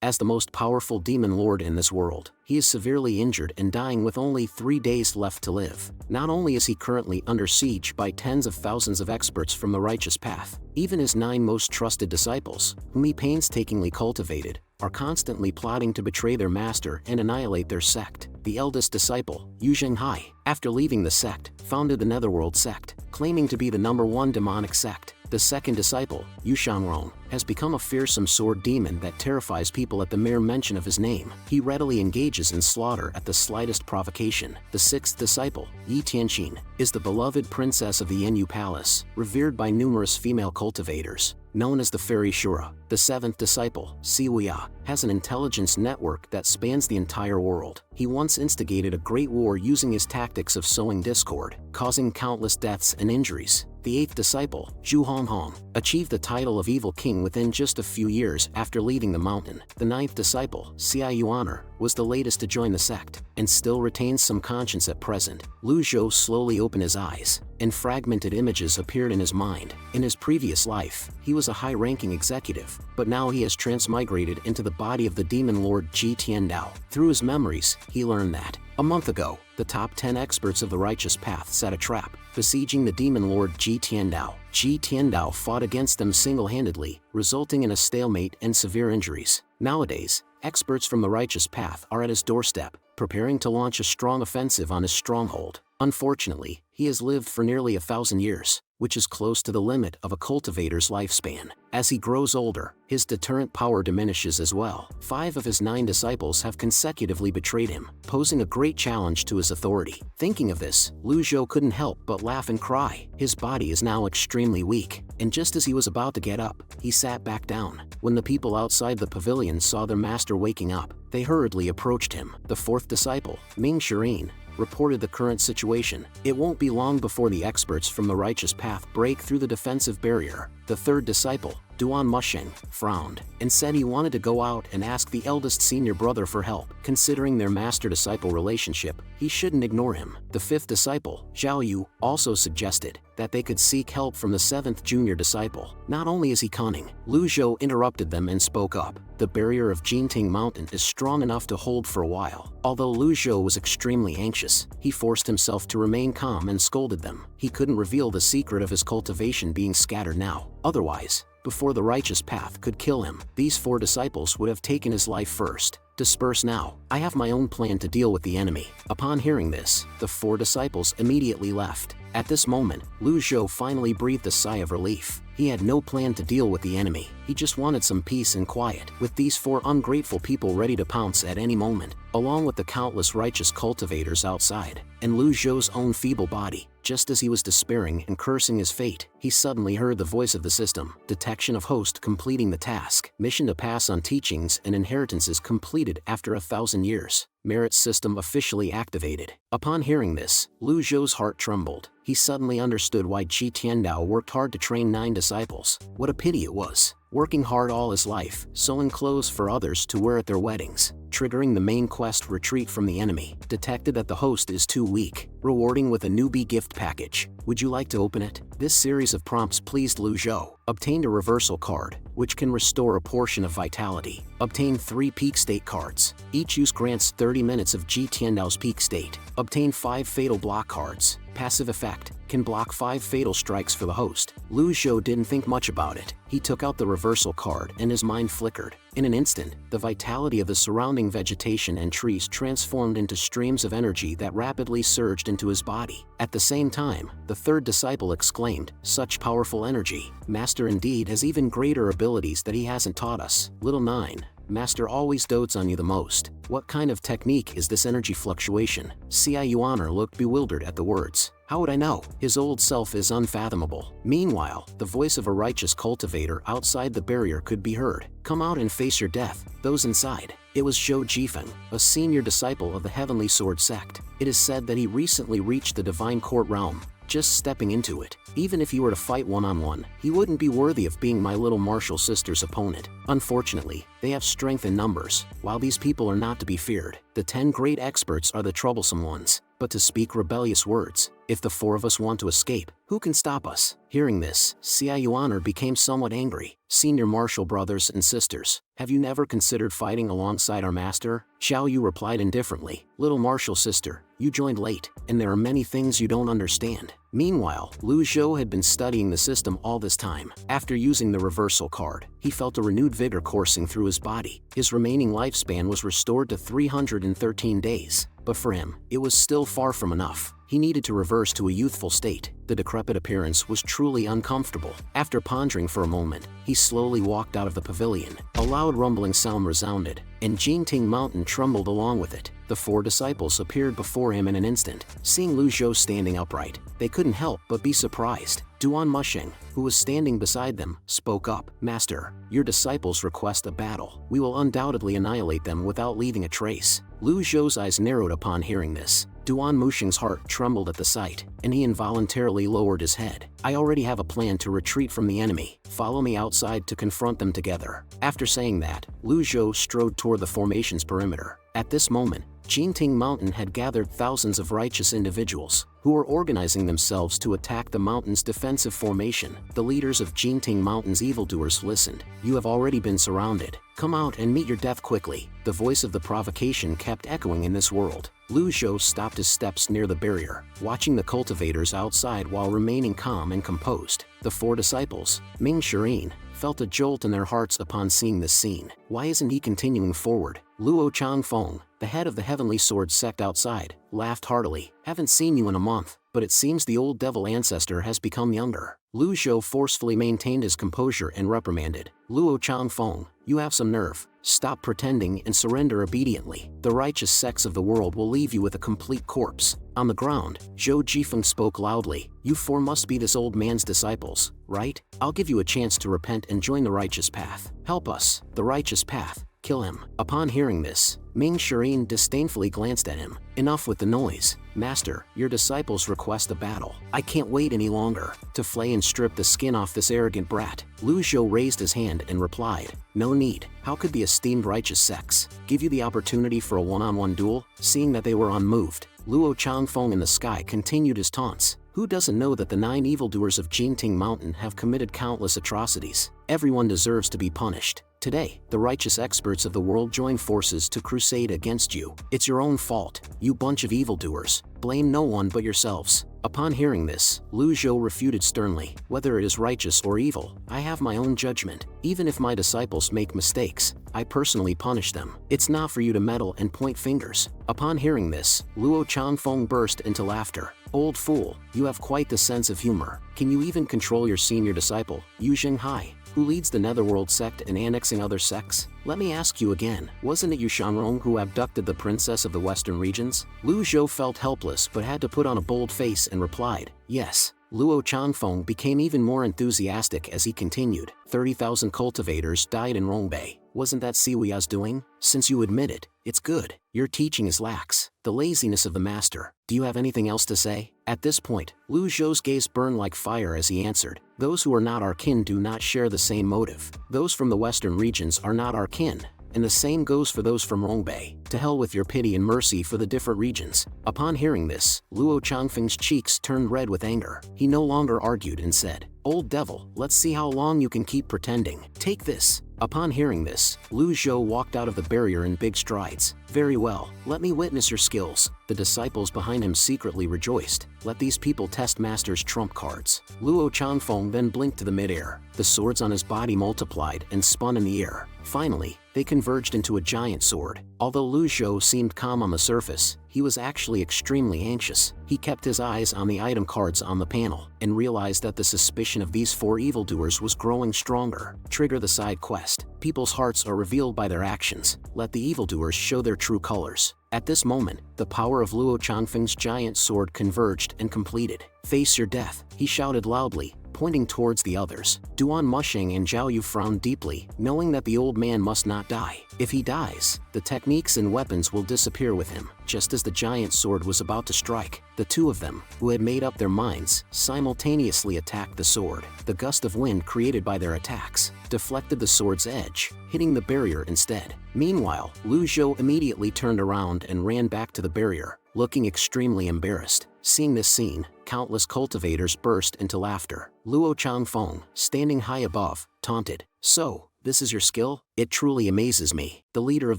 As the most powerful demon lord in this world, he is severely injured and dying with only 3 days left to live. Not only is he currently under siege by tens of thousands of experts from the righteous path, even his 9 most trusted disciples, whom he painstakingly cultivated, are constantly plotting to betray their master and annihilate their sect. The eldest disciple, Yu Zhenghai, after leaving the sect, founded the Netherworld sect, claiming to be the #1 demonic sect. The second disciple, Yu Shangrong, has become a fearsome sword demon that terrifies people at the mere mention of his name. He readily engages in slaughter at the slightest provocation. The sixth disciple, Yi Tianqin, is the beloved princess of the Yenyu Palace, revered by numerous female cultivators, known as the Fairy Shura. The seventh disciple, Siwuya, has an intelligence network that spans the entire world. He once instigated a great war using his tactics of sowing discord, causing countless deaths and injuries. The eighth disciple, Zhu Honghong, achieved the title of Evil King within just a few years after leaving the mountain. The ninth disciple, Xia Yuaner, was the latest to join the sect, and still retains some conscience at present. Lu Zhou slowly opened his eyes, and fragmented images appeared in his mind. In his previous life, he was a high-ranking executive, but now he has transmigrated into the body of the demon lord Ji Tiandao. Through his memories, he learned that, a month ago, the top 10 experts of the righteous path set a trap, besieging the demon lord Ji Tiandao. Ji Tiandao fought against them single-handedly, resulting in a stalemate and severe injuries. Nowadays, experts from the righteous path are at his doorstep, preparing to launch a strong offensive on his stronghold. Unfortunately, he has lived for nearly 1,000 years, which is close to the limit of a cultivator's lifespan. As he grows older, his deterrent power diminishes as well. 5 of his 9 disciples have consecutively betrayed him, posing a great challenge to his authority. Thinking of this, Lu Zhou couldn't help but laugh and cry. His body is now extremely weak, and just as he was about to get up, he sat back down. When the people outside the pavilion saw their master waking up, they hurriedly approached him. The 4th disciple, Ming Shirin, reported the current situation. It won't be long before the experts from the righteous path break through the defensive barrier. The 3rd disciple, Duan Musheng, frowned, and said he wanted to go out and ask the eldest senior brother for help. Considering their master-disciple relationship, he shouldn't ignore him. The 5th disciple, Zhao Yu, also suggested that they could seek help from the 7th junior disciple. Not only is he cunning, Lu Zhou interrupted them and spoke up. The barrier of Jinting Mountain is strong enough to hold for a while. Although Lu Zhou was extremely anxious, he forced himself to remain calm and scolded them. He couldn't reveal the secret of his cultivation being scattered now. Otherwise, before the righteous path could kill him, these 4 disciples would have taken his life first. Disperse now. I have my own plan to deal with the enemy. Upon hearing this, the 4 disciples immediately left. At this moment, Lu Zhou finally breathed a sigh of relief. He had no plan to deal with the enemy. He just wanted some peace and quiet. With these 4 ungrateful people ready to pounce at any moment, along with the countless righteous cultivators outside, and Lu Zhou's own feeble body, just as he was despairing and cursing his fate, he suddenly heard the voice of the system. Detection of host completing the task. Mission to pass on teachings and inheritances completed after 1,000 years. Merit system officially activated. Upon hearing this, Lu Zhou's heart trembled. He suddenly understood why Ji Tiandao worked hard to train 9 disciples. What a pity it was. Working hard all his life, sewing clothes for others to wear at their weddings, triggering the main quest retreat from the enemy. Detected that the host is too weak. Rewarding with a newbie gift package. Would you like to open it? This series of prompts pleased Lu Zhou. Obtained a reversal card, which can restore a portion of vitality. Obtain 3 peak state cards. Each use grants 30 minutes of Ji Tiandao's peak state. Obtain 5 fatal block cards. Passive effect, can block 5 fatal strikes for the host. Lu Zhou didn't think much about it. He took out the reversal card and his mind flickered. In an instant, the vitality of the surrounding vegetation and trees transformed into streams of energy that rapidly surged into his body. At the same time, the 3rd disciple exclaimed, "Such powerful energy! Master indeed has even greater abilities that he hasn't taught us." Little 9. Master always dotes on you the most. What kind of technique is this energy fluctuation? Xia Yuaner looked bewildered at the words. How would I know? His old self is unfathomable. Meanwhile, the voice of a righteous cultivator outside the barrier could be heard. Come out and face your death, those inside. It was Zhou Jifeng, a senior disciple of the Heavenly Sword sect. It is said that he recently reached the Divine Court realm. Just stepping into it, even if he were to fight one-on-one, he wouldn't be worthy of being my little martial sister's opponent. Unfortunately, they have strength in numbers. While these people are not to be feared, the 10 great experts are the troublesome ones. But to speak rebellious words, If the four of us want to escape, who can stop us? Hearing this, Xiao Yuaner became somewhat angry. Senior martial brothers and sisters, have you never considered fighting alongside our master? Xiao Yu replied indifferently. Little martial sister, you joined late, and there are many things you don't understand. Meanwhile, Lu Zhou had been studying the system all this time. After using the reversal card, he felt a renewed vigor coursing through his body. His remaining lifespan was restored to 313 days. But for him, it was still far from enough. He needed to reverse to a youthful state. The decrepit appearance was truly uncomfortable. After pondering for a moment, he slowly walked out of the pavilion. A loud rumbling sound resounded, and Jinting Mountain trembled along with it. The four disciples appeared before him in an instant. Seeing Lu Zhou standing upright, they couldn't help but be surprised. Duan Mushing, who was standing beside them, spoke up. Master, your disciples request a battle. We will undoubtedly annihilate them without leaving a trace. Lu Zhou's eyes narrowed upon hearing this. Duan Mushing's heart trembled at the sight, and he involuntarily lowered his head. I already have a plan to retreat from the enemy. Follow me outside to confront them together. After saying that, Lu Zhou strode toward the formation's perimeter. At this moment, Jinting Mountain had gathered thousands of righteous individuals who were organizing themselves to attack the mountain's defensive formation. The leaders of Jinting Mountain's evildoers listened. You have already been surrounded. Come out and meet your death quickly. The voice of the provocation kept echoing in this world. Lu Zhou stopped his steps near the barrier, watching the cultivators outside while remaining calm and composed. The four disciples, Ming Shirin, felt a jolt in their hearts upon seeing this scene. Why isn't he continuing forward? Luo Changfeng, the head of the Heavenly Sword sect outside, laughed heartily. Haven't seen you in a month, but it seems the old devil ancestor has become younger. Lu Zhou forcefully maintained his composure and reprimanded. Luo Changfeng, you have some nerve. Stop pretending and surrender obediently. The righteous sects of the world will leave you with a complete corpse. On the ground, Zhou Jifeng spoke loudly. You four must be this old man's disciples, right? I'll give you a chance to repent and join the righteous path. Help us, the righteous path. Kill him. Upon hearing this, Ming Shirin disdainfully glanced at him. Enough with the noise. Master, your disciples request a battle. I can't wait any longer to flay and strip the skin off this arrogant brat. Lu Zhou raised his hand and replied, no need. How could the esteemed righteous sects give you the opportunity for a one-on-one duel? Seeing that they were unmoved, Luo Changfeng in the sky continued his taunts. Who doesn't know that the 9 evildoers of Jinting Mountain have committed countless atrocities? Everyone deserves to be punished. Today, the righteous experts of the world join forces to crusade against you. It's your own fault, you bunch of evildoers. Blame no one but yourselves. Upon hearing this, Lu Zhou refuted sternly. Whether it is righteous or evil, I have my own judgment. Even if my disciples make mistakes, I personally punish them. It's not for you to meddle and point fingers. Upon hearing this, Luo Changfeng burst into laughter. Old fool, you have quite the sense of humor. Can you even control your senior disciple, Yu Zhenghai, who leads the Netherworld sect and annexing other sects? Let me ask you again, wasn't it Yu Shanrong who abducted the princess of the western regions? Lu Zhou felt helpless but had to put on a bold face and replied, yes. Luo Changfeng became even more enthusiastic as he continued. 30,000 cultivators died in Rongbei. Wasn't that Siwia's doing? Since you admit it, it's good. Your teaching is lax. The laziness of the master. Do you have anything else to say? At this point, Lu Zhou's gaze burned like fire as he answered. Those who are not our kin do not share the same motive. Those from the western regions are not our kin. And the same goes for those from Rongbei. To hell with your pity and mercy for the different regions. Upon hearing this, Luo Changfeng's cheeks turned red with anger. He no longer argued and said, Old devil, let's see how long you can keep pretending. Take this. Upon hearing this, Lu Zhou walked out of the barrier in big strides. Very well, let me witness your skills. The disciples behind him secretly rejoiced. Let these people test Master's trump cards. Luo Changfeng then blinked to the midair. The swords on his body multiplied and spun in the air. Finally, they converged into a giant sword. Although Lu Zhou seemed calm on the surface, he was actually extremely anxious. He kept his eyes on the item cards on the panel and realized that the suspicion of these 4 evildoers was growing stronger. Trigger the side quest. People's hearts are revealed by their actions. Let the evildoers show their true colors. At this moment, the power of Luo Changfeng's giant sword converged and completed. Face your death, he shouted loudly, pointing towards the others. Duan Mushing and Zhao Yu frowned deeply, knowing that the old man must not die. If he dies, the techniques and weapons will disappear with him. Just as the giant sword was about to strike, the 2 of them, who had made up their minds, simultaneously attacked the sword. The gust of wind created by their attacks deflected the sword's edge, hitting the barrier instead. Meanwhile, Lu Zhou immediately turned around and ran back to the barrier, looking extremely embarrassed. Seeing this scene, countless cultivators burst into laughter. Luo Changfeng, standing high above, taunted, "So, this is your skill? It truly amazes me." The leader of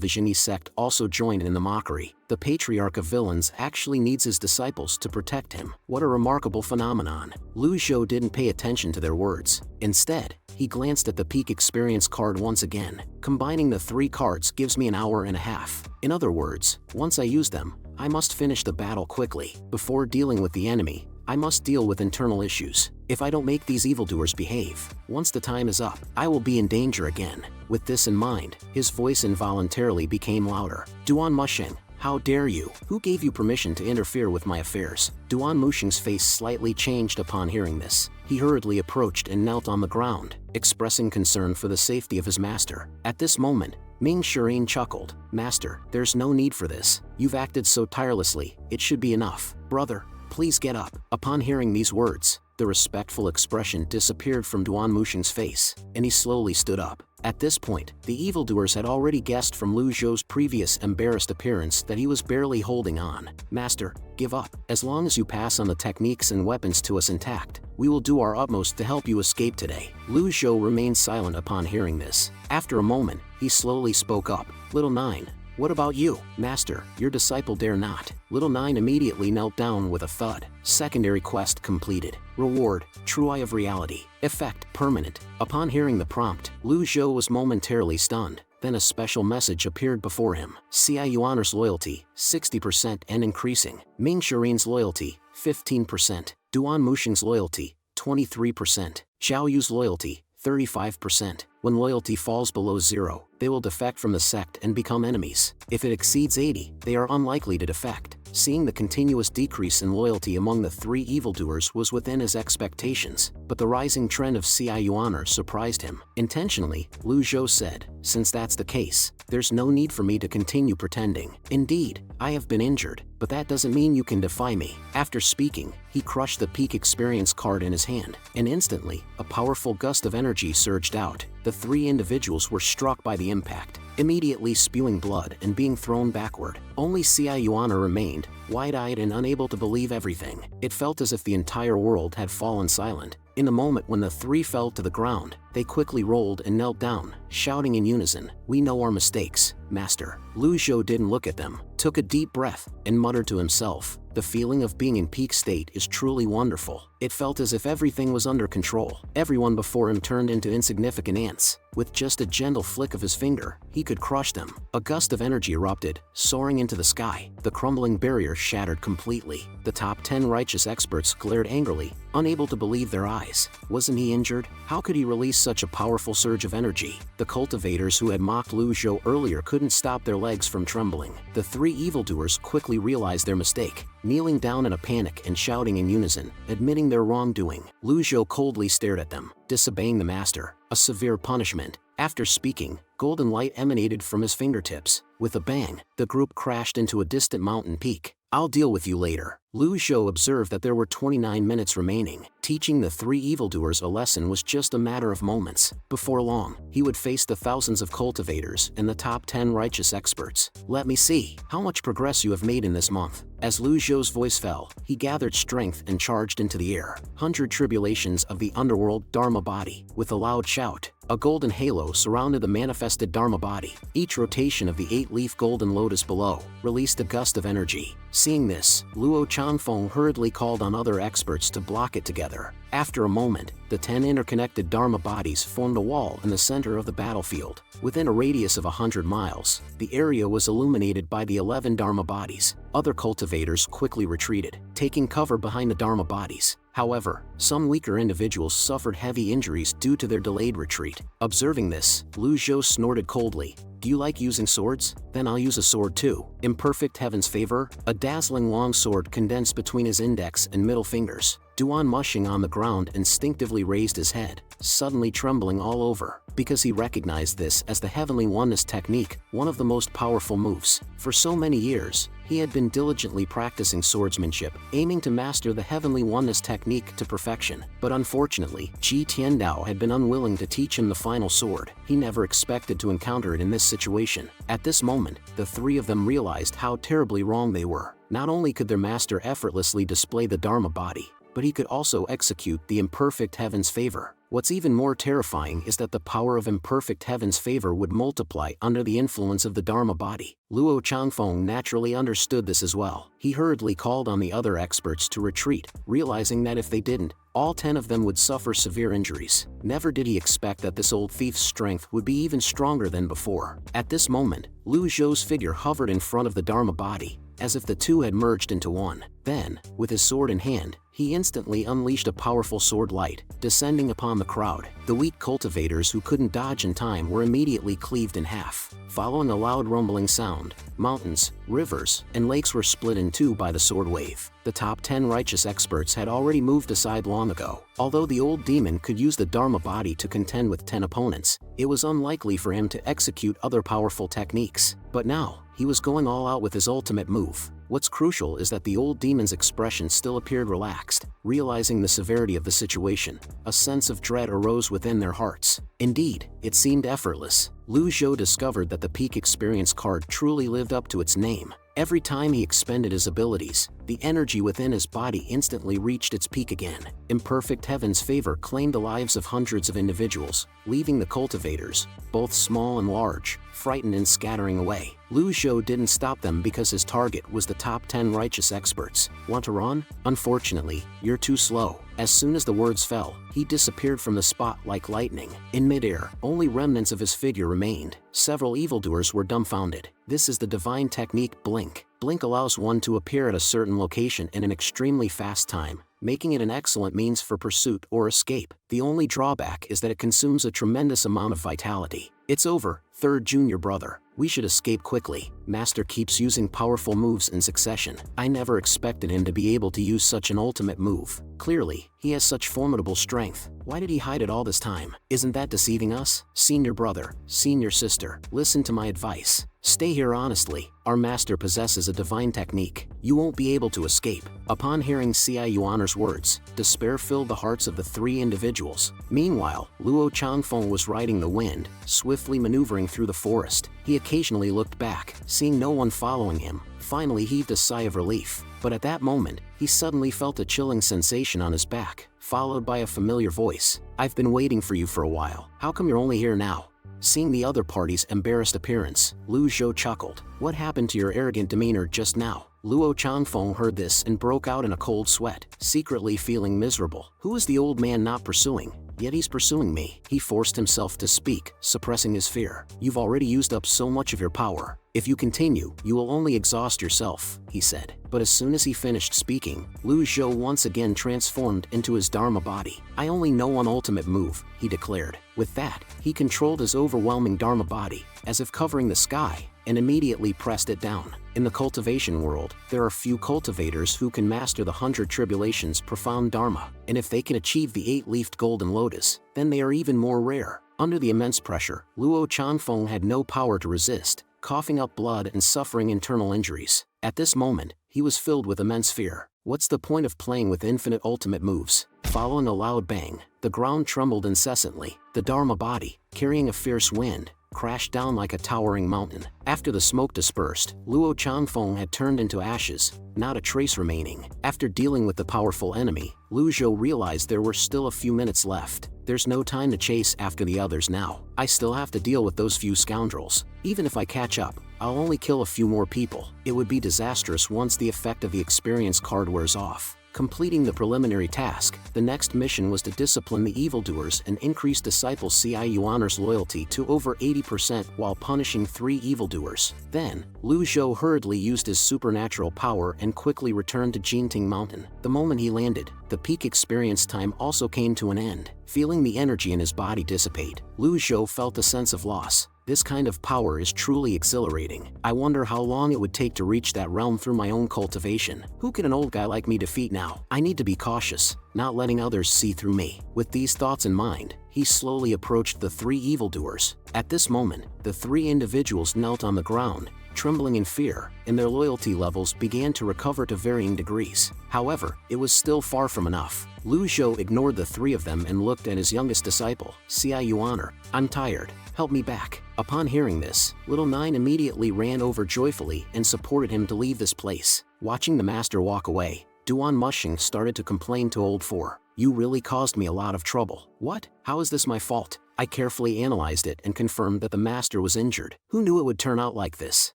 the Genie sect also joined in the mockery. The patriarch of villains actually needs his disciples to protect him. What a remarkable phenomenon. Lu Zhou didn't pay attention to their words. Instead, he glanced at the peak experience card once again. Combining the 3 cards gives me an hour and a half. In other words, once I use them, I must finish the battle quickly. Before dealing with the enemy, I must deal with internal issues. If I don't make these evildoers behave, once the time is up, I will be in danger again. With this in mind, his voice involuntarily became louder. "Duan Mushing, how dare you? Who gave you permission to interfere with my affairs?" Duan Mushing's face slightly changed upon hearing this. He hurriedly approached and knelt on the ground, expressing concern for the safety of his master. At this moment, Ming Shirin chuckled. "Master, there's no need for this. You've acted so tirelessly, it should be enough. Brother, please get up." Upon hearing these words, the respectful expression disappeared from Duan Mushing's face, and he slowly stood up. At this point, the evildoers had already guessed from Lu Zhou's previous embarrassed appearance that he was barely holding on. "Master, give up. As long as you pass on the techniques and weapons to us intact, we will do our utmost to help you escape today." Lu Zhou remained silent upon hearing this. After a moment, he slowly spoke up. "Little Nine, what about you?" "Master, your disciple dare not." Little Nine immediately knelt down with a thud. Secondary quest completed. Reward, True Eye of Reality. Effect, permanent. Upon hearing the prompt, Lu Zhou was momentarily stunned. Then a special message appeared before him. Xia Yuaner's loyalty, 60% and increasing. Ming Shirin's loyalty, 15%. Duan Mushing's loyalty, 23%. Zhao Yu's loyalty, 35%. When loyalty falls below 0, they will defect from the sect and become enemies. If it exceeds 80, they are unlikely to defect. Seeing the continuous decrease in loyalty among the 3 evildoers was within his expectations, but the rising trend of Xia Yuaner surprised him. Intentionally, Lu Zhou said, "Since that's the case, there's no need for me to continue pretending. Indeed, I have been injured, but that doesn't mean you can defy me." After speaking, he crushed the peak experience card in his hand, and instantly, a powerful gust of energy surged out. The 3 individuals were struck by the impact, immediately spewing blood and being thrown backward. Only Xia Yuaner remained, wide-eyed and unable to believe everything. It felt as if the entire world had fallen silent. In the moment when the 3 fell to the ground, they quickly rolled and knelt down, shouting in unison, "We know our mistakes, Master." Lu Zhou didn't look at them, took a deep breath, and muttered to himself, "The feeling of being in peak state is truly wonderful." It felt as if everything was under control. Everyone before him turned into insignificant ants. With just a gentle flick of his finger, he could crush them. A gust of energy erupted, soaring into the sky. The crumbling barrier shattered completely. The top 10 righteous experts glared angrily, unable to believe their eyes. Wasn't he injured? How could he release such a powerful surge of energy? The cultivators who had mocked Lu Zhou earlier couldn't stop their legs from trembling. The 3 evildoers quickly realized their mistake, kneeling down in a panic and shouting in unison, admitting their wrongdoing. Lu Zhou coldly stared at them, disobeying the master, a severe punishment. After speaking, golden light emanated from his fingertips. With a bang, the group crashed into a distant mountain peak. "I'll deal with you later." Lu Zhou observed that there were 29 minutes remaining. Teaching the 3 evildoers a lesson was just a matter of moments. Before long, he would face the thousands of cultivators and the top 10 righteous experts. "Let me see how much progress you have made in this month." As Lu Zhou's voice fell, he gathered strength and charged into the air. 100 tribulations of the underworld Dharma body. With a loud shout, a golden halo surrounded the manifested Dharma body. Each rotation of the 8-leaf golden lotus below released a gust of energy. Seeing this, Luo Changfeng hurriedly called on other experts to block it together. After a moment, the 10 interconnected Dharma bodies formed a wall in the center of the battlefield. Within a radius of 100 miles, the area was illuminated by the 11 Dharma bodies. Other cultivators quickly retreated, taking cover behind the Dharma bodies. However, some weaker individuals suffered heavy injuries due to their delayed retreat. Observing this, Lu Zhou snorted coldly. "Do you like using swords? Then I'll use a sword too." Imperfect Heaven's Favor, a dazzling long sword condensed between his index and middle fingers. Duan, mushing on the ground, instinctively raised his head, suddenly trembling all over, because he recognized this as the Heavenly Oneness technique, one of the most powerful moves. For so many years, he had been diligently practicing swordsmanship, aiming to master the Heavenly Oneness technique to perfection. But unfortunately, Ji Tiandao had been unwilling to teach him the final sword. He never expected to encounter it in this situation. At this moment, the three of them realized how terribly wrong they were. Not only could their master effortlessly display the Dharma body, but he could also execute the imperfect heaven's favor. What's even more terrifying is that the power of imperfect heaven's favor would multiply under the influence of the Dharma body. Luo Changfeng naturally understood this as well. He hurriedly called on the other experts to retreat, realizing that if they didn't, all 10 of them would suffer severe injuries. Never did he expect that this old thief's strength would be even stronger than before. At this moment, Lu Zhou's figure hovered in front of the Dharma body, as if the two had merged into one. Then, with his sword in hand, he instantly unleashed a powerful sword light, descending upon the crowd. The weak cultivators who couldn't dodge in time were immediately cleaved in half. Following a loud rumbling sound, mountains, rivers, and lakes were split in two by the sword wave. The top 10 righteous experts had already moved aside long ago. Although the old demon could use the Dharma body to contend with 10 opponents, it was unlikely for him to execute other powerful techniques. But now, he was going all out with his ultimate move. What's crucial is that the old demon's expression still appeared relaxed. Realizing the severity of the situation, a sense of dread arose within their hearts. Indeed, it seemed effortless. Lu Zhou discovered that the peak experience card truly lived up to its name. Every time he expended his abilities, the energy within his body instantly reached its peak again. Imperfect heaven's favor claimed the lives of hundreds of individuals, leaving the cultivators, both small and large, frightened and scattering away. Lu Zhou didn't stop them because his target was the top 10 righteous experts. Want to run? Unfortunately, you're too slow. As soon as the words fell, he disappeared from the spot like lightning. In midair, only remnants of his figure remained. Several evildoers were dumbfounded. This is the divine technique Blink. Blink allows one to appear at a certain location in an extremely fast time, making it an excellent means for pursuit or escape. The only drawback is that it consumes a tremendous amount of vitality. It's over, third junior brother. We should escape quickly. Master keeps using powerful moves in succession. I never expected him to be able to use such an ultimate move. Clearly, he has such formidable strength. Why did he hide it all this time? Isn't that deceiving us? Senior brother, senior sister, listen to my advice. Stay here honestly. Our master possesses a divine technique. You won't be able to escape. Upon hearing Xia Yuaner's words, despair filled the hearts of the three individuals. Meanwhile, Luo Changfeng was riding the wind, swiftly maneuvering through the forest. He occasionally looked back, seeing no one following him. Finally heaved a sigh of relief. But at that moment, he suddenly felt a chilling sensation on his back, followed by a familiar voice. I've been waiting for you for a while. How come you're only here now? Seeing the other party's embarrassed appearance, Lu Zhou chuckled. What happened to your arrogant demeanor just now? Luo Changfeng heard this and broke out in a cold sweat, secretly feeling miserable. Who is the old man not pursuing? Yet he's pursuing me. He forced himself to speak, suppressing his fear. You've already used up so much of your power. If you continue, you will only exhaust yourself, he said. But as soon as he finished speaking, Lu Zhou once again transformed into his Dharma body. I only know one ultimate move, he declared. With that, he controlled his overwhelming Dharma body, as if covering the sky, and immediately pressed it down. In the cultivation world, there are few cultivators who can master the 100 tribulations profound Dharma, and if they can achieve the 8-leafed golden lotus, then they are even more rare. Under the immense pressure, Luo Changfeng had no power to resist, coughing up blood and suffering internal injuries. At this moment, he was filled with immense fear. What's the point of playing with infinite ultimate moves? Following a loud bang, the ground trembled incessantly. The Dharma body, carrying a fierce wind, crashed down like a towering mountain. After the smoke dispersed, Luo Changfeng had turned into ashes, not a trace remaining. After dealing with the powerful enemy, Lu Zhou realized there were still a few minutes left. There's no time to chase after the others now. I still have to deal with those few scoundrels. Even if I catch up, I'll only kill a few more people. It would be disastrous once the effect of the experience card wears off. Completing the preliminary task, the next mission was to discipline the evildoers and increase disciple Xia Yuaner's loyalty to over 80% while punishing 3 evildoers. Then, Lu Zhou hurriedly used his supernatural power and quickly returned to Jinting Mountain. The moment he landed, the peak experience time also came to an end. Feeling the energy in his body dissipate, Lu Zhou felt a sense of loss. This kind of power is truly exhilarating. I wonder how long it would take to reach that realm through my own cultivation. Who can an old guy like me defeat now? I need to be cautious, not letting others see through me. With these thoughts in mind, he slowly approached the 3 evildoers. At this moment, the 3 individuals knelt on the ground, trembling in fear, and their loyalty levels began to recover to varying degrees. However, it was still far from enough. Lu Zhou ignored the 3 of them and looked at his youngest disciple, Ciu Honor. "I'm tired. Help me back." Upon hearing this, Little Nine immediately ran over joyfully and supported him to leave this place. Watching the master walk away, Duan Mushing started to complain to Old Four. "You really caused me a lot of trouble." "What? How is this my fault?" I carefully analyzed it and confirmed that the master was injured. "Who knew it would turn out like this?"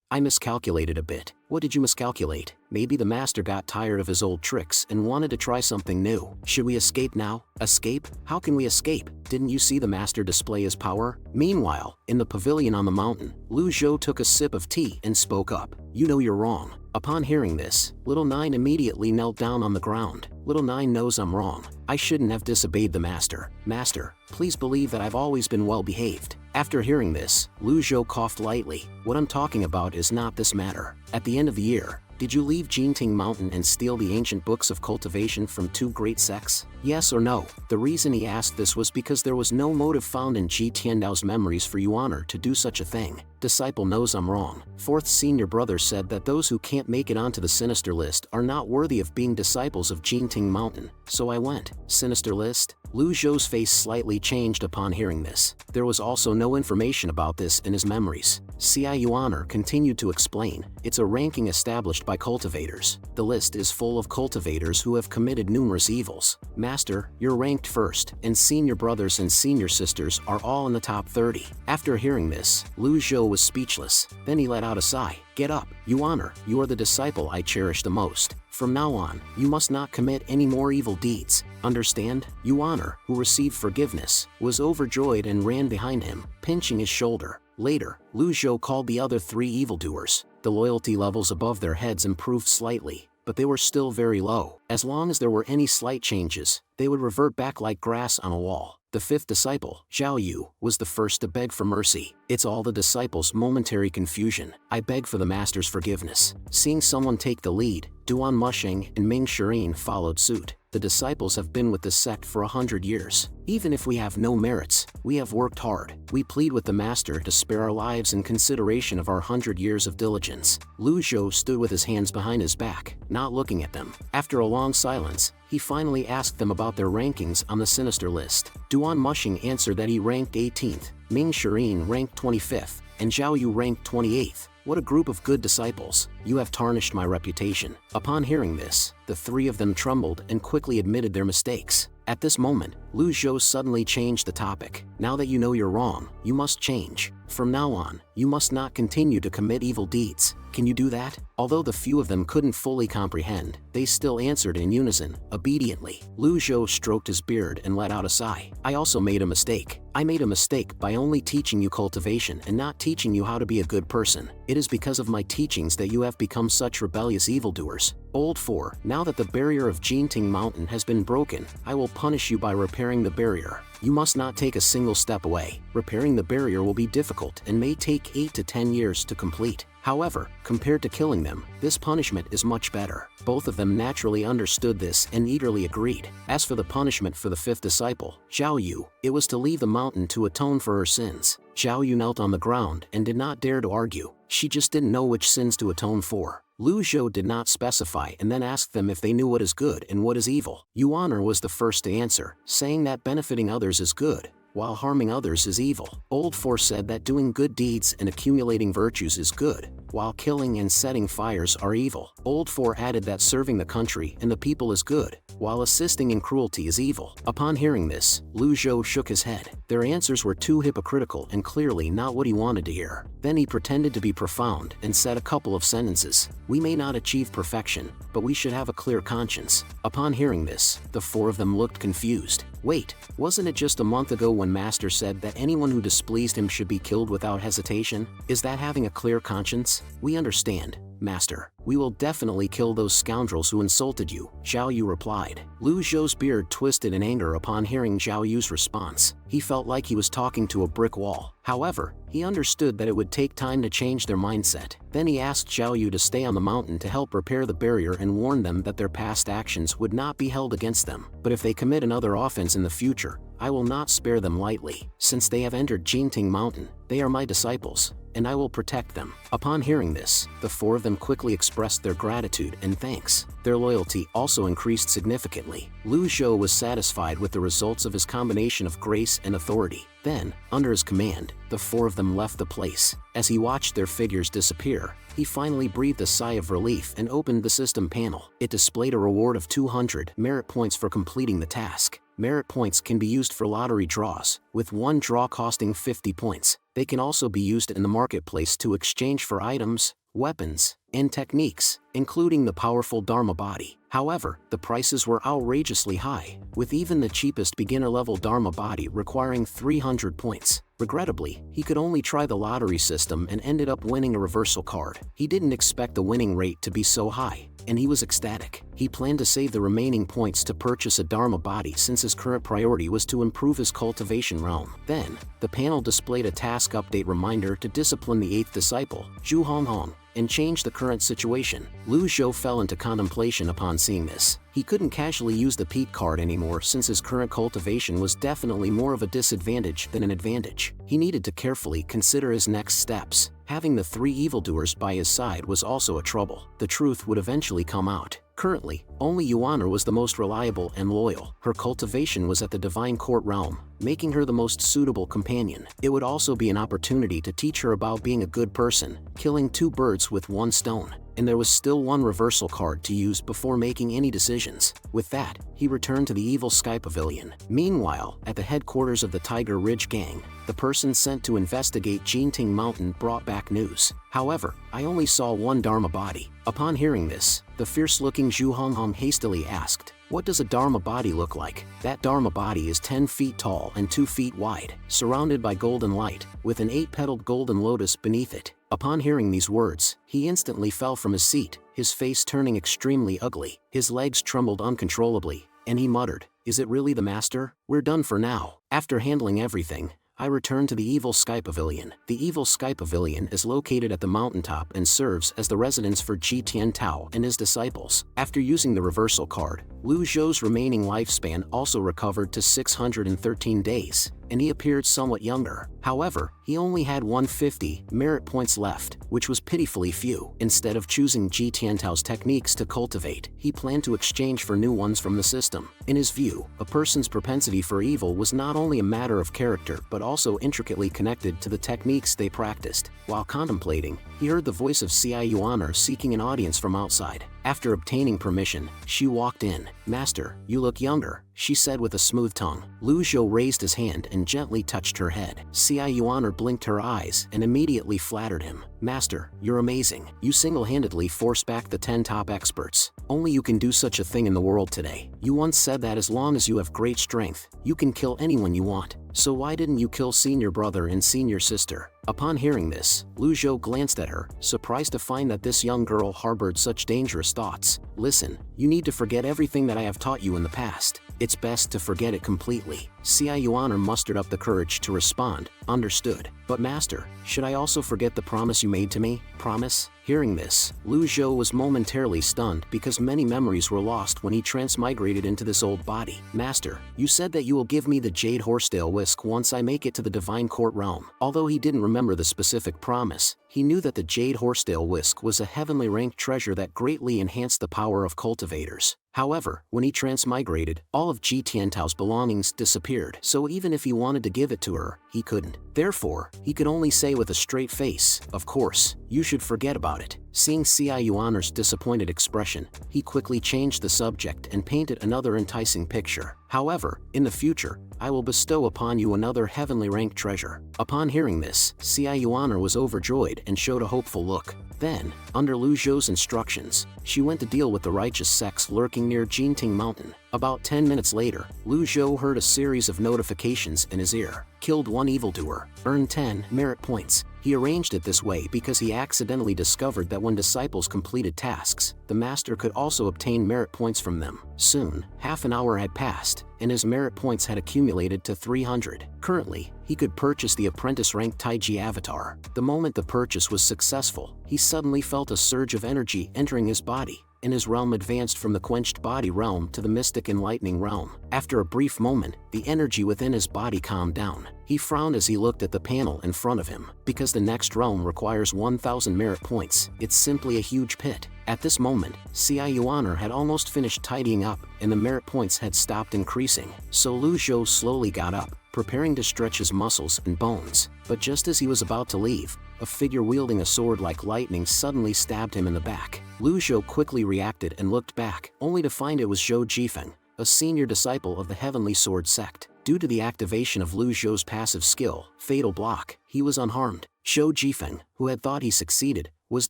"I miscalculated a bit." "What did you miscalculate?" "Maybe the master got tired of his old tricks and wanted to try something new." "Should we escape now?" "Escape? How can we escape? Didn't you see the master display his power?" Meanwhile, in the pavilion on the mountain, Lu Zhou took a sip of tea and spoke up. "You know you're wrong." Upon hearing this, Little Nine immediately knelt down on the ground. "Little Nine knows I'm wrong. I shouldn't have disobeyed the master. Master, please believe that I've always been well behaved." After hearing this, Lu Zhou coughed lightly. "What I'm talking about is not this matter. At the end of the year, did you leave Jinting Mountain and steal the ancient books of cultivation from 2 great sects? Yes or no?" The reason he asked this was because there was no motive found in Ji Tiandao's memories for Yuan to do such a thing. "Disciple knows I'm wrong." 4th senior brother said that those who can't make it onto the sinister list are not worthy of being disciples of Jinting Mountain, so I went. Sinister list? Lu Zhou's face slightly changed upon hearing this. There was also no information about this in his memories. Ciu Honor continued to explain, "It's a ranking established by cultivators. The list is full of cultivators who have committed numerous evils. Master, you're ranked first, and senior brothers and senior sisters are all in the top 30. After hearing this, Lu Zhou was speechless. Then he let out a sigh. "Get up, Yuan, you are the disciple I cherish the most. From now on, you must not commit any more evil deeds. Understand?" Yuan, who received forgiveness, was overjoyed and ran behind him, pinching his shoulder. Later, Lu Zhou called the other 3 evildoers. The loyalty levels above their heads improved slightly, but they were still very low. As long as there were any slight changes, they would revert back like grass on a wall. The 5th disciple, Zhao Yu, was the first to beg for mercy. "It's all the disciples' momentary confusion. I beg for the master's forgiveness." Seeing someone take the lead, Duan Mushing and Ming Shirin followed suit. "The disciples have been with this sect for 100 years. Even if we have no merits, we have worked hard. We plead with the master to spare our lives in consideration of our 100 years of diligence." Lu Zhou stood with his hands behind his back, not looking at them. After a long silence, he finally asked them about their rankings on the sinister list. Duan Mushing answered that he ranked 18th, Ming Shirin ranked 25th, and Zhao Yu ranked 28th. "What a group of good disciples. You have tarnished my reputation." Upon hearing this, the 3 of them trembled and quickly admitted their mistakes. At this moment, Lu Zhou suddenly changed the topic. "Now that you know you're wrong, you must change. From now on, you must not continue to commit evil deeds. Can you do that?" Although the few of them couldn't fully comprehend, they still answered in unison, obediently. Lu Zhou stroked his beard and let out a sigh. "I also made a mistake. I made a mistake by only teaching you cultivation and not teaching you how to be a good person. It is because of my teachings that you have become such rebellious evildoers." Old 4, now that the barrier of Jinting Mountain has been broken, I will punish you by repairing the barrier. You must not take a single step away. Repairing the barrier will be difficult and may take 8 to 10 years to complete. However, compared to killing them, this punishment is much better. Both of them naturally understood this and eagerly agreed. As for the punishment for the 5th disciple, Zhao Yu, it was to leave the mountain to atone for her sins. Zhao Yu knelt on the ground and did not dare to argue. She just didn't know which sins to atone for. Lu Zhou did not specify and then asked them if they knew what is good and what is evil. Yuan was the first to answer, saying that benefiting others is good, while harming others is evil. Old 4 said that doing good deeds and accumulating virtues is good, while killing and setting fires are evil. Old 4 added that serving the country and the people is good, while assisting in cruelty is evil. Upon hearing this, Lu Zhou shook his head. Their answers were too hypocritical and clearly not what he wanted to hear. Then he pretended to be profound and said a couple of sentences. "We may not achieve perfection, but we should have a clear conscience." Upon hearing this, the 4 of them looked confused. "Wait, wasn't it just a month ago when Master said that anyone who displeased him should be killed without hesitation? Is that having a clear conscience?" "We understand, Master." "We will definitely kill those scoundrels who insulted you," Zhao Yu replied. Lu Zhou's beard twisted in anger upon hearing Zhao Yu's response. He felt like he was talking to a brick wall. However, he understood that it would take time to change their mindset. Then he asked Zhao Yu to stay on the mountain to help repair the barrier and warn them that their past actions would not be held against them. But if they commit another offense in the future, I will not spare them lightly. Since they have entered Jinting Mountain, they are my disciples, and I will protect them. Upon hearing this, the four of them quickly expressed their gratitude and thanks. Their loyalty also increased significantly. Lu Zhou was satisfied with the results of his combination of grace and authority. Then, under his command, the four of them left the place. As he watched their figures disappear, he finally breathed a sigh of relief and opened the system panel. It displayed a reward of 200 merit points for completing the task. Merit points can be used for lottery draws, with one draw costing 50 points. They can also be used in the marketplace to exchange for items, weapons, and techniques, including the powerful Dharma body. However, the prices were outrageously high, with even the cheapest beginner-level Dharma body requiring 300 points. Regrettably, he could only try the lottery system and ended up winning a reversal card. He didn't expect the winning rate to be so high, and he was ecstatic. He planned to save the remaining points to purchase a Dharma body since his current priority was to improve his cultivation realm. Then, the panel displayed a task update reminder to discipline the 8th disciple, Zhu Honghong, and change the current situation. Lu Zhou fell into contemplation upon seeing this. He couldn't casually use the Pete card anymore since his current cultivation was definitely more of a disadvantage than an advantage. He needed to carefully consider his next steps. Having the 3 evildoers by his side was also a trouble. The truth would eventually come out. Currently, only Yuana was the most reliable and loyal. Her cultivation was at the Divine Court realm, making her the most suitable companion. It would also be an opportunity to teach her about being a good person, killing 2 birds with 1 stone. And there was still 1 reversal card to use before making any decisions. With that, he returned to the Evil Sky Pavilion. Meanwhile, at the headquarters of the Tiger Ridge Gang, the person sent to investigate Jinting Mountain brought back news. However, I only saw 1 Dharma body. Upon hearing this, the fierce-looking Zhu Honghong hastily asked, "What does a Dharma body look like?" That Dharma body is 10 feet tall and 2 feet wide, surrounded by golden light, with an 8-petaled golden lotus beneath it. Upon hearing these words, he instantly fell from his seat, his face turning extremely ugly. His legs trembled uncontrollably, and he muttered, "Is it really the master? We're done for now." After handling everything, I returned to the Evil Sky Pavilion. The Evil Sky Pavilion is located at the mountaintop and serves as the residence for Ji Tiantao and his disciples. After using the reversal card, Lu Zhou's remaining lifespan also recovered to 613 days, and he appeared somewhat younger. However, he only had 150 merit points left, which was pitifully few. Instead of choosing Ji Tiantao's techniques to cultivate, he planned to exchange for new ones from the system. In his view, a person's propensity for evil was not only a matter of character but also intricately connected to the techniques they practiced. While contemplating, he heard the voice of Cai Yuaner seeking an audience from outside. After obtaining permission, she walked in. "Master, you look younger," she said with a smooth tongue. Lu Zhou raised his hand and gently touched her head. Cai Yuaner blinked her eyes and immediately flattered him. "Master, you're amazing. You single-handedly forced back the 10 top experts. Only you can do such a thing in the world today. You once said that as long as you have great strength, you can kill anyone you want. So why didn't you kill senior brother and senior sister?" Upon hearing this, Lu Zhou glanced at her, surprised to find that this young girl harbored such dangerous thoughts. "Listen, you need to forget everything that I have taught you in the past. It's best to forget it completely." Cai Yuaner mustered up the courage to respond, "Understood. But master, should I also forget the promise you made to me?" "Promise?" Hearing this, Lu Zhou was momentarily stunned because many memories were lost when he transmigrated into this old body. "Master, you said that you will give me the Jade Horsetail Whisk once I make it to the Divine Court realm." Although he didn't remember the specific promise, he knew that the Jade Horsetail Whisk was a heavenly ranked treasure that greatly enhanced the power of cultivators. However, when he transmigrated, all of Ji Tiantao's belongings disappeared, so even if he wanted to give it to her, he couldn't. Therefore, he could only say with a straight face, "Of course, you should forget about it." Seeing Cai Yuaner's disappointed expression, he quickly changed the subject and painted another enticing picture. "However, in the future, I will bestow upon you another heavenly ranked treasure." Upon hearing this, Cai Yuaner was overjoyed and showed a hopeful look. Then, under Lu Zhou's instructions, she went to deal with the righteous sects lurking near Jinting Mountain. About 10 minutes later, Lu Zhou heard a series of notifications in his ear. "Killed 1 evildoer, earned 10 merit points." He arranged it this way because he accidentally discovered that when disciples completed tasks, the master could also obtain merit points from them. Soon, half an hour had passed, and his merit points had accumulated to 300. Currently, he could purchase the apprentice-ranked Taiji avatar. The moment the purchase was successful, he suddenly felt a surge of energy entering his body, and his realm advanced from the quenched body realm to the mystic enlightening realm. After a brief moment, the energy within his body calmed down. He frowned as he looked at the panel in front of him. Because the next realm requires 1,000 merit points, it's simply a huge pit. At this moment, Yuaner had almost finished tidying up, and the merit points had stopped increasing. So Lu Zhou slowly got up, preparing to stretch his muscles and bones. But just as he was about to leave, a figure wielding a sword like lightning suddenly stabbed him in the back. Lu Zhou quickly reacted and looked back, only to find it was Zhou Jifeng, a senior disciple of the Heavenly Sword sect. Due to the activation of Lu Zhou's passive skill, Fatal Block, he was unharmed. Zhou Jifeng, who had thought he succeeded, was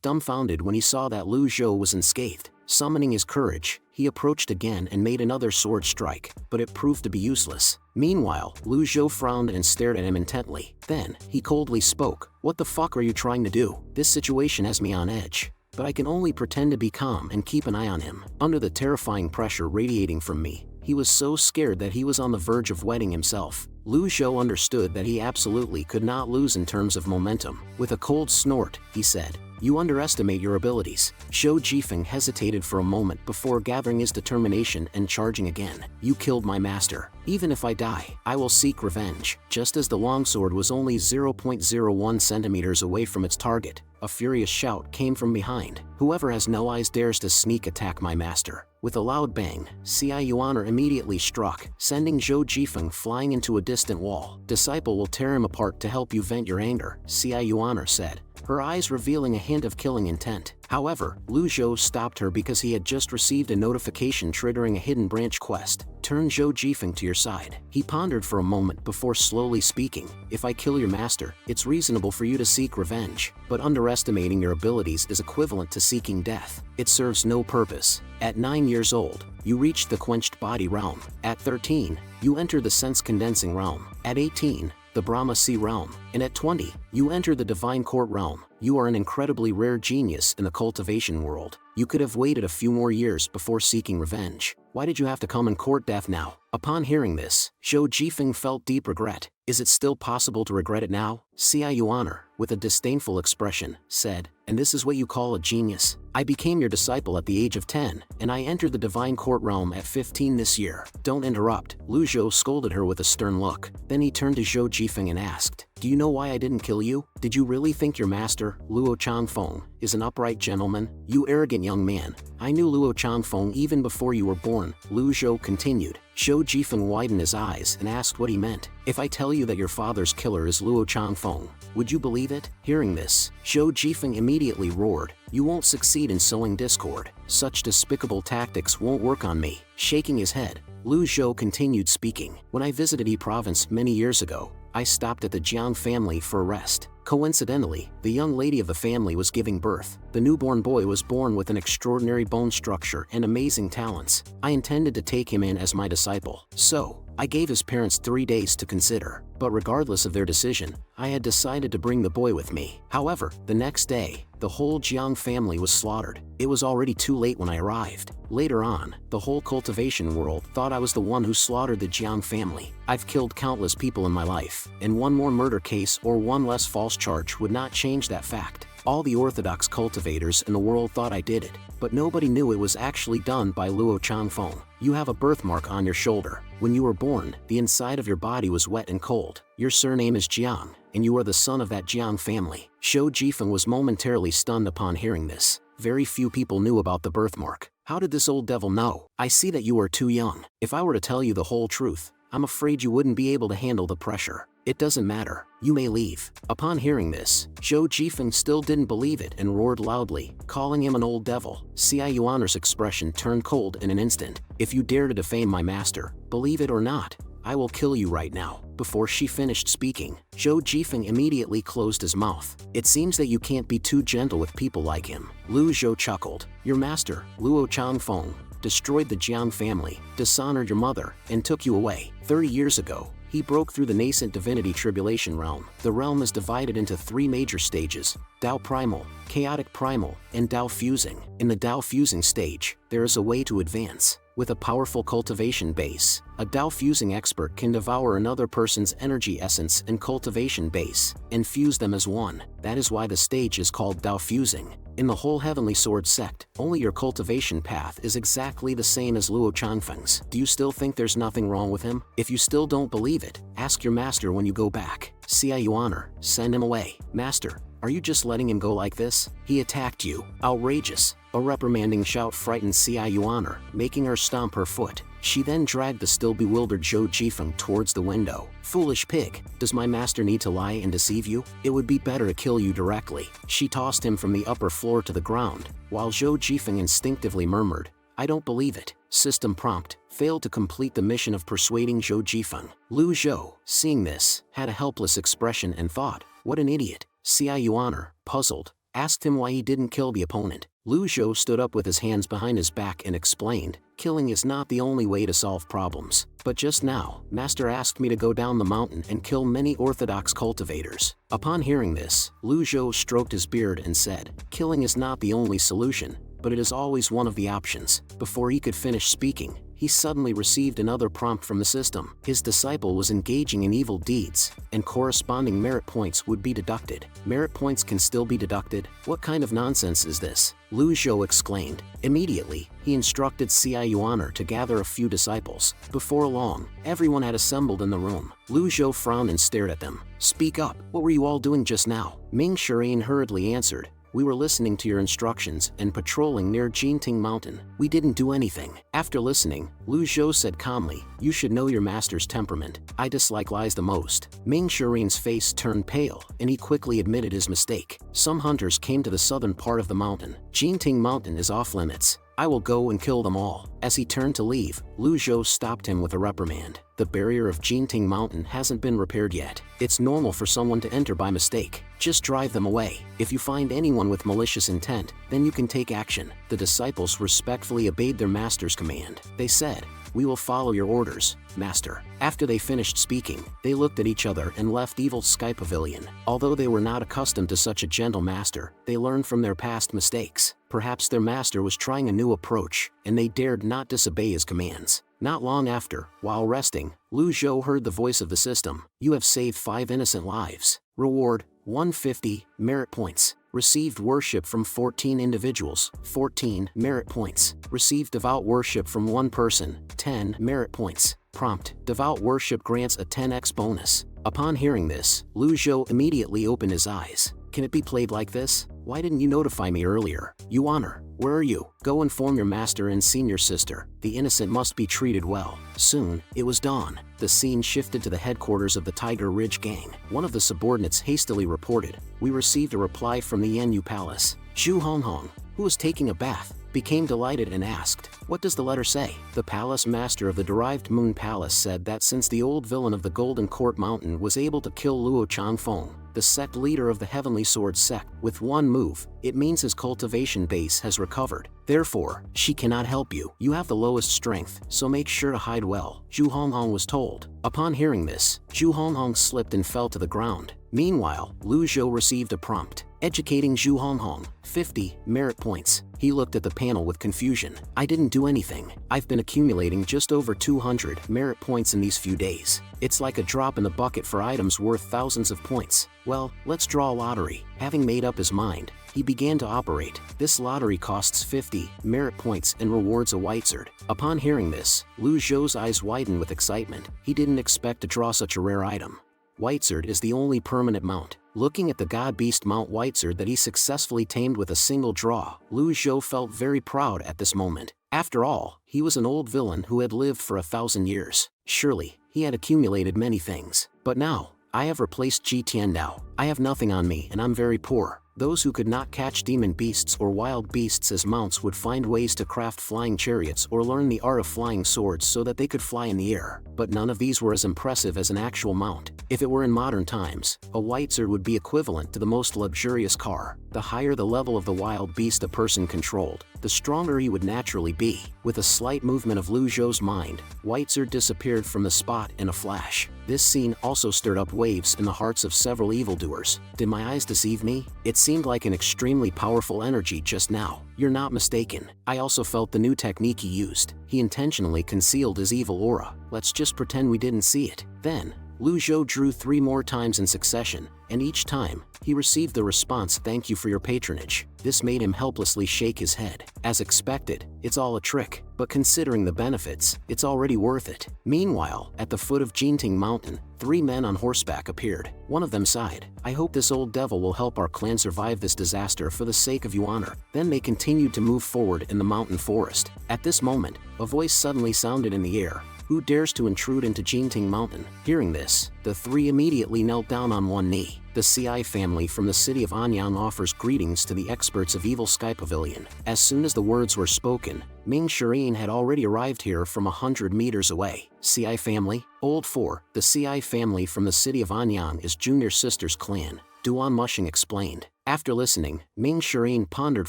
dumbfounded when he saw that Lu Zhou was unscathed. Summoning his courage, he approached again and made another sword strike, but it proved to be useless. Meanwhile, Lu Zhou frowned and stared at him intently. Then, he coldly spoke, "What the fuck are you trying to do? This situation has me on edge. But I can only pretend to be calm and keep an eye on him." Under the terrifying pressure radiating from me, he was so scared that he was on the verge of wetting himself. Lu Zhou understood that he absolutely could not lose in terms of momentum. With a cold snort, he said, "You underestimate your abilities." Zhou Jifeng hesitated for a moment before gathering his determination and charging again. "You killed my master. Even if I die, I will seek revenge." Just as the longsword was only 0.01 centimeters away from its target, a furious shout came from behind. "Whoever has no eyes dares to sneak attack my master." With a loud bang, Yuaner immediately struck, sending Zhou Jifeng flying into a distant wall. "Disciple will tear him apart to help you vent your anger," Yuaner said, her eyes revealing a hint of killing intent. However, Lu Zhou stopped her because he had just received a notification triggering a hidden branch quest. "Turn Zhou Jifeng to your side." He pondered for a moment before slowly speaking, "If I kill your master, it's reasonable for you to seek revenge, but underestimating your abilities is equivalent to seeking death. It serves no purpose." At 9 years old, you reached the quenched body realm. At 13, you entered the sense condensing realm. At 18, the Brahma Sea realm, and at 20, you enter the Divine Court realm. You are an incredibly rare genius in the cultivation world. You could have waited a few more years before seeking revenge. Why did you have to come and court death now? Upon hearing this, Zhou Jifeng felt deep regret. "Is it still possible to regret it now?" Yuaner, with a disdainful expression, said, "And this is what you call a genius? I became your disciple at the age of 10, and I entered the Divine Court realm at 15 this year." "Don't interrupt," Lu Zhou scolded her with a stern look. Then he turned to Zhou Jifeng and asked, "Do you know why I didn't kill you? Did you really think your master, Luo Changfeng, is an upright gentleman? You arrogant young man. I knew Luo Changfeng even before you were born," Lu Zhou continued. Zhou Jifeng widened his eyes and asked what he meant. "If I tell you that your father's killer is Luo Changfeng, would you believe it?" Hearing this, Zhou Jifeng immediately roared, "You won't succeed in sowing discord. Such despicable tactics won't work on me." Shaking his head, Lu Zhou continued speaking. "When I visited Yi province many years ago, I stopped at the Jiang family for a rest. Coincidentally, the young lady of the family was giving birth. The newborn boy was born with an extraordinary bone structure and amazing talents. I intended to take him in as my disciple. So, I gave his parents 3 days to consider. But regardless of their decision, I had decided to bring the boy with me. However, the next day, the whole Jiang family was slaughtered. It was already too late when I arrived. Later on, the whole cultivation world thought I was the one who slaughtered the Jiang family. I've killed countless people in my life, and one more murder case or one less false charge would not change that fact. All the orthodox cultivators in the world thought I did it, but nobody knew it was actually done by Luo Changfeng. You have a birthmark on your shoulder. When you were born, the inside of your body was wet and cold. Your surname is Jiang, and you are the son of that Jiang family." Zhou Jifeng was momentarily stunned upon hearing this. Very few people knew about the birthmark. How did this old devil know? "I see that you are too young. If I were to tell you the whole truth, I'm afraid you wouldn't be able to handle the pressure. It doesn't matter. You may leave." Upon hearing this, Zhou Jifeng still didn't believe it and roared loudly, calling him an old devil. Yuaner's expression turned cold in an instant. "If you dare to defame my master, believe it or not, I will kill you right now." Before she finished speaking, Zhou Jifeng immediately closed his mouth. "It seems that you can't be too gentle with people like him." Lu Zhou chuckled. "Your master, Luo Changfeng, destroyed the Jiang family, dishonored your mother, and took you away. 30 years ago, he broke through the nascent divinity tribulation realm. The realm is divided into 3 major stages: Dao Primal, Chaotic Primal, and Dao Fusing. In the Dao Fusing stage, there is a way to advance. With a powerful cultivation base, a Dao Fusing expert can devour another person's energy essence and cultivation base, and fuse them as one. That is why the stage is called Dao Fusing. In the whole Heavenly Sword sect, only your cultivation path is exactly the same as Luo Chanfeng's. Do you still think there's nothing wrong with him? If you still don't believe it, ask your master when you go back. Xia Yuaner, send him away. Master, are you just letting him go like this? He attacked you. Outrageous. A reprimanding shout frightened Xia Yuaner, making her stomp her foot. She then dragged the still bewildered Zhou Jifeng towards the window. Foolish pig, does my master need to lie and deceive you? It would be better to kill you directly. She tossed him from the upper floor to the ground, while Zhou Jifeng instinctively murmured, I don't believe it. System prompt, failed to complete the mission of persuading Zhou Jifeng. Lu Zhou, seeing this, had a helpless expression and thought, what an idiot. Xia Yuaner, puzzled, asked him why he didn't kill the opponent. Lu Zhou stood up with his hands behind his back and explained, killing is not the only way to solve problems. But just now, Master asked me to go down the mountain and kill many orthodox cultivators. Upon hearing this, Lu Zhou stroked his beard and said, killing is not the only solution, but it is always one of the options. Before he could finish speaking, he suddenly received another prompt from the system. His disciple was engaging in evil deeds, and corresponding merit points would be deducted. Merit points can still be deducted? What kind of nonsense is this? Lu Zhou exclaimed. Immediately, he instructed Xia Yuaner to gather a few disciples. Before long, everyone had assembled in the room. Lu Zhou frowned and stared at them. Speak up, what were you all doing just now? Ming Shirin hurriedly answered. We were listening to your instructions and patrolling near Jinting Mountain. We didn't do anything. After listening, Lu Zhou said calmly, you should know your master's temperament. I dislike lies the most. Ming Shirin's face turned pale, and he quickly admitted his mistake. Some hunters came to the southern part of the mountain. Jinting Mountain is off limits. I will go and kill them all. As he turned to leave, Lu Zhou stopped him with a reprimand. The barrier of Jinting Mountain hasn't been repaired yet. It's normal for someone to enter by mistake. Just drive them away. If you find anyone with malicious intent, then you can take action. The disciples respectfully obeyed their master's command. They said, we will follow your orders, master. After they finished speaking, they looked at each other and left Evil Sky Pavilion. Although they were not accustomed to such a gentle master, they learned from their past mistakes. Perhaps their master was trying a new approach, and they dared not disobey his commands. Not long after, while resting, Lu Zhou heard the voice of the system. You have saved 5 innocent lives. Reward, 150 merit points. Received worship from 14 individuals, 14 merit points. Received devout worship from 1 person, 10 merit points. Prompt, devout worship grants a 10x bonus. Upon hearing this, Lu Zhou immediately opened his eyes. Can it be played like this? Why didn't you notify me earlier? Yuaner, where are you? Go inform your master and senior sister. The innocent must be treated well. Soon, it was dawn. The scene shifted to the headquarters of the Tiger Ridge Gang. One of the subordinates hastily reported, we received a reply from the Yanyu Palace. Zhu Honghong, who was taking a bath, became delighted and asked, what does the letter say? The palace master of the Derived Moon Palace said that since the old villain of the Golden Court Mountain was able to kill Luo Changfeng, the sect leader of the Heavenly Sword sect, with one move, it means his cultivation base has recovered. Therefore, she cannot help you. You have the lowest strength, so make sure to hide well, Zhu Honghong was told. Upon hearing this, Zhu Honghong slipped and fell to the ground. Meanwhile, Lu Zhou received a prompt, educating Zhu Honghong, 50 merit points. He looked at the panel with confusion. I didn't do anything. I've been accumulating just over 200 merit points in these few days. It's like a drop in the bucket for items worth thousands of points. Well, let's draw a lottery. Having made up his mind, he began to operate. This lottery costs 50 merit points and rewards a whitesword. Upon hearing this, Lu Zhou's eyes widened with excitement. He didn't expect to draw such a rare item. Whitesword is the only permanent mount. Looking at the god beast mount Whitesword that he successfully tamed with a single draw, Lu Zhou felt very proud at this moment. After all, he was an old villain who had lived for 1,000 years. Surely, he had accumulated many things. But now, I have replaced Ji Tiandao. I have nothing on me and I'm very poor. Those who could not catch demon beasts or wild beasts as mounts would find ways to craft flying chariots or learn the art of flying swords so that they could fly in the air. But none of these were as impressive as an actual mount. If it were in modern times, a whitesword would be equivalent to the most luxurious car. The higher the level of the wild beast a person controlled, the stronger he would naturally be. With a slight movement of Lu Zhou's mind, Whitesword disappeared from the spot in a flash. This scene also stirred up waves in the hearts of several evildoers. Did my eyes deceive me? It seemed like an extremely powerful energy just now. You're not mistaken. I also felt the new technique he used. He intentionally concealed his evil aura. Let's just pretend we didn't see it. Then, Lu Zhou drew 3 more times in succession, and each time, he received the response, "Thank you for your patronage." This made him helplessly shake his head. As expected, it's all a trick, but considering the benefits, it's already worth it. Meanwhile, at the foot of Jinting Mountain, 3 men on horseback appeared. One of them sighed, "I hope this old devil will help our clan survive this disaster for the sake of your honor." Then they continued to move forward in the mountain forest. At this moment, a voice suddenly sounded in the air. "Who dares to intrude into Jinting Mountain?" Hearing this, the 3 immediately knelt down on one knee. The CI family from the city of Anyang offers greetings to the experts of Evil Sky Pavilion. As soon as the words were spoken, Ming Shireen had already arrived here from 100 meters away. CI family? Old 4, the CI family from the city of Anyang is Junior Sister's clan, Duan Mushing explained. After listening, Ming Shireen pondered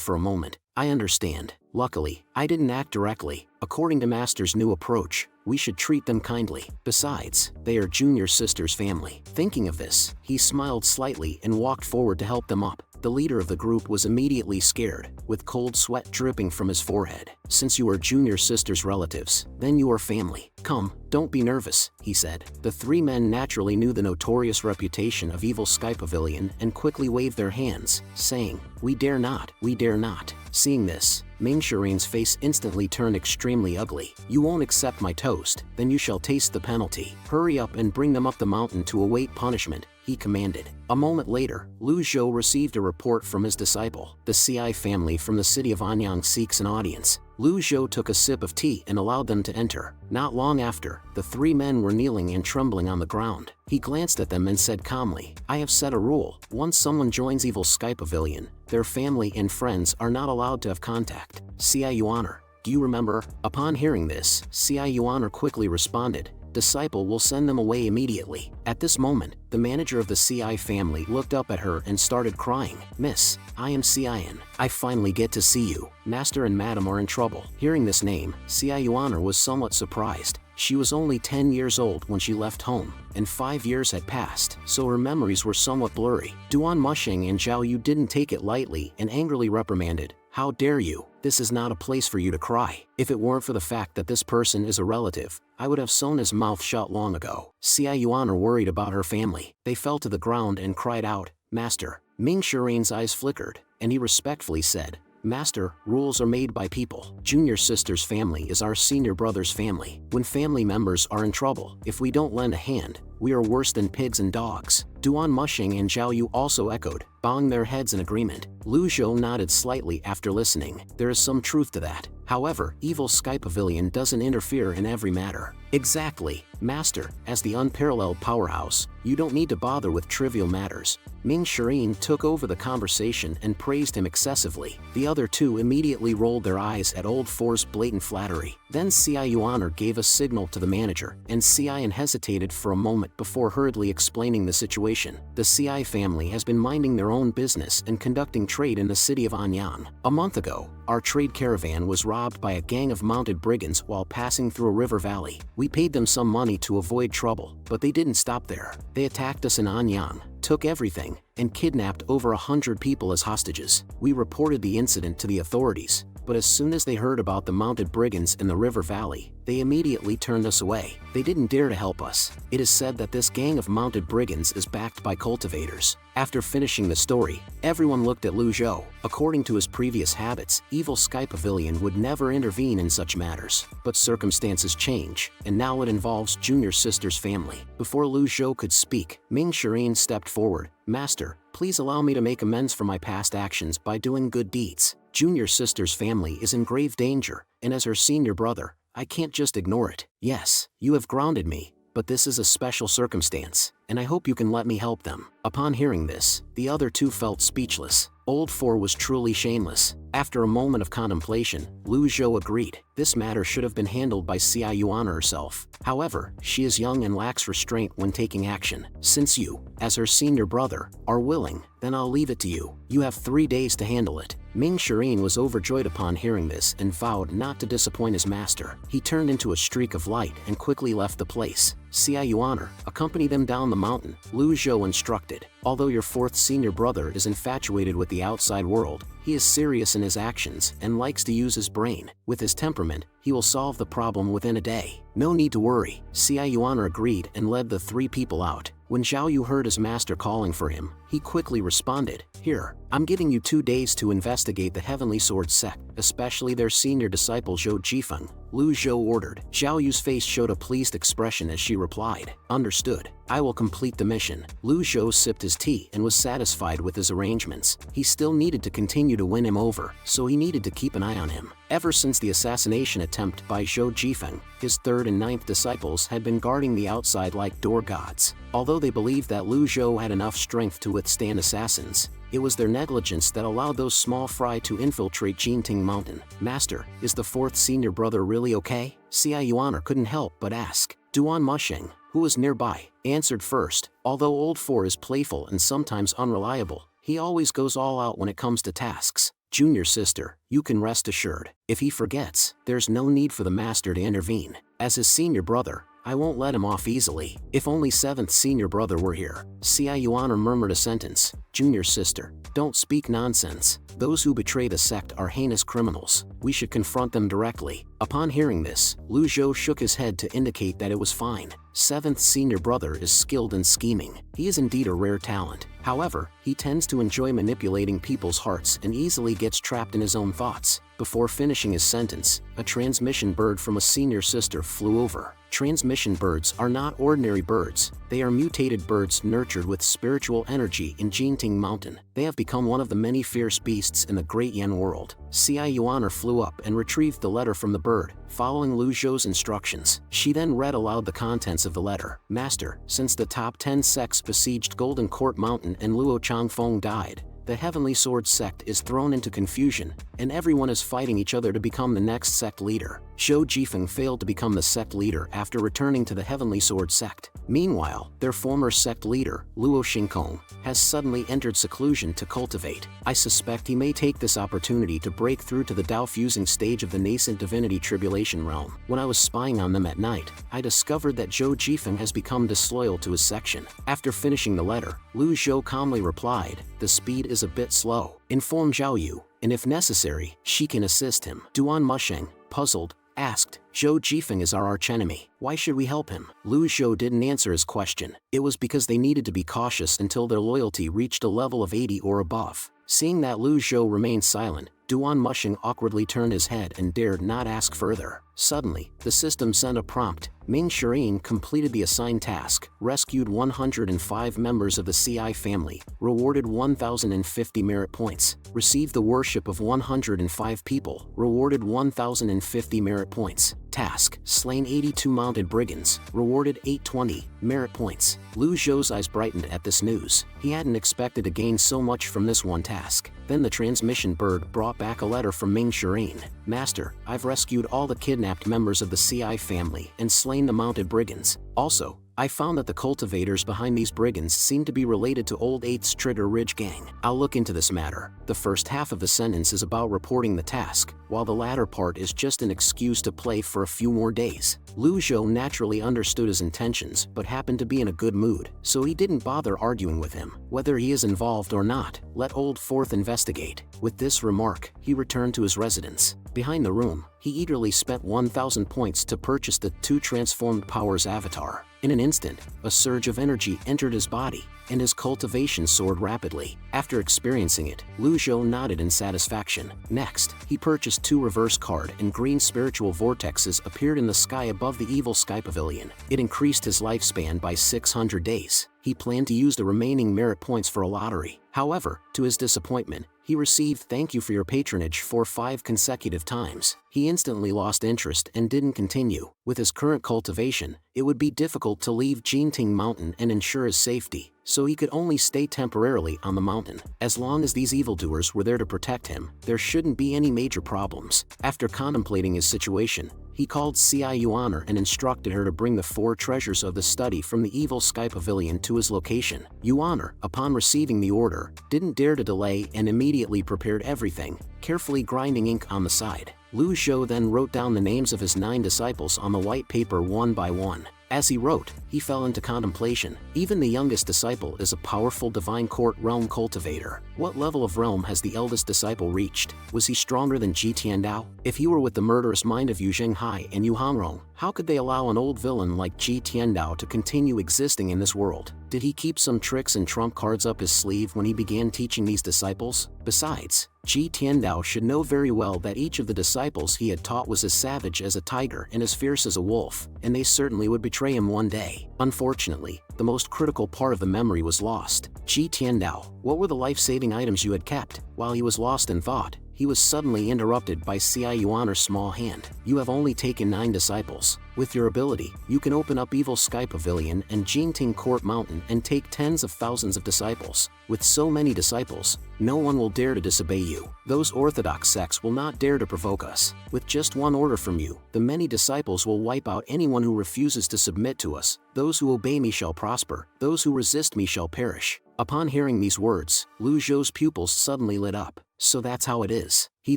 for a moment. I understand. Luckily, I didn't act directly. According to Master's new approach, we should treat them kindly. Besides, they are Junior Sister's family. Thinking of this, he smiled slightly and walked forward to help them up. The leader of the group was immediately scared, with cold sweat dripping from his forehead. "Since you are Junior Sister's relatives, then you are family. Come, don't be nervous," he said. The 3 men naturally knew the notorious reputation of Evil Sky Pavilion and quickly waved their hands, saying, we dare not, we dare not." Seeing this, Ming Shireen's face instantly turned extremely ugly. "You won't accept my toast, then you shall taste the penalty. Hurry up and bring them up the mountain to await punishment," he commanded. A moment later, Lu Zhou received a report from his disciple. The CI family from the city of Anyang seeks an audience. Lu Zhou took a sip of tea and allowed them to enter. Not long after, the 3 men were kneeling and trembling on the ground. He glanced at them and said calmly, "I have set a rule. Once someone joins Evil Sky Pavilion, their family and friends are not allowed to have contact. CI Yuaner, do you remember?" Upon hearing this, CI Yuaner quickly responded, "Disciple will send them away immediately." At this moment, the manager of the CI family looked up at her and started crying. "Miss, I am CIN. I finally get to see you. Master and Madam are in trouble." Hearing this name, CI Yuaner was somewhat surprised. She was only 10 years old when she left home, and 5 years had passed, so her memories were somewhat blurry. Duan Mushing and Zhao Yu didn't take it lightly and angrily reprimanded, "How dare you? This is not a place for you to cry. If it weren't for the fact that this person is a relative, I would have sewn his mouth shut long ago." CI Yuaner worried about her family. They fell to the ground and cried out, "Master." Ming Shireen's eyes flickered, and he respectfully said, "Master, rules are made by people. Junior Sister's family is our senior brother's family. When family members are in trouble, if we don't lend a hand, we are worse than pigs and dogs." Duan Mushing and Zhao Yu also echoed, bowing their heads in agreement. Lu Zhou nodded slightly after listening. There is some truth to that. However, Evil Sky Pavilion doesn't interfere in every matter. Exactly, Master. As the unparalleled powerhouse, you don't need to bother with trivial matters. Ming Shireen took over the conversation and praised him excessively. The other 2 immediately rolled their eyes at Old 4's blatant flattery. Then CI Yuaner gave a signal to the manager, and CIN hesitated for a moment before hurriedly explaining the situation. The CI family has been minding their own business and conducting trade in the city of Anyang. A month ago, our trade caravan was robbed by a gang of mounted brigands while passing through a river valley. We paid them some money to avoid trouble, but they didn't stop there. They attacked us in Anyang, took everything, and kidnapped over 100 people as hostages. We reported the incident to the authorities, but as soon as they heard about the mounted brigands in the river valley, they immediately turned us away. They didn't dare to help us. It is said that this gang of mounted brigands is backed by cultivators. After finishing the story, everyone looked at Lu Zhou. According to his previous habits, Evil Sky Pavilion would never intervene in such matters. But circumstances change, and now it involves Junior Sister's family. Before Lu Zhou could speak, Ming Shireen stepped forward. "Master, please allow me to make amends for my past actions by doing good deeds. Junior Sister's family is in grave danger, and as her senior brother, I can't just ignore it. Yes, you have grounded me, but this is a special circumstance, and I hope you can let me help them." Upon hearing this, the other 2 felt speechless. Old 4 was truly shameless. After a moment of contemplation, Lu Zhou agreed. This matter should have been handled by Xia Yuan herself. However, she is young and lacks restraint when taking action. Since you, as her senior brother, are willing, then I'll leave it to you. You have 3 days to handle it. Ming Shirin was overjoyed upon hearing this and vowed not to disappoint his master. He turned into a streak of light and quickly left the place. Xia Yuan accompanied them down the mountain. Lu Zhou instructed, although your fourth senior brother is infatuated with the outside world, he is serious in his actions and likes to use his brain. With his temperament, he will solve the problem within a day. No need to worry. Xia Yuan agreed and led the 3 people out. When Zhao Yu heard his master calling for him, he quickly responded, "Here, I'm giving you 2 days to investigate the Heavenly Sword sect, especially their senior disciple Zhou Jifeng." Lu Zhou ordered. Zhao Yu's face showed a pleased expression as she replied, "Understood. I will complete the mission." Lu Zhou sipped his tea and was satisfied with his arrangements. He still needed to continue to win him over, so he needed to keep an eye on him. Ever since the assassination attempt by Zhou Jifeng, his 3rd and 9th disciples had been guarding the outside like door gods. Although they believed that Lu Zhou had enough strength to withstand assassins, it was their negligence that allowed those small fry to infiltrate Jinting Mountain. "Master, is the 4th senior brother really okay?" Xia Yuan couldn't help but ask. Duan Musheng, who was nearby, answered first. Although Old 4 is playful and sometimes unreliable, he always goes all out when it comes to tasks. "Junior sister, you can rest assured. If he forgets, there's no need for the master to intervene. As his senior brother, I won't let him off easily. If only 7th senior brother were here." Xia Yuan murmured a sentence. "Junior sister, don't speak nonsense. Those who betray the sect are heinous criminals. We should confront them directly." Upon hearing this, Lu Zhou shook his head to indicate that it was fine. 7th senior brother is skilled in scheming. He is indeed a rare talent. However, he tends to enjoy manipulating people's hearts and easily gets trapped in his own thoughts. Before finishing his sentence, a transmission bird from a senior sister flew over. Transmission birds are not ordinary birds. They are mutated birds nurtured with spiritual energy in Jinting Mountain. They have become one of the many fierce beasts in the Great Yen world. Xia Yuan flew up and retrieved the letter from the bird, following Lu Zhou's instructions. She then read aloud the contents of the letter. "Master, since the top 10 sects besieged Golden Court Mountain and Luo Changfeng died, the Heavenly Sword sect is thrown into confusion, and everyone is fighting each other to become the next sect leader. Zhou Jifeng failed to become the sect leader after returning to the Heavenly Sword sect. Meanwhile, their former sect leader, Luo Xingkong, has suddenly entered seclusion to cultivate. I suspect he may take this opportunity to break through to the Dao-fusing stage of the nascent divinity tribulation realm. When I was spying on them at night, I discovered that Zhou Jifeng has become disloyal to his section." After finishing the letter, Lu Zhou calmly replied, "The speed is a bit slow. Inform Zhao Yu, and if necessary, she can assist him." Duan Musheng, puzzled, asked, "Zhou Jifeng is our archenemy. Why should we help him?" Lu Zhou didn't answer his question. It was because they needed to be cautious until their loyalty reached a level of 80 or above. Seeing that Lu Zhou remained silent, Duan Musheng awkwardly turned his head and dared not ask further. Suddenly, the system sent a prompt. Ming Shirin completed the assigned task, rescued 105 members of the CI family, rewarded 1,050 merit points, received the worship of 105 people, rewarded 1,050 merit points. Task, slain 82 mounted brigands, rewarded 820 merit points. Lu Zhou's eyes brightened at this news. He hadn't expected to gain so much from this one task. Then the transmission bird brought back a letter from Ming Shirin. "Master, I've rescued all the kidnapped members of the CI family and slain the mounted brigands. Also, I found that the cultivators behind these brigands seem to be related to Old 8's Trigger Ridge gang. I'll look into this matter." The first half of the sentence is about reporting the task, while the latter part is just an excuse to play for a few more days. Lu Zhou naturally understood his intentions but happened to be in a good mood, so he didn't bother arguing with him. Whether he is involved or not, let Old Fourth investigate. With this remark, he returned to his residence. Behind the room, he eagerly spent 1,000 points to purchase the 2 transformed powers avatar. In an instant, a surge of energy entered his body, and his cultivation soared rapidly. After experiencing it, Lu Zhou nodded in satisfaction. Next, he purchased 2 reverse card and green spiritual vortexes appeared in the sky above the evil sky pavilion. It increased his lifespan by 600 days. He planned to use the remaining merit points for a lottery. However, to his disappointment, he received "thank you for your patronage" for 5 consecutive times. He instantly lost interest and didn't continue. With his current cultivation, it would be difficult to leave Jinting Mountain and ensure his safety, so he could only stay temporarily on the mountain. As long as these evildoers were there to protect him, there shouldn't be any major problems. After contemplating his situation, he called Ci Yuaner and instructed her to bring the 4 treasures of the study from the Evil Sky Pavilion to his location. Yuaner, upon receiving the order, didn't dare to delay and immediately prepared everything, carefully grinding ink on the side. Lu Zhou then wrote down the names of his 9 disciples on the white paper one by one. As he wrote, he fell into contemplation. Even the youngest disciple is a powerful divine court realm cultivator. What level of realm has the eldest disciple reached? Was he stronger than Ji Tiandao? If he were with the murderous mind of Yu Zhenghai and Yu Hangrong, how could they allow an old villain like Ji Tiandao to continue existing in this world? Did he keep some tricks and trump cards up his sleeve when he began teaching these disciples? Besides, Ji Tiandao should know very well that each of the disciples he had taught was as savage as a tiger and as fierce as a wolf, and they certainly would betray him one day. Unfortunately, the most critical part of the memory was lost. Ji Tiandao, what were the life-saving items you had kept? While he was lost in thought, he was suddenly interrupted by Ci Yuaner's small hand. You have only taken 9 disciples. With your ability, you can open up Evil Sky Pavilion and Jinting Court Mountain and take tens of thousands of disciples. With so many disciples, no one will dare to disobey you. Those orthodox sects will not dare to provoke us. With just one order from you, the many disciples will wipe out anyone who refuses to submit to us. Those who obey me shall prosper, those who resist me shall perish. Upon hearing these words, Lu Zhou's pupils suddenly lit up. So that's how it is. He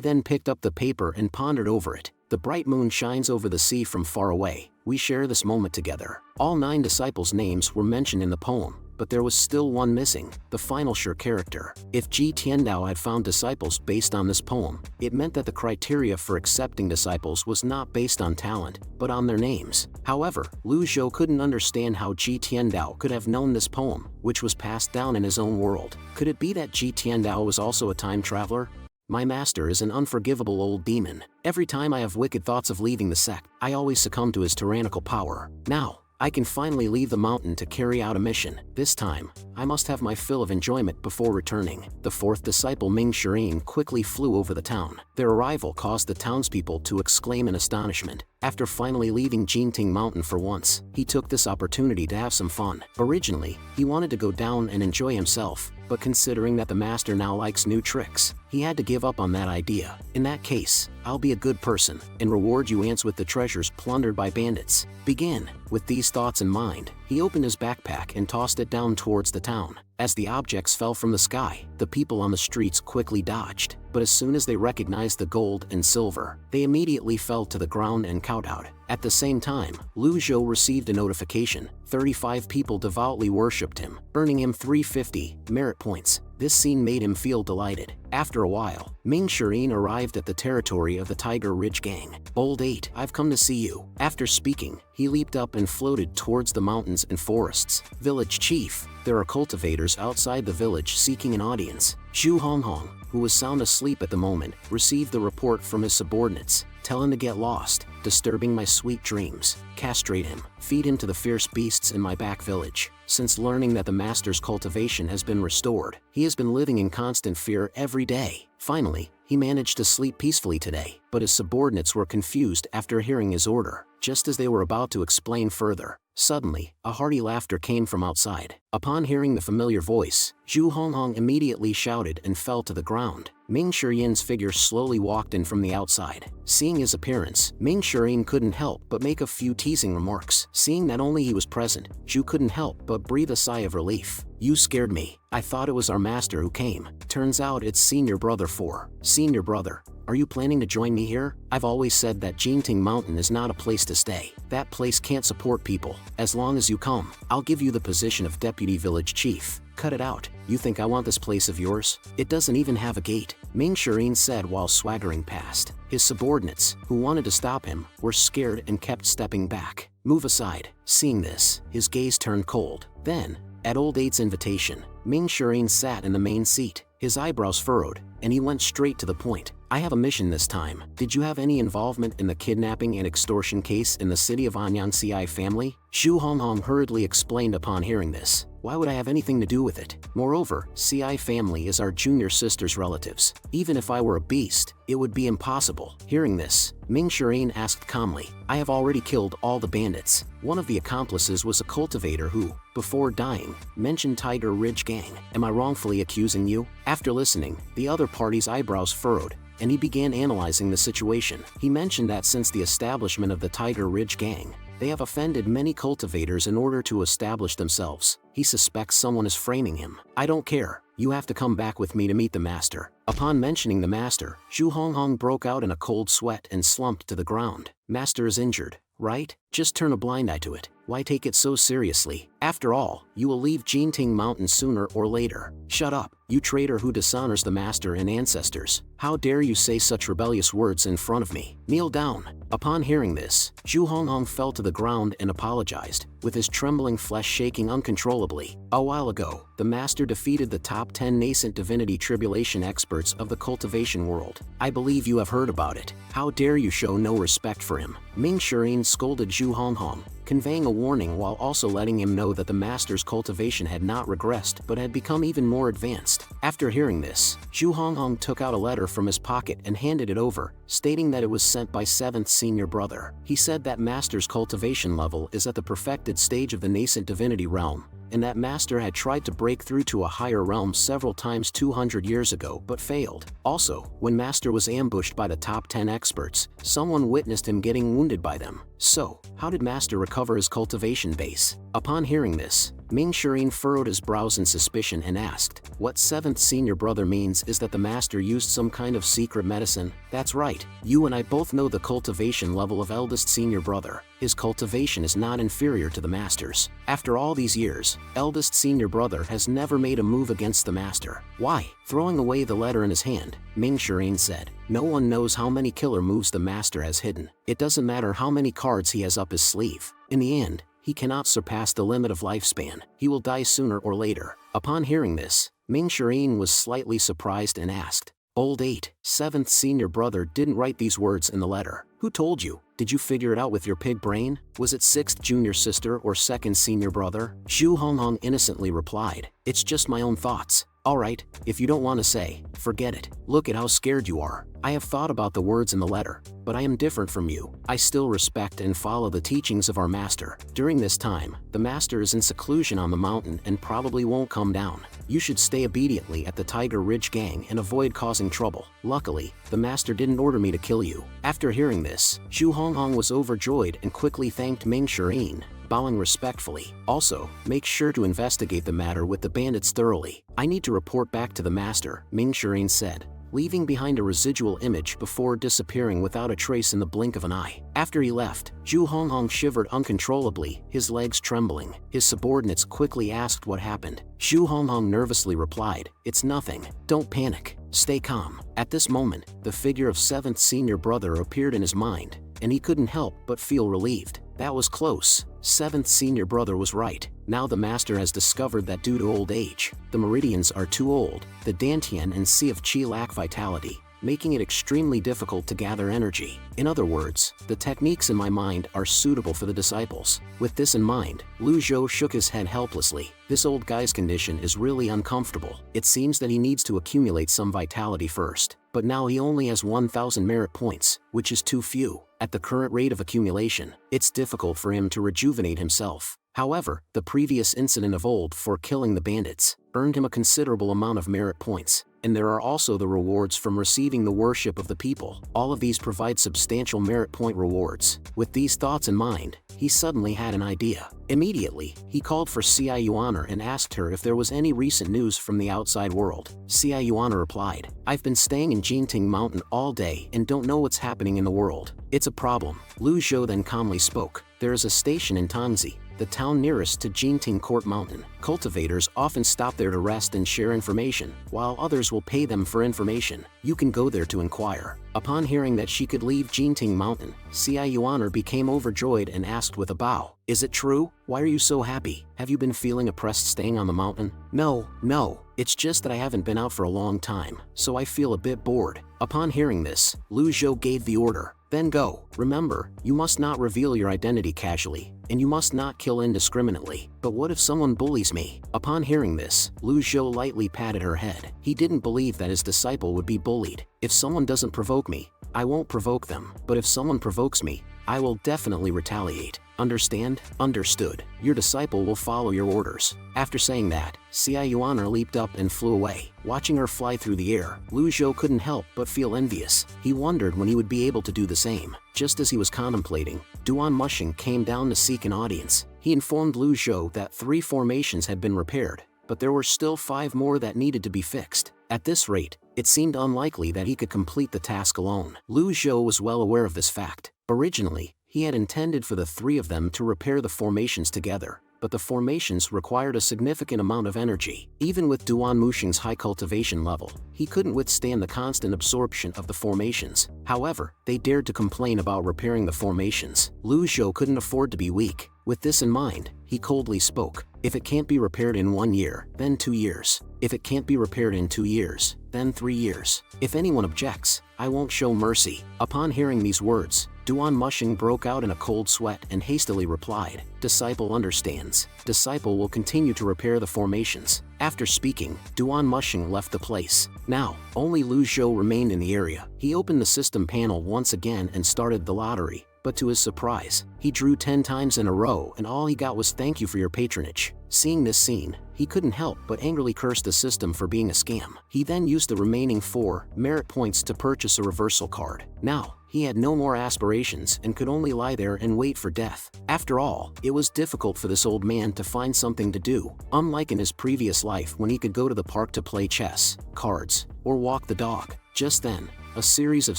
then picked up the paper and pondered over it. The bright moon shines over the sea from far away. We share this moment together. All 9 disciples' names were mentioned in the poem, but there was still one missing, the final sure character. If Ji Tiandao had found disciples based on this poem, it meant that the criteria for accepting disciples was not based on talent, but on their names. However, Lu Zhou couldn't understand how Ji Tiandao could have known this poem, which was passed down in his own world. Could it be that Ji Tiandao was also a time traveler? My master is an unforgivable old demon. Every time I have wicked thoughts of leaving the sect, I always succumb to his tyrannical power. Now, I can finally leave the mountain to carry out a mission. This time, I must have my fill of enjoyment before returning. The 4th disciple Ming Shirin quickly flew over the town. Their arrival caused the townspeople to exclaim in astonishment. After finally leaving Jinting Mountain for once, he took this opportunity to have some fun. Originally, he wanted to go down and enjoy himself, but considering that the master now likes new tricks, he had to give up on that idea. In that case, I'll be a good person and reward you ants with the treasures plundered by bandits. Begin. With these thoughts in mind, he opened his backpack and tossed it down towards the town. As the objects fell from the sky, the people on the streets quickly dodged, but as soon as they recognized the gold and silver, they immediately fell to the ground and kowtowed. At the same time, Lu Zhou received a notification. 35 people devoutly worshipped him, earning him 350 merit points. This scene made him feel delighted. After a while, Ming Shirin arrived at the territory of the Tiger Ridge Gang. Bold 8, I've come to see you. After speaking, he leaped up and floated towards the mountains and forests. Village Chief, there are cultivators outside the village seeking an audience. Zhu Honghong, who was sound asleep at the moment, received the report from his subordinates. Tell him to get lost, disturbing my sweet dreams. Castrate him, feed him to the fierce beasts in my back village. Since learning that the master's cultivation has been restored, he has been living in constant fear every day. Finally, he managed to sleep peacefully today, but his subordinates were confused after hearing his order. Just as they were about to explain further, suddenly, a hearty laughter came from outside. Upon hearing the familiar voice, Zhu Honghong immediately shouted and fell to the ground. Ming Shirin's figure slowly walked in from the outside. Seeing his appearance, Ming Shirin couldn't help but make a few teasing remarks. Seeing that only he was present, Zhu couldn't help but breathe a sigh of relief. You scared me. I thought it was our master who came. Turns out it's Senior Brother 4. Senior Brother, are you planning to join me here? I've always said that Jinting Mountain is not a place to stay. That place can't support people. As long as you come, I'll give you the position of Deputy Village Chief. Cut it out. You think I want this place of yours? It doesn't even have a gate, Ming Shirin said while swaggering past. His subordinates, who wanted to stop him, were scared and kept stepping back. Move aside. Seeing this, his gaze turned cold. Then, at Old 8's invitation, Ming Shirin sat in the main seat. His eyebrows furrowed, and he went straight to the point. I have a mission this time. Did you have any involvement in the kidnapping and extortion case in the city of Anyang Ci family? Zhu Honghong hurriedly explained upon hearing this. Why would I have anything to do with it? Moreover, CI family is our junior sister's relatives. Even if I were a beast, it would be impossible. Hearing this, Ming Shirin asked calmly, I have already killed all the bandits. One of the accomplices was a cultivator who, before dying, mentioned Tiger Ridge Gang. Am I wrongfully accusing you? After listening, the other party's eyebrows furrowed, and he began analyzing the situation. He mentioned that since the establishment of the Tiger Ridge Gang, they have offended many cultivators in order to establish themselves. He suspects someone is framing him. I don't care. You have to come back with me to meet the master. Upon mentioning the master, Zhu Honghong broke out in a cold sweat and slumped to the ground. Master is injured, right? Just turn a blind eye to it. Why take it so seriously? After all, you will leave Jinting Mountain sooner or later. Shut up, you traitor who dishonors the master and ancestors. How dare you say such rebellious words in front of me? Kneel down. Upon hearing this, Zhu Honghong fell to the ground and apologized, with his trembling flesh shaking uncontrollably. A while ago, the master defeated the top 10 nascent divinity tribulation experts of the cultivation world. I believe you have heard about it. How dare you show no respect for him? Ming Shirin scolded Zhu Honghong, conveying a warning while also letting him know that the master's cultivation had not regressed but had become even more advanced. After hearing this, Zhu Honghong took out a letter from his pocket and handed it over, stating that it was sent by 7th senior brother. He said that master's cultivation level is at the perfected stage of the nascent divinity realm, and that master had tried to break through to a higher realm several times 200 years ago but failed. Also, when master was ambushed by the top 10 experts, someone witnessed him getting wounded by them. So, how did master recover his cultivation base? Upon hearing this, Ming Shirin furrowed his brows in suspicion and asked, what 7th senior brother means is that the master used some kind of secret medicine? That's right, you and I both know the cultivation level of eldest senior brother. His cultivation is not inferior to the master's. After all these years, eldest senior brother has never made a move against the master. Why? Throwing away the letter in his hand, Ming Shirin said, no one knows how many killer moves the master has hidden. It doesn't matter how many cards he has up his sleeve. In the end, he cannot surpass the limit of lifespan. He will die sooner or later. Upon hearing this, Ming Shirin was slightly surprised and asked, Old 8, 7th senior brother didn't write these words in the letter. Who told you? Did you figure it out with your pig brain? Was it 6th junior sister or 2nd senior brother? Zhu Honghong innocently replied, it's just my own thoughts. Alright, if you don't want to say, forget it. Look at how scared you are. I have thought about the words in the letter, but I am different from you. I still respect and follow the teachings of our master. During this time, the master is in seclusion on the mountain and probably won't come down. You should stay obediently at the Tiger Ridge Gang and avoid causing trouble. Luckily, the master didn't order me to kill you. After hearing this, Zhu Honghong was overjoyed and quickly thanked Ming Shirin, bowing respectfully. Also, make sure to investigate the matter with the bandits thoroughly. I need to report back to the master, Ming Shirin said, leaving behind a residual image before disappearing without a trace in the blink of an eye. After he left, Zhu Honghong shivered uncontrollably, his legs trembling. His subordinates quickly asked what happened. Zhu Honghong nervously replied, it's nothing. Don't panic. Stay calm. At this moment, the figure of 7th senior brother appeared in his mind, and he couldn't help but feel relieved. That was close. 7th senior brother was right. Now the master has discovered that due to old age, the meridians are too old, the Dantian and Sea of Qi lack vitality, making it extremely difficult to gather energy. In other words, the techniques in my mind are suitable for the disciples. With this in mind, Lu Zhou shook his head helplessly. This old guy's condition is really uncomfortable. It seems that he needs to accumulate some vitality first. But now he only has 1,000 merit points, which is too few. At the current rate of accumulation, it's difficult for him to rejuvenate himself. However, the previous incident of old for killing the bandits earned him a considerable amount of merit points, and there are also the rewards from receiving the worship of the people. All of these provide substantial merit point rewards. With these thoughts in mind, he suddenly had an idea. Immediately, he called for Xia Yuaner and asked her if there was any recent news from the outside world. Xia Yuaner replied, I've been staying in Jinting Mountain all day and don't know what's happening in the world. It's a problem. Lu Zhou then calmly spoke. There is a station in Tangzi, the town nearest to Jinting Court Mountain. Cultivators often stop there to rest and share information, while others will pay them for information. You can go there to inquire. Upon hearing that she could leave Jinting Mountain, Xia Yuaner became overjoyed and asked with a bow, Is it true? Why are you so happy? Have you been feeling oppressed staying on the mountain? No, It's just that I haven't been out for a long time, so I feel a bit bored. Upon hearing this, Lu Zhou gave the order, then go. Remember, you must not reveal your identity casually, and you must not kill indiscriminately. But what if someone bullies me? Upon hearing this, Lu Zhou lightly patted her head. He didn't believe that his disciple would be bullied. If someone doesn't provoke me, I won't provoke them. But if someone provokes me, I will definitely retaliate. Understand? Understood. Your disciple will follow your orders. After saying that, Xia Yuaner leaped up and flew away. Watching her fly through the air, Lu Zhou couldn't help but feel envious. He wondered when he would be able to do the same. Just as he was contemplating, Duan Mushing came down to seek an audience. He informed Lu Zhou that 3 formations had been repaired, but there were still 5 more that needed to be fixed. At this rate, it seemed unlikely that he could complete the task alone. Lu Zhou was well aware of this fact. Originally, he had intended for the 3 of them to repair the formations together, but the formations required a significant amount of energy. Even with Duan Mushing's high cultivation level, he couldn't withstand the constant absorption of the formations. However, they dared to complain about repairing the formations. Lu Zhou couldn't afford to be weak. With this in mind, he coldly spoke. If it can't be repaired in 1 year, then 2 years. If it can't be repaired in 2 years, then 3 years. If anyone objects, I won't show mercy. Upon hearing these words, Duan Mushing broke out in a cold sweat and hastily replied, "Disciple understands. Disciple will continue to repair the formations." After speaking, Duan Mushing left the place. Now, only Lu Zhou remained in the area. He opened the system panel once again and started the lottery. But to his surprise, he drew 10 times in a row and all he got was "Thank you for your patronage." Seeing this scene, he couldn't help but angrily curse the system for being a scam. He then used the remaining 4 merit points to purchase a reversal card. Now, he had no more aspirations and could only lie there and wait for death. After all, it was difficult for this old man to find something to do, unlike in his previous life when he could go to the park to play chess, cards, or walk the dog. Just then, a series of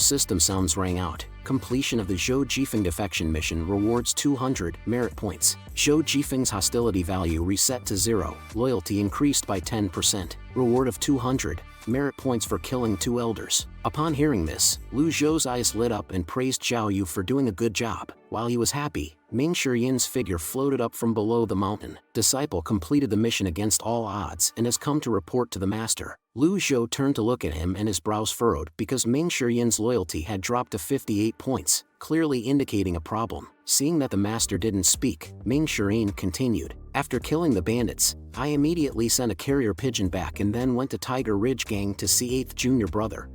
system sounds rang out. Completion of the Zhou Jifeng defection mission rewards 200 merit points. Zhou Jifeng's hostility value reset to 0. Loyalty increased by 10%. Reward of 200 merit points for killing 2 elders. Upon hearing this, Lu Zhou's eyes lit up and praised Zhao Yu for doing a good job. While he was happy, Ming Shiyin's figure floated up from below the mountain. Disciple completed the mission against all odds and has come to report to the master. Lu Zhou turned to look at him and his brows furrowed because Ming Shiyin's loyalty had dropped to 58 points, clearly indicating a problem. Seeing that the master didn't speak, Ming Shiyin continued, "After killing the bandits, I immediately sent a carrier pigeon back and then went to Tiger Ridge Gang to see 8th junior brother.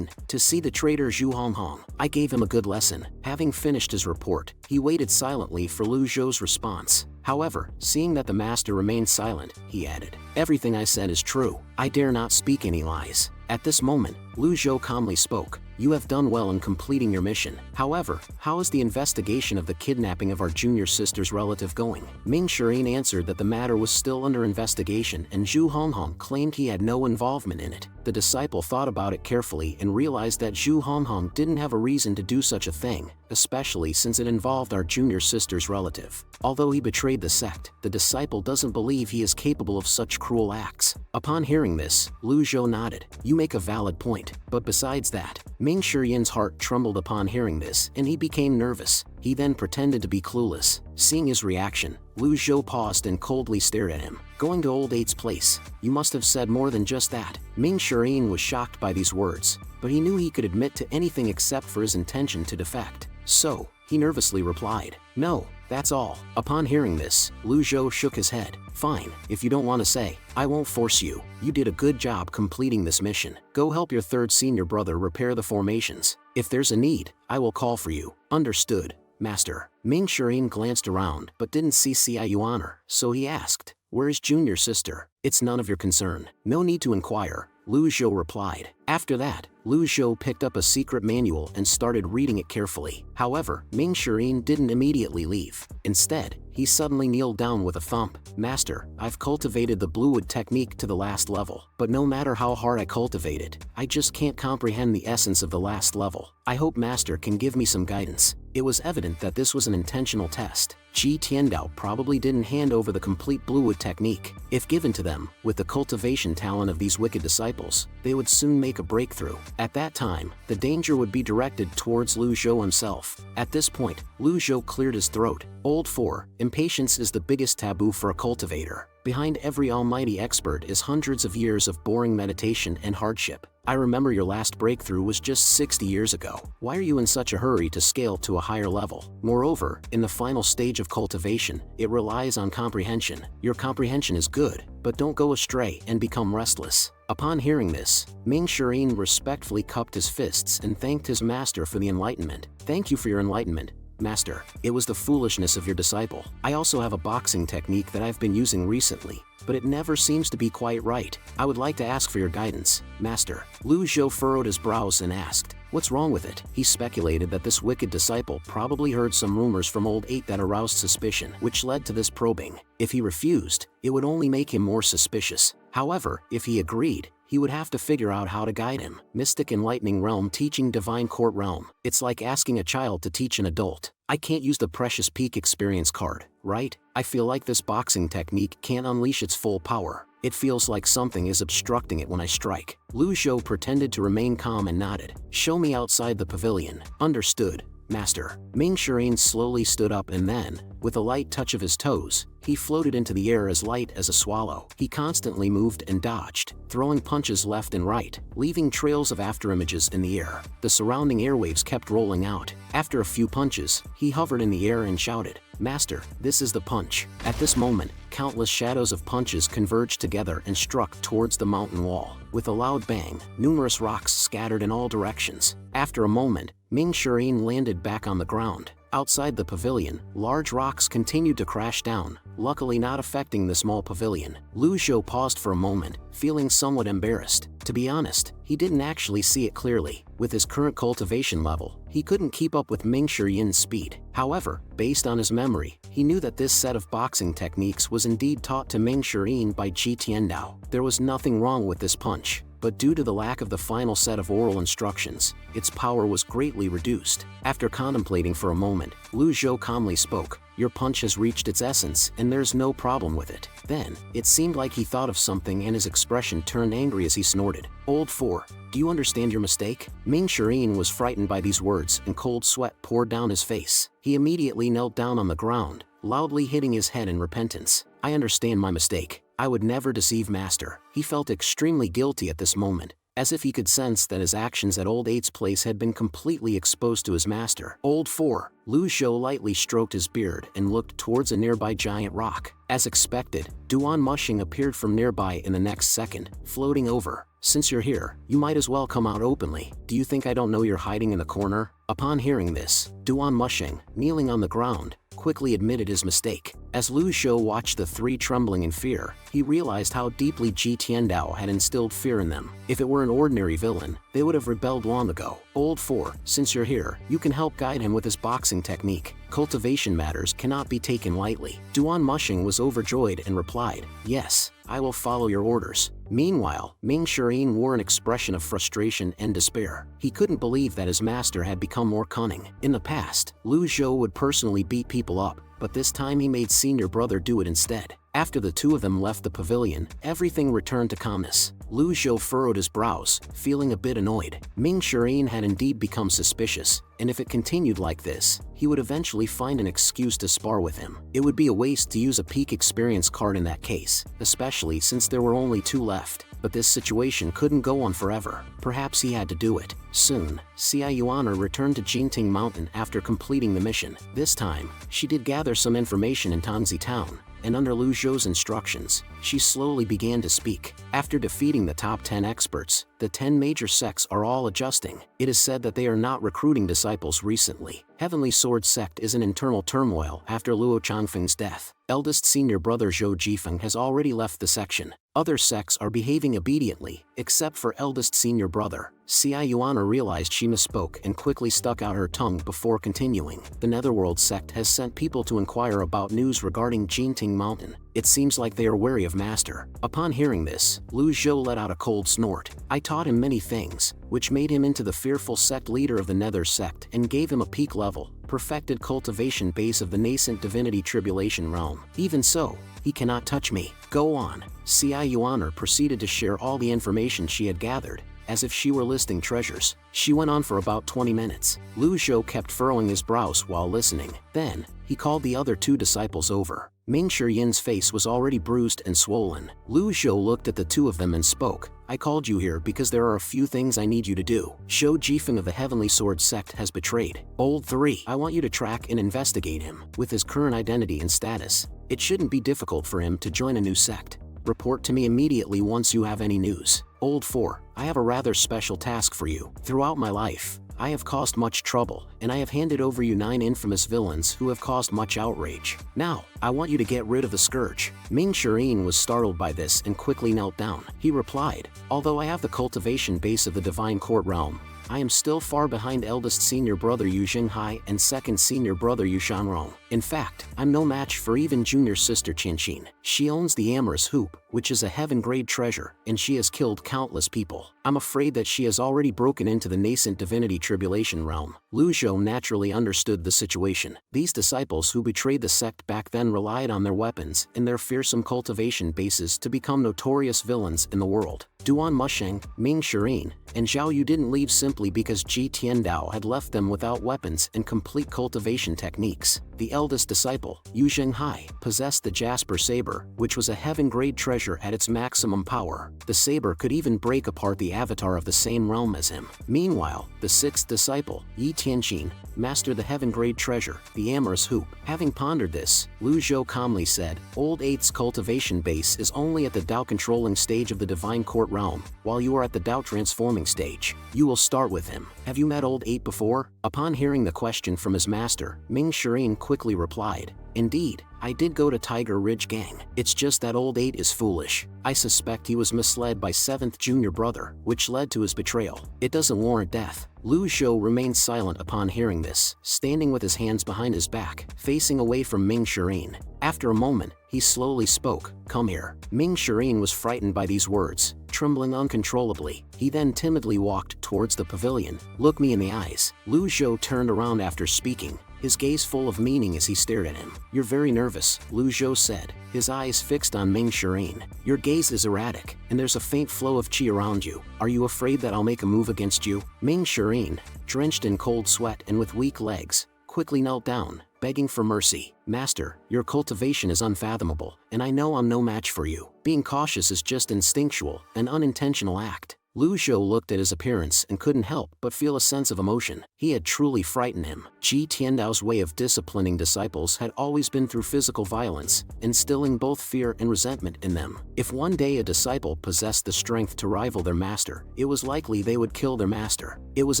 To see the traitor Zhu Honghong. I gave him a good lesson." Having finished his report, he waited silently for Lu Zhou's response. However, seeing that the master remained silent, he added, "Everything I said is true. I dare not speak any lies." At this moment, Lu Zhou calmly spoke, "You have done well in completing your mission. However, how is the investigation of the kidnapping of our junior sister's relative going?" Ming Shiyin answered that the matter was still under investigation and Zhu Honghong claimed he had no involvement in it. The disciple thought about it carefully and realized that Zhu Honghong didn't have a reason to do such a thing, especially since it involved our junior sister's relative. Although he betrayed the sect, the disciple doesn't believe he is capable of such cruel acts. Upon hearing this, Lu Zhou nodded, "You make a valid point, but besides that," Ming Shiyin's heart trembled upon hearing this and he became nervous. He then pretended to be clueless. Seeing his reaction, Lu Zhou paused and coldly stared at him. "Going to old Eight's place? You must have said more than just that." Ming Shiyin was shocked by these words, but he knew he could admit to anything except for his intention to defect. So, he nervously replied, "No, that's all." Upon hearing this, Lu Zhou shook his head. "Fine, if you don't want to say, I won't force you. You did a good job completing this mission. Go help your 3rd senior brother repair the formations. If there's a need, I will call for you." "Understood, Master." Ming Shiyin glanced around but didn't see Xia Yuaner, so he asked, "Where is junior sister?" "It's none of your concern. No need to inquire," Lu Zhou replied. After that, Lu Zhou picked up a secret manual and started reading it carefully. However, Ming Shiyin didn't immediately leave. Instead, he suddenly kneeled down with a thump. "Master, I've cultivated the Bluewood technique to the last level, but no matter how hard I cultivate it, I just can't comprehend the essence of the last level. I hope Master can give me some guidance." It was evident that this was an intentional test. Ji Tiandao probably didn't hand over the complete Bluewood technique. If given to them, with the cultivation talent of these wicked disciples, they would soon make a breakthrough. At that time, the danger would be directed towards Lu Zhou himself. At this point, Lu Zhou cleared his throat. Old 4. Impatience is the biggest taboo for a cultivator. Behind every almighty expert is hundreds of years of boring meditation and hardship. I remember your last breakthrough was just 60 years ago. Why are you in such a hurry to scale to a higher level? Moreover, in the final stage of cultivation, it relies on comprehension. Your comprehension is good, but don't go astray and become restless. Upon hearing this, Ming Shirin respectfully cupped his fists and thanked his master for the enlightenment. Thank you for your enlightenment, Master. It was the foolishness of your disciple. I also have a boxing technique that I've been using recently, but it never seems to be quite right. I would like to ask for your guidance, Master. Lu Zhou furrowed his brows and asked, what's wrong with it? He speculated that this wicked disciple probably heard some rumors from old 8 that aroused suspicion, which led to this probing. If he refused, it would only make him more suspicious. However, if he agreed, he would have to figure out how to guide him. Mystic Enlightening Realm teaching Divine Court Realm. It's like asking a child to teach an adult. I can't use the precious peak experience card, right? I feel like this boxing technique can't unleash its full power. It feels like something is obstructing it when I strike. Lu Zhou pretended to remain calm and nodded. Show me outside the pavilion. Understood, Master. Ming Shirin slowly stood up and then, with a light touch of his toes, he floated into the air as light as a swallow. He constantly moved and dodged, throwing punches left and right, leaving trails of afterimages in the air. The surrounding airwaves kept rolling out. After a few punches, he hovered in the air and shouted, Master, this is the punch. At this moment, countless shadows of punches converged together and struck towards the mountain wall. With a loud bang, numerous rocks scattered in all directions. After a moment, Ming Shirin landed back on the ground. Outside the pavilion, large rocks continued to crash down, luckily not affecting the small pavilion. Lu Zhou paused for a moment, feeling somewhat embarrassed. To be honest, he didn't actually see it clearly. With his current cultivation level, he couldn't keep up with Ming Shirin's speed. However, based on his memory, he knew that this set of boxing techniques was indeed taught to Ming Shirin by Ji Tiandao. There was nothing wrong with this punch, but due to the lack of the final set of oral instructions, its power was greatly reduced. After contemplating for a moment, Lu Zhou calmly spoke, your punch has reached its essence and there's no problem with it. Then, it seemed like he thought of something and his expression turned angry as he snorted. Old 4, do you understand your mistake? Ming Shirin was frightened by these words and cold sweat poured down his face. He immediately knelt down on the ground, loudly hitting his head in repentance. I understand my mistake. I would never deceive Master. He felt extremely guilty at this moment, as if he could sense that his actions at Old 8's place had been completely exposed to his master. Old 4, Lu Zhou lightly stroked his beard and looked towards a nearby giant rock. As expected, Duan Mushing appeared from nearby in the next second, floating over. Since you're here, you might as well come out openly. Do you think I don't know you're hiding in the corner? Upon hearing this, Duan Mushing, kneeling on the ground, quickly admitted his mistake. As Lu Zhou watched the 3 trembling in fear, he realized how deeply Ji Tiandao had instilled fear in them. If it were an ordinary villain, they would have rebelled long ago. Old 4, since you're here, you can help guide him with his boxing technique. Cultivation matters cannot be taken lightly. Duan Mushing was overjoyed and replied, yes, I will follow your orders. Meanwhile, Ming Shirin wore an expression of frustration and despair. He couldn't believe that his master had become more cunning. In the past, Lu Zhou would personally beat people up, but this time he made senior brother do it instead. After the two of them left the pavilion, everything returned to calmness. Lu Zhou furrowed his brows, feeling a bit annoyed. Ming Shirin had indeed become suspicious, and if it continued like this, he would eventually find an excuse to spar with him. It would be a waste to use a peak experience card in that case, especially since there were only 2 left. But this situation couldn't go on forever. Perhaps he had to do it. Soon, Xia Yuana returned to Jinting Mountain after completing the mission. This time, she did gather some information in Tangzi Town, and under Lu Zhou's instructions, she slowly began to speak. After defeating the top 10 experts, the 10 major sects are all adjusting. It is said that they are not recruiting disciples recently. Heavenly Sword Sect is in internal turmoil after Luo Changfeng's death. Eldest senior brother Zhou Jifeng has already left the section. Other sects are behaving obediently, except for eldest senior brother. Xia Yuana realized she misspoke and quickly stuck out her tongue before continuing. The Netherworld sect has sent people to inquire about news regarding Jinting Mountain. It seems like they are wary of Master. Upon hearing this, Lu Zhou let out a cold snort. I taught him many things, which made him into the fearful sect leader of the Nether sect and gave him a peak level, perfected cultivation base of the nascent divinity tribulation realm. Even so, he cannot touch me. Go on. Xia Yuaner proceeded to share all the information she had gathered, as if she were listing treasures. She went on for about 20 minutes. Lu Zhou kept furrowing his brows while listening. Then, he called the other two disciples over. Ming Shiyin's face was already bruised and swollen. Lu Zhou looked at the two of them and spoke. I called you here because there are a few things I need you to do. Zhou Jifeng of the Heavenly Sword sect has betrayed Old 3. I want you to track and investigate him. With his current identity and status, it shouldn't be difficult for him to join a new sect. Report to me immediately once you have any news. Old 4, I have a rather special task for you. Throughout my life, I have caused much trouble, and I have handed over you 9 infamous villains who have caused much outrage. Now, I want you to get rid of the scourge. Ming Shirin was startled by this and quickly knelt down. He replied, although I have the cultivation base of the Divine Court realm, I am still far behind eldest senior brother Yu Xinghai and second senior brother Yu Shanrong. In fact, I'm no match for even junior sister Qianqin. She owns the Amorous Hoop, which is a heaven-grade treasure, and she has killed countless people. I'm afraid that she has already broken into the nascent divinity tribulation realm. Lu Zhou naturally understood the situation. These disciples who betrayed the sect back then relied on their weapons and their fearsome cultivation bases to become notorious villains in the world. Duan Musheng, Ming Shirin, and Zhao Yu didn't leave simply because Ji Tiandao had left them without weapons and complete cultivation techniques. The eldest disciple, Yu Zhenghai, possessed the Jasper Saber, which was a heaven-grade treasure at its maximum power. The saber could even break apart the avatar of the same realm as him. Meanwhile, the sixth disciple, Yi Tianqin, mastered the heaven-grade treasure, the Amorous Hoop. Having pondered this, Lu Zhou calmly said, Old 8's cultivation base is only at the Dao-controlling stage of the Divine Court realm, while you are at the Dao-transforming stage. You will start with him. Have you met Old 8 before? Upon hearing the question from his master, Ming Shirin quickly replied, Indeed, I did go to Tiger Ridge Gang. It's just that Old 8 is foolish. I suspect he was misled by 7th junior brother, which led to his betrayal. It doesn't warrant death. Lu Zhou remained silent upon hearing this, standing with his hands behind his back, facing away from Ming Shirin. After a moment, he slowly spoke, Come here. Ming Shirin was frightened by these words, trembling uncontrollably. He then timidly walked towards the pavilion. Look me in the eyes. Lu Zhou turned around after speaking, his gaze full of meaning as he stared at him. You're very nervous, Lu Zhou said, his eyes fixed on Ming Shirin. Your gaze is erratic, and there's a faint flow of qi around you. Are you afraid that I'll make a move against you? Ming Shirin, drenched in cold sweat and with weak legs, quickly knelt down, begging for mercy. Master, your cultivation is unfathomable, and I know I'm no match for you. Being cautious is just instinctual, an unintentional act. Lu Zhou looked at his appearance and couldn't help but feel a sense of emotion. He had truly frightened him. Ji Tiandao's way of disciplining disciples had always been through physical violence, instilling both fear and resentment in them. If one day a disciple possessed the strength to rival their master, it was likely they would kill their master. It was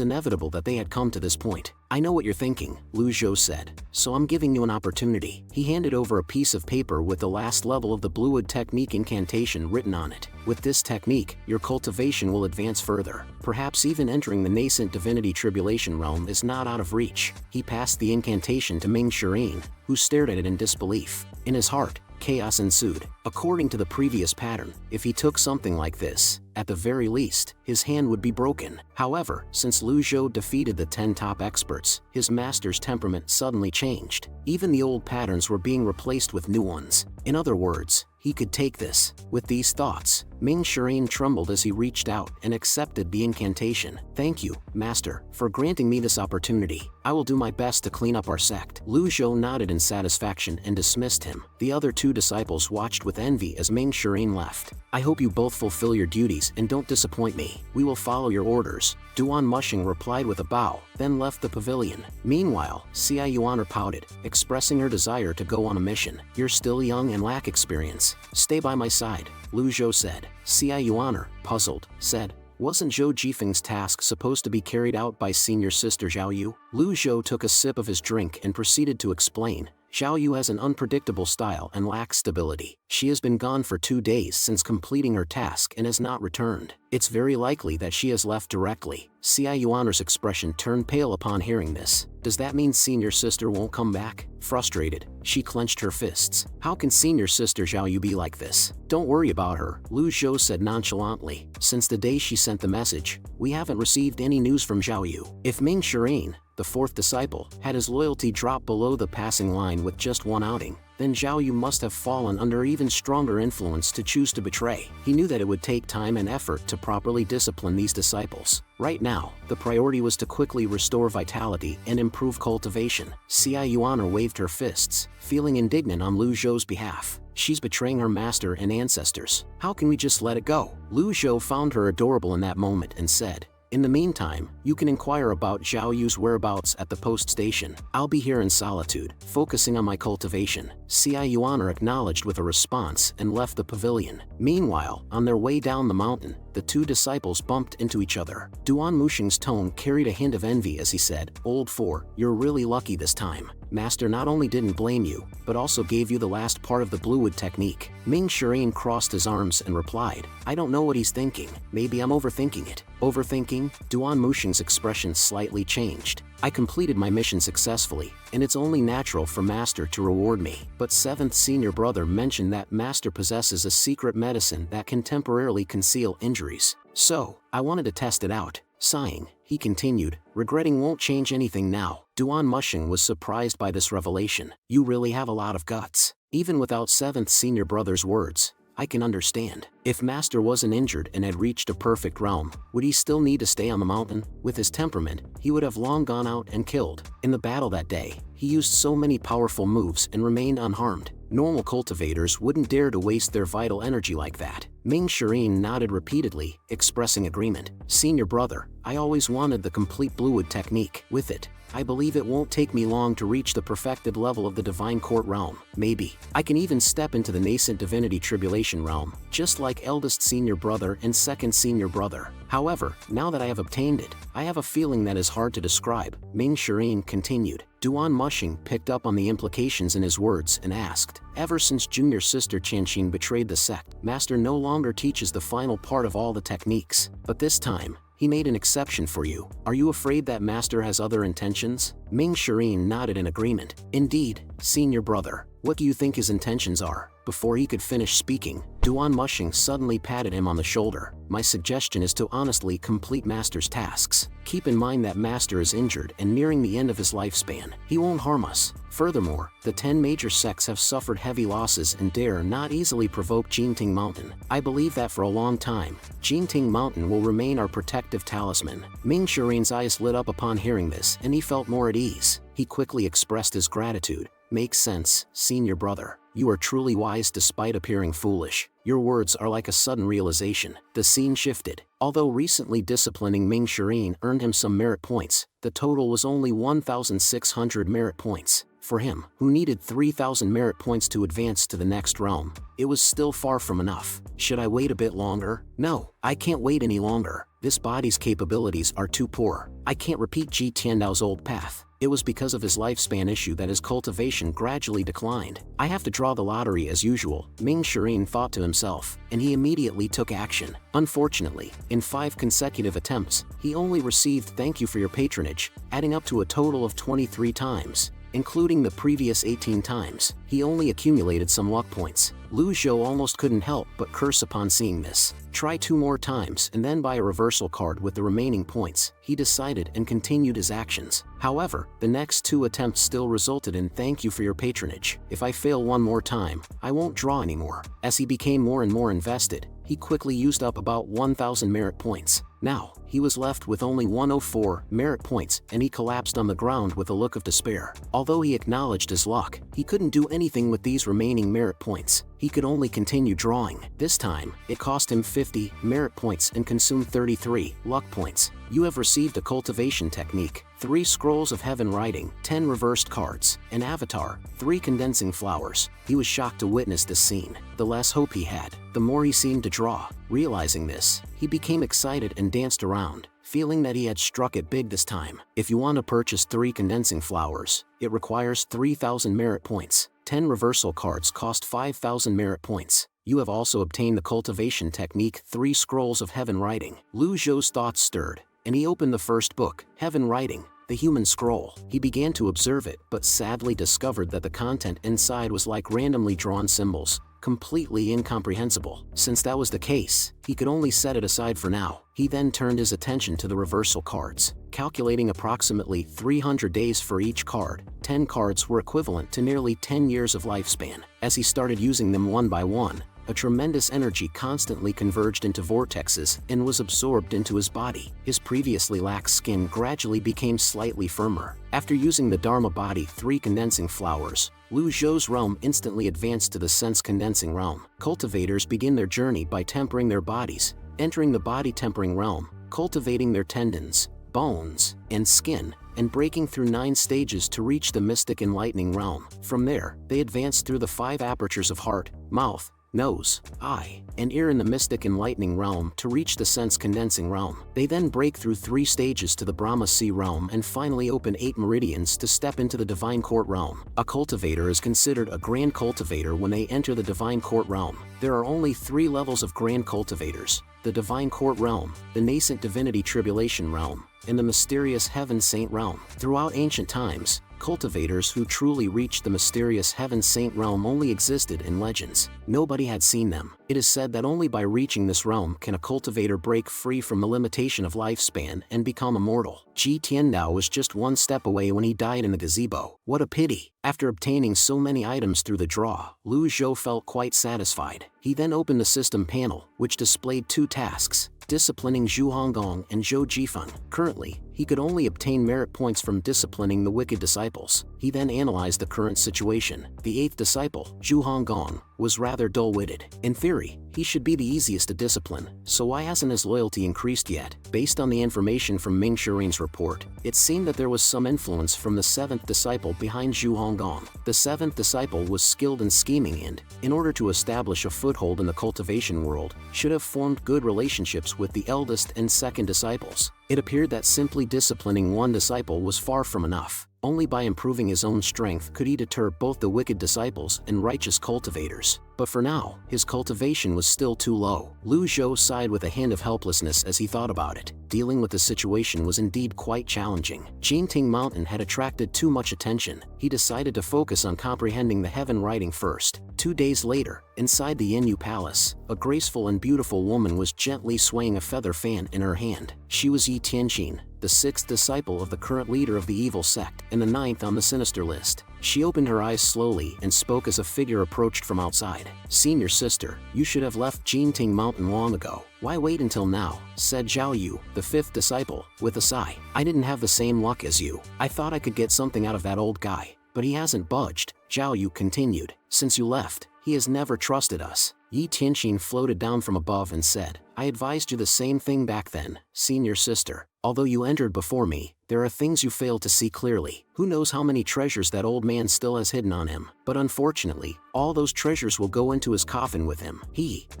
inevitable that they had come to this point. I know what you're thinking, Lu Zhou said, so I'm giving you an opportunity. He handed over a piece of paper with the last level of the Bluewood Technique incantation written on it. With this technique, your cultivation will advance further. Perhaps even entering the nascent divinity tribulation realm is not out of reach. He passed the incantation to Ming Shirin, who stared at it in disbelief. In his heart, chaos ensued. According to the previous pattern, if he took something like this, at the very least, his hand would be broken. However, since Lu Zhou defeated the 10 top experts, his master's temperament suddenly changed. Even the old patterns were being replaced with new ones. In other words, he could take this. With these thoughts, Ming Shirin trembled as he reached out and accepted the incantation. Thank you, Master, for granting me this opportunity. I will do my best to clean up our sect. Lu Zhou nodded in satisfaction and dismissed him. The other two disciples watched with envy as Ming Shirin left. I hope you both fulfill your duties and don't disappoint me. We will follow your orders. Duan Musheng replied with a bow, then left the pavilion. Meanwhile, Xia Yuaner pouted, expressing her desire to go on a mission. You're still young and lack experience. Stay by my side, Lu Zhou said. Xia Yuaner, puzzled, said, Wasn't Zhou Jifeng's task supposed to be carried out by senior sister Zhao Yu? Lu Zhou took a sip of his drink and proceeded to explain. Zhao Yu has an unpredictable style and lacks stability. She has been gone for 2 days since completing her task and has not returned. It's very likely that she has left directly. Xia Yuaner's expression turned pale upon hearing this. Does that mean senior sister won't come back? Frustrated, she clenched her fists. How can senior sister Zhao Yu be like this? Don't worry about her, Lu Zhou said nonchalantly. Since the day she sent the message, we haven't received any news from Zhao Yu. If Ming Shirin, the fourth disciple, had his loyalty drop below the passing line with just one outing, then Zhao Yu must have fallen under even stronger influence to choose to betray. He knew that it would take time and effort to properly discipline these disciples. Right now, the priority was to quickly restore vitality and improve cultivation. Xia Yuan waved her fists, feeling indignant on Lu Zhou's behalf. She's betraying her master and ancestors. How can we just let it go? Lu Zhou found her adorable in that moment and said, "In the meantime, you can inquire about Zhao Yu's whereabouts at the post station. I'll be here in solitude, focusing on my cultivation." Xia Yuan acknowledged with a response and left the pavilion. Meanwhile, on their way down the mountain, the two disciples bumped into each other. Duan Muxing's tone carried a hint of envy as he said, "Old Four, you're really lucky this time. Master not only didn't blame you, but also gave you the last part of the Bluewood technique." Ming Shirin crossed his arms and replied, "I don't know what he's thinking. Maybe I'm overthinking it." Overthinking? Duan Muxing's expression slightly changed. "I completed my mission successfully, and it's only natural for Master to reward me. But 7th senior brother mentioned that Master possesses a secret medicine that can temporarily conceal injuries. So, I wanted to test it out." Sighing, he continued, "Regretting won't change anything now." Duan Muxing was surprised by this revelation. "You really have a lot of guts." Even without 7th senior brother's words, "I can understand. If Master wasn't injured and had reached a perfect realm, would he still need to stay on the mountain? With his temperament, he would have long gone out and killed." In the battle that day, he used so many powerful moves and remained unharmed. Normal cultivators wouldn't dare to waste their vital energy like that. Ming Shirin nodded repeatedly, expressing agreement. "Senior brother, I always wanted the complete Bluewood technique. With it, I believe it won't take me long to reach the perfected level of the Divine Court realm. Maybe I can even step into the nascent Divinity Tribulation realm, just like eldest senior brother and second senior brother. However, now that I have obtained it, I have a feeling that is hard to describe." Ming Shirin continued. Duan Muxing picked up on the implications in his words and asked, "Ever since junior sister Qianxin betrayed the sect, Master no longer teaches the final part of all the techniques. But this time, he made an exception for you. Are you afraid that Master has other intentions?" Ming Shirin nodded in agreement. "Indeed, senior brother. What do you think his intentions are?" Before he could finish speaking, Duan Muxing suddenly patted him on the shoulder. "My suggestion is to honestly complete Master's tasks. Keep in mind that Master is injured and nearing the end of his lifespan. He won't harm us. Furthermore, the 10 major sects have suffered heavy losses and dare not easily provoke Jinting Mountain. I believe that for a long time, Jinting Mountain will remain our protective talisman." Ming Shirin's eyes lit up upon hearing this, and he felt more at ease. He quickly expressed his gratitude. "Makes sense, senior brother. You are truly wise despite appearing foolish. Your words are like a sudden realization." The scene shifted. Although recently disciplining Ming Shirin earned him some merit points, the total was only 1,600 merit points. For him, who needed 3,000 merit points to advance to the next realm, it was still far from enough. "Should I wait a bit longer?" "No, I can't wait any longer. This body's capabilities are too poor. I can't repeat Ji Tiandao's old path. It was because of his lifespan issue that his cultivation gradually declined. I have to draw the lottery as usual," Ming Shirin thought to himself, and he immediately took action. Unfortunately, in 5 consecutive attempts, he only received "thank you for your patronage," adding up to a total of 23 times. Including the previous 18 times, he only accumulated some luck points. Lu Zhou almost couldn't help but curse upon seeing this. Try 2 more times and then buy a reversal card with the remaining points, he decided and continued his actions. However, the next 2 attempts still resulted in "thank you for your patronage. If I fail 1 more time, I won't draw anymore." As he became more and more invested, he quickly used up about 1,000 merit points. Now, he was left with only 104 merit points, and he collapsed on the ground with a look of despair. Although he acknowledged his luck, he couldn't do anything with these remaining merit points. He could only continue drawing. This time, it cost him 50 merit points and consumed 33 luck points. "You have received a cultivation technique, 3 scrolls of heaven writing, 10 reversed cards, an avatar, 3 condensing flowers." He was shocked to witness this scene. The less hope he had, the more he seemed to draw. Realizing this, he became excited and danced around, feeling that he had struck it big this time. If you want to purchase 3 condensing flowers, it requires 3,000 merit points. 10 reversal cards cost 5,000 merit points. You have also obtained the cultivation technique 3 scrolls of heaven writing. Lu Zhou's thoughts stirred, and he opened the first book, Heaven Writing, the Human Scroll. He began to observe it, but sadly discovered that the content inside was like randomly drawn symbols, completely incomprehensible. Since that was the case, he could only set it aside for now. He then turned his attention to the reversal cards. Calculating approximately 300 days for each card, 10 cards were equivalent to nearly 10 years of lifespan. As he started using them one by one, a tremendous energy constantly converged into vortexes and was absorbed into his body. His previously lax skin gradually became slightly firmer. After using the Dharma Body 3 condensing flowers, Lu Zhou's realm instantly advanced to the sense condensing realm. Cultivators begin their journey by tempering their bodies, entering the body tempering realm, cultivating their tendons, bones, and skin, and breaking through 9 stages to reach the mystic enlightening realm. From there, they advance through the 5 apertures of heart, mouth, nose, eye, and ear in the mystic enlightening realm to reach the sense condensing realm. They then break through 3 stages to the Brahma Sea realm and finally open 8 meridians to step into the divine court realm. A cultivator is considered a grand cultivator when they enter the divine court realm. There are only 3 levels of grand cultivators: the divine court realm, the nascent divinity tribulation realm, and the mysterious heaven saint realm. Throughout ancient times, cultivators who truly reached the mysterious heaven saint realm only existed in legends. Nobody had seen them. It is said that only by reaching this realm can a cultivator break free from the limitation of lifespan and become immortal. Ji Tiandao was just 1 step away when he died in the gazebo. What a pity! After obtaining so many items through the draw, Lu Zhou felt quite satisfied. He then opened the system panel, which displayed 2 tasks: disciplining Zhu Honggong and Zhou Jifeng. Currently, he could only obtain merit points from disciplining the wicked disciples. He then analyzed the current situation. The 8th disciple, Zhu Honggong, was rather dull-witted. In theory, he should be the easiest to discipline, so why hasn't his loyalty increased yet? Based on the information from Ming Shirin's report, it seemed that there was some influence from the 7th disciple behind Zhu Honggong. The 7th disciple was skilled in scheming and, in order to establish a foothold in the cultivation world, should have formed good relationships with the eldest and 2nd disciples. It appeared that simply disciplining 1 disciple was far from enough. Only by improving his own strength could he deter both the wicked disciples and righteous cultivators. But for now, his cultivation was still too low. Lu Zhou sighed with a hint of helplessness as he thought about it. Dealing with the situation was indeed quite challenging. Jinting Mountain had attracted too much attention. He decided to focus on comprehending the heaven writing first. 2 days later, inside the Yinyu Palace, a graceful and beautiful woman was gently swaying a feather fan in her hand. She was Yi Tianqin, the 6th disciple of the current leader of the evil sect, and the 9th on the sinister list. She opened her eyes slowly and spoke as a figure approached from outside. "Senior sister, you should have left Jinting Mountain long ago. Why wait until now?" said Zhao Yu, the 5th disciple, with a sigh. "I didn't have the same luck as you. I thought I could get something out of that old guy, but he hasn't budged." Zhao Yu continued. "Since you left, he has never trusted us." Yi Tianqin floated down from above and said, "I advised you the same thing back then, senior sister. Although you entered before me, there are things you failed to see clearly. Who knows how many treasures that old man still has hidden on him? But unfortunately, all those treasures will go into his coffin with him.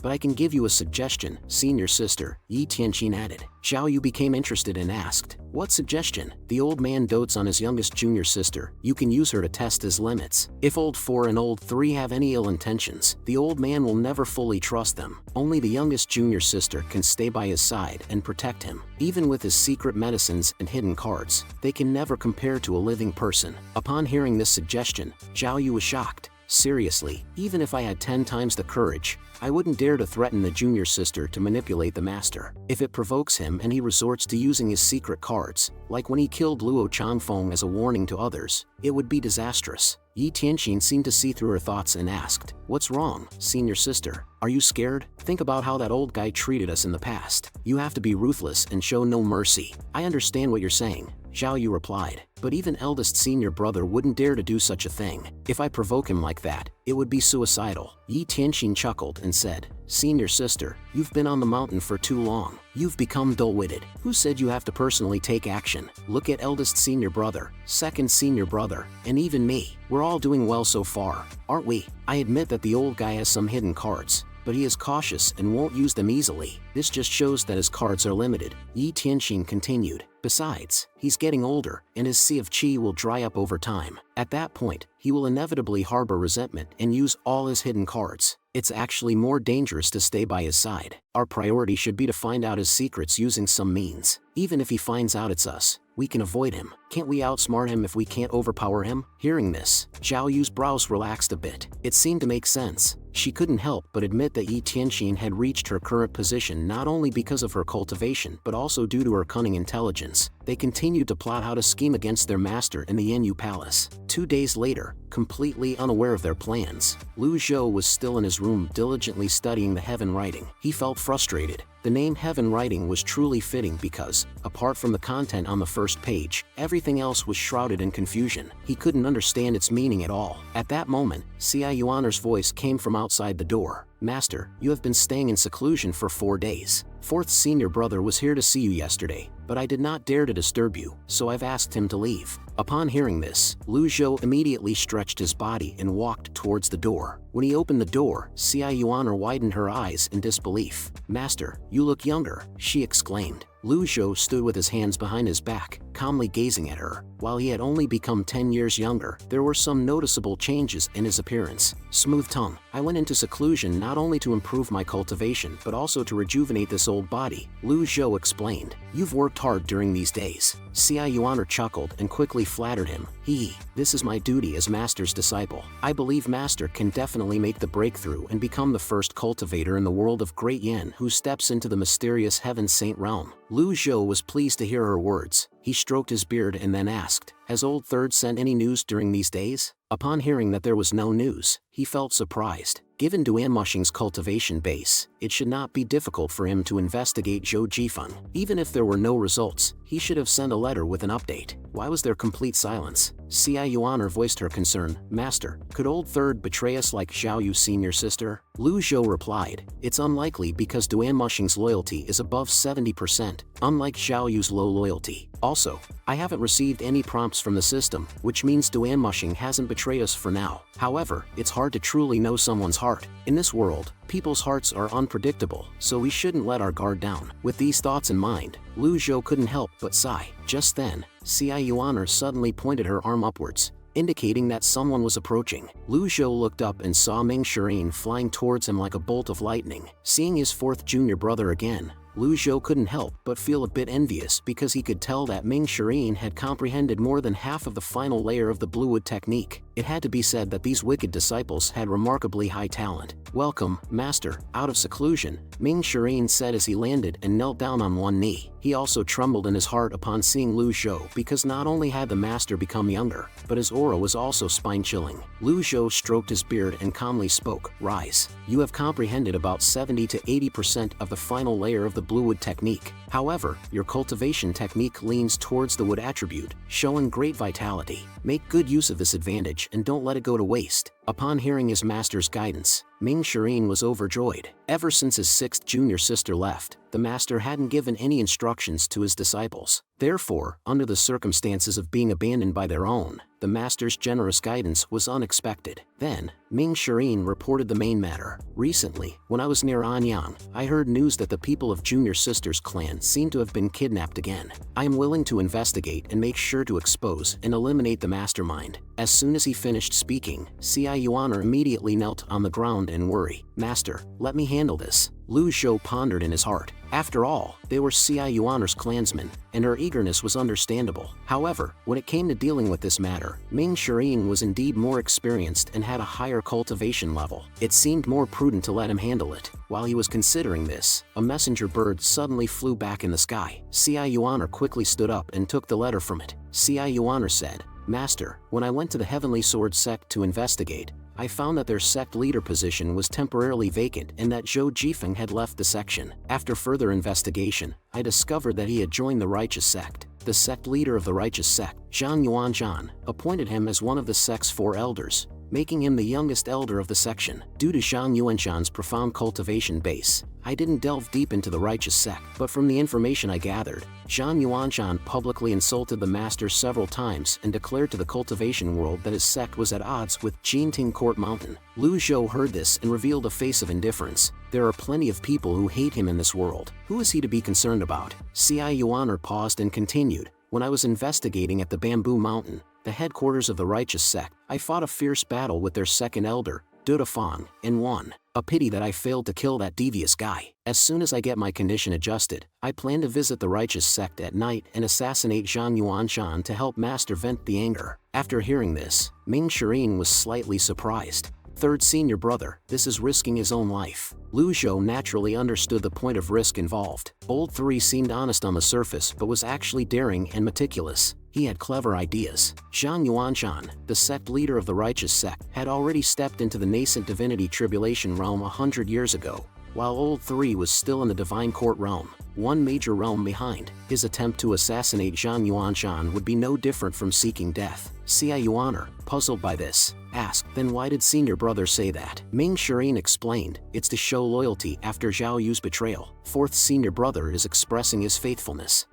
But I can give you a suggestion, senior sister," Yi Tianqin added. Zhao Yu became interested and asked, "What suggestion?" "The old man dotes on his youngest junior sister. You can use her to test his limits. If old 4 and old 3 have any ill intentions, the old man will never fully trust them. Only the youngest junior sister can stay by his side and protect him. Even with his secret medicines and hidden cards, they can never compare to a living person." Upon hearing this suggestion, Zhao Yu was shocked. "Seriously, even if I had 10 times the courage, I wouldn't dare to threaten the junior sister to manipulate the master. If it provokes him and he resorts to using his secret cards, like when he killed Luo Changfeng as a warning to others, it would be disastrous." Yi Tianqin seemed to see through her thoughts and asked, "What's wrong, senior sister? Are you scared? Think about how that old guy treated us in the past. You have to be ruthless and show no mercy." "I understand what you're saying," Zhao Yu replied, "but even eldest senior brother wouldn't dare to do such a thing. If I provoke him like that, it would be suicidal." Yi Tianqin chuckled and said, "Senior sister, you've been on the mountain for too long. You've become dull-witted. Who said you have to personally take action? Look at eldest senior brother, 2nd senior brother, and even me. We're all doing well so far, aren't we? I admit that the old guy has some hidden cards, but he is cautious and won't use them easily. This just shows that his cards are limited." Yi Tianqin continued. "Besides, he's getting older, and his sea of qi will dry up over time. At that point, he will inevitably harbor resentment and use all his hidden cards. It's actually more dangerous to stay by his side. Our priority should be to find out his secrets using some means. Even if he finds out it's us, we can avoid him. Can't we outsmart him if we can't overpower him?" Hearing this, Zhao Yu's brows relaxed a bit. It seemed to make sense. She couldn't help but admit that Yi Tianxin had reached her current position not only because of her cultivation but also due to her cunning intelligence. They continued to plot how to scheme against their master in the Yanyu Palace. 2 days later, completely unaware of their plans, Lu Zhou was still in his room diligently studying the heaven writing. He felt frustrated. The name heaven writing was truly fitting because, apart from the content on the first page, everything else was shrouded in confusion. He couldn't understand its meaning at all. At that moment, Xia Yuaner's voice came from outside the door. "Master, you have been staying in seclusion for 4 days. Fourth's senior brother was here to see you yesterday, but I did not dare to disturb you, so I've asked him to leave." Upon hearing this, Lu Zhou immediately stretched his body and walked towards the door. When he opened the door, Xia Yuaner widened her eyes in disbelief. "Master, you look younger," she exclaimed. Lu Zhou stood with his hands behind his back, calmly gazing at her. While he had only become 10 years younger, there were some noticeable changes in his appearance. Smooth tongue. "I went into seclusion not only to improve my cultivation but also to rejuvenate this old body," Lu Zhou explained. "You've worked hard during these days." Xia Yuaner chuckled and quickly flattered him. This is my duty as Master's disciple. I believe Master can definitely make the breakthrough and become the first cultivator in the world of Great Yan who steps into the mysterious Heaven Saint realm." Lu Zhou was pleased to hear her words. He stroked his beard and then asked, "Has Old Third sent any news during these days?" Upon hearing that there was no news, he felt surprised. Given Duan Mushing's cultivation base, it should not be difficult for him to investigate Zhou Jifeng. Even if there were no results, he should have sent a letter with an update. Why was there complete silence? Xia Yuaner voiced her concern. "Master, could Old Third betray us like Zhao Yu's senior sister?" Lu Zhou replied, "It's unlikely because Duan Mushing's loyalty is above 70%, unlike Zhao Yu's low loyalty. Also, I haven't received any prompts from the system, which means Duan Mushing hasn't betrayed us for now. However, it's hard to truly know someone's heart. In this world, people's hearts are unpredictable, so we shouldn't let our guard down." With these thoughts in mind, Lu Zhou couldn't help but sigh. Just then, Xia Yuaner suddenly pointed her arm upwards, indicating that someone was approaching. Lu Zhou looked up and saw Ming Shirin flying towards him like a bolt of lightning. Seeing his fourth junior brother again, Lu Zhou couldn't help but feel a bit envious because he could tell that Ming Shirin had comprehended more than half of the final layer of the Bluewood technique. It had to be said that these wicked disciples had remarkably high talent. "Welcome, Master, out of seclusion," Ming Shirin said as he landed and knelt down on one knee. He also trembled in his heart upon seeing Lu Zhou because not only had the Master become younger, but his aura was also spine-chilling. Lu Zhou stroked his beard and calmly spoke. "Rise. You have comprehended about 70 to 80% of the final layer of the Bluewood technique. However, your cultivation technique leans towards the wood attribute, showing great vitality. Make good use of this advantage and don't let it go to waste." Upon hearing his master's guidance, Ming Shirin was overjoyed. Ever since his sixth junior sister left, the master hadn't given any instructions to his disciples. Therefore, under the circumstances of being abandoned by their own, the master's generous guidance was unexpected. Then, Ming Shirin reported the main matter. "Recently, when I was near Anyang, I heard news that the people of Junior Sister's clan seem to have been kidnapped again. I am willing to investigate and make sure to expose and eliminate the mastermind." As soon as he finished speaking, Xia Yuaner immediately knelt on the ground in worry. "Master, let me handle this." Lu Zhou pondered in his heart. After all, they were Xia Yuaner's clansmen, and her eagerness was understandable. However, when it came to dealing with this matter, Ming Shirin was indeed more experienced and had a higher cultivation level. It seemed more prudent to let him handle it. While he was considering this, a messenger bird suddenly flew back in the sky. Xia Yuaner quickly stood up and took the letter from it. Xia Yuaner said, "Master, when I went to the Heavenly Sword sect to investigate, I found that their sect leader position was temporarily vacant and that Zhou Jifeng had left the section. After further investigation, I discovered that he had joined the Righteous Sect. The sect leader of the Righteous Sect, Zhang Yuanzhan, appointed him as one of the sect's 4 elders, making him the youngest elder of the section. Due to Zhang Yuanzhan's profound cultivation base, I didn't delve deep into the Righteous Sect, but from the information I gathered, Zhang Yuanzhan publicly insulted the master several times and declared to the cultivation world that his sect was at odds with Jinting Court Mountain. Lu Zhou heard this and revealed a face of indifference. There are plenty of people who hate him in this world. Who is he to be concerned about? Xia Yuaner paused and continued. When I was investigating at the Bamboo Mountain, the headquarters of the Righteous Sect, I fought a fierce battle with their second elder, Duda Fang, and won. A pity that I failed to kill that devious guy. As soon as I get my condition adjusted, I plan to visit the Righteous Sect at night and assassinate Zhang Yuanshan to help Master vent the anger." After hearing this, Ming Shirin was slightly surprised. Third senior brother, this is risking his own life. Lu Zhou naturally understood the point of risk involved. Old 3 seemed honest on the surface but was actually daring and meticulous. He had clever ideas. Zhang Yuanshan, the sect leader of the righteous sect, had already stepped into the nascent divinity tribulation realm 100 years ago, while Old 3 was still in the divine court realm, one major realm behind. His attempt to assassinate Zhang Yuanshan would be no different from seeking death. Xia Yuaner, puzzled by this, asked, then why did senior brother say that? Ming Shirin explained, it's to show loyalty after Zhao Yu's betrayal. Fourth senior brother is expressing his faithfulness.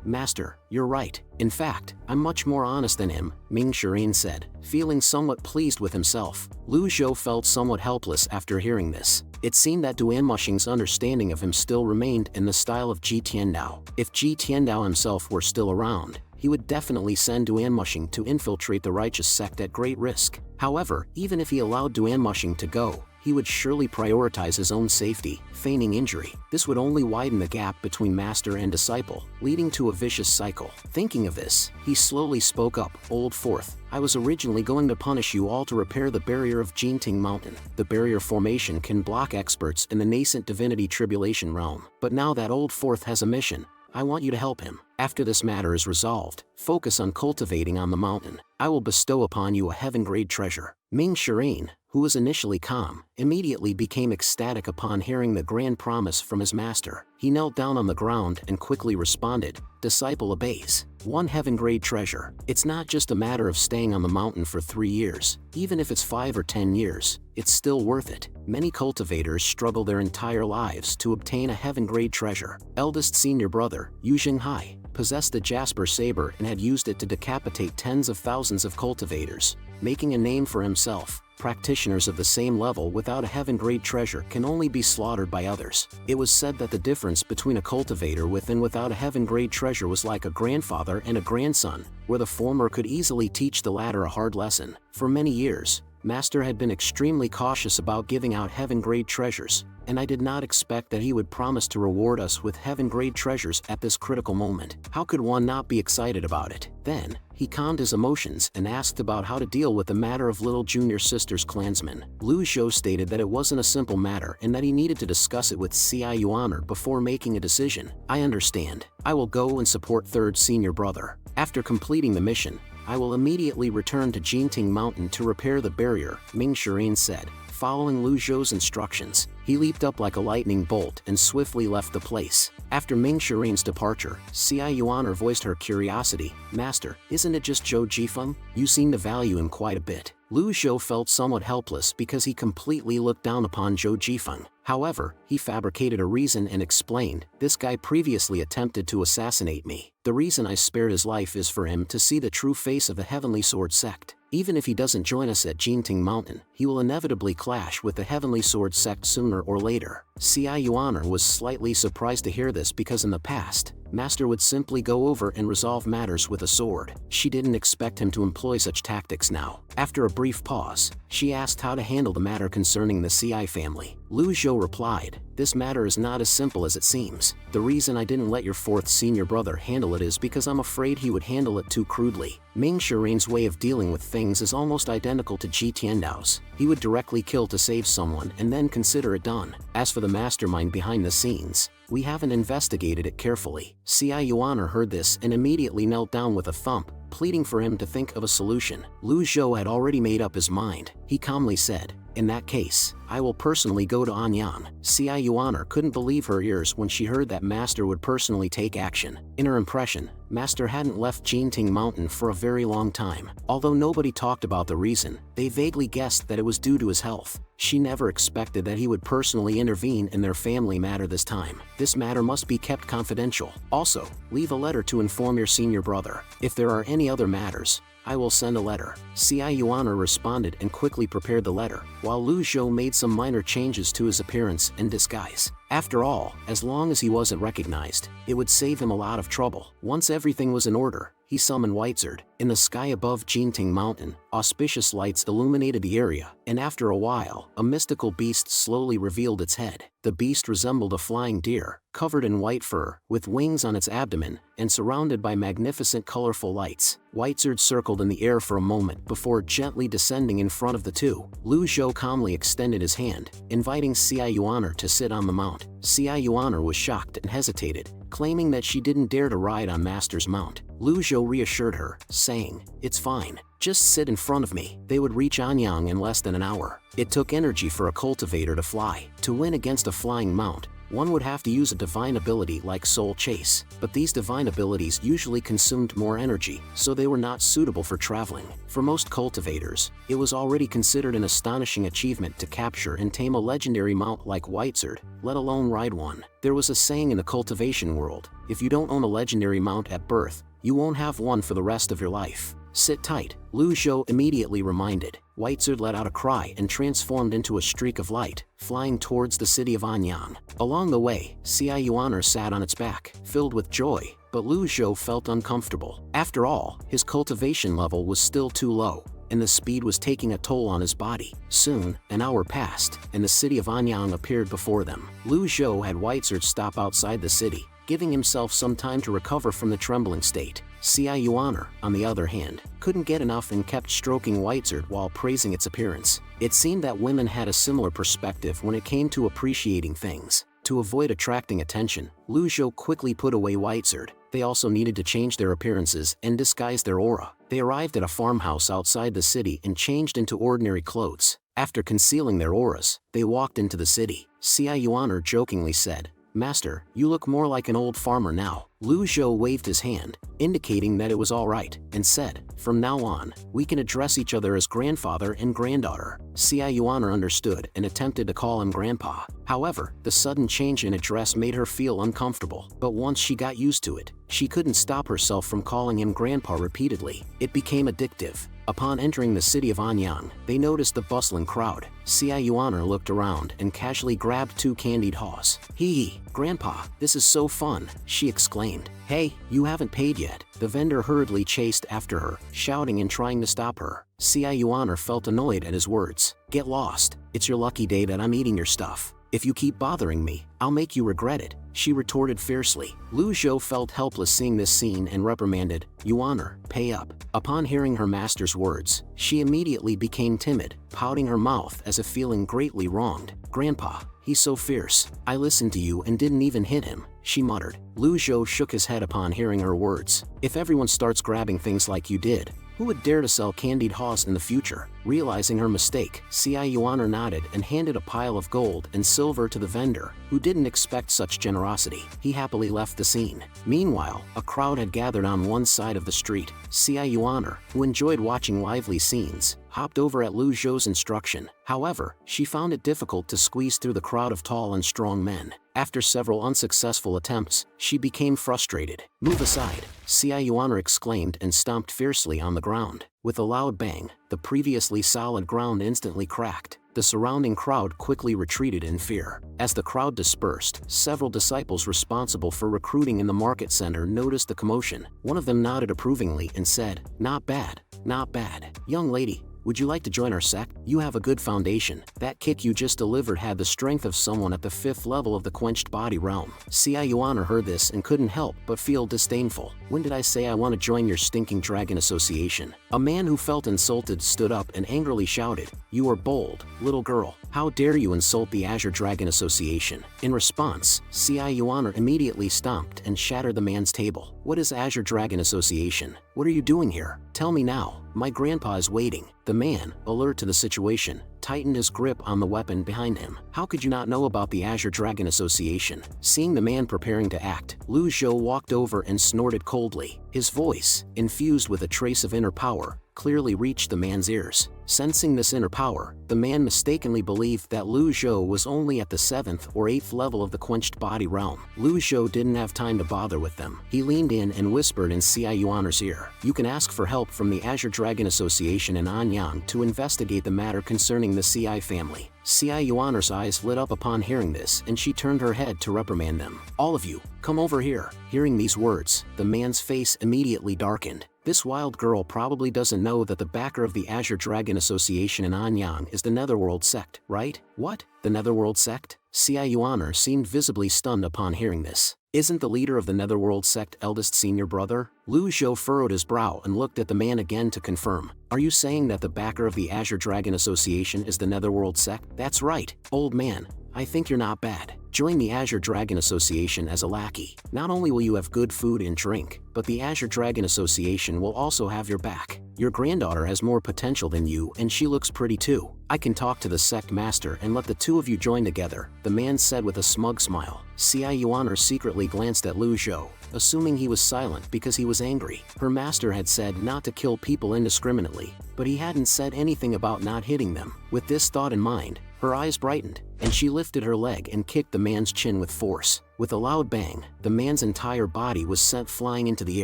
Master, you're right. In fact, I'm much more honest than him, Ming Shirin said, feeling somewhat pleased with himself. Lu Zhou felt somewhat helpless after hearing this. It seemed that Duan Mushing's understanding of him still remained in the style of Ji Tiandao. If Ji Tiandao himself were still around, he would definitely send Duan Mushing to infiltrate the righteous sect at great risk. However, even if he allowed Duan Mushing to go, he would surely prioritize his own safety, feigning injury. This would only widen the gap between master and disciple, leading to a vicious cycle. Thinking of this, he slowly spoke up, Old Fourth, I was originally going to punish you all to repair the barrier of Jinting Mountain. The barrier formation can block experts in the nascent divinity tribulation realm. But now that Old Fourth has a mission, I want you to help him. After this matter is resolved, focus on cultivating on the mountain. I will bestow upon you a heaven-grade treasure. Ming Shirin, who was initially calm, immediately became ecstatic upon hearing the grand promise from his master. He knelt down on the ground and quickly responded, disciple obeys. One heaven-grade treasure. It's not just a matter of staying on the mountain for 3 years. Even if it's 5 or 10 years, it's still worth it. Many cultivators struggle their entire lives to obtain a heaven-grade treasure. Eldest senior brother, Yu Xinghai, possessed a jasper saber and had used it to decapitate tens of thousands of cultivators, making a name for himself. Practitioners of the same level without a heaven-grade treasure can only be slaughtered by others. It was said that the difference between a cultivator with and without a heaven-grade treasure was like a grandfather and a grandson, where the former could easily teach the latter a hard lesson. For many years, Master had been extremely cautious about giving out heaven-grade treasures, and I did not expect that he would promise to reward us with heaven-grade treasures at this critical moment. How could one not be excited about it? Then, he calmed his emotions and asked about how to deal with the matter of little junior sister's clansmen. Lu Zhou stated that it wasn't a simple matter and that he needed to discuss it with Xia Yuaner before making a decision. I understand. I will go and support third senior brother. After completing the mission, I will immediately return to Jinting Mountain to repair the barrier, Ming Shirin said. Following Lu Zhou's instructions, he leaped up like a lightning bolt and swiftly left the place. After Ming Shirin's departure, Xia Yuaner voiced her curiosity. Master, isn't it just Zhou Jifeng? You seem to value him quite a bit. Lu Zhou felt somewhat helpless because he completely looked down upon Zhou Jifeng. However, he fabricated a reason and explained, this guy previously attempted to assassinate me. The reason I spared his life is for him to see the true face of the Heavenly Sword sect. Even if he doesn't join us at Jinting Mountain, he will inevitably clash with the Heavenly Sword sect sooner or later. Xia Yuaner was slightly surprised to hear this because in the past, Master would simply go over and resolve matters with a sword. She didn't expect him to employ such tactics now. After a brief pause, she asked how to handle the matter concerning the CI family. Lu Zhou replied, this matter is not as simple as it seems. The reason I didn't let your fourth senior brother handle it is because I'm afraid he would handle it too crudely. Ming Shirin's way of dealing with things is almost identical to Ji Tiandao's. He would directly kill to save someone and then consider it done. As for the mastermind behind the scenes, we haven't investigated it carefully. Xia Yuaner heard this and immediately knelt down with a thump, pleading for him to think of a solution. Lu Zhou had already made up his mind. He calmly said, in that case, I will personally go to Anyan. Xia Yuaner couldn't believe her ears when she heard that Master would personally take action. In her impression, Master hadn't left Jinting Mountain for a very long time. Although nobody talked about the reason, they vaguely guessed that it was due to his health. She never expected that he would personally intervene in their family matter this time. This matter must be kept confidential. Also, leave a letter to inform your senior brother. If there are any other matters, I will send a letter. Xia Yuaner responded and quickly prepared the letter, while Lu Zhou made some minor changes to his appearance and disguise. After all, as long as he wasn't recognized, it would save him a lot of trouble. Once everything was in order, he he summoned Whitezard. In the sky above Jinting Mountain, auspicious lights illuminated the area, and after a while, a mystical beast slowly revealed its head. The beast resembled a flying deer, covered in white fur, with wings on its abdomen, and surrounded by magnificent colorful lights. Whitezard circled in the air for a moment before gently descending in front of the two. Lu Zhou calmly extended his hand, inviting Xia Yuaner to sit on the mount. Xia Yuaner was shocked and hesitated, claiming that she didn't dare to ride on Master's mount. Lu Zhou reassured her, saying, "It's fine. Just sit in front of me." They would reach Anyang in less than an hour. It took energy for a cultivator to fly. To win against a flying mount, one would have to use a divine ability like Soul Chase, but these divine abilities usually consumed more energy, so they were not suitable for traveling. For most cultivators, it was already considered an astonishing achievement to capture and tame a legendary mount like Whitezard, let alone ride one. There was a saying in the cultivation world, if you don't own a legendary mount at birth, you won't have one for the rest of your life. Sit tight, Lu Zhou immediately reminded. Whitezard let out a cry and transformed into a streak of light, flying towards the city of Anyang. Along the way, Xia Yuaner sat on its back, filled with joy, but Lu Zhou felt uncomfortable. After all, his cultivation level was still too low, and the speed was taking a toll on his body. Soon, an hour passed, and the city of Anyang appeared before them. Lu Zhou had Whitezard stop outside the city, giving himself some time to recover from the trembling state. Xia Yuaner, on the other hand, couldn't get enough and kept stroking Whitezard while praising its appearance. It seemed that women had a similar perspective when it came to appreciating things. To avoid attracting attention, Lu Zhou quickly put away Whitezard. They also needed to change their appearances and disguise their aura. They arrived at a farmhouse outside the city and changed into ordinary clothes. After concealing their auras, they walked into the city. Xia Yuaner jokingly said, "Master, you look more like an old farmer now." Lu Zhou waved his hand, indicating that it was all right, and said, "From now on, we can address each other as grandfather and granddaughter." Xia Yuaner understood and attempted to call him grandpa. However, the sudden change in address made her feel uncomfortable, but once she got used to it, she couldn't stop herself from calling him grandpa repeatedly. It became addictive. Upon entering the city of Anyang, they noticed the bustling crowd. Xia Yuaner looked around and casually grabbed 2 candied haws. "Hee, Grandpa, this is so fun," she exclaimed. "Hey, you haven't paid yet." The vendor hurriedly chased after her, shouting and trying to stop her. Xia Yuaner felt annoyed at his words. "Get lost. It's your lucky day that I'm eating your stuff. If you keep bothering me, I'll make you regret it," she retorted fiercely. Lu Zhou felt helpless seeing this scene and reprimanded, "Yuaner, pay up." Upon hearing her master's words, she immediately became timid, pouting her mouth as if feeling greatly wronged. "Grandpa, he's so fierce. I listened to you and didn't even hit him," she muttered. Lu Zhou shook his head upon hearing her words. "If everyone starts grabbing things like you did, who would dare to sell candied haws in the future?" Realizing her mistake, Xia Yuaner nodded and handed a pile of gold and silver to the vendor, who didn't expect such generosity. He happily left the scene. Meanwhile, a crowd had gathered on one side of the street. Xia Yuaner, who enjoyed watching lively scenes, hopped over at Lu Zhou's instruction. However, she found it difficult to squeeze through the crowd of tall and strong men. After several unsuccessful attempts, she became frustrated. "Move aside," Xia Yuaner exclaimed and stomped fiercely on the ground. With a loud bang, the previously solid ground instantly cracked. The surrounding crowd quickly retreated in fear. As the crowd dispersed, several disciples responsible for recruiting in the market center noticed the commotion. One of them nodded approvingly and said, "Not bad, not bad. Young lady, would you like to join our sect? You have a good foundation. That kick you just delivered had the strength of someone at the 5th level of the quenched body realm." Xia Yuaner heard this and couldn't help but feel disdainful. "When did I say I want to join your stinking dragon association?" A man who felt insulted stood up and angrily shouted, "You are bold, little girl. How dare you insult the Azure Dragon Association?" In response, Xia Yuaner immediately stomped and shattered the man's table. "What is Azure Dragon Association? What are you doing here? Tell me now. My grandpa is waiting." The man, alert to the situation, tightened his grip on the weapon behind him. "How could you not know about the Azure Dragon Association?" Seeing the man preparing to act, Lu Zhou walked over and snorted coldly. His voice, infused with a trace of inner power, clearly reached the man's ears. Sensing this inner power, the man mistakenly believed that Lu Zhou was only at the 7th or 8th level of the quenched body realm. Lu Zhou didn't have time to bother with them. He leaned in and whispered in Xia Yuaner's ear, "You can ask for help from the Azure Dragon Association in Anyang to investigate the matter concerning concerning the CI family. CI Yuaner's eyes lit up upon hearing this, and she turned her head to reprimand them. "All of you, come over here." Hearing these words, the man's face immediately darkened. This wild girl probably doesn't know that the backer of the Azure Dragon Association in Anyang is the Netherworld sect, right? What? The Netherworld sect? CI Yuaner seemed visibly stunned upon hearing this. Isn't the leader of the Netherworld sect eldest senior brother? Lu Zhou furrowed his brow and looked at the man again to confirm. Are you saying that the backer of the Azure Dragon Association is the Netherworld sect? That's right, old man. I think you're not bad. Join the Azure Dragon Association as a lackey. Not only will you have good food and drink, but the Azure Dragon Association will also have your back. Your granddaughter has more potential than you, and she looks pretty too. I can talk to the sect master and let the two of you join together, the man said with a smug smile. CI Yuaner secretly glanced at Lu Zhou, assuming he was silent because he was angry. Her master had said not to kill people indiscriminately, but he hadn't said anything about not hitting them. With this thought in mind, her eyes brightened, and she lifted her leg and kicked the man's chin with force. With a loud bang, the man's entire body was sent flying into the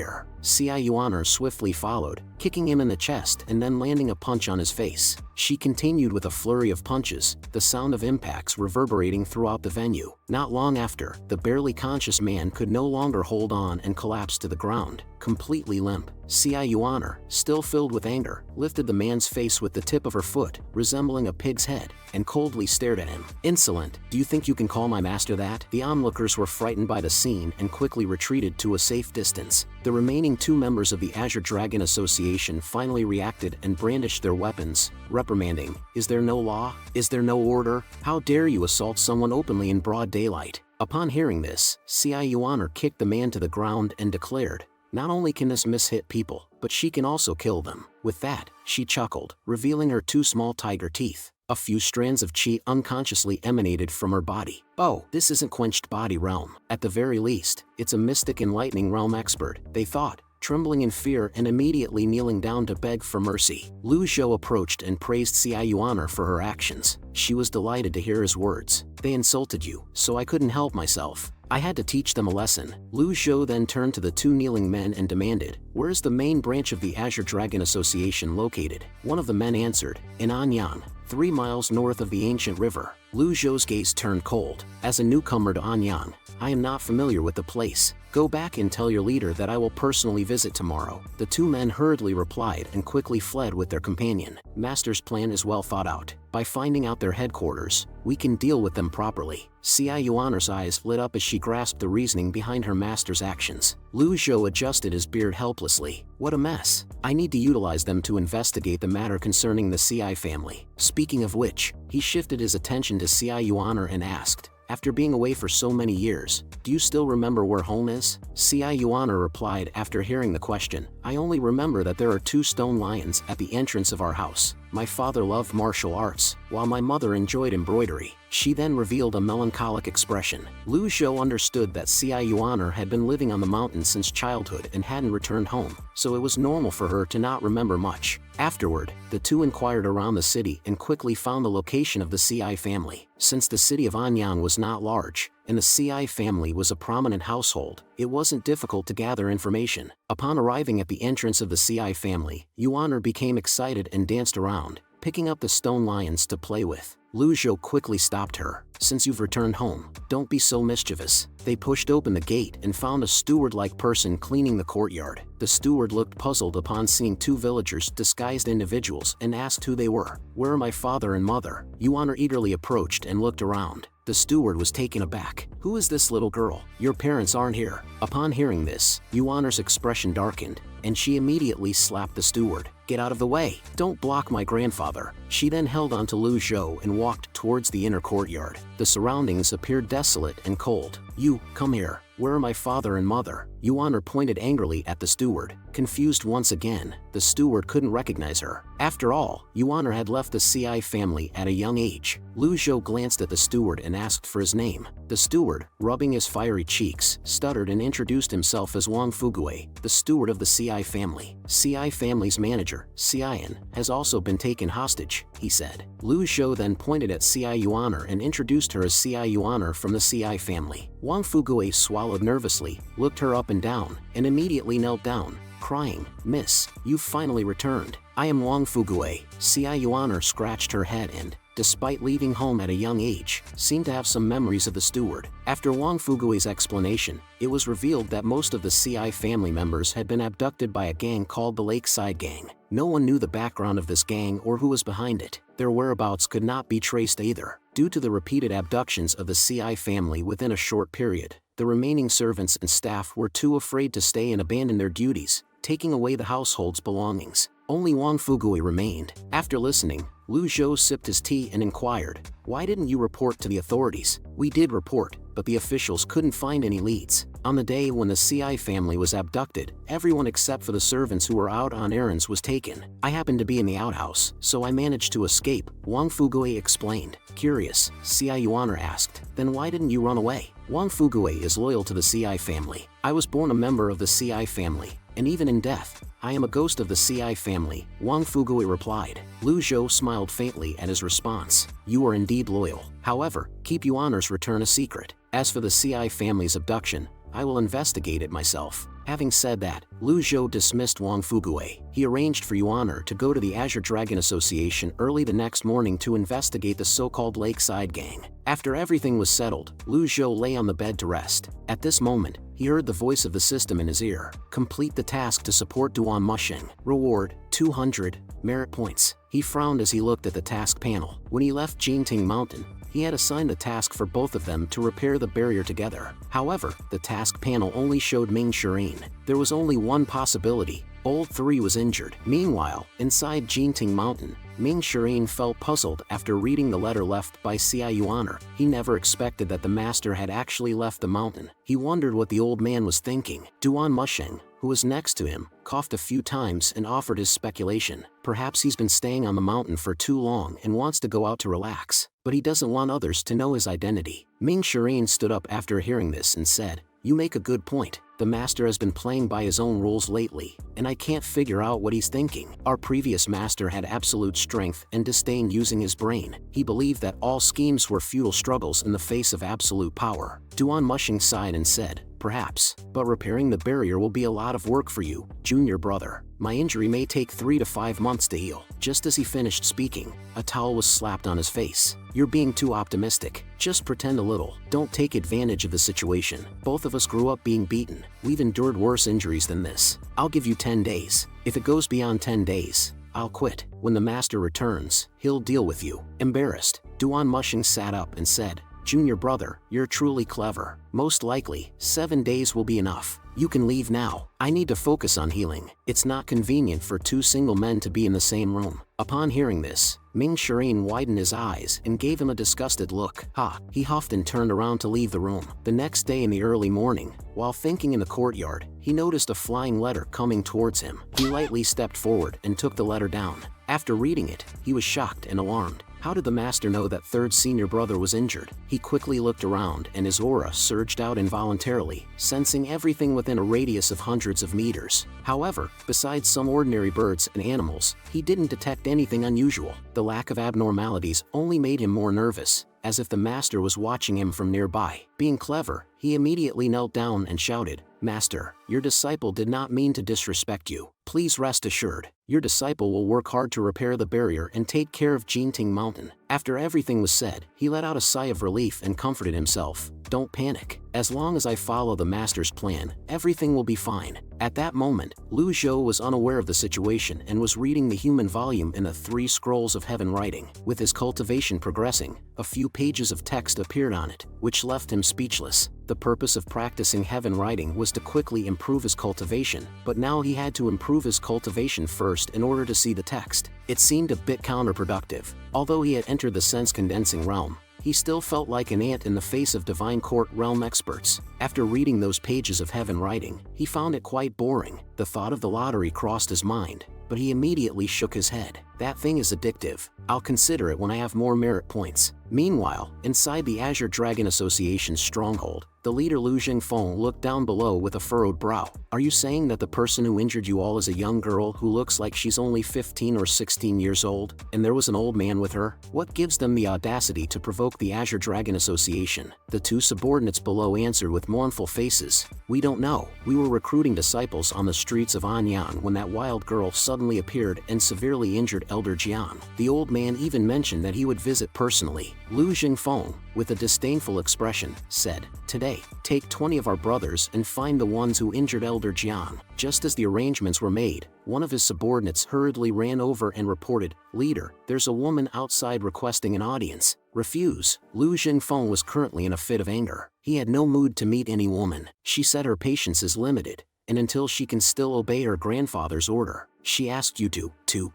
air. CI Yuaner swiftly followed, kicking him in the chest and then landing a punch on his face. She continued with a flurry of punches, the sound of impacts reverberating throughout the venue. Not long after, the barely conscious man could no longer hold on and collapsed to the ground, completely limp. CI Yuaner, still filled with anger, lifted the man's face with the tip of her foot, resembling a pig's head, and coldly stared at him. "Insolent, do you think you can call my master that?" The onlookers were frightened by the scene and quickly retreated to a safe distance. The remaining two members of the Azure Dragon Association finally reacted and brandished their weapons, reprimanding, "Is there no law? Is there no order? How dare you assault someone openly in broad daylight?" Upon hearing this, CI Yuaner kicked the man to the ground and declared, "Not only can this miss hit people, but she can also kill them." With that, she chuckled, revealing her two small tiger teeth. A few strands of chi unconsciously emanated from her body. "Oh, this isn't quenched body realm. At the very least, it's a mystic enlightening realm expert," they thought, trembling in fear and immediately kneeling down to beg for mercy. Lu Zhou approached and praised CI Yuaner for her actions. She was delighted to hear his words. "They insulted you, so I couldn't help myself. I had to teach them a lesson." Lu Zhou then turned to the two kneeling men and demanded, "Where is the main branch of the Azure Dragon Association located?" One of the men answered, "In Anyang, 3 miles north of the ancient river." Lu Zhou's gaze turned cold. "As a newcomer to Anyang, I am not familiar with the place. Go back and tell your leader that I will personally visit tomorrow." The two men hurriedly replied and quickly fled with their companion. Master's plan is well thought out. By finding out their headquarters, we can deal with them properly. CI Yuaner's eyes lit up as she grasped the reasoning behind her master's actions. Lu Zhou adjusted his beard helplessly. "What a mess. I need to utilize them to investigate the matter concerning the CI family." Speaking of which, he shifted his attention to CI Yuaner and asked, "After being away for so many years, do you still remember where home is?" CI Yuaner replied after hearing the question, "I only remember that there are 2 stone lions at the entrance of our house. My father loved martial arts, while my mother enjoyed embroidery." She then revealed a melancholic expression. Lu Zhou understood that CI Yuaner had been living on the mountain since childhood and hadn't returned home, so it was normal for her to not remember much. Afterward, the two inquired around the city and quickly found the location of the CI family. Since the city of Anyang was not large, and the CI family was a prominent household, it wasn't difficult to gather information. Upon arriving at the entrance of the CI family, Yuaner became excited and danced around, picking up the stone lions to play with. Lu Zhou quickly stopped her. "Since you've returned home, don't be so mischievous." They pushed open the gate and found a steward-like person cleaning the courtyard. The steward looked puzzled upon seeing 2 villagers disguised individuals and asked who they were. "Where are my father and mother?" Yuaner eagerly approached and looked around. The steward was taken aback. "Who is this little girl? Your parents aren't here." Upon hearing this, Yuaner's expression darkened, and she immediately slapped the steward. "Get out of the way! Don't block my grandfather." She then held onto Lu Zhou and walked towards the inner courtyard. The surroundings appeared desolate and cold. "You, come here. Where are my father and mother?" Yuaner pointed angrily at the steward. Confused once again, the steward couldn't recognize her. After all, Yuaner had left the CI family at a young age. Lu Zhou glanced at the steward and asked for his name. The steward, rubbing his fiery cheeks, stuttered and introduced himself as Wang Fuguei, the steward of the CI family. CI family's manager, Cian, has also been taken hostage, he said. Lu Zhou then pointed at CI Yuaner and introduced her as CI Yuaner from the CI family. Wang Fuguei swallowed nervously, looked her up and down, and immediately knelt down, crying, "Miss, you've finally returned. I am Wang Fugue." Xia Yuaner scratched her head and, despite leaving home at a young age, seemed to have some memories of the steward. After Wang Fugue's explanation, it was revealed that most of the CI family members had been abducted by a gang called the Lakeside Gang. No one knew the background of this gang or who was behind it. Their whereabouts could not be traced either. Due to the repeated abductions of the CI family within a short period, the remaining servants and staff were too afraid to stay and abandon their duties, taking away the household's belongings. Only Wang Fugue remained. After listening, Lu Zhou sipped his tea and inquired, "Why didn't you report to the authorities?" "We did report, but the officials couldn't find any leads. On the day when the CI family was abducted, everyone except for the servants who were out on errands was taken. I happened to be in the outhouse, so I managed to escape," Wang Fugue explained. Curious, Xia Yuaner asked, "Then why didn't you run away?" Wang Fugue is loyal to the CI family. "I was born a member of the CI family, and even in death, I am a ghost of the CI family," Wang Fugue replied. Lu Zhou smiled faintly at his response. "You are indeed loyal. However, keep Yuaner's return a secret. As for the CI family's abduction, I will investigate it myself." Having said that, Lu Zhou dismissed Wang Fugue. He arranged for Yuaner to go to the Azure Dragon Association early the next morning to investigate the so-called Lakeside Gang. After everything was settled, Lu Zhou lay on the bed to rest. At this moment, he heard the voice of the system in his ear. "Complete the task to support Duan Mushing. Reward, 200 merit points." He frowned as he looked at the task panel. When he left Jinting Mountain, he had assigned the task for both of them to repair the barrier together. However, the task panel only showed Ming Shireen. There was only one possibility. Old 3 was injured. Meanwhile, inside Jinting Mountain, Ming Shireen felt puzzled after reading the letter left by Xia Yuaner. He never expected that the master had actually left the mountain. He wondered what the old man was thinking. Duan Mushing, who was next to him, coughed a few times and offered his speculation. Perhaps he's been staying on the mountain for too long and wants to go out to relax, but he doesn't want others to know his identity. Ming Shireen stood up after hearing this and said, "You make a good point. The master has been playing by his own rules lately, and I can't figure out what he's thinking. Our previous master had absolute strength and disdained using his brain. He believed that all schemes were futile struggles in the face of absolute power." Duan Mushing sighed and said, "Perhaps, but repairing the barrier will be a lot of work for you, junior brother. My injury may take 3 to 5 months to heal." Just as he finished speaking, a towel was slapped on his face. "You're being too optimistic. Just pretend a little. Don't take advantage of the situation. Both of us grew up being beaten. We've endured worse injuries than this. I'll give you 10 days. If it goes beyond 10 days, I'll quit. When the master returns, he'll deal with you." Embarrassed, Duan Mushing sat up and said, "Junior brother, you're truly clever. Most likely, 7 days will be enough. You can leave now. I need to focus on healing. It's not convenient for 2 single men to be in the same room." Upon hearing this, Ming Shireen widened his eyes and gave him a disgusted look. He huffed and turned around to leave the room. The next day in the early morning, while thinking in the courtyard, he noticed a flying letter coming towards him. He lightly stepped forward and took the letter down. After reading it, he was shocked and alarmed. How did the master know that third senior brother was injured? He quickly looked around and his aura surged out involuntarily, sensing everything within a radius of hundreds of meters. However, besides some ordinary birds and animals, he didn't detect anything unusual. The lack of abnormalities only made him more nervous, as if the master was watching him from nearby. Being clever, he immediately knelt down and shouted, "Master, your disciple did not mean to disrespect you. Please rest assured, your disciple will work hard to repair the barrier and take care of Jinting Mountain." After everything was said, he let out a sigh of relief and comforted himself. "Don't panic. As long as I follow the master's plan, everything will be fine." At that moment, Lu Zhou was unaware of the situation and was reading the human volume in the 3 scrolls of heaven writing. With his cultivation progressing, a few pages of text appeared on it, which left him speechless. The purpose of practicing heaven writing was to quickly improve his cultivation, but now he had to improve his cultivation first in order to see the text. It seemed a bit counterproductive. Although he had entered the sense-condensing realm, he still felt like an ant in the face of Divine Court realm experts. After reading those pages of heaven writing, he found it quite boring. The thought of the lottery crossed his mind, but he immediately shook his head. "That thing is addictive. I'll consider it when I have more merit points." Meanwhile, inside the Azure Dragon Association's stronghold, The leader Lu Jingfeng looked down below with a furrowed brow. Are you saying that the person who injured you all is a young girl who looks like she's only 15 or 16 years old, and there was an old man with her? What gives them the audacity to provoke the Azure Dragon Association? The two subordinates below answered with mournful faces. We don't know. We were recruiting disciples on the streets of Anyang when that wild girl suddenly appeared and severely injured Elder Jian. The old man even mentioned that he would visit personally. Lu Jingfeng, with a disdainful expression, said, "Today, take 20 of our brothers and find the ones who injured Elder Jian." Just as the arrangements were made, one of his subordinates hurriedly ran over and reported, "Leader, there's a woman outside requesting an audience." Refuse. Lu Jingfeng was currently in a fit of anger. He had no mood to meet any woman. She said her patience is limited, and until she can still obey her grandfather's order, she asked you to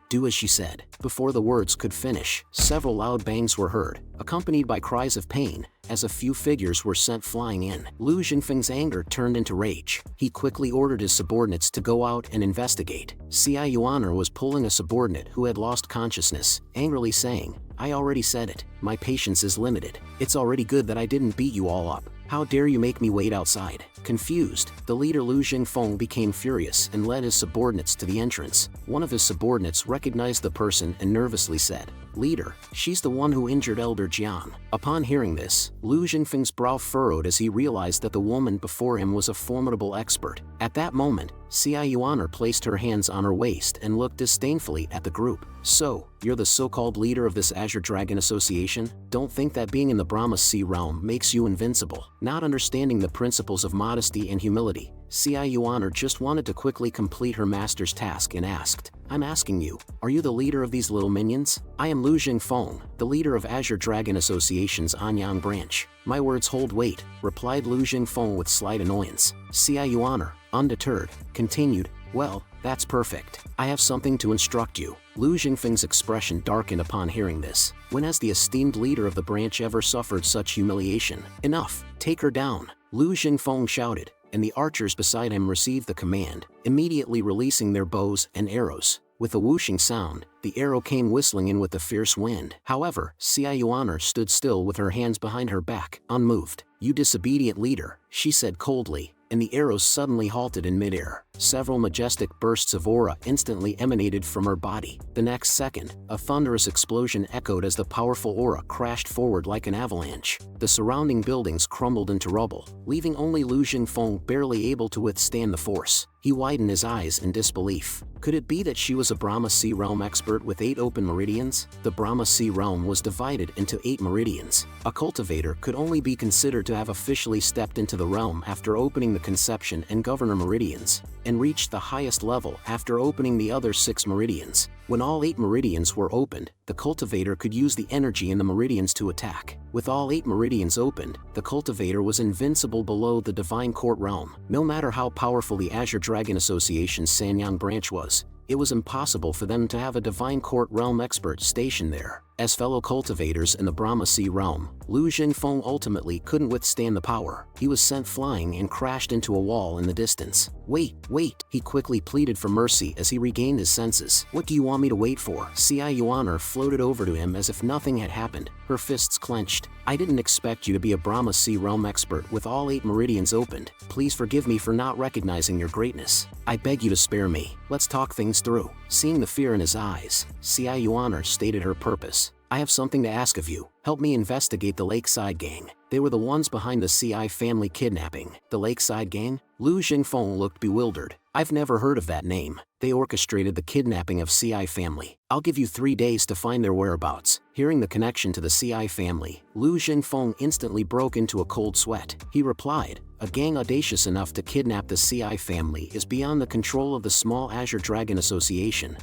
do as she said. Before the words could finish, several loud bangs were heard, accompanied by cries of pain, as a few figures were sent flying in. Lu Jingfeng's anger turned into rage. He quickly ordered his subordinates to go out and investigate. Xia Yuaner was pulling a subordinate who had lost consciousness, angrily saying, "I already said it, my patience is limited. It's already good that I didn't beat you all up. How dare you make me wait outside?" Confused, the leader Lu Jingfeng became furious and led his subordinates to the entrance. One of his subordinates recognized the person and nervously said, "Leader, she's the one who injured Elder Jian." Upon hearing this, Lu Jingfeng's brow furrowed as he realized that the woman before him was a formidable expert. At that moment, Xia Yuaner placed her hands on her waist and looked disdainfully at the group. "So, you're the so-called leader of this Azure Dragon Association? Don't think that being in the Brahma Sea realm makes you invincible." Not understanding the principles of modesty and humility, Xia Yuaner just wanted to quickly complete her master's task and asked, "I'm asking you, are you the leader of these little minions?" "I am Lu Jingfeng, the leader of Azure Dragon Association's Anyang branch." "My words hold weight," replied Lu Jingfeng with slight annoyance. Xia Yuaner, undeterred, continued, "Well, that's perfect. I have something to instruct you." Lu Jingfeng's expression darkened upon hearing this. When has the esteemed leader of the branch ever suffered such humiliation? "Enough, take her down," Lu Jingfeng shouted, and the archers beside him received the command, immediately releasing their bows and arrows. With a whooshing sound, the arrow came whistling in with the fierce wind. However, Xia Yuaner stood still with her hands behind her back, unmoved. "You disobedient leader," she said coldly, and the arrows suddenly halted in midair. Several majestic bursts of aura instantly emanated from her body. The next second, a thunderous explosion echoed as the powerful aura crashed forward like an avalanche. The surrounding buildings crumbled into rubble, leaving only Lu Jingfeng barely able to withstand the force. He widened his eyes in disbelief. Could it be that she was a Brahma Sea realm expert with 8 open meridians? The Brahma Sea realm was divided into 8 meridians. A cultivator could only be considered to have officially stepped into the realm after opening the conception and governor meridians, and reached the highest level after opening the other 6 meridians. When all 8 meridians were opened, the cultivator could use the energy in the meridians to attack. With all 8 meridians opened, the cultivator was invincible below the Divine Court realm. No matter how powerful the Azure Dragon Association's Sanyang branch was, it was impossible for them to have a Divine Court realm expert stationed there. As fellow cultivators in the Brahma Sea realm, Lu Jingfeng ultimately couldn't withstand the power. He was sent flying and crashed into a wall in the distance. Wait, he quickly pleaded for mercy as he regained his senses. "What do you want me to wait for?" Xia Yuaner floated over to him as if nothing had happened, her fists clenched. "I didn't expect you to be a Brahma Sea realm expert with all 8 meridians opened. Please forgive me for not recognizing your greatness. I beg you to spare me. Let's talk things through." Seeing the fear in his eyes, Xia Yuaner stated her purpose. "I have something to ask of you. Help me investigate the Lakeside Gang. They were the ones behind the CI family kidnapping." "The Lakeside Gang?" Lu Jingfeng looked bewildered. "I've never heard of that name. They orchestrated the kidnapping of CI family. I'll give you 3 days to find their whereabouts." Hearing the connection to the CI family, Lu Jingfeng instantly broke into a cold sweat. He replied, "A gang audacious enough to kidnap the CI family is beyond the control of the small Azure Dragon Association."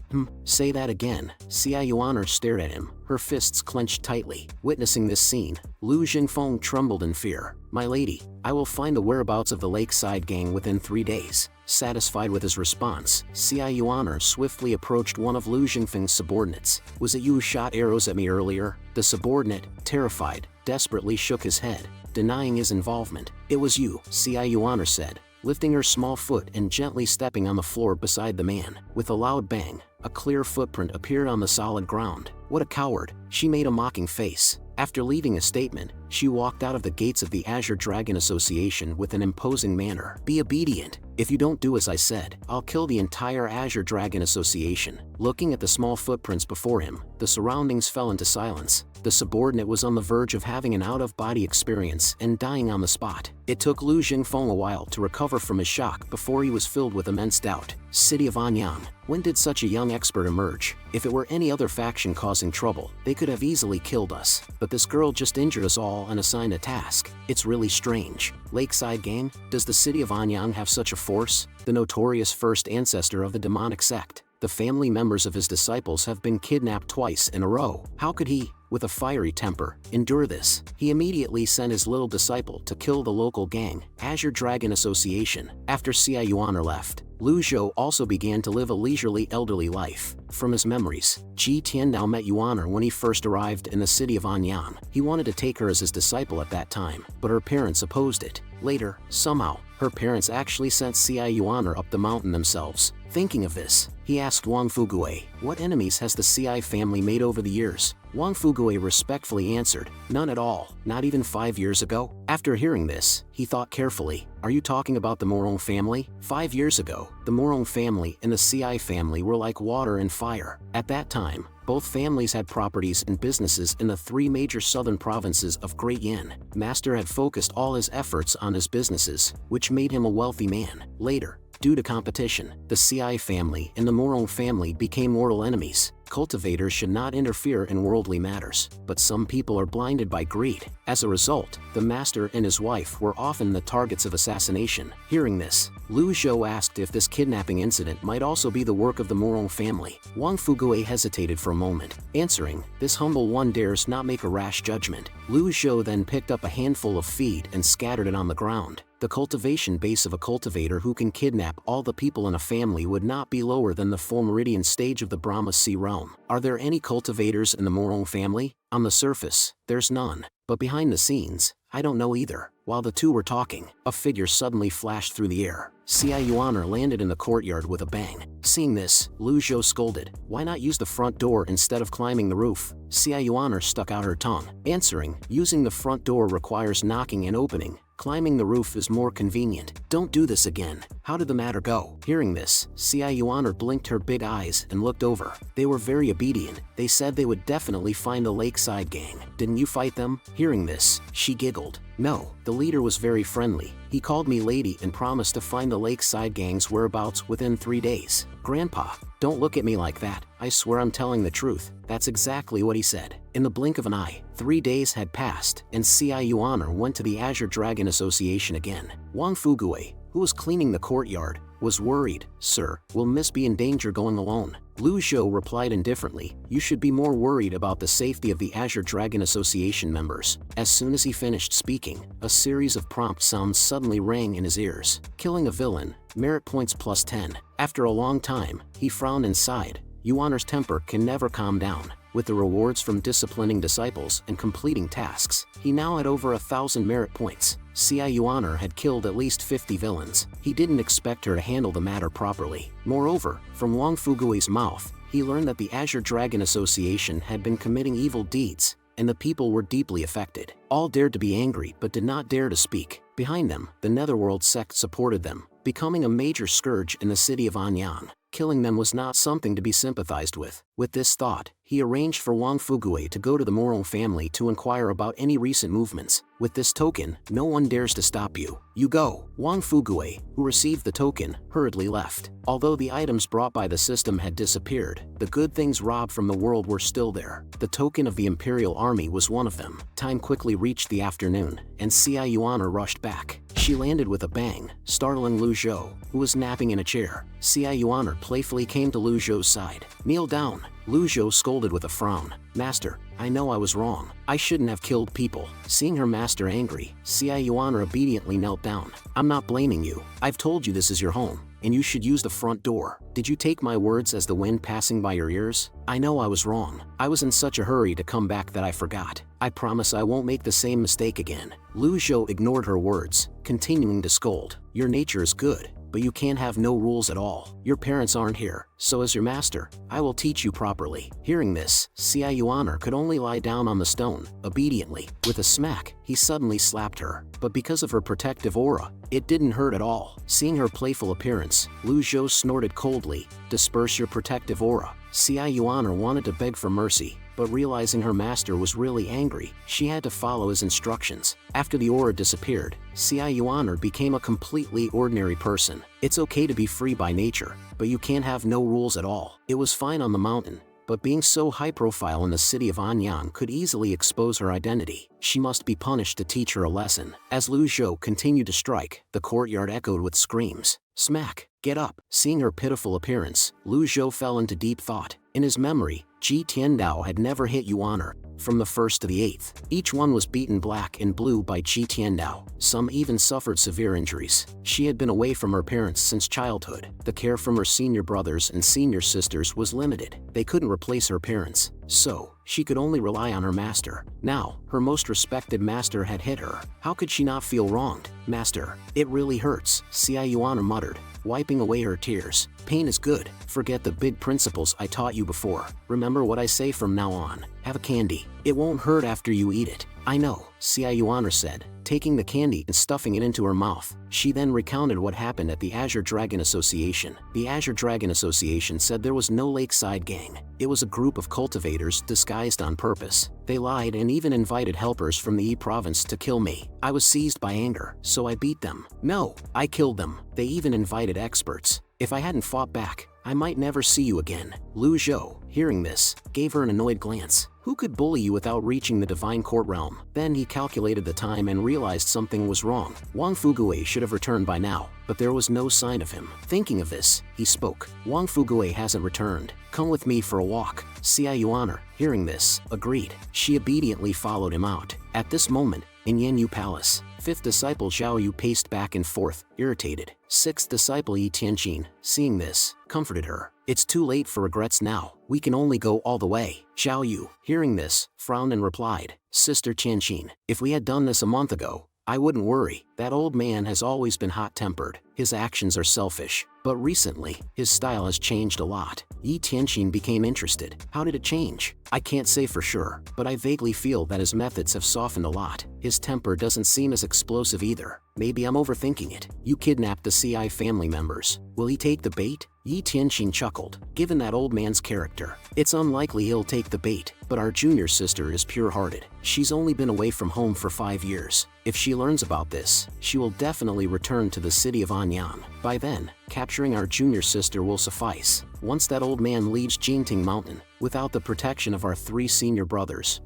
Say that again." Xia Yuaner stared at him, her fists clenched tightly. Witnessing this scene, Lu Jingfeng trembled in fear. "My lady, I will find the whereabouts of the Lakeside Gang within 3 days." Satisfied with his response, Xia Yuaner swiftly approached one of Lu Jingfeng's subordinates. "Was it you who shot arrows at me earlier?" The subordinate, terrified, desperately shook his head, denying his involvement. "It was you," Xia Yuaner said, lifting her small foot and gently stepping on the floor beside the man. With a loud bang, a clear footprint appeared on the solid ground. "What a coward!" She made a mocking face. After leaving a statement, she walked out of the gates of the Azure Dragon Association with an imposing manner. Be obedient. If you don't do as I said, I'll kill the entire Azure Dragon Association. Looking at the small footprints before him, the surroundings fell into silence. The subordinate was on the verge of having an out-of-body experience and dying on the spot. It took Lu Jingfeng a while to recover from his shock before he was filled with immense doubt. City of Anyang. When did such a young expert emerge? If it were any other faction causing trouble, they could have easily killed us. But this girl just injured us all and assigned a task. It's really strange. Lakeside Gang? Does the city of Anyang have such a force? The notorious first ancestor of the demonic sect. The family members of his disciples have been kidnapped twice in a row. How could he, with a fiery temper, endure this? He immediately sent his little disciple to kill the local gang, Azure Dragon Association. After Xia Yuaner left, Lu Zhou also began to live a leisurely elderly life. From his memories, Ji Tiandao met Yuaner when he first arrived in the city of Anyang. He wanted to take her as his disciple at that time, but her parents opposed it. Later, somehow, her parents actually sent Xia Yuaner up the mountain themselves. Thinking of this, he asked Wang Fugue, "What enemies has the CI family made over the years?" Wang Fugue respectfully answered, "None at all, not even 5 years ago." After hearing this, he thought carefully, "Are you talking about the Morong family?" 5 years ago, the Morong family and the CI family were like water and fire. At that time, both families had properties and businesses in the 3 major southern provinces of Great Yin. Master had focused all his efforts on his businesses, which made him a wealthy man. Later, due to competition, the CI family and the Morong family became mortal enemies. Cultivators should not interfere in worldly matters, but some people are blinded by greed. As a result, the master and his wife were often the targets of assassination. Hearing this, Lu Zhou asked if this kidnapping incident might also be the work of the Morong family. Wang Fugue hesitated for a moment, answering, "This humble one dares not make a rash judgment." Lu Zhou then picked up a handful of feed and scattered it on the ground. The cultivation base of a cultivator who can kidnap all the people in a family would not be lower than the full meridian stage of the Brahma Sea realm. Are there any cultivators in the Morong family? On the surface, there's none, but behind the scenes, I don't know either. While the two were talking, a figure suddenly flashed through the air. Xia Yuaner landed in the courtyard with a bang. Seeing this, Lu Zhou scolded, "Why not use the front door instead of climbing the roof?" Xia Yuaner stuck out her tongue, answering, "Using the front door requires knocking and opening. Climbing the roof is more convenient. Don't do this again." How did the matter go? Hearing this, Xia Yuaner blinked her big eyes and looked over. They were very obedient. They said they would definitely find the Lakeside Gang. Didn't you fight them? Hearing this, she giggled. No, the leader was very friendly. He called me lady and promised to find the Lakeside Gang's whereabouts within 3 days. Grandpa, don't look at me like that. I swear I'm telling the truth. That's exactly what he said. In the blink of an eye, 3 days had passed, and Xia Yuaner went to the Azure Dragon Association again. Wang Fugue, who was cleaning the courtyard, was worried. "Sir, will Miss be in danger going alone?" Lu Zhou replied indifferently, "You should be more worried about the safety of the Azure Dragon Association members." As soon as he finished speaking, a series of prompt sounds suddenly rang in his ears. Killing a villain, merit points plus 10. After a long time, he frowned and sighed. Yuaner's temper can never calm down. With the rewards from disciplining disciples and completing tasks, he now had over 1,000 merit points. Xia Yuaner had killed at least 50 villains. He didn't expect her to handle the matter properly. Moreover, from Wang Fugue's mouth, he learned that the Azure Dragon Association had been committing evil deeds, and the people were deeply affected. All dared to be angry but did not dare to speak. Behind them, the Netherworld sect supported them, becoming a major scourge in the city of Anyang. Killing them was not something to be sympathized with. With this thought, he arranged for Wang Fugue to go to the Morong family to inquire about any recent movements. With this token, no one dares to stop you. You go. Wang Fugue, who received the token, hurriedly left. Although the items brought by the system had disappeared, the good things robbed from the world were still there. The token of the Imperial Army was one of them. Time quickly reached the afternoon, and Xia Yuaner rushed back. She landed with a bang, startling Lu Zhou, who was napping in a chair. Xia Yuaner playfully came to Lu Zhou's side. "Kneel down." Lu Zhou scolded with a frown. "Master, I know I was wrong. I shouldn't have killed people." Seeing her master angry, Xia Yuaner obediently knelt down. "I'm not blaming you. I've told you this is your home, and you should use the front door. Did you take my words as the wind passing by your ears? I know I was wrong. I was in such a hurry to come back that I forgot. I promise I won't make the same mistake again." Lu Zhou ignored her words, continuing to scold. "Your nature is good, but you can't have no rules at all. Your parents aren't here, so as your master, I will teach you properly. Hearing this, Xiao Yuan could only lie down on the stone. Obediently, with a smack, he suddenly slapped her. But because of her protective aura, it didn't hurt at all. Seeing her playful appearance, Lu Zhou snorted coldly. Disperse your protective aura. Xiao Yuan wanted to beg for mercy, but realizing her master was really angry, she had to follow his instructions. After the aura disappeared, Xiao Yuan became a completely ordinary person. It's okay to be free by nature, but you can't have no rules at all. It was fine on the mountain, but being so high profile in the city of Anyang could easily expose her identity. She must be punished to teach her a lesson. As Lu Zhou continued to strike, the courtyard echoed with screams. Smack! Get up! Seeing her pitiful appearance, Lu Zhou fell into deep thought. In his memory, Ji Tiandao had never hit Yuan from the 1st to the 8th. Each one was beaten black and blue by Ji Tiandao. Some even suffered severe injuries. She had been away from her parents since childhood. The care from her senior brothers and senior sisters was limited. They couldn't replace her parents, so she could only rely on her master. Now, her most respected master had hit her. How could she not feel wronged? Master, it really hurts, Xiao Yuan muttered, wiping away her tears. Pain is good. Forget the big principles I taught you before. Remember what I say from now on. Have a candy. It won't hurt after you eat it. I know, Xiao Yuan said, taking the candy and stuffing it into her mouth. She then recounted what happened at the Azure Dragon Association. The Azure Dragon Association said there was no lakeside gang. It was a group of cultivators disguised on purpose. They lied and even invited helpers from the Yi province to kill me. I was seized by anger, so I beat them. No, I killed them. They even invited experts. If I hadn't fought back, I might never see you again. Lu Zhou, hearing this, gave her an annoyed glance. Who could bully you without reaching the divine court realm? Then he calculated the time and realized something was wrong. Wang Fugue should have returned by now, but there was no sign of him. Thinking of this, he spoke. Wang Fugue hasn't returned. Come with me for a walk. Xiao Yuan, hearing this, agreed. She obediently followed him out. At this moment, in Yanyu Palace, 5th disciple Zhao Yu paced back and forth, irritated. 6th disciple Yi Tianqin, seeing this, comforted her. It's too late for regrets now. We can only go all the way. Zhao Yu, hearing this, frowned and replied, Sister Tianqin, if we had done this a month ago, I wouldn't worry. That old man has always been hot-tempered. His actions are selfish. But recently, his style has changed a lot. Yi Tianqin became interested. How did it change? I can't say for sure, but I vaguely feel that his methods have softened a lot. His temper doesn't seem as explosive either. Maybe I'm overthinking it. You kidnapped the CI family members. Will he take the bait? Yi Tianqin chuckled. Given that old man's character, it's unlikely he'll take the bait, but our junior sister is pure-hearted. She's only been away from home for 5 years. If she learns about this, she will definitely return to the city of Anyang. By then, capturing our junior sister will suffice. Once that old man leaves Jingting Mountain, without the protection of our 3 senior brothers,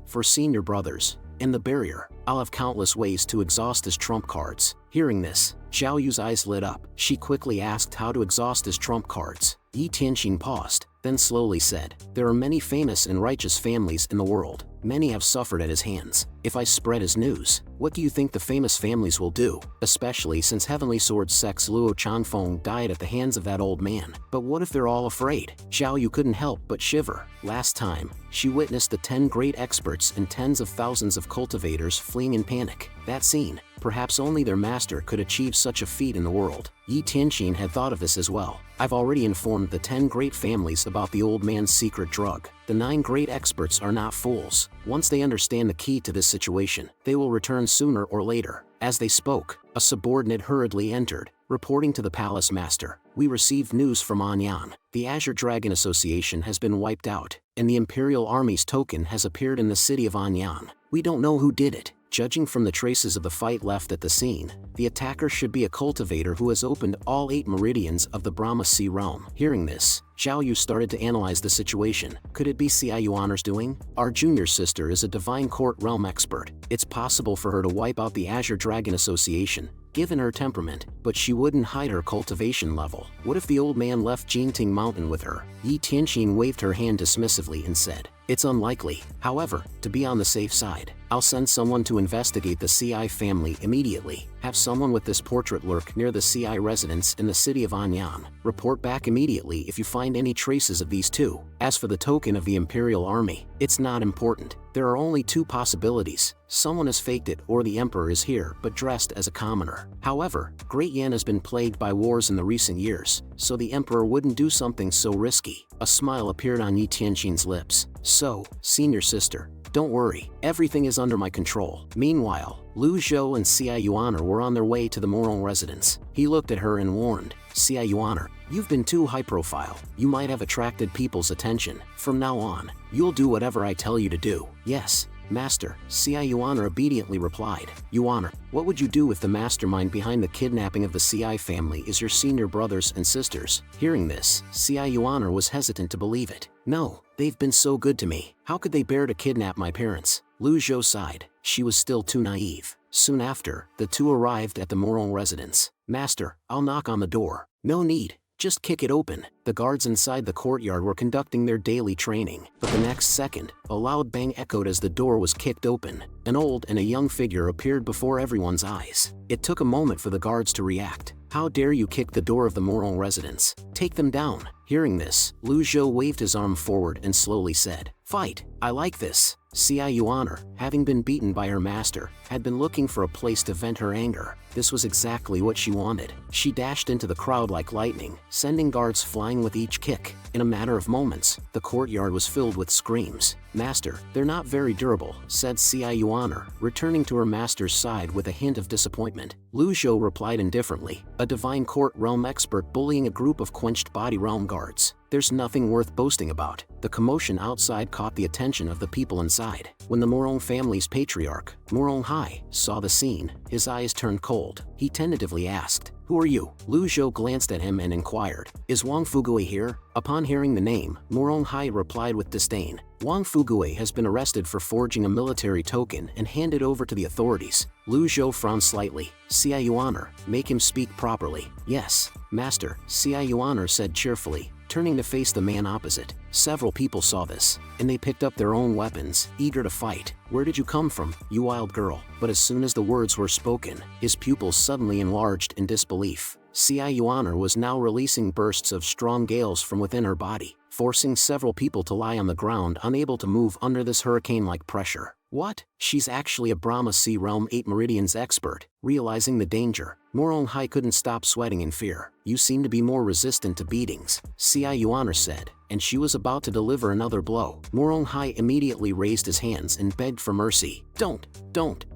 and the barrier, I'll have countless ways to exhaust his trump cards. Hearing this, Zhao Yu's eyes lit up. She quickly asked how to exhaust his trump cards. Yi Tianqin paused, then slowly said, there are many famous and righteous families in the world. Many have suffered at his hands. If I spread his news, what do you think the famous families will do? Especially since Heavenly Sword Sect's Luo Chanfeng died at the hands of that old man. But what if they're all afraid? Zhao Yu couldn't help but shiver. Last time, she witnessed the 10 great experts and tens of thousands of cultivators fleeing in panic. That scene, perhaps only their master could achieve such a feat in the world. Yi Tianqin had thought of this as well. I've already informed the 10 great families about the old man's secret drug. The 9 great experts are not fools. Once they understand the key to this situation, they will return sooner or later. As they spoke, a subordinate hurriedly entered, reporting to the palace master. We received news from Anyang. The Azure Dragon Association has been wiped out, and the Imperial Army's token has appeared in the city of Anyang. We don't know who did it. Judging from the traces of the fight left at the scene, the attacker should be a cultivator who has opened all 8 meridians of the Brahma Sea realm. Hearing this, Zhao Yu started to analyze the situation. Could it be Xiao Yuan's doing? Our junior sister is a divine court realm expert. It's possible for her to wipe out the Azure Dragon Association, given her temperament, but she wouldn't hide her cultivation level. What if the old man left Jingting Mountain with her? Yi Tianqin waved her hand dismissively and said, It's unlikely, however, to be on the safe side. I'll send someone to investigate the CI family immediately. Have someone with this portrait lurk near the CI residence in the city of Anyan. Report back immediately if you find any traces of these two. As for the token of the Imperial Army, it's not important. There are only two possibilities. Someone has faked it or the Emperor is here but dressed as a commoner. However, Great Yan has been plagued by wars in the recent years, so the Emperor wouldn't do something so risky. A smile appeared on Yi Tianxin's lips. So, senior sister, don't worry, everything is under my control. Meanwhile, Lu Zhou and Xia Yuaner were on their way to the Morong residence. He looked at her and warned, Xia Yuaner, you've been too high profile. You might have attracted people's attention. From now on, you'll do whatever I tell you to do. Yes, Master, Xia Yuaner obediently replied. Yuaner, what would you do if the mastermind behind the kidnapping of the CI family is your senior brothers and sisters? Hearing this, Xia Yuaner was hesitant to believe it. No, they've been so good to me. How could they bear to kidnap my parents? Lu Zhou sighed. She was still too naive. Soon after, the two arrived at the Morong residence. Master, I'll knock on the door. No need. Just kick it open. The guards inside the courtyard were conducting their daily training, but the next second, a loud bang echoed as the door was kicked open. An old and a young figure appeared before everyone's eyes. It took a moment for the guards to react. How dare you kick the door of the Morong residence? Take them down. Hearing this, Lu Zhou waved his arm forward and slowly said, Fight! I like this. Xia Yuaner, having been beaten by her master, had been looking for a place to vent her anger. This was exactly what she wanted. She dashed into the crowd like lightning, sending guards flying with each kick. In a matter of moments, the courtyard was filled with screams. Master, they're not very durable, said Xia Yuaner, returning to her master's side with a hint of disappointment. Lu Zhou replied indifferently, a divine court realm expert bullying a group of quenched body realm guards. There's nothing worth boasting about. The commotion outside caught the attention of the people inside. When the Morong family's patriarch, Morong Hai, saw the scene, his eyes turned cold. He tentatively asked, Who are you? Lu Zhou glanced at him and inquired, Is Wang Fugui here? Upon hearing the name, Morong Hai replied with disdain, Wang Fugui has been arrested for forging a military token and handed over to the authorities. Lu Zhou frowned slightly. Xia Yuaner, make him speak properly. Yes, Master, Xia Yuaner said cheerfully, turning to face the man opposite. Several people saw this, and they picked up their own weapons, eager to fight. Where did you come from, you wild girl? But as soon as the words were spoken, his pupils suddenly enlarged in disbelief. Xia Yuaner was now releasing bursts of strong gales from within her body, forcing several people to lie on the ground unable to move under this hurricane-like pressure. What? She's actually a Brahma Sea Realm 8 Meridians expert. Realizing the danger, Morong Hai couldn't stop sweating in fear. You seem to be more resistant to beatings, Xia Yuaner said, and she was about to deliver another blow. Morong Hai immediately raised his hands and begged for mercy. Don't.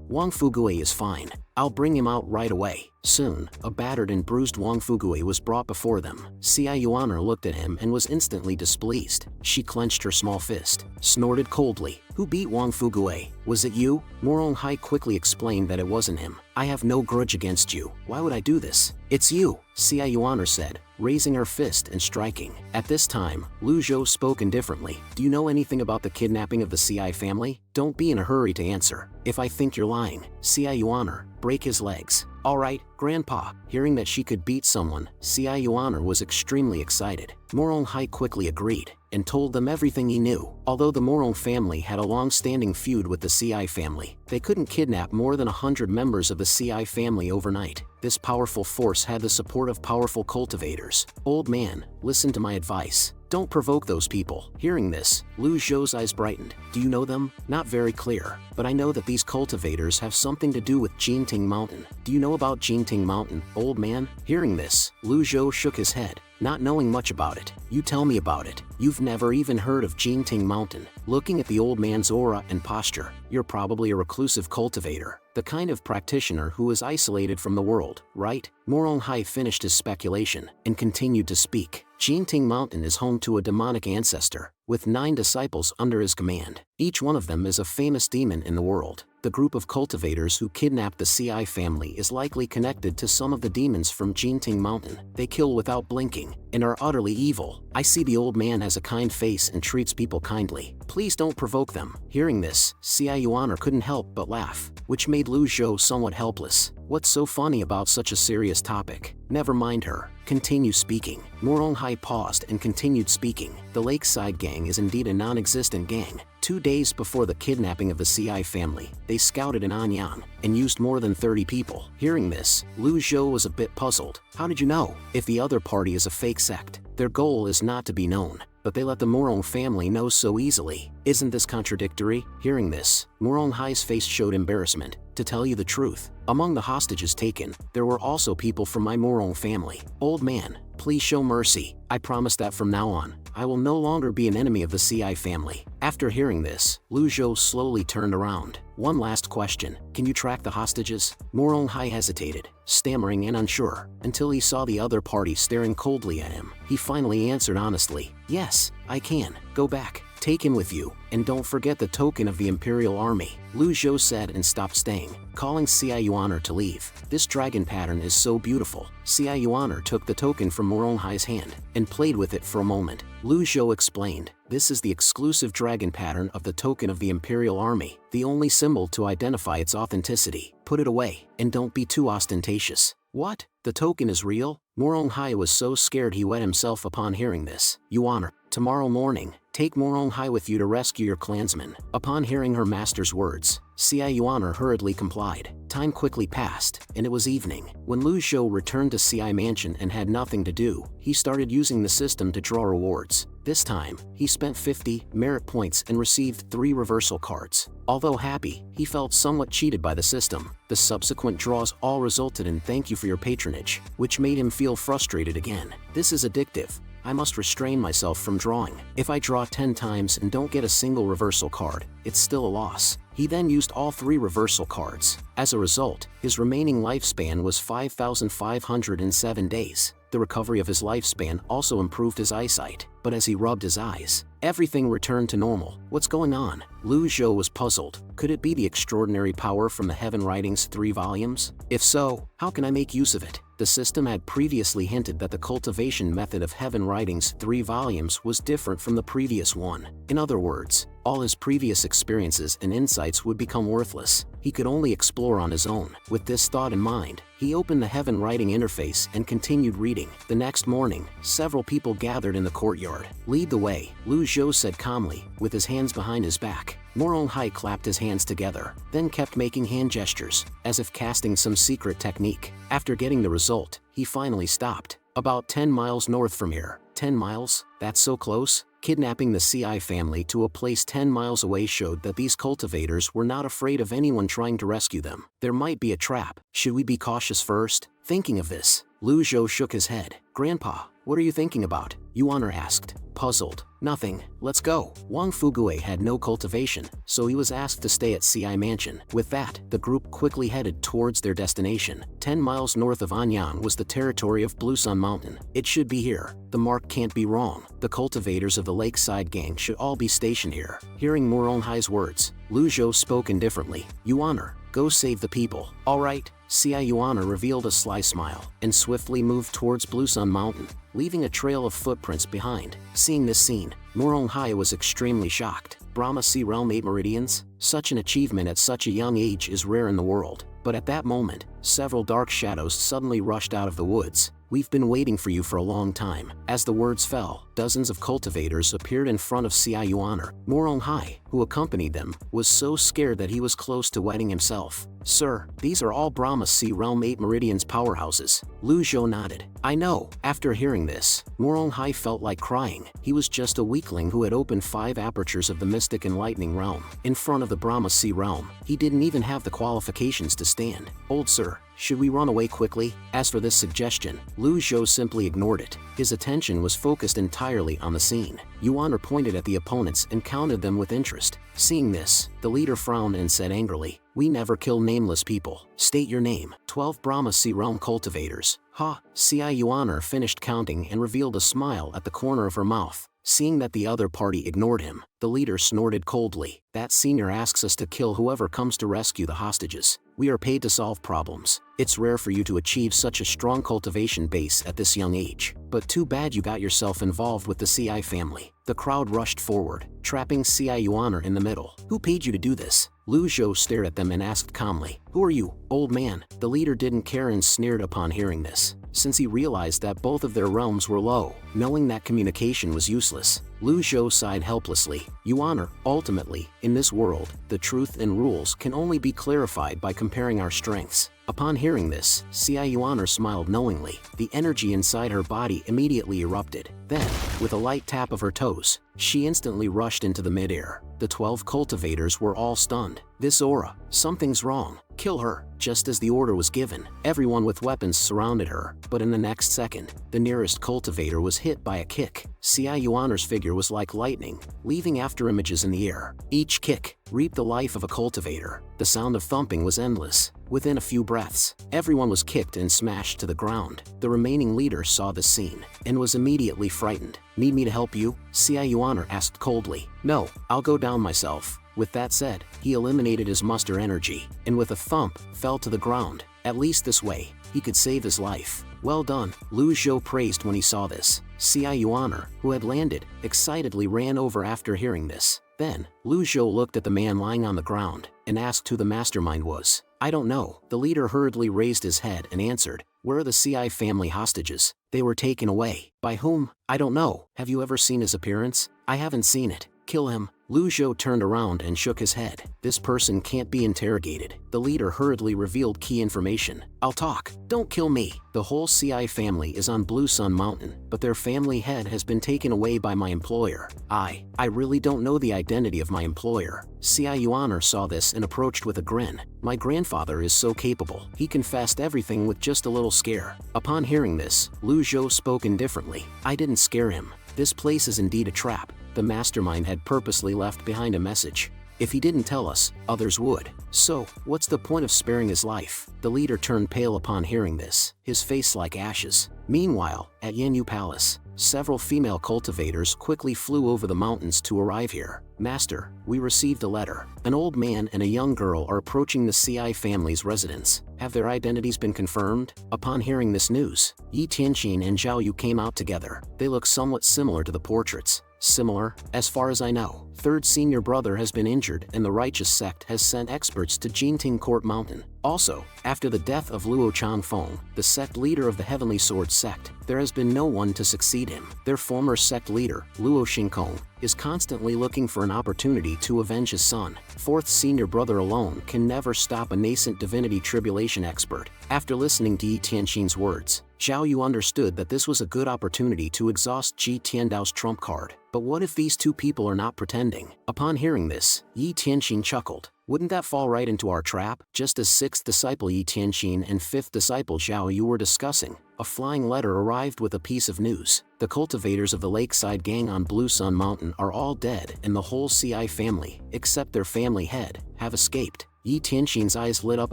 Wang Fugui is fine. I'll bring him out right away. Soon, a battered and bruised Wang Fugui was brought before them. Xia Yuaner looked at him and was instantly displeased. She clenched her small fist, snorted coldly. Who beat Wang Fugui? Was it you? Morong Hai quickly explained that it wasn't him. I have no grudge against you. Why would I do this? It's you, Xia Yuaner said, raising her fist and striking. At this time, Lu Zhou spoke indifferently. Do you know anything about the kidnapping of the CI family? Don't be in a hurry to answer. If I think you're lying, Xia Yuaner, break his legs. All right, Grandpa. Hearing that she could beat someone, Xia Yuaner was extremely excited. Morong Hai quickly agreed, and told them everything he knew. Although the Morong family had a long-standing feud with the CI family, they couldn't kidnap more than 100 members of the CI family overnight. This powerful force had the support of powerful cultivators. Old man, listen to my advice. Don't provoke those people. Hearing this, Lu Zhou's eyes brightened. Do you know them? Not very clear, but I know that these cultivators have something to do with Jinting Mountain. Do you know about Jinting Mountain, old man? Hearing this, Lu Zhou shook his head, not knowing much about it. You tell me about it. You've never even heard of Jinting Mountain. Looking at the old man's aura and posture, you're probably a reclusive cultivator, the kind of practitioner who is isolated from the world, right? Morong Hai finished his speculation and continued to speak. Jinting Mountain is home to a demonic ancestor, with 9 disciples under his command. Each one of them is a famous demon in the world. The group of cultivators who kidnapped the CI family is likely connected to some of the demons from Jinting Mountain. They kill without blinking, and are utterly evil. I see the old man has a kind face and treats people kindly. Please don't provoke them. Hearing this, Xia Yuaner couldn't help but laugh, which made Lu Zhou somewhat helpless. What's so funny about such a serious topic? Never mind her. Continue speaking. Moronghai paused and continued speaking. The Lakeside Gang is indeed a non-existent gang. 2 days before the kidnapping of the CI family, they scouted in Anyang and used more than 30 people. Hearing this, Lu Zhou was a bit puzzled. How did you know? If the other party is a fake sect, their goal is not to be known, but they let the Morong family know so easily. Isn't this contradictory? Hearing this, Moronghai's face showed embarrassment. To tell you the truth, among the hostages taken, there were also people from my Morong family. Old man, please show mercy. I promise that from now on, I will no longer be an enemy of the CI family. After hearing this, Lu Zhou slowly turned around. One last question, can you track the hostages? Moronghai hesitated, stammering and unsure, until he saw the other party staring coldly at him. He finally answered honestly, yes, I can. Go back. Take him with you, and don't forget the token of the Imperial Army, Lu Zhou said and stopped staying, calling Xia Yuaner to leave. This dragon pattern is so beautiful. Xia Yuaner took the token from Moronghai's hand and played with it for a moment. Lu Zhou explained, this is the exclusive dragon pattern of the token of the Imperial Army, the only symbol to identify its authenticity. Put it away, and don't be too ostentatious. What? The token is real? Moronghai was so scared he wet himself upon hearing this. Yuaner, tomorrow morning, take Moronghai with you to rescue your clansmen. Upon hearing her master's words, Xia Yuaner hurriedly complied. Time quickly passed, and it was evening. When Lu Zhou returned to Xi Mansion and had nothing to do, he started using the system to draw rewards. This time, he spent 50 merit points and received 3 reversal cards. Although happy, he felt somewhat cheated by the system. The subsequent draws all resulted in thank you for your patronage, which made him feel frustrated again. This is addictive. I must restrain myself from drawing. If I draw 10 times and don't get a single reversal card, it's still a loss. He then used all 3 reversal cards. As a result, his remaining lifespan was 5,507 days. The recovery of his lifespan also improved his eyesight, but as he rubbed his eyes, everything returned to normal. What's going on? Lu Zhou was puzzled. Could it be the extraordinary power from the Heaven Writings 3 volumes? If so, how can I make use of it? The system had previously hinted that the cultivation method of Heaven Writings 3 volumes was different from the previous one. In other words, all his previous experiences and insights would become worthless. He could only explore on his own. With this thought in mind, he opened the Heaven Writing interface and continued reading. The next morning, several people gathered in the courtyard. Lead the way, Lu Zhou said calmly, with his hands behind his back. Moronghai clapped his hands together, then kept making hand gestures, as if casting some secret technique. After getting the result, he finally stopped. About 10 miles north from here. 10 miles? That's so close? Kidnapping the CI family to a place 10 miles away showed that these cultivators were not afraid of anyone trying to rescue them. There might be a trap. Should we be cautious first? Thinking of this, Lu Zhou shook his head. Grandpa, what are you thinking about? Yuaner asked, puzzled. Nothing, let's go. Wang Fugue had no cultivation, so he was asked to stay at CI Mansion. With that, the group quickly headed towards their destination. 10 miles north of Anyang was the territory of Blue Sun Mountain. It should be here. The mark can't be wrong. The cultivators of the Lakeside Gang should all be stationed here. Hearing Moronghai's words, Lu Zhou spoke indifferently. Yuaner, go save the people. All right. Xia Yuaner revealed a sly smile and swiftly moved towards Blue Sun Mountain, leaving a trail of footprints behind. Seeing this scene, Moronghai was extremely shocked. Brahma Sea Realm 8 Meridians? Such an achievement at such a young age is rare in the world. But at that moment, several dark shadows suddenly rushed out of the woods. We've been waiting for you for a long time. As the words fell, dozens of cultivators appeared in front of Xia Yuaner. Moronghai, who accompanied them, was so scared that he was close to wetting himself. Sir, these are all Brahma Sea Realm 8 Meridians powerhouses. Lu Zhou nodded. I know. After hearing this, Moronghai felt like crying. He was just a weakling who had opened 5 apertures of the Mystic and Lightning Realm. In front of the Brahma Sea Realm, he didn't even have the qualifications to stand. Old sir, should we run away quickly? As for this suggestion, Lu Zhou simply ignored it. His attention was focused entirely on the scene. Yuaner pointed at the opponents and counted them with interest. Seeing this, the leader frowned and said angrily, we never kill nameless people. State your name. 12 Brahma Sea Realm cultivators. Ha! Xia Yuaner finished counting and revealed a smile at the corner of her mouth. Seeing that the other party ignored him, the leader snorted coldly. That senior asks us to kill whoever comes to rescue the hostages. We are paid to solve problems. It's rare for you to achieve such a strong cultivation base at this young age. But too bad you got yourself involved with the CI family. The crowd rushed forward, trapping CI Yuaner in the middle. Who paid you to do this? Lu Zhou stared at them and asked calmly. Who are you, old man? The leader didn't care and sneered upon hearing this, since he realized that both of their realms were low. Knowing that communication was useless, Lu Zhou sighed helplessly. Yuaner, ultimately, in this world, the truth and rules can only be clarified by comparing our strengths. Upon hearing this, CI Yuaner smiled knowingly. The energy inside her body immediately erupted. Then, with a light tap of her toes, she instantly rushed into the mid-air. The 12 cultivators were all stunned. This aura, something's wrong. Kill her. Just as the order was given, everyone with weapons surrounded her, but in the next second, the nearest cultivator was hit by a kick. CI Yuaner's figure was like lightning, leaving afterimages in the air. Each kick reaped the life of a cultivator. The sound of thumping was endless. Within a few breaths, everyone was kicked and smashed to the ground. The remaining leader saw the scene and was immediately frightened. Need me to help you? CI Yuaner asked coldly. No, I'll go down myself. With that said, he eliminated his muster energy, and with a thump, fell to the ground. At least this way, he could save his life. Well done, Lu Zhou praised when he saw this. CI Yuaner, who had landed, excitedly ran over after hearing this. Then, Lu Zhou looked at the man lying on the ground, and asked who the mastermind was. I don't know. The leader hurriedly raised his head and answered, where are the CI family hostages? They were taken away. By whom? I don't know. Have you ever seen his appearance? I haven't seen it. Kill him. Lu Zhou turned around and shook his head. This person can't be interrogated. The leader hurriedly revealed key information. I'll talk. Don't kill me. The whole CI family is on Blue Sun Mountain, but their family head has been taken away by my employer. I really don't know the identity of my employer. CI Yuaner saw this and approached with a grin. My grandfather is so capable. He confessed everything with just a little scare. Upon hearing this, Lu Zhou spoke indifferently. I didn't scare him. This place is indeed a trap. The mastermind had purposely left behind a message. If he didn't tell us, others would. So, what's the point of sparing his life? The leader turned pale upon hearing this, his face like ashes. Meanwhile, at Yanyu Palace, several female cultivators quickly flew over the mountains to arrive here. Master, we received a letter. An old man and a young girl are approaching the CI family's residence. Have their identities been confirmed? Upon hearing this news, Yi Tianqin and Zhao Yu came out together. They look somewhat similar to the portraits. Similar, as far as I know. Third senior brother has been injured and the righteous sect has sent experts to Jinting Court Mountain. Also, after the death of Luo Changfeng, the sect leader of the Heavenly Sword sect, there has been no one to succeed him. Their former sect leader, Luo Xingkong, is constantly looking for an opportunity to avenge his son. Fourth senior brother alone can never stop a nascent divinity tribulation expert. After listening to Yi Tianqin's words, Zhao Yu understood that this was a good opportunity to exhaust Ji Tiandao's trump card. But what if these two people are not pretending? Upon hearing this, Yi Tianqin chuckled. Wouldn't that fall right into our trap? Just as 6th disciple Yi Tianqin and 5th disciple Zhao Yu were discussing, a flying letter arrived with a piece of news. The cultivators of the Lakeside Gang on Blue Sun Mountain are all dead and the whole CI family, except their family head, have escaped. Yi Tianqin's eyes lit up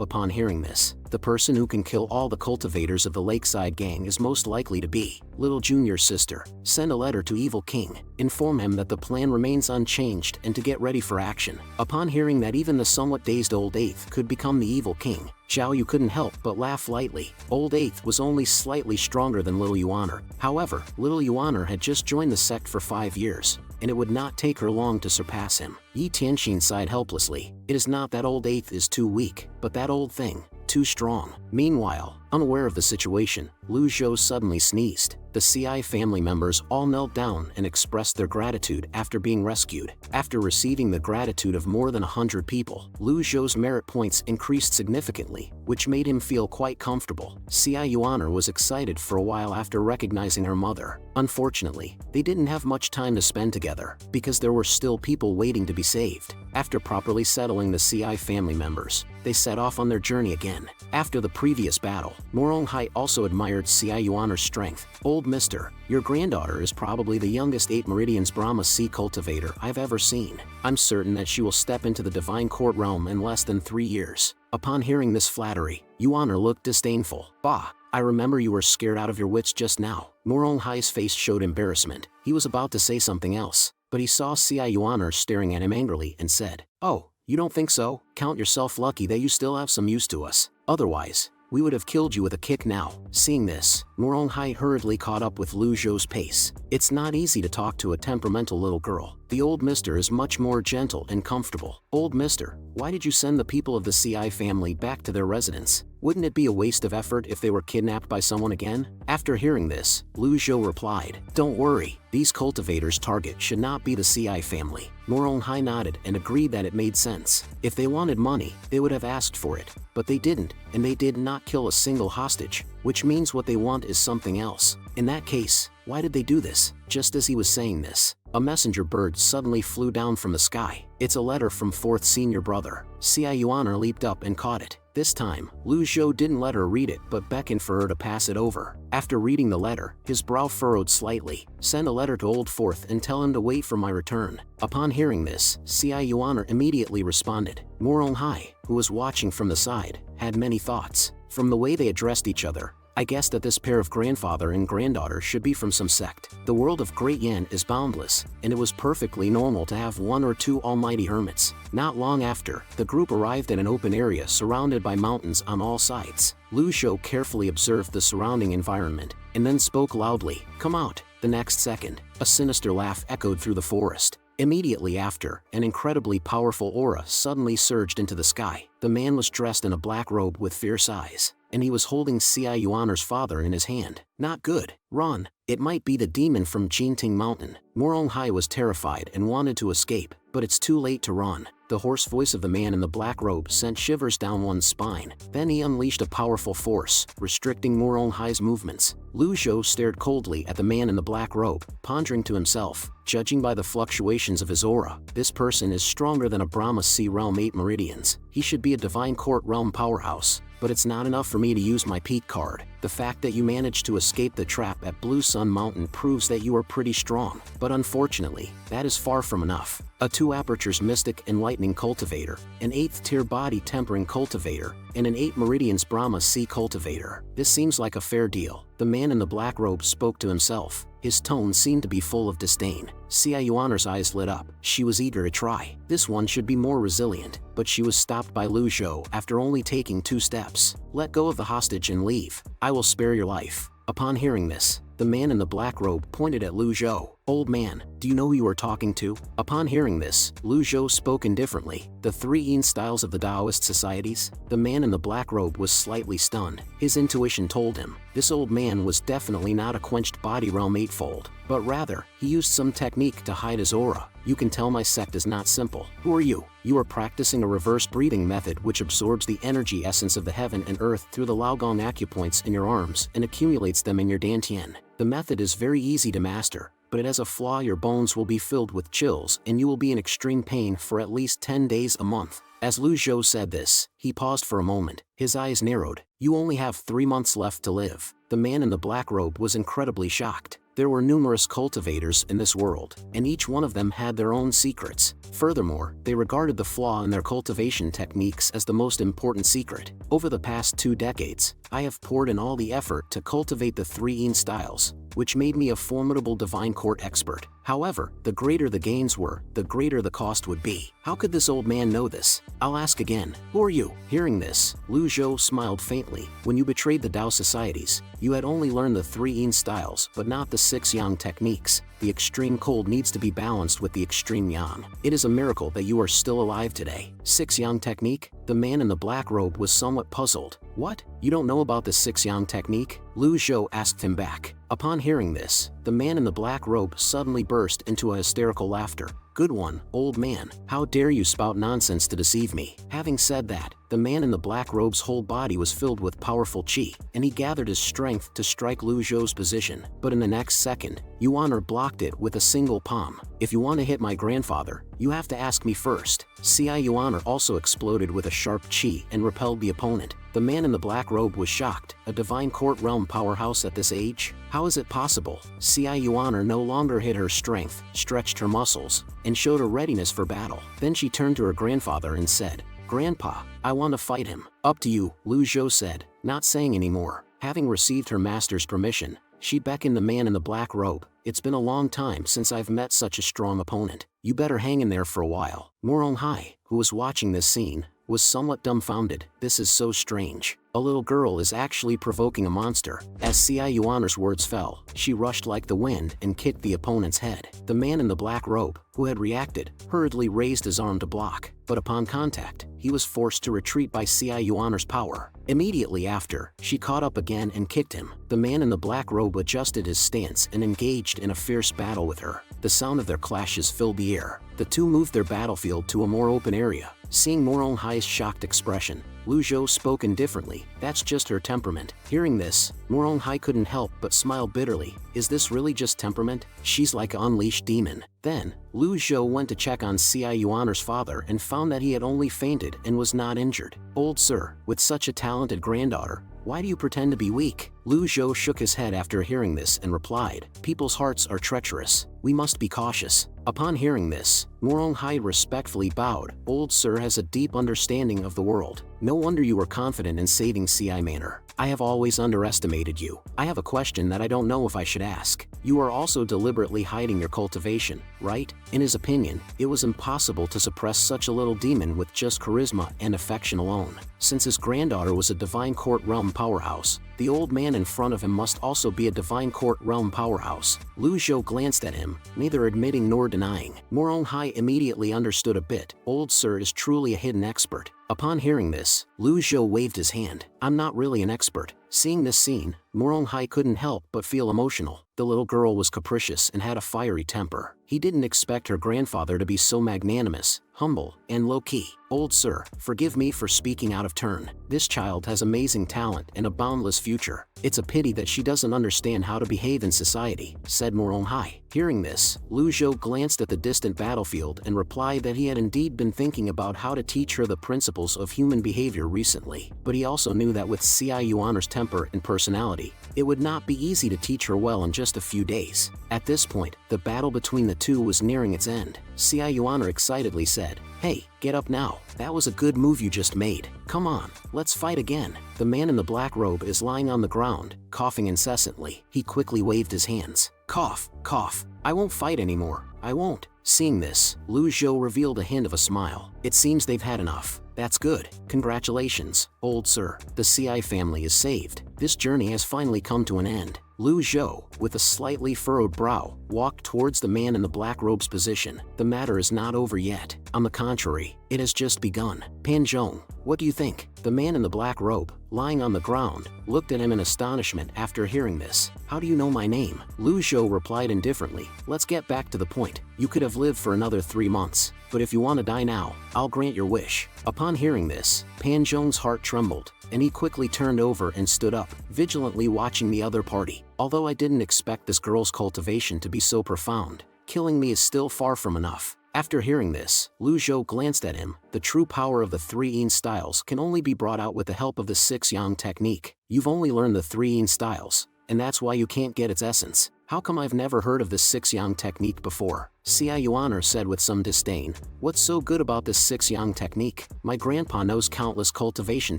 upon hearing this. The person who can kill all the cultivators of the Lakeside Gang is most likely to be Little Junior's sister. Send a letter to Evil King. Inform him that the plan remains unchanged and to get ready for action. Upon hearing that even the somewhat dazed Old Eighth could become the Evil King, Zhao Yu couldn't help but laugh lightly. Old Eighth was only slightly stronger than Little Yuaner. However, Little Yuaner had just joined the sect for 5 years, and it would not take her long to surpass him. Yi Tianqin sighed helplessly. It is not that Old Eighth is too weak, but that old thing, too strong. Meanwhile, unaware of the situation, Lu Zhou suddenly sneezed. The CI family members all knelt down and expressed their gratitude after being rescued. After receiving the gratitude of more than 100 people, Lu Zhou's merit points increased significantly, which made him feel quite comfortable. CI Yuaner was excited for a while after recognizing her mother. Unfortunately, they didn't have much time to spend together, because there were still people waiting to be saved. After properly settling the CI family members, they set off on their journey again. After the previous battle, Moronghai also admired CI Yuaner's strength. Old mister, your granddaughter is probably the youngest 8 Meridians Brahma Sea cultivator I've ever seen. I'm certain that she will step into the divine court realm in less than 3 years. Upon hearing this flattery, Yuaner looked disdainful. Bah! I remember you were scared out of your wits just now. Morong Hai's face showed embarrassment. He was about to say something else, but he saw Xia Yuaner staring at him angrily and said, "Oh, you don't think so? Count yourself lucky that you still have some use to us. Otherwise, we would have killed you with a kick now." Seeing this, Morong Hai hurriedly caught up with Lu Zhou's pace. It's not easy to talk to a temperamental little girl. The old mister is much more gentle and comfortable. "Old mister, why did you send the people of the CI family back to their residence? Wouldn't it be a waste of effort if they were kidnapped by someone again?" After hearing this, Lu Zhou replied, "Don't worry, these cultivators' target should not be the CI family." Morong Hai nodded and agreed that it made sense. If they wanted money, they would have asked for it. But they didn't, and they did not kill a single hostage, which means what they want is something else. In that case, why did they do this? Just as he was saying this, a messenger bird suddenly flew down from the sky. It's a letter from 4th senior brother. Xia Yuaner leaped up and caught it. This time, Lu Zhou didn't let her read it but beckoned for her to pass it over. After reading the letter, his brow furrowed slightly. "Send a letter to Old 4th and tell him to wait for my return." Upon hearing this, Xia Yuaner immediately responded. Morong Hai, who was watching from the side, had many thoughts. From the way they addressed each other, I guessed that this pair of grandfather and granddaughter should be from some sect. The world of Great Yan is boundless, and it was perfectly normal to have 1 or 2 almighty hermits. Not long after, the group arrived at an open area surrounded by mountains on all sides. Lu Zhou carefully observed the surrounding environment, and then spoke loudly, "Come out." The next second, a sinister laugh echoed through the forest. Immediately after, an incredibly powerful aura suddenly surged into the sky. The man was dressed in a black robe with fierce eyes, and he was holding Xia Yuaner's father in his hand. "Not good. Run. It might be the demon from Jinting Mountain." Morong Hai was terrified and wanted to escape, but it's too late to run. The hoarse voice of the man in the black robe sent shivers down one's spine. Then he unleashed a powerful force, restricting Morong Hai's movements. Lu Zhou stared coldly at the man in the black robe, pondering to himself, "Judging by the fluctuations of his aura, this person is stronger than a Brahma Sea Realm 8 Meridians. He should be a Divine Court Realm powerhouse. But it's not enough for me to use my peak card. The fact that you managed to escape the trap at Blue Sun Mountain proves that you are pretty strong. But unfortunately, that is far from enough. A 2 Apertures Mystic Enlightening Cultivator, an 8th Tier Body Tempering Cultivator, and an 8 Meridians Brahma Sea Cultivator. This seems like a fair deal." The man in the black robe spoke to himself. His tone seemed to be full of disdain. Xia Yuaner's eyes lit up. She was eager to try. This one should be more resilient, but she was stopped by Lu Zhou after only taking 2 steps. "Let go of the hostage and leave. I will spare your life." Upon hearing this, the man in the black robe pointed at Lu Zhou. "Old man, do you know who you are talking to?" Upon hearing this, Lu Zhou spoke indifferently. "The 3 Yin styles of the Taoist societies?" The man in the black robe was slightly stunned. His intuition told him, this old man was definitely not a quenched body realm eightfold, but rather, he used some technique to hide his aura. "You can tell my sect is not simple. Who are you?" "You are practicing a reverse breathing method which absorbs the energy essence of the heaven and earth through the Laogong acupoints in your arms and accumulates them in your dantian. The method is very easy to master, but it has a flaw: your bones will be filled with chills and you will be in extreme pain for at least 10 days a month." As Lu Zhou said this, he paused for a moment. His eyes narrowed. "You only have 3 months left to live." The man in the black robe was incredibly shocked. There were numerous cultivators in this world, and each one of them had their own secrets. Furthermore, they regarded the flaw in their cultivation techniques as the most important secret. "Over the past 2 decades, I have poured in all the effort to cultivate the 3 Yin styles, which made me a formidable Divine Court expert. However, the greater the gains were, the greater the cost would be." How could this old man know this? "I'll ask again. Who are you?" Hearing this, Lu Zhou smiled faintly. "When you betrayed the Tao societies, you had only learned the 3 Yin styles but not the 6 Yang techniques. The extreme cold needs to be balanced with the extreme yang. It is a miracle that you are still alive today." 6 Yang technique? The man in the black robe was somewhat puzzled. "What? You don't know about the 6 Yang technique?" Lu Zhou asked him back. Upon hearing this, the man in the black robe suddenly burst into a hysterical laughter. "Good one, old man. How dare you spout nonsense to deceive me?" Having said that, the man in the black robe's whole body was filled with powerful qi, and he gathered his strength to strike Lu Zhou's position. But in the next second, Yuaner blocked it with a single palm. "If you want to hit my grandfather, you have to ask me first." Xia Yuaner also exploded with a sharp qi and repelled the opponent. The man in the black robe was shocked. A Divine Court Realm powerhouse at this age? How is it possible? Xia Yuaner no longer hid her strength, stretched her muscles, and showed a readiness for battle. Then she turned to her grandfather and said, "Grandpa, I want to fight him." "Up to you," Lu Zhou said, not saying any more. Having received her master's permission, She beckoned the man in the black robe. "It's been a long time since I've met such a strong opponent. You better hang in there for a while." Moronghai, who was watching this scene, was somewhat dumbfounded. This is so strange. A little girl is actually provoking a monster. As Cai Yuaner's words fell, she rushed like the wind and kicked the opponent's head. The man in the black robe, who had reacted, hurriedly raised his arm to block, but upon contact, he was forced to retreat by Cai Yuaner's power. Immediately after, she caught up again and kicked him. The man in the black robe adjusted his stance and engaged in a fierce battle with her. The sound of their clashes filled the air. The two moved their battlefield to a more open area. Seeing Moronghai's shocked expression, Lu Zhou spoke indifferently. "That's just her temperament." Hearing this, Moronghai couldn't help but smile bitterly. "Is this really just temperament? She's like an unleashed demon." Then, Lu Zhou went to check on Cai Yuaner's father and found that he had only fainted and was not injured. "Old sir, with such a talented granddaughter, why do you pretend to be weak?" Lu Zhou shook his head after hearing this and replied, "People's hearts are treacherous. We must be cautious." Upon hearing this, Moronghai respectfully bowed. "Old sir has a deep understanding of the world. No wonder you were confident in saving Ci Manor. I have always underestimated you. I have a question that I don't know if I should ask. You are also deliberately hiding your cultivation, right?" In his opinion, it was impossible to suppress such a little demon with just charisma and affection alone. Since his granddaughter was a divine court realm powerhouse, the old man in front of him must also be a divine court realm powerhouse. Lu Zhou glanced at him, neither admitting nor denying. Moronghai immediately understood a bit. Old sir is truly a hidden expert. Upon hearing this, Lu Zhou waved his hand. "I'm not really an expert." Seeing this scene, Moronghai couldn't help but feel emotional. The little girl was capricious and had a fiery temper. He didn't expect her grandfather to be so magnanimous, humble, and low-key. "Old sir, forgive me for speaking out of turn. This child has amazing talent and a boundless future. It's a pity that she doesn't understand how to behave in society," said Moronghai. Hearing this, Lu Zhou glanced at the distant battlefield and replied that he had indeed been thinking about how to teach her the principles of human behavior recently. But he also knew that with Cai Yuaner's temper and personality, it would not be easy to teach her well in just a few days. At this point, the battle between the two was nearing its end. Cai Yuaner excitedly said, "Hey, get up now. That was a good move you just made. Come on, let's fight again." The man in the black robe is lying on the ground, coughing incessantly. He quickly waved his hands. "Cough, cough. I won't fight anymore. I won't." Seeing this, Lu Zhou revealed a hint of a smile. "It seems they've had enough. That's good. Congratulations, old sir. The Ci family is saved. This journey has finally come to an end." Lu Zhou, with a slightly furrowed brow, walked towards the man in the black robe's position. "The matter is not over yet. On the contrary, it has just begun. Pan Zhong, what do you think?" The man in the black robe, lying on the ground, looked at him in astonishment after hearing this. "How do you know my name?" Lu Zhou replied indifferently. "Let's get back to the point. You could have lived for another 3 months. But if you want to die now, I'll grant your wish." Upon hearing this, Pan Zhong's heart trembled, and he quickly turned over and stood up, vigilantly watching the other party. "Although I didn't expect this girl's cultivation to be so profound, killing me is still far from enough." After hearing this, Lu Zhou glanced at him. "The true power of the 3 Yin styles can only be brought out with the help of the 6 Yang technique. You've only learned the 3 Yin styles, and that's why you can't get its essence. How come I've never heard of this 6 Yang technique before?" Cai Yuaner said with some disdain. "What's so good about this 6 Yang technique? My grandpa knows countless cultivation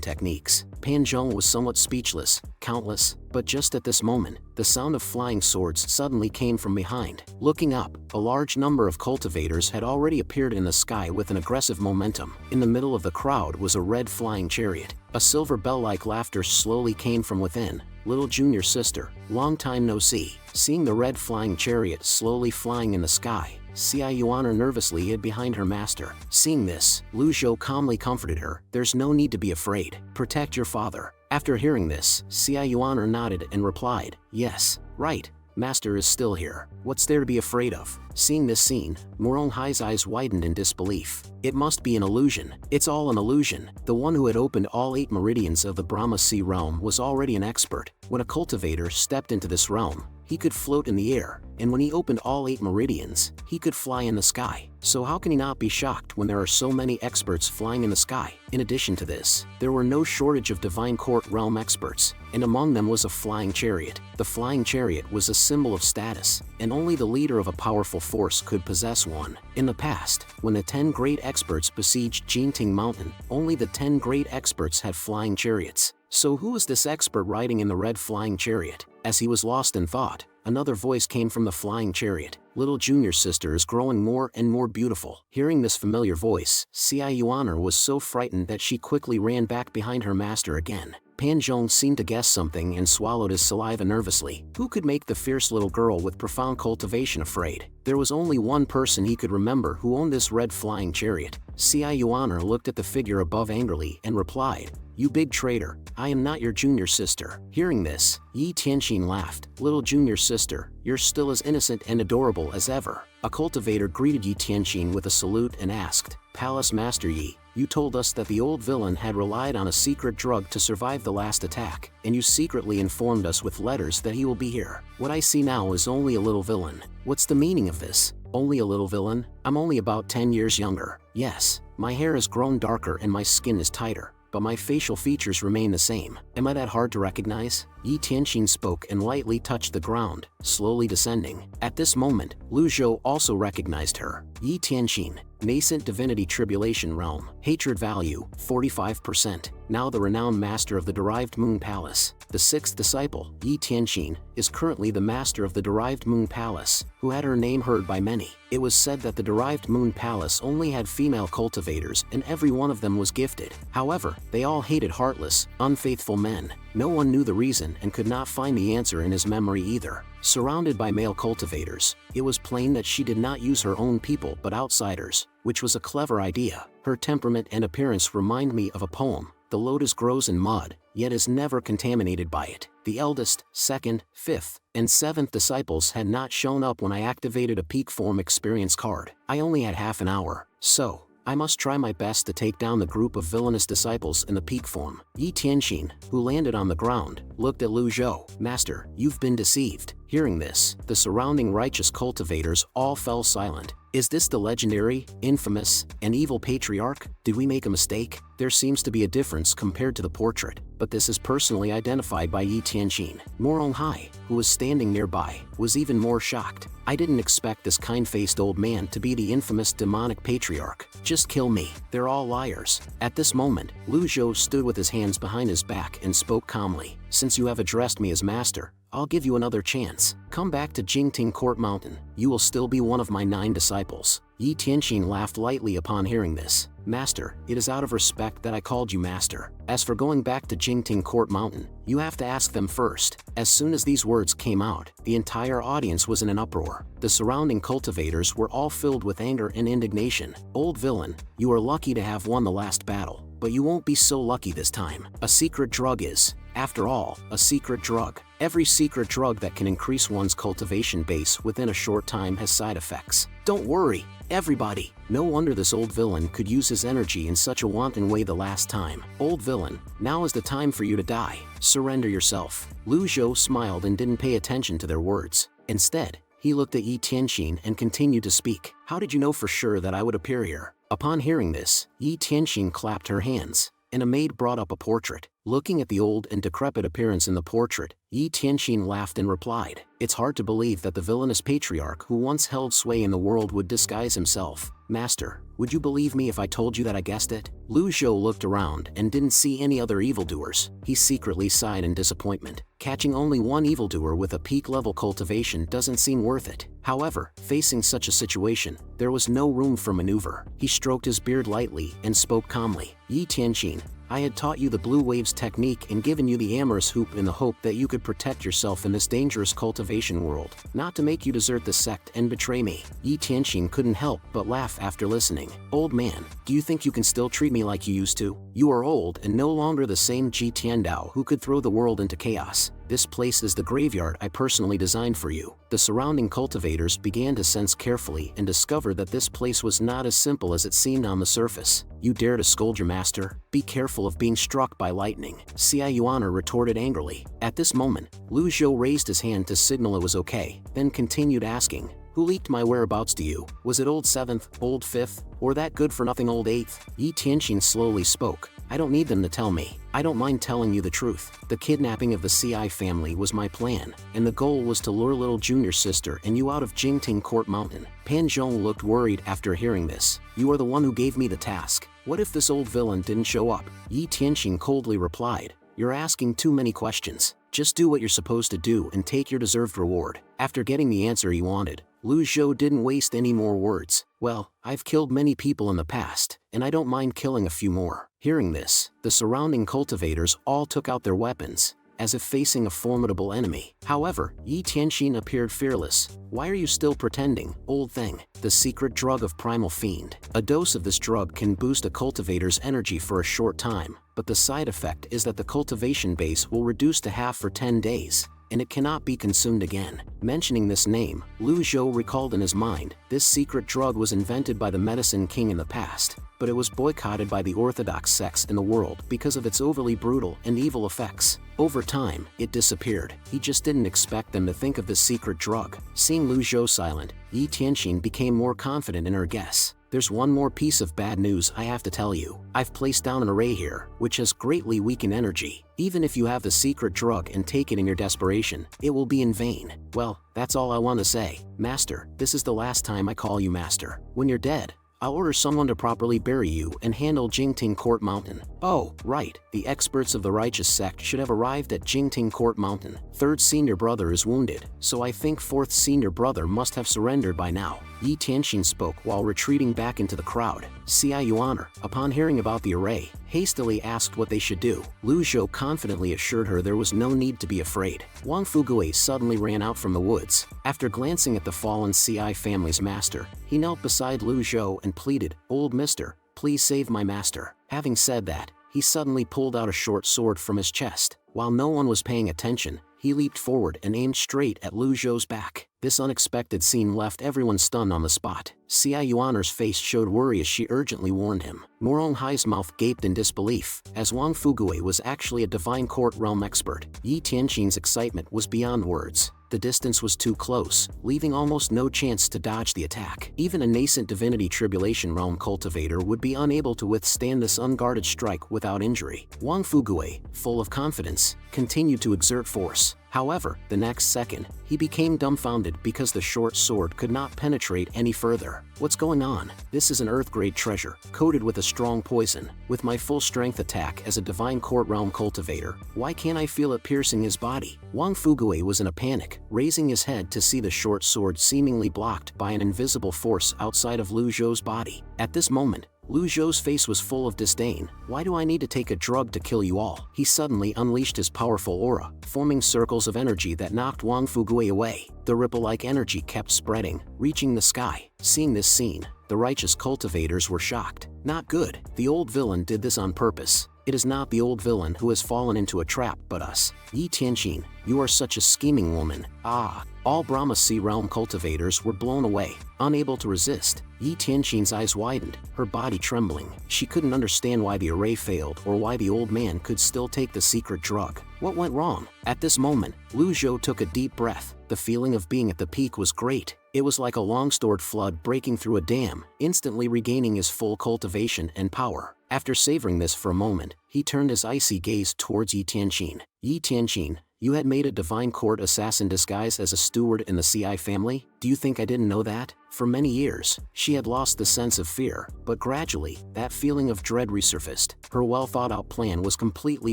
techniques." Pan Zhong was somewhat speechless. Countless? But just at this moment, the sound of flying swords suddenly came from behind. Looking up, a large number of cultivators had already appeared in the sky with an aggressive momentum. In the middle of the crowd was a red flying chariot. A silver bell-like laughter slowly came from within. "Little junior sister, long time no see." Seeing the red flying chariot slowly flying in the sky, Cai Yuaner nervously hid behind her master. Seeing this, Lu Zhou calmly comforted her. "There's no need to be afraid. Protect your father." After hearing this, Cai Yuaner nodded and replied, "Yes, right. Master is still here. What's there to be afraid of?" Seeing this scene, Moronghai's eyes widened in disbelief. It must be an illusion. It's all an illusion. The one who had opened all 8 meridians of the Brahma Sea realm was already an expert. When a cultivator stepped into this realm, he could float in the air, and when he opened all 8 meridians, he could fly in the sky. So how can he not be shocked when there are so many experts flying in the sky? In addition to this, there were no shortage of divine court realm experts, and among them was a flying chariot. The flying chariot was a symbol of status, and only the leader of a powerful force could possess one. In the past, when the 10 great experts besieged Jinting Mountain, only the 10 great experts had flying chariots. So who is this expert riding in the red flying chariot? As he was lost in thought, another voice came from the flying chariot. Little junior sister is growing more and more beautiful. Hearing this familiar voice, Yuaner was so frightened that she quickly ran back behind her master again. Panjong seemed to guess something and swallowed his saliva nervously. Who could make the fierce little girl with profound cultivation afraid? There was only one person he could remember who owned this red flying chariot. Yuaner looked at the figure above angrily and replied, "You big traitor, I am not your junior sister." Hearing this, Yi Tianxin laughed. "Little junior sister, you're still as innocent and adorable as ever." A cultivator greeted Yi Tianxin with a salute and asked, "Palace Master Yi, you told us that the old villain had relied on a secret drug to survive the last attack, and you secretly informed us with letters that he will be here. What I see now is only a little villain. What's the meaning of this? Only a little villain? I'm only about 10 years younger. Yes, my hair has grown darker and my skin is tighter, but my facial features remain the same. Am I that hard to recognize?" Yi Tianxin spoke and lightly touched the ground, slowly descending. At this moment, Lu Zhou also recognized her. Yi Tianxin, nascent divinity tribulation realm, hatred value, 45%. Now the renowned master of the derived moon palace. The sixth disciple, Yi Tianxin, is currently the master of the derived moon palace, who had her name heard by many. It was said that the derived moon palace only had female cultivators and every one of them was gifted. However, they all hated heartless, unfaithful men. No one knew the reason and could not find the answer in his memory either. Surrounded by male cultivators, it was plain that she did not use her own people but outsiders, which was a clever idea. Her temperament and appearance remind me of a poem. The lotus grows in mud, yet is never contaminated by it. The eldest, second, fifth, and seventh disciples had not shown up when I activated a peak form experience card. I only had half an hour, so I must try my best to take down the group of villainous disciples in the peak form. Yi Tianxin, who landed on the ground, looked at Lu Zhou. "Master, you've been deceived." Hearing this, the surrounding righteous cultivators all fell silent. Is this the legendary, infamous, and evil patriarch? Did we make a mistake? There seems to be a difference compared to the portrait, but this is personally identified by Yi Tianxin. Morong Hai, who was standing nearby, was even more shocked. I didn't expect this kind-faced old man to be the infamous demonic patriarch. Just kill me. They're all liars. At this moment, Lu Zhou stood with his hands behind his back and spoke calmly. "Since you have addressed me as master, I'll give you another chance. Come back to Jingting Court Mountain. You will still be one of my 9 disciples." Yi Tianxin laughed lightly upon hearing this. "Master, it is out of respect that I called you master. As for going back to Jingting Court Mountain, you have to ask them first." As soon as these words came out, the entire audience was in an uproar. The surrounding cultivators were all filled with anger and indignation. "Old villain, you are lucky to have won the last battle, but you won't be so lucky this time. A secret drug is, after all, a secret drug. Every secret drug that can increase one's cultivation base within a short time has side effects. Don't worry, everybody. No wonder this old villain could use his energy in such a wanton way the last time. Old villain, now is the time for you to die. Surrender yourself." Lu Zhou smiled and didn't pay attention to their words. Instead, he looked at Yi Tianxin and continued to speak. "How did you know for sure that I would appear here?" Upon hearing this, Yi Tianxin clapped her hands, and a maid brought up a portrait. Looking at the old and decrepit appearance in the portrait, Yi Tianxin laughed and replied, "It's hard to believe that the villainous patriarch who once held sway in the world would disguise himself. Master, would you believe me if I told you that I guessed it?" Lu Zhou looked around and didn't see any other evildoers. He secretly sighed in disappointment. Catching only one evildoer with a peak-level cultivation doesn't seem worth it. However, facing such a situation, there was no room for maneuver. He stroked his beard lightly and spoke calmly. "Yi Tianxin, I had taught you the blue waves technique and given you the amorous hoop in the hope that you could protect yourself in this dangerous cultivation world, not to make you desert the sect and betray me." Yi Tianxin couldn't help but laugh after listening. "Old man, do you think you can still treat me like you used to? You are old and no longer the same Ji Tiandao who could throw the world into chaos. This place is the graveyard I personally designed for you." The surrounding cultivators began to sense carefully and discovered that this place was not as simple as it seemed on the surface. "You dare to scold your master? Be careful of being struck by lightning," Yuaner retorted angrily. At this moment, Lu Zhou raised his hand to signal it was okay, then continued asking, "Who leaked my whereabouts to you? Was it old 7th, old 5th, or that good-for-nothing old 8th? Yi Tianxin slowly spoke. "I don't need them to tell me. I don't mind telling you the truth. The kidnapping of the CI family was my plan, and the goal was to lure little junior sister and you out of Jingting Court Mountain." Pan Zhong looked worried after hearing this. "You are the one who gave me the task. What if this old villain didn't show up?" Yi Tianxin coldly replied, you're asking too many questions. Just do what you're supposed to do and take your deserved reward. After getting the answer he wanted, Lu Zhou didn't waste any more words. Well, I've killed many people in the past, and I don't mind killing a few more. Hearing this, the surrounding cultivators all took out their weapons, as if facing a formidable enemy. However, Yi Tianxin appeared fearless. Why are you still pretending, old thing? The secret drug of Primal Fiend. A dose of this drug can boost a cultivator's energy for a short time, but the side effect is that the cultivation base will reduce to half for 10 days, and it cannot be consumed again. Mentioning this name, Lu Zhou recalled in his mind, this secret drug was invented by the Medicine King in the past, but it was boycotted by the orthodox sects in the world because of its overly brutal and evil effects. Over time, it disappeared. He just didn't expect them to think of this secret drug. Seeing Lu Zhou silent, Yi Tianxin became more confident in her guess. There's one more piece of bad news I have to tell you. I've placed down an array here, which has greatly weakened energy. Even if you have the secret drug and take it in your desperation, it will be in vain. Well, that's all I want to say. Master, this is the last time I call you master. When you're dead, I'll order someone to properly bury you and handle Jingting Court Mountain. Oh, right, the experts of the righteous sect should have arrived at Jingting Court Mountain. Third senior brother is wounded, so I think fourth senior brother must have surrendered by now. Yi Tianxin spoke while retreating back into the crowd. Xia Yuaner, upon hearing about the array, hastily asked what they should do. Lu Zhou confidently assured her there was no need to be afraid. Wang Fugui suddenly ran out from the woods. After glancing at the fallen CI family's master, he knelt beside Lu Zhou and pleaded, "Old mister, please save my master." Having said that, he suddenly pulled out a short sword from his chest. While no one was paying attention, he leaped forward and aimed straight at Lu Zhou's back. This unexpected scene left everyone stunned on the spot. Xia Yuaner's face showed worry as she urgently warned him. Morong Hai's mouth gaped in disbelief, as Wang Fugui was actually a divine court realm expert. Yi Tianxin's excitement was beyond words. The distance was too close, leaving almost no chance to dodge the attack. Even a nascent divinity tribulation realm cultivator would be unable to withstand this unguarded strike without injury. Wang Fugui, full of confidence, continued to exert force. However, the next second, he became dumbfounded because the short sword could not penetrate any further. What's going on? This is an earth-grade treasure, coated with a strong poison. With my full-strength attack as a divine court realm cultivator, why can't I feel it piercing his body? Wang Fugui was in a panic, raising his head to see the short sword seemingly blocked by an invisible force outside of Lu Zhou's body. At this moment, Lu Zhou's face was full of disdain. Why do I need to take a drug to kill you all? He suddenly unleashed his powerful aura, forming circles of energy that knocked Wang Fugui away. The ripple-like energy kept spreading, reaching the sky. Seeing this scene, the righteous cultivators were shocked. Not good. The old villain did this on purpose. It is not the old villain who has fallen into a trap, but us. Yi Tianxin, you are such a scheming woman. Ah! All Brahma Sea realm cultivators were blown away, unable to resist. Yi Tianxin's eyes widened, her body trembling. She couldn't understand why the array failed or why the old man could still take the secret drug. What went wrong? At this moment, Lu Zhou took a deep breath. The feeling of being at the peak was great. It was like a long-stored flood breaking through a dam, instantly regaining his full cultivation and power. After savoring this for a moment, he turned his icy gaze towards Yi Tianxin. Yi Tianxin, you had made a divine court assassin disguise as a steward in the CI family? Do you think I didn't know that? For many years, she had lost the sense of fear, but gradually, that feeling of dread resurfaced. Her well-thought-out plan was completely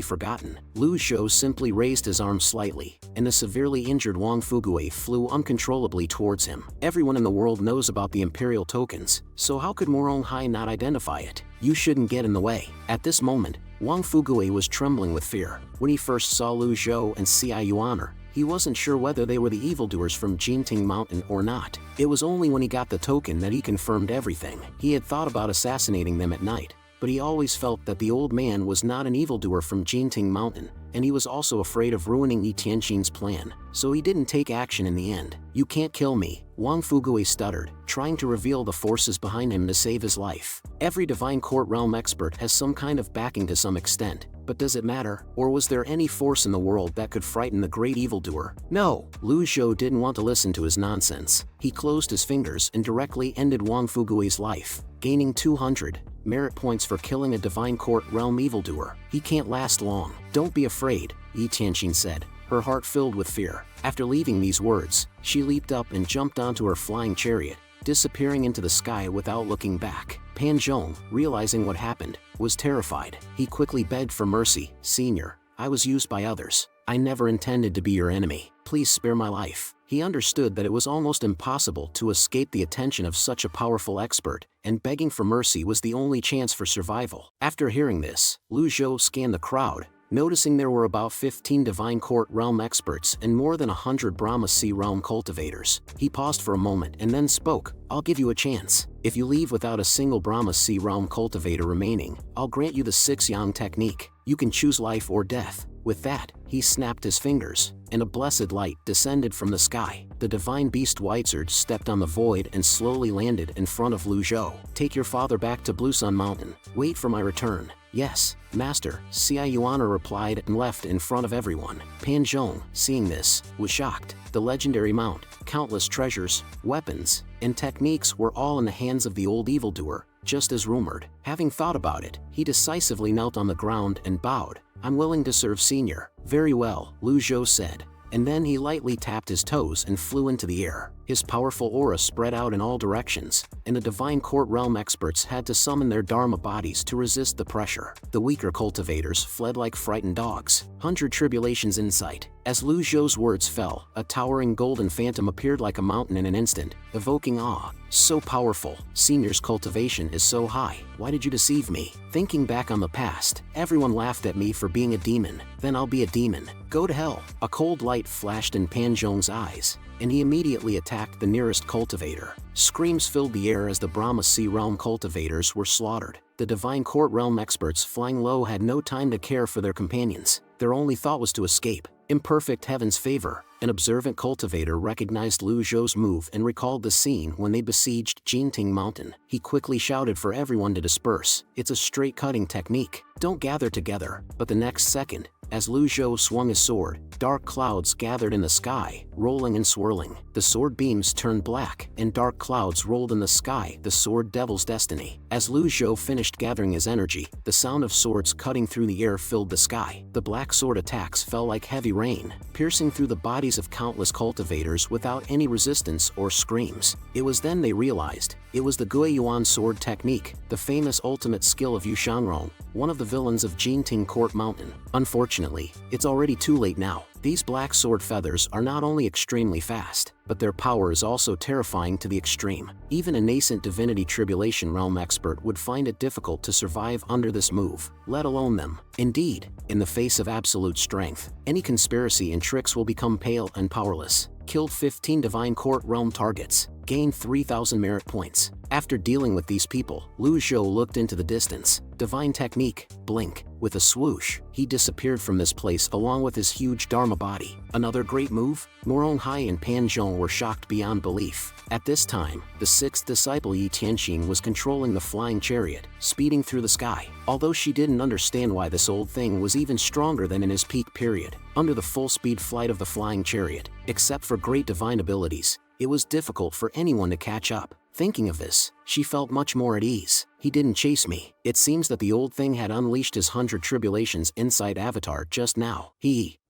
forgotten. Lu Zhou simply raised his arm slightly, and the severely injured Wang Fugui flew uncontrollably towards him. Everyone in the world knows about the Imperial tokens, so how could Morong Hai not identify it? You shouldn't get in the way. At this moment, Wang Fugui was trembling with fear. When he first saw Lu Zhou and Xia Yuaner, he wasn't sure whether they were the evildoers from Jingting Mountain or not. It was only when he got the token that he confirmed everything. He had thought about assassinating them at night, but he always felt that the old man was not an evildoer from Jingting Mountain, and he was also afraid of ruining Yi Tianxin's plan, so he didn't take action in the end. You can't kill me, Wang Fugui stuttered, trying to reveal the forces behind him to save his life. Every divine court realm expert has some kind of backing to some extent, but does it matter? Or was there any force in the world that could frighten the great evildoer? No, Lu Zhou didn't want to listen to his nonsense. He closed his fingers and directly ended Wang Fugui's life, gaining 200 merit points for killing a divine court realm evildoer. He can't last long. Don't be afraid, Yi Tianxin said, her heart filled with fear. After leaving these words, she leaped up and jumped onto her flying chariot, disappearing into the sky without looking back. Pan Zhong, realizing what happened, was terrified. He quickly begged for mercy. Senior, I was used by others. I never intended to be your enemy. Please spare my life." He understood that it was almost impossible to escape the attention of such a powerful expert, and begging for mercy was the only chance for survival. After hearing this, Lu Zhou scanned the crowd, noticing there were about 15 Divine Court Realm experts and more than 100 Brahma Sea Realm cultivators. He paused for a moment and then spoke, "I'll give you a chance. If you leave without a single Brahma Sea Realm cultivator remaining, I'll grant you the 6 Yang technique. You can choose life or death." With that, he snapped his fingers, and a blessed light descended from the sky. The divine beast Whitesword stepped on the void and slowly landed in front of Lu Zhou. "Take your father back to Blue Sun Mountain. Wait for my return." "Yes, Master," Xia Yuana replied and left in front of everyone. Pan Zhong, seeing this, was shocked. The legendary mount, countless treasures, weapons, and techniques were all in the hands of the old evildoer, just as rumored. Having thought about it, he decisively knelt on the ground and bowed. "I'm willing to serve, Senior." "Very well," Lu Zhou said. And then he lightly tapped his toes and flew into the air. His powerful aura spread out in all directions, and the Divine Court Realm experts had to summon their Dharma bodies to resist the pressure. The weaker cultivators fled like frightened dogs. 100 tribulations in sight. As Lu Zhou's words fell, a towering golden phantom appeared like a mountain in an instant, evoking awe. "So powerful. Senior's cultivation is so high. Why did you deceive me?" Thinking back on the past, everyone laughed at me for being a demon. Then I'll be a demon. Go to hell. A cold light flashed in Pan Zhong's eyes, and he immediately attacked the nearest cultivator. Screams filled the air as the Brahma Sea Realm cultivators were slaughtered. The Divine Court Realm experts flying low had no time to care for their companions. Their only thought was to escape. Imperfect heaven's favor. An observant cultivator recognized Lu Zhou's move and recalled the scene when they besieged Jinting Mountain. He quickly shouted for everyone to disperse. "It's a straight cutting technique. Don't gather together." But the next second, as Lu Zhou swung his sword, dark clouds gathered in the sky, rolling and swirling. The sword beams turned black, and dark clouds rolled in the sky, the sword devil's destiny. As Lu Zhou finished gathering his energy, the sound of swords cutting through the air filled the sky. The black sword attacks fell like heavy rain, piercing through the bodies of countless cultivators without any resistance or screams. It was then they realized, it was the Gui Yuan sword technique, the famous ultimate skill of Yu Shangrong, one of the villains of Jinting Court Mountain. Unfortunately, it's already too late now. These black sword feathers are not only extremely fast, but their power is also terrifying to the extreme. Even a nascent Divinity Tribulation Realm expert would find it difficult to survive under this move, let alone them. Indeed, in the face of absolute strength, any conspiracy and tricks will become pale and powerless. Killed 15 Divine Court Realm targets. Gained 3,000 merit points. After dealing with these people, Lu Zhou looked into the distance. Divine technique, blink. With a swoosh, he disappeared from this place along with his huge Dharma body. Another great move? Morong Hai and Pan Zhong were shocked beyond belief. At this time, the sixth disciple Yi Tianxin was controlling the flying chariot, speeding through the sky. Although she didn't understand why this old thing was even stronger than in his peak period, under the full-speed flight of the flying chariot, except for great divine abilities, it was difficult for anyone to catch up. Thinking of this, she felt much more at ease. He didn't chase me. It seems that the old thing had unleashed his 100 tribulations inside Avatar just now.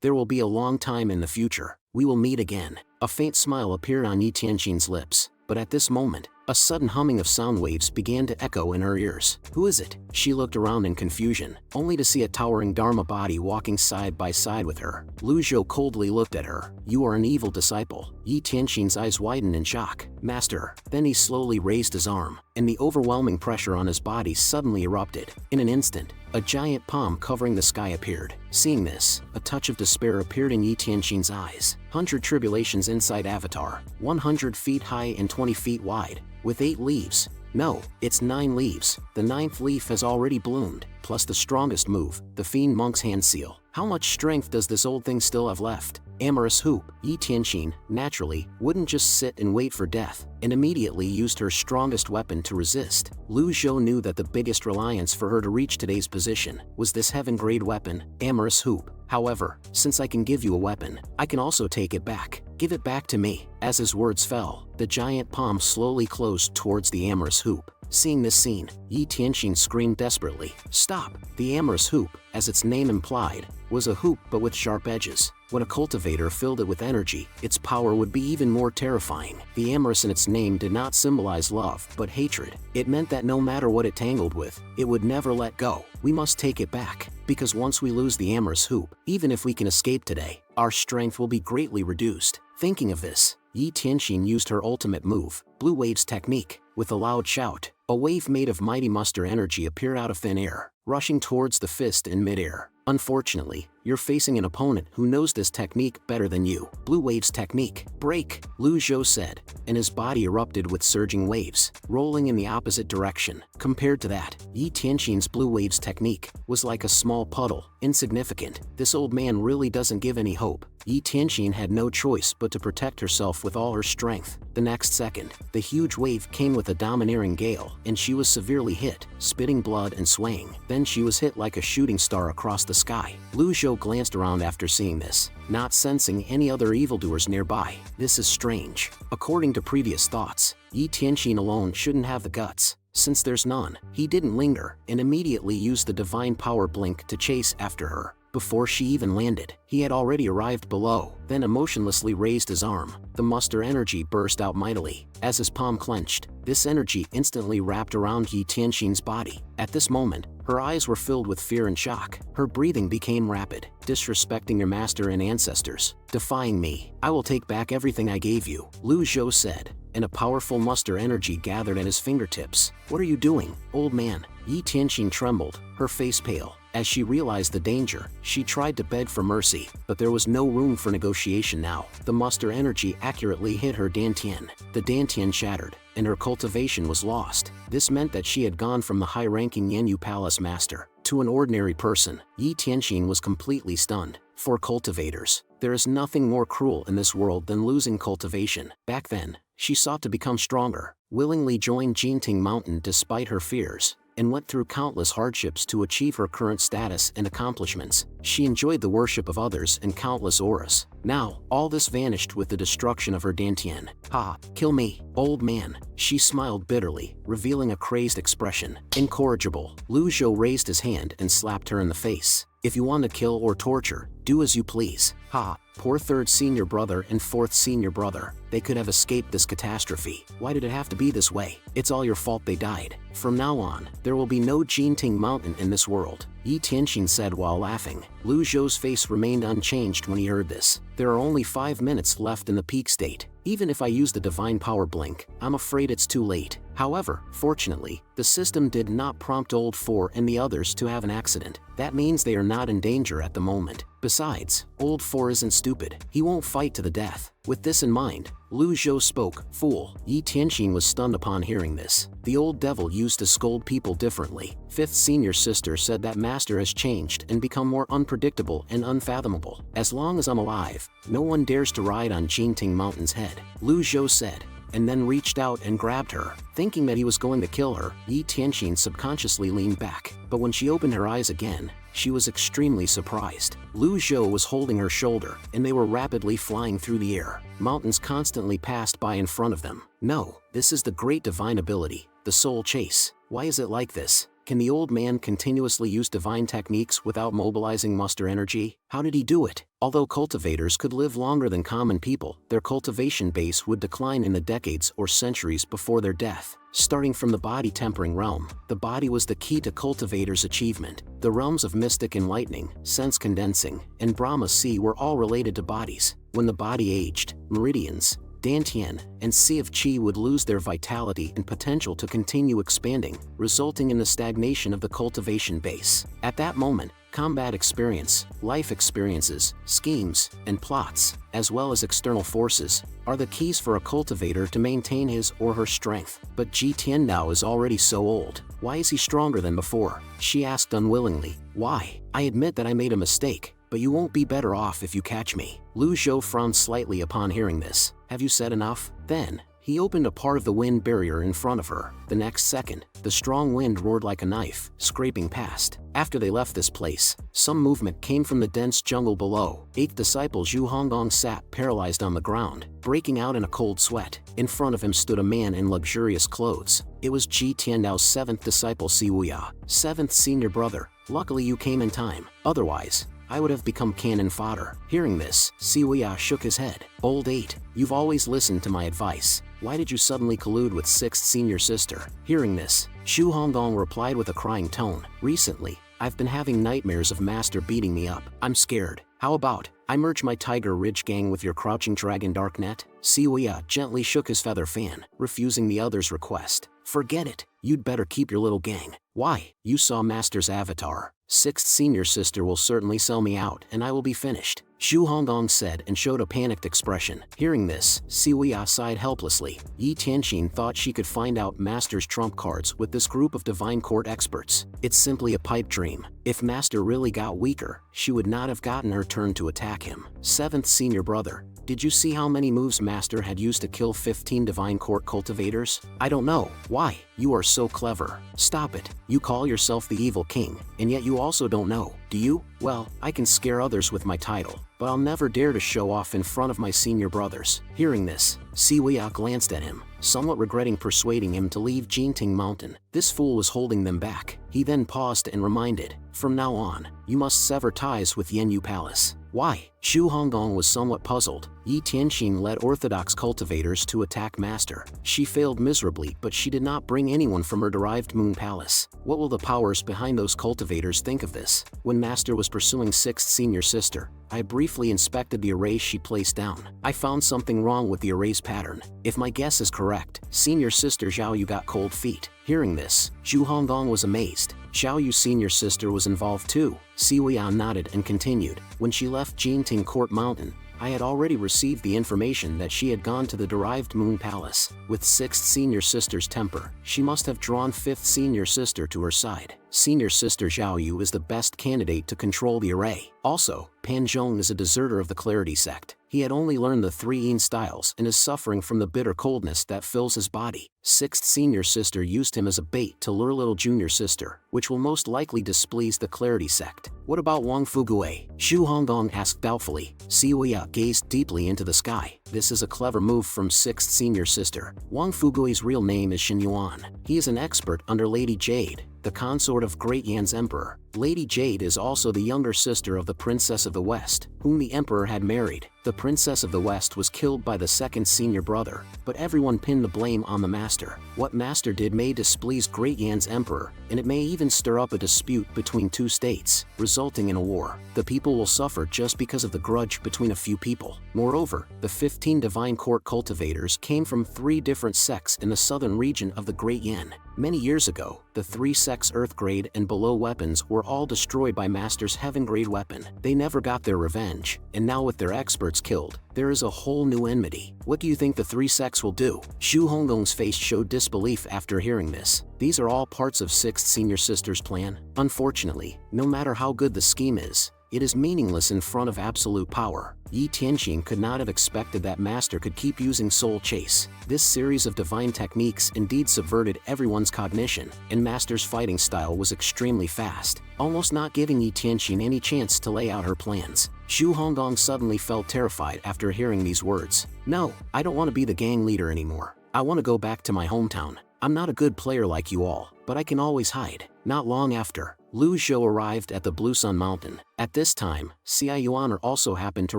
There will be a long time in the future. We will meet again. A faint smile appeared on Yi Tianxin's lips, but at this moment, a sudden humming of sound waves began to echo in her ears. Who is it? She looked around in confusion, only to see a towering Dharma body walking side by side with her. Lu Zhou coldly looked at her. You are an evil disciple. Yi Tianxin's eyes widened in shock. Master. Then he slowly raised his arm, and the overwhelming pressure on his body suddenly erupted. In an instant, a giant palm covering the sky appeared. Seeing this, a touch of despair appeared in Yi Tianxin's eyes. 100 tribulations inside Avatar, 100 feet high and 20 feet wide, with 8 leaves. No, it's 9 leaves. The 9th leaf has already bloomed, plus the strongest move, the Fiend Monk's Hand Seal. How much strength does this old thing still have left? Amorous Hoop. Yi Tianxin, naturally, wouldn't just sit and wait for death, and immediately used her strongest weapon to resist. Lu Zhou knew that the biggest reliance for her to reach today's position was this heaven-grade weapon, Amorous Hoop. However, since I can give you a weapon, I can also take it back. Give it back to me. As his words fell, the giant palm slowly closed towards the amorous hoop. Seeing this scene, Yi Tianxin screamed desperately, "Stop!" The amorous hoop, as its name implied, was a hoop but with sharp edges. When a cultivator filled it with energy, its power would be even more terrifying. The amorous in its name did not symbolize love, but hatred. It meant that no matter what it tangled with, it would never let go. We must take it back, because once we lose the amorous hoop, even if we can escape today, our strength will be greatly reduced. Thinking of this, Yi Tianxin used her ultimate move, Blue Wave's technique. With a loud shout, a wave made of mighty muster energy appeared out of thin air, rushing towards the fist in midair. Unfortunately, you're facing an opponent who knows this technique better than you. Blue Wave's technique. Break, Lu Zhou said, and his body erupted with surging waves, rolling in the opposite direction. Compared to that, Yi Tianxin's Blue Wave's technique was like a small puddle, insignificant. This old man really doesn't give any hope. Yi Tianxin had no choice but to protect herself with all her strength. The next second, the huge wave came with a domineering gale, and she was severely hit, spitting blood and swaying. Then she was hit like a shooting star across the sky. Lu Zhou glanced around after seeing this, not sensing any other evildoers nearby. This is strange. According to previous thoughts, Yi Tianxin alone shouldn't have the guts. Since there's none, he didn't linger and immediately used the divine power blink to chase after her. Before she even landed, he had already arrived below, then emotionlessly raised his arm. The muster energy burst out mightily. As his palm clenched, this energy instantly wrapped around Yi Tianxin's body. At this moment, her eyes were filled with fear and shock. Her breathing became rapid. "Disrespecting your master and ancestors, defying me, I will take back everything I gave you," Lu Zhou said, and a powerful muster energy gathered at his fingertips. "What are you doing, old man?" Yi Tianxin trembled, her face pale. As she realized the danger, she tried to beg for mercy, but there was no room for negotiation now. The muster energy accurately hit her dantian. The dantian shattered, and her cultivation was lost. This meant that she had gone from the high-ranking Yanyu Palace master to an ordinary person. Yi Tianxin was completely stunned. For cultivators, there is nothing more cruel in this world than losing cultivation. Back then, she sought to become stronger, willingly joined Jinting Mountain despite her fears, and went through countless hardships to achieve her current status and accomplishments. She enjoyed the worship of others and countless auras. Now, all this vanished with the destruction of her dantian. "Ha, kill me, old man," she smiled bitterly, revealing a crazed expression. Incorrigible, Lu Zhou raised his hand and slapped her in the face. "If you want to kill or torture, do as you please." Ha, poor third senior brother and fourth senior brother. They could have escaped this catastrophe. Why did it have to be this way? It's all your fault they died. From now on, there will be no Jinting Mountain in this world, Yi Tianxin said while laughing. Lu Zhou's face remained unchanged when he heard this. There are only 5 minutes left in the peak state. Even if I use the divine power blink, I'm afraid it's too late. However, fortunately, the system did not prompt Old 4 and the others to have an accident. That means they are not in danger at the moment. Besides, Old 4 isn't stupid. He won't fight to the death. With this in mind, Lu Zhou spoke. "Fool." Yi Tianxin was stunned upon hearing this. The old devil used to scold people differently. Fifth senior sister said that master has changed and become more unpredictable and unfathomable. "As long as I'm alive, no one dares to ride on Jinting Mountain's head," Lu Zhou said, and then reached out and grabbed her. Thinking that he was going to kill her, Yi Tianxin subconsciously leaned back. But when she opened her eyes again, she was extremely surprised. Lu Zhou was holding her shoulder, and they were rapidly flying through the air. Mountains constantly passed by in front of them. No, this is the great divine ability, the soul chase. Why is it like this? Can the old man continuously use divine techniques without mobilizing muster energy? How did he do it? Although cultivators could live longer than common people, their cultivation base would decline in the decades or centuries before their death. Starting from the body tempering realm, the body was the key to cultivators' achievement. The realms of mystic enlightening, sense condensing, and Brahma Sea were all related to bodies. When the body aged, meridians, dantian, and sea of qi would lose their vitality and potential to continue expanding, resulting in the stagnation of the cultivation base. At that moment, combat experience, life experiences, schemes, and plots, as well as external forces, are the keys for a cultivator to maintain his or her strength. But Ji Tian now is already so old. Why is he stronger than before? She asked unwillingly. "Why? I admit that I made a mistake, but you won't be better off if you catch me." Lu Zhou frowned slightly upon hearing this. "Have you said enough?" Then, He opened a part of the wind barrier in front of her. The next second, the strong wind roared like a knife, scraping past. After they left this place, some movement came from the dense jungle below. 8th disciple Zhu Honggong sat paralyzed on the ground, breaking out in a cold sweat. In front of him stood a man in luxurious clothes. It was Ji Tiandao's 7th disciple Siwuya, 7th senior brother. Luckily you came in time, otherwise, I would have become cannon fodder. Hearing this, Siwuya shook his head. Old 8, you've always listened to my advice. Why did you suddenly collude with 6th senior sister? Hearing this, Zhu Honggong replied with a crying tone. Recently, I've been having nightmares of Master beating me up. I'm scared. How about I merge my Tiger Ridge gang with your Crouching Dragon Darknet? Siwuya gently shook his feather fan, refusing the other's request. Forget it. You'd better keep your little gang. Why? You saw Master's avatar. 6th senior sister will certainly sell me out and I will be finished, Zhu Honggong said and showed a panicked expression. Hearing this, Siwuya sighed helplessly. Yi Tianxin thought she could find out Master's trump cards with this group of divine court experts. It's simply a pipe dream. If Master really got weaker, she would not have gotten her turn to attack him. 7th senior brother, did you see how many moves Master had used to kill 15 divine court cultivators? I don't know. Why? You are so clever. Stop it. You call yourself the evil king, and yet you also don't know, do you? Well, I can scare others with my title, but I'll never dare to show off in front of my senior brothers. Hearing this, Siwuya glanced at him, somewhat regretting persuading him to leave Jinting Mountain. This fool was holding them back. He then paused and reminded, from now on, you must sever ties with Yanyu Palace. Why? Zhu Honggong was somewhat puzzled. Yi Tianxin led orthodox cultivators to attack Master. She failed miserably, but she did not bring anyone from her derived Moon Palace. What will the powers behind those cultivators think of this? When Master was pursuing 6th senior sister, I briefly inspected the arrays she placed down. I found something wrong with the array's pattern. If my guess is correct, senior sister Zhao Yu got cold feet. Hearing this, Zhu Honggong was amazed. Zhao Yu's senior sister was involved too. Siwuya nodded and continued. When she left Jinting Court Mountain, I had already received the information that she had gone to the derived Moon Palace. With 6th senior sister's temper, she must have drawn 5th senior sister to her side. Senior sister Zhao Yu is the best candidate to control the array. Also, Pan Zhong is a deserter of the Clarity sect. He had only learned the 3 Yin styles and is suffering from the bitter coldness that fills his body. 6th senior sister used him as a bait to lure little junior sister, which will most likely displease the Clarity sect. What about Wang Fugue? Zhu Honggong asked doubtfully. Siwuya gazed deeply into the sky. This is a clever move from 6th senior sister. Wang Fugue's real name is Shen Yuan. He is an expert under Lady Jade, the consort of Great Yan's emperor. Lady Jade is also the younger sister of the Princess of the West, whom the emperor had married. The Princess of the West was killed by the 2nd senior brother, but everyone pinned the blame on the Master. What Master did may displease Great Yan's emperor, and it may even stir up a dispute between 2 states, resulting in a war. The people will suffer just because of the grudge between a few people. Moreover, the 15 divine court cultivators came from 3 different sects in the southern region of the Great Yan. Many years ago, the 3 sects Earth grade and below weapons were all destroyed by Master's Heaven grade weapon. They never got their revenge, and now with their experts killed, there is a whole new enmity. What do you think the 3 sects will do? Zhu Honggong's face showed disbelief after hearing this. These are all parts of 6th senior sister's plan. Unfortunately, no matter how good the scheme is, it is meaningless in front of absolute power. Yi Tianxin could not have expected that Master could keep using Soul Chase. This series of divine techniques indeed subverted everyone's cognition, and Master's fighting style was extremely fast, almost not giving Yi Tianxin any chance to lay out her plans. Zhu Honggong suddenly felt terrified after hearing these words. No, I don't want to be the gang leader anymore. I want to go back to my hometown. I'm not a good player like you all, but I can always hide. Not long after, Lu Zhou arrived at the Blue Sun Mountain. At this time, Xia Yuaner also happened to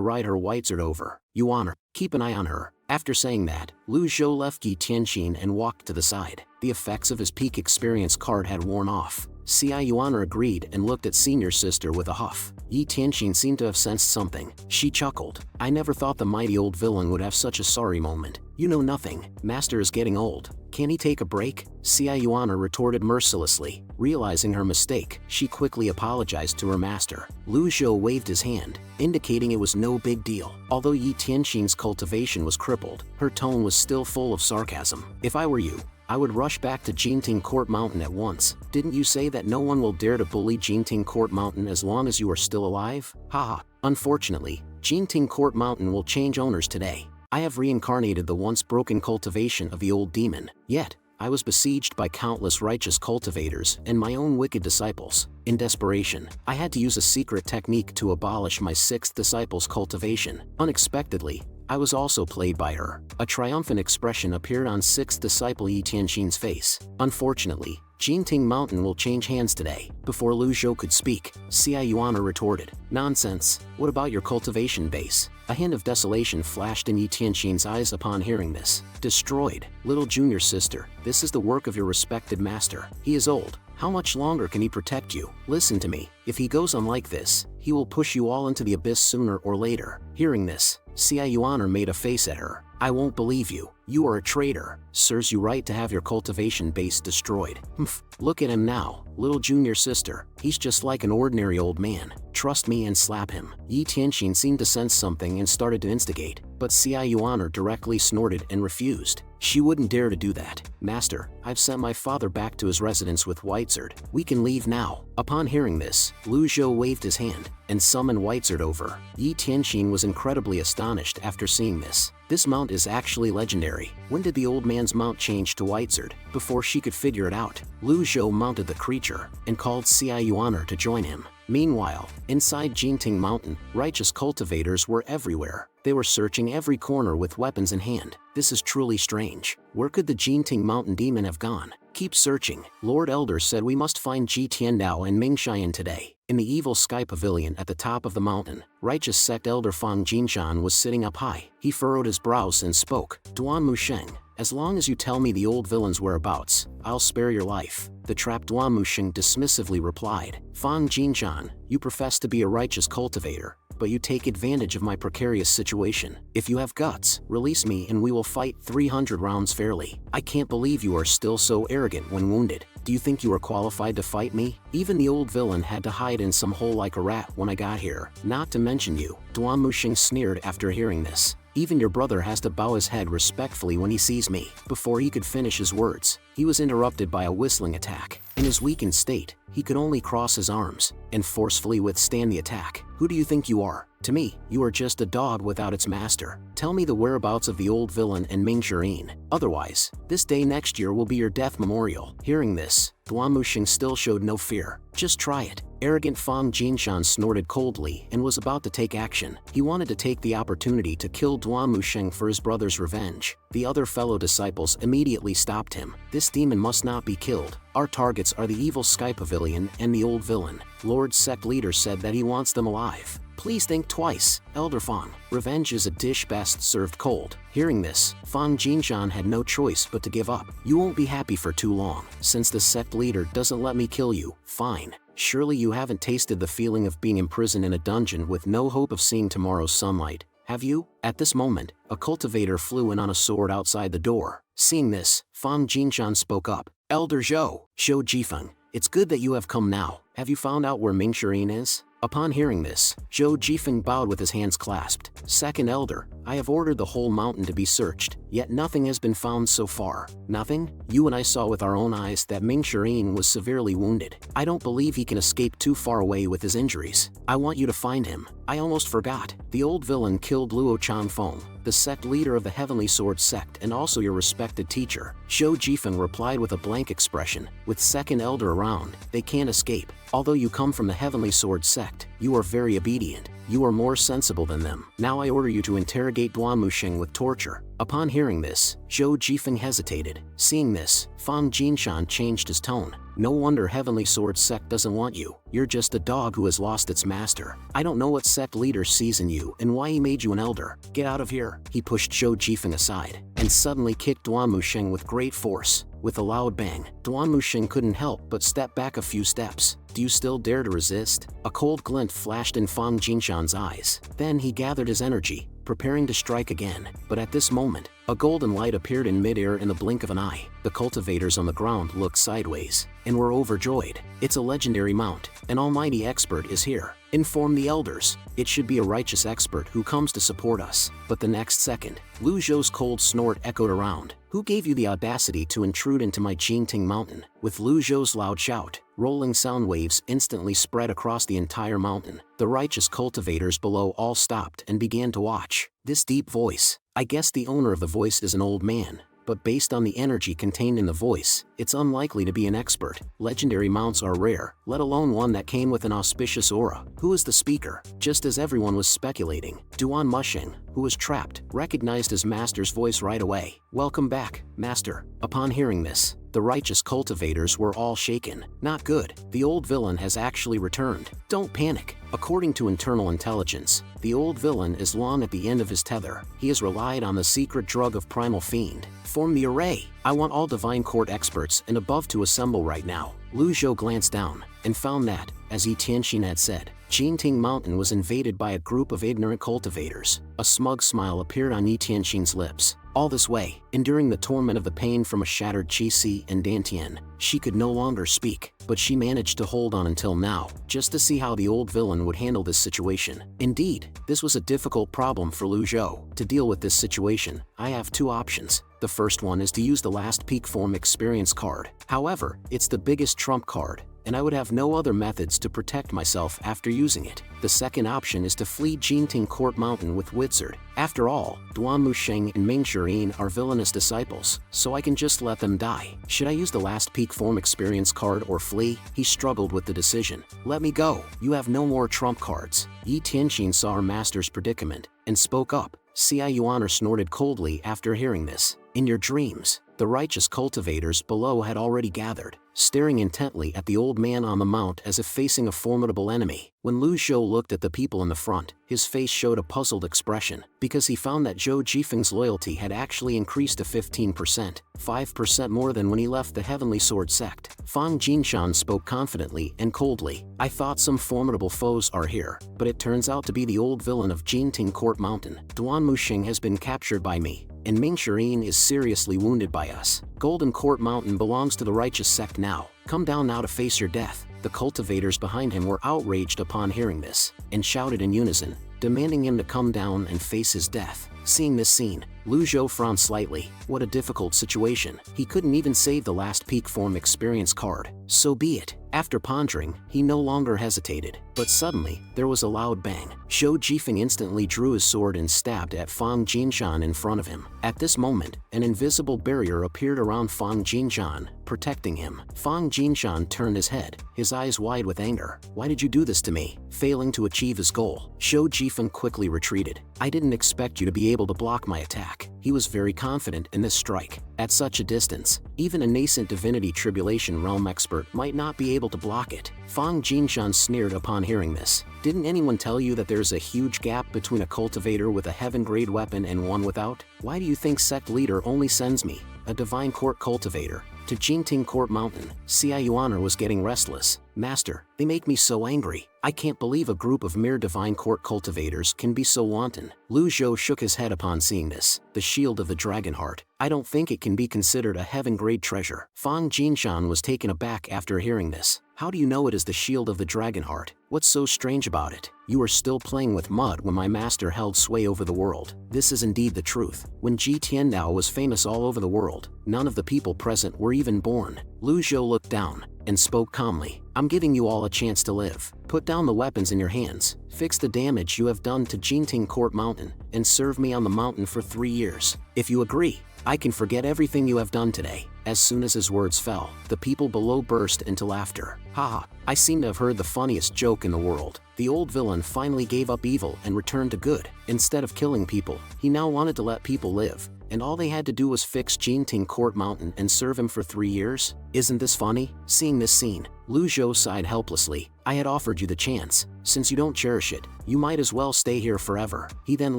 ride her whitesword over. Yuaner, keep an eye on her. After saying that, Lu Zhou left Yi Tianxin and walked to the side. The effects of his peak experience card had worn off. Xia Yuaner agreed and looked at senior sister with a huff. Yi Tianxin seemed to have sensed something. She chuckled. I never thought the mighty old villain would have such a sorry moment. You know nothing. Master is getting old. Can he take a break? Xia Yuaner retorted mercilessly. Realizing her mistake, she quickly apologized to her master. Lu Zhou waved his hand, indicating it was no big deal. Although Yi Tianxin's cultivation was crippled, her tone was still full of sarcasm. If I were you, I would rush back to Jinting Court Mountain at once. Didn't you say that no one will dare to bully Jinting Court Mountain as long as you are still alive? Haha. Unfortunately, Jinting Court Mountain will change owners today. I have reincarnated the once broken cultivation of the old demon, yet, I was besieged by countless righteous cultivators and my own wicked disciples. In desperation, I had to use a secret technique to abolish my sixth disciple's cultivation. Unexpectedly, I was also played by her. A triumphant expression appeared on sixth disciple Yi Tianxin's face. Unfortunately, Jinting Mountain will change hands today. Before Lu Zhou could speak, Xia Yuana retorted, "Nonsense, what about your cultivation base?" A hint of desolation flashed in Yi Tianxin's eyes upon hearing this. "Destroyed, little junior sister, this is the work of your respected master. He is old. How much longer can he protect you? Listen to me, if he goes on like this, he will push you all into the abyss sooner or later." Hearing this, Xia Yuana made a face at her. "I won't believe you. You are a traitor. Serves you right to have your cultivation base destroyed. Humph, look at him now, little junior sister. He's just like an ordinary old man. Trust me and slap him." Yi Tianxin seemed to sense something and started to instigate, but Xia Yuana directly snorted and refused. She wouldn't dare to do that. "Master, I've sent my father back to his residence with Whitesard. We can leave now." Upon hearing this, Lu Zhou waved his hand and summoned Whitesard over. Yi Tianxin was incredibly astonished after seeing this. This mount is actually legendary. When did the old man's mount change to Whitesard? Before she could figure it out, Lu Zhou mounted the creature and called Xia Yuana to join him. Meanwhile, inside Jinting Mountain, righteous cultivators were everywhere. They were searching every corner with weapons in hand. This is truly strange. Where could the Jinting Mountain demon have gone? Keep searching. Lord Elder said we must find Ji Tiandao and Ming Xian today. In the evil sky pavilion at the top of the mountain, righteous sect elder Fang Jinshan was sitting up high. He furrowed his brows and spoke. "Duan Musheng, as long as you tell me the old villain's whereabouts, I'll spare your life." The trapped Duan Musheng dismissively replied. "Fang Jinshan, you profess to be a righteous cultivator, but you take advantage of my precarious situation. If you have guts, release me and we will fight 300 rounds fairly. I can't believe you are still so arrogant when wounded. Do you think you are qualified to fight me? Even the old villain had to hide in some hole like a rat when I got here, not to mention you." Duan Musheng sneered after hearing this. "Even your brother has to bow his head respectfully when he sees me." Before he could finish his words, he was interrupted by a whistling attack. In his weakened state, he could only cross his arms and forcefully withstand the attack. "Who do you think you are? To me, you are just a dog without its master. Tell me the whereabouts of the old villain and Ming Xian. Otherwise, this day next year will be your death memorial." Hearing this, Duan Musheng still showed no fear. "Just try it." Arrogant Fang Jinshan snorted coldly and was about to take action. He wanted to take the opportunity to kill Duan Musheng for his brother's revenge. The other fellow disciples immediately stopped him. "This demon must not be killed. Our targets are the evil sky pavilion and the old villain. Lord Sect Leader said that he wants them alive. Please think twice, Elder Fang. Revenge is a dish best served cold." Hearing this, Fang Jinshan had no choice but to give up. "You won't be happy for too long. Since the sect leader doesn't let me kill you, fine. Surely you haven't tasted the feeling of being imprisoned in a dungeon with no hope of seeing tomorrow's sunlight, have you?" At this moment, a cultivator flew in on a sword outside the door. Seeing this, Fang Jinshan spoke up. "Elder Zhou, Zhou Jifeng, it's good that you have come now. Have you found out where Ming Xian is?" Upon hearing this, Zhou Jifeng bowed with his hands clasped. "Second Elder, I have ordered the whole mountain to be searched, yet nothing has been found so far." "Nothing? You and I saw with our own eyes that Ming Xian was severely wounded. I don't believe he can escape too far away with his injuries. I want you to find him." "I almost forgot. The old villain killed Luo Chanfeng, the sect leader of the Heavenly Sword sect and also your respected teacher." Zhou Jifeng replied with a blank expression. "With Second Elder around, they can't escape. Although you come from the Heavenly Sword sect, you are very obedient. You are more sensible than them. Now I order you to interrogate Duan Musheng with torture." Upon hearing this, Zhou Jifeng hesitated. Seeing this, Fang Jinshan changed his tone. "No wonder Heavenly Sword sect doesn't want you. You're just a dog who has lost its master. I don't know what sect leader sees in you and why he made you an elder. Get out of here." He pushed Zhou Jifeng aside and suddenly kicked Duan Musheng with great force. With a loud bang, Duan Musheng couldn't help but step back a few steps. "Do you still dare to resist?" A cold glint flashed in Fang Jinshan's eyes. Then he gathered his energy, preparing to strike again. But at this moment, a golden light appeared in midair in the blink of an eye. The cultivators on the ground looked sideways and were overjoyed. "It's a legendary mount. An almighty expert is here. Inform the elders. It should be a righteous expert who comes to support us." But the next second, Lu Zhou's cold snort echoed around. "Who gave you the audacity to intrude into my Jinting Mountain?" With Lu Zhou's loud shout, rolling sound waves instantly spread across the entire mountain. The righteous cultivators below all stopped and began to watch. This deep voice, I guess the owner of the voice is an old man, but based on the energy contained in the voice, it's unlikely to be an expert. Legendary mounts are rare, let alone one that came with an auspicious aura. Who is the speaker? Just as everyone was speculating, Duan Mushing, who was trapped, recognized his master's voice right away. "Welcome back, master." Upon hearing this, the righteous cultivators were all shaken. Not good, the old villain has actually returned. Don't panic. According to internal intelligence, the old villain is long at the end of his tether. He has relied on the secret drug of Primal Fiend. Form the array. I want all Divine Court experts and above to assemble right now. Lu Zhou glanced down and found that, as Yi Tianxin had said, Jinting Mountain was invaded by a group of ignorant cultivators. A smug smile appeared on Yi Tianxin's lips. All this way, enduring the torment of the pain from a shattered Qi and Dantian, she could no longer speak, but she managed to hold on until now, just to see how the old villain would handle this situation. Indeed, this was a difficult problem for Lu Zhou. To deal with this situation, I have two options. The first one is to use the last peak form experience card. However, it's the biggest trump card, and I would have no other methods to protect myself after using it. The second option is to flee Jinting Court Mountain with Wizard. After all, Duan Musheng and Ming Shirin are villainous disciples, so I can just let them die. Should I use the last peak form experience card or flee? He struggled with the decision. "Let me go. You have no more trump cards." Yi Tianxin saw her master's predicament and spoke up. Xia Yuan snorted coldly after hearing this. In your dreams, the righteous cultivators below had already gathered, staring intently at the old man on the mount as if facing a formidable enemy. When Lu Zhou looked at the people in the front, his face showed a puzzled expression, because he found that Zhou Jifeng's loyalty had actually increased to 15%, 5% more than when he left the Heavenly Sword sect. Fang Jinshan spoke confidently and coldly. "I thought some formidable foes are here, but it turns out to be the old villain of Jinting Court Mountain. Duan Mushing has been captured by me, and Ming Shirin is seriously wounded by us. Golden Court Mountain belongs to the righteous sect now. Come down now to face your death." The cultivators behind him were outraged upon hearing this, and shouted in unison, demanding him to come down and face his death. Seeing this scene, Lu Zhou frowned slightly. What a difficult situation. He couldn't even save the last peak form experience card. So be it. After pondering, he no longer hesitated. But suddenly, there was a loud bang. Zhou Jifeng instantly drew his sword and stabbed at Fang Jinshan in front of him. At this moment, an invisible barrier appeared around Fang Jinshan, protecting him. Fang Jinshan turned his head, his eyes wide with anger. "Why did you do this to me?" Failing to achieve his goal, Zhou Jifeng quickly retreated. "I didn't expect you to be able to block my attack." He was very confident in this strike. At such a distance, even a nascent divinity tribulation realm expert might not be able to block it. Fang Jinshan sneered upon hearing this. "Didn't anyone tell you that there's a huge gap between a cultivator with a heaven-grade weapon and one without? Why do you think sect leader only sends me, a divine court cultivator, to Jinting Court Mountain?" Xia Yuan was getting restless. "Master, they make me so angry. I can't believe a group of mere divine court cultivators can be so wanton." Lu Zhou shook his head upon seeing this. "The shield of the dragon heart. I don't think it can be considered a heaven-grade treasure." Fang Jinshan was taken aback after hearing this. "How do you know it is the shield of the dragon heart? What's so strange about it? You were still playing with mud when my master held sway over the world." This is indeed the truth. When Ji Tiandao was famous all over the world, none of the people present were even born. Lu Zhou looked down and spoke calmly. "I'm giving you all a chance to live. Put down the weapons in your hands, fix the damage you have done to Jinting Court Mountain, and serve me on the mountain for 3 years. If you agree, I can forget everything you have done today." As soon as his words fell, the people below burst into laughter. "Haha, I seem to have heard the funniest joke in the world. The old villain finally gave up evil and returned to good. Instead of killing people, he now wanted to let people live, and all they had to do was fix Jinting Court Mountain and serve him for 3 years? Isn't this funny?" Seeing this scene, Lu Zhou sighed helplessly. "I had offered you the chance. Since you don't cherish it, you might as well stay here forever." He then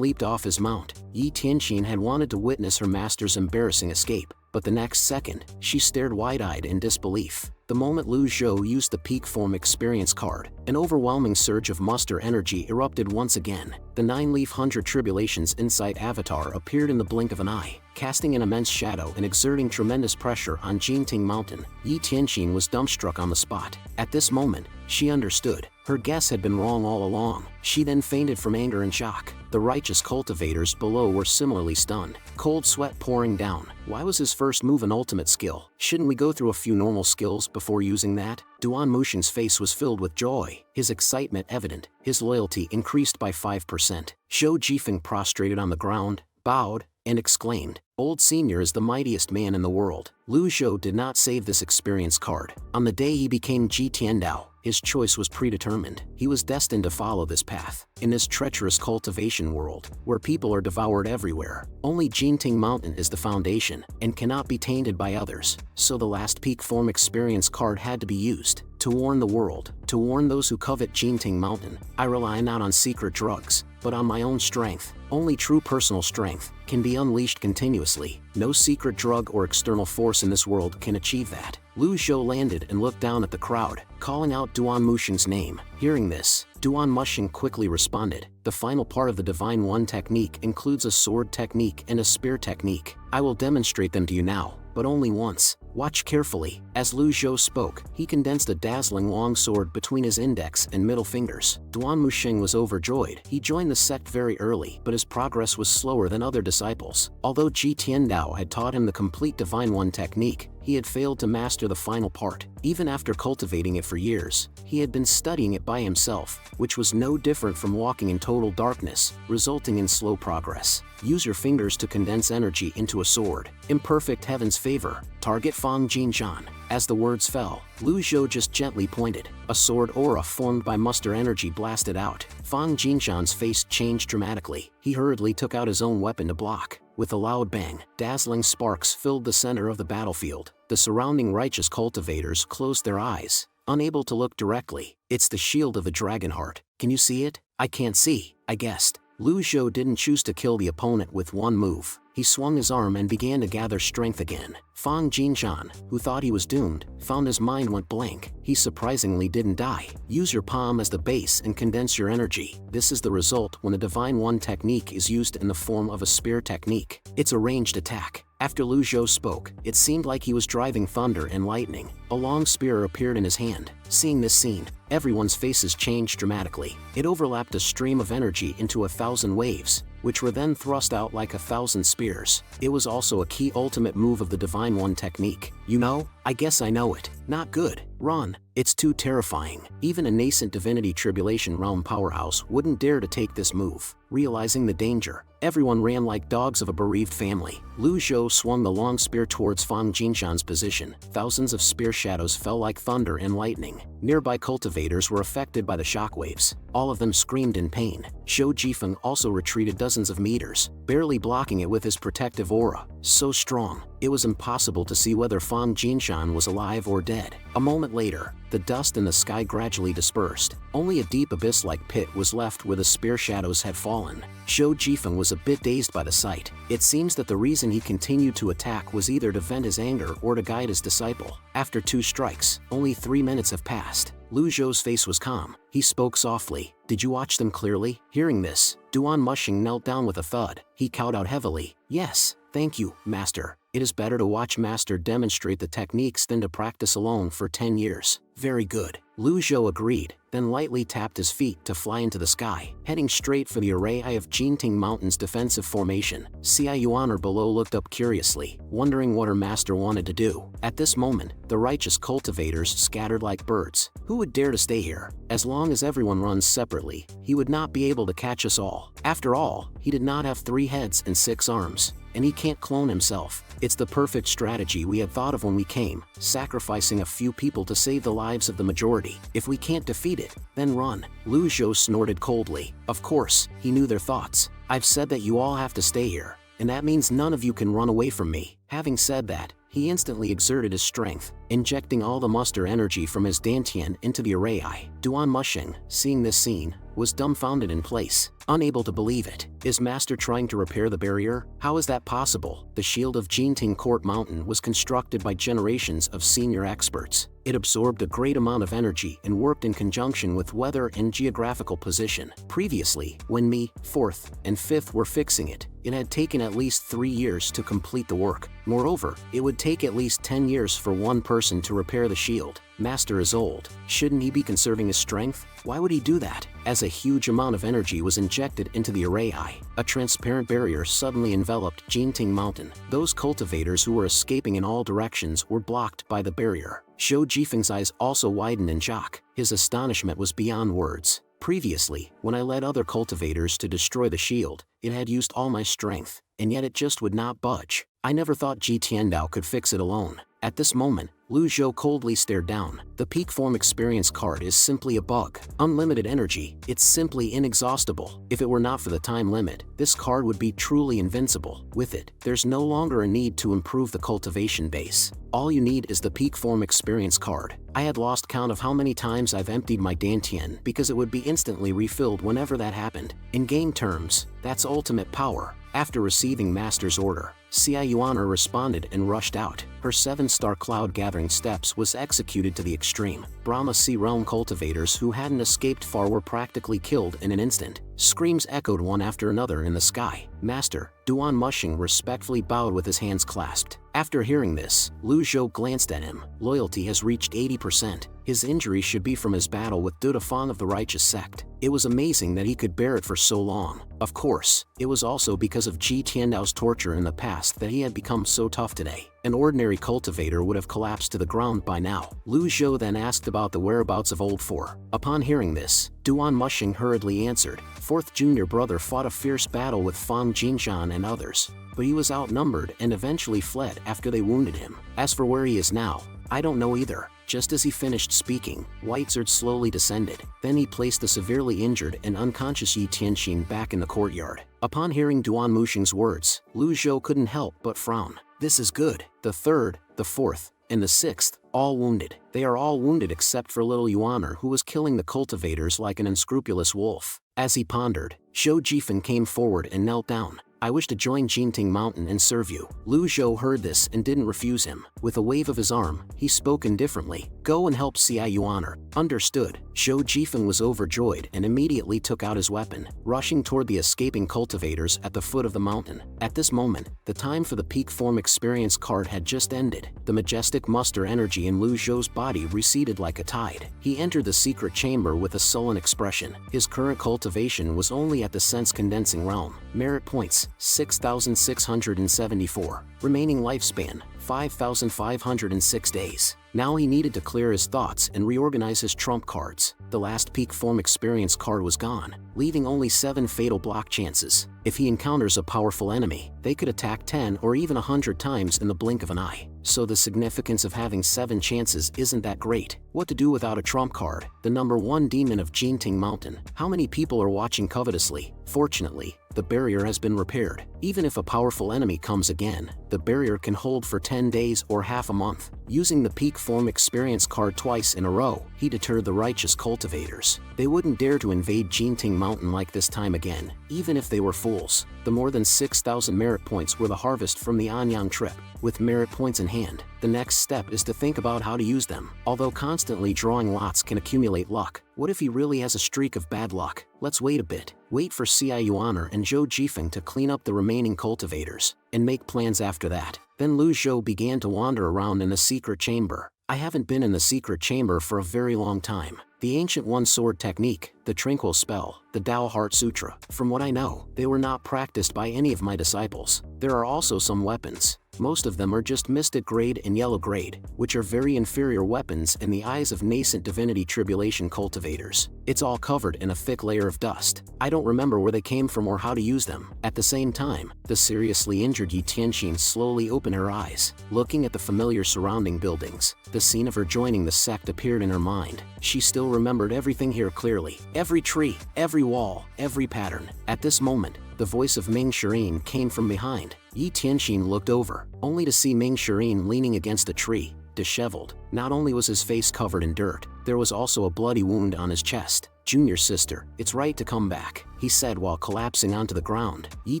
leaped off his mount. Yi Tianxin had wanted to witness her master's embarrassing escape, but the next second, she stared wide-eyed in disbelief. The moment Lu Zhou used the peak form experience card, an overwhelming surge of muster energy erupted once again. The 9-leaf 100 Tribulations Insight Avatar appeared in the blink of an eye, casting an immense shadow and exerting tremendous pressure on Jinting Mountain. Yi Tianxin was dumbstruck on the spot. At this moment, she understood. Her guess had been wrong all along. She then fainted from anger and shock. The righteous cultivators below were similarly stunned, cold sweat pouring down. Why was his first move an ultimate skill? Shouldn't we go through a few normal skills before using that? Duan Mushing's face was filled with joy, his excitement evident, his loyalty increased by 5%. Zhou Jifeng prostrated on the ground, bowed, and exclaimed, "Old Senior is the mightiest man in the world." Lu Zhou did not save this experience card. On the day he became Ji Tiandao, his choice was predetermined. He was destined to follow this path. In this treacherous cultivation world, where people are devoured everywhere, only Jinting Mountain is the foundation, and cannot be tainted by others. So the last peak form experience card had to be used, to warn the world, to warn those who covet Jinting Mountain. I rely not on secret drugs, but on my own strength. Only true personal strength can be unleashed continuously. No secret drug or external force in this world can achieve that. Lu Zhou landed and looked down at the crowd, calling out Duan Muxing's name. Hearing this, Duan Muxing quickly responded. The final part of the Divine One technique includes a sword technique and a spear technique. I will demonstrate them to you now, but only once. Watch carefully. As Lu Zhou spoke, he condensed a dazzling long sword between his index and middle fingers. Duan Muxing was overjoyed. He joined the sect very early, but his progress was slower than other disciples. Although Ji Tiandao had taught him the complete Divine One technique, he had failed to master the final part. Even after cultivating it for years, he had been studying it by himself, which was no different from walking in total darkness, resulting in slow progress. Use your fingers to condense energy into a sword. Imperfect heaven's favor. Target Fang Jinshan. As the words fell, Lu Zhou just gently pointed. A sword aura formed by muster energy blasted out. Fang Jinshan's face changed dramatically. He hurriedly took out his own weapon to block. With a loud bang, dazzling sparks filled the center of the battlefield. The surrounding righteous cultivators closed their eyes, unable to look directly. It's the shield of the dragon heart. Can you see it? I can't see, I guessed. Lu Zhou didn't choose to kill the opponent with one move. He swung his arm and began to gather strength again. Fang Jinshan, who thought he was doomed, found his mind went blank. He surprisingly didn't die. Use your palm as the base and condense your energy. This is the result when a Divine One technique is used in the form of a spear technique. It's a ranged attack. After Lu Zhou spoke, it seemed like he was driving thunder and lightning. A long spear appeared in his hand. Seeing this scene, everyone's faces changed dramatically. It overlapped a stream of energy into 1,000 waves, which were then thrust out like 1,000 spears. It was also a key ultimate move of the Divine One technique. You know? I guess I know it. Not good. Run. It's too terrifying. Even a nascent Divinity Tribulation Realm powerhouse wouldn't dare to take this move. Realizing the danger, everyone ran like dogs of a bereaved family. Lu Zhou swung the long spear towards Fang Jinshan's position. Thousands of spear shadows fell like thunder and lightning. Nearby cultivators were affected by the shockwaves. All of them screamed in pain. Zhou Jifeng also retreated dozens of meters, barely blocking it with his protective aura. So strong, it was impossible to see whether Fang Jinshan was alive or dead. A moment later, the dust in the sky gradually dispersed. Only a deep abyss-like pit was left where the spear shadows had fallen. Zhou Jifeng was a bit dazed by the sight. It seems that the reason he continued to attack was either to vent his anger or to guide his disciple. After 2 strikes, only 3 minutes have passed. Lu Zhou's face was calm. He spoke softly. Did you watch them clearly? Hearing this, Duan Muxing knelt down with a thud. He cowed out heavily. Yes, thank you, Master. It is better to watch Master demonstrate the techniques than to practice alone for 10 years. Very good. Lu Zhou agreed, then lightly tapped his feet to fly into the sky, heading straight for the array of Jinting Mountain's defensive formation. Xia Yuan below looked up curiously, wondering what her master wanted to do. At this moment, the righteous cultivators scattered like birds. Who would dare to stay here? As long as everyone runs separately, he would not be able to catch us all. After all, he did not have 3 heads and 6 arms, and he can't clone himself. It's the perfect strategy we had thought of when we came, sacrificing a few people to save the lives of the majority. If we can't defeat it, then run. Lu Zhou snorted coldly. Of course, he knew their thoughts. I've said that you all have to stay here, and that means none of you can run away from me. Having said that, he instantly exerted his strength, injecting all the muster energy from his dantian into the array. Duan Muxing, seeing this scene, was dumbfounded in place, unable to believe it. Is Master trying to repair the barrier? How is that possible? The shield of Jinting Court Mountain was constructed by generations of senior experts. It absorbed a great amount of energy and worked in conjunction with weather and geographical position. Previously, when me, 4th, and 5th were fixing it, it had taken at least 3 years to complete the work. Moreover, it would take at least 10 years for one person to repair the shield. Master is old. Shouldn't he be conserving his strength? Why would he do that? As a huge amount of energy was injected into the array, a transparent barrier suddenly enveloped Jinting Mountain. Those cultivators who were escaping in all directions were blocked by the barrier. Zhou Jifeng's eyes also widened in shock. His astonishment was beyond words. Previously, when I led other cultivators to destroy the shield, it had used all my strength, and yet it just would not budge. I never thought Ji Tiandao could fix it alone. At this moment, Lu Zhou coldly stared down. The peak form experience card is simply a bug. Unlimited energy, it's simply inexhaustible. If it were not for the time limit, this card would be truly invincible. With it, there's no longer a need to improve the cultivation base. All you need is the peak form experience card. I had lost count of how many times I've emptied my Dantian because it would be instantly refilled whenever that happened. In game terms, that's ultimate power. After receiving Master's order, Xia Yuaner responded and rushed out. Her 7-star cloud gathering steps was executed to the extreme. Brahma Sea Realm cultivators who hadn't escaped far were practically killed in an instant. Screams echoed one after another in the sky. Master, Duan Mushing respectfully bowed with his hands clasped. After hearing this, Lu Zhou glanced at him. Loyalty has reached 80%. His injury should be from his battle with Dudafang of the Righteous Sect. It was amazing that he could bear it for so long. Of course, it was also because of Ji Tiandao's torture in the past that he had become so tough today. An ordinary cultivator would have collapsed to the ground by now. Lu Zhou then asked about the whereabouts of Old Four. Upon hearing this, Duan Mushing hurriedly answered. Fourth junior brother fought a fierce battle with Fang Jinshan and others, but he was outnumbered and eventually fled after they wounded him. As for where he is now, I don't know either. Just as he finished speaking, Whitesword slowly descended. Then he placed the severely injured and unconscious Yi Tianxin back in the courtyard. Upon hearing Duan Mushing's words, Lu Zhou couldn't help but frown. This is good. The third, the fourth, and the sixth, all wounded. They are all wounded except for little Yuaner, who was killing the cultivators like an unscrupulous wolf. As he pondered, Zhou Jifeng came forward and knelt down. I wish to join Jinting Mountain and serve you. Lu Zhou heard this and didn't refuse him. With a wave of his arm, he spoke indifferently. Go and help Xia Yuaner. Understood. Zhou Jifeng was overjoyed and immediately took out his weapon, rushing toward the escaping cultivators at the foot of the mountain. At this moment, the time for the peak form experience card had just ended. The majestic muster energy in Lu Zhou's body receded like a tide. He entered the secret chamber with a sullen expression. His current cultivation was only at the sense condensing realm. Merit points, 6,674. Remaining lifespan, 5,506 days. Now he needed to clear his thoughts and reorganize his trump cards. The last peak form experience card was gone, leaving only 7 fatal block chances. If he encounters a powerful enemy, they could attack 10 or even 100 times in the blink of an eye. So the significance of having 7 chances isn't that great. What to do without a trump card? The number 1 demon of Jinting Mountain. How many people are watching covetously? Fortunately, the barrier has been repaired. Even if a powerful enemy comes again, the barrier can hold for 10 days or half a month. Using the peak form experience card twice in a row, he deterred the righteous cultivators. They wouldn't dare to invade Jinting Mountain like this time again, even if they were fools. The more than 6,000 merit points were the harvest from the Anyang trip. With merit points in hand, the next step is to think about how to use them. Although constantly drawing lots can accumulate luck, what if he really has a streak of bad luck? Let's wait a bit. Wait for Xia Yuaner and Zhou Jifeng to clean up the remaining cultivators, and make plans after that. Then Lu Zhou began to wander around in the secret chamber. I haven't been in the secret chamber for a very long time. The ancient one-sword technique, the Tranquil spell, the Tao Heart Sutra. From what I know, they were not practiced by any of my disciples. There are also some weapons. Most of them are just Mystic Grade and Yellow Grade, which are very inferior weapons in the eyes of nascent divinity tribulation cultivators. It's all covered in a thick layer of dust. I don't remember where they came from or how to use them. At the same time, the seriously injured Yi Tianxin slowly opened her eyes, looking at the familiar surrounding buildings. The scene of her joining the sect appeared in her mind. She still remembered everything here clearly. Every tree, every wall, every pattern. At this moment, the voice of Ming Shirin came from behind. Yi Tianxin looked over, only to see Ming Shirin leaning against a tree, disheveled. Not only was his face covered in dirt, there was also a bloody wound on his chest. Junior sister, it's right to come back, he said while collapsing onto the ground. Yi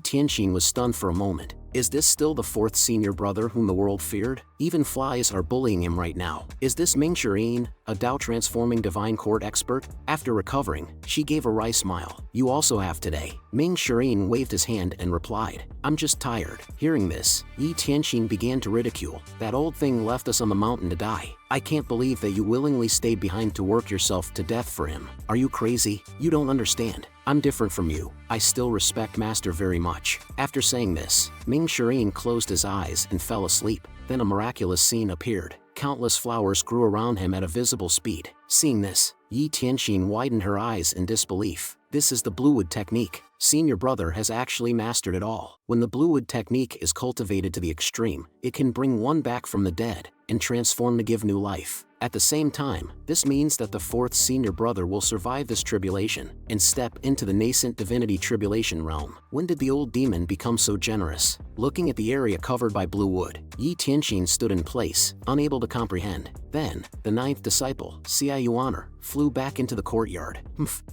Tianxin was stunned for a moment. Is this still the 4th senior brother whom the world feared? Even flies are bullying him right now. Is this Ming Shirin, a Tao-transforming divine court expert? After recovering, she gave a wry smile. You also have today. Ming Shirin waved his hand and replied, I'm just tired. Hearing this, Yi Tianxin began to ridicule. That old thing left us on the mountain to die. I can't believe that you willingly stayed behind to work yourself to death for him. Are you crazy? You don't understand. I'm different from you. I still respect Master very much. After saying this, Ming Shirin closed his eyes and fell asleep. Then a miraculous scene appeared. Countless flowers grew around him at a visible speed. Seeing this, Yi Tianxin widened her eyes in disbelief. This is the Bluewood technique. Senior brother has actually mastered it all. When the Bluewood technique is cultivated to the extreme, it can bring one back from the dead and transform to give new life. At the same time, this means that the fourth senior brother will survive this tribulation and step into the nascent divinity tribulation realm. When did the old demon become so generous? Looking at the area covered by blue wood, Yi Tianxin stood in place, unable to comprehend. Then, the ninth disciple, Xia Yuaner, flew back into the courtyard.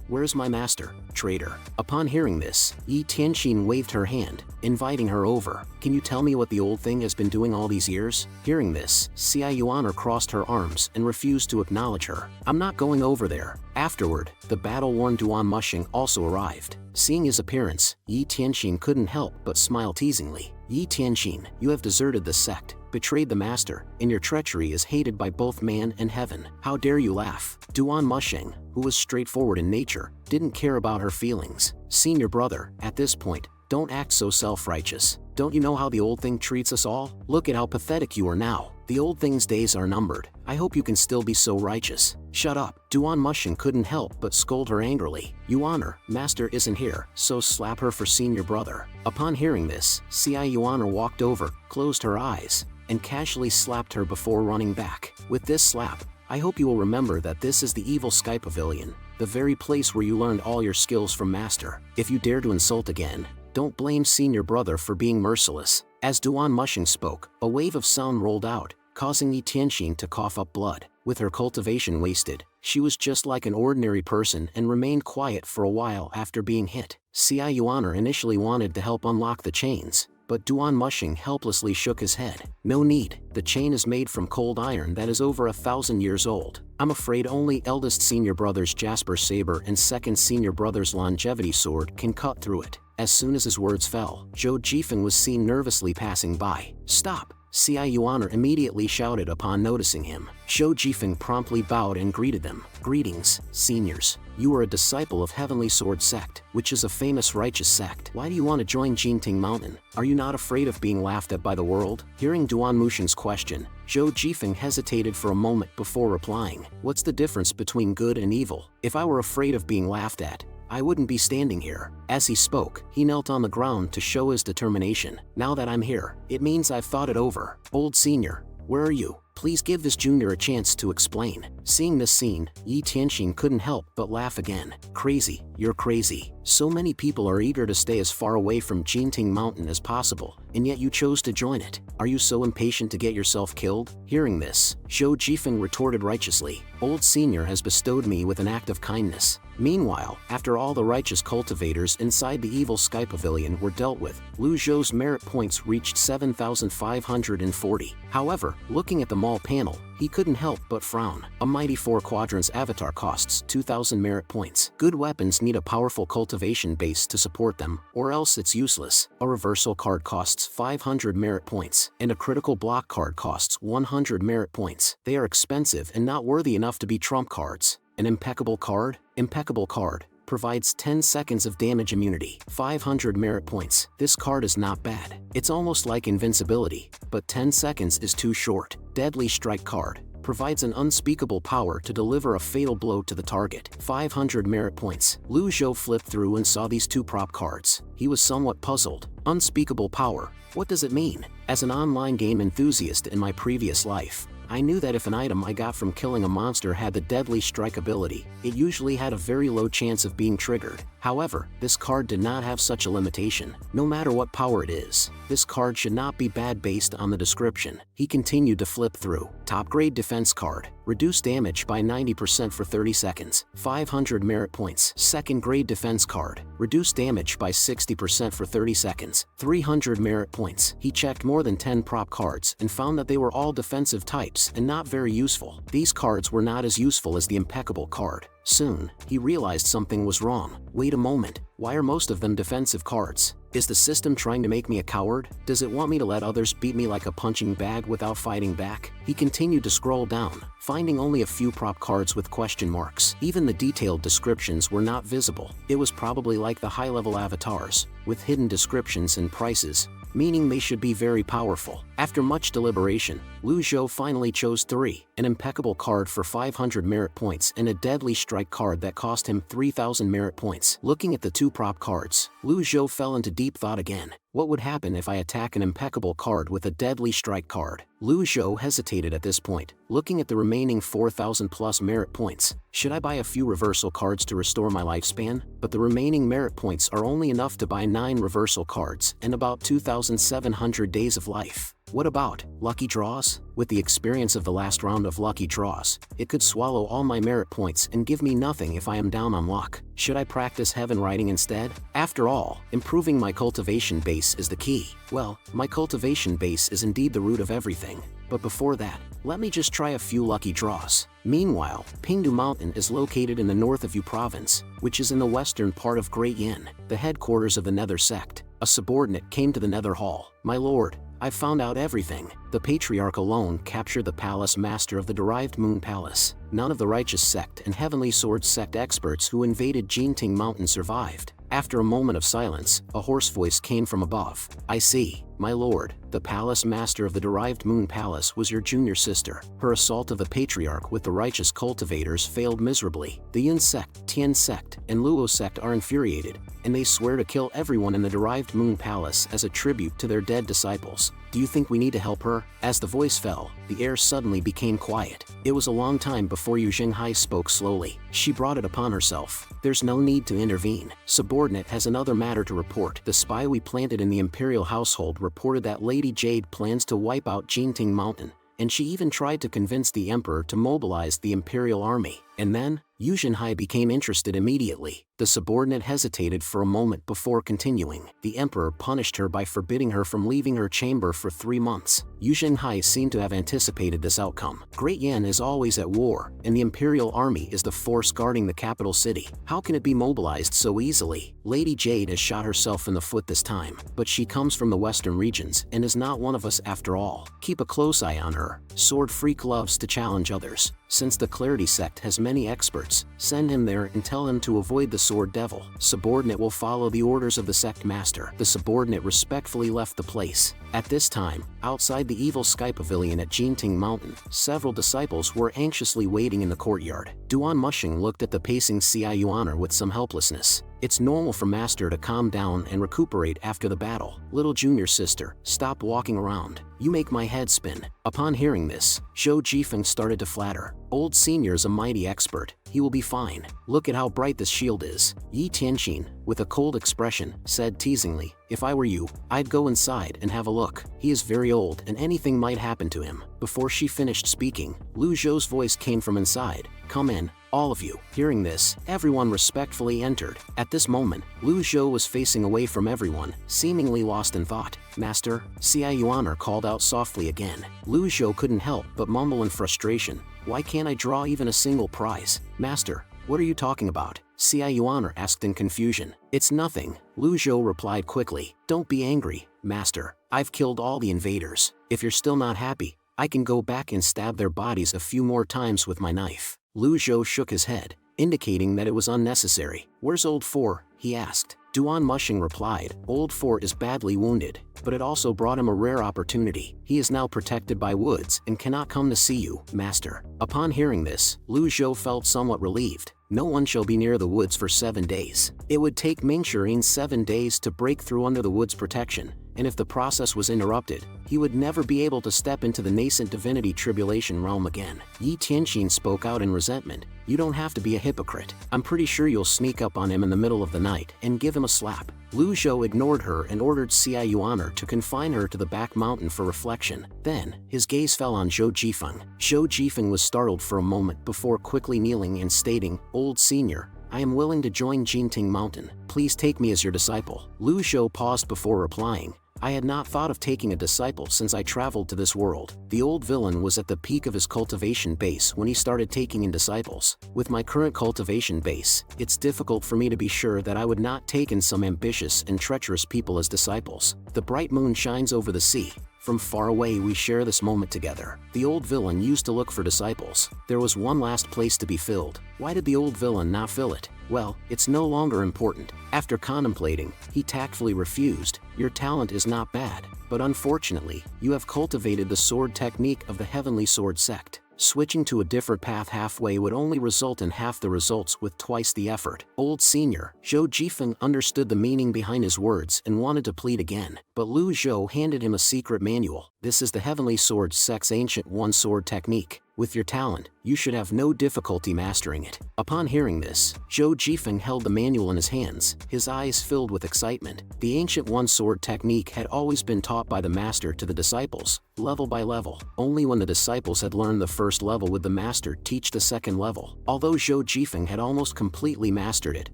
Where's my master, traitor? Upon hearing this, Yi Tianxin waved her hand, inviting her over. Can you tell me what the old thing has been doing all these years? Hearing this, Xia Yuaner crossed her arms and refused to acknowledge her. I'm not going over there. Afterward, the battle-worn Duan Mushing also arrived. Seeing his appearance, Yi Tianxin couldn't help but smile teasingly. Yi Tianxin, you have deserted the sect, betrayed the master, and your treachery is hated by both man and heaven. How dare you laugh? Duan Mushing, who was straightforward in nature, didn't care about her feelings. Senior brother, at this point, don't act so self-righteous. Don't you know how the old thing treats us all? Look at how pathetic you are now. The old thing's days are numbered. I hope you can still be so righteous. Shut up. Duan Mushing couldn't help but scold her angrily. Yuaner, master isn't here, so slap her for senior brother. Upon hearing this, Xia Yuaner walked over, closed her eyes, and casually slapped her before running back. With this slap, I hope you will remember that this is the evil Sky Pavilion, the very place where you learned all your skills from master. If you dare to insult again, don't blame senior brother for being merciless. As Duan Mushing spoke, a wave of sound rolled out, causing Yi Tianxin to cough up blood. With her cultivation wasted, she was just like an ordinary person and remained quiet for a while after being hit. Xia Yuaner initially wanted to help unlock the chains, but Duan Mushing helplessly shook his head. No need, the chain is made from cold iron that is over 1,000 years old. I'm afraid only eldest senior brother's Jasper Saber and second senior brother's Longevity Sword can cut through it. As soon as his words fell, Zhou Jifeng was seen nervously passing by. Stop! Xia Yuaner immediately shouted upon noticing him. Zhou Jifeng promptly bowed and greeted them. Greetings, seniors. You are a disciple of Heavenly Sword Sect, which is a famous righteous sect. Why do you want to join Jinting Mountain? Are you not afraid of being laughed at by the world? Hearing Duan Mushing's question, Zhou Jifeng hesitated for a moment before replying. What's the difference between good and evil? If I were afraid of being laughed at, I wouldn't be standing here. As he spoke, he knelt on the ground to show his determination. Now that I'm here, it means I've thought it over. Old senior, where are you? Please give this junior a chance to explain. Seeing this scene, Yi Tianxin couldn't help but laugh again. Crazy, you're crazy. So many people are eager to stay as far away from Jinting Mountain as possible, and yet you chose to join it. Are you so impatient to get yourself killed? Hearing this, Zhou Jifeng retorted righteously. Old senior has bestowed me with an act of kindness. Meanwhile, after all the righteous cultivators inside the evil Sky Pavilion were dealt with, Lu Zhou's merit points reached 7,540. However, looking at the mall panel, he couldn't help but frown. A mighty 4 quadrants avatar costs 2,000 merit points. Good weapons need a powerful cultivation base to support them, or else it's useless. A reversal card costs 500 merit points, and a critical block card costs 100 merit points. They are expensive and not worthy enough to be trump cards. An impeccable card? Impeccable card provides 10 seconds of damage immunity, 500 merit points. This card is not bad. It's almost like invincibility, but 10 seconds is too short. Deadly Strike card provides an unspeakable power to deliver a fatal blow to the target, 500 merit points. Lu Zhou flipped through and saw these 2 prop cards. He was somewhat puzzled. Unspeakable power, what does it mean? As an online game enthusiast in my previous life, I knew that if an item I got from killing a monster had the Deadly Strike ability, it usually had a very low chance of being triggered. However, this card did not have such a limitation. No matter what power it is, this card should not be bad based on the description. He continued to flip through. Top grade defense card. Reduce damage by 90% for 30 seconds. 500 merit points. Second grade defense card. Reduce damage by 60% for 30 seconds. 300 merit points. He checked more than 10 prop cards and found that they were all defensive types and not very useful. These cards were not as useful as the impeccable card. Soon, he realized something was wrong. Wait a moment, Why are most of them defensive cards? Is the system trying to make me a coward? Does it want me to let others beat me like a punching bag without fighting back? He continued to scroll down, finding only a few prop cards with question marks. Even the detailed descriptions were not visible. It was probably like the high-level avatars, with hidden descriptions and prices, meaning they should be very powerful. After much deliberation, Lu Zhou finally chose 3, an impeccable card for 500 merit points and a deadly strike card that cost him 3,000 merit points. Looking at the 2 prop cards, Lu Zhou fell into deep thought again. What would happen if I attack an impeccable card with a deadly strike card? Lu Zhou hesitated at this point, looking at the remaining 4,000 plus merit points. Should I buy a few reversal cards to restore my lifespan? But the remaining merit points are only enough to buy 9 reversal cards and about 2,700 days of life. What about lucky draws? With the experience of the last round of lucky draws, it could swallow all my merit points and give me nothing if I am down on luck. Should I practice heaven writing instead? After all, improving my cultivation base is the key. Well, my cultivation base is indeed the root of everything. But before that, let me just try a few lucky draws. Meanwhile, Pingdu Mountain is located in the north of Yu Province, which is in the western part of Great Yin, the headquarters of the Nether sect. A subordinate came to the Nether Hall. My lord, I've found out everything. The Patriarch alone captured the Palace Master of the Derived Moon Palace. None of the Righteous Sect and Heavenly Sword Sect experts who invaded Jinting Mountain survived. After a moment of silence, a hoarse voice came from above. I see, my lord, the Palace Master of the Derived Moon Palace was your junior sister. Her assault of the Patriarch with the Righteous Cultivators failed miserably. The Yin Sect, Tian Sect, and Luo Sect are infuriated, and they swear to kill everyone in the Derived Moon Palace as a tribute to their dead disciples. Do you think we need to help her? As the voice fell, the air suddenly became quiet. It was a long time before Yu Xinghai spoke slowly. She brought it upon herself. There's no need to intervene. Subordinate has another matter to report. The spy we planted in the Imperial household reported that Lady Jade plans to wipe out Jinting Mountain, and she even tried to convince the Emperor to mobilize the Imperial army. And then, Yu Xinghai became interested immediately. The subordinate hesitated for a moment before continuing. The Emperor punished her by forbidding her from leaving her chamber for 3 months. Yu Xinghai seemed to have anticipated this outcome. Great Yan is always at war, and the Imperial army is the force guarding the capital city. How can it be mobilized so easily? Lady Jade has shot herself in the foot this time, but she comes from the western regions and is not one of us after all. Keep a close eye on her. Sword Freak loves to challenge others. Since the Clarity sect has many experts, send him there and tell him to avoid the Sword Devil. Subordinate will follow the orders of the sect master. The subordinate respectfully left the place. At this time, outside the evil Sky Pavilion at Jinting Mountain, several disciples were anxiously waiting in the courtyard. Duan Mushing looked at the pacing Xia Yuaner with some helplessness. It's normal for Master to calm down and recuperate after the battle. Little junior sister, stop walking around. You make my head spin. Upon hearing this, Zhou Jifeng started to flatter. Old Senior's a mighty expert. He will be fine. Look at how bright this shield is. Yi Tianqin, with a cold expression, said teasingly, if I were you, I'd go inside and have a look. He is very old and anything might happen to him. Before she finished speaking, Lu Zhou's voice came from inside. Come in, all of you. Hearing this, everyone respectfully entered. At this moment, Lu Zhou was facing away from everyone, seemingly lost in thought. Master, Xia Yuaner called out softly again. Lu Zhou couldn't help but mumble in frustration. Why can't I draw even a single prize? Master, what are you talking about? Xia Yuaner asked in confusion. It's nothing, Lu Zhou replied quickly. Don't be angry, Master. I've killed all the invaders. If you're still not happy, I can go back and stab their bodies a few more times with my knife. Lu Zhou shook his head, indicating that it was unnecessary. Where's Old Four? He asked. Duan Mushing replied, Old Four is badly wounded, but it also brought him a rare opportunity. He is now protected by woods and cannot come to see you, Master. Upon hearing this, Lu Zhou felt somewhat relieved. No one shall be near the woods for 7 days. It would take Ming Shirin 7 days to break through under the wood's protection, and if the process was interrupted, he would never be able to step into the nascent divinity tribulation realm again. Yi Tianqin spoke out in resentment. You don't have to be a hypocrite. I'm pretty sure you'll sneak up on him in the middle of the night and give him a slap. Lu Zhou ignored her and ordered Xia Yuaner to confine her to the back mountain for reflection. Then, his gaze fell on Zhou Jifeng. Zhou Jifeng was startled for a moment before quickly kneeling and stating, Old Senior, I am willing to join Jinting Mountain. Please take me as your disciple. Lu Zhou paused before replying. I had not thought of taking a disciple since I traveled to this world. The old villain was at the peak of his cultivation base when he started taking in disciples. With my current cultivation base, it's difficult for me to be sure that I would not take in some ambitious and treacherous people as disciples. The bright moon shines over the sea. From far away we share this moment together. The old villain used to look for disciples. There was one last place to be filled. Why did the old villain not fill it? Well, it's no longer important. After contemplating, he tactfully refused. Your talent is not bad, but unfortunately, you have cultivated the sword technique of the Heavenly Sword sect. Switching to a different path halfway would only result in half the results with twice the effort. Old Senior, Zhou Jifeng understood the meaning behind his words and wanted to plead again, but Lu Zhou handed him a secret manual. This is the Heavenly Sword sect's ancient one-sword technique. With your talent, you should have no difficulty mastering it. Upon hearing this, Zhou Jifeng held the manual in his hands, his eyes filled with excitement. The ancient one-sword technique had always been taught by the master to the disciples, level by level. Only when the disciples had learned the first level would the master teach the second level. Although Zhou Jifeng had almost completely mastered it,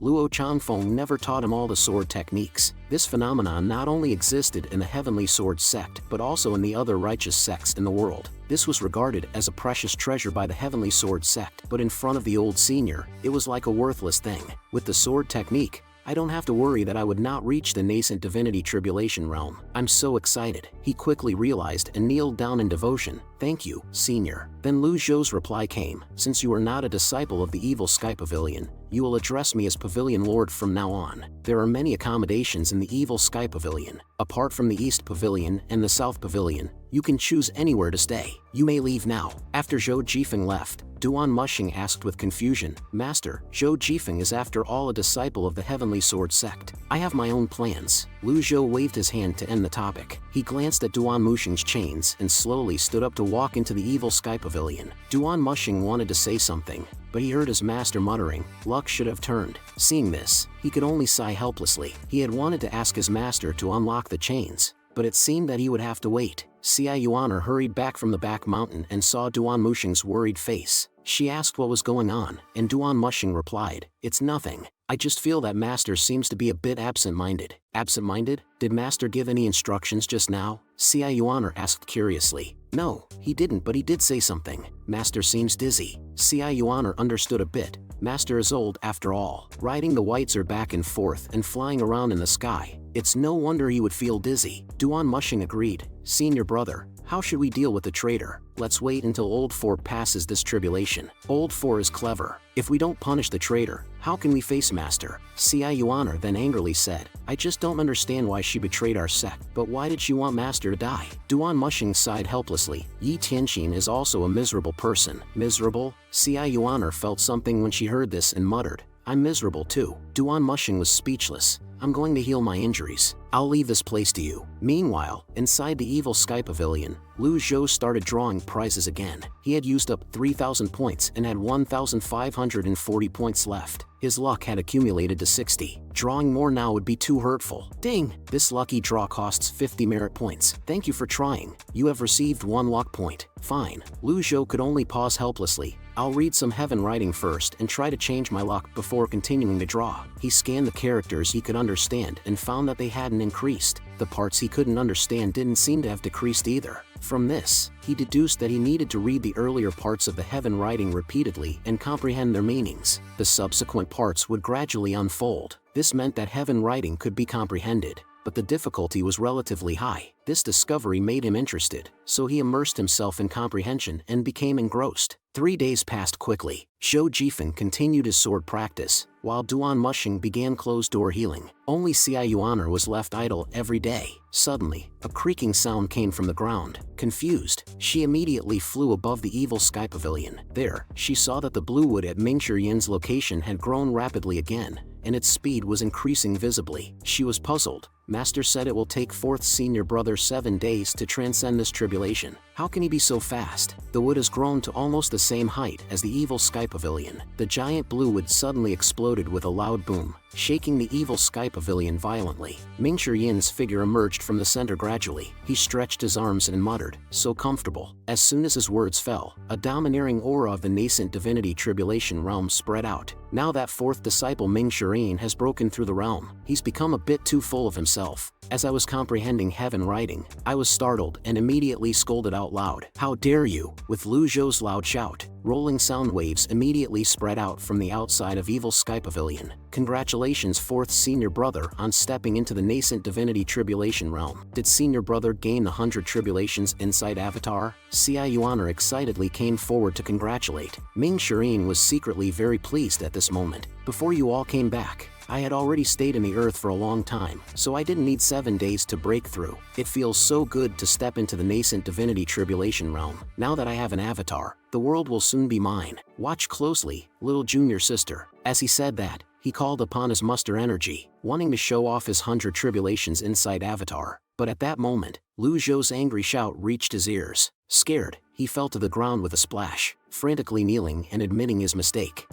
Luo Chanfeng never taught him all the sword techniques. This phenomenon not only existed in the Heavenly Sword sect but also in the other righteous sects in the world. This was regarded as a precious treasure by the Heavenly Sword sect, but in front of the old senior, it was like a worthless thing. With the sword technique, I don't have to worry that I would not reach the nascent divinity tribulation realm. I'm so excited. He quickly realized and kneeled down in devotion. Thank you, Senior. Then Lu Zhou's reply came. Since you are not a disciple of the evil Sky Pavilion, you will address me as Pavilion Lord from now on. There are many accommodations in the evil Sky Pavilion. Apart from the East Pavilion and the South Pavilion, you can choose anywhere to stay. You may leave now. After Zhou Jifeng left, Duan Mushing asked with confusion, Master, Zhou Jifeng is after all a disciple of the Heavenly Sword sect. I have my own plans. Lu Zhou waved his hand to end the topic. He glanced at Duan Mushing's chains and slowly stood up to walk into the evil Sky Pavilion. Duan Mushing wanted to say something, but he heard his master muttering, luck should have turned. Seeing this, he could only sigh helplessly. He had wanted to ask his master to unlock the chains, but it seemed that he would have to wait. Xia Yuaner hurried back from the back mountain and saw Duan Mushing's worried face. She asked what was going on, and Duan Mushing replied, it's nothing. I just feel that Master seems to be a bit absent-minded. Absent-minded? Did Master give any instructions just now? Xia Yuaner asked curiously. No, he didn't, but he did say something. Master seems dizzy. Xia Yuaner understood a bit. Master is old after all. Riding the Whites are back and forth and flying around in the sky. It's no wonder he would feel dizzy. Duan Mushing agreed. Senior brother, how should we deal with the traitor? Let's wait until Old Four passes this tribulation. Old Four is clever. If we don't punish the traitor, how can we face Master? Xia Yuaner then angrily said, I just don't understand why she betrayed our sect, but why did she want Master to die? Duan Mushing sighed helplessly. Yi Tianxin is also a miserable person. Miserable? Xia Yuaner felt something when she heard this and muttered, I'm miserable too. Duan Mushing was speechless. I'm going to heal my injuries. I'll leave this place to you. Meanwhile, inside the evil Sky Pavilion, Lu Zhou started drawing prizes again. He had used up 3,000 points and had 1,540 points left. His luck had accumulated to 60. Drawing more now would be too hurtful. Ding! This lucky draw costs 50 merit points. Thank you for trying. You have received 1 luck point. Fine. Lu Zhou could only pause helplessly. I'll read some heaven writing first and try to change my luck before continuing to draw. He scanned the characters he could understand and found that they hadn't increased. The parts he couldn't understand didn't seem to have decreased either. From this, he deduced that he needed to read the earlier parts of the heaven writing repeatedly and comprehend their meanings. The subsequent parts would gradually unfold. This meant that heaven writing could be comprehended, but the difficulty was relatively high. This discovery made him interested, so he immersed himself in comprehension and became engrossed. 3 days passed quickly. Zhou Jifeng continued his sword practice, while Duan Mushing began closed-door healing. Only Xia Yuaner was left idle every day. Suddenly, a creaking sound came from the ground. Confused, she immediately flew above the evil Sky Pavilion. There, she saw that the blue wood at Mingshi Yin's location had grown rapidly again, and its speed was increasing visibly. She was puzzled. Master said it will take 4th senior brother 7 days to transcend this tribulation. How can he be so fast? The wood has grown to almost the same height as the evil Sky Pavilion. The giant blue wood suddenly exploded with a loud boom, shaking the evil Sky Pavilion violently. Mingshi Yin's figure emerged from the center gradually. He stretched his arms and muttered, so comfortable. As soon as his words fell, a domineering aura of the nascent divinity tribulation realm spread out. Now that 4th disciple Mingshi Yin has broken through the realm, he's become a bit too full of himself. myself. As I was comprehending heaven writing, I was startled and immediately scolded out loud. How dare you? With Lu Zhou's loud shout, rolling sound waves immediately spread out from the outside of Evil Sky Pavilion. Congratulations, fourth senior brother, on stepping into the nascent divinity tribulation realm. Did senior brother gain the 100 tribulations inside Avatar? Xia Yuaner excitedly came forward to congratulate. Ming Shireen was secretly very pleased at this moment. Before you all came back, I had already stayed in the earth for a long time, so I didn't need 7 days to break through. It feels so good to step into the nascent divinity tribulation realm. Now that I have an avatar, the world will soon be mine. Watch closely, little junior sister. As he said that, he called upon his muster energy, wanting to show off his 100 tribulations inside Avatar. But at that moment, Lu Zhou's angry shout reached his ears. Scared, he fell to the ground with a splash, frantically kneeling and admitting his mistake.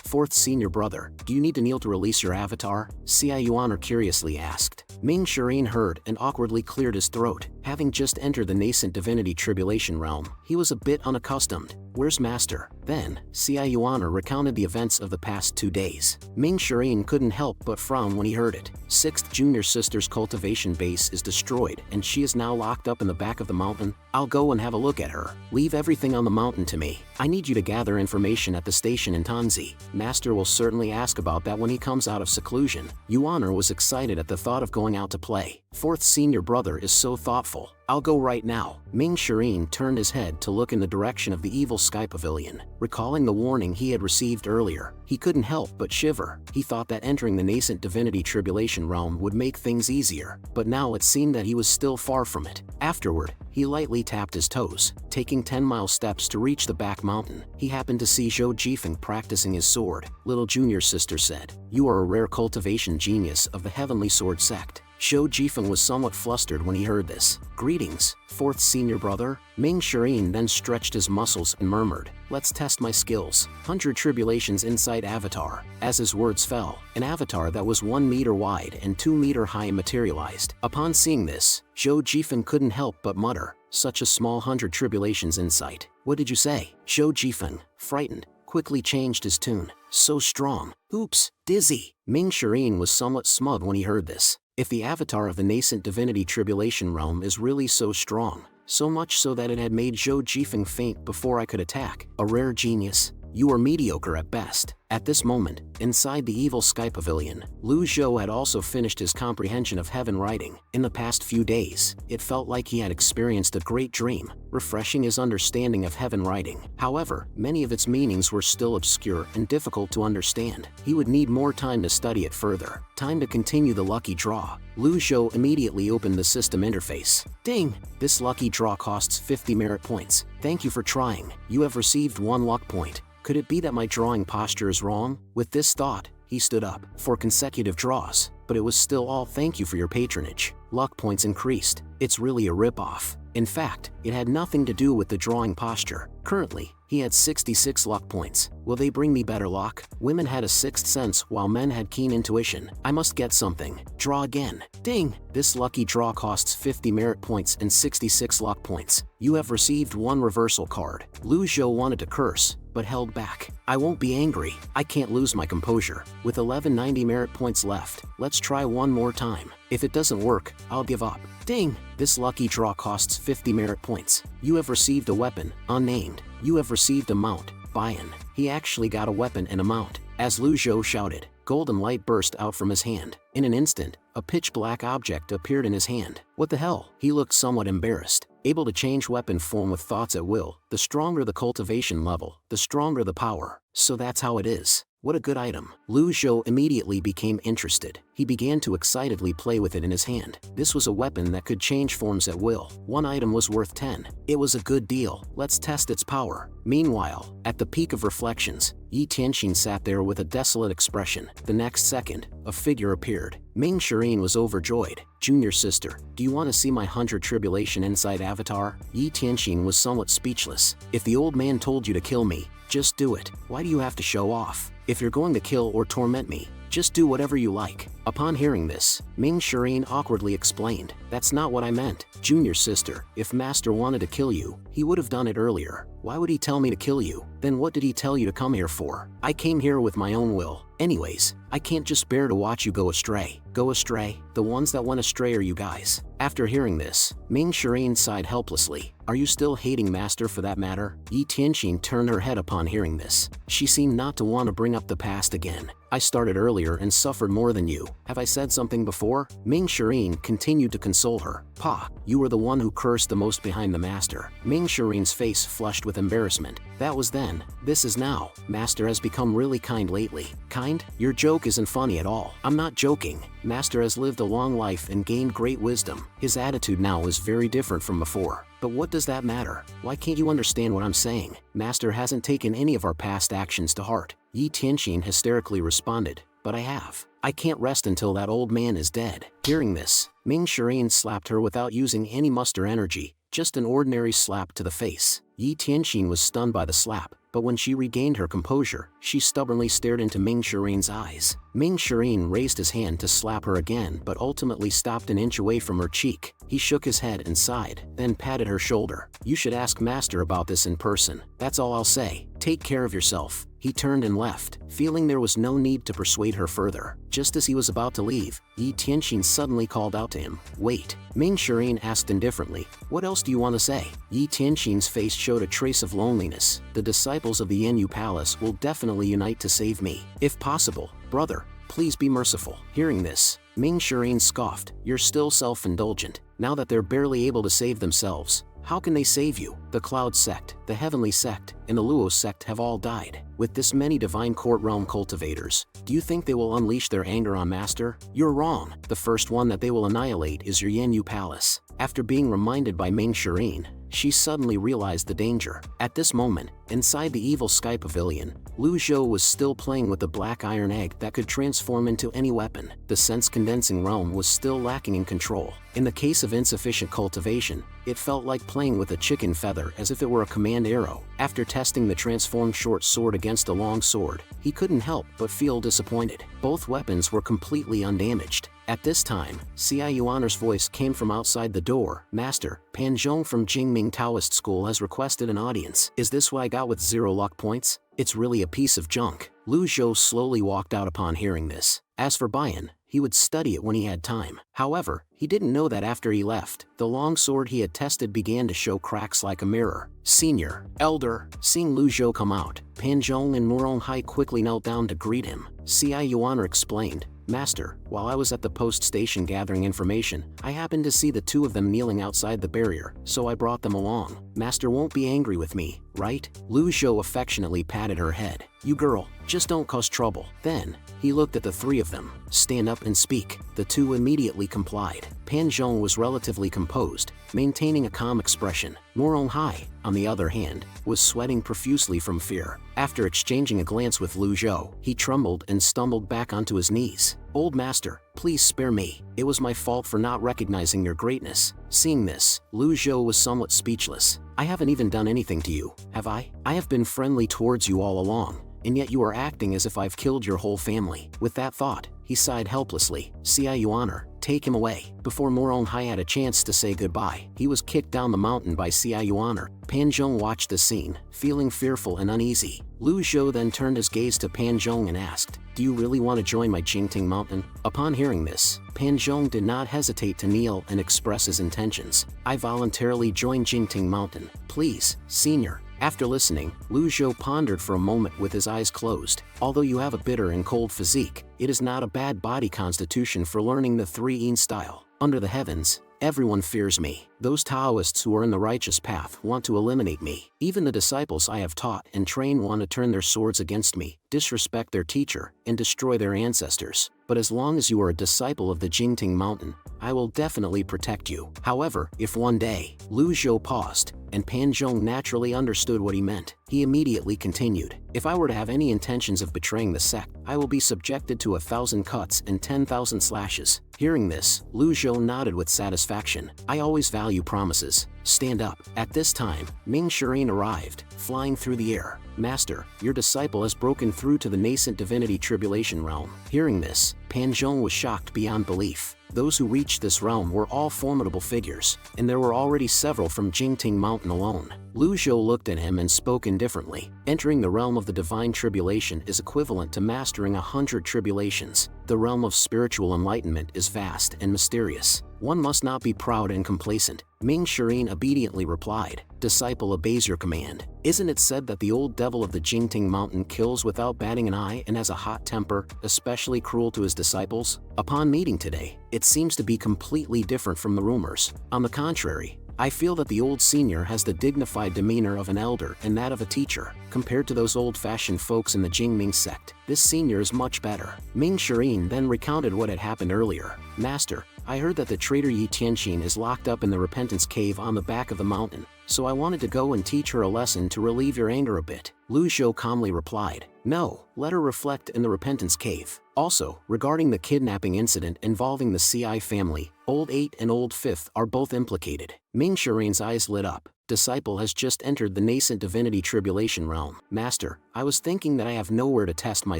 Fourth senior brother, do you need to kneel to release your avatar? Xia Yuaner curiously asked. Ming Shireen heard and awkwardly cleared his throat. Having just entered the nascent divinity tribulation realm, he was a bit unaccustomed. Where's master? Then, Xia Yuaner recounted the events of the past 2 days. Ming Shireen couldn't help but frown when he heard it. 6th junior sister's cultivation base is destroyed and she is now locked up in the back of the mountain. I'll go and have a look at her. Leave everything on the mountain to me. I need you to gather information at the station in Tanzi. Master will certainly ask about that when he comes out of seclusion. Yuaner was excited at the thought of going out to play. 4th senior brother is so thoughtful. I'll go right now. Ming Shireen turned his head to look in the direction of the Evil Sky Pavilion. Recalling the warning he had received earlier, he couldn't help but shiver. He thought that entering the nascent divinity tribulation realm would make things easier, but now it seemed that he was still far from it. Afterward, he lightly tapped his toes, taking 10-mile steps to reach the back mountain. He happened to see Zhou Jifeng practicing his sword. Little junior sister said, "You are a rare cultivation genius of the Heavenly Sword sect." Zhou Jifeng was somewhat flustered when he heard this. Greetings, 4th senior brother. Ming Shireen then stretched his muscles and murmured, let's test my skills. 100 tribulations inside Avatar. As his words fell, an avatar that was 1 meter wide and 2 meter high materialized. Upon seeing this, Zhou Jifeng couldn't help but mutter, such a small 100 tribulations in sight. What did you say? Zhou Jifeng, frightened, quickly changed his tune. So strong. Oops, dizzy. Ming Shireen was somewhat smug when he heard this. If the avatar of the nascent divinity tribulation realm is really so strong, so much so that it had made Zhou Jifeng faint before I could attack, a rare genius, you are mediocre at best. At this moment, inside the Evil Sky Pavilion, Lu Zhou had also finished his comprehension of heaven writing. In the past few days, it felt like he had experienced a great dream, refreshing his understanding of heaven writing. However, many of its meanings were still obscure and difficult to understand. He would need more time to study it further. Time to continue the lucky draw. Lu Zhou immediately opened the system interface. Ding! This lucky draw costs 50 merit points. Thank you for trying. You have received 1 luck point. Could it be that my drawing posture is wrong? With this thought, he stood up for consecutive draws, but it was still all thank you for your patronage. Luck points increased. It's really a ripoff. In fact, it had nothing to do with the drawing posture. Currently, he had 66 luck points. Will they bring me better luck? Women had a 6th sense while men had keen intuition. I must get something. Draw again. Ding! This lucky draw costs 50 merit points and 66 luck points. You have received 1 reversal card. Lu Zhou wanted to curse, but held back. I won't be angry. I can't lose my composure. With 1190 merit points left, let's try one more time. If it doesn't work, I'll give up. Ding! This lucky draw costs 50 merit points. You have received a weapon, unnamed. You have received a mount, buy-in. He actually got a weapon and a mount. As Lu Zhou shouted, golden light burst out from his hand. In an instant, a pitch-black object appeared in his hand. What the hell? He looked somewhat embarrassed. Able to change weapon form with thoughts at will. The stronger the cultivation level, the stronger the power. So that's how it is. What a good item. Lu Zhou immediately became interested. He began to excitedly play with it in his hand. This was a weapon that could change forms at will. 1 item was worth 10. It was a good deal. Let's test its power. Meanwhile, at the peak of reflections, Yi Tianxin sat there with a desolate expression. The next second, a figure appeared. Ming Shireen was overjoyed. Junior sister, do you want to see my 100 tribulation inside Avatar? Yi Tianxin was somewhat speechless. If the old man told you to kill me, just do it. Why do you have to show off? If you're going to kill or torment me, just do whatever you like. Upon hearing this, Ming Shireen awkwardly explained, "That's not what I meant. Junior sister, if Master wanted to kill you, he would have done it earlier. Why would he tell me to kill you? Then what did he tell you to come here for? I came here with my own will. Anyways, I can't just bear to watch you go astray." Go astray? The ones that went astray are you guys. After hearing this, Ming Shireen sighed helplessly. Are you still hating Master for that matter? Yi Tianqing turned her head upon hearing this. She seemed not to want to bring up the past again. I started earlier and suffered more than you. Have I said something before? Ming Shireen continued to console her. Pa, you were the one who cursed the most behind the Master. Ming Shireen's face flushed with embarrassment. That was then. This is now. Master has become really kind lately. Kind? Your joke isn't funny at all. I'm not joking. Master has lived a long life and gained great wisdom. His attitude now is very different from before. But what does that matter? Why can't you understand what I'm saying? Master hasn't taken any of our past actions to heart. Yi Tianqing hysterically responded. But I have. I can't rest until that old man is dead. Hearing this, Ming Shireen slapped her without using any muster energy, just an ordinary slap to the face. Yi Tianqing was stunned by the slap, but when she regained her composure, she stubbornly stared into Ming Shireen's eyes. Ming Shireen raised his hand to slap her again but ultimately stopped an inch away from her cheek. He shook his head and sighed, then patted her shoulder. You should ask Master about this in person. That's all I'll say. Take care of yourself. He turned and left, feeling there was no need to persuade her further. Just as he was about to leave, Yi Tianqing suddenly called out to him. Wait. Ming Shireen asked indifferently, what else do you want to say? Yi Tianqing's face showed a trace of loneliness. The disciples of the Yenyu Palace will definitely unite to save me. If possible, brother, please be merciful. Hearing this, Ming Shireen scoffed. You're still self-indulgent. Now that they're barely able to save themselves, how can they save you? The Cloud Sect, the Heavenly Sect, and the Luo Sect have all died. With this many divine court realm cultivators, do you think they will unleash their anger on Master? You're wrong. The first one that they will annihilate is your Yenyu Palace. After being reminded by Ming Shireen, she suddenly realized the danger. At this moment, inside the evil Sky Pavilion, Lu Zhou was still playing with the black iron egg that could transform into any weapon. The sense-condensing realm was still lacking in control. In the case of insufficient cultivation, it felt like playing with a chicken feather as if it were a command arrow. After testing the transformed short sword against a long sword, he couldn't help but feel disappointed. Both weapons were completely undamaged. At this time, Xia Yuaner's voice came from outside the door. Master, Pan Zhong from Jingming Taoist School has requested an audience. Is this what I got with 0 luck points? It's really a piece of junk. Lu Zhou slowly walked out upon hearing this. As for Bayan, he would study it when he had time. However, he didn't know that after he left, the long sword he had tested began to show cracks like a mirror. Senior, Elder, seeing Lu Zhou come out, Pan Zhong and Murong Hai quickly knelt down to greet him. Xia Yuaner explained, Master, while I was at the post station gathering information, I happened to see the two of them kneeling outside the barrier, so I brought them along. Master won't be angry with me, right? Lu Zhou affectionately patted her head. You girl, just don't cause trouble. Then, he looked at the three of them. Stand up and speak. The two immediately complied. Pan Zhong was relatively composed, maintaining a calm expression. Murong Hai, on the other hand, was sweating profusely from fear. After exchanging a glance with Lu Zhou, he trembled and stumbled back onto his knees. Old Master, please spare me. It was my fault for not recognizing your greatness. Seeing this, Lu Zhou was somewhat speechless. I haven't even done anything to you, have I? I have been friendly towards you all along, and yet you are acting as if I've killed your whole family. With that thought, he sighed helplessly. Xia Yuaner, take him away. Before Murong Hai had a chance to say goodbye, he was kicked down the mountain by Xia Yuaner. Pan Zhong watched the scene, feeling fearful and uneasy. Lu Zhou then turned his gaze to Pan Zhong and asked, do you really want to join my Jingting Mountain? Upon hearing this, Pan Zhong did not hesitate to kneel and express his intentions. I voluntarily joined Jingting Mountain. Please, Senior. After listening, Lu Zhou pondered for a moment with his eyes closed. Although you have a bitter and cold physique, it is not a bad body constitution for learning the 3 Yin style. Under the heavens, everyone fears me. Those Taoists who are in the righteous path want to eliminate me. Even the disciples I have taught and trained want to turn their swords against me, disrespect their teacher, and destroy their ancestors. But as long as you are a disciple of the Jingting Mountain, I will definitely protect you. However, if one day, Lu Zhou paused, and Pan Zhong naturally understood what he meant. He immediately continued, if I were to have any intentions of betraying the sect, I will be subjected to 1,000 cuts and 10,000 slashes. Hearing this, Lu Zhou nodded with satisfaction. I always value promises. stand up. At this time, Ming Shireen arrived, flying through the air. Master, your disciple has broken through to the nascent divinity tribulation realm. Hearing this, Pan Zhong was shocked beyond belief. Those who reached this realm were all formidable figures, and there were already several from Jingting Mountain alone. Lu Zhou looked at him and spoke indifferently. Entering the realm of the divine tribulation is equivalent to mastering 100 tribulations. The realm of spiritual enlightenment is vast and mysterious. One must not be proud and complacent. Ming Shireen obediently replied, "Disciple obeys your command. Isn't it said that the old devil of the Jingting Mountain kills without batting an eye and has a hot temper, especially cruel to his disciples? Upon meeting today, it seems to be completely different from the rumors. On the contrary, I feel that the old senior has the dignified demeanor of an elder and that of a teacher. Compared to those old-fashioned folks in the Jingming sect, this senior is much better." Ming Shireen then recounted what had happened earlier. "Master, I heard that the traitor Yi Tianxin is locked up in the Repentance Cave on the back of the mountain, so I wanted to go and teach her a lesson to relieve your anger a bit." Lu Zhou calmly replied, "No, let her reflect in the Repentance Cave." Also, regarding the kidnapping incident involving the CI family, Old 8 and Old 5 are both implicated. Ming Shireen's eyes lit up. Disciple has just entered the nascent divinity tribulation realm. Master, I was thinking that I have nowhere to test my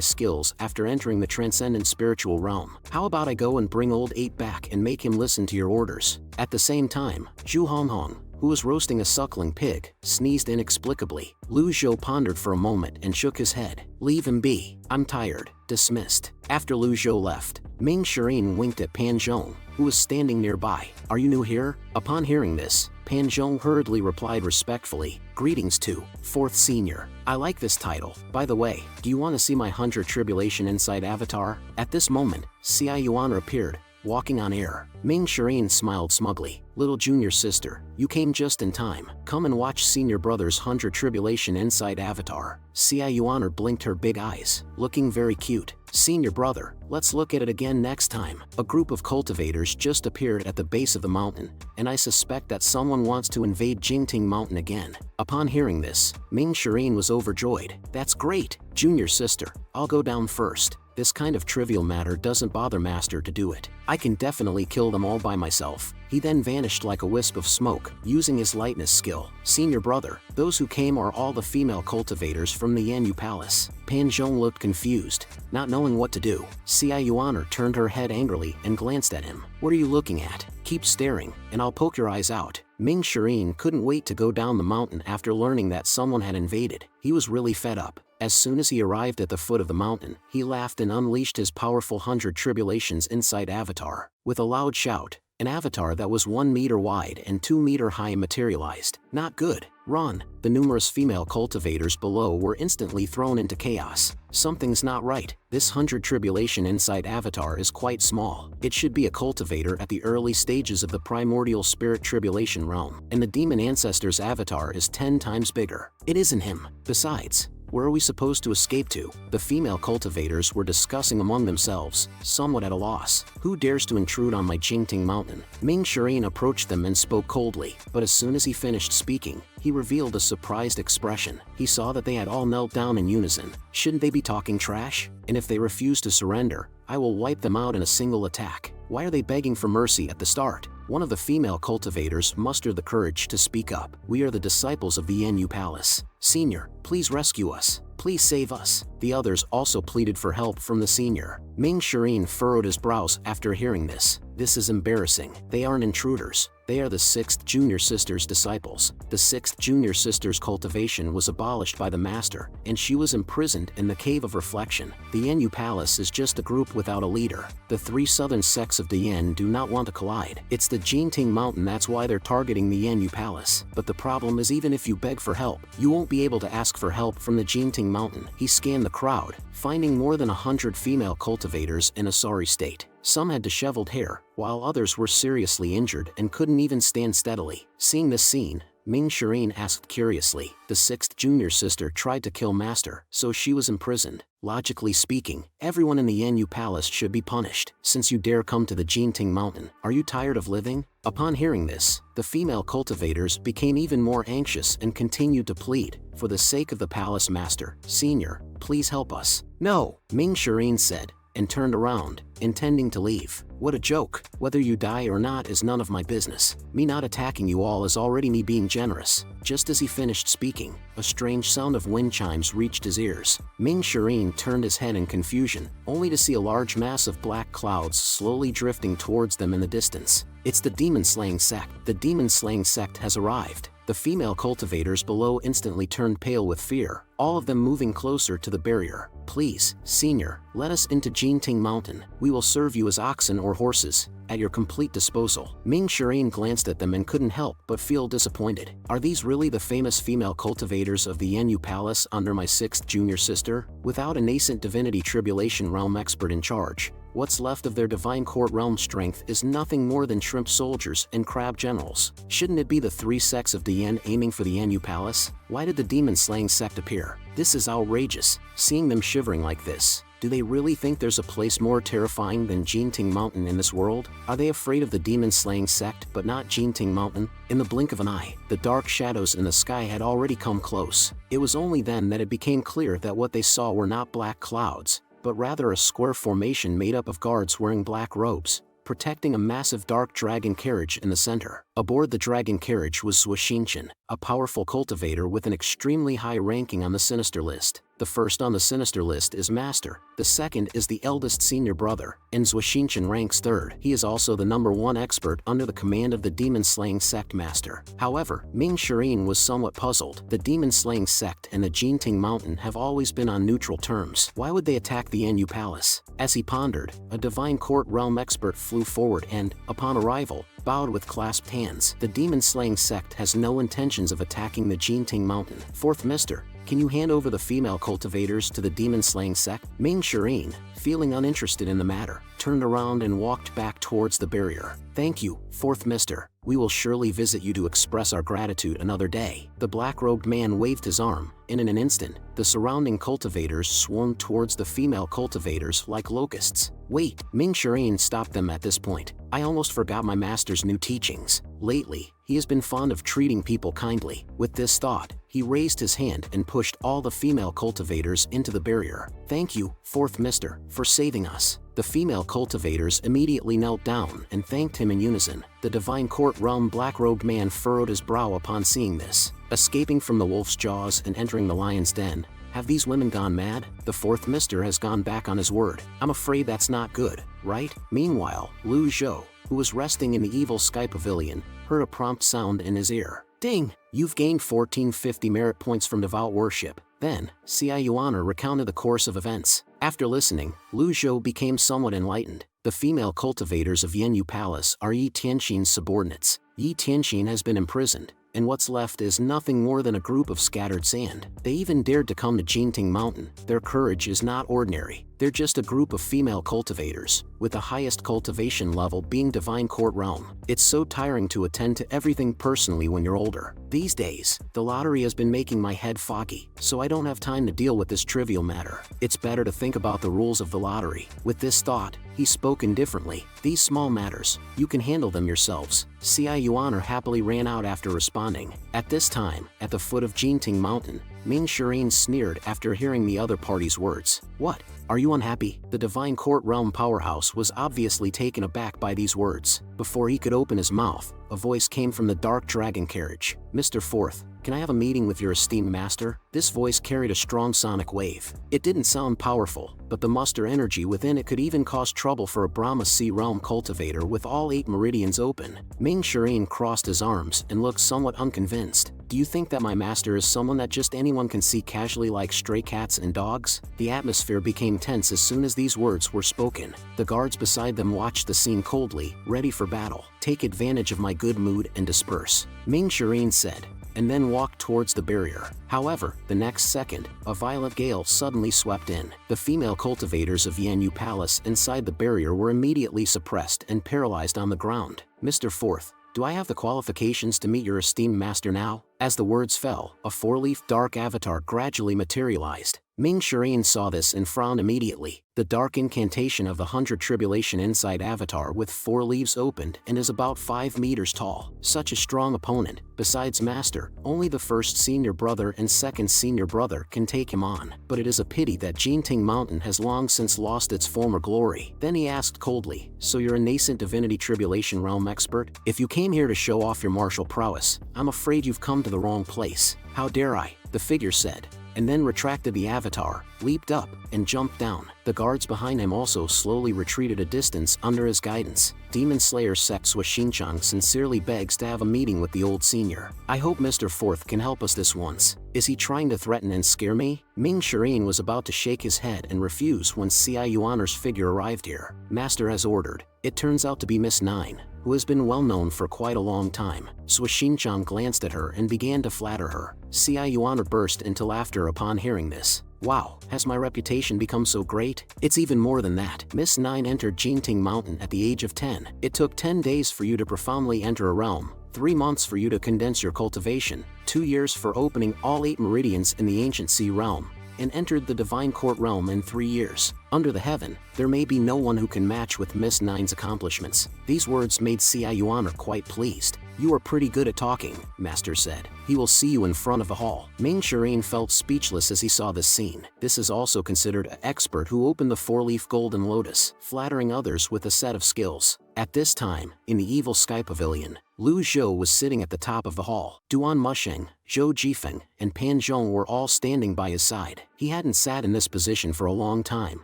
skills after entering the transcendent spiritual realm. How about I go and bring Old 8 back and make him listen to your orders? At the same time, Zhu Honghong, who was roasting a suckling pig, sneezed inexplicably. Lu Zhou pondered for a moment and shook his head. "Leave him be. I'm tired." Dismissed. After Lu Zhou left, Ming Shireen winked at Pan Zhong, who was standing nearby. "Are you new here?" Upon hearing this, Pan Zhong hurriedly replied respectfully, "Greetings to 4th Senior. I like this title. By the way, do you want to see my 100 Tribulation Inside Avatar?" At this moment, Xia Yuan appeared, walking on air. Ming Shireen smiled smugly. "Little junior sister, you came just in time. Come and watch senior brother's 100 Tribulation Inside Avatar." Xia Yuaner blinked her big eyes, looking very cute. "Senior brother, let's look at it again next time." A group of cultivators just appeared at the base of the mountain, and I suspect that someone wants to invade Jingting Mountain again. Upon hearing this, Ming Shireen was overjoyed. "That's great, junior sister. I'll go down first. This kind of trivial matter doesn't bother Master to do it. I can definitely kill them all by myself." He then vanished like a wisp of smoke, using his lightness skill. "Senior brother, those who came are all the female cultivators from the Yanyu Palace." Pan Zhong looked confused, not knowing what to do. Xia Yuaner turned her head angrily and glanced at him. "What are you looking at? Keep staring, and I'll poke your eyes out." Ming Shireen couldn't wait to go down the mountain after learning that someone had invaded. He was really fed up. As soon as he arrived at the foot of the mountain, he laughed and unleashed his powerful 100 Tribulations Inside Avatar. With a loud shout, an avatar that was 1 meter wide and 2 meter high materialized. "Not good. Run!" The numerous female cultivators below were instantly thrown into chaos. Something's not right. This 100 Tribulation Inside Avatar is quite small. It should be a cultivator at the early stages of the primordial spirit tribulation realm, and the demon ancestor's avatar is 10 times bigger. It isn't him. Besides, where are we supposed to escape to? The female cultivators were discussing among themselves, somewhat at a loss. "Who dares to intrude on my Jingting Mountain?" Ming Shireen approached them and spoke coldly, but as soon as he finished speaking, he revealed a surprised expression. He saw that they had all knelt down in unison. Shouldn't they be talking trash? And if they refuse to surrender, I will wipe them out in a single attack. Why are they begging for mercy at the start? One of the female cultivators mustered the courage to speak up. "We are the disciples of the Yanyu Palace. Senior, please rescue us. Please save us." The others also pleaded for help from the senior. Ming Shireen furrowed his brows after hearing this. "This is embarrassing. They aren't intruders. They are the 6th Junior Sister's disciples." The 6th Junior Sister's cultivation was abolished by the master, and she was imprisoned in the Cave of Reflection. The Yanyu Palace is just a group without a leader. The 3 southern sects of the Yan do not want to collide. It's the Jingting Mountain, that's why they're targeting the Yanyu Palace. But the problem is, even if you beg for help, you won't be able to ask for help from the Jingting Mountain. He scanned the crowd, finding more than 100 female cultivators in a sorry state. Some had disheveled hair, while others were seriously injured and couldn't even stand steadily. Seeing this scene, Ming Shireen asked curiously. The 6th Junior Sister tried to kill Master, so she was imprisoned. Logically speaking, everyone in the Yanyu Palace should be punished. Since you dare come to the Jingting Mountain, are you tired of living? Upon hearing this, the female cultivators became even more anxious and continued to plead. "For the sake of the palace master, senior, please help us." "No," Ming Shireen said, and turned around, intending to leave. What a joke. Whether you die or not is none of my business. Me not attacking you all is already me being generous. Just as he finished speaking, a strange sound of wind chimes reached his ears. Ming Shireen turned his head in confusion, only to see a large mass of black clouds slowly drifting towards them in the distance. It's the demon-slaying sect. The demon-slaying sect has arrived. The female cultivators below instantly turned pale with fear, all of them moving closer to the barrier. Please, senior, let us into Jinting Mountain. We will serve you as oxen or horses, at your complete disposal. Ming Shireen glanced at them and couldn't help but feel disappointed. Are these really the famous female cultivators of the Yenyu Palace under my 6th junior sister? Without a nascent divinity tribulation realm expert in charge, what's left of their divine court realm strength is nothing more than shrimp soldiers and crab generals. Shouldn't it be the 3 sects of the Yen aiming for the Yenyu Palace? Why did the demon-slaying sect appear? This is outrageous. Seeing them shivering like this. Do they really think there's a place more terrifying than Jinting Mountain in this world? Are they afraid of the demon-slaying sect but not Jinting Mountain? In the blink of an eye, the dark shadows in the sky had already come close. It was only then that it became clear that what they saw were not black clouds, but rather a square formation made up of guards wearing black robes, protecting a massive dark dragon carriage in the center. Aboard the dragon carriage was Zhuxinchin, a powerful cultivator with an extremely high ranking on the sinister list. The first on the sinister list is Master, the second is the eldest senior brother, and Zhuxinchin ranks third. He is also the #1 expert under the command of the demon-slaying sect master. However, Ming Shireen was somewhat puzzled. The demon-slaying sect and the Jinting Mountain have always been on neutral terms. Why would they attack the Yenyu Palace? As he pondered, a divine court realm expert flew forward and, upon arrival, bowed with clasped hands. The demon-slaying sect has no intentions of attacking the Jinting Mountain. 4th Mister, can you hand over the female cultivators to the demon-slaying sect? Ming Shireen, feeling uninterested in the matter, turned around and walked back towards the barrier. Thank you, 4th Mister. We will surely visit you to express our gratitude another day. The black-robed man waved his arm, and in an instant, the surrounding cultivators swarmed towards the female cultivators like locusts. Wait, Ming Shireen stopped them at this point. I almost forgot my master's new teachings. Lately, he has been fond of treating people kindly. With this thought, he raised his hand and pushed all the female cultivators into the barrier. Thank you, 4th Mister, for saving us. The female cultivators immediately knelt down and thanked him in unison. The divine court realm black-robed man furrowed his brow upon seeing this. Escaping from the wolf's jaws and entering the lion's den, have these women gone mad? The 4th Mister has gone back on his word. I'm afraid that's not good, right? Meanwhile, Lu Zhou, who was resting in the evil sky pavilion, heard a prompt sound in his ear. Ding! You've gained 1450 merit points from devout worship. Then, Xia Yuaner recounted the course of events. After listening, Lu Zhou became somewhat enlightened. The female cultivators of Yenyu Palace are Yi Tianxin's subordinates. Yi Tianxin has been imprisoned, and what's left is nothing more than a group of scattered sand. They even dared to come to Jinting Mountain. Their courage is not ordinary. They're just a group of female cultivators, with the highest cultivation level being Divine Court Realm. It's so tiring to attend to everything personally when you're older. These days, the lottery has been making my head foggy, so I don't have time to deal with this trivial matter. It's better to think about the rules of the lottery. With this thought, he spoke indifferently. These small matters, you can handle them yourselves. Xia Yuaner happily ran out after responding. At this time, at the foot of Jinting Mountain, Ming Shireen sneered after hearing the other party's words. What? Are you unhappy? The Divine Court Realm powerhouse was obviously taken aback by these words. Before he could open his mouth, a voice came from the dark dragon carriage. Mr. Fourth, can I have a meeting with your esteemed master? This voice carried a strong sonic wave. It didn't sound powerful, but the muster energy within it could even cause trouble for a Brahma Sea Realm cultivator with all 8 meridians open. Ming Shireen crossed his arms and looked somewhat unconvinced. Do you think that my master is someone that just anyone can see casually like stray cats and dogs? The atmosphere became tense as soon as these words were spoken. The guards beside them watched the scene coldly, ready for battle. Take advantage of my good mood and disperse, Ming Shireen said, and then walked towards the barrier. However, the next second, a violent gale suddenly swept in. The female cultivators of Yenyu Palace inside the barrier were immediately suppressed and paralyzed on the ground. Mr. Fourth, do I have the qualifications to meet your esteemed master now? As the words fell, a 4-leaf dark avatar gradually materialized. Ming Shireen saw this and frowned immediately. The dark incantation of the 100 Tribulation Inside Avatar with 4 leaves opened and is about 5 meters tall. Such a strong opponent. Besides Master, only the first senior brother and second senior brother can take him on. But it is a pity that Jinting Mountain has long since lost its former glory. Then he asked coldly, so you're a nascent divinity tribulation realm expert? If you came here to show off your martial prowess, I'm afraid you've come to the wrong place. How dare I? The figure said, and then retracted the avatar, leaped up, and jumped down. The guards behind him also slowly retreated a distance under his guidance. Demon Slayer sect Swashinchang sincerely begs to have a meeting with the old senior. I hope Mr. Fourth can help us this once. Is he trying to threaten and scare me? Ming Shireen was about to shake his head and refuse when Xia Yuaner's figure arrived here. Master has ordered. It turns out to be Miss Nine, who has been well known for quite a long time. Swashinchang glanced at her and began to flatter her. Xia Yuaner burst into laughter upon hearing this. Wow, has my reputation become so great? It's even more than that. Miss Nine entered Jinting Mountain at the age of 10. It took 10 days for you to profoundly enter a realm, 3 months for you to condense your cultivation, 2 years for opening all 8 meridians in the ancient sea realm, and entered the divine court realm in 3 years. Under the heaven, there may be no one who can match with Miss Nine's accomplishments. These words made Xia Yuaner quite pleased. You are pretty good at talking, Master said. He will see you in front of the hall. Ming Shireen felt speechless as he saw this scene. This is also considered an expert who opened the 4-leaf golden lotus, flattering others with a set of skills. At this time, in the evil sky pavilion, Lu Zhou was sitting at the top of the hall. Duan Musheng, Zhou Jifeng, and Pan Zhong were all standing by his side. He hadn't sat in this position for a long time,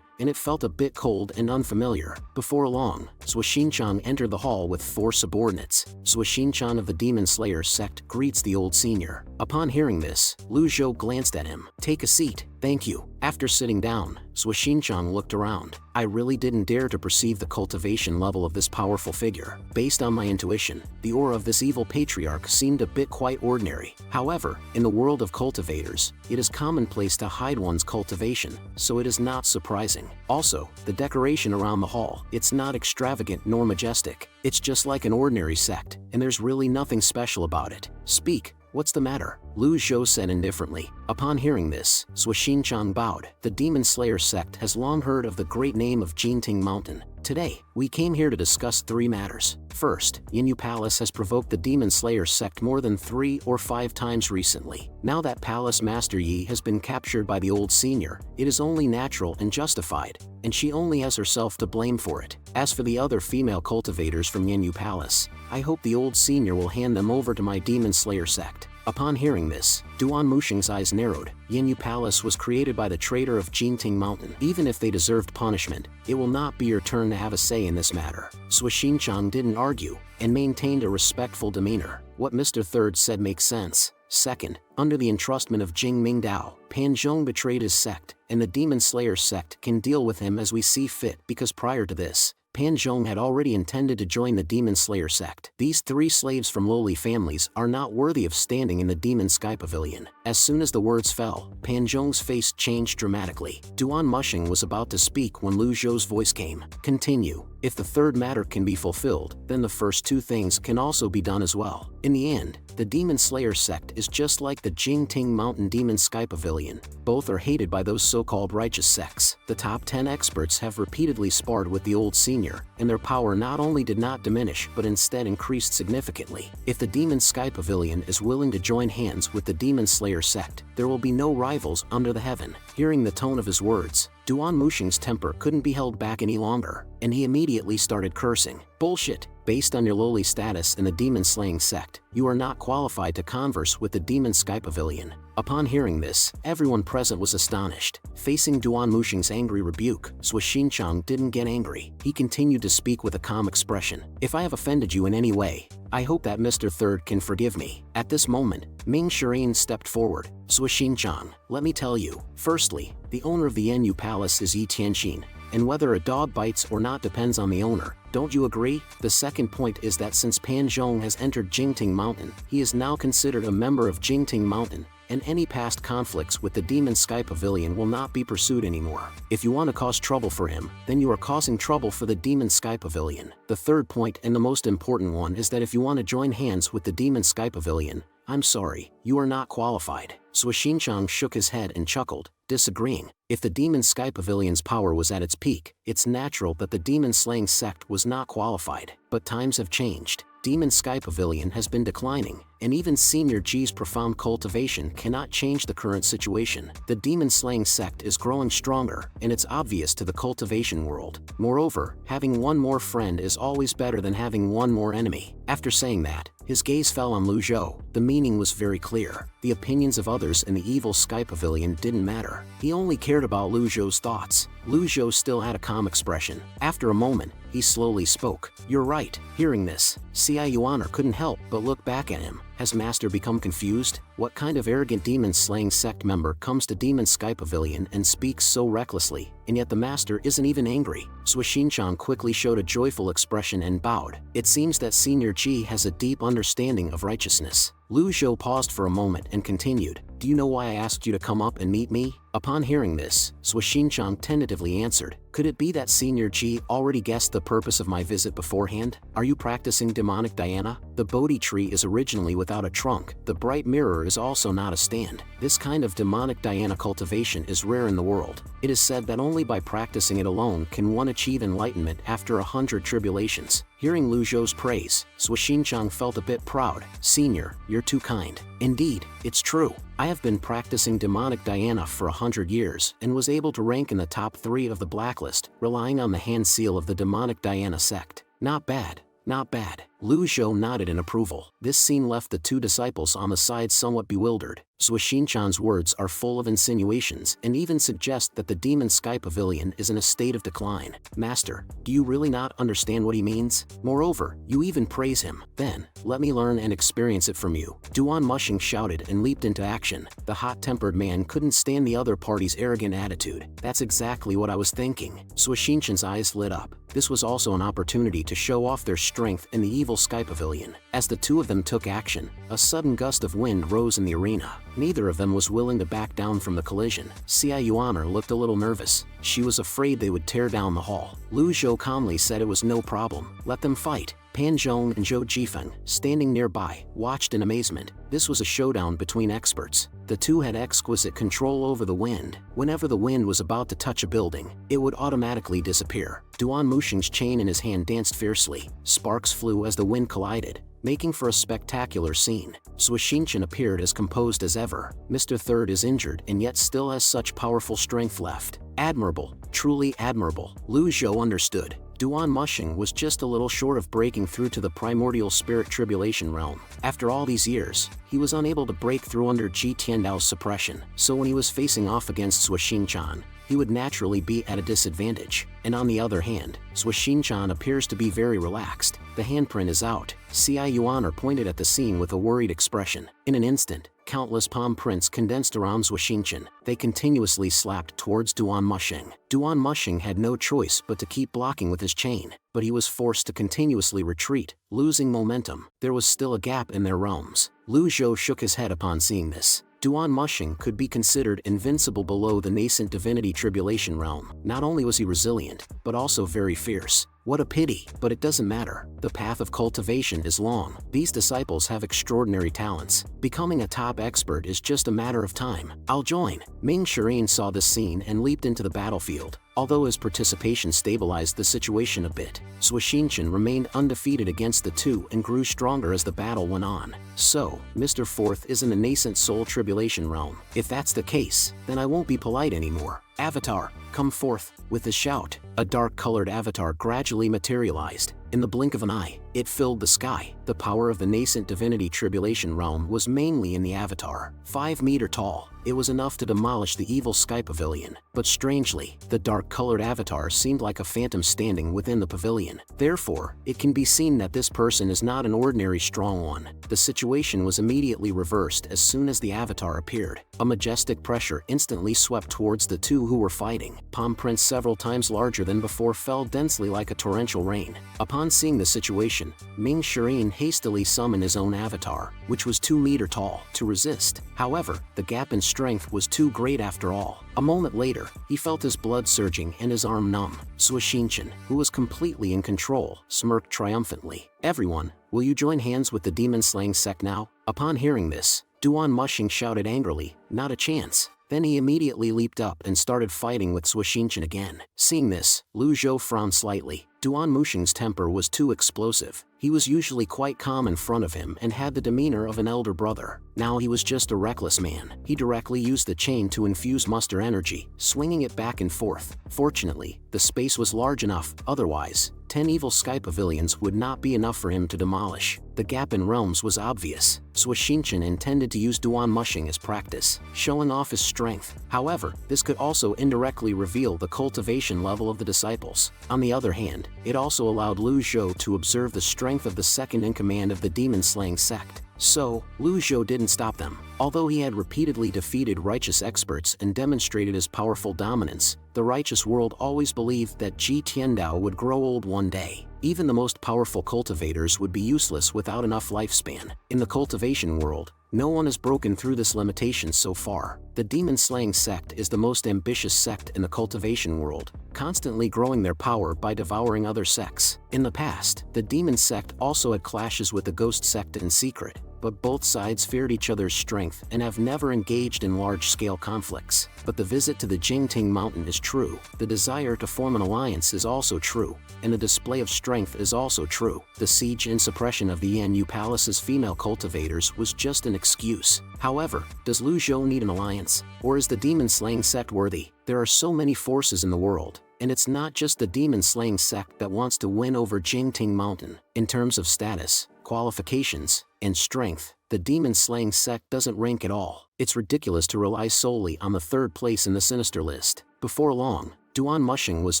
and it felt a bit cold and unfamiliar. Before long, Swashinchang entered the hall with 4 subordinates. Swashinchang of the Demon Slayer sect greets the old senior. Upon hearing this, Lu Zhou glanced at him. Take a seat. Thank you. After sitting down, Swashinchang looked around. I really didn't dare to perceive the cultivation level of this powerful figure. Based on my intuition, the aura of this evil patriarch seemed a bit quite ordinary. However, in the world of cultivators, it is commonplace to hide one's cultivation, so it is not surprising. Also, the decoration around the hall, it's not extravagant nor majestic. It's just like an ordinary sect, and there's really nothing special about it. Speak. What's the matter? Lu Zhou said indifferently. Upon hearing this, Swashinchang bowed. The Demon Slayer sect has long heard of the great name of Jinting Mountain. Today, we came here to discuss 3 matters. First, Yinyu Palace has provoked the Demon Slayer sect more than 3 or 5 times recently. Now that Palace Master Yi has been captured by the old senior, it is only natural and justified, and she only has herself to blame for it. As for the other female cultivators from Yinyu Palace, I hope the old senior will hand them over to my Demon Slayer sect. Upon hearing this, Duan Musheng's eyes narrowed. Yinyu Palace was created by the traitor of Jinting Mountain. Even if they deserved punishment, it will not be your turn to have a say in this matter. Swashinchang didn't argue, and maintained a respectful demeanor. What Mr. Third said makes sense. Second, under the entrustment of Jing Mingdao, Pan Zhong betrayed his sect, and the Demon Slayer sect can deal with him as we see fit because prior to this, Pan Zhong had already intended to join the Demon Slayer sect. These 3 slaves from lowly families are not worthy of standing in the Demon Sky Pavilion. As soon as the words fell, Pan Zhong's face changed dramatically. Duan Musheng was about to speak when Lu Zhou's voice came. Continue. If the 3rd matter can be fulfilled, then the first 2 things can also be done as well. In the end, the Demon Slayer sect is just like the Jingting Mountain Demon Sky Pavilion. Both are hated by those so-called righteous sects. The top 10 experts have repeatedly sparred with the old senior, and their power not only did not diminish but instead increased significantly. If the Demon Sky Pavilion is willing to join hands with the Demon Slayer sect, there will be no rivals under the heaven. Hearing the tone of his words, Duan Musheng's temper couldn't be held back any longer, and he immediately started cursing. Bullshit! Based on your lowly status in the demon-slaying sect, you are not qualified to converse with the Demon Sky Pavilion. Upon hearing this, everyone present was astonished. Facing Duan Musheng's angry rebuke, Swashinchang didn't get angry. He continued to speak with a calm expression. If I have offended you in any way, I hope that Mr. Third can forgive me. At this moment, Ming Shireen stepped forward. Swashinchang, let me tell you. Firstly, the owner of the Yinyu Palace is Yi Tianxin, and whether a dog bites or not depends on the owner. Don't you agree? The second point is that since Pan Zhong has entered Jingting Mountain, he is now considered a member of Jingting Mountain, and any past conflicts with the Demon Sky Pavilion will not be pursued anymore. If you want to cause trouble for him, then you are causing trouble for the Demon Sky Pavilion. The third point and the most important one is that if you want to join hands with the Demon Sky Pavilion, I'm sorry, you are not qualified. Suishinchang shook his head and chuckled, disagreeing. If the Demon Sky Pavilion's power was at its peak, it's natural that the demon-slaying sect was not qualified. But times have changed. Demon Sky Pavilion has been declining, and even Senior G's profound cultivation cannot change the current situation. The demon-slaying sect is growing stronger, and it's obvious to the cultivation world. Moreover, having one more friend is always better than having one more enemy. After saying that, his gaze fell on Lu Zhou. The meaning was very clear. The opinions of others in the Evil Sky Pavilion didn't matter. He only cared about Lu Zhou's thoughts. Lu Zhou still had a calm expression. After a moment, he slowly spoke. You're right. Hearing this, C.I. Yuaner couldn't help but look back at him. Has Master become confused? What kind of arrogant demon-slaying sect member comes to Demon Sky Pavilion and speaks so recklessly, and yet the Master isn't even angry? Suishinchang quickly showed a joyful expression and bowed. It seems that Senior G has a deep understanding of righteousness. Lu Zhou paused for a moment and continued, do you know why I asked you to come up and meet me? Upon hearing this, Suishinchang tentatively answered, could it be that Senior G already guessed the purpose of my visit beforehand? Are you practicing demonic dhyana? The Bodhi tree is originally without a trunk. The bright mirror is also not a stand. This kind of demonic dhyana cultivation is rare in the world. It is said that only by practicing it alone can one achieve enlightenment after 100 tribulations. Hearing Lu Zhou's praise, Suishinchang felt a bit proud. Senior, you're too kind. Indeed, it's true. I have been practicing demonic dhyana for 100 years and was able to rank in the top 3 of the blacklist, relying on the hand seal of the demonic dhyana sect. Not bad. Not bad. Lu Zhou nodded in approval. This scene left the two disciples on the side somewhat bewildered. Suishinchang's words are full of insinuations and even suggest that the Demon Sky Pavilion is in a state of decline. Master, do you really not understand what he means? Moreover, you even praise him. Then, let me learn and experience it from you. Duan Mushing shouted and leaped into action. The hot-tempered man couldn't stand the other party's arrogant attitude. That's exactly what I was thinking. Suishinchang's eyes lit up. This was also an opportunity to show off their strength in the Evil Sky Pavilion. As the two of them took action, a sudden gust of wind rose in the arena. Neither of them was willing to back down from the collision. C.I. Yuaner looked a little nervous. She was afraid they would tear down the hall. Lu Zhou calmly said it was no problem. Let them fight. Pan Zhong and Zhou Jifeng, standing nearby, watched in amazement. This was a showdown between experts. The two had exquisite control over the wind. Whenever the wind was about to touch a building, it would automatically disappear. Duan Mushing's chain in his hand danced fiercely. Sparks flew as the wind collided, making for a spectacular scene. Suishinchang appeared as composed as ever. Mr. Third is injured and yet still has such powerful strength left. Admirable, truly admirable. Lu Zhou understood. Duan Mushing was just a little short of breaking through to the primordial spirit tribulation realm. After all these years, he was unable to break through under Ji Tiandao's suppression, so when he was facing off against Suishinchang, he would naturally be at a disadvantage. And on the other hand, Suishinchang appears to be very relaxed. The handprint is out. C.I. Yuaner pointed at the scene with a worried expression. In an instant, countless palm prints condensed around Suishinchang. They continuously slapped towards Duan Mushing. Duan Mushing had no choice but to keep blocking with his chain, but he was forced to continuously retreat, losing momentum. There was still a gap in their realms. Lu Zhou shook his head upon seeing this. Duan Mushing could be considered invincible below the nascent divinity tribulation realm. Not only was he resilient, but also very fierce. What a pity, but it doesn't matter. The path of cultivation is long. These disciples have extraordinary talents. Becoming a top expert is just a matter of time. I'll join. Ming Shirin saw this scene and leaped into the battlefield. Although his participation stabilized the situation a bit, Suishinchang remained undefeated against the two and grew stronger as the battle went on. So, Mr. Fourth is in the nascent soul tribulation realm. If that's the case, then I won't be polite anymore. Avatar, come forth. With a shout, a dark-colored avatar gradually materialized. In the blink of an eye, it filled the sky. The power of the nascent divinity tribulation realm was mainly in the avatar. 5 meters tall, it was enough to demolish the Evil Sky Pavilion. But strangely, the dark-colored avatar seemed like a phantom standing within the pavilion. Therefore, it can be seen that this person is not an ordinary strong one. The situation was immediately reversed as soon as the avatar appeared. A majestic pressure instantly swept towards the two who were fighting. palm print several times larger than before fell densely like a torrential rain. Upon seeing the situation, Ming Shirin hastily summoned his own avatar, which was 2 meters tall, to resist. However, the gap in strength was too great after all. A moment later, he felt his blood surging and his arm numb. Suishinshin, who was completely in control, smirked triumphantly. "Everyone, will you join hands with the demon-slaying sect now?" Upon hearing this, Duan Mushing shouted angrily, "Not a chance." Then he immediately leaped up and started fighting with Suishinshin again. Seeing this, Lu Zhou frowned slightly. Duan Mushing's temper was too explosive. He was usually quite calm in front of him and had the demeanor of an elder brother. Now he was just a reckless man. He directly used the chain to infuse muster energy, swinging it back and forth. Fortunately, the space was large enough, otherwise, 10 evil sky pavilions would not be enough for him to demolish. The gap in realms was obvious. Suishinshin intended to use Duan Mushing as practice, showing off his strength. However, this could also indirectly reveal the cultivation level of the disciples. On the other hand, it also allowed Lu Zhou to observe the strength of the second-in-command of the demon-slaying sect. So, Lu Zhou didn't stop them. Although he had repeatedly defeated righteous experts and demonstrated his powerful dominance, the righteous world always believed that Ji Tiandao would grow old one day. Even the most powerful cultivators would be useless without enough lifespan. In the cultivation world, no one has broken through this limitation so far. The demon-slaying sect is the most ambitious sect in the cultivation world, constantly growing their power by devouring other sects. In the past, the demon sect also had clashes with the ghost sect in secret, but both sides feared each other's strength and have never engaged in large-scale conflicts. But the visit to the Jingting Mountain is true, the desire to form an alliance is also true, and the display of strength is also true. The siege and suppression of the Yanyu Palace's female cultivators was just an excuse. However, does Lu Zhou need an alliance, or is the demon-slaying sect worthy? There are so many forces in the world, and it's not just the demon-slaying sect that wants to win over Jingting Mountain. In terms of status, qualifications, and strength, the demon-slaying sect doesn't rank at all. It's ridiculous to rely solely on the 3rd place in the sinister list. Before long, Duan Mushing was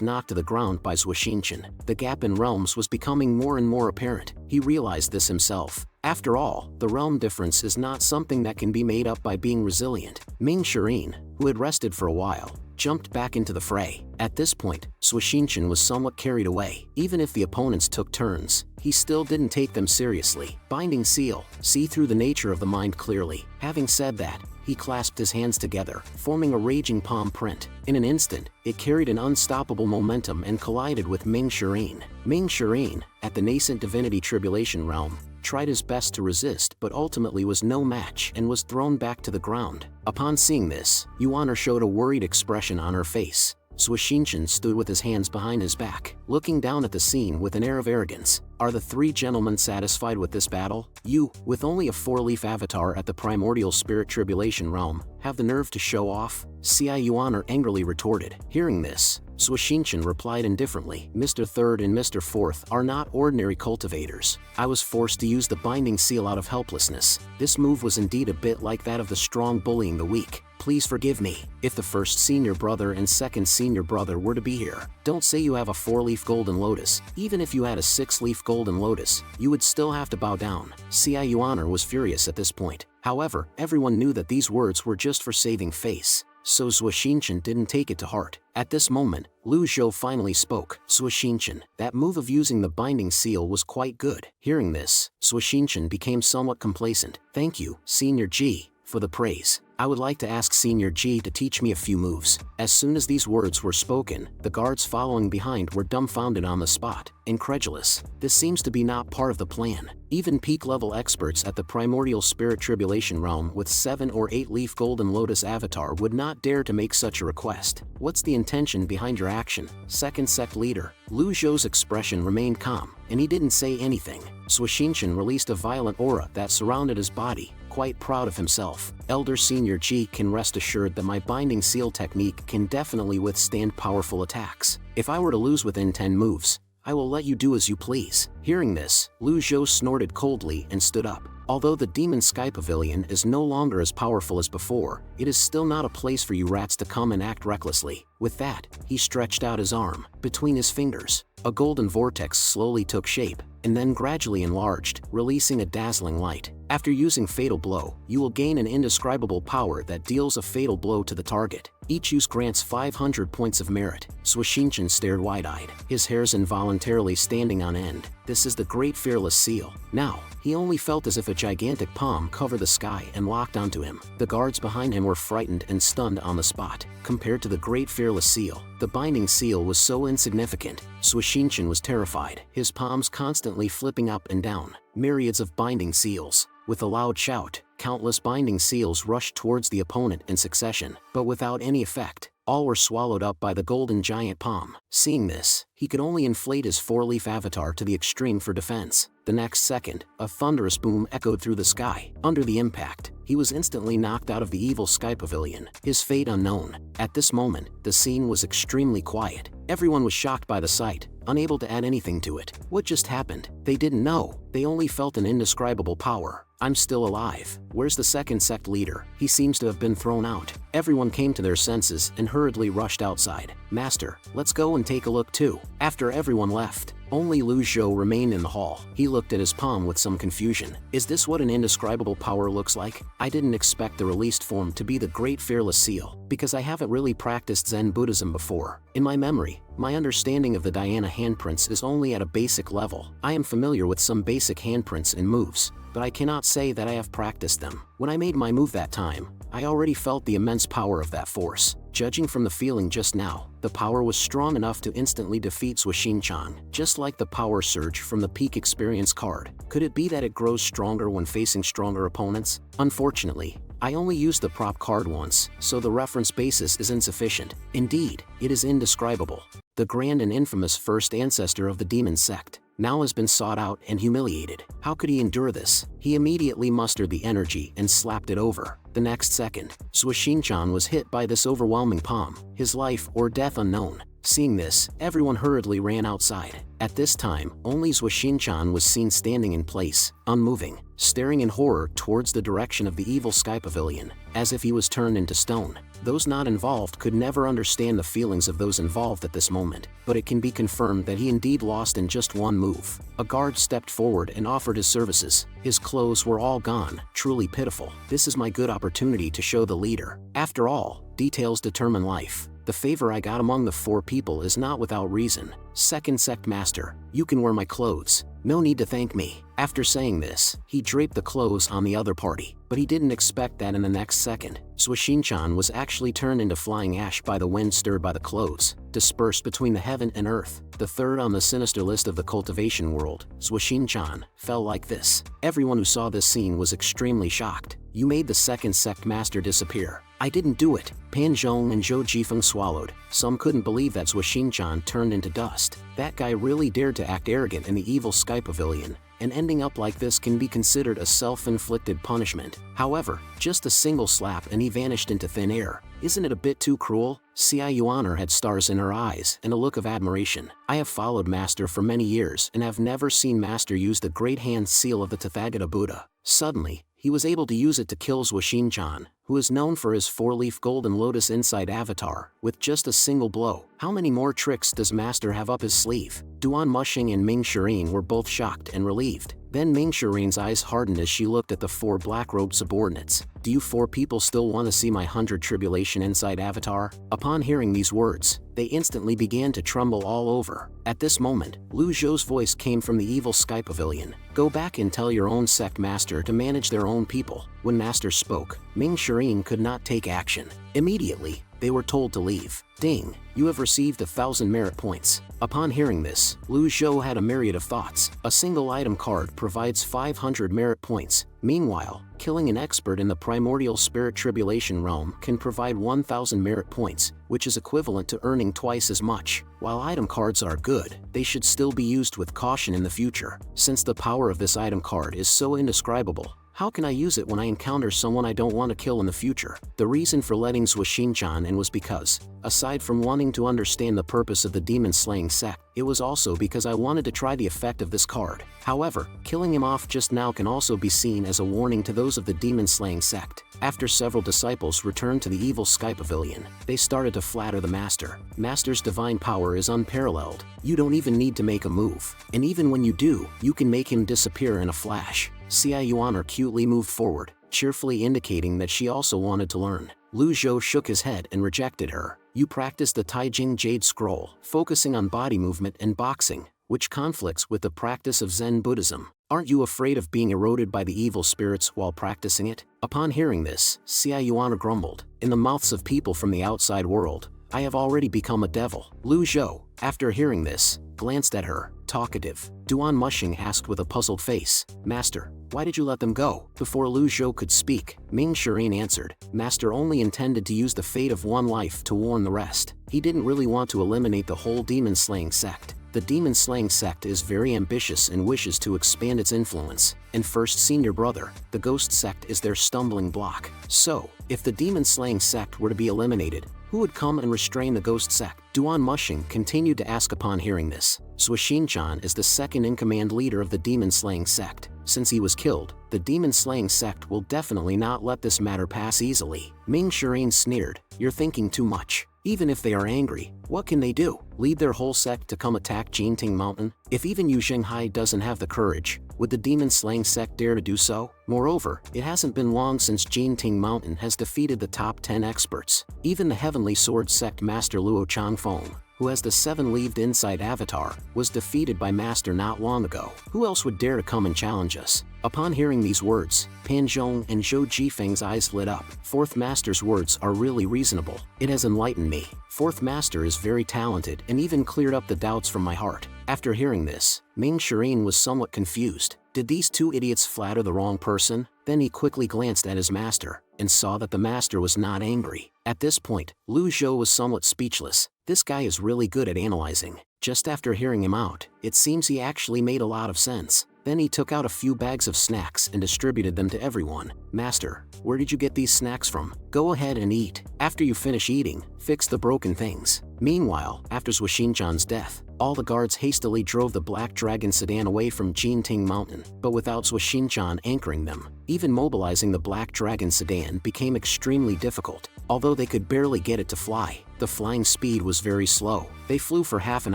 knocked to the ground by Suishinshin. The gap in realms was becoming more and more apparent. He realized this himself. After all, the realm difference is not something that can be made up by being resilient. Ming Shirin, who had rested for a while, jumped back into the fray. At this point, Suishinshin was somewhat carried away. Even if the opponents took turns, he still didn't take them seriously. Binding seal, see through the nature of the mind clearly. Having said that, he clasped his hands together, forming a raging palm print. In an instant, it carried an unstoppable momentum and collided with Ming Shirin. Ming Shirin, at the nascent divinity tribulation realm, tried his best to resist but ultimately was no match and was thrown back to the ground. Upon seeing this, Yuaner showed a worried expression on her face. Suishinshin stood with his hands behind his back, looking down at the scene with an air of arrogance. Are the 3 gentlemen satisfied with this battle? You, with only a 4-leaf avatar at the primordial spirit tribulation realm, have the nerve to show off? Ci Yuaner angrily retorted. Hearing this, Suishinshin replied indifferently, Mr. Third and Mr. Fourth are not ordinary cultivators. I was forced to use the binding seal out of helplessness. This move was indeed a bit like that of the strong bullying the weak. Please forgive me. If the first senior brother and second senior brother were to be here, don't say you have a 4-leaf golden lotus. Even if you had a 6-leaf golden lotus, you would still have to bow down. Ci Yuaner was furious at this point. However, everyone knew that these words were just for saving face, so Suishinshin didn't take it to heart. At this moment, Lu Zhou finally spoke. Suishinshin, that move of using the binding seal was quite good. Hearing this, Suishinshin became somewhat complacent. Thank you, Senior G, for the praise. I would like to ask Senior G to teach me a few moves. As soon as these words were spoken, the guards following behind were dumbfounded on the spot, incredulous. This seems to be not part of the plan. Even peak-level experts at the primordial spirit tribulation realm with 7 or 8-leaf golden lotus avatar would not dare to make such a request. What's the intention behind your action? Second sect leader. Lu Zhou's expression remained calm, and he didn't say anything. Suishinshin released a violent aura that surrounded his body, quite proud of himself. Elder Senior G can rest assured that my binding seal technique can definitely withstand powerful attacks. If I were to lose within 10 moves, I will let you do as you please. Hearing this, Lu Zhou snorted coldly and stood up. Although the Demon Sky Pavilion is no longer as powerful as before, it is still not a place for you rats to come and act recklessly. With that, he stretched out his arm. Between his fingers, a golden vortex slowly took shape, and then gradually enlarged, releasing a dazzling light. After using Fatal Blow, you will gain an indescribable power that deals a fatal blow to the target. Each use grants 500 points of merit. Suishinchan stared wide-eyed, his hairs involuntarily standing on end. This is the Great Fearless Seal. Now, he only felt as if a gigantic palm covered the sky and locked onto him. The guards behind him were frightened and stunned on the spot. Compared to the Great Fearless Seal, the Binding Seal was so insignificant. Suishinchan was terrified, his palms constantly flipping up and down. Myriads of binding seals. With a loud shout, countless binding seals rushed towards the opponent in succession, but without any effect. All were swallowed up by the golden giant palm. Seeing this, he could only inflate his four-leaf avatar to the extreme for defense. The next second, a thunderous boom echoed through the sky. Under the impact, he was instantly knocked out of the evil sky pavilion, his fate unknown. At this moment, the scene was extremely quiet. Everyone was shocked by the sight, unable to add anything to it. What just happened? They didn't know. They only felt an indescribable power. I'm still alive. Where's the second sect leader? He seems to have been thrown out. Everyone came to their senses and hurriedly rushed outside. Master, let's go and take a look too. After everyone left, only Lu Zhou remained in the hall. He looked at his palm with some confusion. Is this what an indescribable power looks like? I didn't expect the released form to be the Great Fearless Seal, because I haven't really practiced Zen Buddhism before. In my memory, my understanding of the Dhyana handprints is only at a basic level. I am familiar with some basic handprints and moves, but I cannot say that I have practiced them. When I made my move that time, I already felt the immense power of that force. Judging from the feeling just now, the power was strong enough to instantly defeat Suishinchan, just like the power surge from the peak experience card. Could it be that it grows stronger when facing stronger opponents? Unfortunately, I only used the prop card once, so the reference basis is insufficient. Indeed, it is indescribable. The grand and infamous first ancestor of the demon sect now has been sought out and humiliated. How could he endure this? He immediately mustered the energy and slapped it over. The next second, Suishinchan was hit by this overwhelming palm, his life or death unknown. Seeing this, everyone hurriedly ran outside. At this time, only Suishinchan was seen standing in place, unmoving, staring in horror towards the direction of the evil sky pavilion, as if he was turned into stone. Those not involved could never understand the feelings of those involved at this moment, but it can be confirmed that he indeed lost in just one move. A guard stepped forward and offered his services. His clothes were all gone, truly pitiful. This is my good opportunity to show the leader. After all, details determine life. The favor I got among the four people is not without reason. Second sect master, you can wear my clothes. No need to thank me. After saying this, he draped the clothes on the other party, but he didn't expect that in the next second, Suishinchan was actually turned into flying ash by the wind stirred by the clothes, dispersed between the heaven and earth. The third on the sinister list of the cultivation world, Suishinchan, fell like this. Everyone who saw this scene was extremely shocked. You made the second sect master disappear. I didn't do it. Pan Zhong and Zhou Jifeng swallowed. Some couldn't believe that Suishinchan turned into dust. That guy really dared to act arrogant in the evil sky pavilion, and ending up like this can be considered a self-inflicted punishment. However, just a single slap and he vanished into thin air. Isn't it a bit too cruel? Xia Yuaner had stars in her eyes and a look of admiration. I have followed Master for many years and have never seen Master use the great hand seal of the Tathagata Buddha. Suddenly, he was able to use it to kill Suishinchan, who is known for his four-leaf golden lotus inside avatar, with just a single blow. How many more tricks does Master have up his sleeve? Duan Mushing and Ming Shirin were both shocked and relieved. Then Ming Shirin's eyes hardened as she looked at the four black-robed subordinates. Do you four people still want to see my 100 tribulation inside avatar? Upon hearing these words, they instantly began to tremble all over. At this moment, Lu Zhou's voice came from the evil sky pavilion. Go back and tell your own sect master to manage their own people. When Master spoke, Ming Shirin could not take action. Immediately, they were told to leave. Ding, you have received 1,000 merit points. Upon hearing this, Lu Zhou had a myriad of thoughts. A single item card provides 500 merit points. Meanwhile, killing an expert in the primordial spirit tribulation realm can provide 1,000 merit points, which is equivalent to earning twice as much. While item cards are good, they should still be used with caution in the future. Since the power of this item card is so indescribable, how can I use it when I encounter someone I don't want to kill in the future? The reason for letting Suishinchan in was because, aside from wanting to understand the purpose of the demon-slaying sect, it was also because I wanted to try the effect of this card. However, killing him off just now can also be seen as a warning to those of the demon-slaying sect. After several disciples returned to the evil sky pavilion, they started to flatter the master. Master's divine power is unparalleled. You don't even need to make a move. And even when you do, you can make him disappear in a flash. Xia Yuaner cutely moved forward, cheerfully indicating that she also wanted to learn. Lu Zhou shook his head and rejected her. You practice the Taijing Jade Scroll, focusing on body movement and boxing, which conflicts with the practice of Zen Buddhism. Aren't you afraid of being eroded by the evil spirits while practicing it? Upon hearing this, Xia Yuan grumbled. In the mouths of people from the outside world, I have already become a devil. Lu Zhou, after hearing this, glanced at her, talkative. Duan Mushing asked with a puzzled face, Master, why did you let them go? Before Lu Zhou could speak, Ming Shirin answered, Master only intended to use the fate of one life to warn the rest. He didn't really want to eliminate the whole demon-slaying sect. The demon-slaying sect is very ambitious and wishes to expand its influence, and first senior brother, the ghost sect is their stumbling block. So, if the demon-slaying sect were to be eliminated, who would come and restrain the ghost sect? Duan Mushing continued to ask upon hearing this. Suishin-chan is the second-in-command leader of the demon-slaying sect. Since he was killed, the demon-slaying sect will definitely not let this matter pass easily. Ming Shirin sneered, You're thinking too much. Even if they are angry, what can they do? Lead their whole sect to come attack Jinting Mountain? If even Yu Xinghai doesn't have the courage, would the demon-slaying sect dare to do so? Moreover, it hasn't been long since Jinting Mountain has defeated the top 10 experts. Even the Heavenly Sword sect Master Luo Changfeng, who has the 7-leaved Insight Avatar, was defeated by Master not long ago. Who else would dare to come and challenge us? Upon hearing these words, Pan Zhong and Zhou Jifeng's eyes lit up. Fourth Master's words are really reasonable. It has enlightened me. Fourth Master is very talented and even cleared up the doubts from my heart. After hearing this, Ming Shirin was somewhat confused. Did these two idiots flatter the wrong person? Then he quickly glanced at his master, and saw that the master was not angry. At this point, Lu Zhou was somewhat speechless. This guy is really good at analyzing. Just after hearing him out, it seems he actually made a lot of sense. Then he took out a few bags of snacks and distributed them to everyone. Master, where did you get these snacks from? Go ahead and eat. After you finish eating, fix the broken things. Meanwhile, after Suishin-chan's death, all the guards hastily drove the Black Dragon sedan away from Jinting Mountain, but without Suishin-chan anchoring them. Even mobilizing the Black Dragon sedan became extremely difficult. Although they could barely get it to fly, the flying speed was very slow. They flew for half an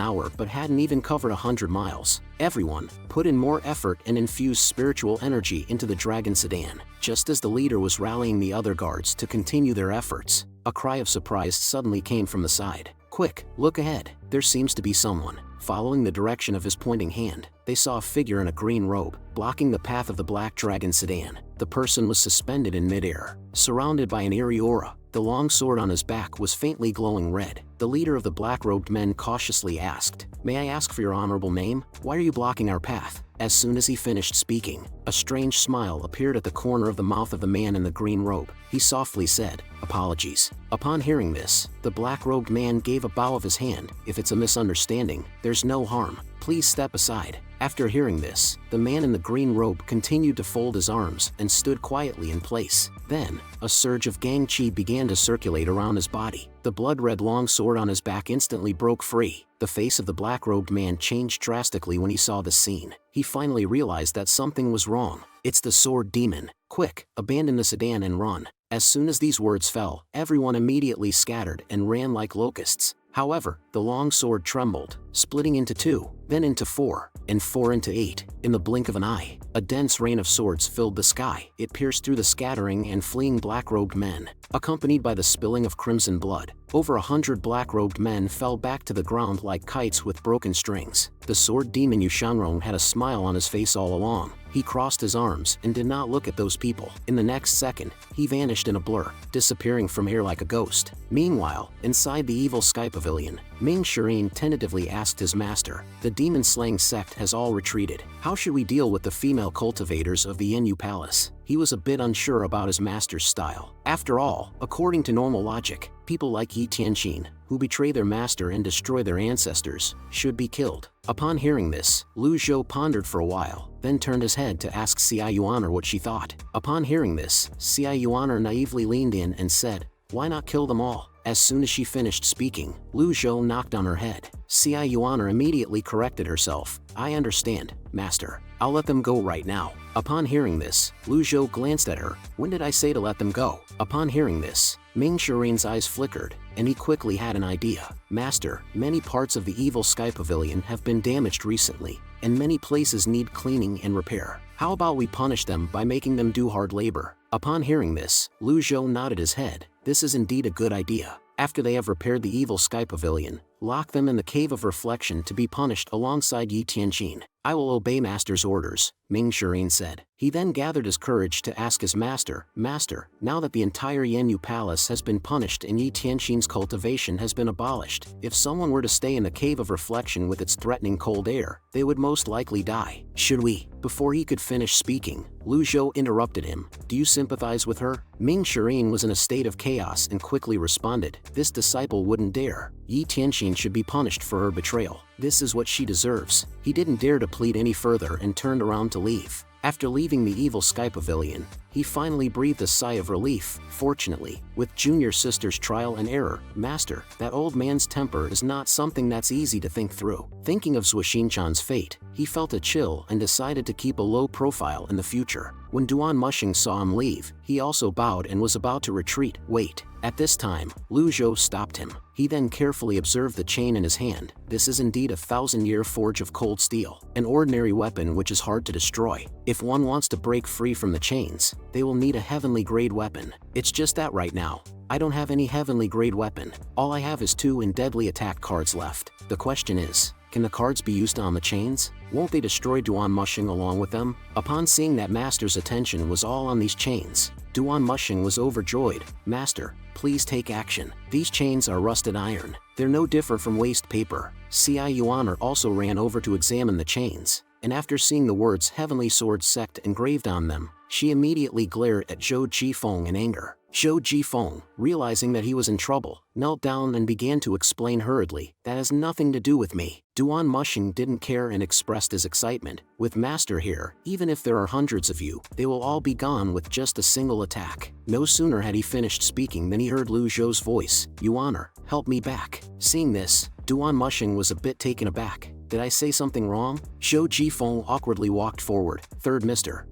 hour but hadn't even covered 100 miles. Everyone put in more effort and infused spiritual energy into the Dragon sedan. Just as the leader was rallying the other guards to continue their efforts, a cry of surprise suddenly came from the side. Quick, look ahead, there seems to be someone. Following the direction of his pointing hand, they saw a figure in a green robe, blocking the path of the Black Dragon sedan. The person was suspended in midair, surrounded by an eerie aura. The long sword on his back was faintly glowing red. The leader of the black-robed men cautiously asked, May I ask for your honorable name? Why are you blocking our path? As soon as he finished speaking, a strange smile appeared at the corner of the mouth of the man in the green robe. He softly said, Apologies. Upon hearing this, the black-robed man gave a bow of his hand. If it's a misunderstanding, there's no harm. Please step aside. After hearing this, the man in the green robe continued to fold his arms and stood quietly in place. Then, a surge of gang chi began to circulate around his body. The blood-red longsword on his back instantly broke free. The face of the black-robed man changed drastically when he saw the scene. He finally realized that something was wrong. It's the sword demon. Quick, abandon the sedan and run. As soon as these words fell, everyone immediately scattered and ran like locusts. However, the long sword trembled, splitting into 2, then into 4, and 4 into 8. In the blink of an eye, a dense rain of swords filled the sky. It pierced through the scattering and fleeing black-robed men, accompanied by the spilling of crimson blood. Over 100 black-robed men fell back to the ground like kites with broken strings. The sword demon Yushanrong had a smile on his face all along. He crossed his arms and did not look at those people. In the next second, he vanished in a blur, disappearing from air like a ghost. Meanwhile, inside the evil sky pavilion, Ming Shirin tentatively asked his master, The demon-slaying sect has all retreated. How should we deal with the female cultivators of the Yenyu Palace? He was a bit unsure about his master's style. After all, according to normal logic, people like Yi Tianxin, who betray their master and destroy their ancestors, should be killed. Upon hearing this, Lu Zhou pondered for a while, then turned his head to ask Xia Yuaner what she thought. Upon hearing this, Xia Yuaner naively leaned in and said, Why not kill them all? As soon as she finished speaking, Lu Zhou knocked on her head. Xia Yuaner immediately corrected herself. I understand, master. I'll let them go right now. Upon hearing this, Lu Zhou glanced at her. When did I say to let them go? Upon hearing this, Ming Shirin's eyes flickered, and he quickly had an idea. Master, many parts of the evil sky pavilion have been damaged recently, and many places need cleaning and repair. How about we punish them by making them do hard labor? Upon hearing this, Lu Zhou nodded his head, this is indeed a good idea. After they have repaired the evil sky pavilion, lock them in the cave of reflection to be punished alongside Yi Tianjin. I will obey master's orders, Ming Shirin said. He then gathered his courage to ask his master, Master, now that the entire Yanyu Palace has been punished and Yi Tianjin's cultivation has been abolished, if someone were to stay in the cave of reflection with its threatening cold air, they would most likely die. Should we? Before he could finish speaking, Lu Zhou interrupted him. Do you sympathize with her? Ming Shirin was in a state of chaos and quickly responded, this disciple wouldn't dare. Yi Tianjin should be punished for her betrayal. This is what she deserves. He didn't dare to plead any further and turned around to leave. After leaving the evil sky pavilion, he finally breathed a sigh of relief. Fortunately, with junior sister's trial and error, Master, that old man's temper is not something that's easy to think through. Thinking of Zhuoxinchan's fate, he felt a chill and decided to keep a low profile in the future. When Duan Mushing saw him leave, he also bowed and was about to retreat. Wait. At this time, Lu Zhou stopped him. He then carefully observed the chain in his hand. This is indeed a 1,000-year forge of cold steel, an ordinary weapon which is hard to destroy. If one wants to break free from the chains, they will need a heavenly grade weapon. It's just that right now, I don't have any heavenly grade weapon. All I have is 2 in deadly attack cards left. The question is, can the cards be used on the chains? Won't they destroy Duan Mushing along with them? Upon seeing that Master's attention was all on these chains, Duan Mushing was overjoyed. Master, please take action. These chains are rusted iron. They're no different from waste paper. Ci Yuaner also ran over to examine the chains, and after seeing the words Heavenly Sword Sect engraved on them, she immediately glared at Zhou Jifeng in anger. Zhou Jifeng, realizing that he was in trouble, knelt down and began to explain hurriedly, that has nothing to do with me. Duan Mushing didn't care and expressed his excitement. With Master here, even if there are hundreds of you, they will all be gone with just a single attack. No sooner had he finished speaking than he heard Lu Zhou's voice, Yuaner, help me back. Seeing this, Duan Mushing was a bit taken aback. Did I say something wrong? Zhou Jifeng awkwardly walked forward. Third Mister,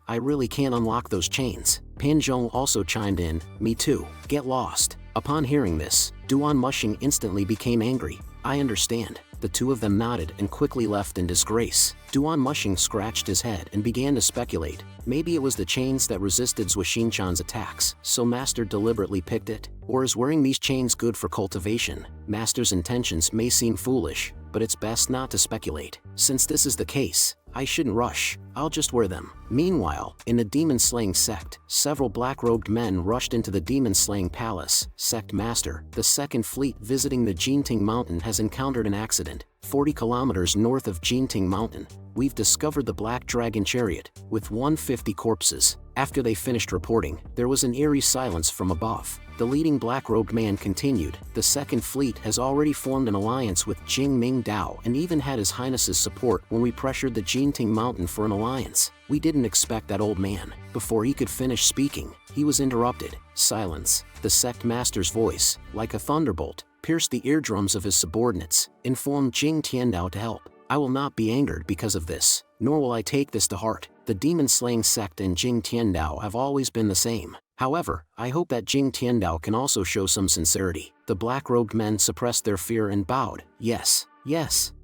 I really can't unlock those chains. Pan Zhong also chimed in, me too. Get lost. Upon hearing this, Duan Mushing instantly became angry. I understand. The two of them nodded and quickly left in disgrace. Duan Mushing scratched his head and began to speculate. Maybe it was the chains that resisted Zhuoxinchan's attacks, so Master deliberately picked it? Or is wearing these chains good for cultivation? Master's intentions may seem foolish, but it's best not to speculate. Since this is the case, I shouldn't rush. I'll just wear them. Meanwhile, in the demon-slaying sect, several black-robed men rushed into the demon-slaying palace. Sect Master, the second fleet visiting the Jinting Mountain has encountered an accident. 40 kilometers north of Jinting Mountain, we've discovered the Black Dragon Chariot, with 150 corpses. After they finished reporting, there was an eerie silence from above. The leading black-robed man continued, the second fleet has already formed an alliance with Jing Ming Dao and even had His Highness's support when we pressured the Jinting Mountain for an alliance. We didn't expect that old man. Before he could finish speaking, he was interrupted. Silence. The sect master's voice, like a thunderbolt, pierced the eardrums of his subordinates, informed Jing Tiandao to help. I will not be angered because of this, nor will I take this to heart. The demon-slaying sect and Jing Tiandao have always been the same. However, I hope that Jing Tiandao can also show some sincerity. The black-robed men suppressed their fear and bowed. Yes.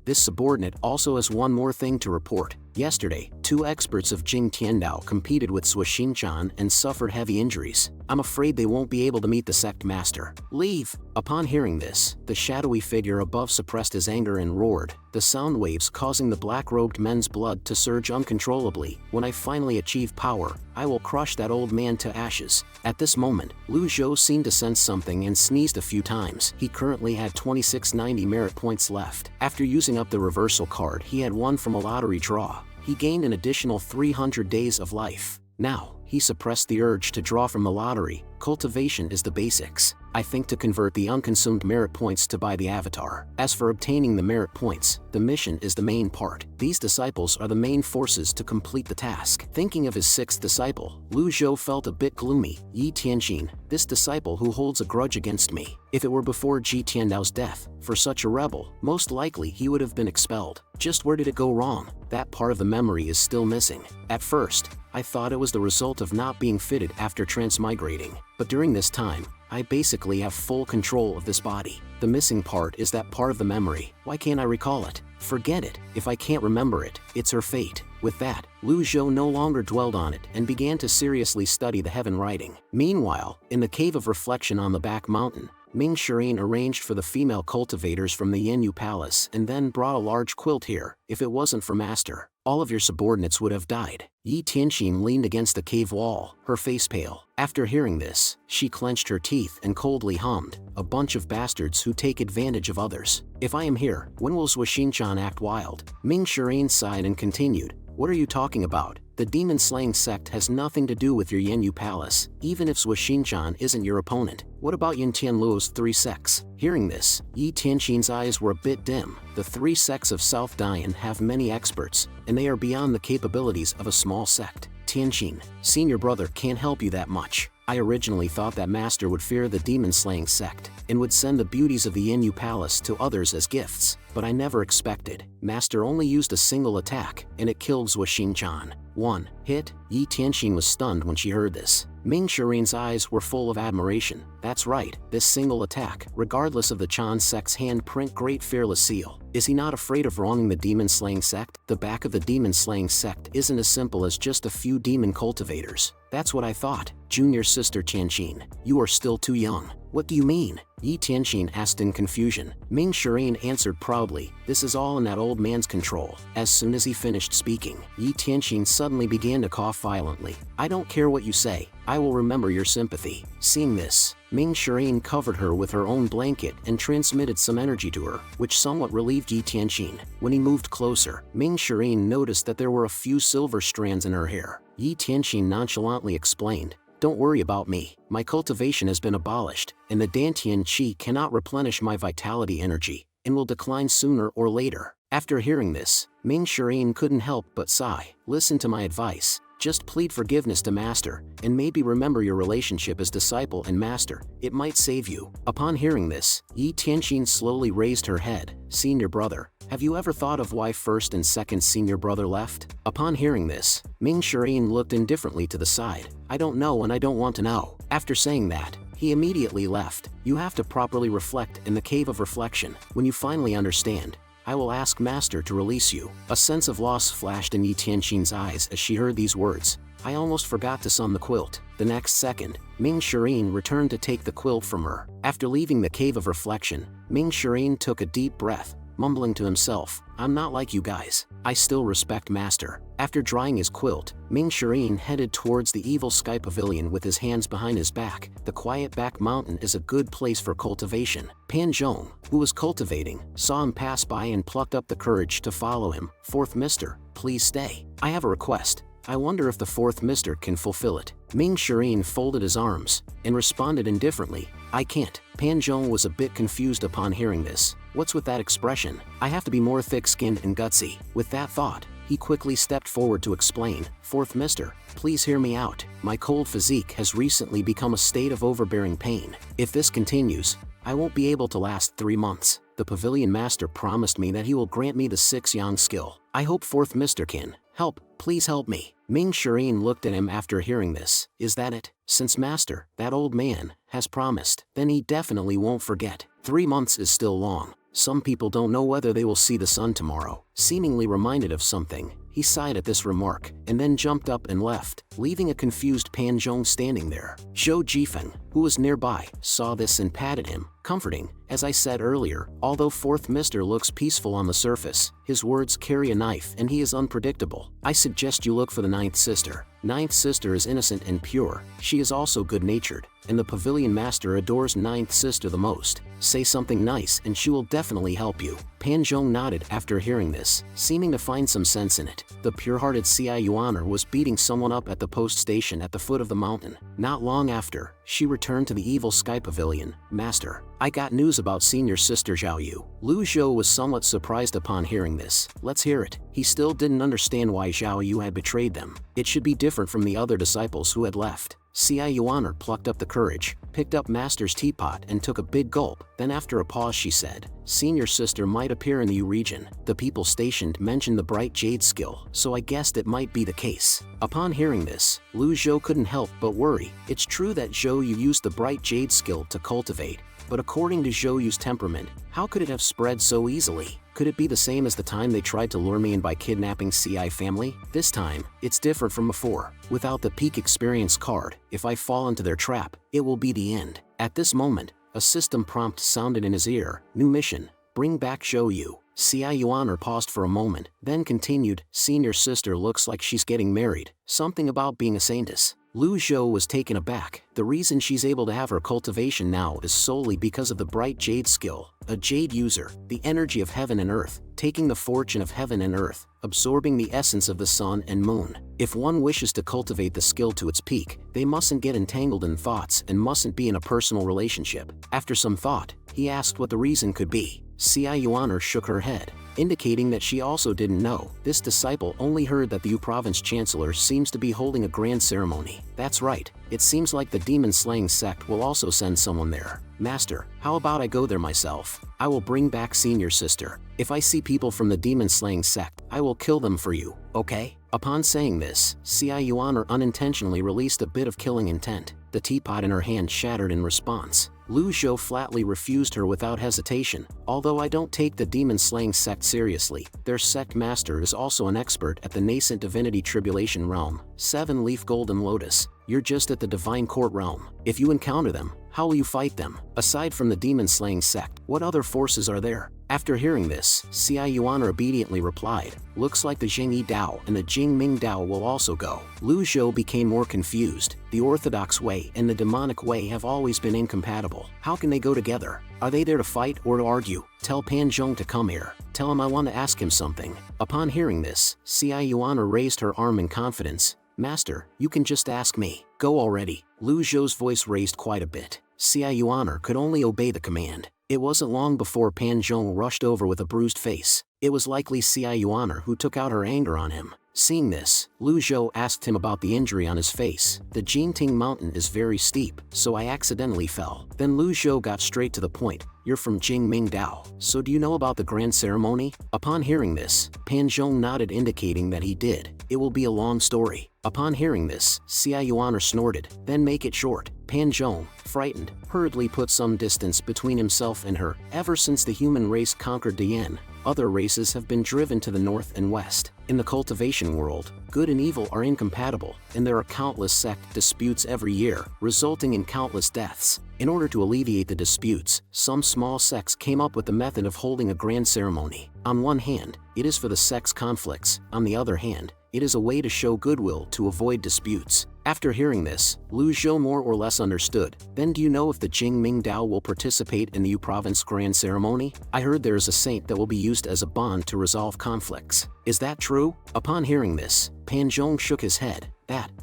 This subordinate also has one more thing to report. Yesterday, 2 experts of Jing Tiandao competed with Zhuoxinchan and suffered heavy injuries. I'm afraid they won't be able to meet the sect master. Leave! Upon hearing this, the shadowy figure above suppressed his anger and roared, the sound waves causing the black-robed men's blood to surge uncontrollably. When I finally achieve power, I will crush that old man to ashes. At this moment, Lu Zhou seemed to sense something and sneezed a few times. He currently had 2690 merit points left. After using up the reversal card he had won from a lottery draw, he gained an additional 300 days of life. Now, he suppressed the urge to draw from the lottery. Cultivation is the basics. I think to convert the unconsumed merit points to buy the avatar. As for obtaining the merit points, the mission is the main part. These disciples are the main forces to complete the task. Thinking of his 6th disciple, Lu Zhou felt a bit gloomy. Yi Tianjin, this disciple who holds a grudge against me. If it were before Ji Tiandao's death, for such a rebel, most likely he would have been expelled. Just where did it go wrong? That part of the memory is still missing. At first, I thought it was the result of not being fitted after transmigrating. But during this time, I basically have full control of this body. The missing part is that part of the memory. Why can't I recall it? Forget it, if I can't remember it, it's her fate. With that, Lu Zhou no longer dwelled on it and began to seriously study the heaven writing. Meanwhile, in the cave of reflection on the back mountain, Ming Shireen arranged for the female cultivators from the Yanyu Palace and then brought a large quilt here. If it wasn't for Master, all of your subordinates would have died. Yi Tianqin leaned against the cave wall, her face pale. After hearing this, she clenched her teeth and coldly hummed, "A bunch of bastards who take advantage of others. If I am here, when will Zhuxinchan act wild?" Ming Shireen sighed and continued, "What are you talking about? The demon-slaying sect has nothing to do with your Yanyu Palace, even if Zhuxinchan isn't your opponent. What about Yin Tianluo's 3 sects?" Hearing this, Yi Tianqin's eyes were a bit dim. The 3 sects of South Dian have many experts, and they are beyond the capabilities of a small sect. Tianqin, senior brother can't help you that much. I originally thought that Master would fear the demon-slaying sect, and would send the beauties of the Yanyu Palace to others as gifts, but I never expected. Master only used a single attack, and it killed Zhuxinchan. 1 hit. Yi Tianqin was stunned when she heard this. Ming Shireen's eyes were full of admiration. That's right, this single attack, regardless of the Chan sect's handprint great fearless seal. Is he not afraid of wronging the demon-slaying sect? The back of the demon-slaying sect isn't as simple as just a few demon cultivators. That's what I thought. Junior sister Tianqin, you are still too young. What do you mean? Yi Tianqin asked in confusion. Ming Shireen answered proudly, this is all in that old man's control. As soon as he finished speaking, Yi Tianqin suddenly began to cough violently. I don't care what you say, I will remember your sympathy. Seeing this, Ming Shireen covered her with her own blanket and transmitted some energy to her, which somewhat relieved Yi Tianqin. When he moved closer, Ming Shireen noticed that there were a few silver strands in her hair. Yi Tianqin nonchalantly explained, don't worry about me, my cultivation has been abolished, and the Dantian Qi cannot replenish my vitality energy, and will decline sooner or later. After hearing this, Ming Shireen couldn't help but sigh. Listen to my advice. Just plead forgiveness to Master, and maybe remember your relationship as disciple and Master. It might save you. Upon hearing this, Yi Tianqin slowly raised her head. Senior brother, have you ever thought of why first and second senior brother left? Upon hearing this, Ming Shireen looked indifferently to the side. I don't know and I don't want to know. After saying that, he immediately left. You have to properly reflect in the cave of reflection. When you finally understand, I will ask Master to release you. A sense of loss flashed in Yi Tianqin's eyes as she heard these words. I almost forgot to sun the quilt. The next second, Ming Shireen returned to take the quilt from her. After leaving the cave of reflection, Ming Shireen took a deep breath, mumbling to himself, I'm not like you guys. I still respect Master. After drying his quilt, Ming Shireen headed towards the Evil Sky Pavilion with his hands behind his back. The quiet back mountain is a good place for cultivation. Pan Zhong, who was cultivating, saw him pass by and plucked up the courage to follow him. Fourth Mister, please stay. I have a request. I wonder if the fourth Mister can fulfill it. Ming Shireen folded his arms and responded indifferently, I can't. Pan Zhong was a bit confused upon hearing this. What's with that expression? I have to be more thick-skinned and gutsy. With that thought, he quickly stepped forward to explain, Fourth Mister, please hear me out. My cold physique has recently become a state of overbearing pain. If this continues, I won't be able to last 3 months. The Pavilion Master promised me that he will grant me the 6 yang skill. I hope Fourth Mister can help. Please help me. Ming Shireen looked at him after hearing this. Is that it? Since Master, that old man, has promised, then he definitely won't forget. 3 months is still long. Some people don't know whether they will see the sun tomorrow. Seemingly reminded of something, he sighed at this remark, and then jumped up and left, leaving a confused Pan Zhong standing there. Zhou Jifeng, who was nearby, saw this and patted him, comforting. As I said earlier, although Fourth Mister looks peaceful on the surface, his words carry a knife and he is unpredictable. I suggest you look for the Ninth Sister. Ninth Sister is innocent and pure. She is also good-natured, and the Pavilion Master adores Ninth Sister the most. Say something nice and she will definitely help you. Pan Zhong nodded after hearing this, seeming to find some sense in it. The pure-hearted Ci Yuaner was beating someone up at the post station at the foot of the mountain. Not long after, she returned to the Evil Sky Pavilion. Master, I got news about senior sister Zhao Yu. Lu Zhou was somewhat surprised upon hearing this. Let's hear it. He still didn't understand why Zhao Yu had betrayed them. It should be different from the other disciples who had left. Ci Yuaner plucked up the courage, picked up Master's teapot and took a big gulp. Then after a pause she said, Senior sister might appear in the U region. The people stationed mentioned the bright jade skill, so I guessed it might be the case. Upon hearing this, Lu Zhou couldn't help but worry. It's true that Zhou Yu used the bright jade skill to cultivate, but according to Zhou Yu's temperament, how could it have spread so easily? Could it be the same as the time they tried to lure me in by kidnapping CI family? This time, it's different from before. Without the peak experience card, if I fall into their trap, it will be the end. At this moment, a system prompt sounded in his ear. New mission. Bring back Shou. CI Yuaner paused for a moment, then continued, Senior sister looks like she's getting married. Something about being a saintess. Lu Zhou was taken aback. The reason she's able to have her cultivation now is solely because of the bright jade skill. A jade user, the energy of heaven and earth, taking the fortune of heaven and earth, absorbing the essence of the sun and moon. If one wishes to cultivate the skill to its peak, they mustn't get entangled in thoughts and mustn't be in a personal relationship. After some thought, he asked what the reason could be. CI Yuaner shook her head, indicating that she also didn't know. This disciple only heard that the Yu Province Chancellor seems to be holding a grand ceremony. That's right, it seems like the demon-slaying sect will also send someone there. Master, how about I go there myself? I will bring back senior sister. If I see people from the demon-slaying sect, I will kill them for you, okay? Upon saying this, CI Yuaner unintentionally released a bit of killing intent. The teapot in her hand shattered in response. Lu Zhou flatly refused her without hesitation. Although I don't take the demon-slaying sect seriously, their sect master is also an expert at the nascent divinity tribulation realm. 7-leaf golden lotus. You're just at the divine court realm. If you encounter them, how will you fight them? Aside from the demon-slaying sect, what other forces are there? After hearing this, CI Yuaner obediently replied, looks like the Jingyi Dao and the Jingming Dao will also go. Lu Zhou became more confused. The orthodox way and the demonic way have always been incompatible. How can they go together? Are they there to fight or to argue? Tell Pan Zhong to come here. Tell him I want to ask him something. Upon hearing this, CI Yuaner raised her arm in confidence. Master, you can just ask me. Go already. Lu Zhou's voice raised quite a bit. CI Yuaner could only obey the command. It wasn't long before Pan Zhong rushed over with a bruised face. It was likely CI Yuaner who took out her anger on him. Seeing this, Lu Zhou asked him about the injury on his face. The Jinting mountain is very steep, so I accidentally fell. Then Lu Zhou got straight to the point. You're from Jingming Dao, so do you know about the grand ceremony? Upon hearing this, Pan Zhong nodded, indicating that he did. It will be a long story. Upon hearing this, CI Yuaner snorted, then make it short. Pan Zhong, frightened, hurriedly put some distance between himself and her. Ever since the human race conquered Dian, other races have been driven to the north and west. In the cultivation world, good and evil are incompatible, and there are countless sect disputes every year, resulting in countless deaths. In order to alleviate the disputes, some small sects came up with the method of holding a grand ceremony. On one hand, it is for the sect's conflicts. On the other hand, it is a way to show goodwill to avoid disputes. After hearing this, Lu Zhou more or less understood. Then do you know if the Jingming Dao will participate in the Yu Province Grand Ceremony? I heard there is a saint that will be used as a bond to resolve conflicts. Is that true? Upon hearing this, Pan Zhong shook his head.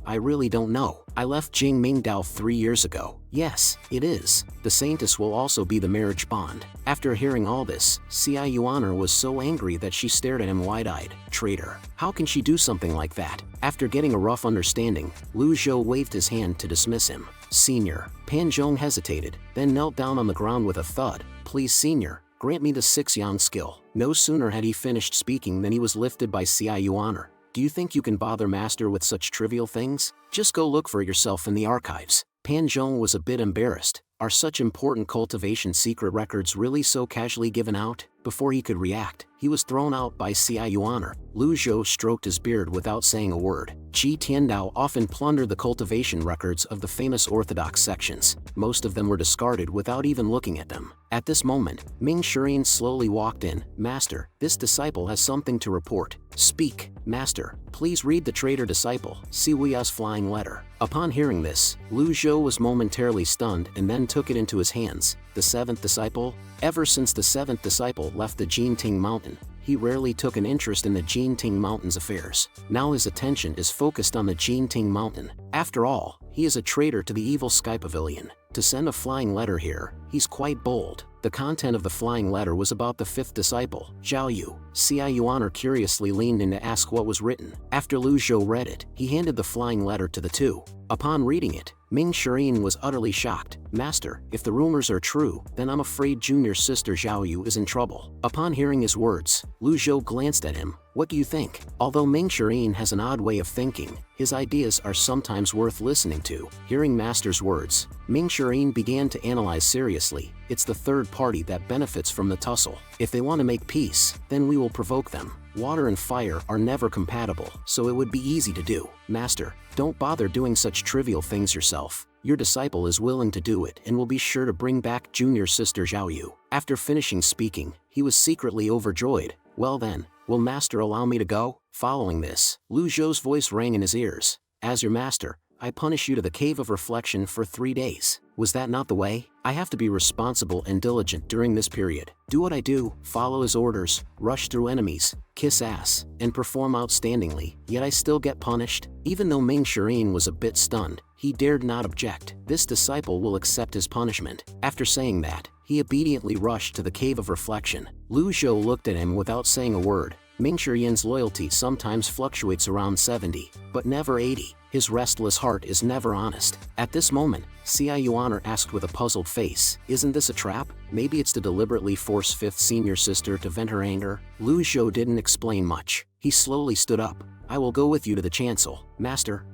I really don't know. I left Jingming Dao 3 years ago. Yes, it is. The saintess will also be the marriage bond. After hearing all this, CI Yuaner was so angry that she stared at him wide-eyed. Traitor. How can she do something like that? After getting a rough understanding, Lu Zhou waved his hand to dismiss him. Senior. Pan Zhong hesitated, then knelt down on the ground with a thud. Please, Senior, grant me the 6-yang skill. No sooner had he finished speaking than he was lifted by CI Yuaner. Do you think you can bother Master with such trivial things? Just go look for it yourself in the archives. Pan Zhong was a bit embarrassed. Are such important cultivation secret records really so casually given out? Before he could react, he was thrown out by CI Yuaner. Lu Zhou stroked his beard without saying a word. Qi Tiandao often plundered the cultivation records of the famous orthodox sections. Most of them were discarded without even looking at them. At this moment, Ming Shirin slowly walked in. Master, this disciple has something to report. Speak, Master. Please read the traitor disciple, Siwia's flying letter. Upon hearing this, Lu Zhou was momentarily stunned and then took it into his hands. The 7th disciple? Ever since the 7th disciple left the Jinting mountain, he rarely took an interest in the Jinting mountain's affairs. Now his attention is focused on the Jinting mountain. After all, he is a traitor to the evil Sky Pavilion. To send a flying letter here, he's quite bold. The content of the flying letter was about the 5th disciple, Zhao Yu. CI Yuaner curiously leaned in to ask what was written. After Lu Zhou read it, he handed the flying letter to the two. Upon reading it, Ming Shirin was utterly shocked. Master, if the rumors are true, then I'm afraid junior sister Zhao Yu is in trouble. Upon hearing his words, Lu Zhou glanced at him. What do you think? Although Ming Shirin has an odd way of thinking, his ideas are sometimes worth listening to. Hearing Master's words, Ming Shirin began to analyze seriously. It's the third party that benefits from the tussle. If they want to make peace, then we will provoke them. Water and fire are never compatible, so it would be easy to do. Master, don't bother doing such trivial things yourself. Your disciple is willing to do it and will be sure to bring back junior sister Zhao Yu. After finishing speaking, he was secretly overjoyed. Well then, will Master allow me to go? Following this, Lu Zhou's voice rang in his ears. As your master, I punish you to the Cave of Reflection for 3 days. Was that not the way? I have to be responsible and diligent during this period. Do what I do, follow his orders, rush through enemies, kiss ass, and perform outstandingly, yet I still get punished? Even though Ming Shirin was a bit stunned, he dared not object. This disciple will accept his punishment. After saying that, he obediently rushed to the Cave of Reflection. Lu Zhou looked at him without saying a word. Ming Shirin's loyalty sometimes fluctuates around 70, but never 80. His restless heart is never honest. At this moment, Xia Yuaner asked with a puzzled face, isn't this a trap? Maybe it's to deliberately force 5th senior sister to vent her anger? Lu Zhou didn't explain much. He slowly stood up. I will go with you to the chancel. Master,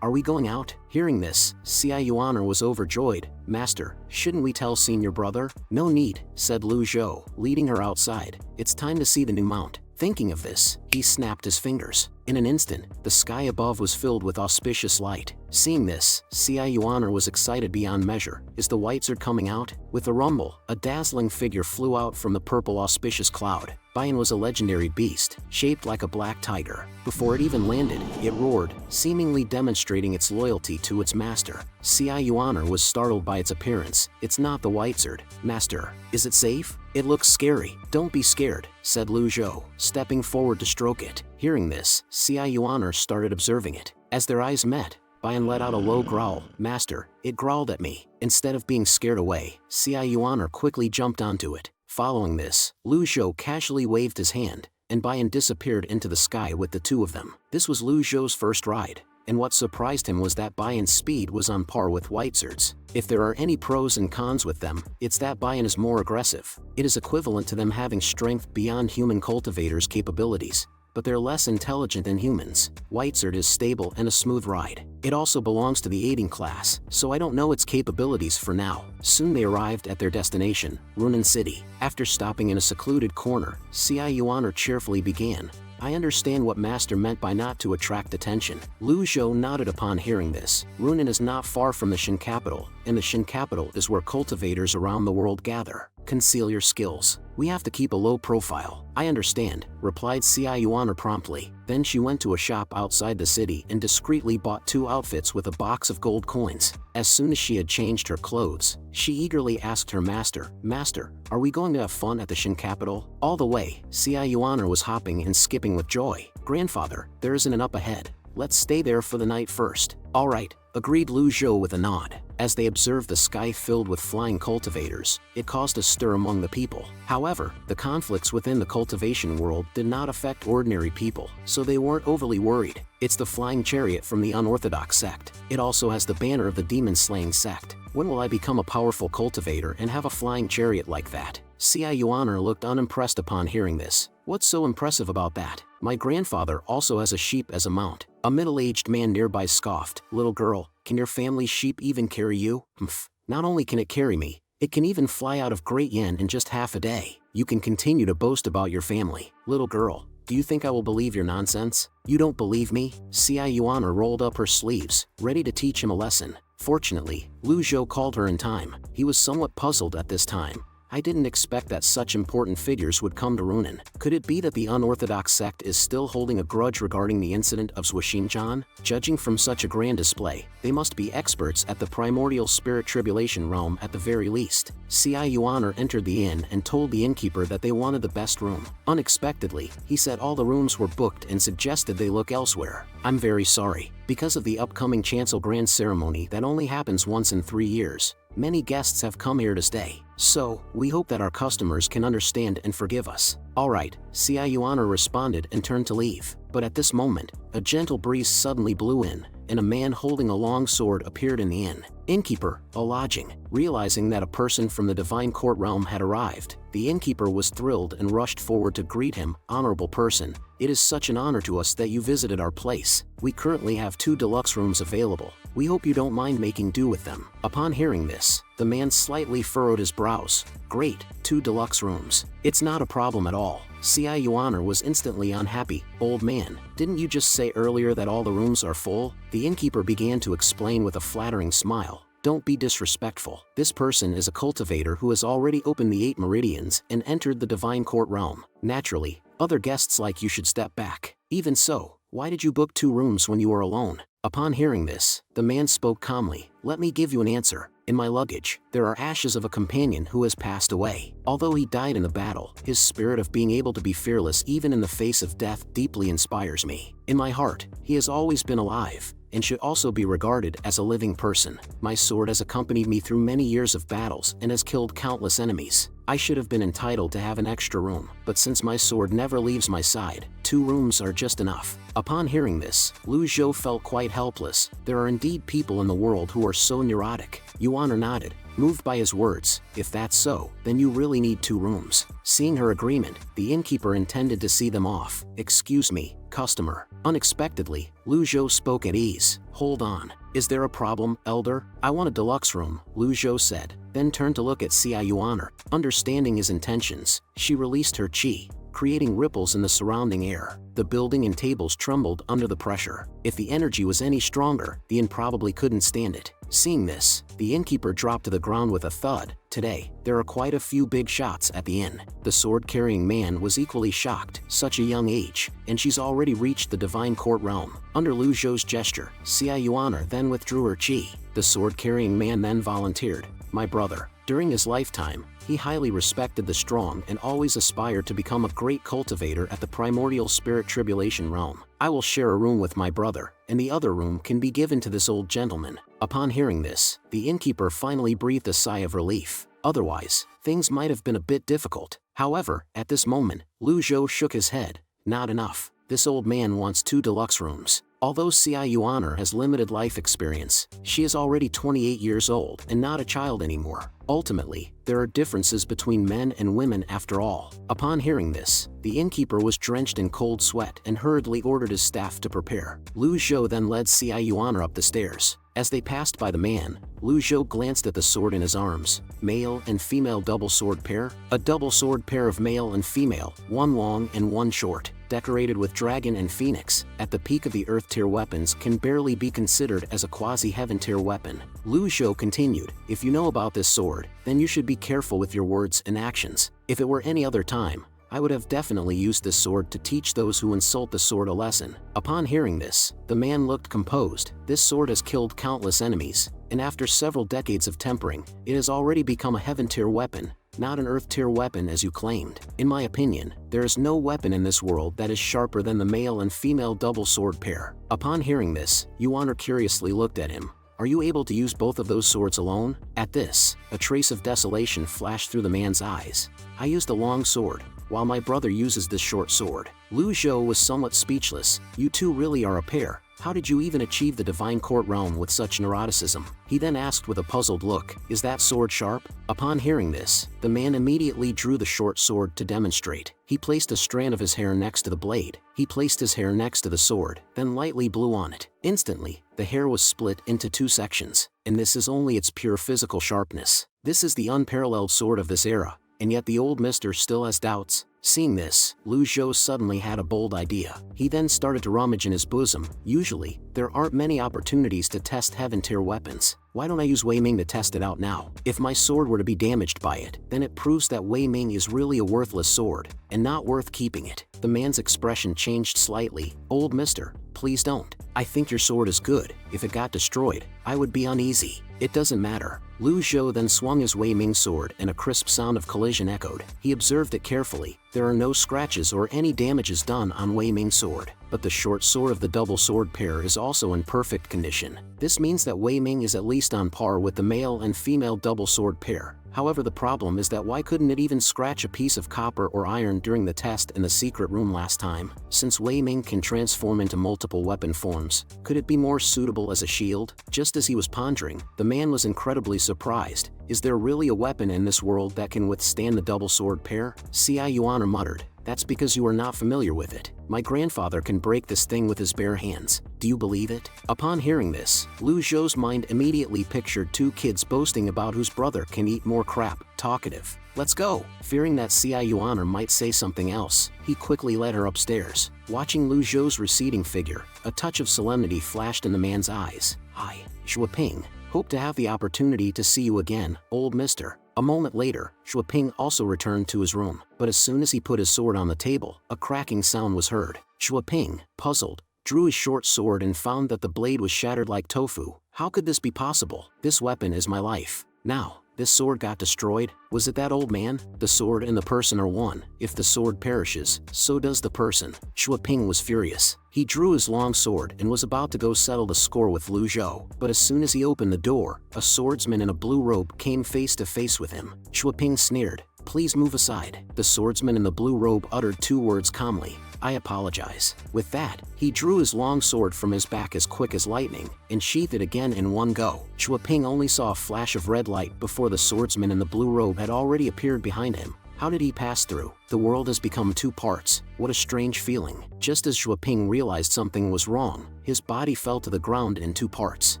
are we going out? Hearing this, Xia Yuaner was overjoyed. Master, shouldn't we tell senior brother? No need, said Lu Zhou, leading her outside. It's time to see the new mount. Thinking of this, he snapped his fingers. In an instant, the sky above was filled with auspicious light. Seeing this, Xia Yuaner was excited beyond measure. Is the Whitesword coming out? With a rumble, a dazzling figure flew out from the purple auspicious cloud. Bayan was a legendary beast, shaped like a black tiger. Before it even landed, it roared, seemingly demonstrating its loyalty to its master. Xia Yuaner was startled by its appearance. It's not the Whitesword. Master, is it safe? It looks scary. Don't be scared, said Lu Zhou, stepping forward to stroke it. Hearing this, Xia Yuaner started observing it. As their eyes met, Bayan let out a low growl. Master, it growled at me. Instead of being scared away, Xia Yuaner quickly jumped onto it. Following this, Lu Zhou casually waved his hand, and Bayan disappeared into the sky with the two of them. This was Lu Zhou's first ride, and what surprised him was that Bayan's speed was on par with Whitesword's. If there are any pros and cons with them, it's that Bayan is more aggressive. It is equivalent to them having strength beyond human cultivators' capabilities, but they're less intelligent than humans. Whitesword is stable and a smooth ride. It also belongs to the aiding class, so I don't know its capabilities for now. Soon they arrived at their destination, Runan City. After stopping in a secluded corner, Xia Yuaner cheerfully began. I understand what Master meant by not to attract attention. Lu Zhou nodded upon hearing this. Runan is not far from the Shin capital, and the Shin capital is where cultivators around the world gather. Conceal your skills. We have to keep a low profile. I understand, replied Xia Yuaner promptly. Then she went to a shop outside the city and discreetly bought 2 outfits with a box of gold coins. As soon as she had changed her clothes, she eagerly asked her master, Master, are we going to have fun at the Shin capital? All the way, Xia Yuaner was hopping and skipping with joy. Grandfather, there isn't an up ahead. Let's stay there for the night first. All right, agreed Lu Zhou with a nod. As they observed the sky filled with flying cultivators, it caused a stir among the people. However, the conflicts within the cultivation world did not affect ordinary people, so they weren't overly worried. It's the flying chariot from the unorthodox sect. It also has the banner of the demon-slaying sect. When will I become a powerful cultivator and have a flying chariot like that? Xia Yuaner looked unimpressed upon hearing this. What's so impressive about that? My grandfather also has a sheep as a mount. A middle-aged man nearby scoffed. Little girl, can your family's sheep even carry you? Humph. Not only can it carry me, it can even fly out of Great Yan in just half a day. You can continue to boast about your family. Little girl, do you think I will believe your nonsense? You don't believe me? Xia Yuaner rolled up her sleeves, ready to teach him a lesson. Fortunately, Lu Zhou called her in time. He was somewhat puzzled at this time. I didn't expect that such important figures would come to Runan. Could it be that the unorthodox sect is still holding a grudge regarding the incident of Zhuxinjian? Judging from such a grand display, they must be experts at the primordial spirit tribulation realm at the very least. Xia Yuaner entered the inn and told the innkeeper that they wanted the best room. Unexpectedly, he said all the rooms were booked and suggested they look elsewhere. I'm very sorry. Because of the upcoming Chancel Grand Ceremony that only happens once in 3 years, many guests have come here to stay. So, we hope that our customers can understand and forgive us. Alright, Xia Yuaner responded and turned to leave. But at this moment, a gentle breeze suddenly blew in, and a man holding a long sword appeared in the inn. Innkeeper, a lodging. Realizing that a person from the divine court realm had arrived, the innkeeper was thrilled and rushed forward to greet him. Honorable person, it is such an honor to us that you visited our place. We currently have 2 deluxe rooms available. We hope you don't mind making do with them. Upon hearing this, the man slightly furrowed his brows. Great, 2 deluxe rooms. It's not a problem at all. Yuaner was instantly unhappy. Old man, didn't you just say earlier that all the rooms are full? The innkeeper began to explain with a flattering smile. Don't be disrespectful. This person is a cultivator who has already opened the 8 meridians and entered the divine court realm. Naturally, other guests like you should step back. Even so, why did you book 2 rooms when you were alone? Upon hearing this, the man spoke calmly. Let me give you an answer. In my luggage, there are ashes of a companion who has passed away. Although he died in the battle, his spirit of being able to be fearless even in the face of death deeply inspires me. In my heart, he has always been alive, and should also be regarded as a living person. My sword has accompanied me through many years of battles and has killed countless enemies. I should have been entitled to have an extra room, but since my sword never leaves my side, 2 rooms are just enough. Upon hearing this, Lu Zhou felt quite helpless. There are indeed people in the world who are so neurotic. Yuaner nodded, moved by his words. If that's so, then you really need 2 rooms. Seeing her agreement, the innkeeper intended to see them off. Excuse me, customer. Unexpectedly, Lu Zhou spoke at ease. Hold on. Is there a problem, elder? I want a deluxe room, Lu Zhou said, then turned to look at Yuaner. Understanding his intentions, she released her chi, creating ripples in the surrounding air. The building and tables trembled under the pressure. If the energy was any stronger, the inn probably couldn't stand it. Seeing this, the innkeeper dropped to the ground with a thud. Today, there are quite a few big shots at the inn. The sword-carrying man was equally shocked. Such a young age, and she's already reached the divine court realm. Under Lu Zhou's gesture, Yuaner then withdrew her chi. The sword-carrying man then volunteered. My brother. During his lifetime, he highly respected the strong and always aspired to become a great cultivator at the primordial spirit tribulation realm. I will share a room with my brother, and the other room can be given to this old gentleman. Upon hearing this, the innkeeper finally breathed a sigh of relief. Otherwise, things might have been a bit difficult. However, at this moment, Lu Zhou shook his head. Not enough. This old man wants 2 deluxe rooms. Although Yuaner has limited life experience, she is already 28 years old and not a child anymore. Ultimately, there are differences between men and women after all. Upon hearing this, the innkeeper was drenched in cold sweat and hurriedly ordered his staff to prepare. Lu Zhou then led Yuaner up the stairs. As they passed by the man, Lu Zhou glanced at the sword in his arms. Male and female double sword pair? A double sword pair of male and female, one long and one short, decorated with dragon and phoenix, at the peak of the earth tier weapons can barely be considered as a quasi-heaven tier weapon. Lu Zhou continued, if you know about this sword, then you should be careful with your words and actions. If it were any other time, I would have definitely used this sword to teach those who insult the sword a lesson. Upon hearing this, the man looked composed. This sword has killed countless enemies, and after several decades of tempering, it has already become a heaven tier weapon, not an earth tier weapon as you claimed. In my opinion, there is no weapon in this world that is sharper than the male and female double sword pair. Upon hearing this, Yuaner curiously looked at him. Are you able to use both of those swords alone? At this, a trace of desolation flashed through the man's eyes. I used a long sword, while my brother uses this short sword. Lu Zhou was somewhat speechless. You two really are a pair. How did you even achieve the divine court realm with such neuroticism? He then asked with a puzzled look, is that sword sharp? Upon hearing this, the man immediately drew the short sword to demonstrate. He placed a strand of his hair next to the blade. He placed his hair next to the sword, then lightly blew on it. Instantly, the hair was split into 2 sections, and this is only its pure physical sharpness. This is the unparalleled sword of this era, and yet the old mister still has doubts. Seeing this, Lu Zhou suddenly had a bold idea. He then started to rummage in his bosom. Usually, there aren't many opportunities to test heaven tier weapons. Why don't I use Wei Ming to test it out now? If my sword were to be damaged by it, then it proves that Wei Ming is really a worthless sword, and not worth keeping it. The man's expression changed slightly. Old mister, please don't. I think your sword is good. If it got destroyed, I would be uneasy. It doesn't matter. Lu Zhou then swung his Wei Ming sword and a crisp sound of collision echoed. He observed it carefully. There are no scratches or any damages done on Wei Ming's sword, but the short sword of the double sword pair is also in perfect condition. This means that Wei Ming is at least on par with the male and female double sword pair. However, the problem is that why couldn't it even scratch a piece of copper or iron during the test in the secret room last time? Since Wei Ming can transform into multiple weapon forms, could it be more suitable as a shield? Just as he was pondering, the man was incredibly surprised. Is there really a weapon in this world that can withstand the double sword pair? Xia Yuan muttered. That's because you are not familiar with it. My grandfather can break this thing with his bare hands. Do you believe it? Upon hearing this, Lu Zhou's mind immediately pictured two kids boasting about whose brother can eat more crap. Talkative. Let's go. Fearing that Xia Yuan might say something else, he quickly led her upstairs. Watching Lu Zhou's receding figure, a touch of solemnity flashed in the man's eyes. Hi, Shuaping. Hope to have the opportunity to see you again, old mister. A moment later, Shuaping also returned to his room, but as soon as he put his sword on the table, a cracking sound was heard. Shuaping, puzzled, drew his short sword and found that the blade was shattered like tofu. How could this be possible? This weapon is my life. Now, this sword got destroyed? Was it that old man? The sword and the person are one. If the sword perishes, so does the person. Shuaping was furious. He drew his long sword and was about to go settle the score with Lu Zhou, but as soon as he opened the door, a swordsman in a blue robe came face to face with him. Shuaping sneered. Please move aside. The swordsman in the blue robe uttered two words calmly. I apologize. With that, he drew his long sword from his back as quick as lightning, and sheathed it again in one go. Shuaping only saw a flash of red light before the swordsman in the blue robe had already appeared behind him. How did he pass through? The world has become two parts. What a strange feeling. Just as Shuaping realized something was wrong, his body fell to the ground in two parts.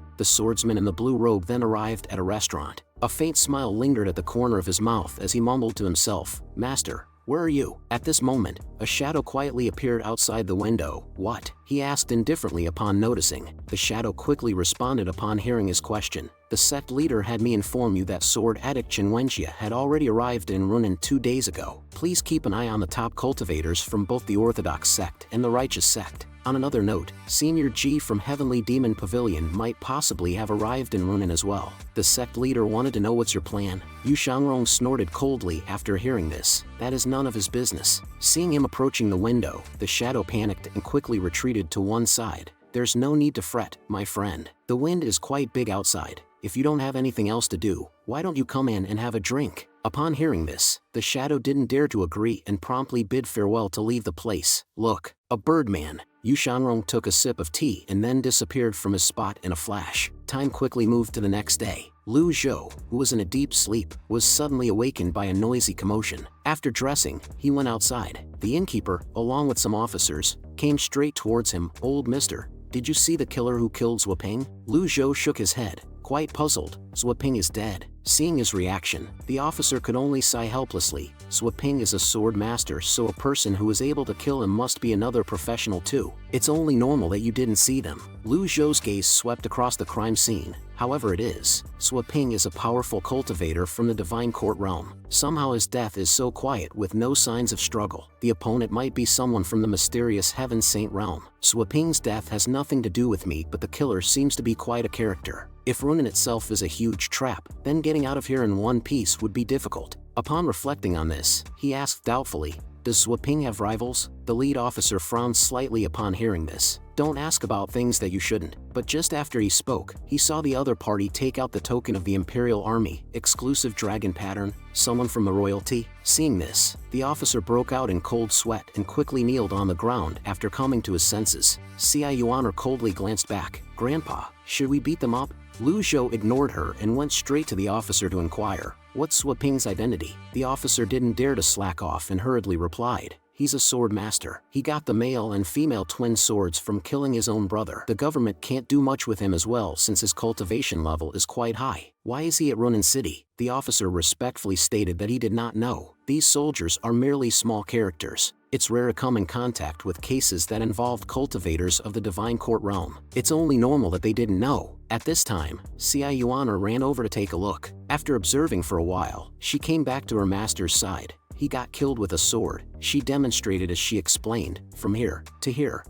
The swordsman in the blue robe then arrived at a restaurant. A faint smile lingered at the corner of his mouth as he mumbled to himself, Master, where are you? At this moment, a shadow quietly appeared outside the window. What? He asked indifferently upon noticing. The shadow quickly responded upon hearing his question. The sect leader had me inform you that Sword Addict Chenwenjia had already arrived in Runan 2 days ago. Please keep an eye on the top cultivators from both the Orthodox sect and the Righteous sect. On another note, Senior G from Heavenly Demon Pavilion might possibly have arrived in Runan as well. The sect leader wanted to know what's your plan. Yu Shangrong snorted coldly after hearing this. That is none of his business. Seeing him approaching the window, the shadow panicked and quickly retreated to one side. There's no need to fret, my friend. The wind is quite big outside. If you don't have anything else to do, why don't you come in and have a drink? Upon hearing this, the shadow didn't dare to agree and promptly bid farewell to leave the place. Look, a birdman. Yu Shangrong took a sip of tea and then disappeared from his spot in a flash. Time quickly moved to the next day. Lu Zhou, who was in a deep sleep, was suddenly awakened by a noisy commotion. After dressing, he went outside. The innkeeper, along with some officers, came straight towards him. Old mister, did you see the killer who killed Shuaping? Lu Zhou shook his head, quite puzzled. Shuaping is dead. Seeing his reaction, the officer could only sigh helplessly. Shuaping is a sword master, so a person who is able to kill him must be another professional too. It's only normal that you didn't see them. Lu Zhou's gaze swept across the crime scene. However it is, Shuaping is a powerful cultivator from the Divine Court realm. Somehow his death is so quiet with no signs of struggle. The opponent might be someone from the mysterious Heaven Saint realm. Shuaping's death has nothing to do with me, but the killer seems to be quite a character. If Runan itself is a huge trap, then getting out of here in one piece would be difficult. Upon reflecting on this, he asked doubtfully, does Shuaping have rivals? The lead officer frowned slightly upon hearing this. Don't ask about things that you shouldn't. But just after he spoke, he saw the other party take out the token of the Imperial Army, exclusive dragon pattern, someone from the royalty. Seeing this, the officer broke out in cold sweat and quickly kneeled on the ground after coming to his senses. Xia Yuan coldly glanced back. Grandpa, should we beat them up? Lu Zhou ignored her and went straight to the officer to inquire, what's Shuaping's identity? The officer didn't dare to slack off and hurriedly replied, he's a sword master. He got the male and female twin swords from killing his own brother. The government can't do much with him as well since his cultivation level is quite high. Why is he at Runan City? The officer respectfully stated that he did not know. These soldiers are merely small characters. It's rare to come in contact with cases that involved cultivators of the Divine Court realm. It's only normal that they didn't know. At this time, Xia Yuan ran over to take a look. After observing for a while, she came back to her master's side. He got killed with a sword. She demonstrated as she explained, from here to here,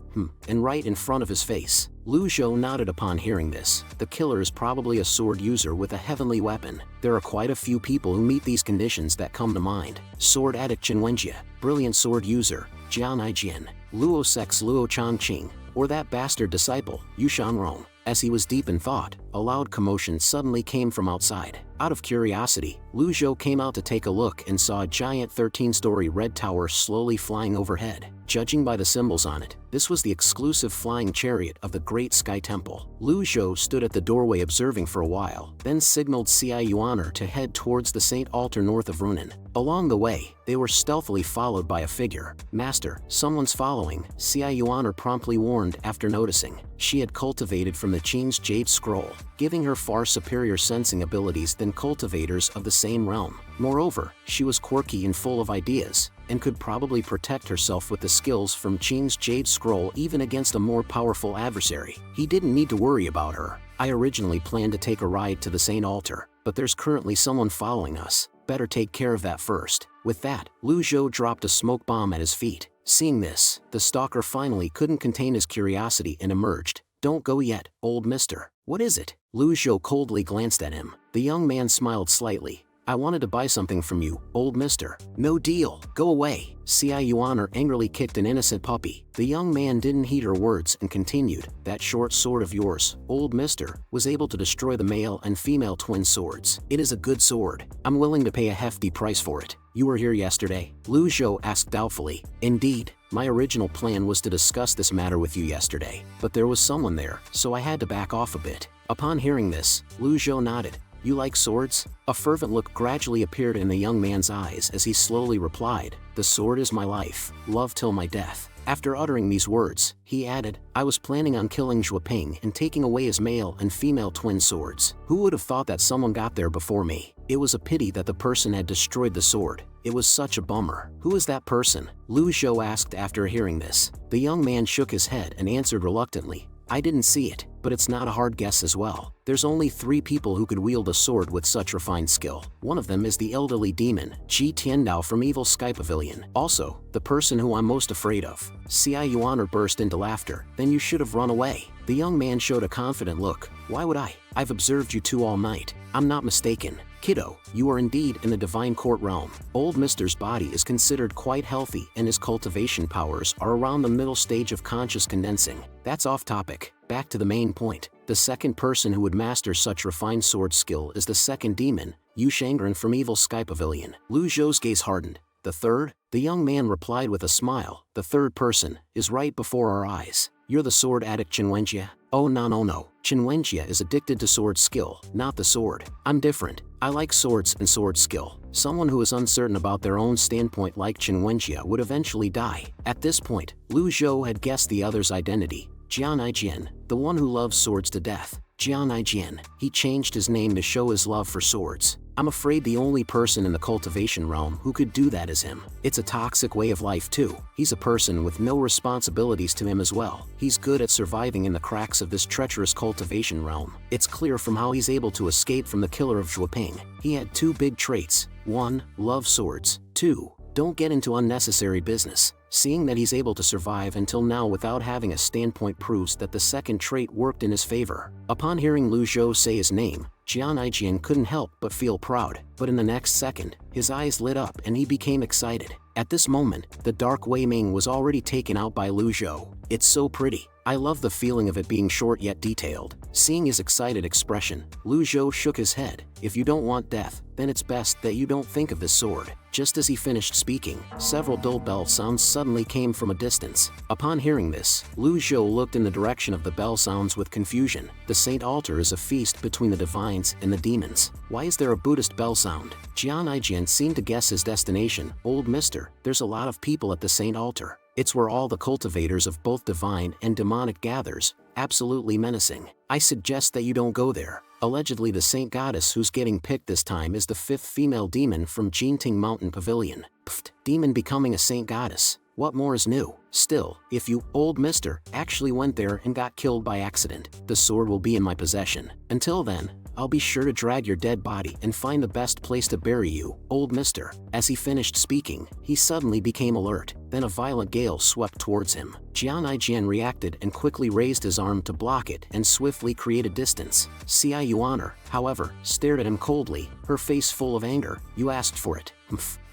and right in front of his face. Lu Zhou nodded upon hearing this. The killer is probably a sword user with a heavenly weapon. There are quite a few people who meet these conditions that come to mind. Sword Addict Chenwenjia, brilliant sword user, Jian Aijian, Luo Sex Luo Changqing, or that bastard disciple, Yu Shanrong. As he was deep in thought, a loud commotion suddenly came from outside. Out of curiosity, Lu Zhou came out to take a look and saw a giant 13-story red tower slowly flying overhead. Judging by the symbols on it, this was the exclusive flying chariot of the Great Sky Temple. Lu Zhou stood at the doorway observing for a while, then signaled Xia Yuaner to head towards the Saint Altar north of Runan. Along the way, they were stealthily followed by a figure. "Master, someone's following," Xia Yuaner promptly warned after noticing. She had cultivated from the Qing's Jade Scroll, giving her far superior sensing abilities than cultivators of the same realm. Moreover, she was quirky and full of ideas, and could probably protect herself with the skills from Qing's Jade Scroll even against a more powerful adversary. He didn't need to worry about her. "I originally planned to take a ride to the Saint Altar, but there's currently someone following us. Better take care of that first." With that, Lu Zhou dropped a smoke bomb at his feet. Seeing this, the stalker finally couldn't contain his curiosity and emerged. "Don't go yet, old mister." "What is it?" Lu Zhou coldly glanced at him. The young man smiled slightly. "I wanted to buy something from you, old mister." "No deal, go away." Xia Yuaner angrily kicked an innocent puppy. The young man didn't heed her words and continued. "That short sword of yours, old mister, was able to destroy the male and female twin swords. It is a good sword. I'm willing to pay a hefty price for it." "You were here yesterday?" Lu Zhou asked doubtfully. "Indeed. My original plan was to discuss this matter with you yesterday, but there was someone there, so I had to back off a bit." Upon hearing this, Lu Zhou nodded. "You like swords?" A fervent look gradually appeared in the young man's eyes as he slowly replied, "The sword is my life, love till my death." After uttering these words, he added, "I was planning on killing Zhuoping and taking away his male and female twin swords. Who would have thought that someone got there before me? It was a pity that the person had destroyed the sword. It was such a bummer." "Who is that person?" Lu Zhou asked after hearing this. The young man shook his head and answered reluctantly, "I didn't see it, but it's not a hard guess as well. There's only 3 people who could wield a sword with such refined skill. One of them is the elderly demon, Qi Tiandao from Evil Sky Pavilion. Also, the person who I'm most afraid of." Xia Yuaner burst into laughter. "Then you should have run away." The young man showed a confident look. "Why would I? I've observed you two all night. I'm not mistaken. Kiddo, you are indeed in the Divine Court realm. Old Mister's body is considered quite healthy and his cultivation powers are around the middle stage of conscious condensing." That's off topic. Back to the main point. The second person who would master such refined sword skill is the second demon, Yu Shangren from Evil Sky Pavilion. Lu Zhou's gaze hardened. "The third?" The young man replied with a smile. "The third person is right before our eyes. You're the sword addict Qinwenjie." "Oh no. Qinwenjie is addicted to sword skill, not the sword. I'm different. I like swords and sword skill." Someone who is uncertain about their own standpoint like Qinwenjie would eventually die. At this point, Lu Zhou had guessed the other's identity. Jian Aijian, the one who loves swords to death. Jian Aijian. He changed his name to show his love for swords. I'm afraid the only person in the cultivation realm who could do that is him. It's a toxic way of life too. He's a person with no responsibilities to him as well. He's good at surviving in the cracks of this treacherous cultivation realm. It's clear from how he's able to escape from the killer of Zhuoping. He had 2 big traits. 1. Love swords. 2. Don't get into unnecessary business. Seeing that he's able to survive until now without having a standpoint proves that the second trait worked in his favor. Upon hearing Lu Zhou say his name, Jian Aijian couldn't help but feel proud, but in the next second, his eyes lit up and he became excited. At this moment, the dark Wei Ming was already taken out by Lu Zhou. "It's so pretty. I love the feeling of it being short yet detailed." Seeing his excited expression, Lu Zhou shook his head. "If you don't want death, then it's best that you don't think of this sword." Just as he finished speaking, several dull bell sounds suddenly came from a distance. Upon hearing this, Lu Zhou looked in the direction of the bell sounds with confusion. The Saint Altar is a feast between the divines and the demons. Why is there a Buddhist bell sound? Jian Aijian seemed to guess his destination. "Old mister, there's a lot of people at the Saint Altar. It's where all the cultivators of both divine and demonic gathers, absolutely menacing. I suggest that you don't go there." Allegedly the saint goddess who's getting picked this time is the 5th female demon from Jinting Mountain Pavilion. Pfft, demon becoming a saint goddess. What more is new? Still, if you, old mister, actually went there and got killed by accident, the sword will be in my possession. Until then, I'll be sure to drag your dead body and find the best place to bury you, old mister." As he finished speaking, he suddenly became alert. Then a violent gale swept towards him. Jian Aijian reacted and quickly raised his arm to block it and swiftly created distance. Xia Yuaner, however, stared at him coldly, her face full of anger. "You asked for it.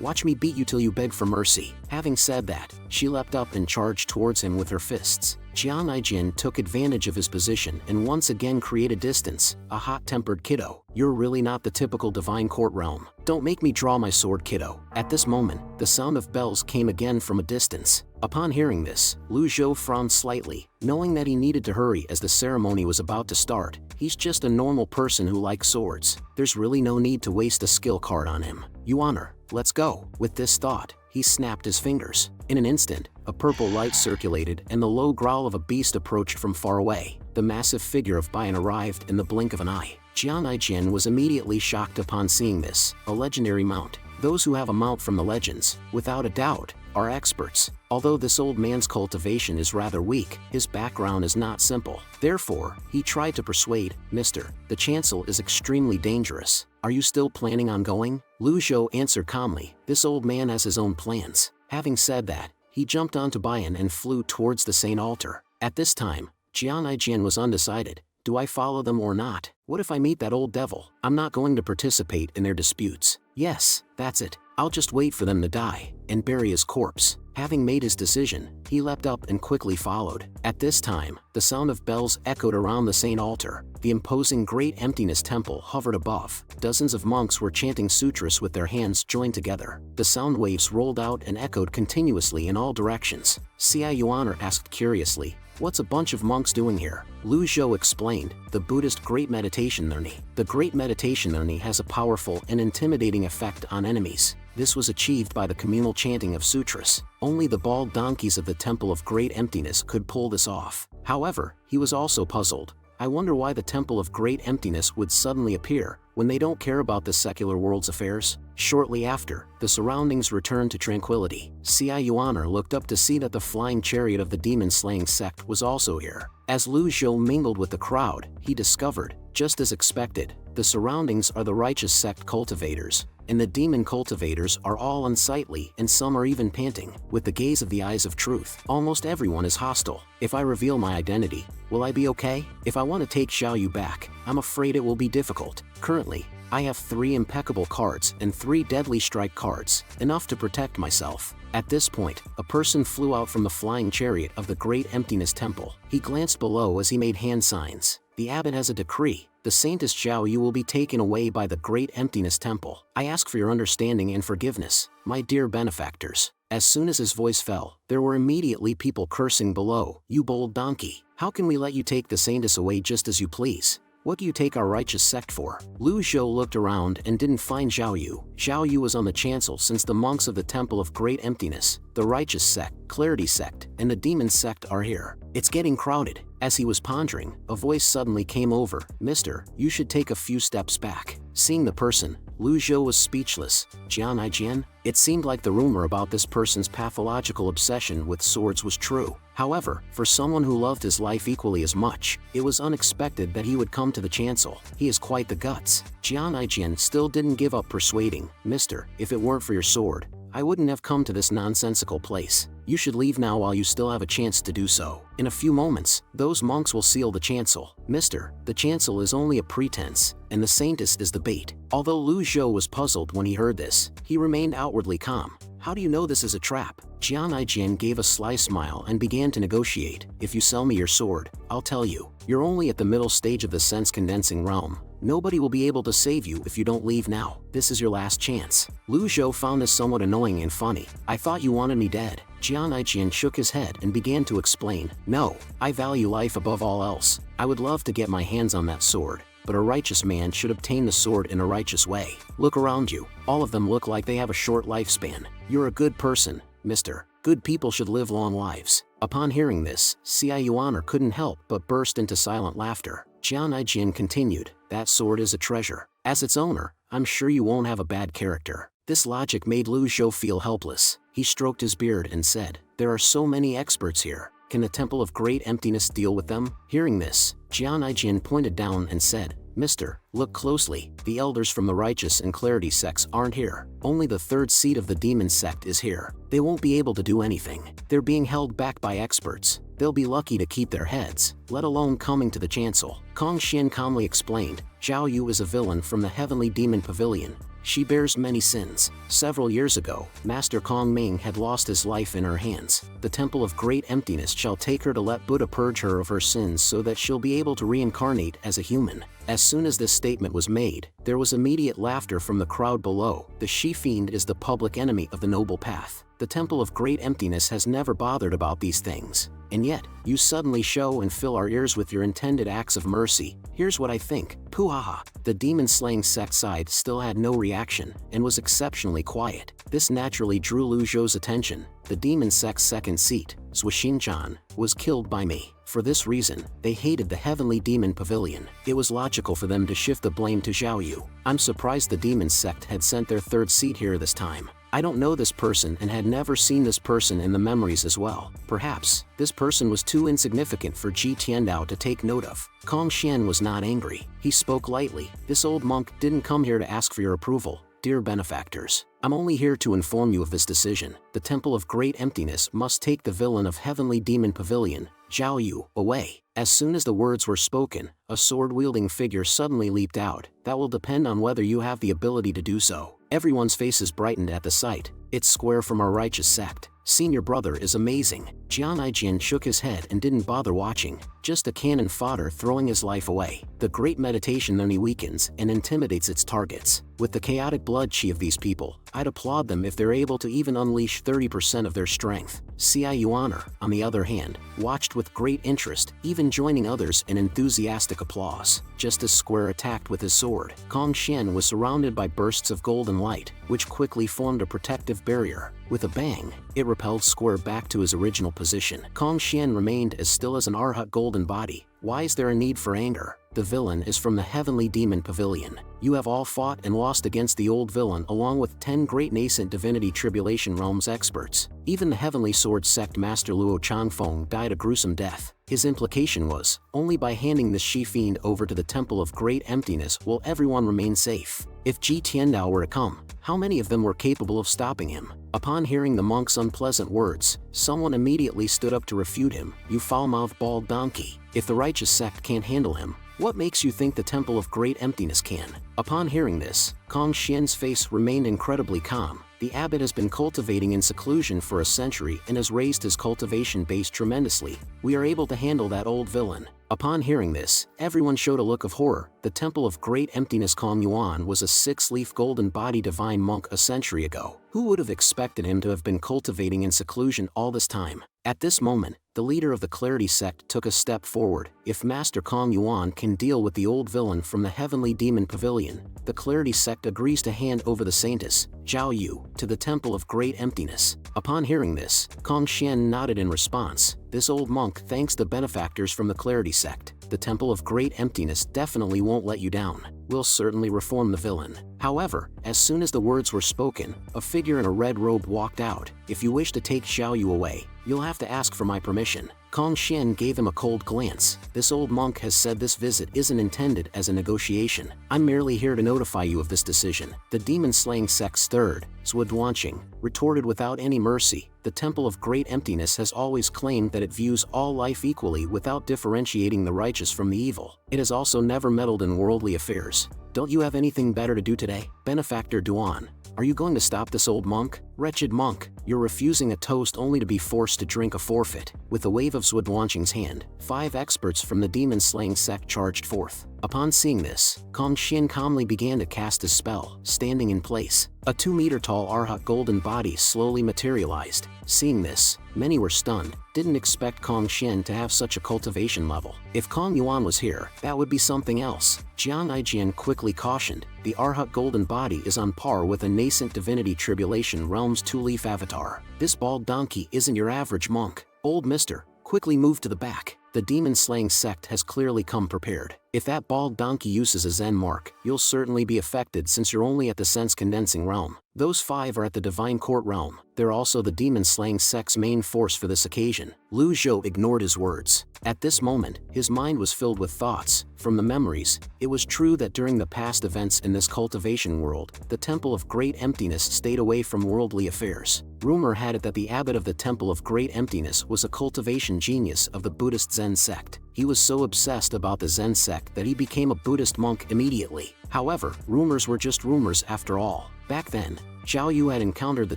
Watch me beat you till you beg for mercy." Having said that, she leapt up and charged towards him with her fists. Jian Aijian took advantage of his position and once again created distance. "A hot-tempered kiddo. You're really not the typical divine court realm. Don't make me draw my sword, kiddo. At this moment, the sound of bells came again from a distance. Upon hearing this, Lu Zhou frowned slightly, knowing that he needed to hurry as the ceremony was about to start. He's just a normal person who likes swords. There's really no need to waste a skill card on him. Yuan, let's go. With this thought, he snapped his fingers. In an instant, a purple light circulated and the low growl of a beast approached from far away. The massive figure of Bian arrived in the blink of an eye. Jian Aijin was immediately shocked upon seeing this, a legendary mount. Those who have a mount from the legends, without a doubt, are experts. Although this old man's cultivation is rather weak, his background is not simple. Therefore, he tried to persuade, Mr. The chancel is extremely dangerous. Are you still planning on going? Lu Zhou answered calmly, this old man has his own plans. Having said that, he jumped onto Bian and flew towards the Saint Altar. At this time, Jian Aijin was undecided. Do I follow them or not? What if I meet that old devil? I'm not going to participate in their disputes. Yes, that's it. I'll just wait for them to die and bury his corpse. Having made his decision, he leapt up and quickly followed. At this time, the sound of bells echoed around the Saint Altar. The imposing Great Emptiness Temple hovered above. Dozens of monks were chanting sutras with their hands joined together. The sound waves rolled out and echoed continuously in all directions. Xia Yuaner asked curiously, what's a bunch of monks doing here? Lu Zhou explained, the Buddhist Great Meditation Learning. The Great Meditation Learning has a powerful and intimidating effect on enemies. This was achieved by the communal chanting of sutras. Only the bald donkeys of the Temple of Great Emptiness could pull this off. However, he was also puzzled. I wonder why the Temple of Great Emptiness would suddenly appear when they don't care about the secular world's affairs. Shortly after, the surroundings returned to tranquility. Xia Yuaner looked up to see that the flying chariot of the demon-slaying sect was also here. As Lu Zhou mingled with the crowd, he discovered, just as expected, the surroundings are the righteous sect cultivators, and the demon cultivators are all unsightly and some are even panting. With the gaze of the eyes of truth, almost everyone is hostile. If I reveal my identity, will I be okay? If I want to take Xiaoyu back, I'm afraid it will be difficult. Currently, I have 3 impeccable cards and 3 deadly strike cards, enough to protect myself. At this point, a person flew out from the flying chariot of the Great Emptiness Temple. He glanced below as he made hand signs. The abbot has a decree. The Saintess Xiaoyu will be taken away by the Great Emptiness Temple. I ask for your understanding and forgiveness, my dear benefactors. As soon as his voice fell, there were immediately people cursing below. You bold donkey! How can we let you take the Saintess away just as you please? What do you take our righteous sect for? Lu Zhou looked around and didn't find Xiaoyu. Xiaoyu was on the chancel since the monks of the Temple of Great Emptiness, the righteous sect, Clarity sect, and the demon sect are here. It's getting crowded. As he was pondering, a voice suddenly came over. Mister, you should take a few steps back. Seeing the person, Lu Zhou was speechless. Jian Aijin? It seemed like the rumor about this person's pathological obsession with swords was true. However, for someone who loved his life equally as much, it was unexpected that he would come to the chancel. He has quite the guts. Jian Aijin still didn't give up persuading. Mister, if it weren't for your sword, I wouldn't have come to this nonsensical place. You should leave now while you still have a chance to do so. In a few moments, those monks will seal the chancel. Mister, the chancel is only a pretense, and the Saintess is the bait. Although Lu Zhou was puzzled when he heard this, he remained outwardly calm. How do you know this is a trap? Jian Aijin gave a sly smile and began to negotiate. If you sell me your sword, I'll tell you, you're only at the middle stage of the sense-condensing realm. Nobody will be able to save you if you don't leave now. This is your last chance. Lu Zhou found this somewhat annoying and funny. I thought you wanted me dead. Jian Aijin shook his head and began to explain. No, I value life above all else. I would love to get my hands on that sword, but a righteous man should obtain the sword in a righteous way. Look around you. All of them look like they have a short lifespan. You're a good person, mister. Good people should live long lives. Upon hearing this, Xia Yuaner couldn't help but burst into silent laughter. Jian Aijin continued, that sword is a treasure. As its owner, I'm sure you won't have a bad character. This logic made Lu Zhou feel helpless. He stroked his beard and said, there are so many experts here. Can the Temple of Great Emptiness deal with them? Hearing this, Jian Aijin pointed down and said, Mister, look closely. The elders from the Righteous and Clarity sects aren't here. Only the 3rd seat of the Demon sect is here. They won't be able to do anything. They're being held back by experts. They'll be lucky to keep their heads, let alone coming to the chancel. Kong Xian calmly explained, Zhao Yu is a villain from the Heavenly Demon Pavilion. She bears many sins. Several years ago, Master Kong Ming had lost his life in her hands. The Temple of Great Emptiness shall take her to let Buddha purge her of her sins so that she'll be able to reincarnate as a human. As soon as this statement was made, there was immediate laughter from the crowd below. The she-fiend is the public enemy of the noble path. The Temple of Great Emptiness has never bothered about these things. And yet, you suddenly show and fill our ears with your intended acts of mercy. Here's what I think. Poohaha. The demon-slaying sect side still had no reaction, and was exceptionally quiet. This naturally drew Lu Zhou's attention. The demon sect's second seat, Zhuxinchan, was killed by me. For this reason, they hated the Heavenly Demon Pavilion. It was logical for them to shift the blame to Zhao Yu. I'm surprised the demon sect had sent their third seat here this time. I don't know this person and had never seen this person in the memories as well. Perhaps, this person was too insignificant for Ji Tiandao to take note of. Kong Xian was not angry. He spoke lightly. This old monk didn't come here to ask for your approval. Dear benefactors, I'm only here to inform you of this decision. The Temple of Great Emptiness must take the villain of Heavenly Demon Pavilion, Zhao Yu, away. As soon as the words were spoken, a sword-wielding figure suddenly leaped out. That will depend on whether you have the ability to do so. Everyone's faces brightened at the sight. It's Square from our righteous sect. Senior brother is amazing. Jiang Aijian shook his head and didn't bother watching. Just a cannon fodder throwing his life away. The great meditation only weakens and intimidates its targets. With the chaotic blood chi of these people, I'd applaud them if they're able to even unleash 30% of their strength. Ci Yuaner, on the other hand, watched with great interest, even joining others in enthusiastic applause. Just as Square attacked with his sword, Kong Xian was surrounded by bursts of golden light, which quickly formed a protective barrier. With a bang, it repelled Square back to his original position. Kong Xian remained as still as an Arhat golden body. Why is there a need for anger? The villain is from the Heavenly Demon Pavilion. You have all fought and lost against the old villain along with 10 great nascent divinity tribulation realms experts. Even the Heavenly Sword Sect Master Luo Changfeng died a gruesome death. His implication was, only by handing this she-fiend over to the Temple of Great Emptiness will everyone remain safe. If Ji Tiandao were to come, how many of them were capable of stopping him? Upon hearing the monk's unpleasant words, someone immediately stood up to refute him. You foul-mouthed bald donkey. If the righteous sect can't handle him, what makes you think the Temple of Great Emptiness can? Upon hearing this, Kong Xian's face remained incredibly calm. The abbot has been cultivating in seclusion for a century and has raised his cultivation base tremendously. We are able to handle that old villain. Upon hearing this, everyone showed a look of horror. The Temple of Great Emptiness Kong Yuan was a 6-leaf golden body divine monk a century ago. Who would have expected him to have been cultivating in seclusion all this time? At this moment, the leader of the Clarity sect took a step forward. If Master Kong Yuan can deal with the old villain from the Heavenly Demon Pavilion, the Clarity sect agrees to hand over the Saintess, Zhao Yu, to the Temple of Great Emptiness. Upon hearing this, Kong Xian nodded in response. This old monk thanks the benefactors from the Clarity sect. The Temple of Great Emptiness definitely won't let you down. We'll certainly reform the villain. However, as soon as the words were spoken, a figure in a red robe walked out. If you wish to take Zhao Yu away, you'll have to ask for my permission. Kong Xian gave him a cold glance. This old monk has said this visit isn't intended as a negotiation. I'm merely here to notify you of this decision. The demon-slaying sect's third, Zhuduanqing, retorted without any mercy. The Temple of Great Emptiness has always claimed that it views all life equally without differentiating the righteous from the evil. It has also never meddled in worldly affairs. Don't you have anything better to do today? Benefactor Duan, are you going to stop this old monk? Wretched monk, you're refusing a toast only to be forced to drink a forfeit. With a wave of Zhuduanqing's hand, 5 experts from the demon-slaying sect charged forth. Upon seeing this, Kong Xian calmly began to cast his spell, standing in place. A 2-meter-tall Arhat golden body slowly materialized. Seeing this, many were stunned. Didn't expect Kong Xian to have such a cultivation level. If Kong Yuan was here, that would be something else. Jiang Aijian quickly cautioned, the Arhat golden body is on par with a nascent divinity tribulation realm's 2-leaf avatar. This bald donkey isn't your average monk. Old mister, quickly move to the back. The demon-slaying sect has clearly come prepared. If that bald donkey uses a Zen mark, you'll certainly be affected since you're only at the sense-condensing realm. Those 5 are at the Divine Court realm. They're also the demon-slaying sect's main force for this occasion. Lu Zhou ignored his words. At this moment, his mind was filled with thoughts. From the memories, it was true that during the past events in this cultivation world, the Temple of Great Emptiness stayed away from worldly affairs. Rumor had it that the abbot of the Temple of Great Emptiness was a cultivation genius of the Buddhist Zen sect. He was so obsessed about the Zen sect that he became a Buddhist monk immediately. However, rumors were just rumors after all. Back then, Zhao Yu had encountered the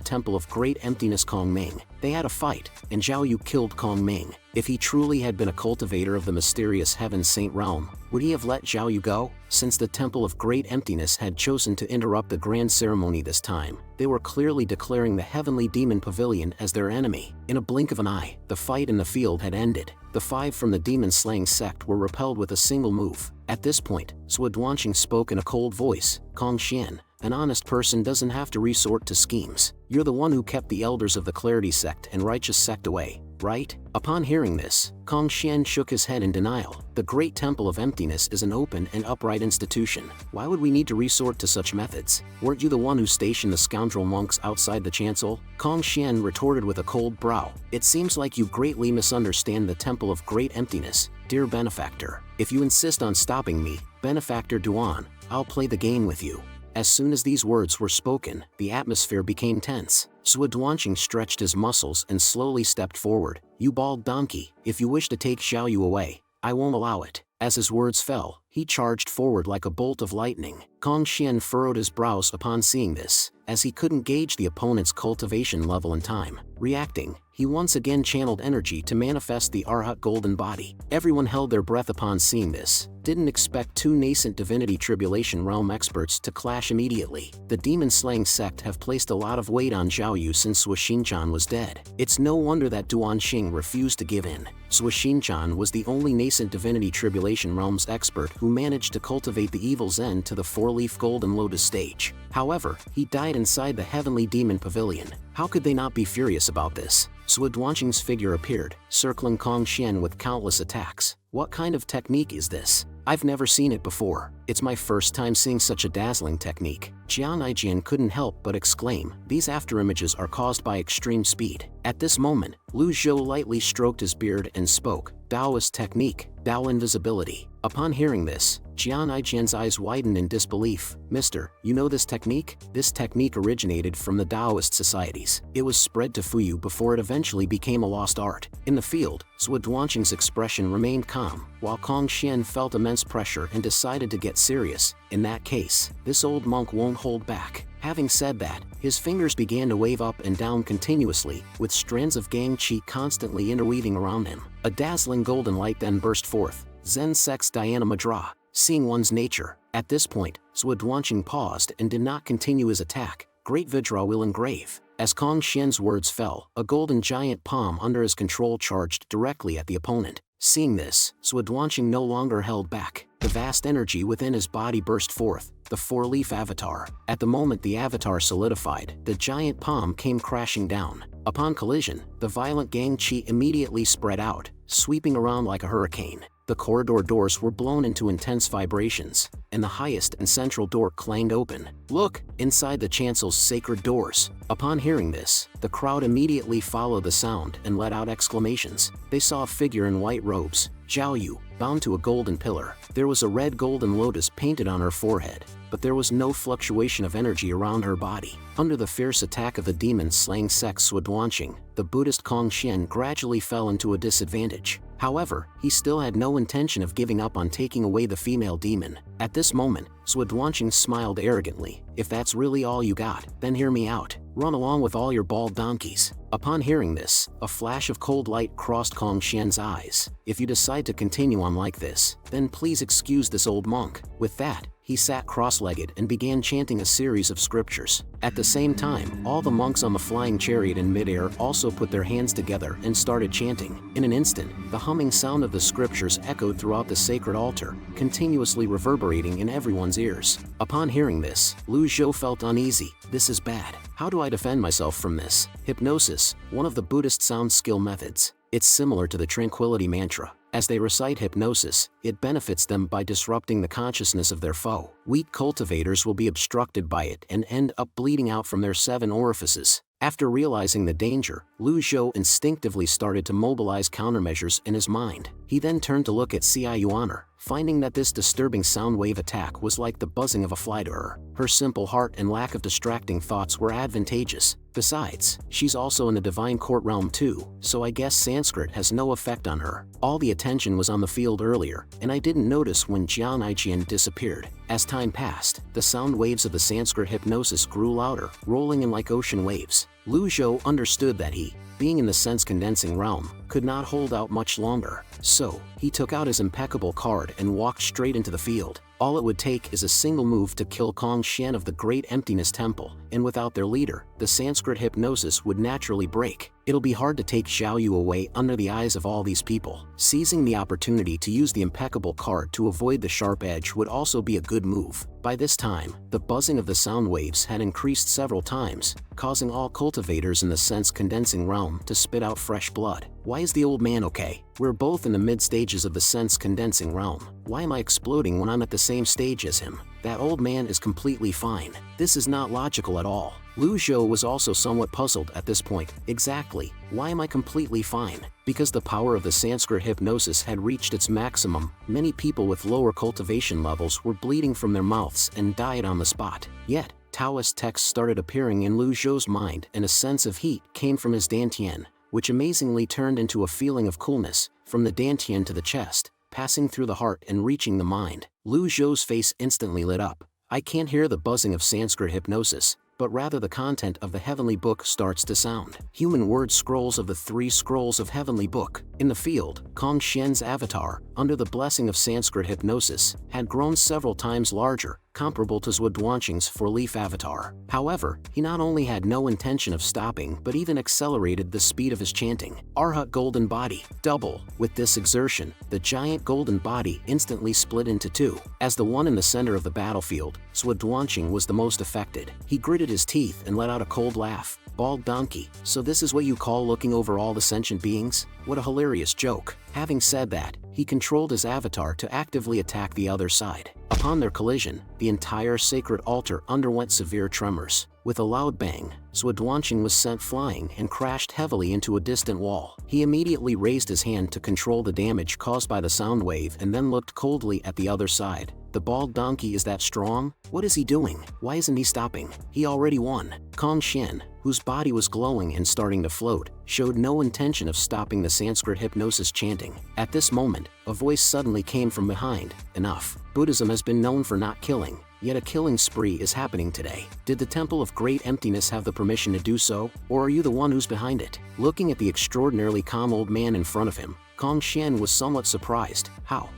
Temple of Great Emptiness Kong Ming. They had a fight, and Zhao Yu killed Kong Ming. If he truly had been a cultivator of the mysterious Heaven Saint realm, would he have let Zhao Yu go? Since the Temple of Great Emptiness had chosen to interrupt the grand ceremony this time, they were clearly declaring the Heavenly Demon Pavilion as their enemy. In a blink of an eye, the fight in the field had ended. The 5 from the demon-slaying sect were repelled with a single move. At this point, Sui Duanqing spoke in a cold voice. Kong Xian, an honest person doesn't have to resort to schemes. You're the one who kept the elders of the Clarity sect and Righteous sect away, right? Upon hearing this, Kong Xian shook his head in denial. The Great Temple of Emptiness is an open and upright institution. Why would we need to resort to such methods? Weren't you the one who stationed the scoundrel monks outside the chancel? Kong Xian retorted with a cold brow. It seems like you greatly misunderstand the Temple of Great Emptiness, dear benefactor. If you insist on stopping me, Benefactor Duan, I'll play the game with you. As soon as these words were spoken, the atmosphere became tense. Sui Duanqing stretched his muscles and slowly stepped forward. You bald donkey, if you wish to take Xiao Yu away, I won't allow it. As his words fell, he charged forward like a bolt of lightning. Kong Xian furrowed his brows upon seeing this, as he couldn't gauge the opponent's cultivation level in time. Reacting, he once again channeled energy to manifest the Arhat golden body. Everyone held their breath upon seeing this. Didn't expect 2 nascent divinity tribulation realm experts to clash immediately. The demon-slaying sect have placed a lot of weight on Zhao Yu since Sui Xinchan was dead. It's no wonder that Duanqing refused to give in. Sui Xinchan was the only nascent divinity tribulation realms expert who managed to cultivate the evil Zen to the 4-leaf golden lotus stage. However, he died inside the heavenly demon pavilion. How could they not be furious about this? Sui Duanqing's figure appeared, circling Kong Xian with countless attacks. What kind of technique is this? I've never seen it before. It's my first time seeing such a dazzling technique. Jian Aijian couldn't help but exclaim. These afterimages are caused by extreme speed. At this moment, Lu Zhou lightly stroked his beard and spoke. Taoist technique, Tao invisibility. Upon hearing this, Jian Aijian's eyes widened in disbelief. Mister, you know this technique? This technique originated from the Taoist societies. It was spread to Fuyu before it eventually became a lost art. In the field, Sui Duanqing's expression remained calm, while Kong Xian felt immense pressure and decided to get serious. In that case, this old monk won't hold back. Having said that, his fingers began to wave up and down continuously, with strands of Gang Qi constantly interweaving around him. A dazzling golden light then burst forth. Zen sect's Dhyana Mudra, seeing one's nature. At this point, Sui Duanqing paused and did not continue his attack. Great Vidra will engrave. As Kong Xian's words fell, a golden giant palm under his control charged directly at the opponent. Seeing this, Sui Duanqing no longer held back. The vast energy within his body burst forth, the 4-leaf avatar. At the moment the avatar solidified, the giant palm came crashing down. Upon collision, the violent Gang Qi immediately spread out, sweeping around like a hurricane. The corridor doors were blown into intense vibrations, and the highest and central door clanged open. Look, inside the chancel's sacred doors. Upon hearing this, the crowd immediately followed the sound and let out exclamations. They saw a figure in white robes, Zhao Yu, bound to a golden pillar. There was a red golden lotus painted on her forehead, but there was no fluctuation of energy around her body. Under the fierce attack of the demon-slaying sect Sui Duanqing, the Buddhist Kong Xian gradually fell into a disadvantage. However, he still had no intention of giving up on taking away the female demon. At this moment, Sui Duanqing smiled arrogantly. If that's really all you got, then hear me out. Run along with all your bald donkeys. Upon hearing this, a flash of cold light crossed Kong Xian's eyes. If you decide to continue on like this, then please excuse this old monk. With that, he sat cross-legged and began chanting a series of scriptures. At the same time, all the monks on the flying chariot in midair also put their hands together and started chanting. In an instant, the humming sound of the scriptures echoed throughout the sacred altar, continuously reverberating in everyone's ears. Upon hearing this, Lu Zhou felt uneasy. This is bad. How do I defend myself from this? Hypnosis, one of the Buddhist sound skill methods. It's similar to the tranquility mantra. As they recite hypnosis, it benefits them by disrupting the consciousness of their foe. Weak cultivators will be obstructed by it and end up bleeding out from their 7 orifices. After realizing the danger, Lu Zhou instinctively started to mobilize countermeasures in his mind. He then turned to look at Xia Yuaner, finding that this disturbing sound wave attack was like the buzzing of a fly to her. Her simple heart and lack of distracting thoughts were advantageous. Besides, she's also in the divine court realm too, so I guess Sanskrit has no effect on her. All the attention was on the field earlier, and I didn't notice when Jian Aijian disappeared. As time passed, the sound waves of the Sanskrit hypnosis grew louder, rolling in like ocean waves. Lu Zhou understood that he, being in the sense-condensing realm, could not hold out much longer. So, he took out his impeccable card and walked straight into the field. All it would take is a single move to kill Kong Xian of the Great Emptiness Temple, and without their leader, the Sanskrit hypnosis would naturally break. It'll be hard to take Xiao Yu away under the eyes of all these people. Seizing the opportunity to use the impeccable card to avoid the sharp edge would also be a good move. By this time, the buzzing of the sound waves had increased several times, causing all cultivators in the sense-condensing realm to spit out fresh blood. Why is the old man okay? We're both in the mid-stages of the sense-condensing realm. Why am I exploding when I'm at the same stage as him? That old man is completely fine. This is not logical at all. Lu Zhou was also somewhat puzzled at this point. Exactly, why am I completely fine? Because the power of the Sanskrit hypnosis had reached its maximum, many people with lower cultivation levels were bleeding from their mouths and died on the spot. Yet, Taoist texts started appearing in Lu Zhou's mind, and a sense of heat came from his dantian, which amazingly turned into a feeling of coolness, from the dantian to the chest, passing through the heart and reaching the mind. Lu Zhou's face instantly lit up. I can't hear the buzzing of Sanskrit hypnosis, but rather the content of the heavenly book starts to sound. Human word scrolls of the 3 scrolls of heavenly book. In the field, Kong Xian's avatar, under the blessing of Sanskrit hypnosis, had grown several times larger, comparable to Zhuoduanqing's 4-leaf avatar. However, he not only had no intention of stopping but even accelerated the speed of his chanting. Arhat golden body, double. With this exertion, the giant golden body instantly split into 2. As the one in the center of the battlefield, Zhuoduanqing was the most affected. He gritted his teeth and let out a cold laugh. Bald donkey, so this is what you call looking over all the sentient beings? What a hilarious joke. Having said that, he controlled his avatar to actively attack the other side. Upon their collision, the entire sacred altar underwent severe tremors. With a loud bang, Zhuoduanqing was sent flying and crashed heavily into a distant wall. He immediately raised his hand to control the damage caused by the sound wave and then looked coldly at the other side. The bald donkey is that strong? What is he doing? Why isn't he stopping? He already won. Kong Xian, whose body was glowing and starting to float, showed no intention of stopping the Sanskrit hypnosis chanting. At this moment, a voice suddenly came from behind. Enough. Buddhism has been known for not killing, yet a killing spree is happening today. Did the Temple of Great Emptiness have the permission to do so, or are you the one who's behind it? Looking at the extraordinarily calm old man in front of him, Kong Xian was somewhat surprised. How?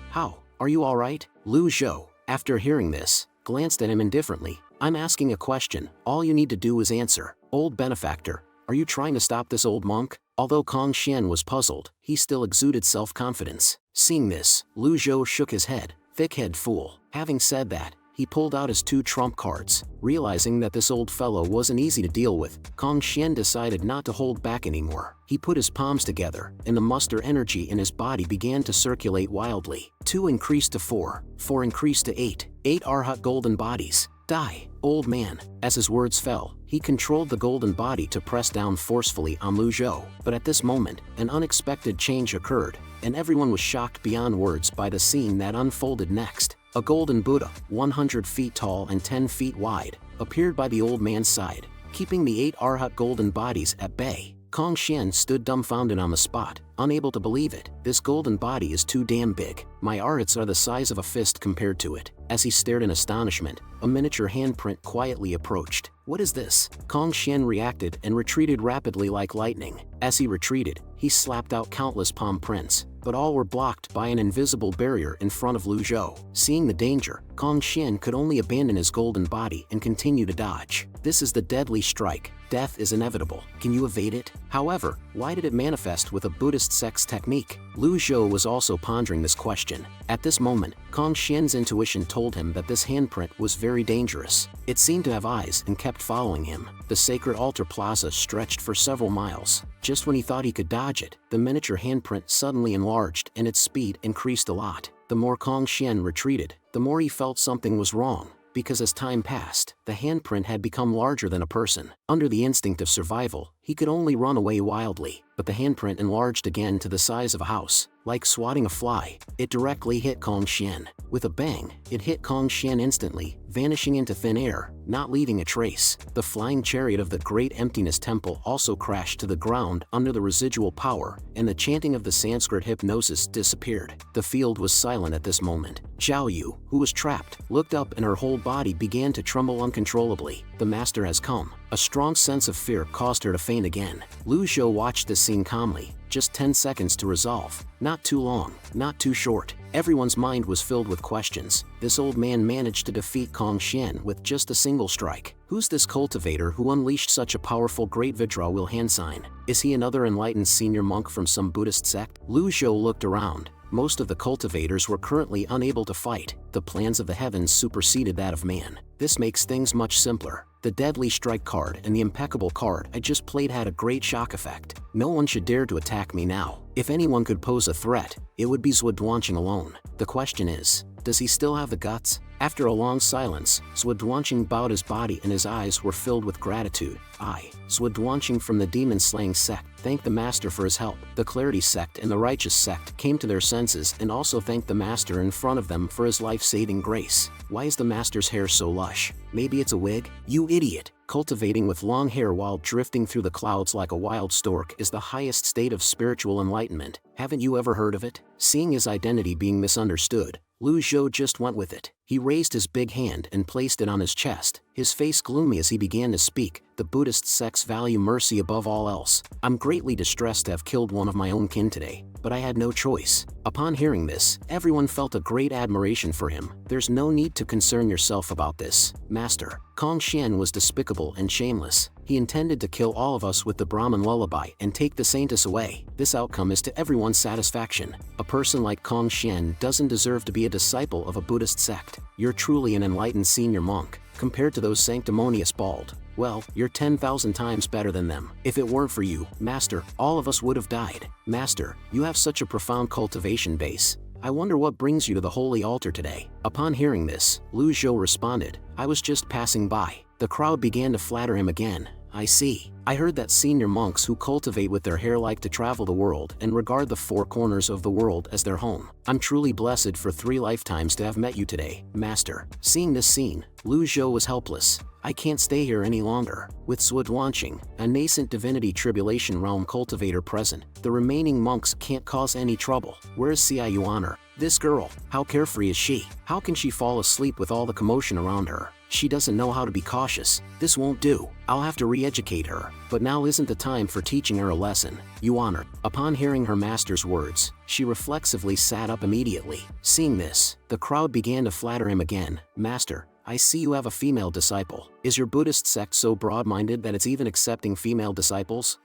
Are you alright? Lu Zhou, after hearing this, glanced at him indifferently. I'm asking a question, all you need to do is answer. Old benefactor, are you trying to stop this old monk? Although Kong Xian was puzzled, he still exuded self-confidence. Seeing this, Lu Zhou shook his head. Thick-head fool. Having said that, he pulled out his 2 trump cards. Realizing that this old fellow wasn't easy to deal with, Kong Xian decided not to hold back anymore. He put his palms together, and the muster energy in his body began to circulate wildly. 2 increased to 4, 4 increased to 8, 8 Arhat golden bodies. Die, old man. As his words fell, he controlled the golden body to press down forcefully on Lu Zhou. But at this moment, an unexpected change occurred, and everyone was shocked beyond words by the scene that unfolded next. A golden Buddha, 100 feet tall and 10 feet wide, appeared by the old man's side, keeping the 8 Arhat golden bodies at bay. Kong Xian stood dumbfounded on the spot, unable to believe it. This golden body is too damn big. My Arhats are the size of a fist compared to it. As he stared in astonishment, a miniature handprint quietly approached. What is this? Kong Xian reacted and retreated rapidly like lightning. As he retreated, he slapped out countless palm prints, but all were blocked by an invisible barrier in front of Lu Zhou. Seeing the danger, Kong Xian could only abandon his golden body and continue to dodge. This is the deadly strike. Death is inevitable. Can you evade it? However, why did it manifest with a Buddhist sex technique? Lu Zhou was also pondering this question. At this moment, Kong Xian's intuition told him that this handprint was very dangerous. It seemed to have eyes and kept following him. The sacred altar plaza stretched for several miles. Just when he thought he could dodge it, the miniature handprint suddenly enlarged and its speed increased a lot. The more Kong Xian retreated, the more he felt something was wrong, because as time passed, the handprint had become larger than a person. Under the instinct of survival, he could only run away wildly, but the handprint enlarged again to the size of a house. Like swatting a fly, it directly hit Kong Xian. With a bang, it hit Kong Xian instantly, vanishing into thin air, not leaving a trace. The flying chariot of the Great Emptiness Temple also crashed to the ground under the residual power, and the chanting of the Sanskrit hypnosis disappeared. The field was silent at this moment. Zhao Yu, who was trapped, looked up and her whole body began to tremble uncontrollably. The master has come. A strong sense of fear caused her to faint again. Lu Zhou watched this scene calmly. Just 10 seconds to resolve. Not too long, not too short. Everyone's mind was filled with questions. This old man managed to defeat Kong Xian with just a single strike. Who's this cultivator who unleashed such a powerful Great Vidra hand sign? Is he another enlightened senior monk from some Buddhist sect? Lu Zhou looked around. Most of the cultivators were currently unable to fight. The plans of the heavens superseded that of man. This makes things much simpler. The deadly strike card and the impeccable card I just played had a great shock effect. No one should dare to attack me now. If anyone could pose a threat, it would be Zhuoduanqing alone. The question is, does he still have the guts? After a long silence, Zhuoduanqing bowed his body and his eyes were filled with gratitude. I, Zhuoduanqing from the demon-slaying sect, thanked the master for his help. The Clarity sect and the Righteous sect came to their senses and also thanked the master in front of them for his life-saving grace. Why is the master's hair so lush? Maybe it's a wig? You idiot! Cultivating with long hair while drifting through the clouds like a wild stork is the highest state of spiritual enlightenment. Haven't you ever heard of it? Seeing his identity being misunderstood, Lu Zhou just went with it. He raised his big hand and placed it on his chest, his face gloomy as he began to speak. The Buddhist sects value mercy above all else. I'm greatly distressed to have killed one of my own kin today, but I had no choice. Upon hearing this, everyone felt a great admiration for him. There's no need to concern yourself about this, Master. Kong Xian was despicable and shameless. He intended to kill all of us with the Brahmin lullaby and take the saintess away. This outcome is to everyone's satisfaction. A person like Kong Xian doesn't deserve to be a disciple of a Buddhist sect. You're truly an enlightened senior monk. Compared to those sanctimonious bald, well, you're 10,000 times better than them. If it weren't for you, Master, all of us would have died. Master, you have such a profound cultivation base. I wonder what brings you to the holy altar today. Upon hearing this, Lu Zhou responded, I was just passing by. The crowd began to flatter him again. I see. I heard that senior monks who cultivate with their hair like to travel the world and regard the four corners of the world as their home. I'm truly blessed for 3 lifetimes to have met you today, Master. Seeing this scene, Lu Zhou was helpless. I can't stay here any longer. With Zhuoduanqing, a nascent divinity tribulation realm cultivator present, the remaining monks can't cause any trouble. Where's Xia Yuaner? This girl, how carefree is she? How can she fall asleep with all the commotion around her? She doesn't know how to be cautious. This won't do. I'll have to re-educate her. But now isn't the time for teaching her a lesson. Yuaner. Upon hearing her master's words, she reflexively sat up immediately. Seeing this, the crowd began to flatter him again. Master, I see you have a female disciple. Is your Buddhist sect so broad-minded that it's even accepting female disciples?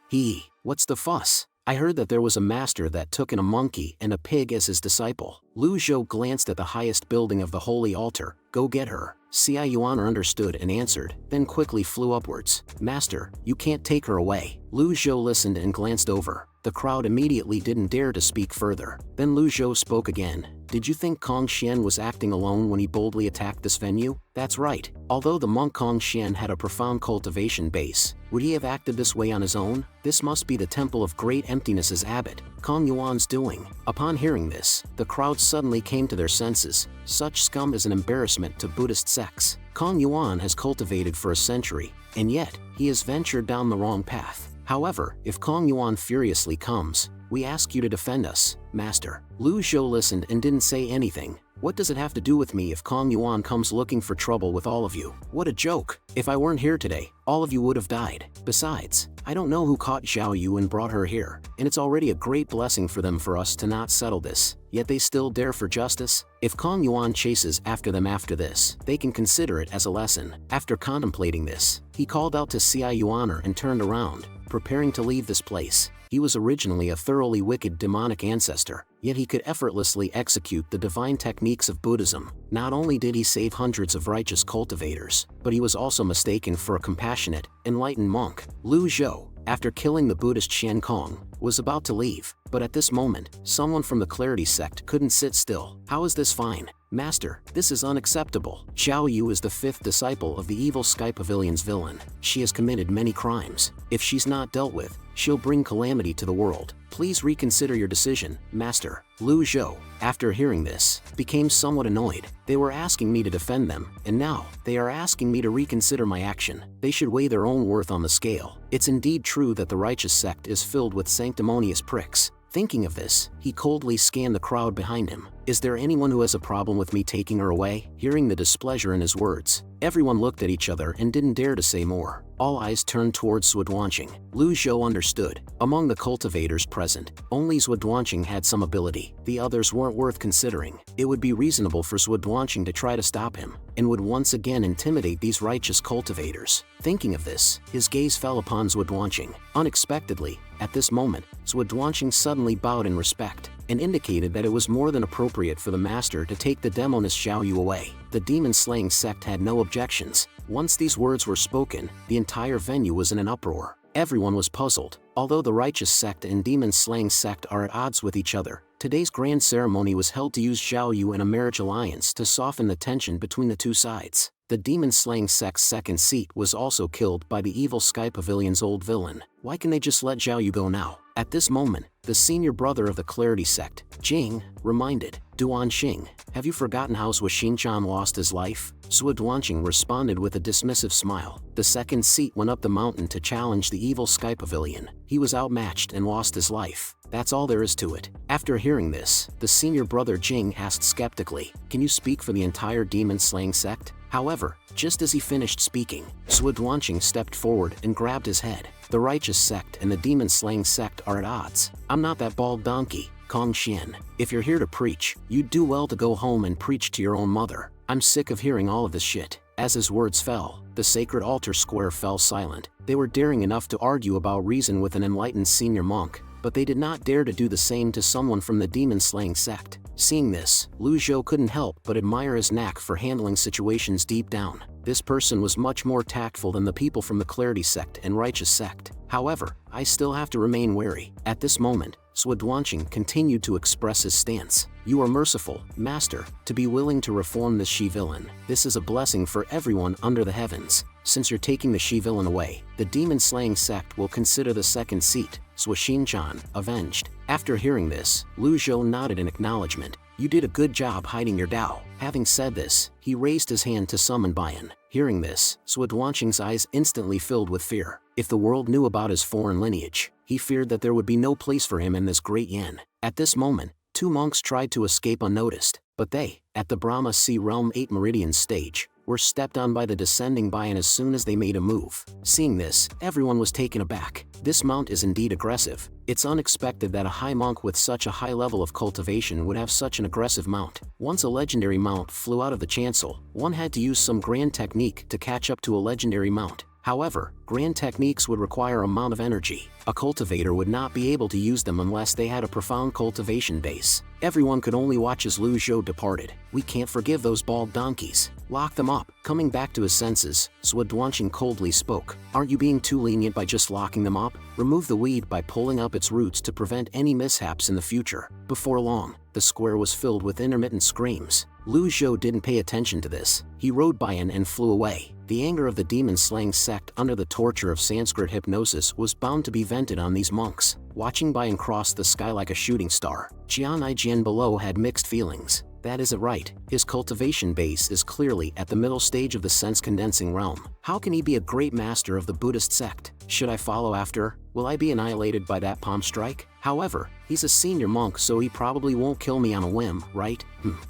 What's the fuss? I heard that there was a master that took in a monkey and a pig as his disciple. Lu Zhou glanced at the highest building of the holy altar. Go get her. Xia Yuaner understood and answered, then quickly flew upwards. Master, you can't take her away. Lu Zhou listened and glanced over. The crowd immediately didn't dare to speak further. Then Lu Zhou spoke again. Did you think Kong Xian was acting alone when he boldly attacked this venue? That's right. Although the monk Kong Xian had a profound cultivation base, would he have acted this way on his own? This must be the Temple of Great Emptiness's abbot, Kong Yuan's doing. Upon hearing this, the crowd suddenly came to their senses. Such scum is an embarrassment to Buddhist sects. Kong Yuan has cultivated for a century, and yet, he has ventured down the wrong path. However, if Kong Yuan furiously comes, we ask you to defend us, Master. Lu Zhou listened and didn't say anything. What does it have to do with me if Kong Yuan comes looking for trouble with all of you? What a joke! If I weren't here today, all of you would have died. Besides, I don't know who caught Zhao Yu and brought her here, and it's already a great blessing for them for us to not settle this. Yet they still dare for justice? If Kong Yuan chases after them after this, they can consider it as a lesson. After contemplating this, he called out to Xia Yuaner and turned around, preparing to leave this place. He was originally a thoroughly wicked demonic ancestor, yet he could effortlessly execute the divine techniques of Buddhism. Not only did he save hundreds of righteous cultivators, but he was also mistaken for a compassionate, enlightened monk. Lu Zhou, after killing the Buddhist Shen Kong, was about to leave, but at this moment, someone from the Clarity sect couldn't sit still. How is this fine? Master, this is unacceptable. Xiao Yu is the 5th disciple of the evil Sky Pavilion's villain. She has committed many crimes. If she's not dealt with, she'll bring calamity to the world. Please reconsider your decision, Master. Lu Zhou, after hearing this, became somewhat annoyed. They were asking me to defend them, and now, they are asking me to reconsider my action. They should weigh their own worth on the scale. It's indeed true that the righteous sect is filled with sanctimonious pricks. Thinking of this, he coldly scanned the crowd behind him. Is there anyone who has a problem with me taking her away? Hearing the displeasure in his words, everyone looked at each other and didn't dare to say more. All eyes turned towards Zhuoduanqing. Lu Zhou understood. Among the cultivators present, only Zhuoduanqing had some ability. The others weren't worth considering. It would be reasonable for Zhuoduanqing to try to stop him, and would once again intimidate these righteous cultivators. Thinking of this, his gaze fell upon Zhuoduanqing. Unexpectedly, at this moment, Zhuoduanqing suddenly bowed in respect, and indicated that it was more than appropriate for the master to take the demoness Xiao Yu away. The demon-slaying sect had no objections. Once these words were spoken, the entire venue was in an uproar. Everyone was puzzled. Although the righteous sect and demon-slaying sect are at odds with each other, today's grand ceremony was held to use Xiao Yu in a marriage alliance to soften the tension between the two sides. The demon-slaying sect's second seat was also killed by the evil Sky Pavilion's old villain. Why can they just let Xiao Yu go now? At this moment, the senior brother of the Clarity sect, Jing, reminded, Duanqing, have you forgotten how Zhuoxinqian lost his life? Zhuoduanqing responded with a dismissive smile. The second seat went up the mountain to challenge the evil Sky Pavilion. He was outmatched and lost his life. That's all there is to it. After hearing this, the senior brother Jing asked skeptically, can you speak for the entire demon-slaying sect? However, just as he finished speaking, Zhuoduanqing stepped forward and grabbed his head. The righteous sect and the demon-slaying sect are at odds. I'm not that bald donkey, Kong Xian. If you're here to preach, you'd do well to go home and preach to your own mother. I'm sick of hearing all of this shit. As his words fell, the sacred altar square fell silent. They were daring enough to argue about reason with an enlightened senior monk, but they did not dare to do the same to someone from the demon-slaying sect. Seeing this, Lu Zhou couldn't help but admire his knack for handling situations deep down. This person was much more tactful than the people from the Clarity sect and Righteous sect. However, I still have to remain wary. At this moment, Zhuoduanqing continued to express his stance. You are merciful, Master, to be willing to reform this she-villain. This is a blessing for everyone under the heavens. Since you're taking the she-villain away, the demon-slaying sect will consider the second seat, Zhuoxinqian, avenged. After hearing this, Lu Zhou nodded in acknowledgement. You did a good job hiding your Dao. Having said this, he raised his hand to summon Bian. Hearing this, Zhuoduanqing's eyes instantly filled with fear. If the world knew about his foreign lineage, he feared that there would be no place for him in this great yin. At this moment, two monks tried to escape unnoticed, but they, at the Brahma Sea Realm 8 Meridian stage, were stepped on by the descending Bian as soon as they made a move. Seeing this, everyone was taken aback. This mount is indeed aggressive. It's unexpected that a high monk with such a high level of cultivation would have such an aggressive mount. Once a legendary mount flew out of the chancel, one had to use some grand technique to catch up to a legendary mount. However, grand techniques would require a amount of energy. A cultivator would not be able to use them unless they had a profound cultivation base. Everyone could only watch as Lu Zhou departed. We can't forgive those bald donkeys. Lock them up. Coming back to his senses, Zhuoduanqing coldly spoke. Aren't you being too lenient by just locking them up? Remove the weed by pulling up its roots to prevent any mishaps in the future. Before long, the square was filled with intermittent screams. Lu Zhou didn't pay attention to this. He rode Bian and flew away. The anger of the demon-slaying sect under the torture of Sanskrit hypnosis was bound to be vented on these monks. Watching Bian cross the sky like a shooting star, Jian Ijian below had mixed feelings. That isn't right. His cultivation base is clearly at the middle stage of the sense-condensing realm. How can he be a great master of the Buddhist sect? Should I follow after? Will I be annihilated by that palm strike? However, he's a senior monk, so he probably won't kill me on a whim, right?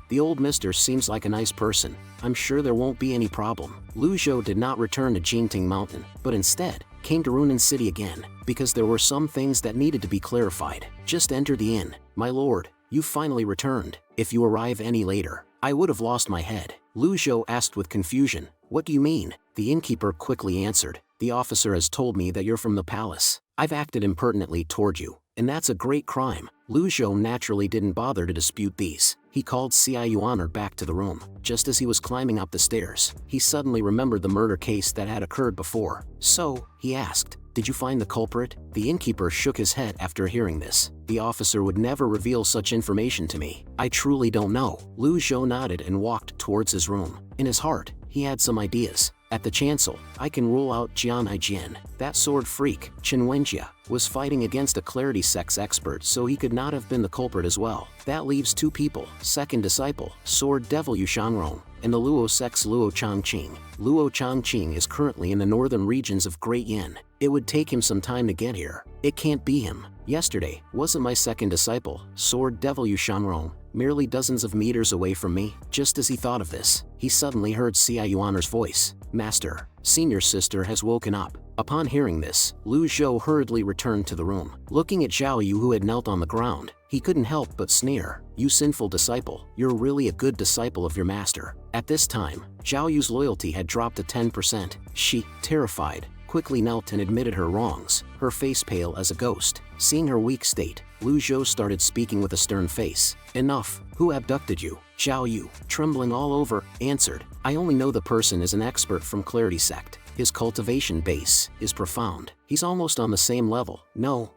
The old mister seems like a nice person. I'm sure there won't be any problem. Lu Zhou did not return to Jingting Mountain, but instead came to Runan City again, because there were some things that needed to be clarified. Just enter the inn. My lord, you finally returned. If you arrive any later, I would have lost my head. Lu Zhou asked with confusion. What do you mean? The innkeeper quickly answered. The officer has told me that you're from the palace. I've acted impertinently toward you, and that's a great crime. Lu Zhou naturally didn't bother to dispute these. He called Cai Yuaner back to the room. Just as he was climbing up the stairs, he suddenly remembered the murder case that had occurred before. So, he asked, Did you find the culprit? The innkeeper shook his head after hearing this. The officer would never reveal such information to me. I truly don't know. Lu Zhou nodded and walked towards his room. In his heart, he had some ideas. At the chancel, I can rule out Jian Aijian. That sword freak, Chen Wenjia, was fighting against a clarity sect's expert, so he could not have been the culprit as well. That leaves 2 people, second disciple, sword devil Yu Shanrong, and the Luo sect's Luo Changqing. Luo Changqing is currently in the northern regions of Great Yin. It would take him some time to get here. It can't be him. Yesterday, wasn't my second disciple, sword devil Yu Shanrong, merely dozens of meters away from me? Just as he thought of this, he suddenly heard Xia Yuaner's voice. Master, senior sister has woken up. Upon hearing this, Lu Zhou hurriedly returned to the room. Looking at Zhao Yu, who had knelt on the ground, he couldn't help but sneer. You sinful disciple, you're really a good disciple of your master. At this time, Zhao Yu's loyalty had dropped to 10%. She, terrified, quickly knelt and admitted her wrongs, her face pale as a ghost. Seeing her weak state, Lu Zhou started speaking with a stern face. Enough. Who abducted you? Zhao Yu, trembling all over, answered. I only know the person is an expert from Clarity Sect. His cultivation base is profound. He's almost on the same level. No.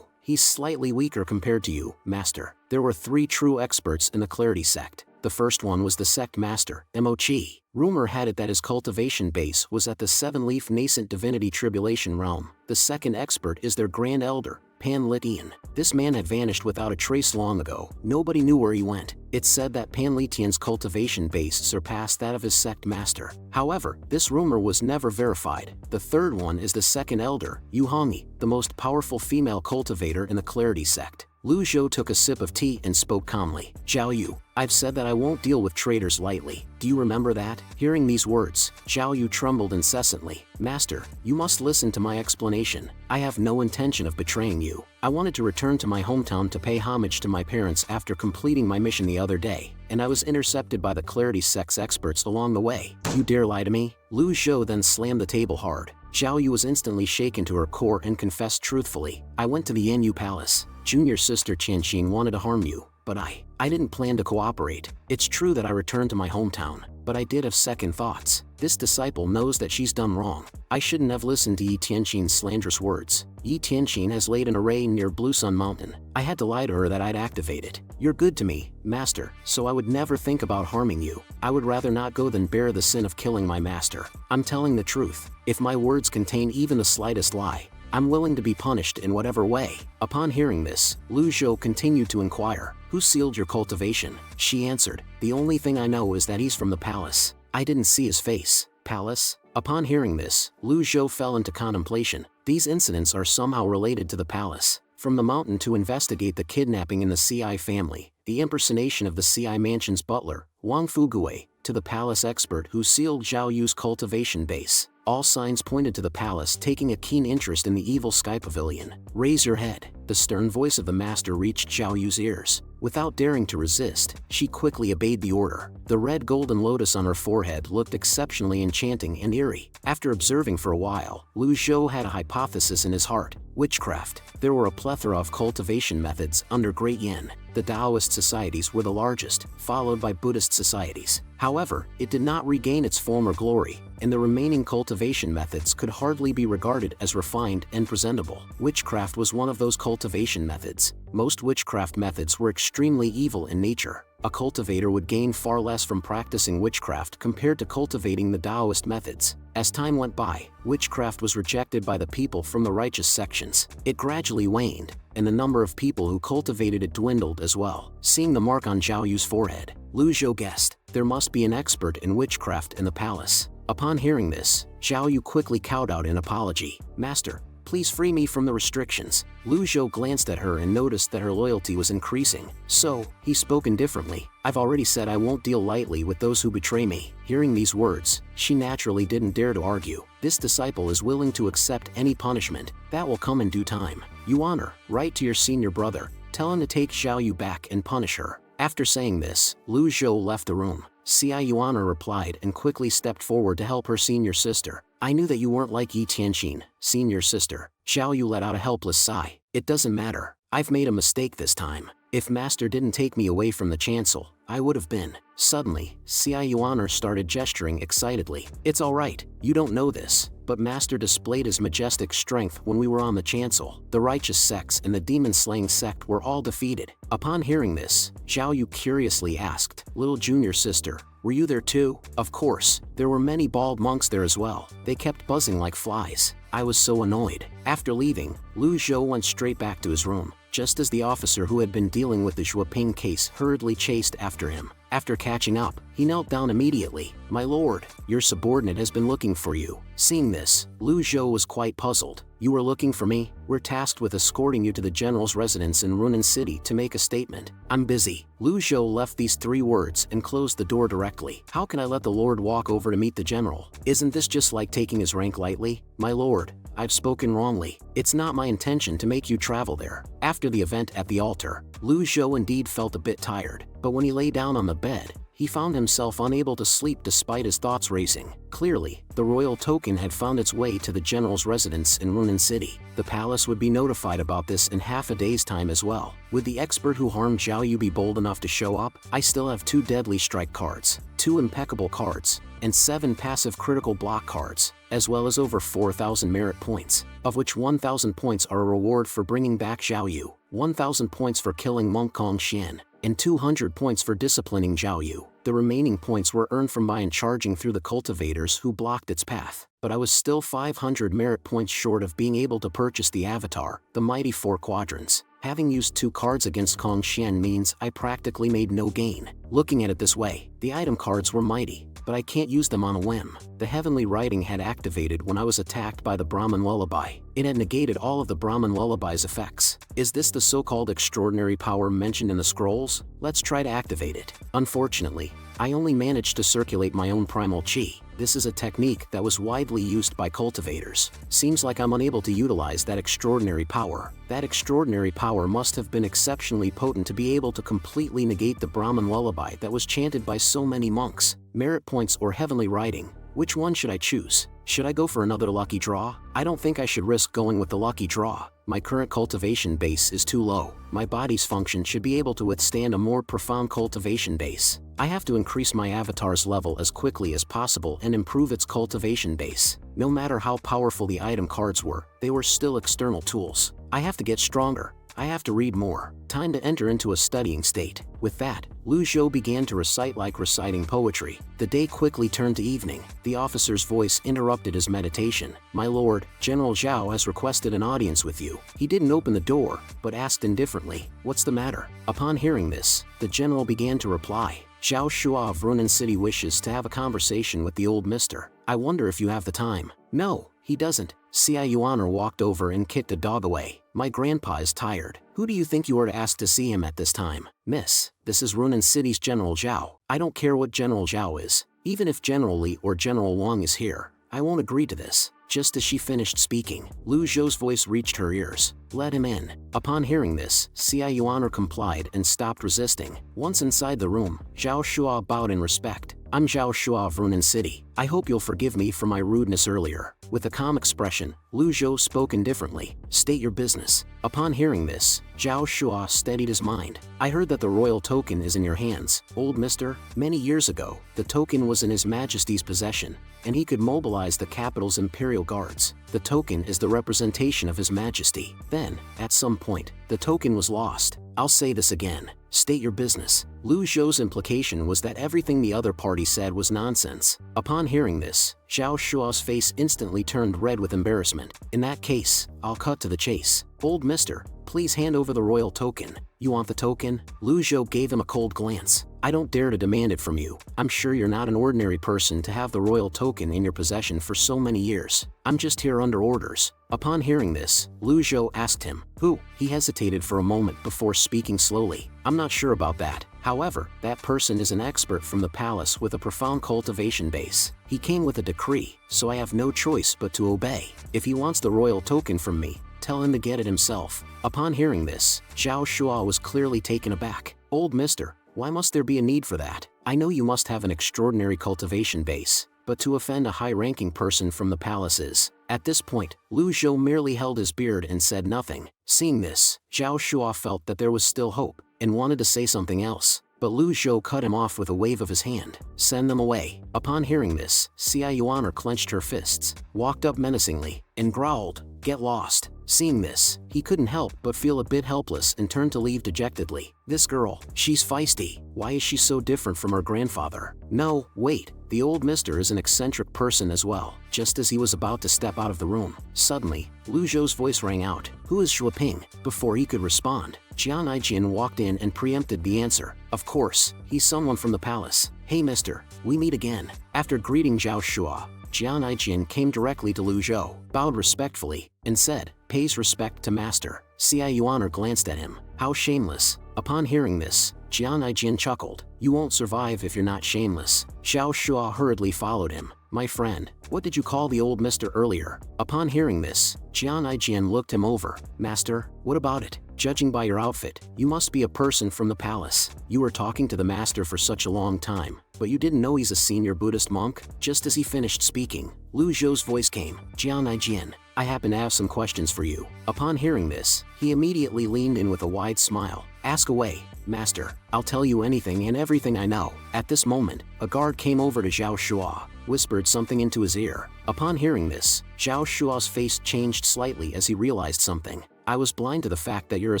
He's slightly weaker compared to you, Master. There were 3 true experts in the Clarity Sect. The first one was the sect master, Mochi. Rumor had it that his cultivation base was at the 7-leaf nascent divinity tribulation realm. The second expert is their grand elder, Pan Litian. This man had vanished without a trace long ago. Nobody knew where he went. It's said that Pan Litian's cultivation base surpassed that of his sect master. However, this rumor was never verified. The third one is the second elder, Yu Hongi, the most powerful female cultivator in the Clarity Sect. Lu Zhou took a sip of tea and spoke calmly. Zhao Yu, I've said that I won't deal with traitors lightly. Do you remember that? Hearing these words, Zhao Yu trembled incessantly. Master, you must listen to my explanation. I have no intention of betraying you. I wanted to return to my hometown to pay homage to my parents after completing my mission the other day, and I was intercepted by the Clarity Sect's experts along the way. You dare lie to me? Lu Zhou then slammed the table hard. Zhao Yu was instantly shaken to her core and confessed truthfully. I went to the Yanyu Palace. Junior sister Qianxin wanted to harm you, but I didn't plan to cooperate. It's true that I returned to my hometown, but I did have second thoughts. This disciple knows that she's done wrong. I shouldn't have listened to Yi Tianxin's slanderous words. Yi Tianxin has laid an array near Blue Sun Mountain. I had to lie to her that I'd activate it. You're good to me, Master, so I would never think about harming you. I would rather not go than bear the sin of killing my master. I'm telling the truth. If my words contain even the slightest lie, I'm willing to be punished in whatever way. Upon hearing this, Lu Zhou continued to inquire, who sealed your cultivation? She answered, the only thing I know is that he's from the palace. I didn't see his face. Palace? Upon hearing this, Lu Zhou fell into contemplation. These incidents are somehow related to the palace. From the mountain to investigate the kidnapping in the CI family, the impersonation of the CI mansion's butler, Wang Fugui, to the palace expert who sealed Zhao Yu's cultivation base. All signs pointed to the palace taking a keen interest in the evil Sky Pavilion. Raise your head. The stern voice of the master reached Zhao Yu's ears. Without daring to resist, she quickly obeyed the order. The red golden lotus on her forehead looked exceptionally enchanting and eerie. After observing for a while, Lu Zhou had a hypothesis in his heart. Witchcraft. There were a plethora of cultivation methods under Great Yin. The Taoist societies were the largest, followed by Buddhist societies. However, it did not regain its former glory, and the remaining cultivation methods could hardly be regarded as refined and presentable. Witchcraft was one of those cultivation methods. Most witchcraft methods were extremely evil in nature. A cultivator would gain far less from practicing witchcraft compared to cultivating the Taoist methods. As time went by, witchcraft was rejected by the people from the righteous sections. It gradually waned, and the number of people who cultivated it dwindled as well. Seeing the mark on Zhao Yu's forehead, Lu Zhou guessed, there must be an expert in witchcraft in the palace. Upon hearing this, Zhao Yu quickly cowed out an apology. Master, please free me from the restrictions. Lu Zhou glanced at her and noticed that her loyalty was increasing. So, he spoke indifferently. I've already said I won't deal lightly with those who betray me. Hearing these words, she naturally didn't dare to argue. This disciple is willing to accept any punishment. That will come in due time. You honor, write to your senior brother. Tell him to take Zhao Yu back and punish her. After saying this, Lu Zhou left the room. Xia Yuana replied and quickly stepped forward to help her senior sister. I knew that you weren't like Yi Tianxin, senior sister. Zhao Yu let out a helpless sigh. It doesn't matter. I've made a mistake this time. If Master didn't take me away from the chancel, I would have been. Suddenly, Xia Yuana started gesturing excitedly. It's alright, you don't know this, but Master displayed his majestic strength when we were on the chancel. The righteous sects and the demon-slaying sect were all defeated. Upon hearing this, Zhao Yu curiously asked, "Little junior sister, were you there too?" Of course, there were many bald monks there as well. They kept buzzing like flies. I was so annoyed. After leaving, Lu Zhou went straight back to his room, just as the officer who had been dealing with the Zhuoping case hurriedly chased after him. After catching up, he knelt down immediately. "My lord, your subordinate has been looking for you." Seeing this, Lu Zhou was quite puzzled. "You were looking for me? We're tasked with escorting you to the general's residence in Runan City to make a statement." "I'm busy." Lu Zhou left these 3 words and closed the door directly. "How can I let the lord walk over to meet the general? Isn't this just like taking his rank lightly?" "My lord, I've spoken wrongly. It's not my intention to make you travel there." After the event at the altar, Lu Zhou indeed felt a bit tired, but when he lay down on the bed, he found himself unable to sleep despite his thoughts racing. Clearly, the royal token had found its way to the general's residence in Runan City. The palace would be notified about this in half a day's time as well. Would the expert who harmed Zhao Yu be bold enough to show up? I still have 2 deadly strike cards, 2 impeccable cards, and 7 passive critical block cards, as well as over 4,000 merit points, of which 1,000 points are a reward for bringing back Zhao Yu, 1,000 points for killing Monk Kong Xian, and 200 points for disciplining Zhao Yu. The remaining points were earned from my charging through the cultivators who blocked its path, but I was still 500 merit points short of being able to purchase the avatar, the mighty 4 quadrants. Having used 2 cards against Kong Xian means I practically made no gain. Looking at it this way, the item cards were mighty, but I can't use them on a whim. The heavenly writing had activated when I was attacked by the Brahman lullaby. It had negated all of the Brahman lullaby's effects. Is this the so-called extraordinary power mentioned in the scrolls? Let's try to activate it. Unfortunately, I only managed to circulate my own primal chi. This is a technique that was widely used by cultivators. Seems like I'm unable to utilize that extraordinary power. That extraordinary power must have been exceptionally potent to be able to completely negate the Brahman lullaby that was chanted by so many monks. Merit points or heavenly writing? Which one should I choose? Should I go for another lucky draw? I don't think I should risk going with the lucky draw. My current cultivation base is too low. My body's function should be able to withstand a more profound cultivation base. I have to increase my avatar's level as quickly as possible and improve its cultivation base. No matter how powerful the item cards were, they were still external tools. I have to get stronger. I have to read more. Time to enter into a studying state. With that, Lu Zhou began to recite like reciting poetry. The day quickly turned to evening. The officer's voice interrupted his meditation. "My lord, General Zhao has requested an audience with you." He didn't open the door, but asked indifferently, "What's the matter?" Upon hearing this, the general began to reply, "Zhao Shua of Runan City wishes to have a conversation with the old mister. I wonder if you have the time." "No, he doesn't." Xia Yuaner walked over and kicked a dog away. "My grandpa is tired. Who do you think you are to ask to see him at this time?" "Miss, this is Runan City's General Zhao." "I don't care what General Zhao is. Even if General Li or General Wang is here, I won't agree to this." Just as she finished speaking, Lu Zhou's voice reached her ears. "Let him in." Upon hearing this, Xia Yuaner complied and stopped resisting. Once inside the room, Zhao Shua bowed in respect. "I'm Zhao Shua of Runan City. I hope you'll forgive me for my rudeness earlier." With a calm expression, Lu Zhou spoke indifferently. "State your business." Upon hearing this, Zhao Shua steadied his mind. "I heard that the royal token is in your hands, old mister. Many years ago, the token was in His Majesty's possession, and he could mobilize the capital's imperial guards. The token is the representation of His Majesty. Then, at some point, the token was lost. I'll say this again. State your business." Lu Zhou's implication was that everything the other party said was nonsense. Upon hearing this, Zhao Shua's face instantly turned red with embarrassment. "In that case, I'll cut to the chase. Old mister, please hand over the royal token." "You want the token?" Lu Zhou gave him a cold glance. "I don't dare to demand it from you. I'm sure you're not an ordinary person to have the royal token in your possession for so many years. I'm just here under orders." Upon hearing this, Lu Zhou asked him, "Who?" He hesitated for a moment before speaking slowly. "I'm not sure about that. However, that person is an expert from the palace with a profound cultivation base. He came with a decree, so I have no choice but to obey. If he wants the royal token from me, tell him to get it himself." Upon hearing this, Zhao Shua was clearly taken aback. "Old mister, why must there be a need for that? I know you must have an extraordinary cultivation base, but to offend a high-ranking person from the palace is..." At this point, Lu Zhou merely held his beard and said nothing. Seeing this, Zhao Shua felt that there was still hope, and wanted to say something else. but Lu Zhou cut him off with a wave of his hand. Send them away. Upon hearing this, Xia Yuan clenched her fists, walked up menacingly, and growled, "Get lost." Seeing this, he couldn't help but feel a bit helpless and turned to leave dejectedly. This girl, she's feisty. Why is she so different from her grandfather? No, wait, the old mister is an eccentric person as well. Just as he was about to step out of the room, suddenly, Lu Zhou's voice rang out. Who is Xue Ping? Before he could respond, Jian Aijin walked in and preempted the answer. Of course, he's someone from the palace. Hey mister, we meet again. After greeting Zhao Shua, Jian Aijin came directly to Lu Zhou, bowed respectfully, and said, "Pays respect to master." Xia Yuan glanced at him. How shameless. Upon hearing this, Jian Aijin chuckled. You won't survive if you're not shameless. Zhao Shua hurriedly followed him. My friend, what did you call the old mister earlier? Upon hearing this, Jian Aijin looked him over. Master, what about it? Judging by your outfit, you must be a person from the palace. You were talking to the master for such a long time, but you didn't know he's a senior Buddhist monk? Just as he finished speaking, Lu Zhou's voice came. Jian Aijin, I happen to have some questions for you. Upon hearing this, he immediately leaned in with a wide smile. Ask away, master. I'll tell you anything and everything I know. At this moment, a guard came over to Zhao Shua, whispered something into his ear. Upon hearing this, Zhao Shua's face changed slightly as he realized something. I was blind to the fact that you're a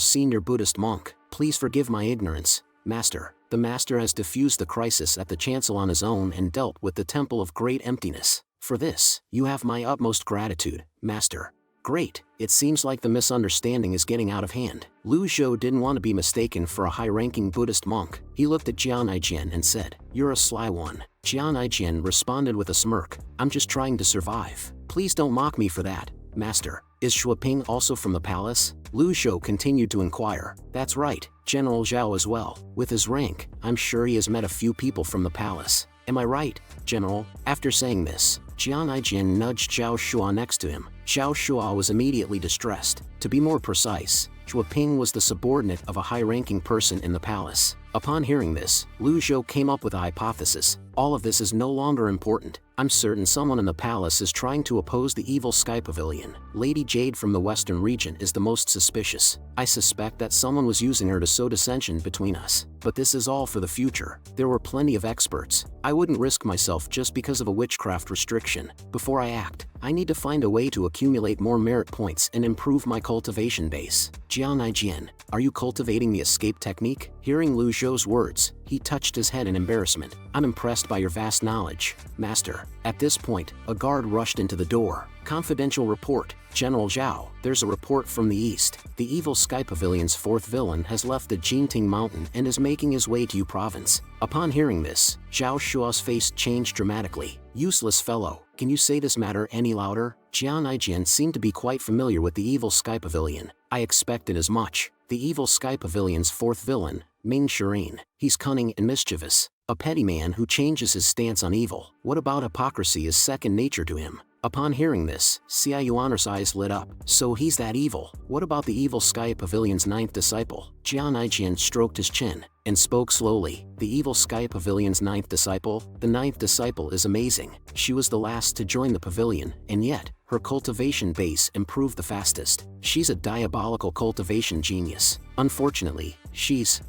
senior Buddhist monk. Please forgive my ignorance, master. The master has diffused the crisis at the chancel on his own and dealt with the temple of great emptiness. For this, you have my utmost gratitude, master. Great, it seems like the misunderstanding is getting out of hand. Lu Zhou didn't want to be mistaken for a high-ranking Buddhist monk. He looked at Jian Aijin and said, You're a sly one. Jian Aijin responded with a smirk. I'm just trying to survive. Please don't mock me for that, master. Is Xue Ping also from the palace? Lu Zhou continued to inquire. That's right, General Zhao as well. With his rank, I'm sure he has met a few people from the palace. Am I right, General? After saying this, Jian Aijin nudged Zhao Shua next to him. Zhao Shua was immediately distressed. To be more precise, Xue Ping was the subordinate of a high-ranking person in the palace. Upon hearing this, Lu Zhou came up with a hypothesis. All of this is no longer important. I'm certain someone in the palace is trying to oppose the evil Sky Pavilion. Lady Jade from the western region is the most suspicious. I suspect that someone was using her to sow dissension between us. But this is all for the future. There were plenty of experts. I wouldn't risk myself just because of a witchcraft restriction. Before I act, I need to find a way to accumulate more merit points and improve my cultivation base. Jian Aijin, are you cultivating the escape technique? Hearing Lu Zhou's words, he touched his head in embarrassment. I'm impressed by your vast knowledge, master. At this point, a guard rushed into the door. Confidential report. General Zhao, there's a report from the east. The evil Sky Pavilion's fourth villain has left the Jinting Mountain and is making his way to Yu Province. Upon hearing this, Zhao Shua's face changed dramatically. Useless fellow, can you say this matter any louder? Jian Aijin seemed to be quite familiar with the evil Sky Pavilion. I expected as much. The evil Sky Pavilion's fourth villain, Ming Shirin. He's cunning and mischievous. A petty man who changes his stance on evil. What about hypocrisy is second nature to him? Upon hearing this, Xia Yuan's eyes lit up. So he's that evil. What about the evil Sky Pavilion's ninth disciple? Jian Aijin stroked his chin and spoke slowly. The evil Sky Pavilion's ninth disciple? The ninth disciple is amazing. She was the last to join the pavilion, and yet, her cultivation base improved the fastest. She's a diabolical cultivation genius. Unfortunately,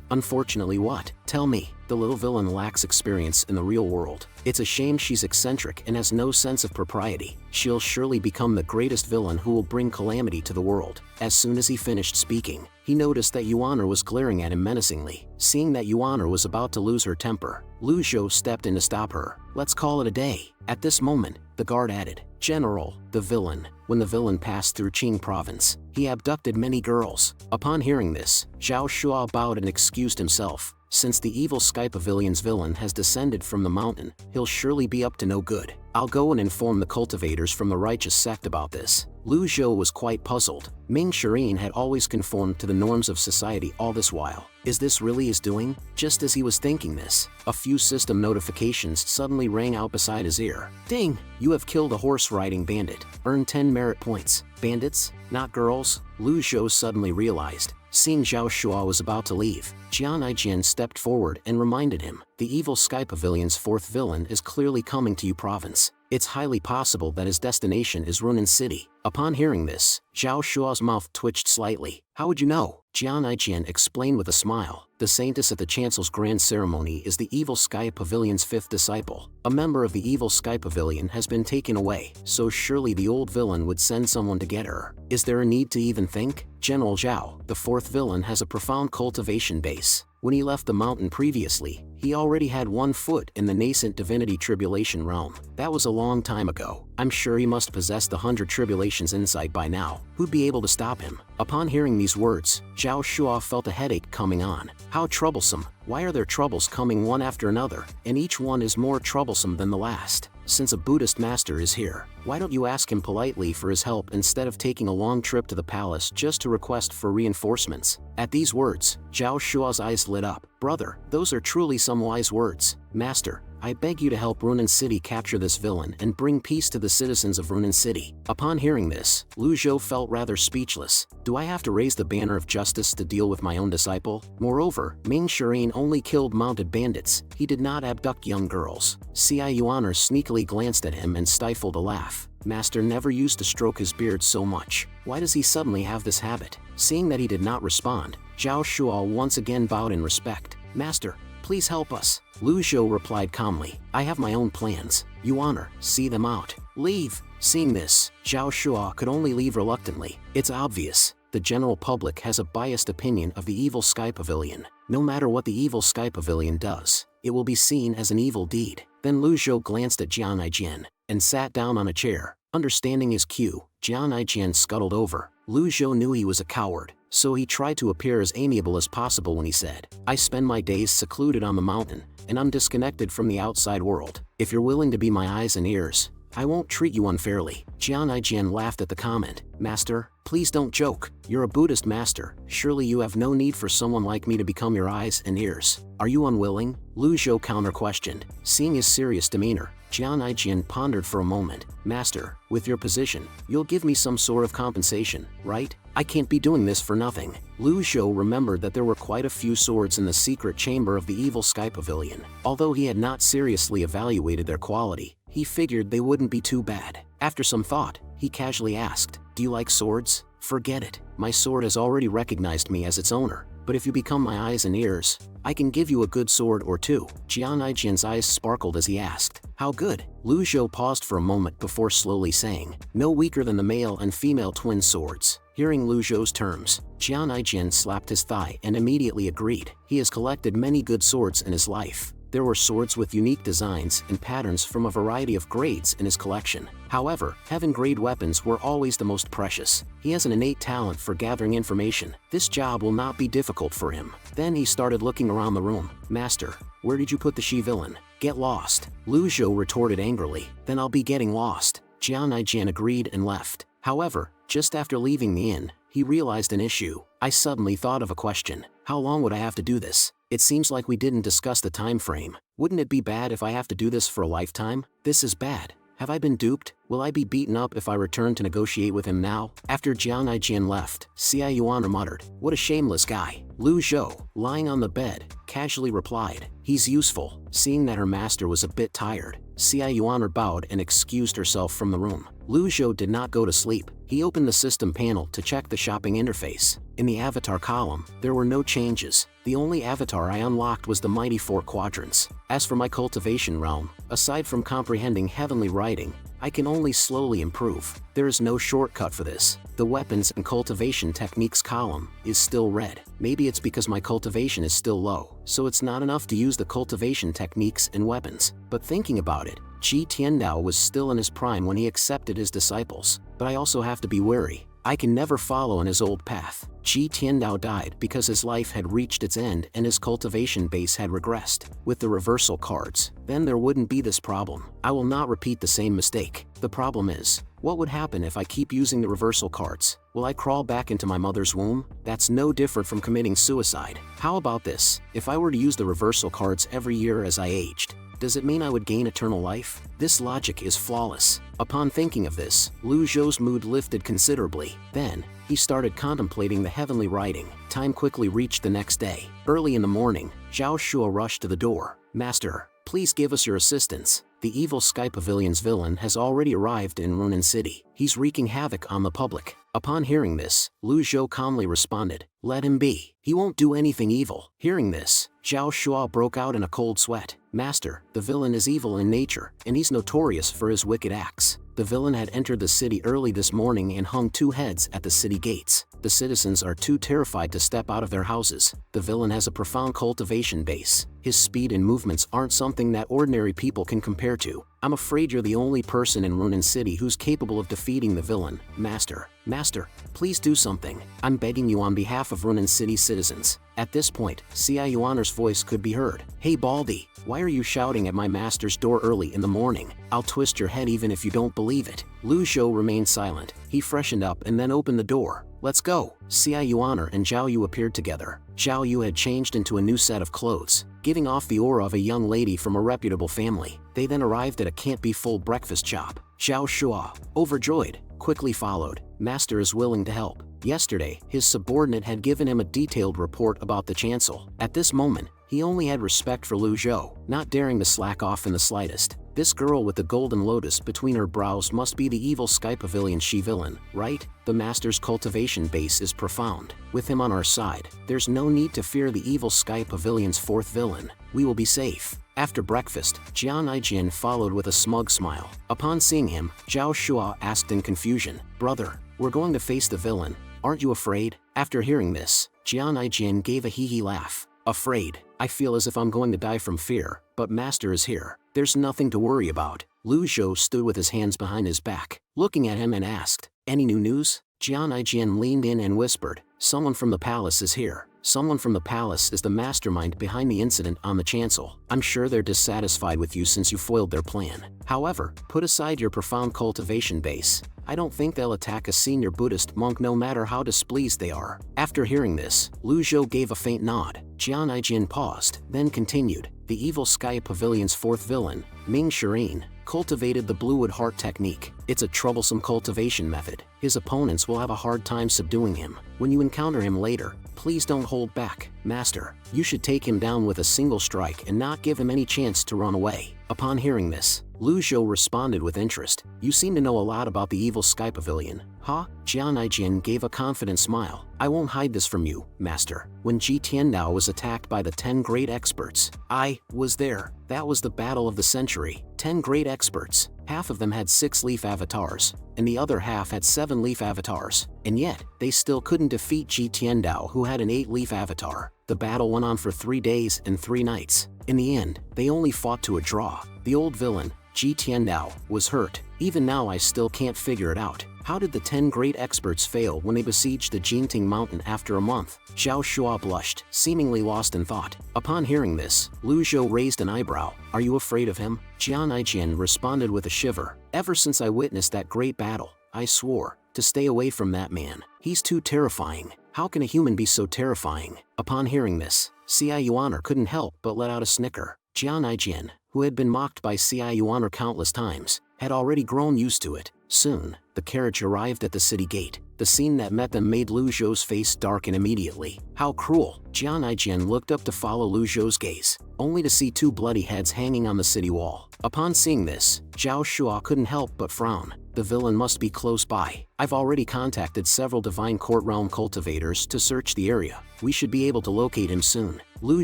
Unfortunately what? Tell me. The little villain lacks experience in the real world. It's a shame she's eccentric and has no sense of propriety. She'll surely become the greatest villain who will bring calamity to the world. As soon as he finished speaking, he noticed that Yuaner was glaring at him menacingly. Seeing that Yuaner was about to lose her temper, Lu Zhou stepped in to stop her. Let's call it a day. At this moment, the guard added, General, the villain. When the villain passed through Qing province, he abducted many girls. Upon hearing this, Zhao Shua bowed and excused himself. Since the evil Sky Pavilion's villain has descended from the mountain, he'll surely be up to no good. I'll go and inform the cultivators from the righteous sect about this. Lu Zhou was quite puzzled. Ming Shirin had always conformed to the norms of society all this while. Is this really his doing? Just as he was thinking this, a few system notifications suddenly rang out beside his ear. Ding! You have killed a horse-riding bandit. Earn 10 merit points. Bandits? Not girls? Lu Zhou suddenly realized. Seeing Zhao Shua was about to leave, Jian Aijin stepped forward and reminded him, the evil Sky Pavilion's fourth villain is clearly coming to Yu Province. It's highly possible that his destination is Runan City. Upon hearing this, Zhao Shua's mouth twitched slightly. How would you know? Jian Aijian explained with a smile. The saintess at the Chancel's grand ceremony is the Evil Sky Pavilion's 5th disciple. A member of the Evil Sky Pavilion has been taken away, so surely the old villain would send someone to get her. Is there a need to even think? General Zhao, the 4th villain, has a profound cultivation base. When he left the mountain previously, he already had 1 foot in the nascent divinity tribulation realm. That was a long time ago. I'm sure he must possess the 100 tribulations insight by now. Who'd be able to stop him? Upon hearing these words, Zhao Shua felt a headache coming on. How troublesome. Why are there troubles coming one after another, and each one is more troublesome than the last? Since a Buddhist master is here, why don't you ask him politely for his help instead of taking a long trip to the palace just to request for reinforcements? At these words, Zhao Shua's eyes lit up. Brother, those are truly some wise words. Master, I beg you to help Runan City capture this villain and bring peace to the citizens of Runan City. Upon hearing this, Lu Zhou felt rather speechless. Do I have to raise the banner of justice to deal with my own disciple? Moreover, Ming Shirin only killed mounted bandits. He did not abduct young girls. Xia Yuaner sneakily glanced at him and stifled a laugh. Master never used to stroke his beard so much. Why does he suddenly have this habit? Seeing that he did not respond, Zhao Shua once again bowed in respect. Master, please help us. Lu Zhou replied calmly. I have my own plans. Yuaner, see them out. Leave. Seeing this, Zhao Shua could only leave reluctantly. It's obvious. The general public has a biased opinion of the Evil Sky Pavilion. No matter what the Evil Sky Pavilion does, it will be seen as an evil deed. Then Lu Zhou glanced at Jian Aijian and sat down on a chair. Understanding his cue, Jian Aijian scuttled over. Lu Zhou knew he was a coward, so he tried to appear as amiable as possible when he said, I spend my days secluded on the mountain, and I'm disconnected from the outside world. If you're willing to be my eyes and ears, I won't treat you unfairly. Jian Aijian laughed at the comment. Master, please don't joke. You're a Buddhist master. Surely you have no need for someone like me to become your eyes and ears. Are you unwilling? Lu Zhou counter-questioned. Seeing his serious demeanor, Jian Aijian pondered for a moment. Master, with your position, you'll give me some sort of compensation, right? I can't be doing this for nothing. Lu Zhou remembered that there were quite a few swords in the secret chamber of the Evil Sky Pavilion. Although he had not seriously evaluated their quality, he figured they wouldn't be too bad. After some thought, he casually asked, Do you like swords? Forget it. My sword has already recognized me as its owner. But if you become my eyes and ears, I can give you a good sword or two. Jian Aijian's eyes sparkled as he asked, How good? Lu Zhou paused for a moment before slowly saying, No weaker than the male and female twin swords. Hearing Lu Zhou's terms, Jian Aijian slapped his thigh and immediately agreed. He has collected many good swords in his life. There were swords with unique designs and patterns from a variety of grades in his collection. However, heaven-grade weapons were always the most precious. He has an innate talent for gathering information. This job will not be difficult for him. Then he started looking around the room. Master, where did you put the she-villain? Get lost. Lu Zhou retorted angrily. Then I'll be getting lost. Jian Aijian agreed and left. However, just after leaving the inn, he realized an issue. I suddenly thought of a question. How long would I have to do this? It seems like we didn't discuss the time frame. Wouldn't it be bad if I have to do this for a lifetime? This is bad. Have I been duped? Will I be beaten up if I return to negotiate with him now? After Jian Aijian left, Xia Yuaner muttered, What a shameless guy. Lu Zhou, lying on the bed, casually replied, He's useful. Seeing that her master was a bit tired, Xia Yuaner bowed and excused herself from the room. Lu Zhou did not go to sleep. He opened the system panel to check the shopping interface. In the avatar column, there were no changes. The only avatar I unlocked was the mighty 4 quadrants. As for my cultivation realm, aside from comprehending heavenly writing, I can only slowly improve. There is no shortcut for this. The weapons and cultivation techniques column is still red. Maybe it's because my cultivation is still low, so it's not enough to use the cultivation techniques and weapons. But thinking about it, Qi Tiandao was still in his prime when he accepted his disciples. But I also have to be wary. I can never follow in his old path. Qi Tiandao died because his life had reached its end and his cultivation base had regressed. With the reversal cards, then there wouldn't be this problem. I will not repeat the same mistake. The problem is, what would happen if I keep using the reversal cards? Will I crawl back into my mother's womb? That's no different from committing suicide. How about this? If I were to use the reversal cards every year as I aged, does it mean I would gain eternal life? This logic is flawless. Upon thinking of this, Lu Zhou's mood lifted considerably. Then, he started contemplating the heavenly writing. Time quickly reached the next day. Early in the morning, Zhao Shua rushed to the door. Master, please give us your assistance. the Evil Sky Pavilion's villain has already arrived in Runan City. He's wreaking havoc on the public. Upon hearing this, Lu Zhou calmly responded, "Let him be. He won't do anything evil." Hearing this, Zhao Shua broke out in a cold sweat. "Master, the villain is evil in nature, and he's notorious for his wicked acts." The villain had entered the city early this morning and hung two heads at the city gates. The citizens are too terrified to step out of their houses. The villain has a profound cultivation base. His speed and movements aren't something that ordinary people can compare to. I'm afraid you're the only person in Runan City who's capable of defeating the villain. Master, please do something. I'm begging you on behalf of Runan City citizens. At this point, Xia Yuaner's voice could be heard. "Hey Baldy, why are you shouting at my master's door early in the morning? I'll twist your head even if you don't believe it." Lu Zhou remained silent. He freshened up and then opened the door. "Let's go." Xia Yuaner and Zhao Yu appeared together. Zhao Yu had changed into a new set of clothes, giving off the aura of a young lady from a reputable family. They then arrived at a can't-be-full breakfast shop. Zhao Shua, overjoyed, quickly followed. "Master is willing to help." Yesterday, his subordinate had given him a detailed report about the chancel. At this moment, he only had respect for Lu Zhou, not daring to slack off in the slightest. This girl with the golden lotus between her brows must be the Evil Sky Pavilion she-villain, right? The master's cultivation base is profound. With him on our side, there's no need to fear the Evil Sky Pavilion's fourth villain. We will be safe. After breakfast, Jian Aijin followed with a smug smile. Upon seeing him, Zhao Shua asked in confusion, "Brother, we're going to face the villain. Aren't you afraid?" After hearing this, Jian Aijin gave a hee-hee laugh. "Afraid? I feel as if I'm going to die from fear, but Master is here. There's nothing to worry about." Lu Zhou stood with his hands behind his back, looking at him and asked, "Any new news?" Jian Aijin leaned in and whispered, "Someone from the palace is here. Someone from the palace is the mastermind behind the incident on the chancel. I'm sure they're dissatisfied with you since you foiled their plan. However, put aside your profound cultivation base. I don't think they'll attack a senior Buddhist monk no matter how displeased they are." After hearing this, Lu Zhou gave a faint nod. Jian Aijin paused, then continued, "The Evil Sky Pavilion's fourth villain, Ming Shirin, cultivated the Bluewood Heart technique. It's a troublesome cultivation method. His opponents will have a hard time subduing him. When you encounter him later, please don't hold back. Master, you should take him down with a single strike and not give him any chance to run away." Upon hearing this, Lu Zhou responded with interest. "You seem to know a lot about the Evil Sky Pavilion, huh?" Jian Aijin gave a confident smile. "I won't hide this from you, Master. When Ji Tiandao was attacked by the 10 great experts, I was there. That was the battle of the century. 10 great experts. Half of them had 6-leaf avatars, and the other half had 7-leaf avatars. And yet, they still couldn't defeat Ji Tiandao, who had an 8-leaf avatar. The battle went on for 3 days and 3 nights. In the end, they only fought to a draw. The old villain, Ji Tiandao, was hurt. Even now I still can't figure it out. How did the 10 great experts fail when they besieged the Jingting Mountain after a month?" Zhao Shua blushed, seemingly lost in thought. Upon hearing this, Lu Zhou raised an eyebrow. "Are you afraid of him?" Jian Aijin responded with a shiver. "Ever since I witnessed that great battle, I swore to stay away from that man. He's too terrifying. How can a human be so terrifying?" Upon hearing this, Xia Yuaner couldn't help but let out a snicker. Jian Aijin, who had been mocked by Xia Yuaner countless times, had already grown used to it. Soon, the carriage arrived at the city gate. The scene that met them made Lu Zhou's face darken immediately. How cruel! Jian Aijin looked up to follow Lu Zhou's gaze, only to see 2 bloody heads hanging on the city wall. Upon seeing this, Zhao Shua couldn't help but frown. The villain must be close by. I've already contacted several Divine Court Realm cultivators to search the area. We should be able to locate him soon. Lu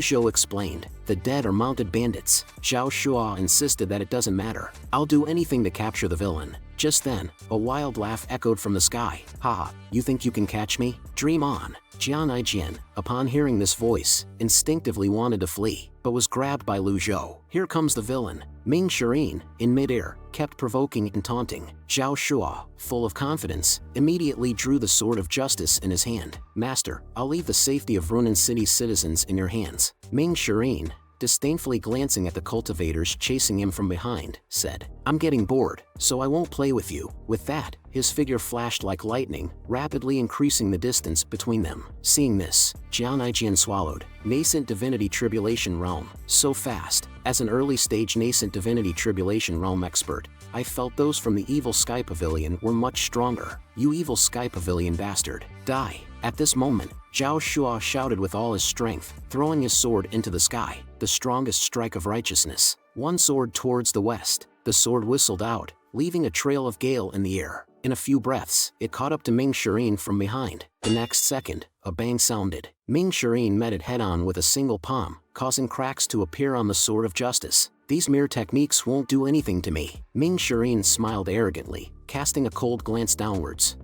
Zhou explained. The dead are mounted bandits. Zhao Shua insisted that it doesn't matter. I'll do anything to capture the villain. Just then, a wild laugh echoed from the sky. "Haha, you think you can catch me? Dream on." Jian Aijin, upon hearing this voice, instinctively wanted to flee, but was grabbed by Lu Zhou. "Here comes the villain." Ming Shirin, in midair, kept provoking and taunting. Zhao Shua, full of confidence, immediately drew the sword of justice in his hand. "Master, I'll leave the safety of Runan City's citizens in your hands." Ming Shirin, disdainfully glancing at the cultivators chasing him from behind, said, "I'm getting bored, so I won't play with you." With that, his figure flashed like lightning, rapidly increasing the distance between them. Seeing this, Jian Aijin swallowed. Nascent Divinity Tribulation Realm. So fast. As an early-stage Nascent Divinity Tribulation Realm expert, I felt those from the Evil Sky Pavilion were much stronger. "You Evil Sky Pavilion bastard, die!" At this moment, Zhao Shua shouted with all his strength, throwing his sword into the sky, the strongest strike of righteousness. One sword towards the west, The sword whistled out, leaving a trail of gale in the air. In a few breaths, it caught up to Ming Shireen from behind. The next second, a bang sounded. Ming Shireen met it head-on with a single palm, causing cracks to appear on the sword of justice. These mere techniques won't do anything to me. Ming Shireen smiled arrogantly, casting a cold glance downwards.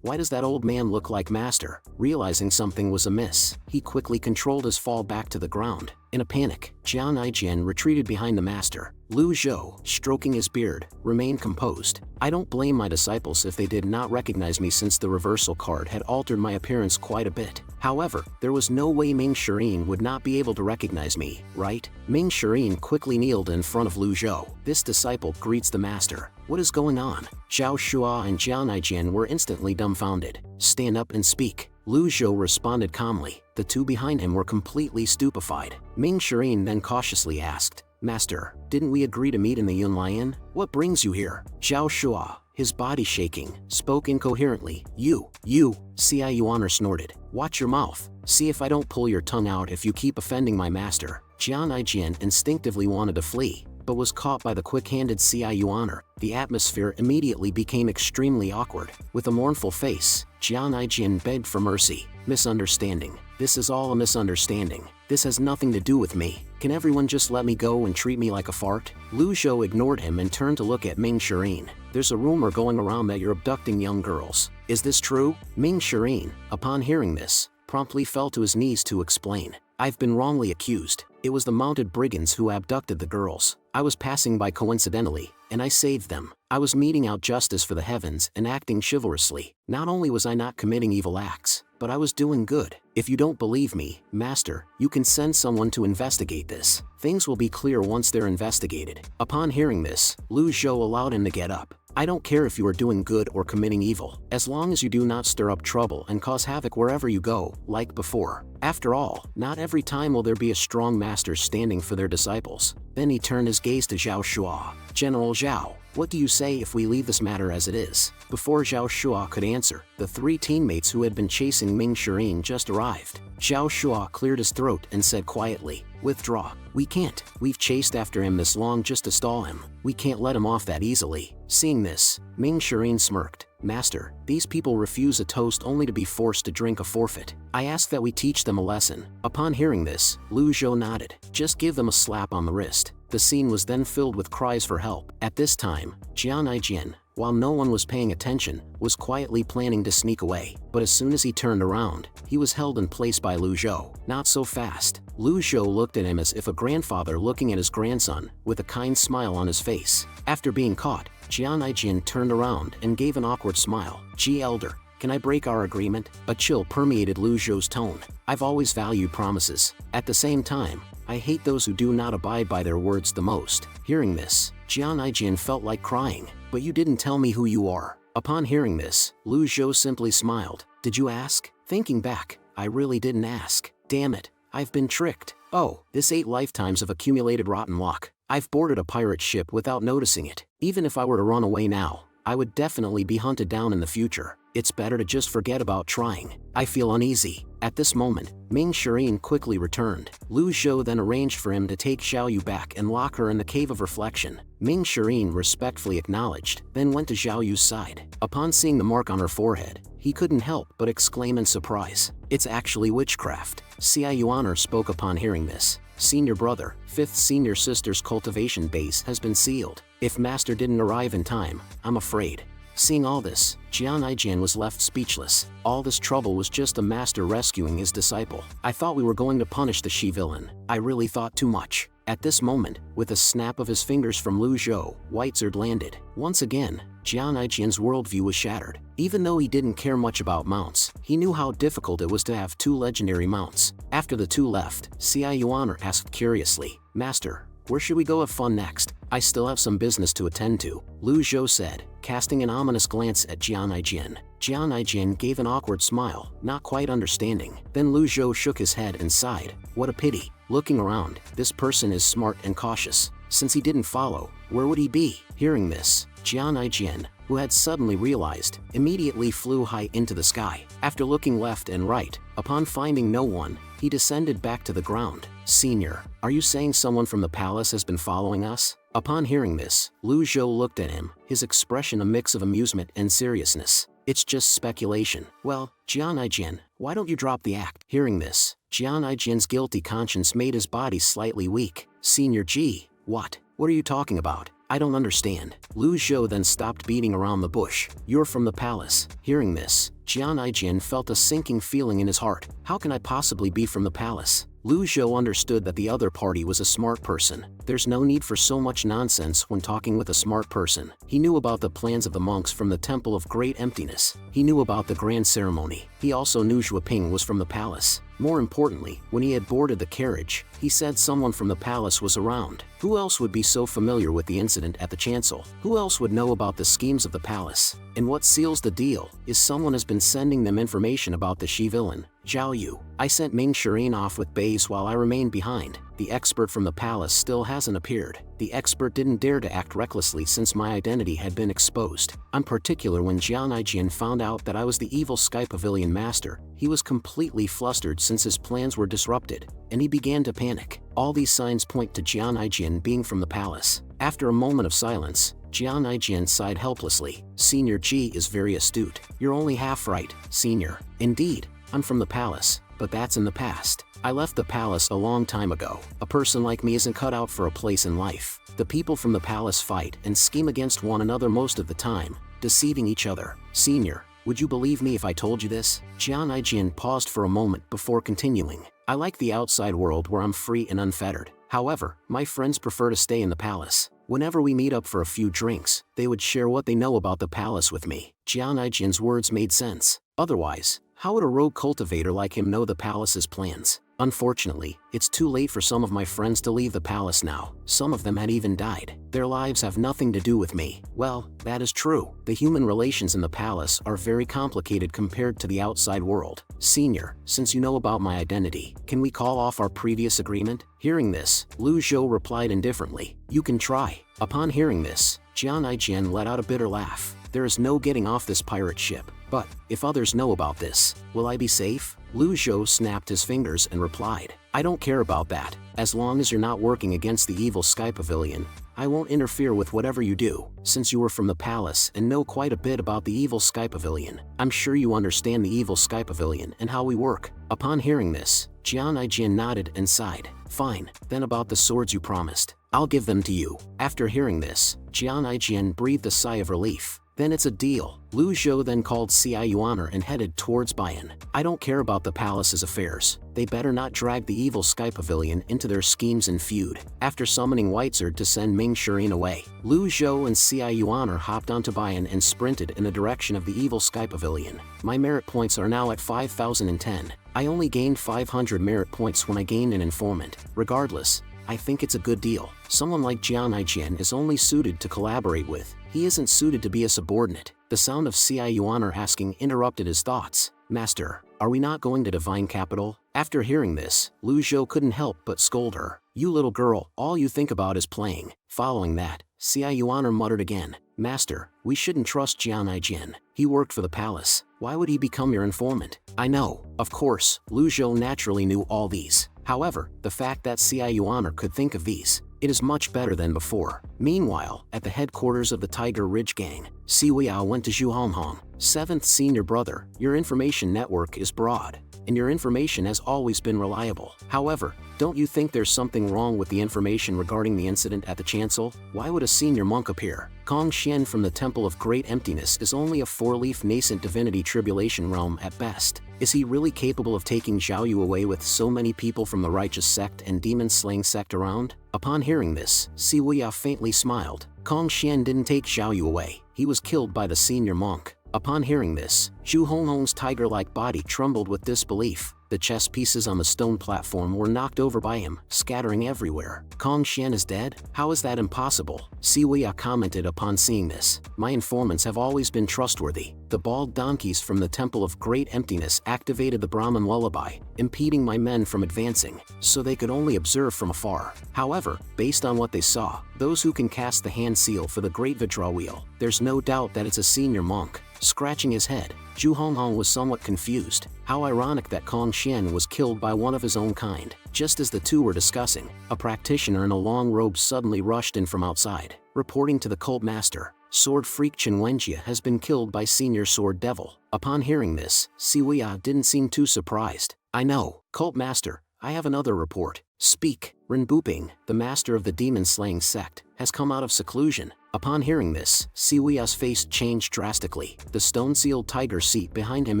Why does that old man look like Master? Realizing something was amiss, he quickly controlled his fall back to the ground. In a panic, Jian Aijian retreated behind the Master. Lu Zhou, stroking his beard, remained composed. I don't blame my disciples if they did not recognize me, since the reversal card had altered my appearance quite a bit. However, there was no way Ming Shireen would not be able to recognize me, right? Ming Shireen quickly kneeled in front of Lu Zhou. This disciple greets the Master. What is going on? Zhao Shua and Jian Aijian were instantly dumbfounded. Stand up and speak. Lu Zhou responded calmly. The two behind him were completely stupefied. Ming Shireen then cautiously asked, Master, didn't we agree to meet in the Yun Lion? What brings you here? Zhao Shua, his body shaking, spoke incoherently. You, Xia Yuaner snorted. Watch your mouth. See if I don't pull your tongue out if you keep offending my master. Jian Aijian instinctively wanted to flee, but was caught by the quick-handed Xia Yuaner. The atmosphere immediately became extremely awkward. With a mournful face, Jian Aijian begged for mercy. Misunderstanding. This is all a misunderstanding. This has nothing to do with me. Can everyone just let me go and treat me like a fart? Lu Zhou ignored him and turned to look at Ming Shireen. There's a rumor going around that you're abducting young girls. Is this true? Ming Shireen, upon hearing this, promptly fell to his knees to explain. I've been wrongly accused. It was the mounted brigands who abducted the girls. I was passing by coincidentally, and I saved them. I was meting out justice for the heavens and acting chivalrously. Not only was I not committing evil acts, but I was doing good. If you don't believe me, Master, you can send someone to investigate this. Things will be clear once they're investigated. Upon hearing this, Lu Zhou allowed him to get up. I don't care if you are doing good or committing evil, as long as you do not stir up trouble and cause havoc wherever you go, like before. After all, not every time will there be a strong master standing for their disciples. Then he turned his gaze to Zhao Shua. General Zhao, what do you say if we leave this matter as it is? Before Zhao Shua could answer, the three teammates who had been chasing Ming Shireen just arrived. Zhao Shua cleared his throat and said quietly, withdraw. We can't. We've chased after him this long just to stall him. We can't let him off that easily. Seeing this, Ming Shireen smirked. Master, these people refuse a toast only to be forced to drink a forfeit. I ask that we teach them a lesson. Upon hearing this, Lu Zhou nodded. Just give them a slap on the wrist. The scene was then filled with cries for help. At this time, Jian Aijian, while no one was paying attention, was quietly planning to sneak away. But as soon as he turned around, he was held in place by Lu Zhou. Not so fast. Lu Zhou looked at him as if a grandfather looking at his grandson, with a kind smile on his face. After being caught, Jian Aijian turned around and gave an awkward smile. Ji Elder, can I break our agreement? A chill permeated Lu Zhou's tone. I've always valued promises. At the same time, I hate those who do not abide by their words the most. Hearing this, Jian Aijian felt like crying. But you didn't tell me who you are. Upon hearing this, Lu Zhou simply smiled. Did you ask? Thinking back, I really didn't ask. Damn it, I've been tricked. Oh, this 8 lifetimes of accumulated rotten luck. I've boarded a pirate ship without noticing it. Even if I were to run away now, I would definitely be hunted down in the future. It's better to just forget about trying. I feel uneasy. At this moment, Ming Shireen quickly returned. Lu Zhou then arranged for him to take Xiao Yu back and lock her in the Cave of Reflection. Ming Shireen respectfully acknowledged, then went to Xiao Yu's side. Upon seeing the mark on her forehead, he couldn't help but exclaim in surprise. It's actually witchcraft. Xia Yuaner spoke upon hearing this. Senior brother, 5th senior sister's cultivation base has been sealed. If Master didn't arrive in time, I'm afraid. Seeing all this, Jian Aijian was left speechless. All this trouble was just a master rescuing his disciple. I thought we were going to punish the she-villain. I really thought too much. At this moment, with a snap of his fingers from Lu Zhou, Whitezerd landed. Once again, Jian Aijian's worldview was shattered. Even though he didn't care much about mounts, he knew how difficult it was to have 2 legendary mounts. After the two left, Xia Yuaner asked curiously, Master, where should we go have fun next? I still have some business to attend to, Lu Zhou said, casting an ominous glance at Jian Aijian. Jian Aijian gave an awkward smile, not quite understanding. Then Lu Zhou shook his head and sighed. What a pity. Looking around, this person is smart and cautious. Since he didn't follow, where would he be? Hearing this, Jian Aijian, who had suddenly realized, immediately flew high into the sky. After looking left and right, upon finding no one, he descended back to the ground. Senior, are you saying someone from the palace has been following us? Upon hearing this, Lu Zhou looked at him, his expression a mix of amusement and seriousness. It's just speculation. Well, Jian Aijin, why don't you drop the act? Hearing this, Jian Aijin's guilty conscience made his body slightly weak. Senior Ji, what? What are you talking about? I don't understand. Lu Zhou then stopped beating around the bush. You're from the palace. Hearing this, Jian Aijin felt a sinking feeling in his heart. How can I possibly be from the palace? Lu Zhou understood that the other party was a smart person. There's no need for so much nonsense when talking with a smart person. He knew about the plans of the monks from the Temple of Great Emptiness. He knew about the grand ceremony. He also knew Zhuo Ping was from the palace. More importantly, when he had boarded the carriage, he said someone from the palace was around. Who else would be so familiar with the incident at the chancel? Who else would know about the schemes of the palace? And what seals the deal is someone has been sending them information about the Shi villain, Zhao Yu. I sent Ming Shirin off with Baze while I remained behind. The expert from the palace still hasn't appeared. The expert didn't dare to act recklessly since my identity had been exposed. I'm particular when Jian Aijin found out that I was the evil Sky Pavilion master. He was completely flustered since his plans were disrupted, and he began to panic. All these signs point to Jian Aijin being from the palace. After a moment of silence, Jian Aijin sighed helplessly. Senior Ji is very astute. You're only half right, Senior. Indeed, I'm from the palace, but that's in the past. I left the palace a long time ago. A person like me isn't cut out for a place in life. The people from the palace fight and scheme against one another most of the time, deceiving each other. Senior, would you believe me if I told you this? Jian Aijin paused for a moment before continuing. I like the outside world where I'm free and unfettered. However, my friends prefer to stay in the palace. Whenever we meet up for a few drinks, they would share what they know about the palace with me. Jian Aijin's words made sense. Otherwise, how would a rogue cultivator like him know the palace's plans? Unfortunately, it's too late for some of my friends to leave the palace now. Some of them had even died. Their lives have nothing to do with me. Well, that is true. The human relations in the palace are very complicated compared to the outside world. Senior, since you know about my identity, can we call off our previous agreement? Hearing this, Lu Zhou replied indifferently. You can try. Upon hearing this, Jian Aijin let out a bitter laugh. There is no getting off this pirate ship. But, if others know about this, will I be safe? Lu Zhou snapped his fingers and replied. I don't care about that. As long as you're not working against the evil Sky Pavilion, I won't interfere with whatever you do. Since you were from the palace and know quite a bit about the evil Sky Pavilion, I'm sure you understand the evil Sky Pavilion and how we work. Upon hearing this, Jian Aijin nodded and sighed. Fine, then about the swords you promised. I'll give them to you. After hearing this, Jian Aijin breathed a sigh of relief. Then it's a deal. Lu Zhou then called Xia Yuaner and headed towards Bayan. I don't care about the palace's affairs. They better not drag the evil Sky Pavilion into their schemes and feud. After summoning Whitesword to send Ming Shirin away, Lu Zhou and Xia Yuaner hopped onto Bayan and sprinted in the direction of the evil Sky Pavilion. My merit points are now at 5,010. I only gained 500 merit points when I gained an informant. Regardless, I think it's a good deal. Someone like Jian Aijin is only suited to collaborate with. He isn't suited to be a subordinate. The sound of Xia Yuaner asking interrupted his thoughts. Master, are we not going to Divine Capital? After hearing this, Lu Zhou couldn't help but scold her. You little girl, all you think about is playing. Following that, Xia Yuaner muttered again. Master, we shouldn't trust Jian Aijin. He worked for the palace. Why would he become your informant? I know. Of course, Lu Zhou naturally knew all these. However, the fact that Xia Yuaner could think of these, it is much better than before. Meanwhile, at the headquarters of the Tiger Ridge Gang, Si Weiyao went to Zhu Honghong. 7th senior brother, your information network is broad, and your information has always been reliable. However, don't you think there's something wrong with the information regarding the incident at the chancel? Why would a senior monk appear? Kong Xian from the Temple of Great Emptiness is only a 4-leaf nascent divinity tribulation realm at best. Is he really capable of taking Zhao Yu away with so many people from the righteous sect and demon-slaying sect around? Upon hearing this, Si Weiyao faintly smiled. Kong Xian didn't take Zhao Yu away. He was killed by the senior monk. Upon hearing this, Zhu Honghong's tiger-like body trembled with disbelief. The chess pieces on the stone platform were knocked over by him, scattering everywhere. Kong Xian is dead? How is that impossible? Si Weiyao commented upon seeing this. My informants have always been trustworthy. The bald donkeys from the Temple of Great Emptiness activated the Brahman lullaby, impeding my men from advancing, so they could only observe from afar. However, based on what they saw, those who can cast the hand seal for the Great Vidra Wheel, there's no doubt that it's a senior monk. Scratching his head, Zhu Honghong was somewhat confused. How ironic that Kong Xian was killed by one of his own kind. Just as the two were discussing, a practitioner in a long robe suddenly rushed in from outside, reporting to the cult master, Sword Freak Chen Wenjia has been killed by Senior Sword Devil. Upon hearing this, Siwei didn't seem too surprised. I know, cult master, I have another report. Speak. Ren Buping, the master of the demon-slaying sect, has come out of seclusion. Upon hearing this, Siwei's face changed drastically. The stone-sealed tiger seat behind him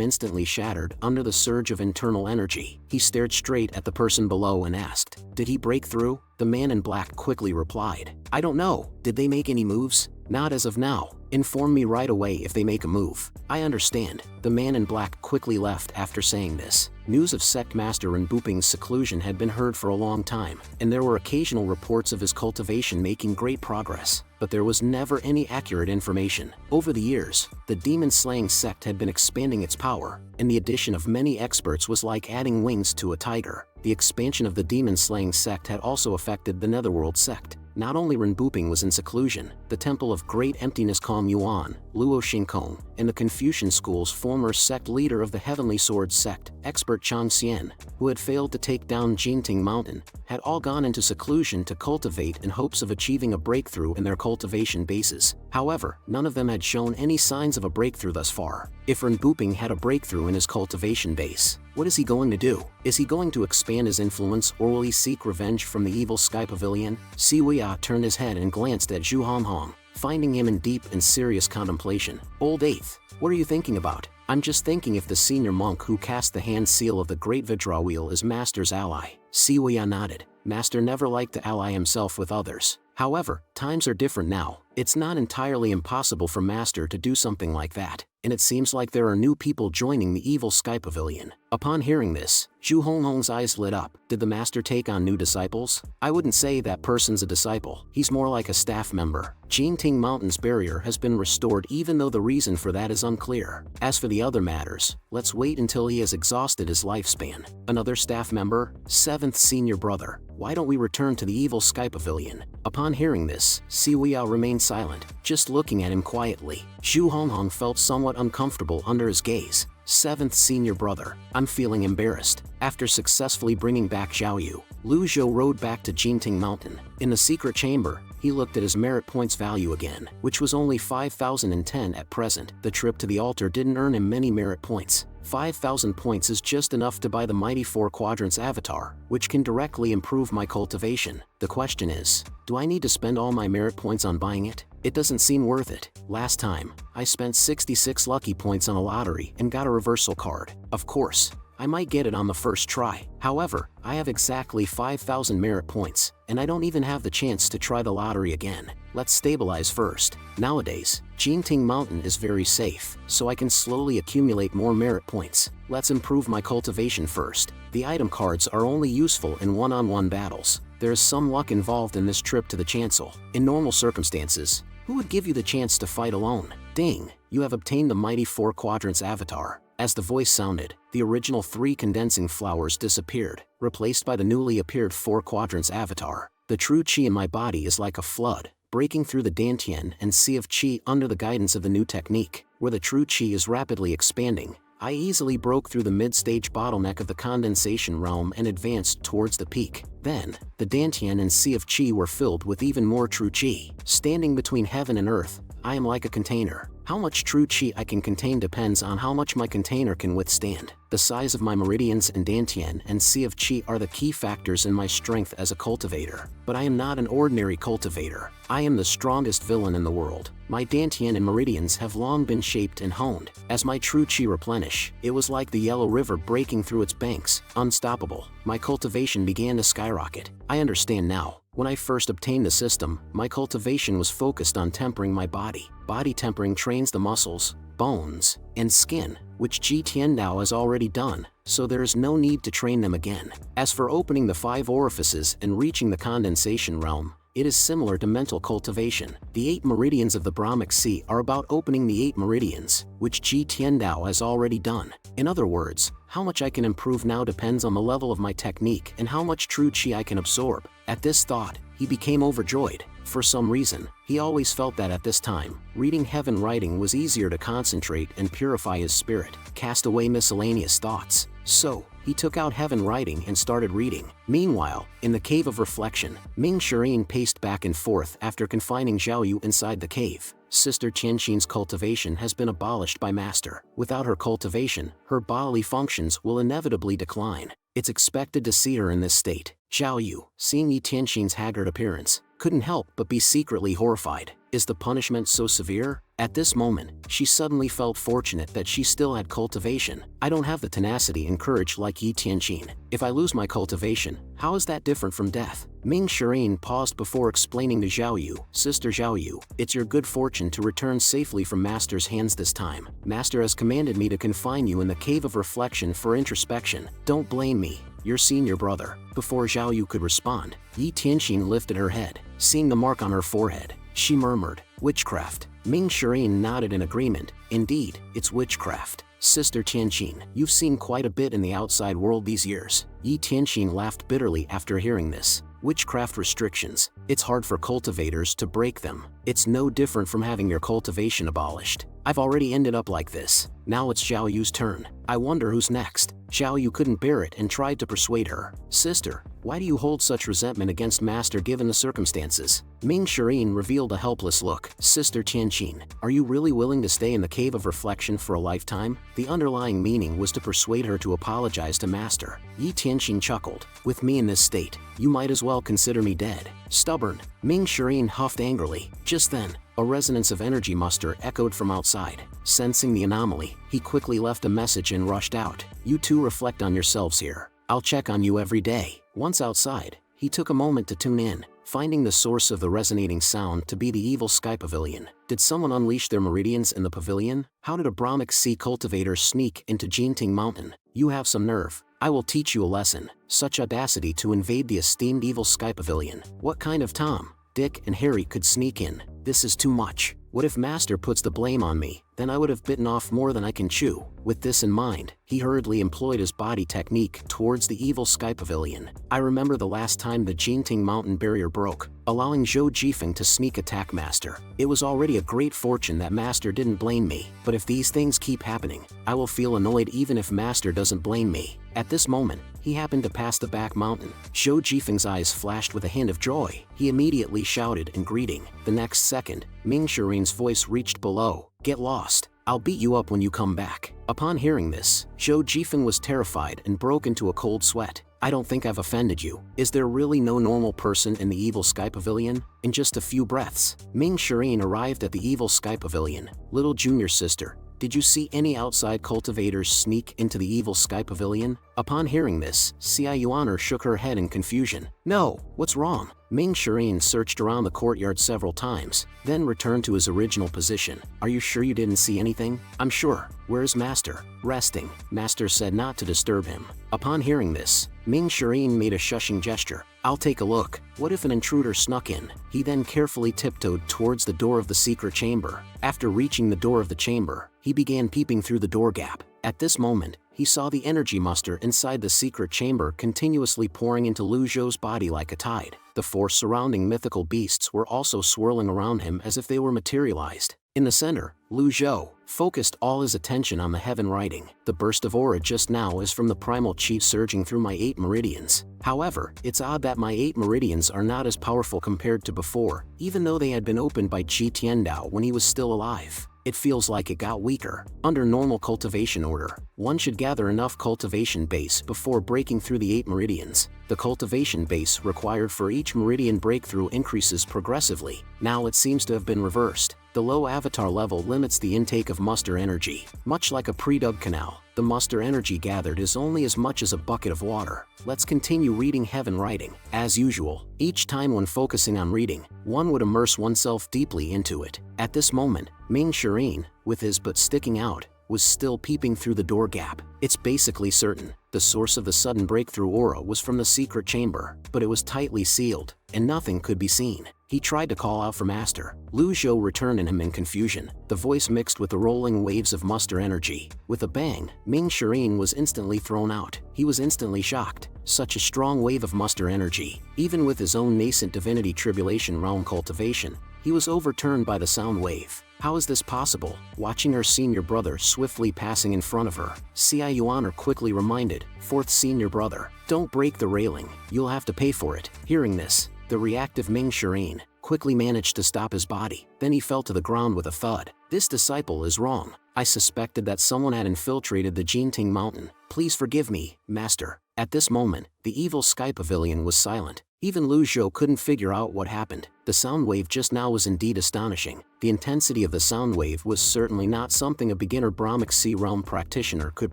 instantly shattered under the surge of internal energy. He stared straight at the person below and asked, "Did he break through?" The man in black quickly replied, "I don't know. Did they make any moves?" "Not as of now. Inform me right away if they make a move." "I understand." The man in black quickly left after saying this. News of Sect Master Ren Buping's seclusion had been heard for a long time, and there were occasional reports of his cultivation making great progress, but there was never any accurate information. Over the years, the demon-slaying sect had been expanding its power, and the addition of many experts was like adding wings to a tiger. The expansion of the demon-slaying sect had also affected the Netherworld sect. Not only Ren Buping was in seclusion, the Temple of Great Emptiness Calm Yuan, Luo Xingkong, and the Confucian School's former sect leader of the Heavenly Sword sect, expert Chang Xian, who had failed to take down Jinting Mountain, had all gone into seclusion to cultivate in hopes of achieving a breakthrough in their cultivation bases. However, none of them had shown any signs of a breakthrough thus far. If Ren Buping had a breakthrough in his cultivation base, what is he going to do? Is he going to expand his influence, or will he seek revenge from the evil Sky Pavilion? Siwei turned his head and glanced at Zhu Honghong, finding him in deep and serious contemplation. "Old Eighth, what are you thinking about?" "I'm just thinking if the senior monk who cast the hand seal of the Great Vidra Wheel is Master's ally." Siwei nodded. Master never liked to ally himself with others. However, times are different now. It's not entirely impossible for Master to do something like that, and it seems like there are new people joining the evil Sky Pavilion. Upon hearing this, Zhu Honghong's eyes lit up. Did the Master take on new disciples? "I wouldn't say that person's a disciple. He's more like a staff member. Jinting Mountain's barrier has been restored even though the reason for that is unclear. As for the other matters, let's wait until he has exhausted his lifespan." "Another staff member? Seventh senior brother. Why don't we return to the evil Sky Pavilion?" Upon hearing this, Siwei remained silent, just looking at him quietly. Zhu Honghong felt somewhat uncomfortable under his gaze. "Seventh senior brother, I'm feeling embarrassed." After successfully bringing back Xiaoyu, Lu Zhou rode back to Jinting Mountain. In the secret chamber, he looked at his merit points value again, which was only 5,010 at present. The trip to the altar didn't earn him many merit points. 5,000 points is just enough to buy the Mighty Four Quadrants avatar, which can directly improve my cultivation. The question is, do I need to spend all my merit points on buying it? It doesn't seem worth it. Last time, I spent 66 lucky points on a lottery and got a reversal card. Of course, I might get it on the first try. However, I have exactly 5,000 merit points, and I don't even have the chance to try the lottery again. Let's stabilize first. Nowadays, Jinting Mountain is very safe, so I can slowly accumulate more merit points. Let's improve my cultivation first. The item cards are only useful in one-on-one battles. There is some luck involved in this trip to the chancel. In normal circumstances, who would give you the chance to fight alone? Ding! You have obtained the Mighty Four Quadrants avatar. As the voice sounded, the original 3 condensing flowers disappeared, replaced by the newly appeared 4 Quadrants avatar. The true chi in my body is like a flood, breaking through the Dantian and Sea of Chi under the guidance of the new technique, where the true chi is rapidly expanding. I easily broke through the mid-stage bottleneck of the condensation realm and advanced towards the peak. Then, the Dantian and Sea of Chi were filled with even more true chi. Standing between heaven and earth, I am like a container. How much true chi I can contain depends on how much my container can withstand. The size of my meridians and Dantian and Sea of Chi are the key factors in my strength as a cultivator. But I am not an ordinary cultivator. I am the strongest villain in the world. My Dantian and meridians have long been shaped and honed. As my true chi replenish, it was like the Yellow River breaking through its banks, unstoppable. My cultivation began to skyrocket. I understand now. When I first obtained the system, my cultivation was focused on tempering my body. Body tempering trains the muscles, bones, and skin, which Ji Tiandao has already done, so there is no need to train them again. As for opening the 5 orifices and reaching the condensation realm, it is similar to mental cultivation. The 8 meridians of the Brahmic Sea are about opening the 8 meridians, which Ji Tiandao has already done. In other words, how much I can improve now depends on the level of my technique and how much true chi I can absorb. At this thought, he became overjoyed. For some reason, he always felt that at this time, reading heaven writing was easier to concentrate and purify his spirit, cast away miscellaneous thoughts. So, he took out Heaven Writing and started reading. Meanwhile, in the Cave of Reflection, Ming Shirin paced back and forth after confining Zhao Yu inside the cave. Sister Qianxin's cultivation has been abolished by Master. Without her cultivation, her bodily functions will inevitably decline. It's expected to see her in this state. Zhao Yu, seeing Yi Tianxin's haggard appearance, couldn't help but be secretly horrified. Is the punishment so severe? At this moment, she suddenly felt fortunate that she still had cultivation. I don't have the tenacity and courage like Yi Tianxin. If I lose my cultivation, how is that different from death? Ming Shirin paused before explaining to Zhao Yu, Sister Zhao Yu, it's your good fortune to return safely from Master's hands this time. Master has commanded me to confine you in the Cave of Reflection for introspection. Don't blame me, your senior brother. Before Zhao Yu could respond, Yi Tianxin lifted her head. Seeing the mark on her forehead, she murmured, witchcraft. Ming Shirin nodded in agreement. Indeed, it's witchcraft. Sister Tianxin, you've seen quite a bit in the outside world these years. Yi Tianxin laughed bitterly after hearing this. Witchcraft restrictions. It's hard for cultivators to break them. It's no different from having your cultivation abolished. I've already ended up like this. Now it's Zhao Yu's turn. I wonder who's next. Zhao Yu couldn't bear it and tried to persuade her. Sister, why do you hold such resentment against Master given the circumstances? Ming Shirin revealed a helpless look. Sister Tianxin, are you really willing to stay in the Cave of Reflection for a lifetime? The underlying meaning was to persuade her to apologize to Master. Yi Tianxin chuckled. With me in this state, you might as well consider me dead. Stubborn. Ming Shirin huffed angrily. Just then, a resonance of energy muster echoed from outside. Sensing the anomaly, he quickly left a message and rushed out. You two reflect on yourselves here. I'll check on you every day. Once outside, he took a moment to tune in, finding the source of the resonating sound to be the evil sky pavilion. Did someone unleash their meridians in the pavilion? How did a Brahmic sea cultivator sneak into Jinting Mountain? You have some nerve. I will teach you a lesson. Such audacity to invade the esteemed evil sky pavilion. What kind of Tom, Dick, and Harry could sneak in? This is too much. What if Master puts the blame on me? Then I would have bitten off more than I can chew. With this in mind, he hurriedly employed his body technique towards the evil sky pavilion. I remember the last time the Jinting Mountain barrier broke, allowing Zhou Jifeng to sneak attack Master. It was already a great fortune that Master didn't blame me, but if these things keep happening, I will feel annoyed even if Master doesn't blame me. At this moment, he happened to pass the back mountain. Zhou Jifeng's eyes flashed with a hint of joy. He immediately shouted in greeting. The next second, Ming Shirin's voice reached below. Get lost. I'll beat you up when you come back. Upon hearing this, Zhou Jifeng was terrified and broke into a cold sweat. I don't think I've offended you. Is there really no normal person in the evil sky pavilion? In just a few breaths, Ming Shirin arrived at the evil sky pavilion. Little junior sister, did you see any outside cultivators sneak into the evil sky pavilion? Upon hearing this, Xia Yuaner shook her head in confusion. No, what's wrong? Ming Shirin searched around the courtyard several times, then returned to his original position. Are you sure you didn't see anything? I'm sure. Where's Master? Resting. Master said not to disturb him. Upon hearing this, Ming Shirin made a shushing gesture. I'll take a look. What if an intruder snuck in? He then carefully tiptoed towards the door of the secret chamber. After reaching the door of the chamber, he began peeping through the door gap. At this moment, he saw the energy muster inside the secret chamber continuously pouring into Lu Zhou's body like a tide. The four surrounding mythical beasts were also swirling around him as if they were materialized. In the center, Lu Zhou focused all his attention on the Heaven Writing. The burst of aura just now is from the primal chi surging through my 8 meridians. However, it's odd that my 8 meridians are not as powerful compared to before, even though they had been opened by Qi Tiandao when he was still alive. It feels like it got weaker. Under normal cultivation order, one should gather enough cultivation base before breaking through the 8 meridians. The cultivation base required for each meridian breakthrough increases progressively. Now it seems to have been reversed. The low avatar level limits the intake of muster energy. Much like a pre-dug canal, the muster energy gathered is only as much as a bucket of water. Let's continue reading Heaven Writing. As usual, each time when focusing on reading, one would immerse oneself deeply into it. At this moment, Ming Shirin, with his butt sticking out, was still peeping through the door gap. It's basically certain the source of the sudden breakthrough aura was from the secret chamber, but it was tightly sealed, and nothing could be seen. He tried to call out for Master. Lu Zhou returned in him in confusion, the voice mixed with the rolling waves of muster energy. With a bang, Ming Shirin was instantly thrown out. He was instantly shocked. Such a strong wave of muster energy. Even with his own nascent divinity tribulation realm cultivation, he He was overturned by the sound wave. How is this possible? Watching her senior brother swiftly passing in front of her, Xia Yuan quickly reminded, fourth senior brother, don't break the railing, you'll have to pay for it. Hearing this, the reactive Ming Shirin quickly managed to stop his body, then he fell to the ground with a thud. This disciple is wrong. I suspected that someone had infiltrated the Jinting Mountain. Please forgive me, master. At this moment, the evil sky pavilion was silent. Even Lu Zhou couldn't figure out what happened. The sound wave just now was indeed astonishing. The intensity of the sound wave was certainly not something a beginner Brahmic Sea Realm practitioner could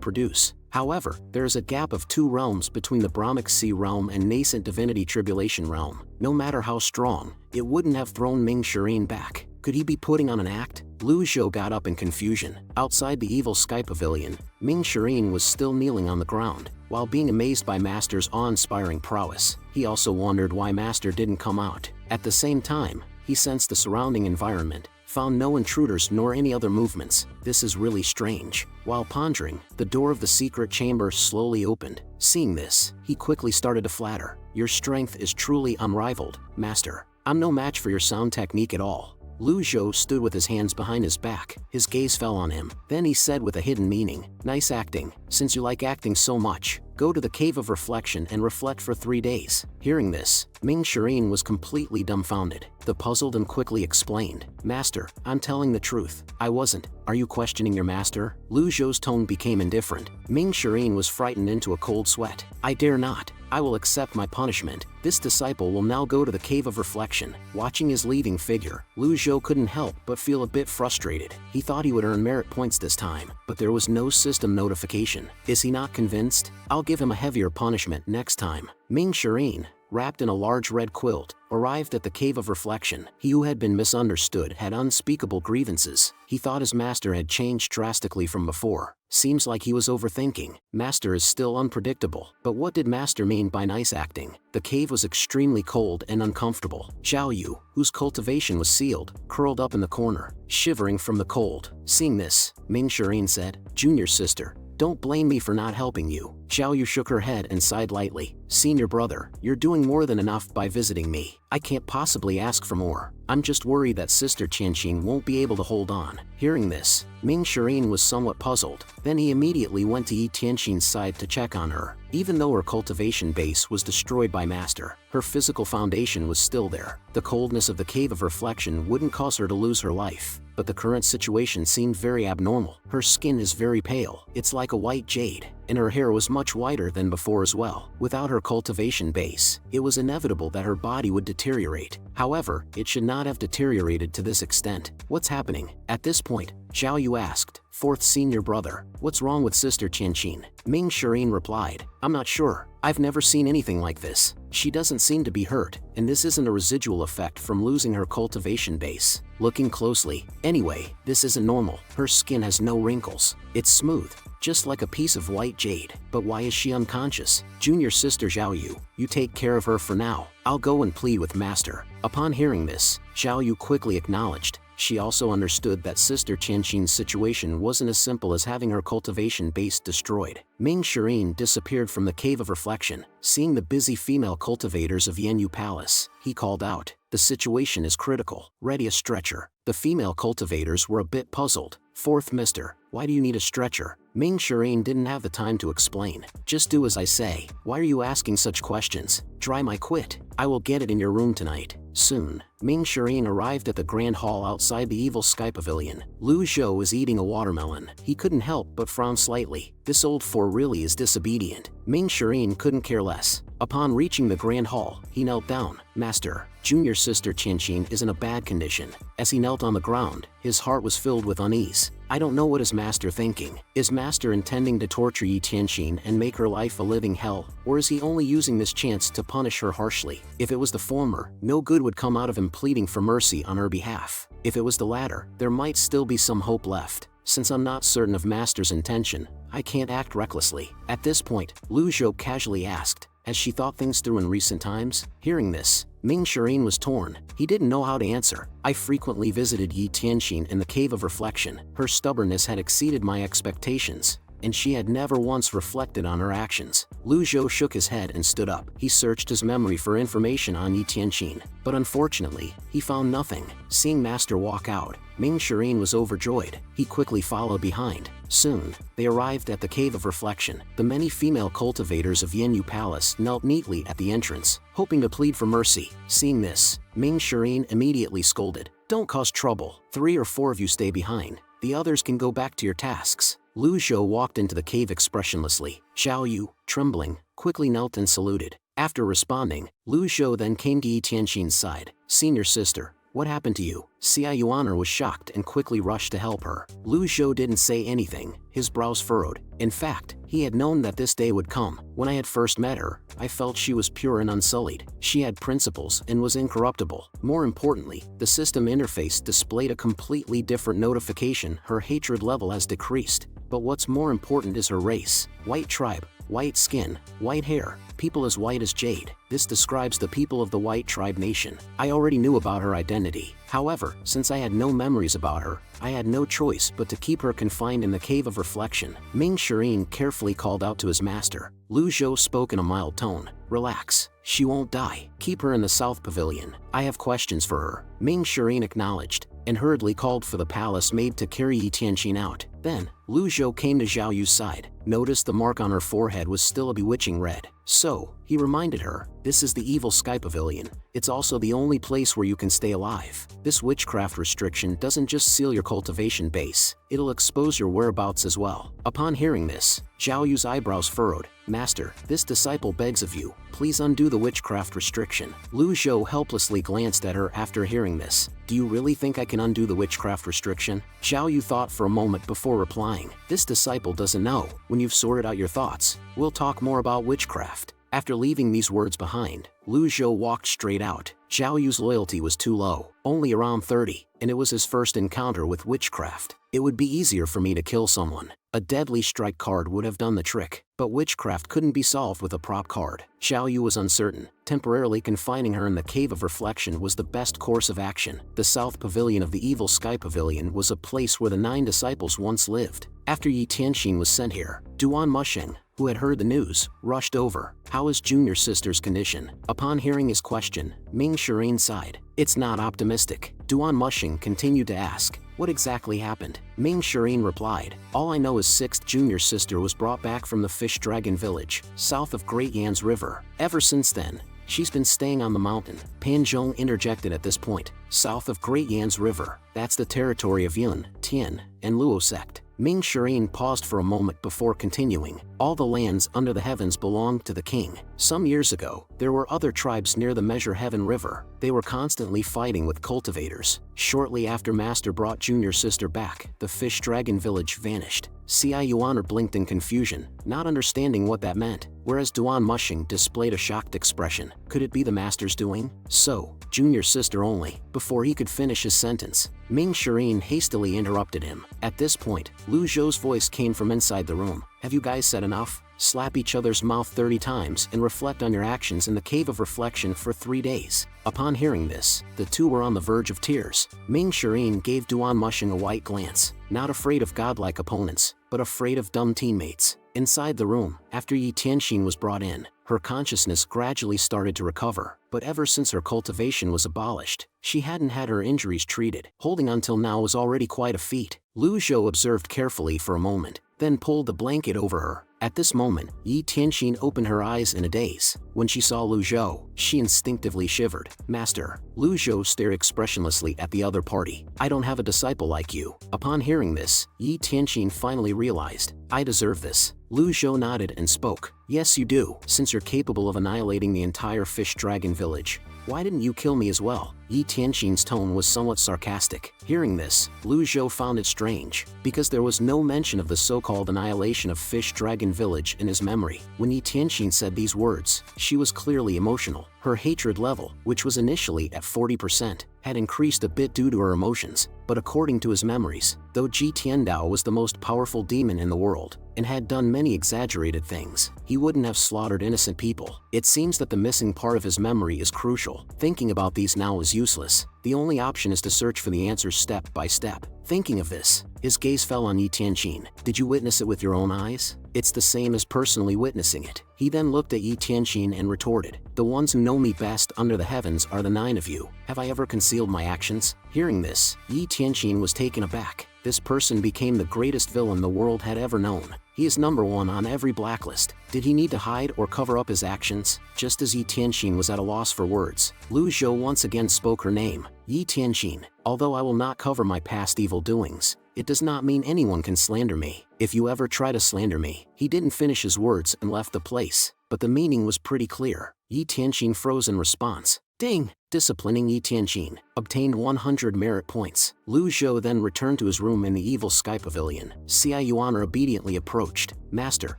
produce. However, there is a gap of 2 realms between the Brahmic Sea Realm and nascent Divinity Tribulation Realm. No matter how strong, it wouldn't have thrown Ming Shirin back. Could he be putting on an act? Lu Zhou got up in confusion. Outside the evil sky pavilion, Ming Shirin was still kneeling on the ground. While being amazed by Master's awe-inspiring prowess, he also wondered why Master didn't come out. At the same time, he sensed the surrounding environment, found no intruders nor any other movements. This is really strange. While pondering, the door of the secret chamber slowly opened. Seeing this, he quickly started to flatter. Your strength is truly unrivaled, Master. I'm no match for your sound technique at all. Lu Zhou stood with his hands behind his back. His gaze fell on him. Then he said with a hidden meaning, nice acting. Since you like acting so much, go to the Cave of Reflection and reflect for 3 days. Hearing this, Ming Shirin was completely dumbfounded. The puzzled and quickly explained, Master, I'm telling the truth. I wasn't. Are you questioning your master? Lu Zhou's tone became indifferent. Ming Shirin was frightened into a cold sweat. I dare not. I will accept my punishment. This disciple will now go to the Cave of Reflection. Watching his leaving figure, Lu Zhou couldn't help but feel a bit frustrated. He thought he would earn merit points this time, but there was no system notification. Is he not convinced? I'll give him a heavier punishment next time. Ming Shirin, wrapped in a large red quilt, arrived at the Cave of Reflection. He who had been misunderstood had unspeakable grievances. He thought his master had changed drastically from before. Seems like he was overthinking. Master is still unpredictable. But what did Master mean by nice acting? The cave was extremely cold and uncomfortable. Zhao Yu, whose cultivation was sealed, curled up in the corner, shivering from the cold. Seeing this, Ming Shirin said, Junior sister, don't blame me for not helping you. Zhao Yu shook her head and sighed lightly. Senior brother, you're doing more than enough by visiting me. I can't possibly ask for more. I'm just worried that Sister Qianqing won't be able to hold on. Hearing this, Ming Shirin was somewhat puzzled. Then he immediately went to Yi Tianqing's side to check on her. Even though her cultivation base was destroyed by Master, her physical foundation was still there. The coldness of the Cave of Reflection wouldn't cause her to lose her life, but the current situation seemed very abnormal. Her skin is very pale. It's like a white jade, and her hair was much whiter than before as well. Without her cultivation base, it was inevitable that her body would deteriorate. However, it should not have deteriorated to this extent. What's happening? At this point, Zhao Yu asked, fourth senior brother, what's wrong with Sister Qianqing? Ming Shirin replied, I'm not sure. I've never seen anything like this. She doesn't seem to be hurt, and this isn't a residual effect from losing her cultivation base. Looking closely, anyway, this isn't normal. Her skin has no wrinkles. It's smooth, just like a piece of white jade. But why is she unconscious? Junior sister Zhao Yu, you take care of her for now. I'll go and plead with Master. Upon hearing this, Zhao Yu quickly acknowledged. She also understood that Sister Qianqing's situation wasn't as simple as having her cultivation base destroyed. Ming Shirin disappeared from the Cave of Reflection. Seeing the busy female cultivators of Yanyu Palace, he called out, the situation is critical. Ready a stretcher. The female cultivators were a bit puzzled. Fourth mister, why do you need a stretcher? Ming Shirin didn't have the time to explain. Just do as I say. Why are you asking such questions? Dry my quit. I will get it in your room tonight. Soon, Ming Shirin arrived at the grand hall outside the evil sky pavilion. Lu Zhou was eating a watermelon. He couldn't help but frown slightly. This old fool really is disobedient. Ming Shirin couldn't care less. Upon reaching the grand hall, he knelt down. Master, junior sister Qianqing is in a bad condition. As he knelt on the ground, his heart was filled with unease. I don't know what is Master thinking. Is Master intending to torture Yi Tianqing and make her life a living hell, or is he only using this chance to punish her harshly? If it was the former, no good would come out of him pleading for mercy on her behalf. If it was the latter, there might still be some hope left. Since I'm not certain of Master's intention, I can't act recklessly. At this point, Lu Zhou casually asked, has she thought things through in recent times? Hearing this, Ming Shirin was torn. He didn't know how to answer. I frequently visited Yi Tianqing in the Cave of Reflection. Her stubbornness had exceeded my expectations. and she had never once reflected on her actions. Lu Zhou shook his head and stood up. He searched his memory for information on Yi Tianqin, but unfortunately, he found nothing. Seeing Master walk out, Ming Shirin was overjoyed. He quickly followed behind. Soon, they arrived at the Cave of Reflection. The many female cultivators of Yanyu Palace knelt neatly at the entrance, hoping to plead for mercy. Seeing this, Ming Shirin immediately scolded. "Don't cause trouble. 3 or 4 of you stay behind. The others can go back to your tasks." Lu Zhou walked into the cave expressionlessly. Xiao Yu, trembling, quickly knelt and saluted. After responding, Lu Zhou then came to Yi Tianqin's side. "Senior sister, what happened to you?" Xia Yuaner was shocked and quickly rushed to help her. Lu Zhou didn't say anything, his brows furrowed. In fact, he had known that this day would come. "When I had first met her, I felt she was pure and unsullied. She had principles and was incorruptible. More importantly, the system interface displayed a completely different notification. Her hatred level has decreased. But what's more important is her race. White tribe, white skin, white hair, people as white as jade. This describes the people of the White Tribe Nation. I already knew about her identity. However, since I had no memories about her, I had no choice but to keep her confined in the Cave of Reflection." Ming Shirin carefully called out to his master. Lu Zhou spoke in a mild tone. "Relax. She won't die. Keep her in the South Pavilion. I have questions for her." Ming Shirin acknowledged, and hurriedly called for the palace maid to carry Yi Tianqin out. Then, Lu Zhou came to Xiao Yu's side. Noticed the mark on her forehead was still a bewitching red. So, he reminded her, "This is the Evil Sky Pavilion. It's also the only place where you can stay alive. This witchcraft restriction doesn't just seal your cultivation base, it'll expose your whereabouts as well." Upon hearing this, Xiao Yu's eyebrows furrowed. "Master, this disciple begs of you, please undo the witchcraft restriction." Lu Zhou helplessly glanced at her after hearing this. "Do you really think I can undo the witchcraft restriction?" Xiao Yu thought for a moment before replying. "This disciple doesn't know. When you've sorted out your thoughts, we'll talk more about witchcraft." After leaving these words behind, Lu Zhou walked straight out. Xiao Yu's loyalty was too low, only around 30, and it was his first encounter with witchcraft. "It would be easier for me to kill someone. A deadly strike card would have done the trick, but witchcraft couldn't be solved with a prop card." Xiao Yu was uncertain. Temporarily confining her in the Cave of Reflection was the best course of action. The South Pavilion of the Evil Sky Pavilion was a place where the 9 disciples once lived. After Yi Tianqin was sent here, Duan Musheng, who had heard the news, rushed over. "How is junior sister's condition?" Upon hearing his question, Ming Shirin sighed. "It's not optimistic." Duan Musheng continued to ask, "What exactly happened?" Ming Shirin replied, "All I know is 6th junior sister was brought back from the Fish Dragon village, south of Great Yan's River. Ever since then, she's been staying on the mountain." Pan Zhong interjected at this point. "South of Great Yan's River, that's the territory of Yun, Tian, and Luo sect." Ming Shirin paused for a moment before continuing. "All the lands under the heavens belonged to the king. Some years ago, there were other tribes near the Measure Heaven River. They were constantly fighting with cultivators. Shortly after Master brought junior sister back, the Fish Dragon village vanished." Xia Yuaner blinked in confusion, not understanding what that meant, whereas Duan Musheng displayed a shocked expression. Could it be the master's doing? "So, junior sister only." Before he could finish his sentence, Ming Shirin hastily interrupted him. At this point, Lu Zhou's voice came from inside the room. "Have you guys said enough? Slap each other's mouth 30 times and reflect on your actions in the Cave of Reflection for 3 days." Upon hearing this, the two were on the verge of tears. Ming Shirin gave Duan Musheng a white glance. Not afraid of godlike opponents, but afraid of dumb teammates. Inside the room, after Yi Tianqin was brought in, her consciousness gradually started to recover, but ever since her cultivation was abolished, she hadn't had her injuries treated. Holding until now was already quite a feat. Lu Zhou observed carefully for a moment, then pulled the blanket over her. At this moment, Yi Tianqin opened her eyes in a daze. When she saw Lu Zhou, she instinctively shivered. "Master." Lu Zhou stared expressionlessly at the other party. "I don't have a disciple like you." Upon hearing this, Yi Tianqin finally realized, "I deserve this." Lu Zhou nodded and spoke. "Yes, you do. Since you're capable of annihilating the entire Fish Dragon village, why didn't you kill me as well?" Yi Tianqin's tone was somewhat sarcastic. Hearing this, Lu Zhou found it strange, because there was no mention of the so-called annihilation of Fish Dragon village in his memory. When Yi Tianqin said these words, she was clearly emotional. Her hatred level, which was initially at 40%, had increased a bit due to her emotions, but according to his memories, though Ji Tiandao was the most powerful demon in the world, and had done many exaggerated things, he wouldn't have slaughtered innocent people. It seems that the missing part of his memory is crucial. Thinking about these now is useless. The only option is to search for the answers step by step. Thinking of this, his gaze fell on Yi Tianqin. Did you witness it with your own eyes? It's the same as personally witnessing it. He then looked at Yi Tianqin and retorted, the ones who know me best under the heavens are the 9 of you. Have I ever concealed my actions? Hearing this, Yi Tianqin was taken aback. This person became the greatest villain the world had ever known. He is #1 on every blacklist. Did he need to hide or cover up his actions? Just as Yi Tianqin was at a loss for words, Lu Zhou once again spoke her name. Yi Tianqin, although I will not cover my past evil doings, it does not mean anyone can slander me. If you ever try to slander me. He didn't finish his words and left the place, but the meaning was pretty clear. Yi Tianqin froze in response. Ding! Disciplining Yi Tianqin, obtained 100 merit points. Lu Zhou then returned to his room in the evil sky pavilion. Xia Yuan obediently approached. Master,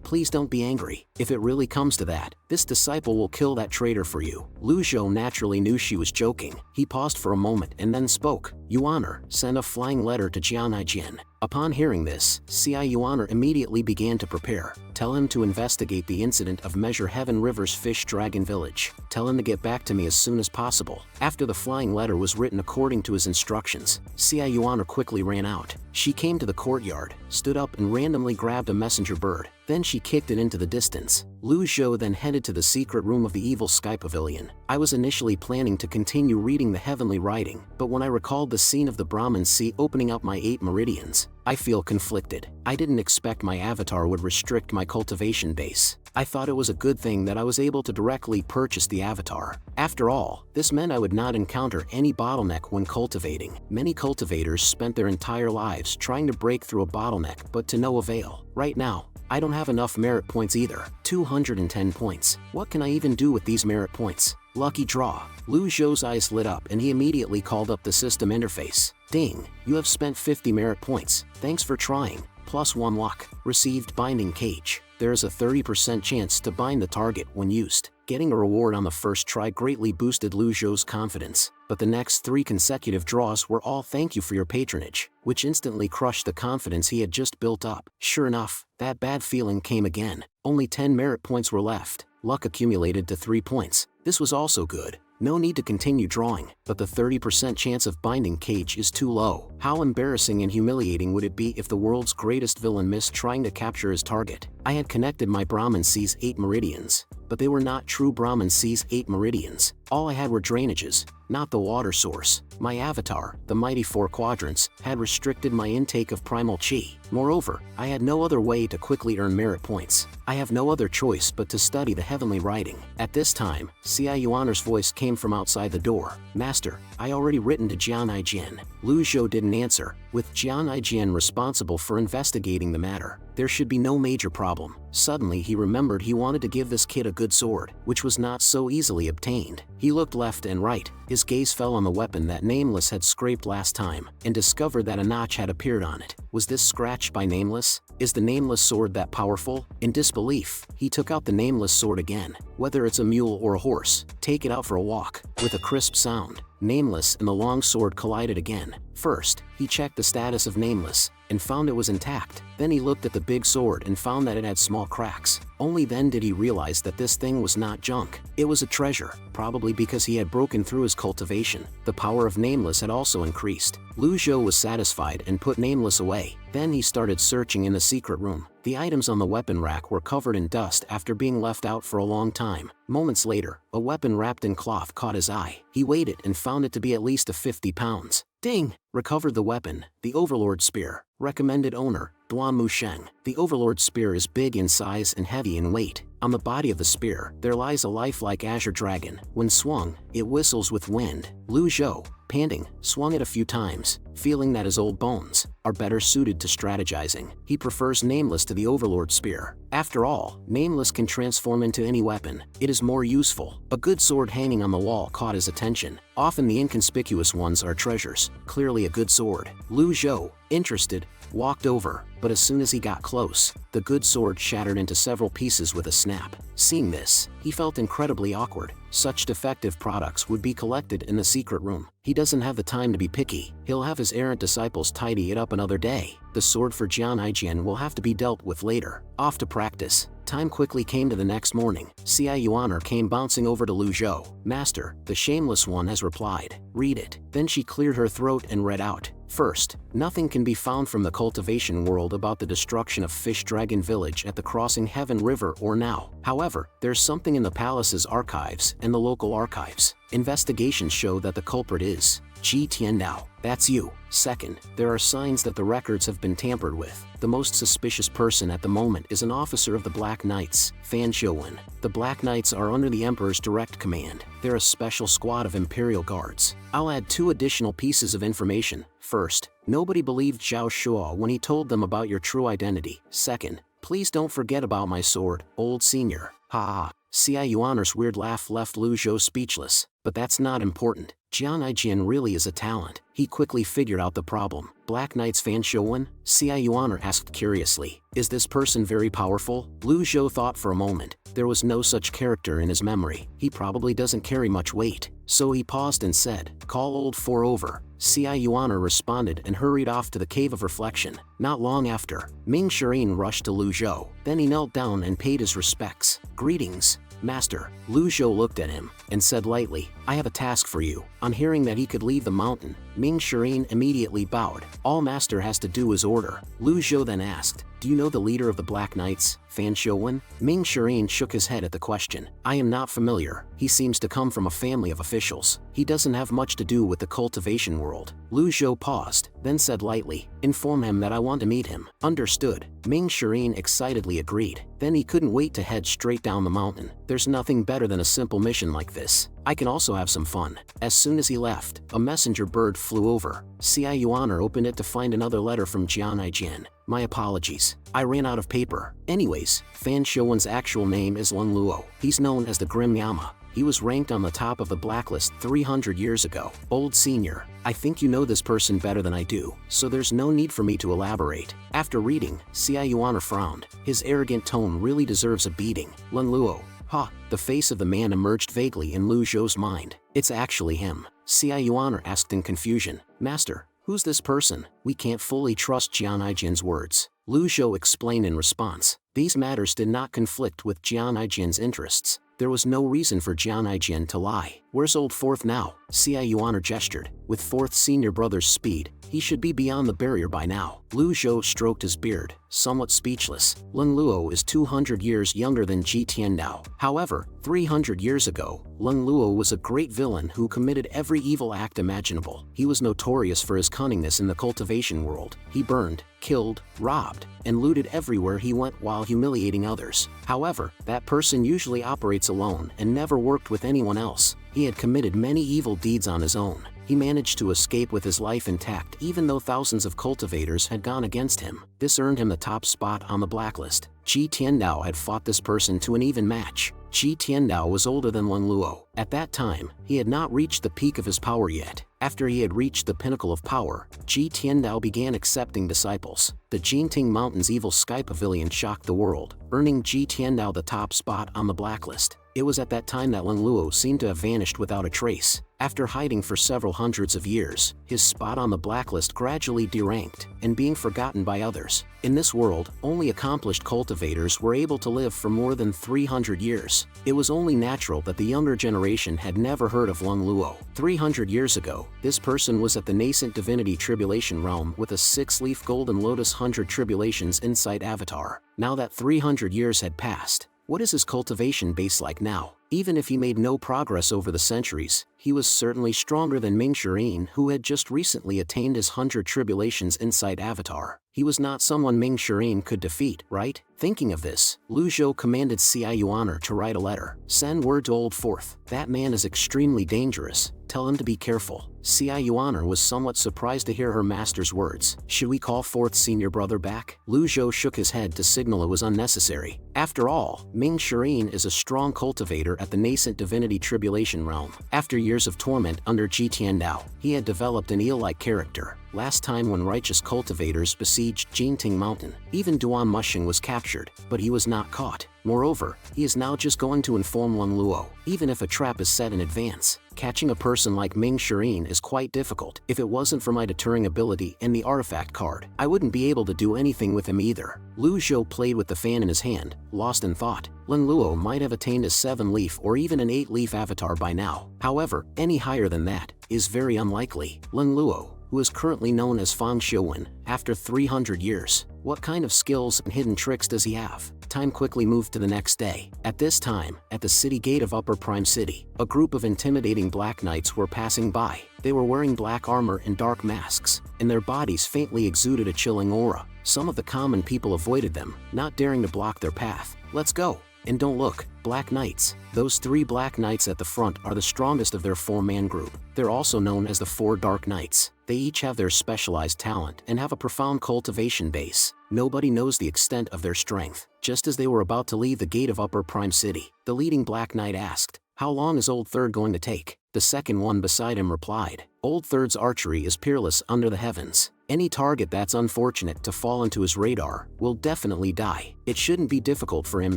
please don't be angry. If it really comes to that, this disciple will kill that traitor for you. Lu Zhou naturally knew she was joking. He paused for a moment and then spoke. Yuaner, send a flying letter to Jianaijian. Upon hearing this, Xia Yuaner immediately began to prepare. Tell him to investigate the incident of Measure Heaven River's Fish Dragon Village. Tell him to get back to me as soon as possible. After the flying letter was written according to his instructions, Xia Yuaner quickly ran out. She came to the courtyard, stood up and randomly grabbed a messenger bird. Then she kicked it into the distance. Lu Zhou then headed to the secret room of the evil sky pavilion. I was initially planning to continue reading the heavenly writing, but when I recalled the scene of the Brahman Sea opening up my 8 meridians, I feel conflicted. I didn't expect my avatar would restrict my cultivation base. I thought it was a good thing that I was able to directly purchase the avatar. After all, this meant I would not encounter any bottleneck when cultivating. Many cultivators spent their entire lives trying to break through a bottleneck, but to no avail. Right now, I don't have enough merit points either. 210 points. What can I even do with these merit points? Lucky draw. Lu Zhou's eyes lit up and he immediately called up the system interface. Ding, you have spent 50 merit points. Thanks for trying. +1 luck. Received binding cage. There is a 30% chance to bind the target when used. Getting a reward on the first try greatly boosted Lu Zhou's confidence, but the next 3 consecutive draws were all thank you for your patronage, which instantly crushed the confidence he had just built up. Sure enough, that bad feeling came again. Only 10 merit points were left. Luck accumulated to 3 points. This was also good. No need to continue drawing, but the 30% chance of binding cage is too low. How embarrassing and humiliating would it be if the world's greatest villain missed trying to capture his target? I had connected my Brahman Sea's 8 meridians, but they were not true Brahman Sea's 8 meridians. All I had were drainages, not the water source. My avatar, the mighty 4 quadrants, had restricted my intake of primal chi. Moreover, I had no other way to quickly earn merit points. I have no other choice but to study the heavenly writing. At this time, Xia Yuaner's voice came from outside the door. Master, I already written to Jianaijian. Lu Zhou didn't answer. With Jianaijian responsible for investigating the matter, there should be no major problem. Suddenly he remembered he wanted to give this kid a good sword, which was not so easily obtained. He looked left and right. His gaze fell on the weapon that Nameless had scraped last time, and discovered that a notch had appeared on it. Was this scratched by Nameless? Is the Nameless sword that powerful? In disbelief, he took out the Nameless sword again. Whether it's a mule or a horse, take it out for a walk. With a crisp sound, Nameless and the long sword collided again. First, he checked the status of Nameless, and found it was intact. Then he looked at the big sword and found that it had small cracks. Only then did he realize that this thing was not junk. It was a treasure, probably because he had broken through his cultivation. The power of Nameless had also increased. Lu Zhou was satisfied and put Nameless away. Then he started searching in the secret room. The items on the weapon rack were covered in dust after being left out for a long time. Moments later, a weapon wrapped in cloth caught his eye. He weighed it and found it to be at least 50 pounds. Ding! Recovered the weapon, the Overlord Spear. Recommended owner, Duan Musheng. The Overlord Spear is big in size and heavy in weight. On the body of the spear, there lies a lifelike azure dragon. When swung, it whistles with wind. Lu Zhou, panting, swung it a few times, feeling that his old bones are better suited to strategizing. He prefers Nameless to the Overlord Spear. After all, Nameless can transform into any weapon. It is more useful. A good sword hanging on the wall caught his attention. Often the inconspicuous ones are treasures. Clearly a good sword. Lu Zhou, interested, walked over, but as soon as he got close, the good sword shattered into several pieces with a snap. Seeing this, he felt incredibly awkward. Such defective products would be collected in the secret room. He doesn't have the time to be picky. He'll have his errant disciples tidy it up another day. The sword for Jianaijian will have to be dealt with later. Off to practice. Time quickly came to the next morning. Xia Yuaner came bouncing over to Lu Zhou. "Master, the shameless one has replied. Read it." Then she cleared her throat and read out. First, nothing can be found from the cultivation world about the destruction of Fish Dragon Village at the Crossing Heaven River or now. However, there's something in the palace's archives and the local archives. Investigations show that the culprit is Ji Tiandao. That's you. Second, there are signs that the records have been tampered with. The most suspicious person at the moment is an officer of the Black Knights, Fan Shouwen. The Black Knights are under the Emperor's direct command. They're a special squad of Imperial Guards. I'll add 2 additional pieces of information. First, nobody believed Zhao Shuo when he told them about your true identity. Second, please don't forget about my sword, old senior. Ha ha. Xia Yuaner's weird laugh left Lu Zhou speechless. But that's not important. Jian Aijian really is a talent. He quickly figured out the problem. Black Knight's Fan Shouwen? Xia Yuaner asked curiously. Is this person very powerful? Lu Zhou thought for a moment. There was no such character in his memory. He probably doesn't carry much weight. So he paused and said, "Call old 4 over." Xia Yuaner responded and hurried off to the Cave of Reflection. Not long after, Ming Shirin rushed to Lu Zhou. Then he knelt down and paid his respects. "Greetings, Master." Lu Zhou looked at him and said lightly, "I have a task for you." On hearing that he could leave the mountain, Ming Shirin immediately bowed. "All Master has to do is order." Lu Zhou then asked, "Do you know the leader of the Black Knights, Fan Shouwen?" Ming Shirin shook his head at the question. "I am not familiar. He seems to come from a family of officials. He doesn't have much to do with the cultivation world." Lu Zhou paused, then said lightly, "Inform him that I want to meet him." Understood. Ming Shirin excitedly agreed. Then he couldn't wait to head straight down the mountain. There's nothing better than a simple mission like this. I can also have some fun. As soon as he left, a messenger bird flew over. Xia Yuaner opened it to find another letter from Jian Aijian. "My apologies. I ran out of paper." Anyways, Fan Shouwen's actual name is Lung Luo. He's known as the Grim Yama. He was ranked on the top of the blacklist 300 years ago. Old senior, I think you know this person better than I do, so there's no need for me to elaborate. After reading, Xia Yuaner frowned. His arrogant tone really deserves a beating. Lun Luo. Ha! The face of the man emerged vaguely in Lu Zhou's mind. It's actually him. Xia Yuaner asked in confusion. "Master, who's this person?" "We can't fully trust Jian Aijian's words." Lu Zhou explained in response. These matters did not conflict with Jian Aijian's interests. There was no reason for Jian Aijian to lie. "Where's old Fourth now?" Xia Yuaner gestured. With Fourth's senior brother's speed, he should be beyond the barrier by now. Lu Zhou stroked his beard, somewhat speechless. Lung Luo is 200 years younger than Ji Tiandao. However, 300 years ago, Lung Luo was a great villain who committed every evil act imaginable. He was notorious for his cunningness in the cultivation world. He burned, killed, robbed, and looted everywhere he went while humiliating others. However, that person usually operates alone and never worked with anyone else. He had committed many evil deeds on his own. He managed to escape with his life intact even though thousands of cultivators had gone against him. This earned him the top spot on the blacklist. Ji Tiandao had fought this person to an even match. Ji Tiandao was older than Lung Luo. At that time, he had not reached the peak of his power yet. After he had reached the pinnacle of power, Ji Tiandao began accepting disciples. The Jinting Mountain's evil sky pavilion shocked the world, earning Ji Tiandao the top spot on the blacklist. It was at that time that Lung Luo seemed to have vanished without a trace. After hiding for several hundreds of years, his spot on the blacklist gradually deranked and being forgotten by others. In this world, only accomplished cultivators were able to live for more than 300 years. It was only natural that the younger generation had never heard of Lung Luo. 300 years ago, this person was at the nascent divinity tribulation realm with a 6-leaf golden lotus 100 tribulations insight avatar. Now that 300 years had passed, what is his cultivation base like now? Even if he made no progress over the centuries, he was certainly stronger than Ming Shirin, who had just recently attained his 100 Tribulations Insight avatar. He was not someone Ming Shirin could defeat, right? Thinking of this, Lu Zhou commanded Xia Yuaner to write a letter. "Send word to Old Fourth. That man is extremely dangerous. Tell him to be careful." Xia Yuaner was somewhat surprised to hear her master's words. "Should we call Fourth's senior brother back?" Lu Zhou shook his head to signal it was unnecessary. After all, Ming Shirin is a strong cultivator at the nascent divinity tribulation realm. After years of torment under Ji Tiandao, he had developed an eel-like character. Last time when righteous cultivators besieged Jinting Mountain, even Duan Mushing was captured, but he was not caught. Moreover, he is now just going to inform Lung Luo. Even if a trap is set in advance, catching a person like Ming Shireen is quite difficult. If it wasn't for my deterring ability and the artifact card, I wouldn't be able to do anything with him either. Lu Zhou played with the fan in his hand, lost in thought. Lin Luo might have attained a 7-leaf or even an 8-leaf avatar by now. However, any higher than that is very unlikely. Lin Luo, who is currently known as Fang Xiuwen, after 300 years. What kind of skills and hidden tricks does he have? Time quickly moved to the next day. At this time, at the city gate of Upper Prime City, a group of intimidating black knights were passing by. They were wearing black armor and dark masks, and their bodies faintly exuded a chilling aura. Some of the common people avoided them, not daring to block their path. Let's go. And don't look, Black Knights. Those 3 Black Knights at the front are the strongest of their 4-man group. They're also known as the 4 Dark Knights. They each have their specialized talent and have a profound cultivation base. Nobody knows the extent of their strength. Just as they were about to leave the gate of Upper Prime City, the leading Black Knight asked, "How long is Old Third going to take?" The second one beside him replied, "Old Third's archery is peerless under the heavens. Any target that's unfortunate to fall into his radar will definitely die. It shouldn't be difficult for him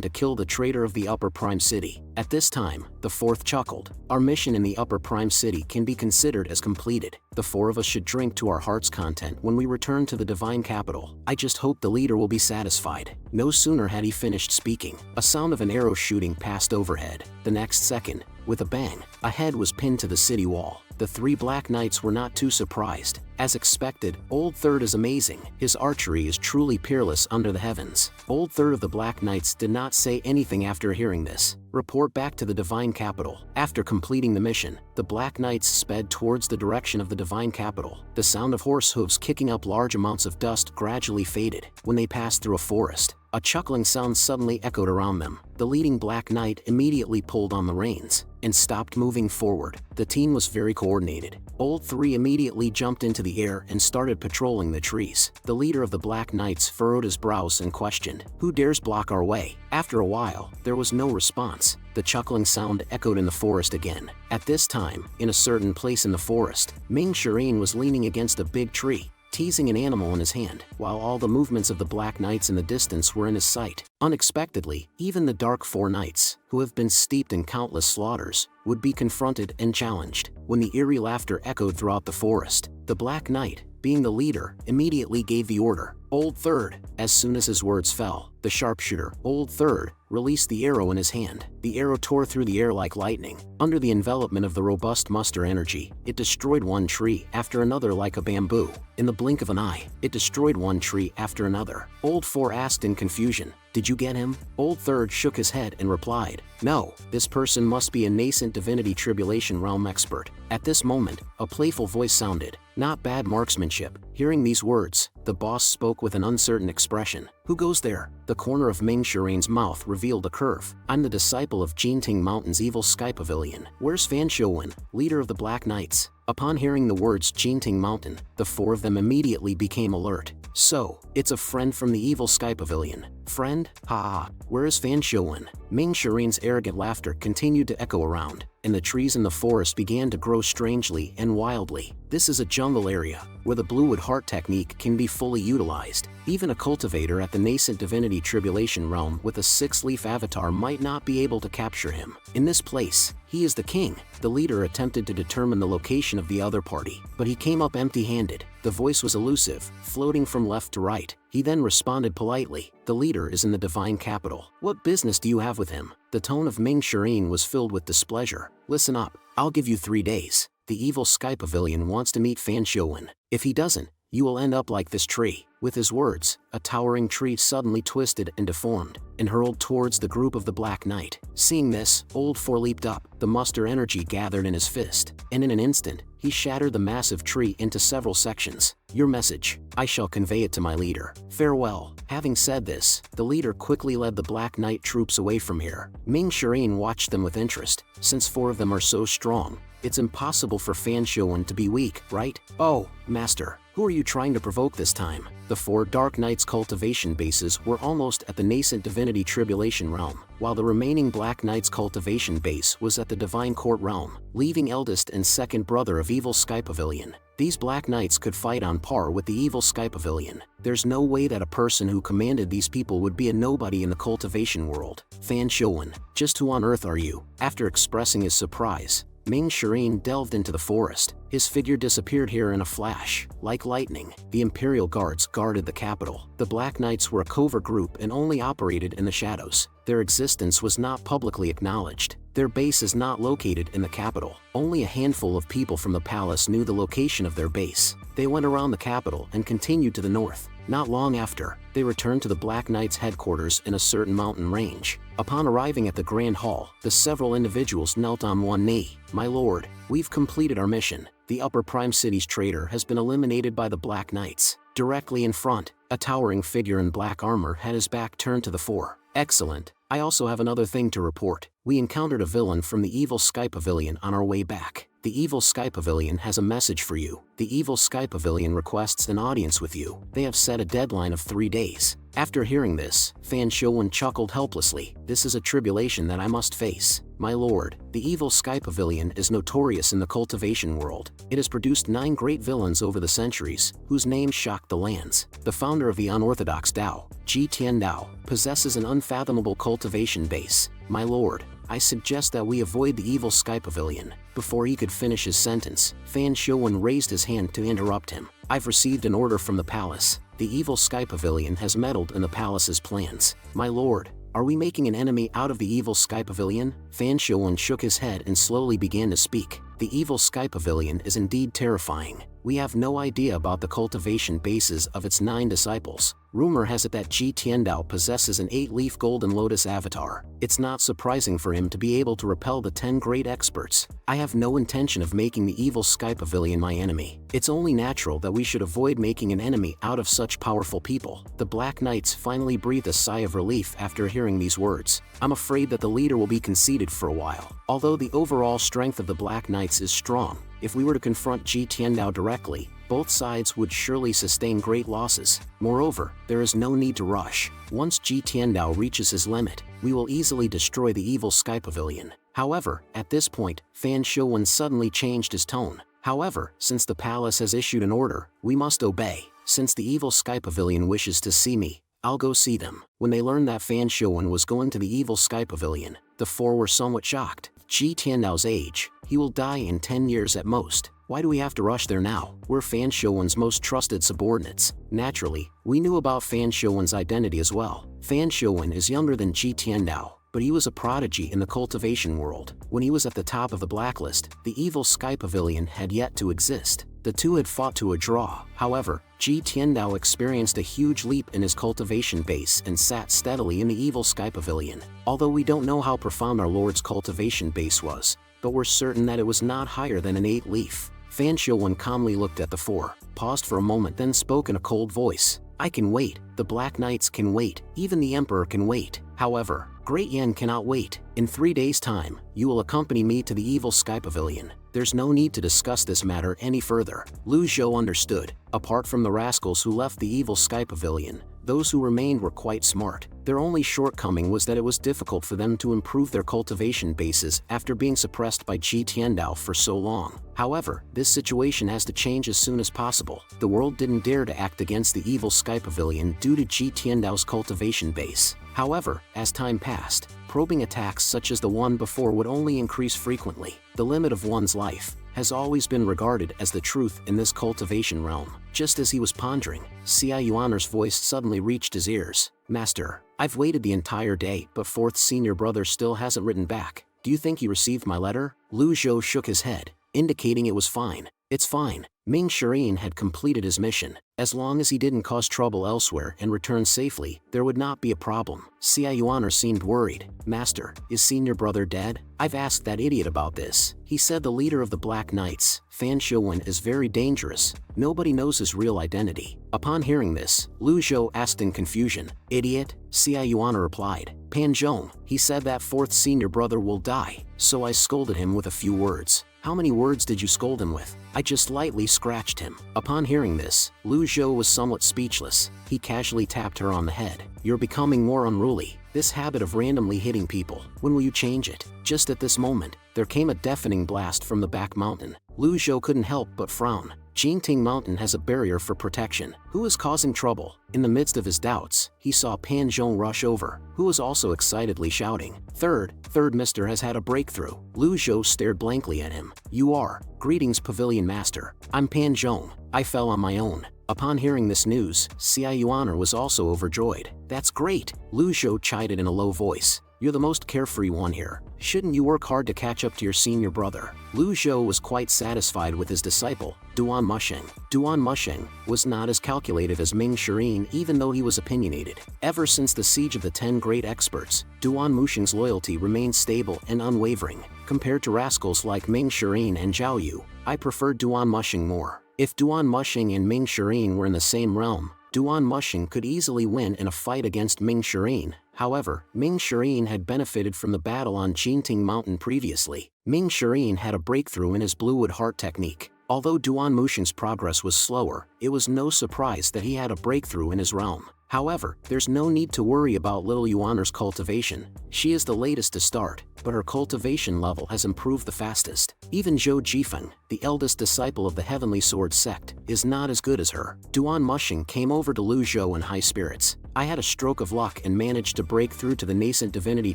to kill the traitor of the Upper Prime City." At this time, the 4th chuckled. "Our mission in the Upper Prime City can be considered as completed. The 4 of us should drink to our heart's content when we return to the divine capital. I just hope the leader will be satisfied." No sooner had he finished speaking, a sound of an arrow shooting past overhead. The next second, with a bang, a head was pinned to the city wall. The 3 Black Knights were not too surprised. As expected, Old Third is amazing. His archery is truly peerless under the heavens. Old Third of the Black Knights did not say anything after hearing this. Report back to the divine capital. After completing the mission, the Black Knights sped towards the direction of the divine capital. The sound of horse hooves kicking up large amounts of dust gradually faded. When they passed through a forest, a chuckling sound suddenly echoed around them. The leading Black Knight immediately pulled on the reins and stopped moving forward. The team was very coordinated. Old 3 immediately jumped into the air and started patrolling the trees. The leader of the Black Knights furrowed his brows and questioned, "Who dares block our way?" After a while, there was no response. The chuckling sound echoed in the forest again. At this time, in a certain place in the forest, Ming Shireen was leaning against a big tree, teasing an animal in his hand, while all the movements of the Black Knights in the distance were in his sight. Unexpectedly, even the Dark 4 Knights, who have been steeped in countless slaughters, would be confronted and challenged. When the eerie laughter echoed throughout the forest, the Black Knight, being the leader, immediately gave the order, "Old Third." As soon as his words fell, the sharpshooter, Old Third, released the arrow in his hand. The arrow tore through the air like lightning. Under the envelopment of the robust muster energy, it destroyed one tree after another like a bamboo. In the blink of an eye, it destroyed one tree after another. Old 4 asked in confusion, "Did you get him?" Old Third shook his head and replied, "No, this person must be a nascent divinity tribulation realm expert." At this moment, a playful voice sounded, "Not bad marksmanship." Hearing these words, the boss spoke with an uncertain expression. "Who goes there?" The corner of Ming Shireen's mouth revealed a curve. "I'm the disciple of Jinting Mountain's evil Sky Pavilion. Where's Fan Xiuwen, leader of the Black Knights?" Upon hearing the words Jinting Mountain, the 4 of them immediately became alert. "So, it's a friend from the evil Sky Pavilion. Friend? Ha ha. Where is Fan Xiuwen?" Ming Shireen's arrogant laughter continued to echo around, and the trees in the forest began to grow strangely and wildly. This is a jungle area, where the Bluewood Heart technique can be fully utilized. Even a cultivator at the nascent divinity tribulation realm with a 6-leaf avatar might not be able to capture him. In this place, he is the king. The leader attempted to determine the location of the other party, but he came up empty-handed. The voice was elusive, floating from left to right. He then responded politely, "The leader is in the divine capital. What business do you have with him?" The tone of Ming Shireen was filled with displeasure. "Listen up, I'll give you 3 days. The evil Sky Pavilion wants to meet Fan Xiuwen. If he doesn't, you will end up like this tree." With his words, a towering tree suddenly twisted and deformed, and hurled towards the group of the Black Knight. Seeing this, Old 4 leaped up. The muster energy gathered in his fist, and in an instant, he shattered the massive tree into several sections. "Your message. I shall convey it to my leader. Farewell." Having said this, the leader quickly led the Black Knight troops away from here. Ming Shireen watched them with interest. Since 4 of them are so strong, it's impossible for Fan Xiuwen to be weak, right? "Oh, Master, who are you trying to provoke this time?" The 4 Dark Knights cultivation bases were almost at the nascent divinity tribulation realm, while the remaining Black Knights cultivation base was at the divine court realm, leaving eldest and second brother of evil Sky Pavilion. These Black Knights could fight on par with the evil Sky Pavilion. There's no way that a person who commanded these people would be a nobody in the cultivation world. "Fan Xiuwen, just who on earth are you?" After expressing his surprise, Ming Shirin delved into the forest. His figure disappeared here in a flash. Like lightning, the Imperial Guards guarded the capital. The Black Knights were a covert group and only operated in the shadows. Their existence was not publicly acknowledged. Their base is not located in the capital. Only a handful of people from the palace knew the location of their base. They went around the capital and continued to the north. Not long after, they returned to the Black Knights' headquarters in a certain mountain range. Upon arriving at the Grand Hall, the several individuals knelt on one knee. "My lord, we've completed our mission. The Upper Prime City's traitor has been eliminated by the Black Knights." Directly in front, a towering figure in black armor had his back turned to the four. "Excellent. I also have another thing to report. We encountered a villain from the Evil Sky Pavilion on our way back. The Evil Sky Pavilion has a message for you. The Evil Sky Pavilion requests an audience with you. They have set a deadline of 3 days." After hearing this, Fan Shouwen chuckled helplessly. "This is a tribulation that I must face. My lord, the Evil Sky Pavilion is notorious in the cultivation world. It has produced 9 great villains over the centuries, whose names shocked the lands. The founder of the unorthodox Dao, Ji Tiandao, possesses an unfathomable cultivation base. My lord, I suggest that we avoid the Evil Sky Pavilion." Before he could finish his sentence, Fan Shouwen raised his hand to interrupt him. "I've received an order from the palace. The Evil Sky Pavilion has meddled in the palace's plans. My lord, are we making an enemy out of the Evil Sky Pavilion?" Fan Shouwen shook his head and slowly began to speak. "The Evil Sky Pavilion is indeed terrifying. We have no idea about the cultivation bases of its 9 disciples. Rumor has it that Ji Tiandao possesses an 8-leaf golden lotus avatar. It's not surprising for him to be able to repel the 10 great experts. I have no intention of making the Evil Sky Pavilion my enemy. It's only natural that we should avoid making an enemy out of such powerful people." The Black Knights finally breathed a sigh of relief after hearing these words. "I'm afraid that the leader will be conceited for a while. Although the overall strength of the Black Knights is strong, if we were to confront Ji Tiandao directly, both sides would surely sustain great losses. Moreover, there is no need to rush. Once Ji Tiandao reaches his limit, we will easily destroy the Evil Sky Pavilion." However, at this point, Fan Shouwen suddenly changed his tone. "However, since the palace has issued an order, we must obey. Since the Evil Sky Pavilion wishes to see me, I'll go see them." When they learned that Fan Shouwen was going to the Evil Sky Pavilion, the four were somewhat shocked. Ji Tiandao's age, he will die in 10 years at most. Why do we have to rush there now? We're Fan Shouwen's most trusted subordinates. Naturally, we knew about Fan Shouwen's identity as well. Fan Shouwen is younger than Ji Tiandao, but he was a prodigy in the cultivation world. When he was at the top of the blacklist, the Evil Sky Pavilion had yet to exist. The two had fought to a draw. However, Ji Tiandao experienced a huge leap in his cultivation base and sat steadily in the Evil Sky Pavilion. Although we don't know how profound our lord's cultivation base was, but we're certain that it was not higher than an 8-leaf. Fan Shouwen calmly looked at the four, paused for a moment, then spoke in a cold voice. "I can wait. The Black Knights can wait. Even the Emperor can wait. However, Great Yan cannot wait. In 3 days' time, you will accompany me to the Evil Sky Pavilion. There's no need to discuss this matter any further." Lu Zhou understood. Apart from the rascals who left the Evil Sky Pavilion, those who remained were quite smart. Their only shortcoming was that it was difficult for them to improve their cultivation bases after being suppressed by Ji Tiandao for so long. However, this situation has to change as soon as possible. The world didn't dare to act against the Evil Sky Pavilion due to Ji Tiandao's cultivation base. However, as time passed, probing attacks such as the one before would only increase frequently. The limit of one's life has always been regarded as the truth in this cultivation realm. Just as he was pondering, Xia Yuaner's voice suddenly reached his ears. "Master, I've waited the entire day, but Fourth's senior brother still hasn't written back. Do you think he received my letter?" Lu Zhou shook his head, indicating it was fine. "It's fine. Ming Shirin had completed his mission. As long as he didn't cause trouble elsewhere and returned safely, there would not be a problem." Xia Yuaner seemed worried. "Master, is senior brother dead? I've asked that idiot about this. He said the leader of the Black Knights, Fan Shouwen, is very dangerous. Nobody knows his real identity." Upon hearing this, Lu Zhou asked in confusion. "Idiot?" Xia Yuaner replied. "Pan Zhong, he said that fourth senior brother will die, so I scolded him with a few words." "How many words did you scold him with?" "I just lightly scratched him." Upon hearing this, Lu Zhou was somewhat speechless. He casually tapped her on the head. "You're becoming more unruly. This habit of randomly hitting people, when will you change it?" Just at this moment, there came a deafening blast from the back mountain. Lu Zhou couldn't help but frown. Jinting Mountain has a barrier for protection. Who is causing trouble? In the midst of his doubts, he saw Pan Zhong rush over, who was also excitedly shouting, Third Mister has had a breakthrough. Lu Zhou stared blankly at him. You are. Greetings Pavilion Master. I'm Pan Zhong. I fell on my own. Upon hearing this news, Xia Yuaner was also overjoyed. That's great, Lu Zhou chided in a low voice. You're the most carefree one here. Shouldn't you work hard to catch up to your senior brother? Lu Zhou was quite satisfied with his disciple, Duan Musheng. Duan Musheng was not as calculated as Ming Shirin even though he was opinionated. Ever since the siege of the 10 great experts, Duan Musheng's loyalty remained stable and unwavering. Compared to rascals like Ming Shirin and Zhao Yu, I prefer Duan Musheng more. If Duan Musheng and Ming Shirin were in the same realm, Duan Musheng could easily win in a fight against Ming Shirin. However, Ming Shirin had benefited from the battle on Jinting Mountain previously. Ming Shirin had a breakthrough in his Bluewood Heart technique. Although Duan Musheng's progress was slower, it was no surprise that he had a breakthrough in his realm. However, there's no need to worry about little Yuaner's cultivation. She is the latest to start, but her cultivation level has improved the fastest. Even Zhou Jifeng, the eldest disciple of the Heavenly Sword sect, is not as good as her. Duan Musheng came over to Lu Zhou in high spirits. I had a stroke of luck and managed to break through to the nascent divinity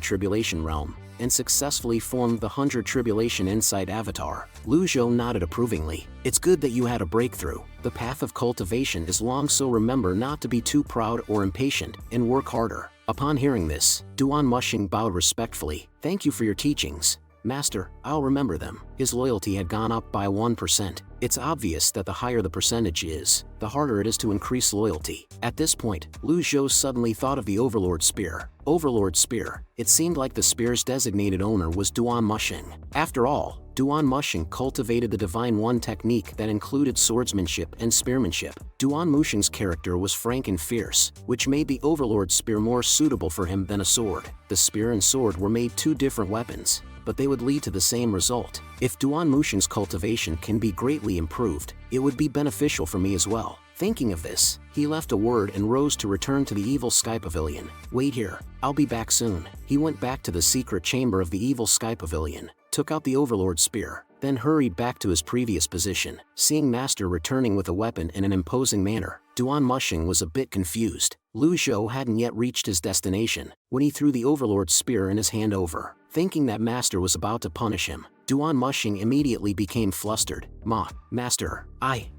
tribulation realm, and successfully formed the 100 Tribulation Insight Avatar. Lu Zhou nodded approvingly. It's good that you had a breakthrough. The path of cultivation is long, so remember not to be too proud or impatient, and work harder. Upon hearing this, Duan Musheng bowed respectfully. Thank you for your teachings. Master, I'll remember them. His loyalty had gone up by 1%. It's obvious that the higher the percentage is, the harder it is to increase loyalty. At this point, Lu Zhou suddenly thought of the Overlord Spear. Overlord Spear. It seemed like the spear's designated owner was Duan Musheng. After all, Duan Musheng cultivated the Divine One technique that included swordsmanship and spearmanship. Duan Musheng's character was frank and fierce, which made the Overlord Spear more suitable for him than a sword. The spear and sword were made two different weapons, but they would lead to the same result. If Duan Musheng's cultivation can be greatly improved, it would be beneficial for me as well. Thinking of this, he left a word and rose to return to the Evil Sky Pavilion. Wait here, I'll be back soon. He went back to the secret chamber of the Evil Sky Pavilion, took out the Overlord Spear, then hurried back to his previous position. Seeing Master returning with a weapon in an imposing manner, Duan Musheng was a bit confused. Lu Zhou hadn't yet reached his destination when he threw the Overlord Spear in his hand over. Thinking that Master was about to punish him, Duan Musheng immediately became flustered. Master, I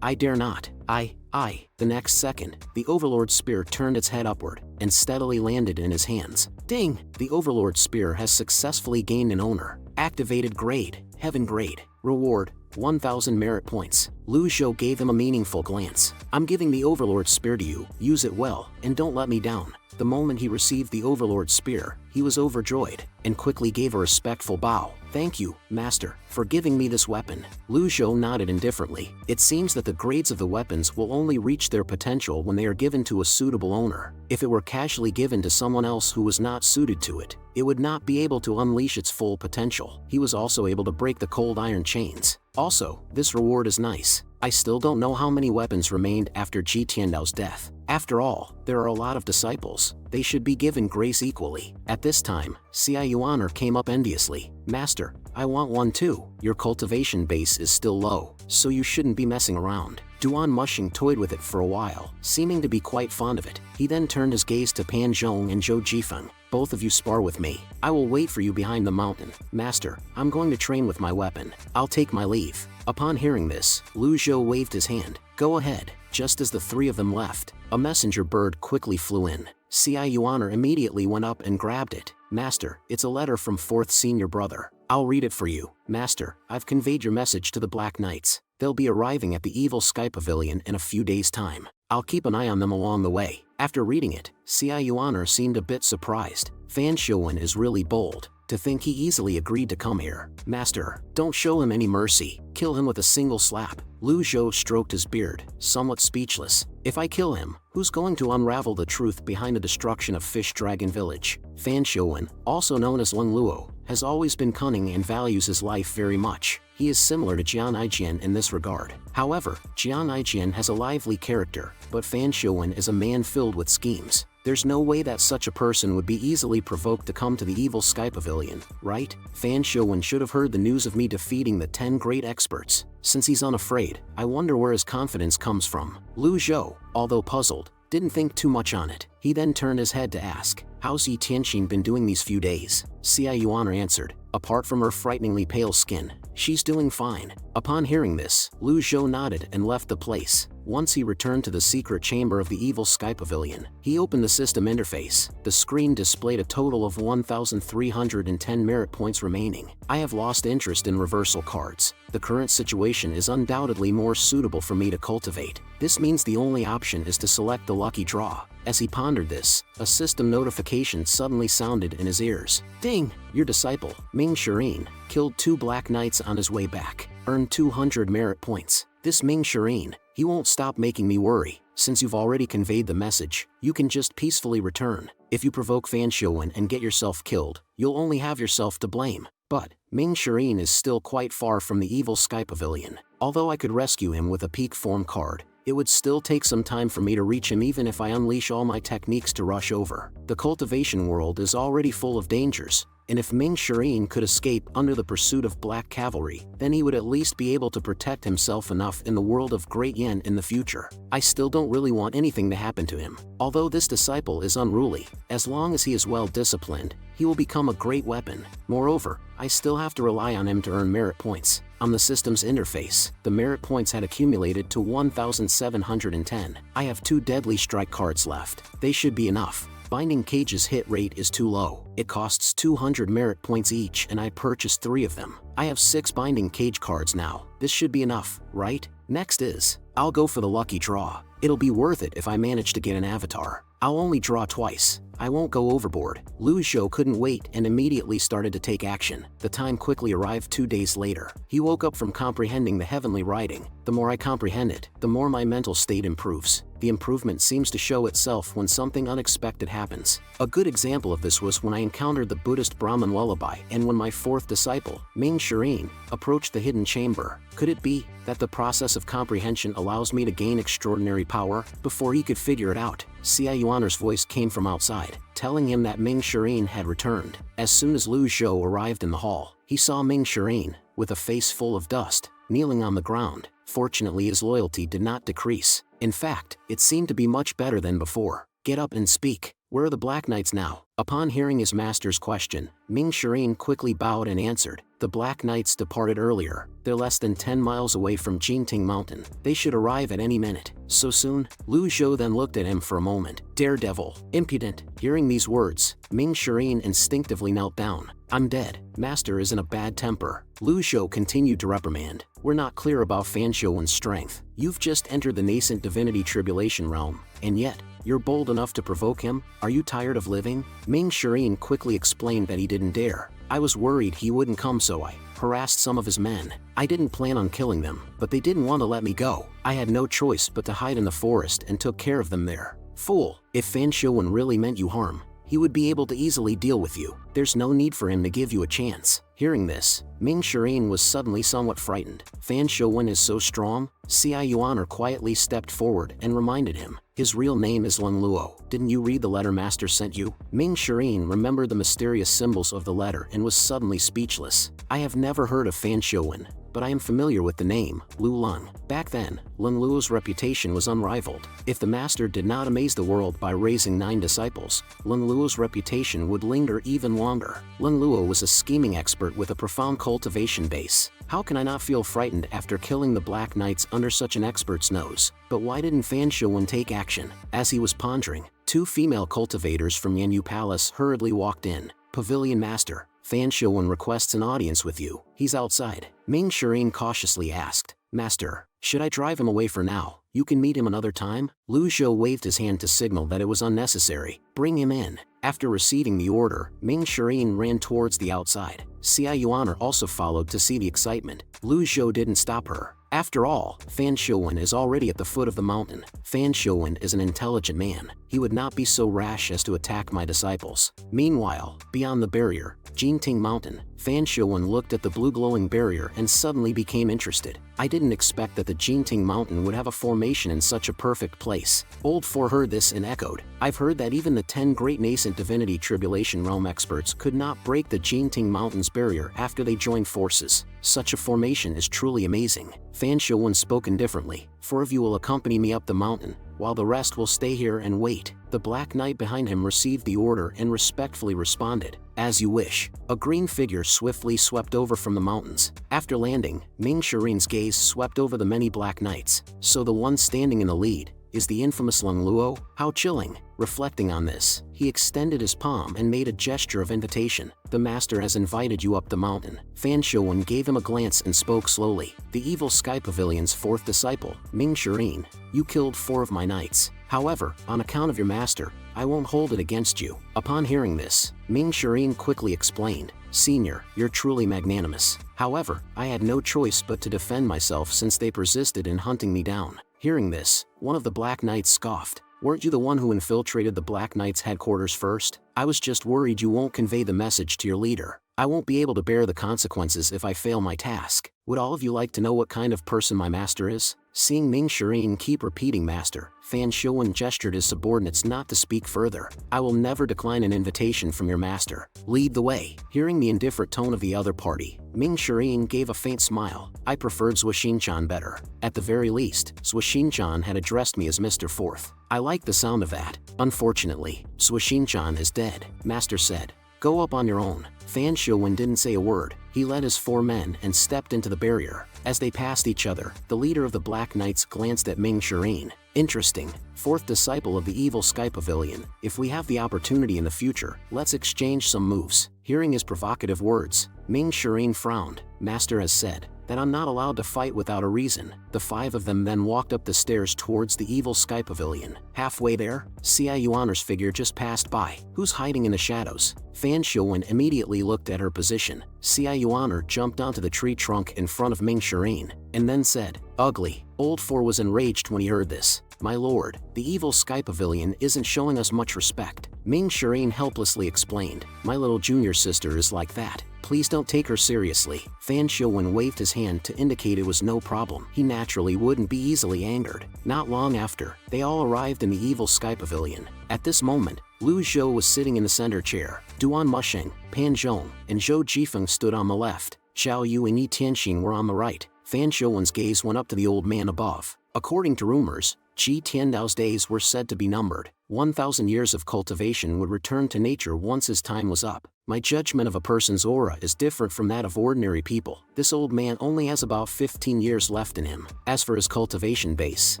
dare not. The next second, the Overlord Spear turned its head upward and steadily landed in his hands. Ding! The Overlord Spear has successfully gained an owner. Activated grade, Heaven grade. Reward, 1,000 merit points. Lu Zhou gave him a meaningful glance. I'm giving the Overlord Spear to you. Use it well, and don't let me down. The moment he received the Overlord Spear, he was overjoyed, and quickly gave a respectful bow. Thank you, Master, for giving me this weapon. Lu Zhou nodded indifferently. It seems that the grades of the weapons will only reach their potential when they are given to a suitable owner. If it were casually given to someone else who was not suited to it, it would not be able to unleash its full potential. He was also able to break the cold iron chains. Also, this reward is nice. I still don't know how many weapons remained after Ji Tiandao's death. After all, there are a lot of disciples. They should be given grace equally. At this time, Xia Yuaner came up enviously. Master, I want one too. Your cultivation base is still low, so you shouldn't be messing around. Duan Musheng toyed with it for a while, seeming to be quite fond of it. He then turned his gaze to Pan Zhong and Zhou Jifeng. Both of you spar with me. I will wait for you behind the mountain. Master, I'm going to train with my weapon. I'll take my leave. Upon hearing this, Lu Zhou waved his hand. Go ahead. Just as the three of them left, a messenger bird quickly flew in. Xia Yuaner immediately went up and grabbed it. Master, it's a letter from 4th Senior Brother. I'll read it for you. Master, I've conveyed your message to the Black Knights. They'll be arriving at the Evil Sky Pavilion in a few days' time. I'll keep an eye on them along the way. After reading it, Xia Yuaner seemed a bit surprised. Fan Shouwen is really bold. To think he easily agreed to come here. Master, don't show him any mercy. Kill him with a single slap. Lu Zhou stroked his beard, somewhat speechless. If I kill him, who's going to unravel the truth behind the destruction of Fish Dragon Village? Fan Shouwen, also known as Leng Luo, has always been cunning and values his life very much. He is similar to Jian Aijian in this regard. However, Jian Aijian has a lively character, but Fan Shouwen is a man filled with schemes. There's no way that such a person would be easily provoked to come to the evil Sky Pavilion, right? Fan Showin should have heard the news of me defeating the 10 great experts. Since he's unafraid, I wonder where his confidence comes from. Lu Zhou, although puzzled, didn't think too much on it. He then turned his head to ask, "How's Yi Tianxin been doing these few days?" Xia Yuan answered, "Apart from her frighteningly pale skin, she's doing fine." Upon hearing this, Lu Zhou nodded and left the place. Once he returned to the secret chamber of the evil Sky Pavilion, he opened the system interface. The screen displayed a total of 1,310 merit points remaining. I have lost interest in reversal cards. The current situation is undoubtedly more suitable for me to cultivate. This means the only option is to select the lucky draw. As he pondered this, a system notification suddenly sounded in his ears. Ding! Your disciple, Ming Shireen, killed 2 Black Knights on his way back. Earned 200 merit points. This Ming Shireen, he won't stop making me worry. Since you've already conveyed the message, you can just peacefully return. If you provoke Fan Showin and get yourself killed, you'll only have yourself to blame. But Ming Shireen is still quite far from the evil Sky Pavilion. Although I could rescue him with a peak form card, it would still take some time for me to reach him even if I unleash all my techniques to rush over. The cultivation world is already full of dangers, and if Ming Shireen could escape under the pursuit of Black Cavalry, then he would at least be able to protect himself enough in the world of Great Yen in the future. I still don't really want anything to happen to him. Although this disciple is unruly, as long as he is well disciplined, he will become a great weapon. Moreover, I still have to rely on him to earn merit points. On the system's interface, the merit points had accumulated to 1,710. I have 2 deadly strike cards left. They should be enough. Binding Cage's hit rate is too low. It costs 200 merit points each and I purchased 3 of them. I have 6 Binding Cage cards now. This should be enough, right? Next is, I'll go for the lucky draw. It'll be worth it if I manage to get an avatar. I'll only draw twice. I won't go overboard. Lu Zhou couldn't wait and immediately started to take action. The time quickly arrived 2 days later. He woke up from comprehending the heavenly writing. The more I comprehend it, the more my mental state improves. The improvement seems to show itself when something unexpected happens. A good example of this was when I encountered the Buddhist Brahmin lullaby and when my 4th disciple, Ming Shireen, approached the hidden chamber. Could it be that the process of comprehension allows me to gain extraordinary power? Before he could figure it out, Xia Yuaner's voice came from outside, telling him that Ming Shireen had returned. As soon as Lu Zhou arrived in the hall, he saw Ming Shireen, with a face full of dust, kneeling on the ground. Fortunately, his loyalty did not decrease. In fact, it seemed to be much better than before. Get up and speak. Where are the Black Knights now? Upon hearing his master's question, Ming Shireen quickly bowed and answered, "The Black Knights departed earlier. They're less than 10 miles away from Jingting Mountain. They should arrive at any minute." "So soon?" Lu Zhou then looked at him for a moment. "Daredevil, impudent." Hearing these words, Ming Shireen instinctively knelt down. "I'm dead. Master is in a bad temper." Lu Zhou continued to reprimand. "We're not clear about Fan Showin's strength. You've just entered the nascent divinity tribulation realm, and yet, you're bold enough to provoke him? Are you tired of living?" Ming Shireen quickly explained that he didn't dare. "I was worried he wouldn't come, so I harassed some of his men. I didn't plan on killing them, but they didn't want to let me go. I had no choice but to hide in the forest and took care of them there." "Fool! If Fan Showin really meant you harm, he would be able to easily deal with you. There's no need for him to give you a chance." Hearing this, Ming Shireen was suddenly somewhat frightened. Fan Showin is so strong? Xia Yuaner quietly stepped forward and reminded him. "His real name is Lung Luo. Didn't you read the letter Master sent you?" Ming Shireen remembered the mysterious symbols of the letter and was suddenly speechless. "I have never heard of Fan Showin, but I am familiar with the name, Lu Lung." Back then, Lung Luo's reputation was unrivaled. If the master did not amaze the world by raising 9 disciples, Lung Luo's reputation would linger even longer. Lung Luo was a scheming expert with a profound cultivation base. How can I not feel frightened after killing the Black Knights under such an expert's nose? But why didn't Fan Showin take action? As he was pondering, 2 female cultivators from Yanyu Palace hurriedly walked in. "Pavilion Master, Fan Showin requests an audience with you. He's outside." Ming Shireen cautiously asked, "Master, should I drive him away for now? You can meet him another time?" Lu Zhou waved his hand to signal that it was unnecessary. "Bring him in." After receiving the order, Ming Shireen ran towards the outside. Xia Yuaner also followed to see the excitement. Lu Zhou didn't stop her. After all, Fan Showin is already at the foot of the mountain. Fan Showin is an intelligent man. He would not be so rash as to attack my disciples. Meanwhile, beyond the barrier, Jingting Mountain, Fan Showin looked at the blue glowing barrier and suddenly became interested. I didn't expect that the Jinting Mountain would have a formation in such a perfect place. Old Four heard this and echoed, I've heard that even the 10 great nascent divinity tribulation realm experts could not break the Jinting Mountain's barrier after they joined forces. Such a formation is truly amazing. Fan Showun spoke indifferently. 4 of you will accompany me up the mountain, while the rest will stay here and wait. The Black Knight behind him received the order and respectfully responded, as you wish. A green figure swiftly swept over from the mountains. After landing, Ming Shirin's gaze swept over the many Black Knights. So the one standing in the lead is the infamous Lung Luo? How chilling. Reflecting on this, he extended his palm and made a gesture of invitation. The master has invited you up the mountain. Fan Showun gave him a glance and spoke slowly. The Evil Sky Pavilion's 4th disciple, Ming Shirin, you killed 4 of my knights. However, on account of your master, I won't hold it against you. Upon hearing this, Ming Shirin quickly explained, Senior, you're truly magnanimous. However, I had no choice but to defend myself since they persisted in hunting me down. Hearing this, one of the Black Knights scoffed. Weren't you the one who infiltrated the Black Knights' headquarters first? I was just worried you won't convey the message to your leader. I won't be able to bear the consequences if I fail my task. Would all of you like to know what kind of person my master is? Seeing Ming Shirin keep repeating master, Fan Showun gestured his subordinates not to speak further. I will never decline an invitation from your master. Lead the way. Hearing the indifferent tone of the other party, Ming Shirin gave a faint smile. I preferred Zhuoxin-chan better. At the very least, Zhuoxin-chan had addressed me as Mr. Fourth. I like the sound of that. Unfortunately, Zhuoxin-chan is dead, Master said. Go up on your own. Fan Showun didn't say a word. He led his 4 men and stepped into the barrier. As they passed each other, the leader of the Black Knights glanced at Ming Shirin. Interesting. 4th disciple of the Evil Sky Pavilion. If we have the opportunity in the future, let's exchange some moves. Hearing his provocative words, Ming Shirin frowned. Master has said that I'm not allowed to fight without a reason. The 5 of them then walked up the stairs towards the Evil Sky Pavilion. Halfway there, Xia Yuaner's figure just passed by. Who's hiding in the shadows? Fan Showun immediately looked at her position. Xia Yuaner jumped onto the tree trunk in front of Ming Shirin, and then said, Ugly. Old Four was enraged when he heard this. My lord, the Evil Sky Pavilion isn't showing us much respect. Ming Shirin helplessly explained, my little junior sister is like that. Please don't take her seriously. Fan Showun waved his hand to indicate it was no problem. He naturally wouldn't be easily angered. Not long after, they all arrived in the Evil Sky Pavilion. At this moment, Lu Zhou was sitting in the center chair. Duan Musheng, Pan Zhong, and Zhou Jifeng stood on the left. Xiao Yu and Yi Tianxin were on the right. Fan Showun's gaze went up to the old man above. According to rumors, Qi Tiandao's days were said to be numbered. 1,000 years of cultivation would return to nature once his time was up. My judgment of a person's aura is different from that of ordinary people. This old man only has about 15 years left in him. As for his cultivation base,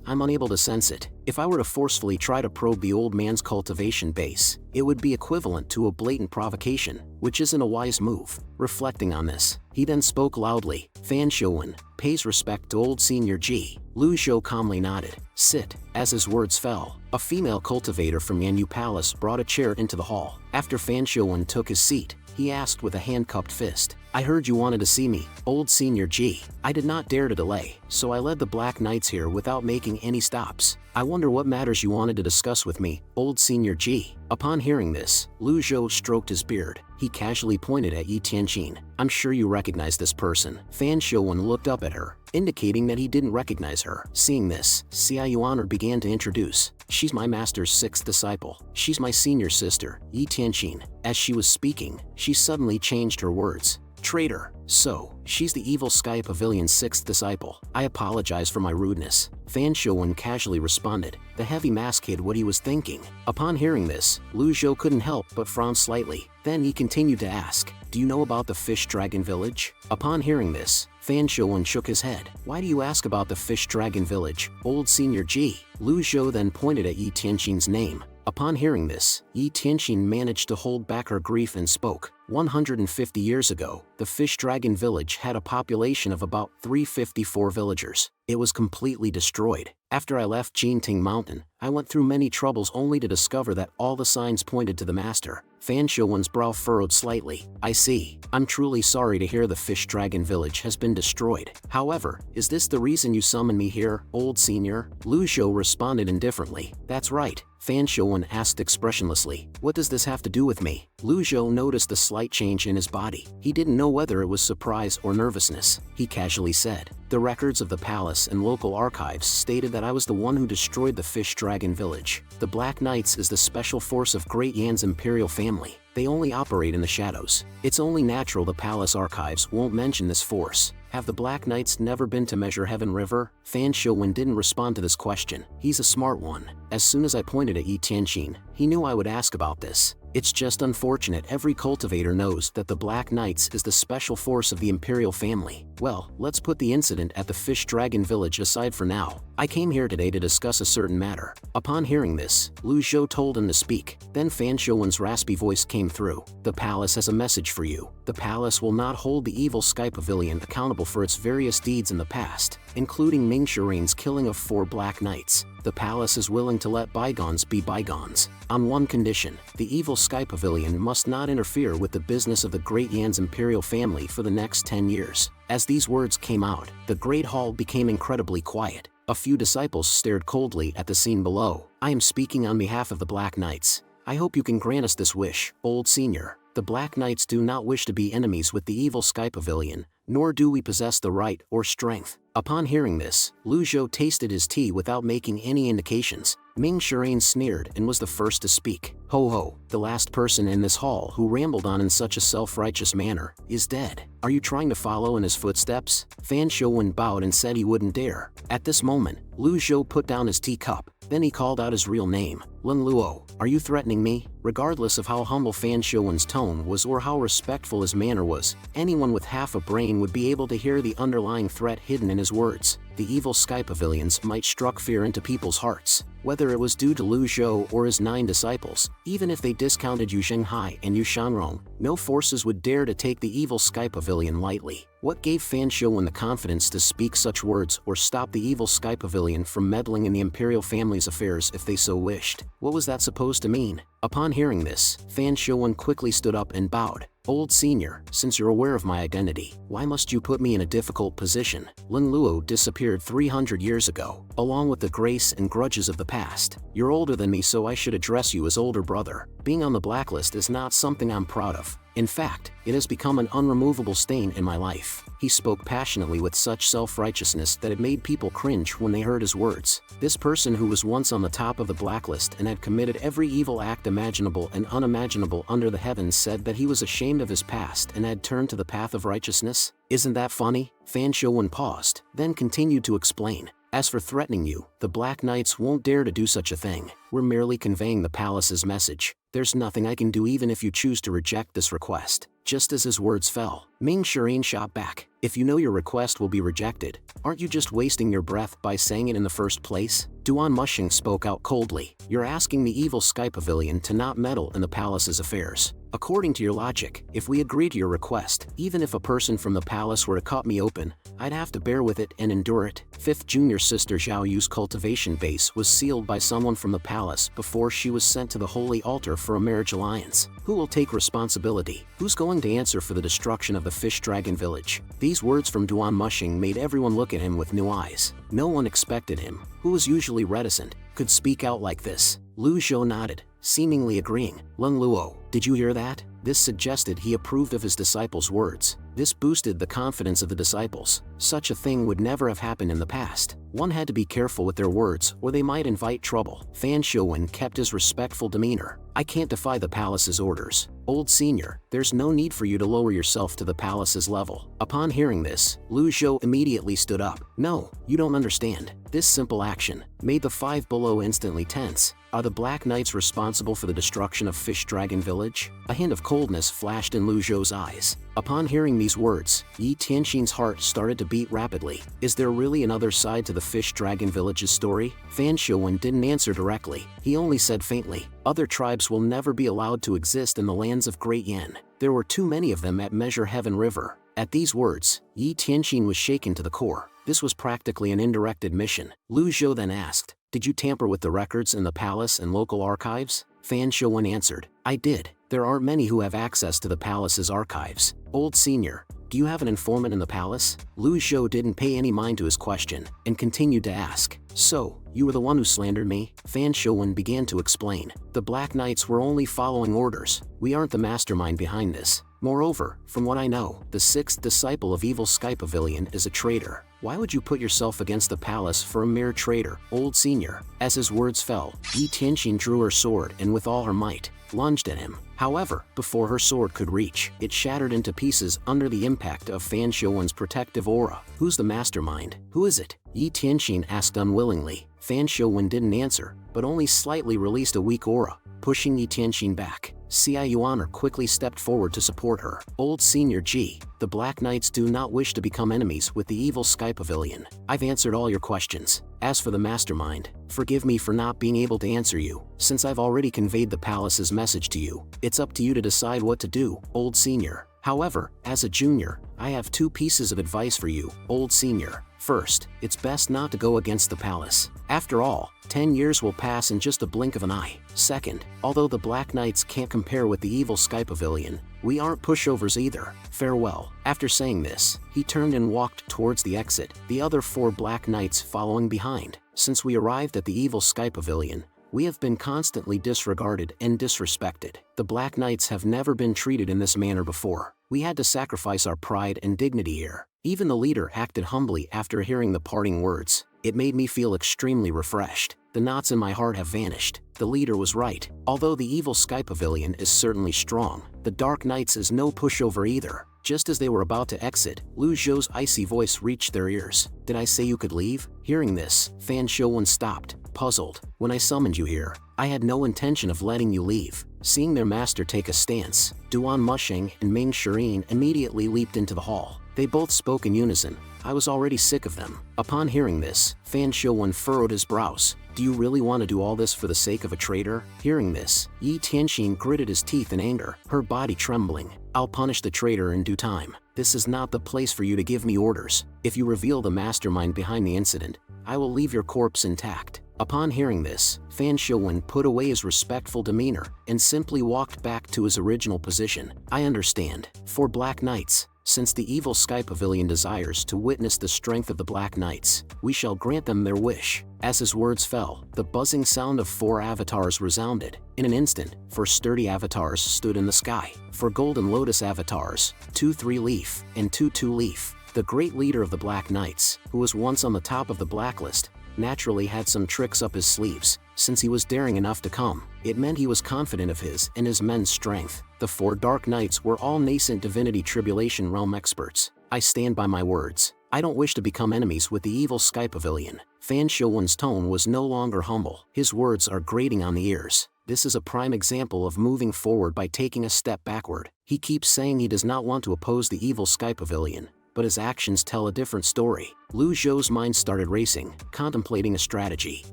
I'm unable to sense it. If I were to forcefully try to probe the old man's cultivation base, it would be equivalent to a blatant provocation, which isn't a wise move. Reflecting on this, he then spoke loudly. Fan Showun pays respect to old Senior Ji. Lu Zhou calmly nodded. Sit. As his words fell, a female cultivator from Yanyu Palace brought a chair into the hall. After Fan Showun took his seat, he asked with a hand-cupped fist, I heard you wanted to see me, old Senior Ji. I did not dare to delay, so I led the Black Knights here without making any stops. I wonder what matters you wanted to discuss with me, old Senior Ji. Upon hearing this, Lu Zhou stroked his beard. He casually pointed at Yi Tianxin. I'm sure you recognize this person. Fan Showun looked up at her, indicating that he didn't recognize her. Seeing this, Xia Yuaner began to introduce. She's my master's 6th disciple. She's my senior sister, Yi Tianxin. As she was speaking, she suddenly changed her words. Traitor. So, she's the Evil Sky Pavilion's 6th disciple. I apologize for my rudeness. Fan Showun casually responded. The heavy mask hid what he was thinking. Upon hearing this, Lu Zhou couldn't help but frown slightly. Then he continued to ask, do you know about the Fish Dragon Village? Upon hearing this, Fan Showun shook his head. Why do you ask about the Fish Dragon Village, old Senior Ji? Lu Zhou then pointed at Yi Tianxin's name. Upon hearing this, Yi Tianxin managed to hold back her grief and spoke. 150 years ago, the Fish Dragon Village had a population of about 354 villagers. It was completely destroyed. After I left Jinting Mountain, I went through many troubles only to discover that all the signs pointed to the master. Fan Showun's brow furrowed slightly. I see. I'm truly sorry to hear the Fish Dragon Village has been destroyed. However, is this the reason you summoned me here, old senior? Lu Zhou responded indifferently. That's right. Fan Showun asked expressionlessly. What does this have to do with me? Lu Zhou noticed the slight change in his body. He didn't know whether it was surprise or nervousness. He casually said, The records of the palace and local archives stated that I was the one who destroyed the Fish Dragon Village. The Black Knights is the special force of Great Yan's imperial family. They only operate in the shadows. It's only natural the palace archives won't mention this force. Have the Black Knights never been to Measure Heaven River? Fan Showin didn't respond to this question. He's a smart one. As soon as I pointed at Yi Tianqin, he knew I would ask about this. It's just unfortunate every cultivator knows that the Black Knights is the special force of the imperial family. Well, let's put the incident at the Fish Dragon Village aside for now. I came here today to discuss a certain matter. Upon hearing this, Lu Zhou told him to speak. Then Fan Showin's raspy voice came through. The palace has a message for you. The palace will not hold the evil Sky Pavilion accountable for its various deeds in the past, including Ming Shiren's killing of 4 Black Knights. The palace is willing to let bygones be bygones. On one condition, the evil Sky Pavilion must not interfere with the business of the Great Yan's imperial family for the next 10 years. As these words came out, the Great Hall became incredibly quiet. A few disciples stared coldly at the scene below. I am speaking on behalf of the Black Knights. I hope you can grant us this wish, old senior. The Black Knights do not wish to be enemies with the evil Sky Pavilion, nor do we possess the right or strength. Upon hearing this, Lu Zhou tasted his tea without making any indications. Ming Shiren sneered and was the first to speak. Ho ho, the last person in this hall who rambled on in such a self-righteous manner is dead. Are you trying to follow in his footsteps? Fan Showin bowed and said he wouldn't dare. At this moment, Lu Zhou put down his teacup. Then he called out his real name. Lun Luo, are you threatening me? Regardless of how humble Fan Showin's tone was or how respectful his manner was, anyone with half a brain would be able to hear the underlying threat hidden in his words. The evil Sky Pavilions might struck fear into people's hearts. Whether it was due to Lu Zhou or his 9 disciples, even if they discounted Yu Zhenghai and Yu Shanrong, no forces would dare to take the evil Sky Pavilion lightly. What gave Fan Showin the confidence to speak such words or stop the evil Sky Pavilion from meddling in the imperial family's affairs if they so wished? What was that supposed to mean? Upon hearing this, Fan Showin quickly stood up and bowed. Old senior, since you're aware of my identity, why must you put me in a difficult position? Lun Luo disappeared 300 years ago, along with the grace and grudges of the past. You're older than me, so I should address you as older brother. Being on the blacklist is not something I'm proud of. In fact, it has become an unremovable stain in my life. He spoke passionately with such self-righteousness that it made people cringe when they heard his words. This person who was once on the top of the blacklist and had committed every evil act imaginable and unimaginable under the heavens said that he was ashamed of his past and had turned to the path of righteousness? Isn't that funny? Fan Showin paused, then continued to explain. As for threatening you, the Black Knights won't dare to do such a thing. We're merely conveying the palace's message. There's nothing I can do even if you choose to reject this request. Just as his words fell, Ming Shiren shot back. If you know your request will be rejected, aren't you just wasting your breath by saying it in the first place? Duan Mushing spoke out coldly. You're asking the evil Sky Pavilion to not meddle in the palace's affairs. According to your logic, if we agree to your request, even if a person from the palace were to cut me open, I'd have to bear with it and endure it. 5th junior sister Zhao Yu's cultivation base was sealed by someone from the palace before she was sent to the holy altar for a marriage alliance. Who will take responsibility? Who's going to answer for the destruction of the Fish Dragon Village? These words from Duan Mushing made everyone look at him with new eyes. No one expected him, who was usually reticent, could speak out like this. Lu Zhou nodded, seemingly agreeing. Lun Luo, did you hear that? This suggested he approved of his disciples' words. This boosted the confidence of the disciples. Such a thing would never have happened in the past. One had to be careful with their words or they might invite trouble. Fan Showin kept his respectful demeanor. I can't defy the palace's orders. Old senior, there's no need for you to lower yourself to the palace's level. Upon hearing this, Lu Zhou immediately stood up. No, you don't understand. This simple action made the 5 below instantly tense. Are the Black Knights responsible for the destruction of Fish Dragon Village? A hint of coldness flashed in Lu Zhou's eyes. Upon hearing these words, Yi Tianqin's heart started to beat rapidly. Is there really another side to the Fish Dragon Village's story? Fan Showin didn't answer directly. He only said faintly, other tribes will never be allowed to exist in the lands of Great Yan. There were too many of them at Measure Heaven River. At these words, Yi Tianqin was shaken to the core. This was practically an indirect admission. Lu Zhou then asked, did you tamper with the records in the palace and local archives? Fan Showin answered, I did. There aren't many who have access to the palace's archives. Old senior, do you have an informant in the palace? Lu Zhou didn't pay any mind to his question and continued to ask, so, You were the one who slandered me, Fan Showin began to explain. The Black Knights were only following orders. We aren't the mastermind behind this. Moreover, from what I know, the 6th disciple of Evil Sky Pavilion is a traitor. Why would you put yourself against the palace for a mere traitor, old senior? As his words fell, Yi Tianxin drew her sword and with all her might, lunged at him. However, before her sword could reach, it shattered into pieces under the impact of Fan Showin's protective aura. Who's the mastermind? Who is it? Yi Tianxin asked unwillingly. Fan Showin didn't answer, but only slightly released a weak aura, pushing Yi Tianxin back. Xia Yuaner quickly stepped forward to support her. Old Senior G, the Black Knights do not wish to become enemies with the Evil Sky Pavilion. I've answered all your questions. As for the mastermind, forgive me for not being able to answer you, since I've already conveyed the palace's message to you. It's up to you to decide what to do, Old Senior. However, as a junior, I have 2 pieces of advice for you, Old Senior. First, it's best not to go against the palace. After all, 10 years will pass in just a blink of an eye. Second, although the Black Knights can't compare with the Evil Sky Pavilion, we aren't pushovers either. Farewell. After saying this, he turned and walked towards the exit, the other 4 Black Knights following behind. Since we arrived at the Evil Sky Pavilion, we have been constantly disregarded and disrespected. The Black Knights have never been treated in this manner before. We had to sacrifice our pride and dignity here. Even the leader acted humbly after hearing the parting words. It made me feel extremely refreshed. The knots in my heart have vanished. The leader was right. Although the Evil Sky Pavilion is certainly strong, the Dark Knights is no pushover either. Just as they were about to exit, Lu Zhou's icy voice reached their ears. Did I say you could leave? Hearing this, Fan Showin stopped, puzzled. When I summoned you here, I had no intention of letting you leave. Seeing their master take a stance, Duan Mushing and Ming Shirin immediately leaped into the hall. They both spoke in unison. I was already sick of them. Upon hearing this, Fan Showin furrowed his brows. Do you really want to do all this for the sake of a traitor? Hearing this, Yi Tianxin gritted his teeth in anger, her body trembling. I'll punish the traitor in due time. This is not the place for you to give me orders. If you reveal the mastermind behind the incident, I will leave your corpse intact. Upon hearing this, Fan Showin put away his respectful demeanor and simply walked back to his original position. I understand. For Black Knights, since the Evil Sky Pavilion desires to witness the strength of the Black Knights, we shall grant them their wish. As his words fell, the buzzing sound of 4 avatars resounded. In an instant, 4 sturdy avatars stood in the sky. 4 Golden Lotus avatars, 2 3-leaf, and 2 2-leaf. The great leader of the Black Knights, who was once on the top of the blacklist, naturally had some tricks up his sleeves. Since he was daring enough to come, it meant he was confident of his and his men's strength. The 4 Dark Knights were all nascent divinity tribulation realm experts. I stand by my words. I don't wish to become enemies with the Evil Sky Pavilion. Fan Showin's tone was no longer humble. His words are grating on the ears. This is a prime example of moving forward by taking a step backward. He keeps saying he does not want to oppose the Evil Sky Pavilion, but his actions tell a different story. Lu Zhou's mind started racing, contemplating a strategy.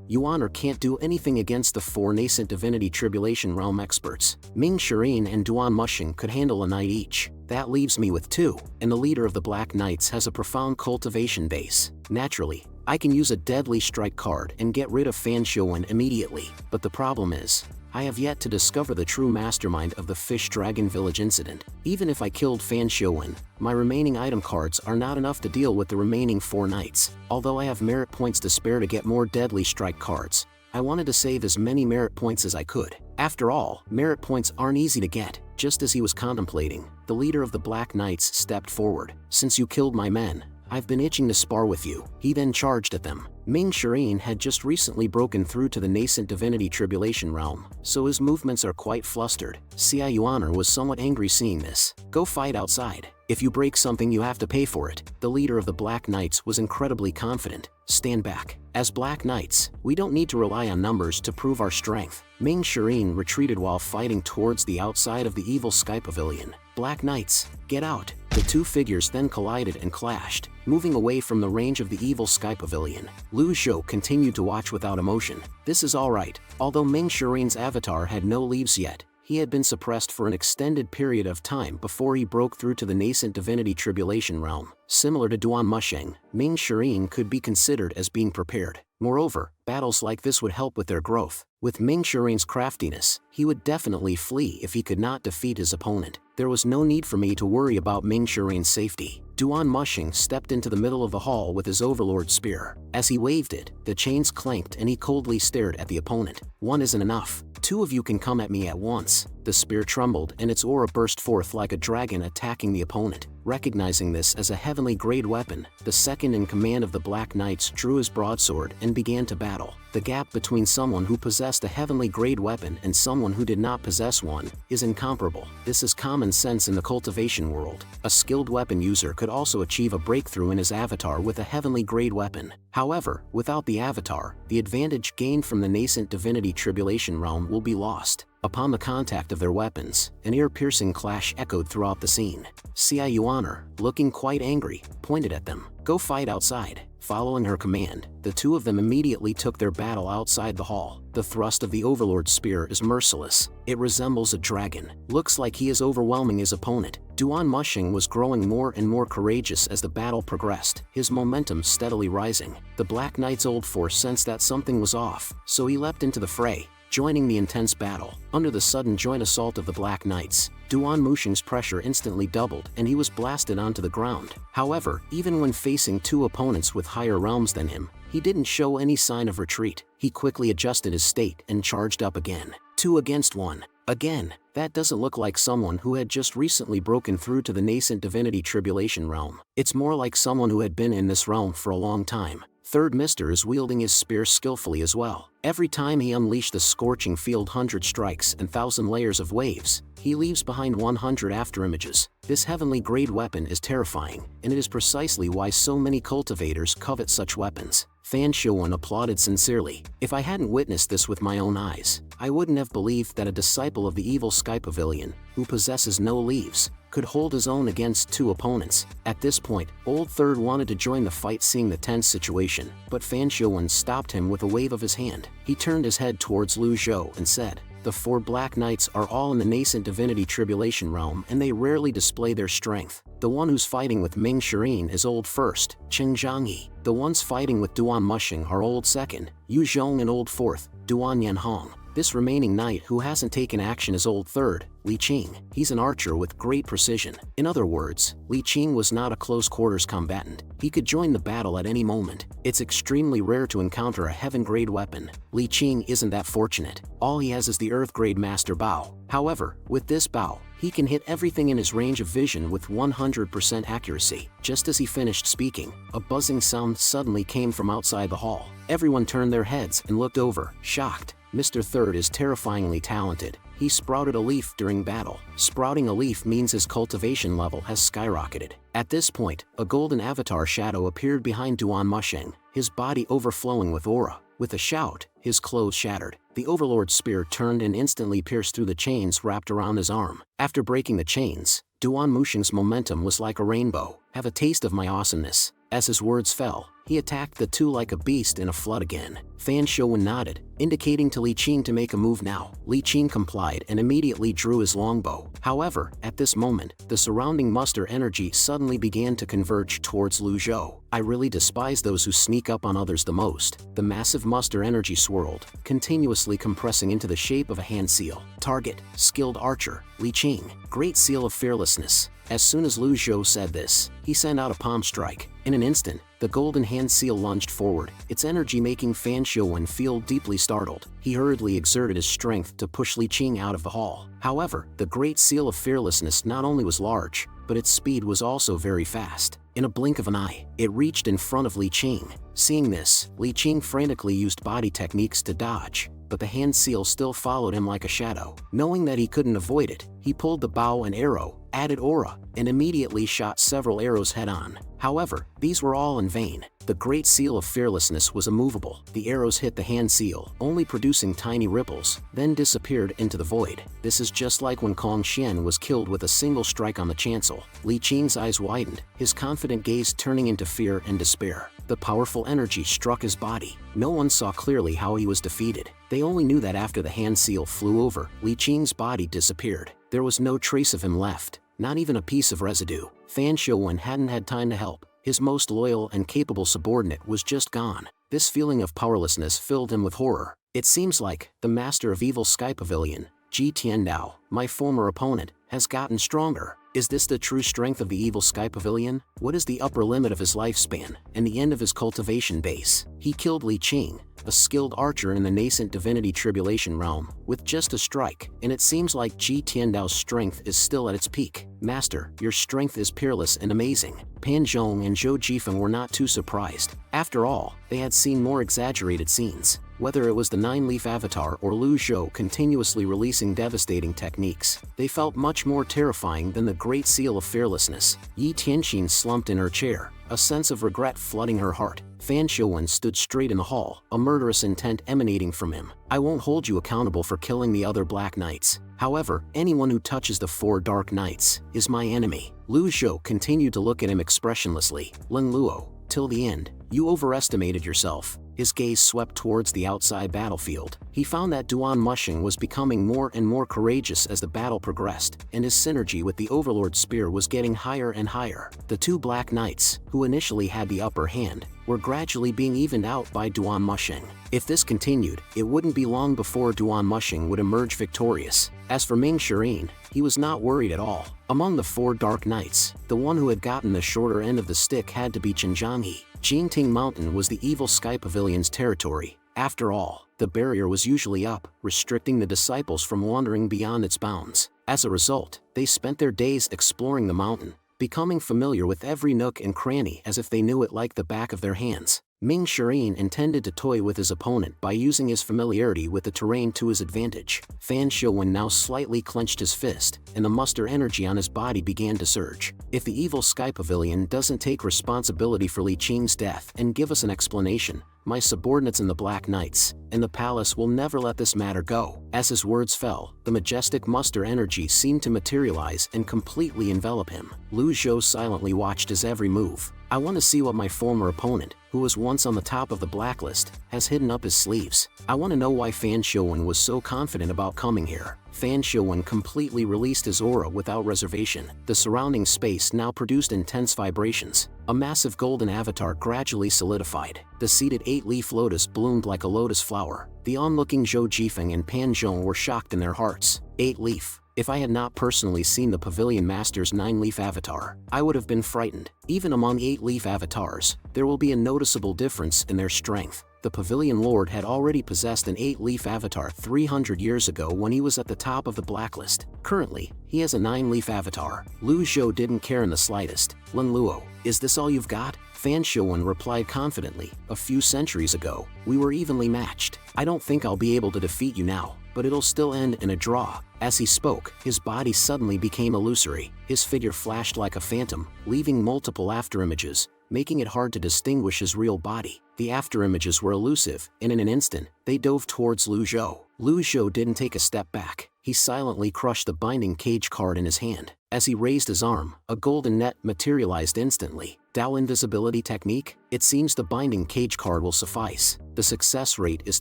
Yuaner can't do anything against the 4 nascent divinity tribulation realm experts. Ming Shirin and Duan Mushing could handle a knight each. That leaves me with 2, and the leader of the Black Knights has a profound cultivation base. Naturally, I can use a deadly strike card and get rid of Fan Showin immediately. But the problem is, I have yet to discover the true mastermind of the Fish Dragon Village incident. Even if I killed Fan Showin, my remaining item cards are not enough to deal with the remaining 4 knights. Although I have merit points to spare to get more deadly strike cards, I wanted to save as many merit points as I could. After all, merit points aren't easy to get. Just as he was contemplating, the leader of the Black Knights stepped forward. Since you killed my men, I've been itching to spar with you. He then charged at them. Ming Shirin had just recently broken through to the nascent divinity tribulation realm, so his movements are quite flustered. Xia Yuaner was somewhat angry seeing this. Go fight outside. If you break something you have to pay for it. The leader of the Black Knights was incredibly confident. Stand back. As Black Knights, we don't need to rely on numbers to prove our strength. Ming Shirin retreated while fighting towards the outside of the Evil Sky Pavilion. Black Knights, get out. The 2 figures then collided and clashed, moving away from the range of the Evil Sky Pavilion. Lu Zhou continued to watch without emotion. This is alright. Although Ming Shirin's avatar had no leaves yet, he had been suppressed for an extended period of time before he broke through to the nascent divinity tribulation realm. Similar to Duan Mushing, Ming Shirin could be considered as being prepared. Moreover, Battles like this would help with their growth. With Ming Shirin's craftiness, he would definitely flee if he could not defeat his opponent. There was no need for me to worry about Ming Shirin's safety. Duan Mushing stepped into the middle of the hall with his overlord spear. As he waved it, the chains clanked and he coldly stared at the opponent. One isn't enough. Two of you can come at me at once. The spear trembled and its aura burst forth like a dragon attacking the opponent. Recognizing this as a heavenly grade weapon, the second in command of the Black Knights drew his broadsword and began to battle. The gap between someone who possessed a heavenly grade weapon and someone who did not possess one is incomparable. This is common sense in the cultivation world. A skilled weapon user could also achieve a breakthrough in his avatar with a heavenly grade weapon. However, without the avatar, the advantage gained from the nascent divinity tribulation realm will be lost. Upon the contact of their weapons, an ear-piercing clash echoed throughout the scene. Xia Yuaner, looking quite angry, pointed at them. "Go fight outside." Following her command, the two of them immediately took their battle outside the hall. The thrust of the Overlord's spear is merciless. It resembles a dragon. Looks like he is overwhelming his opponent. Duan Mushing was growing more and more courageous as the battle progressed, his momentum steadily rising. The Black Knight's old force sensed that something was off, so he leapt into the fray, joining the intense battle. Under the sudden joint assault of the Black Knights, Duan Mushing's pressure instantly doubled and he was blasted onto the ground. However, even when facing two opponents with higher realms than him, he didn't show any sign of retreat. He quickly adjusted his state and charged up again. 2 against 1. Again, that doesn't look like someone who had just recently broken through to the nascent divinity tribulation realm. It's more like someone who had been in this realm for a long time. Third Mister is wielding his spear skillfully as well. Every time he unleashed the scorching field 100 strikes and 1,000 layers of waves, he leaves behind 100 afterimages. This heavenly grade weapon is terrifying, and it is precisely why so many cultivators covet such weapons. Fan Shouwen applauded sincerely. If I hadn't witnessed this with my own eyes, I wouldn't have believed that a disciple of the evil Sky Pavilion, who possesses no leaves, could hold his own against two opponents. At this point, Old Third wanted to join the fight seeing the tense situation, but Fan Shouwen stopped him with a wave of his hand. He turned his head towards Lu Zhou and said, "The 4 Black Knights are all in the nascent divinity tribulation realm and they rarely display their strength. The one who's fighting with Ming Shirin is Old First, Chen Zhangyi. The ones fighting with Duan Mushing are Old Second, Yu Zhong, and Old Fourth, Duan Yanhong. This remaining knight who hasn't taken action is Old Third, Li Qing. He's an archer with great precision." In other words, Li Qing was not a close-quarters combatant. He could join the battle at any moment. It's extremely rare to encounter a heaven-grade weapon. Li Qing isn't that fortunate. All he has is the Earth-grade Master Bao. However, with this Bao, he can hit everything in his range of vision with 100% accuracy. Just as he finished speaking, a buzzing sound suddenly came from outside the hall. Everyone turned their heads and looked over, shocked. Mr. Third is terrifyingly talented. He sprouted a leaf during battle. Sprouting a leaf means his cultivation level has skyrocketed. At this point, a golden avatar shadow appeared behind Duan Mushing, his body overflowing with aura. With a shout, his clothes shattered. The Overlord's spear turned and instantly pierced through the chains wrapped around his arm. After breaking the chains, Duan Mushing's momentum was like a rainbow. "Have a taste of my awesomeness." As his words fell, he attacked the two like a beast in a flood again. Fan Shouwen nodded, indicating to Li Qing to make a move now. Li Qing complied and immediately drew his longbow. However, at this moment, the surrounding muster energy suddenly began to converge towards Lu Zhou. I really despise those who sneak up on others the most. The massive muster energy swirled, continuously compressing into the shape of a hand seal. Target, skilled archer, Li Qing. Great seal of fearlessness. As soon as Lu Zhou said this, he sent out a palm strike. In an instant, the golden hand seal lunged forward, its energy making Fan Shouwen feel deeply startled. He hurriedly exerted his strength to push Li Qing out of the hall. However, the great seal of fearlessness not only was large, but its speed was also very fast. In a blink of an eye, it reached in front of Li Qing. Seeing this, Li Qing frantically used body techniques to dodge, but the hand seal still followed him like a shadow. Knowing that he couldn't avoid it, he pulled the bow and arrow, added aura, and immediately shot several arrows head-on. However, these were all in vain. The great seal of fearlessness was immovable. The arrows hit the hand seal, only producing tiny ripples, then disappeared into the void. This is just like when Kong Xian was killed with a single strike on the chancel. Li Qing's eyes widened, his confident gaze turning into fear and despair. The powerful energy struck his body. No one saw clearly how he was defeated. They only knew that after the hand seal flew over, Li Qing's body disappeared. There was no trace of him left, not even a piece of residue. Fan Shouwen hadn't had time to help. His most loyal and capable subordinate was just gone. This feeling of powerlessness filled him with horror. It seems like the master of Evil Sky Pavilion, Ji Tiandao, my former opponent, has gotten stronger. Is this the true strength of the Evil Sky Pavilion? What is the upper limit of his lifespan and the end of his cultivation base? He killed Li Qing, a skilled archer in the nascent divinity tribulation realm, with just a strike, and it seems like Ji Tiandao's strength is still at its peak. Master, your strength is peerless and amazing. Pan Zhong and Zhou Jifeng were not too surprised. After all, they had seen more exaggerated scenes. Whether it was the nine-leaf avatar or Lu Zhou continuously releasing devastating techniques, they felt much more terrifying than the Great Seal of Fearlessness. Yi Tianxin slumped in her chair, a sense of regret flooding her heart. Fan Shouwen stood straight in the hall, a murderous intent emanating from him. I won't hold you accountable for killing the other Black Knights. However, anyone who touches the 4 Dark Knights is my enemy. Lu Zhou continued to look at him expressionlessly. Lin Luo, till the end, you overestimated yourself. His gaze swept towards the outside battlefield. He found that Duan Mushing was becoming more and more courageous as the battle progressed, and his synergy with the Overlord's spear was getting higher and higher. The 2 Black Knights, who initially had the upper hand, were gradually being evened out by Duan Mushing. If this continued, it wouldn't be long before Duan Mushing would emerge victorious. As for Ming Shirin, he was not worried at all. Among the 4 Dark Knights, the one who had gotten the shorter end of the stick had to be Chen Zhanghe. Jingting Mountain was the Evil Sky Pavilion's territory. After all, the barrier was usually up, restricting the disciples from wandering beyond its bounds. As a result, they spent their days exploring the mountain, becoming familiar with every nook and cranny as if they knew it like the back of their hands. Ming Shirin intended to toy with his opponent by using his familiarity with the terrain to his advantage. Fan Shouwen now slightly clenched his fist, and the muster energy on his body began to surge. If the Evil Sky Pavilion doesn't take responsibility for Li Qing's death and give us an explanation, my subordinates in the Black Knights and the palace will never let this matter go. As his words fell, the majestic muster energy seemed to materialize and completely envelop him. Lu Zhou silently watched his every move. I want to see what my former opponent, who was once on the top of the blacklist, has hidden up his sleeves. I want to know why Fan Shouwen was so confident about coming here. Fan Shouwen completely released his aura without reservation. The surrounding space now produced intense vibrations. A massive golden avatar gradually solidified. The seated 8-leaf lotus bloomed like a lotus flower. The onlooking Zhou Jifeng and Pan Zhong were shocked in their hearts. 8-leaf. If I had not personally seen the Pavilion Master's 9-leaf avatar, I would have been frightened. Even among 8-leaf avatars, there will be a noticeable difference in their strength. The Pavilion Lord had already possessed an 8-leaf avatar 300 years ago when he was at the top of the blacklist. Currently, he has a 9-leaf avatar. Lu Zhou didn't care in the slightest. Lin Luo, is this all you've got? Fan Shouwen replied confidently. A few centuries ago, we were evenly matched. I don't think I'll be able to defeat you now, but it'll still end in a draw. As he spoke, his body suddenly became illusory. His figure flashed like a phantom, leaving multiple afterimages, making it hard to distinguish his real body. The afterimages were elusive, and in an instant, they dove towards Lu Zhou. Lu Zhou didn't take a step back. He silently crushed the binding cage card in his hand. As he raised his arm, a golden net materialized instantly. Dao invisibility technique? It seems the binding cage card will suffice. The success rate is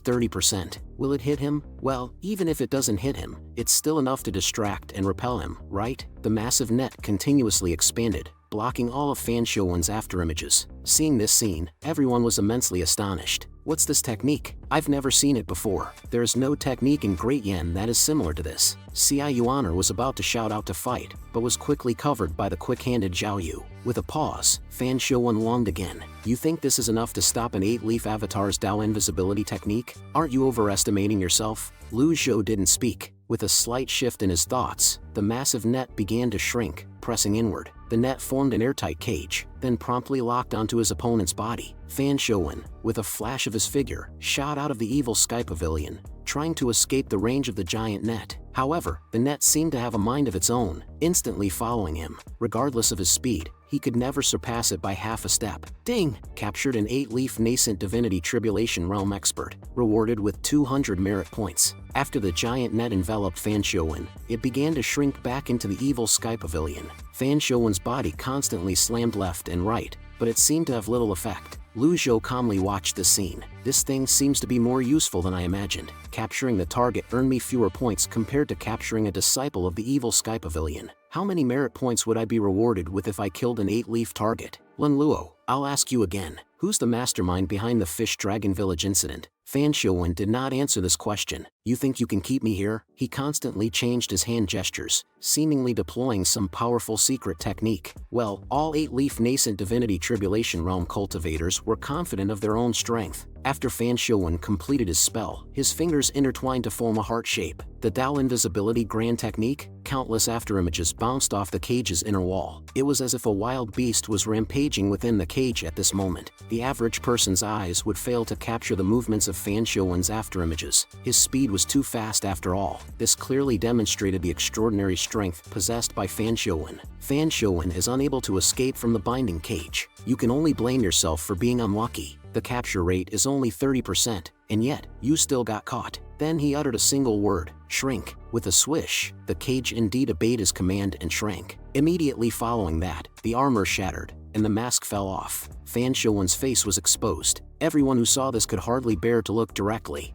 30%. Will it hit him? Well, even if it doesn't hit him, it's still enough to distract and repel him, right? The massive net continuously expanded, blocking all of Fan Shouwen's afterimages. Seeing this scene, everyone was immensely astonished. What's this technique? I've never seen it before. There is no technique in Great Yen that is similar to this. Ci Yuaner was about to shout out to fight, but was quickly covered by the quick-handed Zhao Yu. With a pause, Fan Shouwen longed again. You think this is enough to stop an 8-leaf avatar's Dao invisibility technique? Aren't you overestimating yourself? Lu Zhou didn't speak. With a slight shift in his thoughts, the massive net began to shrink, pressing inward. The net formed an airtight cage, then promptly locked onto his opponent's body. Fan Shouwen, with a flash of his figure, shot out of the Evil Sky Pavilion, trying to escape the range of the giant net. However, the net seemed to have a mind of its own, instantly following him. Regardless of his speed, he could never surpass it by half a step. Ding! Captured an 8-leaf nascent divinity tribulation realm expert, rewarded with 200 merit points. After the giant net enveloped Fan Shouwen, it began to shrink back into the Evil Sky Pavilion. Fan Shouwen's body constantly slammed left and right, but it seemed to have little effect. Lu Zhou calmly watched the scene. This thing seems to be more useful than I imagined. Capturing the target earned me fewer points compared to capturing a disciple of the evil Sky Pavilion. How many merit points would I be rewarded with if I killed an 8-leaf target? Lun Luo, I'll ask you again. Who's the mastermind behind the Fish Dragon Village incident? Fan Xiuwen did not answer this question. You think you can keep me here? He constantly changed his hand gestures, seemingly deploying some powerful secret technique. Well, all 8-leaf nascent divinity tribulation realm cultivators were confident of their own strength. After Fan Xiuwen completed his spell, his fingers intertwined to form a heart shape. The Dao Invisibility Grand Technique, countless afterimages bounced off the cage's inner wall. It was as if a wild beast was rampaging within the cage at this moment. The average person's eyes would fail to capture the movements of Fan Xiuwen's afterimages. His speed was too fast after all. This clearly demonstrated the extraordinary strength possessed by Fan Xiuwen. Fan Xiuwen is unable to escape from the binding cage. You can only blame yourself for being unlucky. The capture rate is only 30%, and yet, you still got caught. Then he uttered a single word, shrink. With a swish, the cage indeed obeyed his command and shrank. Immediately following that, the armor shattered, and the mask fell off. Fan Xiuwen's face was exposed. Everyone who saw this could hardly bear to look directly.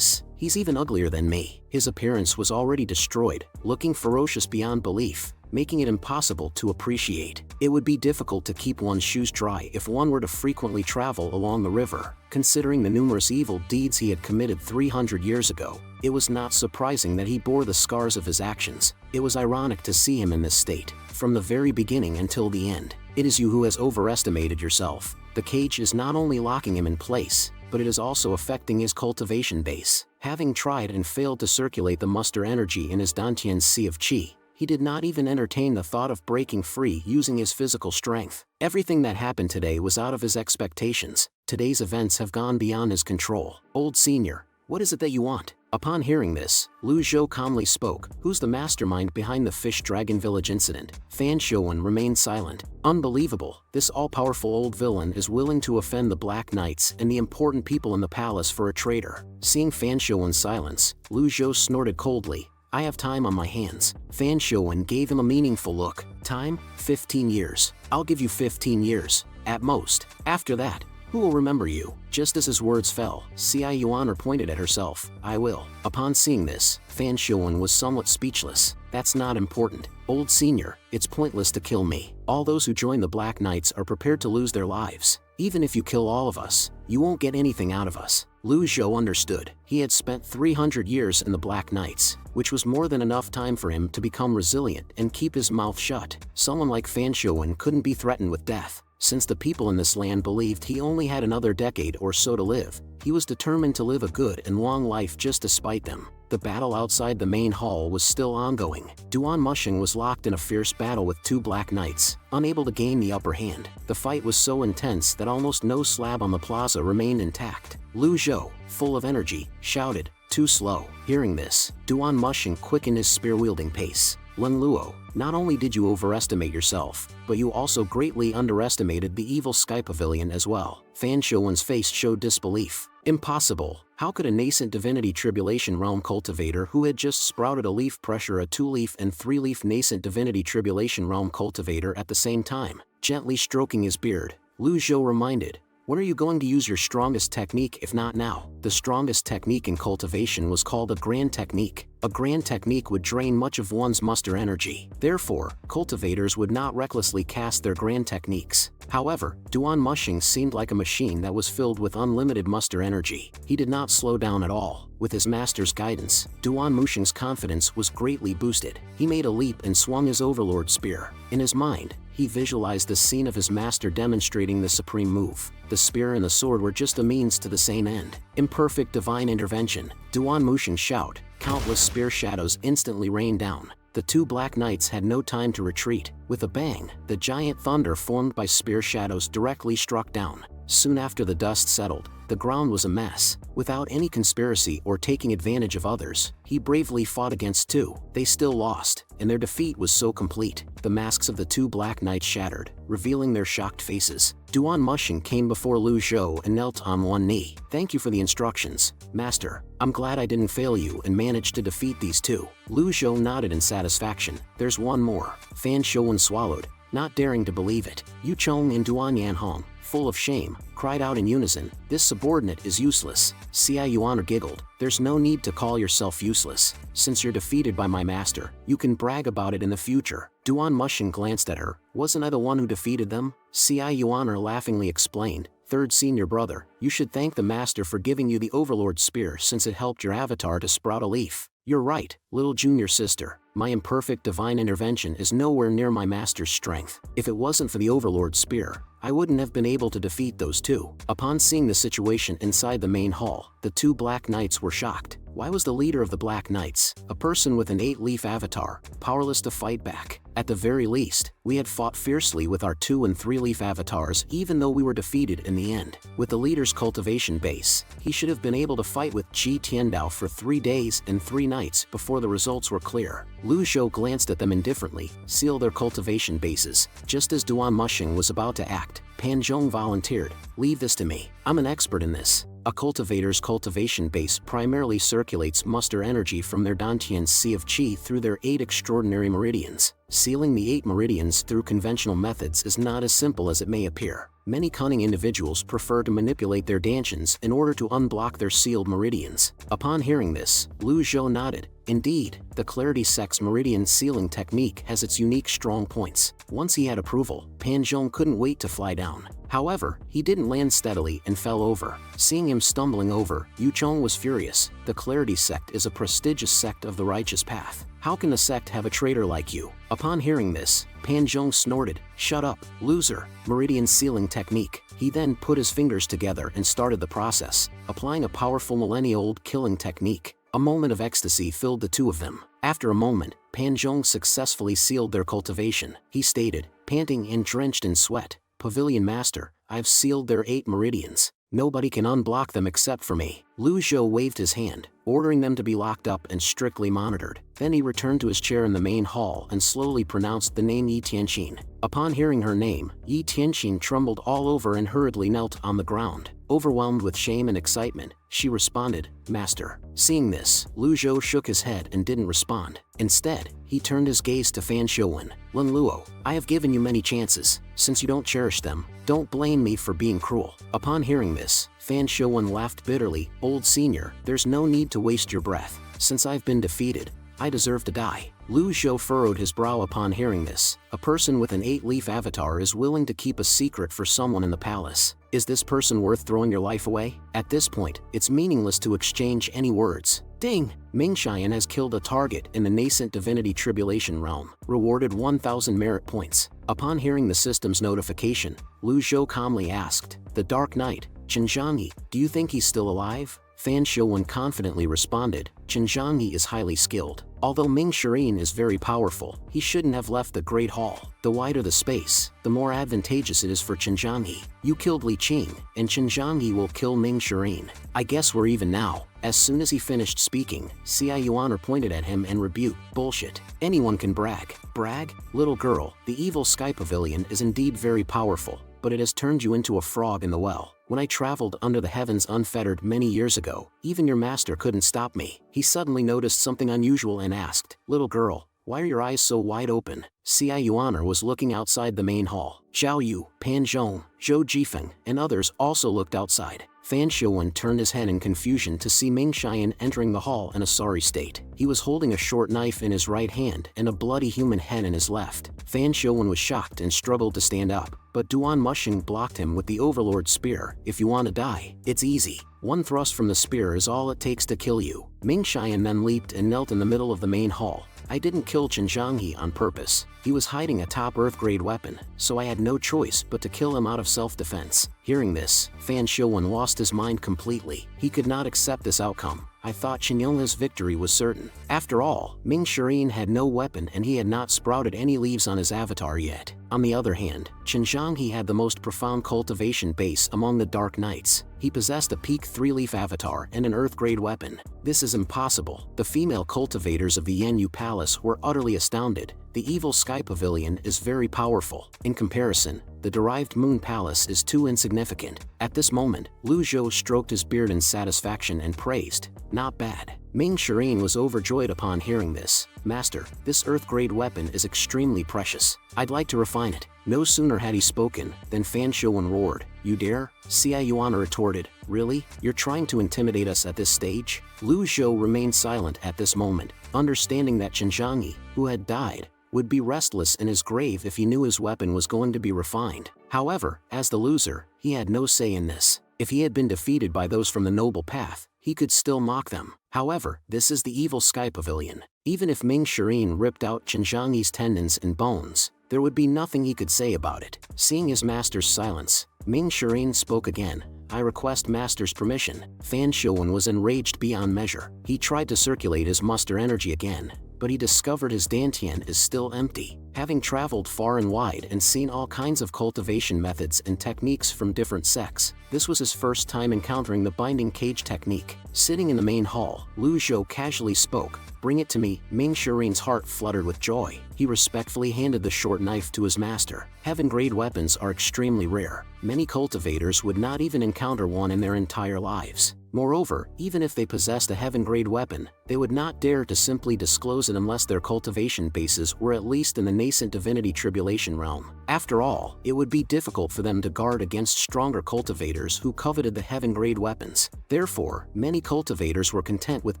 He's even uglier than me. His appearance was already destroyed, looking ferocious beyond belief, making it impossible to appreciate. It would be difficult to keep one's shoes dry if one were to frequently travel along the river. Considering the numerous evil deeds he had committed 300 years ago, it was not surprising that he bore the scars of his actions. It was ironic to see him in this state, from the very beginning until the end. It is you who has overestimated yourself. The cage is not only locking him in place, but it is also affecting his cultivation base. Having tried and failed to circulate the muster energy in his Dantian's sea of qi, he did not even entertain the thought of breaking free using his physical strength. Everything that happened today was out of his expectations. Today's events have gone beyond his control. Old senior, what is it that you want? Upon hearing this, Lu Zhou calmly spoke. Who's the mastermind behind the Fish Dragon Village incident? Fan Xiuwen remained silent. Unbelievable. This all-powerful old villain is willing to offend the Black Knights and the important people in the palace for a traitor. Seeing Fan Xiuwen's silence, Lu Zhou snorted coldly. I have time on my hands. Fan Xiuwen gave him a meaningful look. Time? 15 years. I'll give you 15 years, at most. After that, who will remember you? Just as his words fell, Xia Yuaner pointed at herself. I will. Upon seeing this, Fan Xiuwen was somewhat speechless. That's not important. Old senior, it's pointless to kill me. All those who join the Black Knights are prepared to lose their lives. Even if you kill all of us, you won't get anything out of us. Lu Zhou understood. He had spent 300 years in the Black Knights, which was more than enough time for him to become resilient and keep his mouth shut. Someone like Fan Xiuwen couldn't be threatened with death. Since the people in this land believed he only had another decade or so to live, he was determined to live a good and long life just despite them. The battle outside the main hall was still ongoing. Duan Mushing was locked in a fierce battle with two Black Knights, unable to gain the upper hand. The fight was so intense that almost no slab on the plaza remained intact. Lu Zhou, full of energy, shouted, "Too slow." Hearing this, Duan Mushing quickened his spear-wielding pace. Lun Luo, not only did you overestimate yourself, but you also greatly underestimated the evil Sky Pavilion as well. Fan Xiuwen's face showed disbelief. Impossible. How could a nascent divinity tribulation realm cultivator who had just sprouted a leaf pressure a 2-leaf and 3-leaf nascent divinity tribulation realm cultivator at the same time? Gently stroking his beard, Lu Zhou reminded, when are you going to use your strongest technique if not now? The strongest technique in cultivation was called a grand technique. A grand technique would drain much of one's muster energy. Therefore, cultivators would not recklessly cast their grand techniques. However, Duan Mushing seemed like a machine that was filled with unlimited muster energy. He did not slow down at all. With his master's guidance, Duan Mushing's confidence was greatly boosted. He made a leap and swung his overlord spear. In his mind, he visualized the scene of his master demonstrating the supreme move. The spear and the sword were just a means to the same end. Imperfect divine intervention. Duan Mushing's shout. Countless spear shadows instantly rained down. The two Black Knights had no time to retreat. With a bang, the giant thunder formed by spear shadows directly struck down. Soon after the dust settled, the ground was a mess. Without any conspiracy or taking advantage of others, he bravely fought against two. They still lost, and their defeat was so complete. The masks of the two Black Knights shattered, revealing their shocked faces. Duan Mushing came before Lu Zhou and knelt on one knee. Thank you for the instructions, Master. I'm glad I didn't fail you and managed to defeat these two. Lu Zhou nodded in satisfaction. There's one more. Fan Xiuwen swallowed, not daring to believe it. Yu Chong and Duan Yanhong, full of shame, cried out in unison, "This subordinate is useless." Xia Yuan giggled, "There's no need to call yourself useless. Since you're defeated by my master, you can brag about it in the future." Duan Mushing glanced at her. "Wasn't I the one who defeated them?" Xia Yuan laughingly explained, "Third senior brother, you should thank the master for giving you the Overlord Spear since it helped your avatar to sprout a leaf." "You're right, little junior sister. My imperfect divine intervention is nowhere near my master's strength. If it wasn't for the Overlord Spear, I wouldn't have been able to defeat those two." Upon seeing the situation inside the main hall, the two Black Knights were shocked. Why was the leader of the Black Knights, a person with an 8-leaf avatar, powerless to fight back? At the very least, we had fought fiercely with our 2- and 3-leaf avatars even though we were defeated in the end. With the leader's cultivation base, he should have been able to fight with Qi Tiandao for 3 days and 3 nights before the results were clear. Lu Zhou glanced at them indifferently, seal their cultivation bases. Just as Duan Mushing was about to act, Pan Zhong volunteered, "Leave this to me. I'm an expert in this." A cultivator's cultivation base primarily circulates muster energy from their Dantian's Sea of Qi through their 8 extraordinary meridians. Sealing the 8 meridians through conventional methods is not as simple as it may appear. Many cunning individuals prefer to manipulate their Dantians in order to unblock their sealed meridians. Upon hearing this, Lu Zhou nodded. Indeed, the Clarity Sect's meridian sealing technique has its unique strong points. Once he had approval, Pan Zhong couldn't wait to fly down. However, he didn't land steadily and fell over. Seeing him stumbling over, Yu Chong was furious. The Clarity Sect is a prestigious sect of the righteous path. How can the sect have a traitor like you? Upon hearing this, Pan Zhong snorted, "Shut up, loser." Meridian sealing technique. He then put his fingers together and started the process, applying a powerful millennia-old killing technique. A moment of ecstasy filled the two of them. After a moment, Pan Zhong successfully sealed their cultivation. He stated, panting and drenched in sweat, "Pavilion Master, I've sealed their 8 meridians. Nobody can unblock them except for me." Lu Zhou waved his hand, ordering them to be locked up and strictly monitored. Then he returned to his chair in the main hall and slowly pronounced the name Yi Tianqin. Upon hearing her name, Yi Tianqin trembled all over and hurriedly knelt on the ground. Overwhelmed with shame and excitement, she responded, "Master." Seeing this, Lu Zhou shook his head and didn't respond. Instead, he turned his gaze to Fan Shouwen. "Lun Luo, I have given you many chances. Since you don't cherish them, don't blame me for being cruel." Upon hearing this, Fan Shouwen laughed bitterly. "Old senior, there's no need to waste your breath. Since I've been defeated, I deserve to die." Lu Zhou furrowed his brow upon hearing this. A person with an 8-leaf avatar is willing to keep a secret for someone in the palace. Is this person worth throwing your life away? At this point, it's meaningless to exchange any words. Ding! Ming Xian has killed a target in the nascent divinity tribulation realm, rewarded 1,000 merit points. Upon hearing the system's notification, Lu Zhou calmly asked, "The Dark Knight, Chen Zhangyi, do you think he's still alive?" Fan Shouwen confidently responded, "Chen Zhangyi is highly skilled. Although Ming Xian is very powerful, he shouldn't have left the Great Hall. The wider the space, the more advantageous it is for Chen Zhangyi. You killed Li Qing, and Chen Zhangyi will kill Ming Xian. I guess we're even now." As soon as he finished speaking, Xia Yuan pointed at him and rebuked, "Bullshit. Anyone can brag." "Brag? Little girl, the evil Sky Pavilion is indeed very powerful, but it has turned you into a frog in the well. When I traveled under the heavens unfettered many years ago, even your master couldn't stop me." He suddenly noticed something unusual and asked, "Little girl, why are your eyes so wide open?" Xia Yuan was looking outside the main hall. Zhao Yu, Pan Zhong, Zhou Jifeng, and others also looked outside. Fan Shouwen turned his head in confusion to see Ming Xian entering the hall in a sorry state. He was holding a short knife in his right hand and a bloody human head in his left. Fan Shouwen was shocked and struggled to stand up, but Duan Mushing blocked him with the Overlord Spear. "If you want to die, it's easy. One thrust from the spear is all it takes to kill you." Ming Xian then leaped and knelt in the middle of the main hall. "I didn't kill Chen Zhangyi on purpose. He was hiding a top Earth-grade weapon, so I had no choice but to kill him out of self-defense." Hearing this, Fan Shouwen lost his mind completely. He could not accept this outcome. "I thought Chen Yonghe's victory was certain." After all, Ming Xian had no weapon and he had not sprouted any leaves on his avatar yet. On the other hand, Chen Zhangyi had the most profound cultivation base among the Dark Knights. He possessed a peak 3-leaf avatar and an Earth-grade weapon. This is impossible. The female cultivators of the Yanyu Palace were utterly astounded. The evil Sky Pavilion is very powerful. In comparison, the derived Moon Palace is too insignificant. At this moment, Lu Zhou stroked his beard in satisfaction and praised, "Not bad. Ming Shireen was overjoyed upon hearing this. Master, this earth-grade weapon is extremely precious. I'd like to refine it. No sooner had he spoken than Fan Shouwen roared. You dare? Xia Yuan retorted. Really? You're trying to intimidate us at this stage? Lu Zhou remained silent at this moment, understanding that Chen Zhangyi, who had died, would be restless in his grave if he knew his weapon was going to be refined. However, as the loser, he had no say in this. If he had been defeated by those from the noble path, he could still mock them. However, this is the evil sky pavilion. Even if Ming Shireen ripped out Chen Zhangyi's tendons and bones, there would be nothing he could say about it. Seeing his master's silence, Ming Shireen spoke again. I request master's permission. Fan Shouwen was enraged beyond measure. He tried to circulate his muster energy again, but he discovered his dantian is still empty. Having traveled far and wide and seen all kinds of cultivation methods and techniques from different sects, this was his first time encountering the binding cage technique. Sitting in the main hall, Lu Zhou casually spoke. Bring it to me. Ming Shireen's heart fluttered with joy. He respectfully handed the short knife to his master. Heaven-grade weapons are extremely rare. Many cultivators would not even encounter one in their entire lives. Moreover, even if they possessed a heaven-grade weapon, they would not dare to simply disclose it unless their cultivation bases were at least in the nascent divinity tribulation realm. After all, it would be difficult for them to guard against stronger cultivators who coveted the heaven-grade weapons. Therefore, many cultivators were content with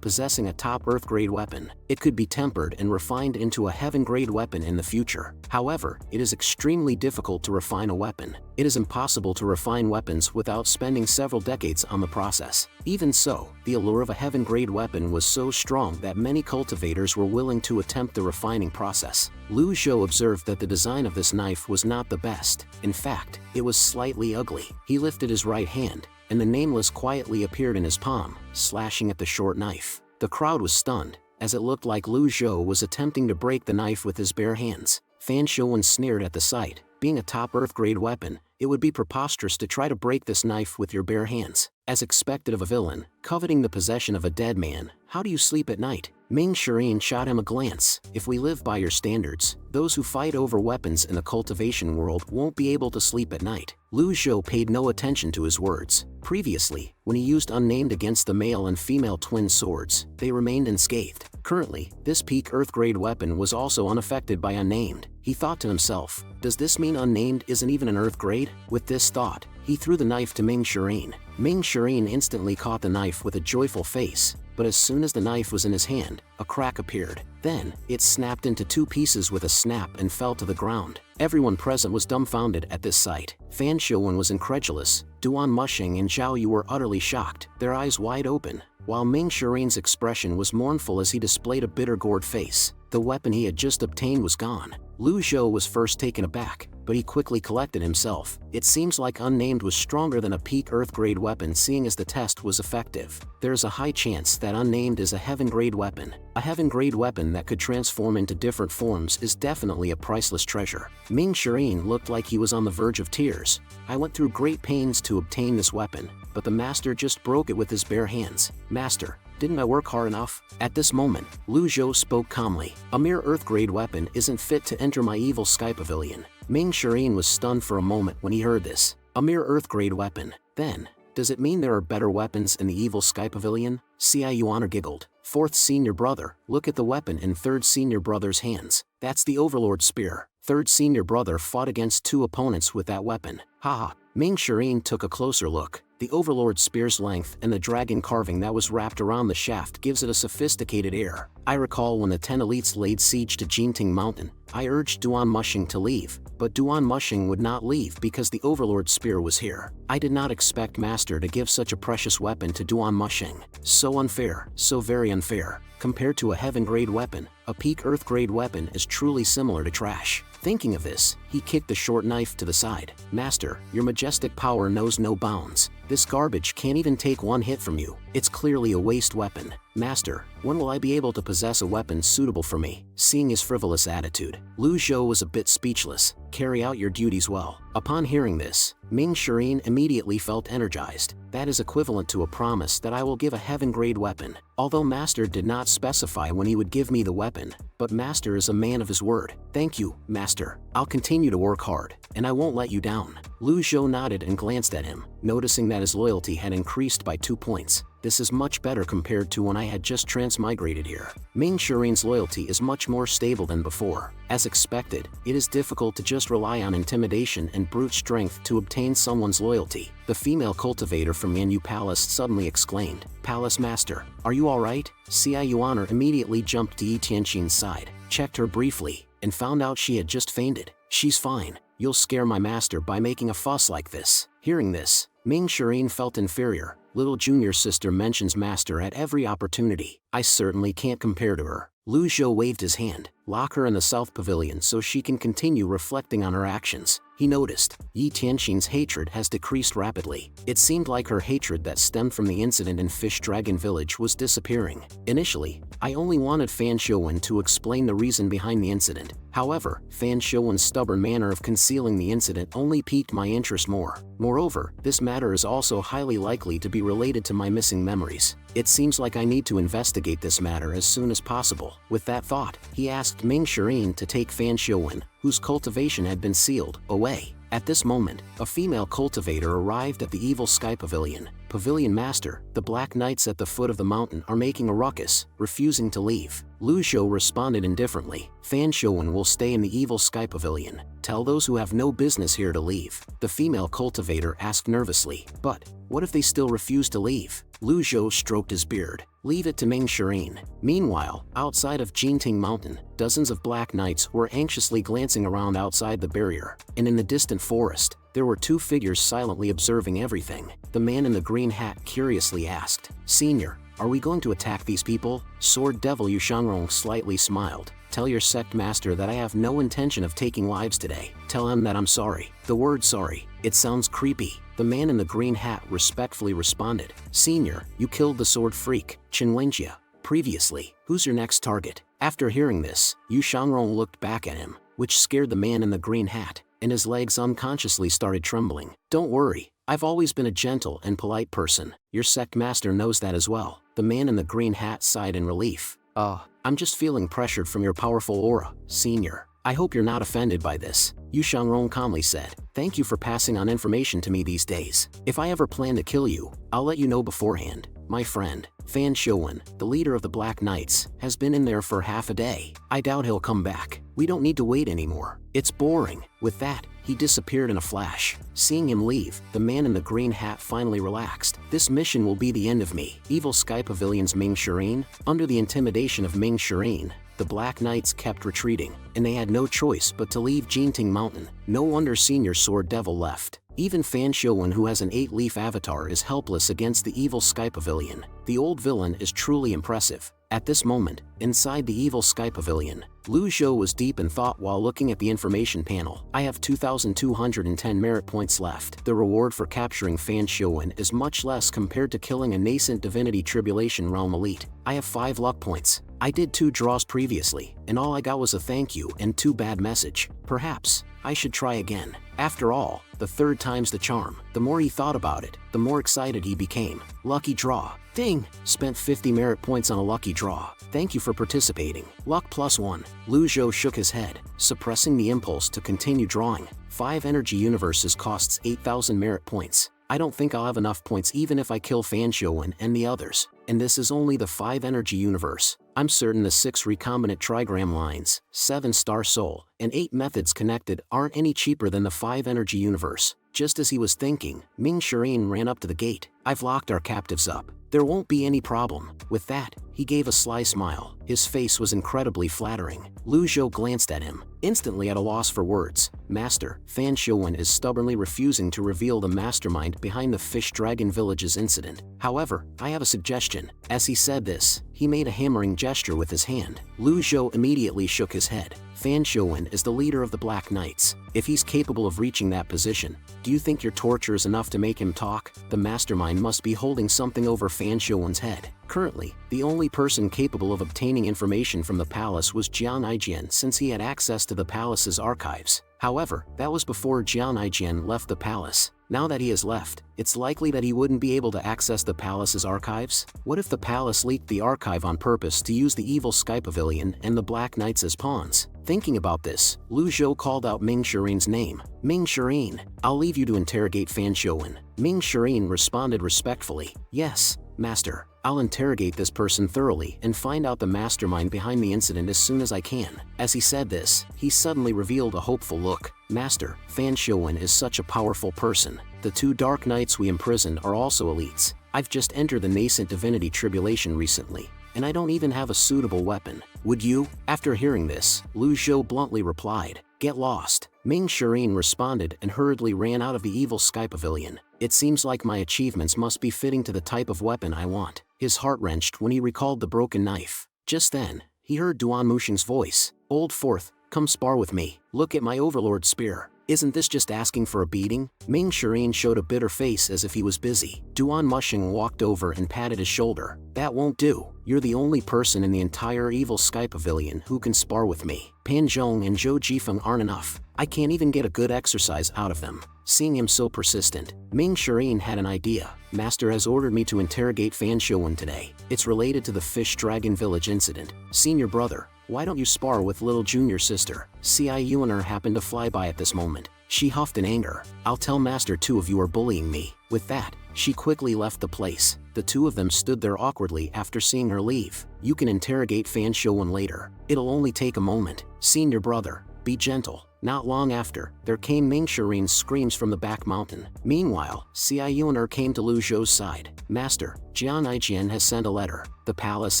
possessing a top earth-grade weapon. It could be tempered and refined into a heaven-grade weapon in the future. However, it is extremely difficult to refine a weapon. It is impossible to refine weapons without spending several decades on the process. Even so, the allure of a heaven-grade weapon was so strong that many cultivators were willing to attempt the refining process. Lu Zhou observed that the design of this knife was not the best. In fact, it was slightly ugly. He lifted his right hand, and the nameless quietly appeared in his palm, slashing at the short knife. The crowd was stunned, as it looked like Lu Zhou was attempting to break the knife with his bare hands. Fan Shouwen sneered at the sight. Being a top earth-grade weapon, it would be preposterous to try to break this knife with your bare hands. As expected of a villain, coveting the possession of a dead man, how do you sleep at night? Ming Shireen shot him a glance. If we live by your standards, those who fight over weapons in the cultivation world won't be able to sleep at night. Lu Zhou paid no attention to his words. Previously, when he used Unnamed against the male and female twin swords, they remained unscathed. Currently, this peak earth-grade weapon was also unaffected by Unnamed. He thought to himself, does this mean Unnamed isn't even an earth grade? With this thought, he threw the knife to Ming Shireen. Ming Shireen instantly caught the knife with a joyful face, but as soon as the knife was in his hand, a crack appeared. Then, it snapped into two pieces with a snap and fell to the ground. Everyone present was dumbfounded at this sight. Fan Shouwen was incredulous. Duan Mushing and Zhao Yu were utterly shocked, their eyes wide open, while Ming Shireen's expression was mournful as he displayed a bitter-gored face. The weapon he had just obtained was gone. Lu Zhou was first taken aback, but he quickly collected himself. It seems like Unnamed was stronger than a peak earth-grade weapon, seeing as the test was effective. There is a high chance that Unnamed is a heaven-grade weapon. A heaven-grade weapon that could transform into different forms is definitely a priceless treasure. Ming Shireen looked like he was on the verge of tears. I went through great pains to obtain this weapon, but the master just broke it with his bare hands. Master, didn't I work hard enough? At this moment, Lu Zhou spoke calmly. A mere earth-grade weapon isn't fit to enter my evil sky pavilion. Ming Shireen was stunned for a moment when he heard this. A mere earth-grade weapon. Then, does it mean there are better weapons in the evil sky pavilion? Xia Yuan giggled. Fourth senior brother, look at the weapon in third senior brother's hands. That's the Overlord spear. Third senior brother fought against two opponents with that weapon. Haha. Ming Shireen took a closer look. The Overlord spear's length and the dragon carving that was wrapped around the shaft gives it a sophisticated air. I recall when the 10 elites laid siege to Jinting Mountain, I urged Duan Mushing to leave, but Duan Mushing would not leave because the Overlord spear was here. I did not expect Master to give such a precious weapon to Duan Mushing. So unfair, so very unfair. Compared to a heaven-grade weapon, a peak earth-grade weapon is truly similar to trash. Thinking of this, he kicked the short knife to the side. Master, your majestic power knows no bounds. This garbage can't even take one hit from you. It's clearly a waste weapon. Master, when will I be able to possess a weapon suitable for me? Seeing his frivolous attitude, Lu Zhou was a bit speechless. Carry out your duties well. Upon hearing this, Ming Shireen immediately felt energized. That is equivalent to a promise that I will give a heaven-grade weapon. Although Master did not specify when he would give me the weapon, but Master is a man of his word. Thank you, Master. I'll continue to work hard, and I won't let you down. Lu Zhou nodded and glanced at him, noticing that his loyalty had increased by 2 points. this is much better compared to when I had just transmigrated here. Ming Shirin's loyalty is much more stable than before. As expected, it is difficult to just rely on intimidation and brute strength to obtain someone's loyalty. The female cultivator from Yanyu Palace suddenly exclaimed, "Palace Master, are you alright?" Xia Yuaner immediately jumped to Yi Tianxin's side, checked her briefly, and found out she had just fainted. "She's fine. You'll scare my master by making a fuss like this." Hearing this, Ming Shirin felt inferior. Little junior sister mentions master at every opportunity. I certainly can't compare to her. Lu Zhou waved his hand. "Lock her in the south pavilion so she can continue reflecting on her actions." He noticed Yi Tianxin's hatred has decreased rapidly. It seemed like her hatred that stemmed from the incident in Fish Dragon Village was disappearing. Initially, I only wanted Fan Shouwen to explain the reason behind the incident. However, Fan Shouwen's stubborn manner of concealing the incident only piqued my interest more. Moreover, this matter is also highly likely to be related to my missing memories. It seems like I need to investigate this matter as soon as possible. With that thought, he asked Ming Shirin to take Fan Shouwen, whose cultivation had been sealed, away. At this moment, a female cultivator arrived at the Evil Sky Pavilion. "Pavilion Master, the Black Knights at the foot of the mountain are making a ruckus, refusing to leave." Lu Zhou responded indifferently, "Fan Shouwen will stay in the Evil Sky Pavilion. Tell those who have no business here to leave." The female cultivator asked nervously, "But what if they still refuse to leave?" Lu Zhou stroked his beard. "Leave it to Ming Shirin." Meanwhile, outside of Jinting Mountain, dozens of Black Knights were anxiously glancing around outside the barrier, and in the distant forest, there were two figures silently observing everything. The man in the green hat curiously asked, "Senior, are we going to attack these people?" Sword Devil Yu Shangrong slightly smiled. "Tell your sect master that I have no intention of taking lives today. Tell him that I'm sorry." The word sorry, it sounds creepy. The man in the green hat respectfully responded, "Senior, you killed the sword freak, Chen Wenjia. Previously, who's your next target?" After hearing this, Yu Shangrong looked back at him, which scared the man in the green hat, and his legs unconsciously started trembling. "Don't worry, I've always been a gentle and polite person. Your sect master knows that as well." The man in the green hat sighed in relief. I'm just feeling pressured from your powerful aura, Senior. I hope you're not offended by this," Yu Shangrong calmly said. "Thank you for passing on information to me these days. If I ever plan to kill you, I'll let you know beforehand. My friend, Fan Shouwen, the leader of the Black Knights, has been in there for half a day. I doubt he'll come back. We don't need to wait anymore. It's boring." With that, he disappeared in a flash. Seeing him leave, the man in the green hat finally relaxed. "This mission will be the end of me." Evil Sky Pavilion's Ming Shirin. Under the intimidation of Ming Shirin, the Black Knights kept retreating, and they had no choice but to leave Jinting Mountain. No wonder Senior Sword Devil left. Even Fan Shouwen, who has an 8-leaf avatar, is helpless against the Evil Sky Pavilion. The old villain is truly impressive. At this moment, inside the Evil Sky Pavilion, Lu Zhou was deep in thought while looking at the information panel. "I have 2,210 merit points left. The reward for capturing Fan Shouwen is much less compared to killing a nascent Divinity Tribulation Realm elite. I have 5 luck points. I did 2 draws previously, and all I got was a thank you and 2 bad message. Perhaps I should try again. After all, the 3rd time's the charm." The more he thought about it, the more excited he became. Lucky draw. Ding! Spent 50 merit points on a lucky draw. Thank you for participating. Luck +1. Lu Zhou shook his head, suppressing the impulse to continue drawing. 5 energy universes costs 8,000 merit points. I don't think I'll have enough points even if I kill Fan Shouwen and the others. And this is only the 5 energy universe. I'm certain the 6 recombinant trigram lines, 7 star soul, and 8 methods connected aren't any cheaper than the 5 energy universe. Just as he was thinking, Ming Shirin ran up to the gate. "I've locked our captives up. There won't be any problem." With that, he gave a sly smile. His face was incredibly flattering. Lu Zhou glanced at him, instantly at a loss for words. "Master, Fan Shouwen is stubbornly refusing to reveal the mastermind behind the Fish Dragon Village's incident. However, I have a suggestion." As he said this, he made a hammering gesture with his hand. Lu Zhou immediately shook his head. "Fan Shouwen is the leader of the Black Knights. If he's capable of reaching that position, do you think your torture is enough to make him talk? The mastermind must be holding something over Fan Shouwen's head." Currently, the only person capable of obtaining information from the palace was Jian Aijian, since he had access to the palace's archives. However, that was before Jian Aijian left the palace. Now that he has left, it's likely that he wouldn't be able to access the palace's archives. What if the palace leaked the archive on purpose to use the Evil Sky Pavilion and the Black Knights as pawns? Thinking about this, Lu Zhou called out Ming Shirin's name. "Ming Shirin, I'll leave you to interrogate Fan Shouwen." Ming Shirin responded respectfully, "Yes, Master, I'll interrogate this person thoroughly and find out the mastermind behind the incident as soon as I can. As he said this, he suddenly revealed a hopeful look. Master, Fan Showen is such a powerful person. The 2 Dark Knights we imprisoned are also elites. I've just entered the nascent divinity tribulation recently, and I don't even have a suitable weapon. Would you? After hearing this, Lu Zhou bluntly replied, "Get lost." Ming Shireen responded and hurriedly ran out of the evil sky pavilion. It seems like my achievements must be fitting to the type of weapon I want. His heart wrenched when he recalled the broken knife. Just then, he heard Duan Muxing's voice. "Old Fourth, come spar with me. Look at my overlord spear. Isn't this just asking for a beating?" Ming Shireen showed a bitter face as if he was busy. Duan Muxing walked over and patted his shoulder. "That won't do. You're the only person in the entire evil sky pavilion who can spar with me. Pan Zhong and Zhou Jifeng aren't enough. I can't even get a good exercise out of them." Seeing him so persistent, Ming Shireen had an idea. "Master has ordered me to interrogate Fan Showen today. It's related to the Fish Dragon Village incident. Senior brother, why don't you spar with little junior sister?" Ci Yuaner happened to fly by at this moment. She huffed in anger. "I'll tell Master 2 of you are bullying me." With that, she quickly left the place. The 2 of them stood there awkwardly after seeing her leave. "You can interrogate Fan Showen later. It'll only take a moment. Senior brother, be gentle." Not long after, there came Ming Shireen's screams from the back mountain. Meanwhile, Ci Yuaner came to Lu Zhou's side. "Master, Jian Ijian has sent a letter. The palace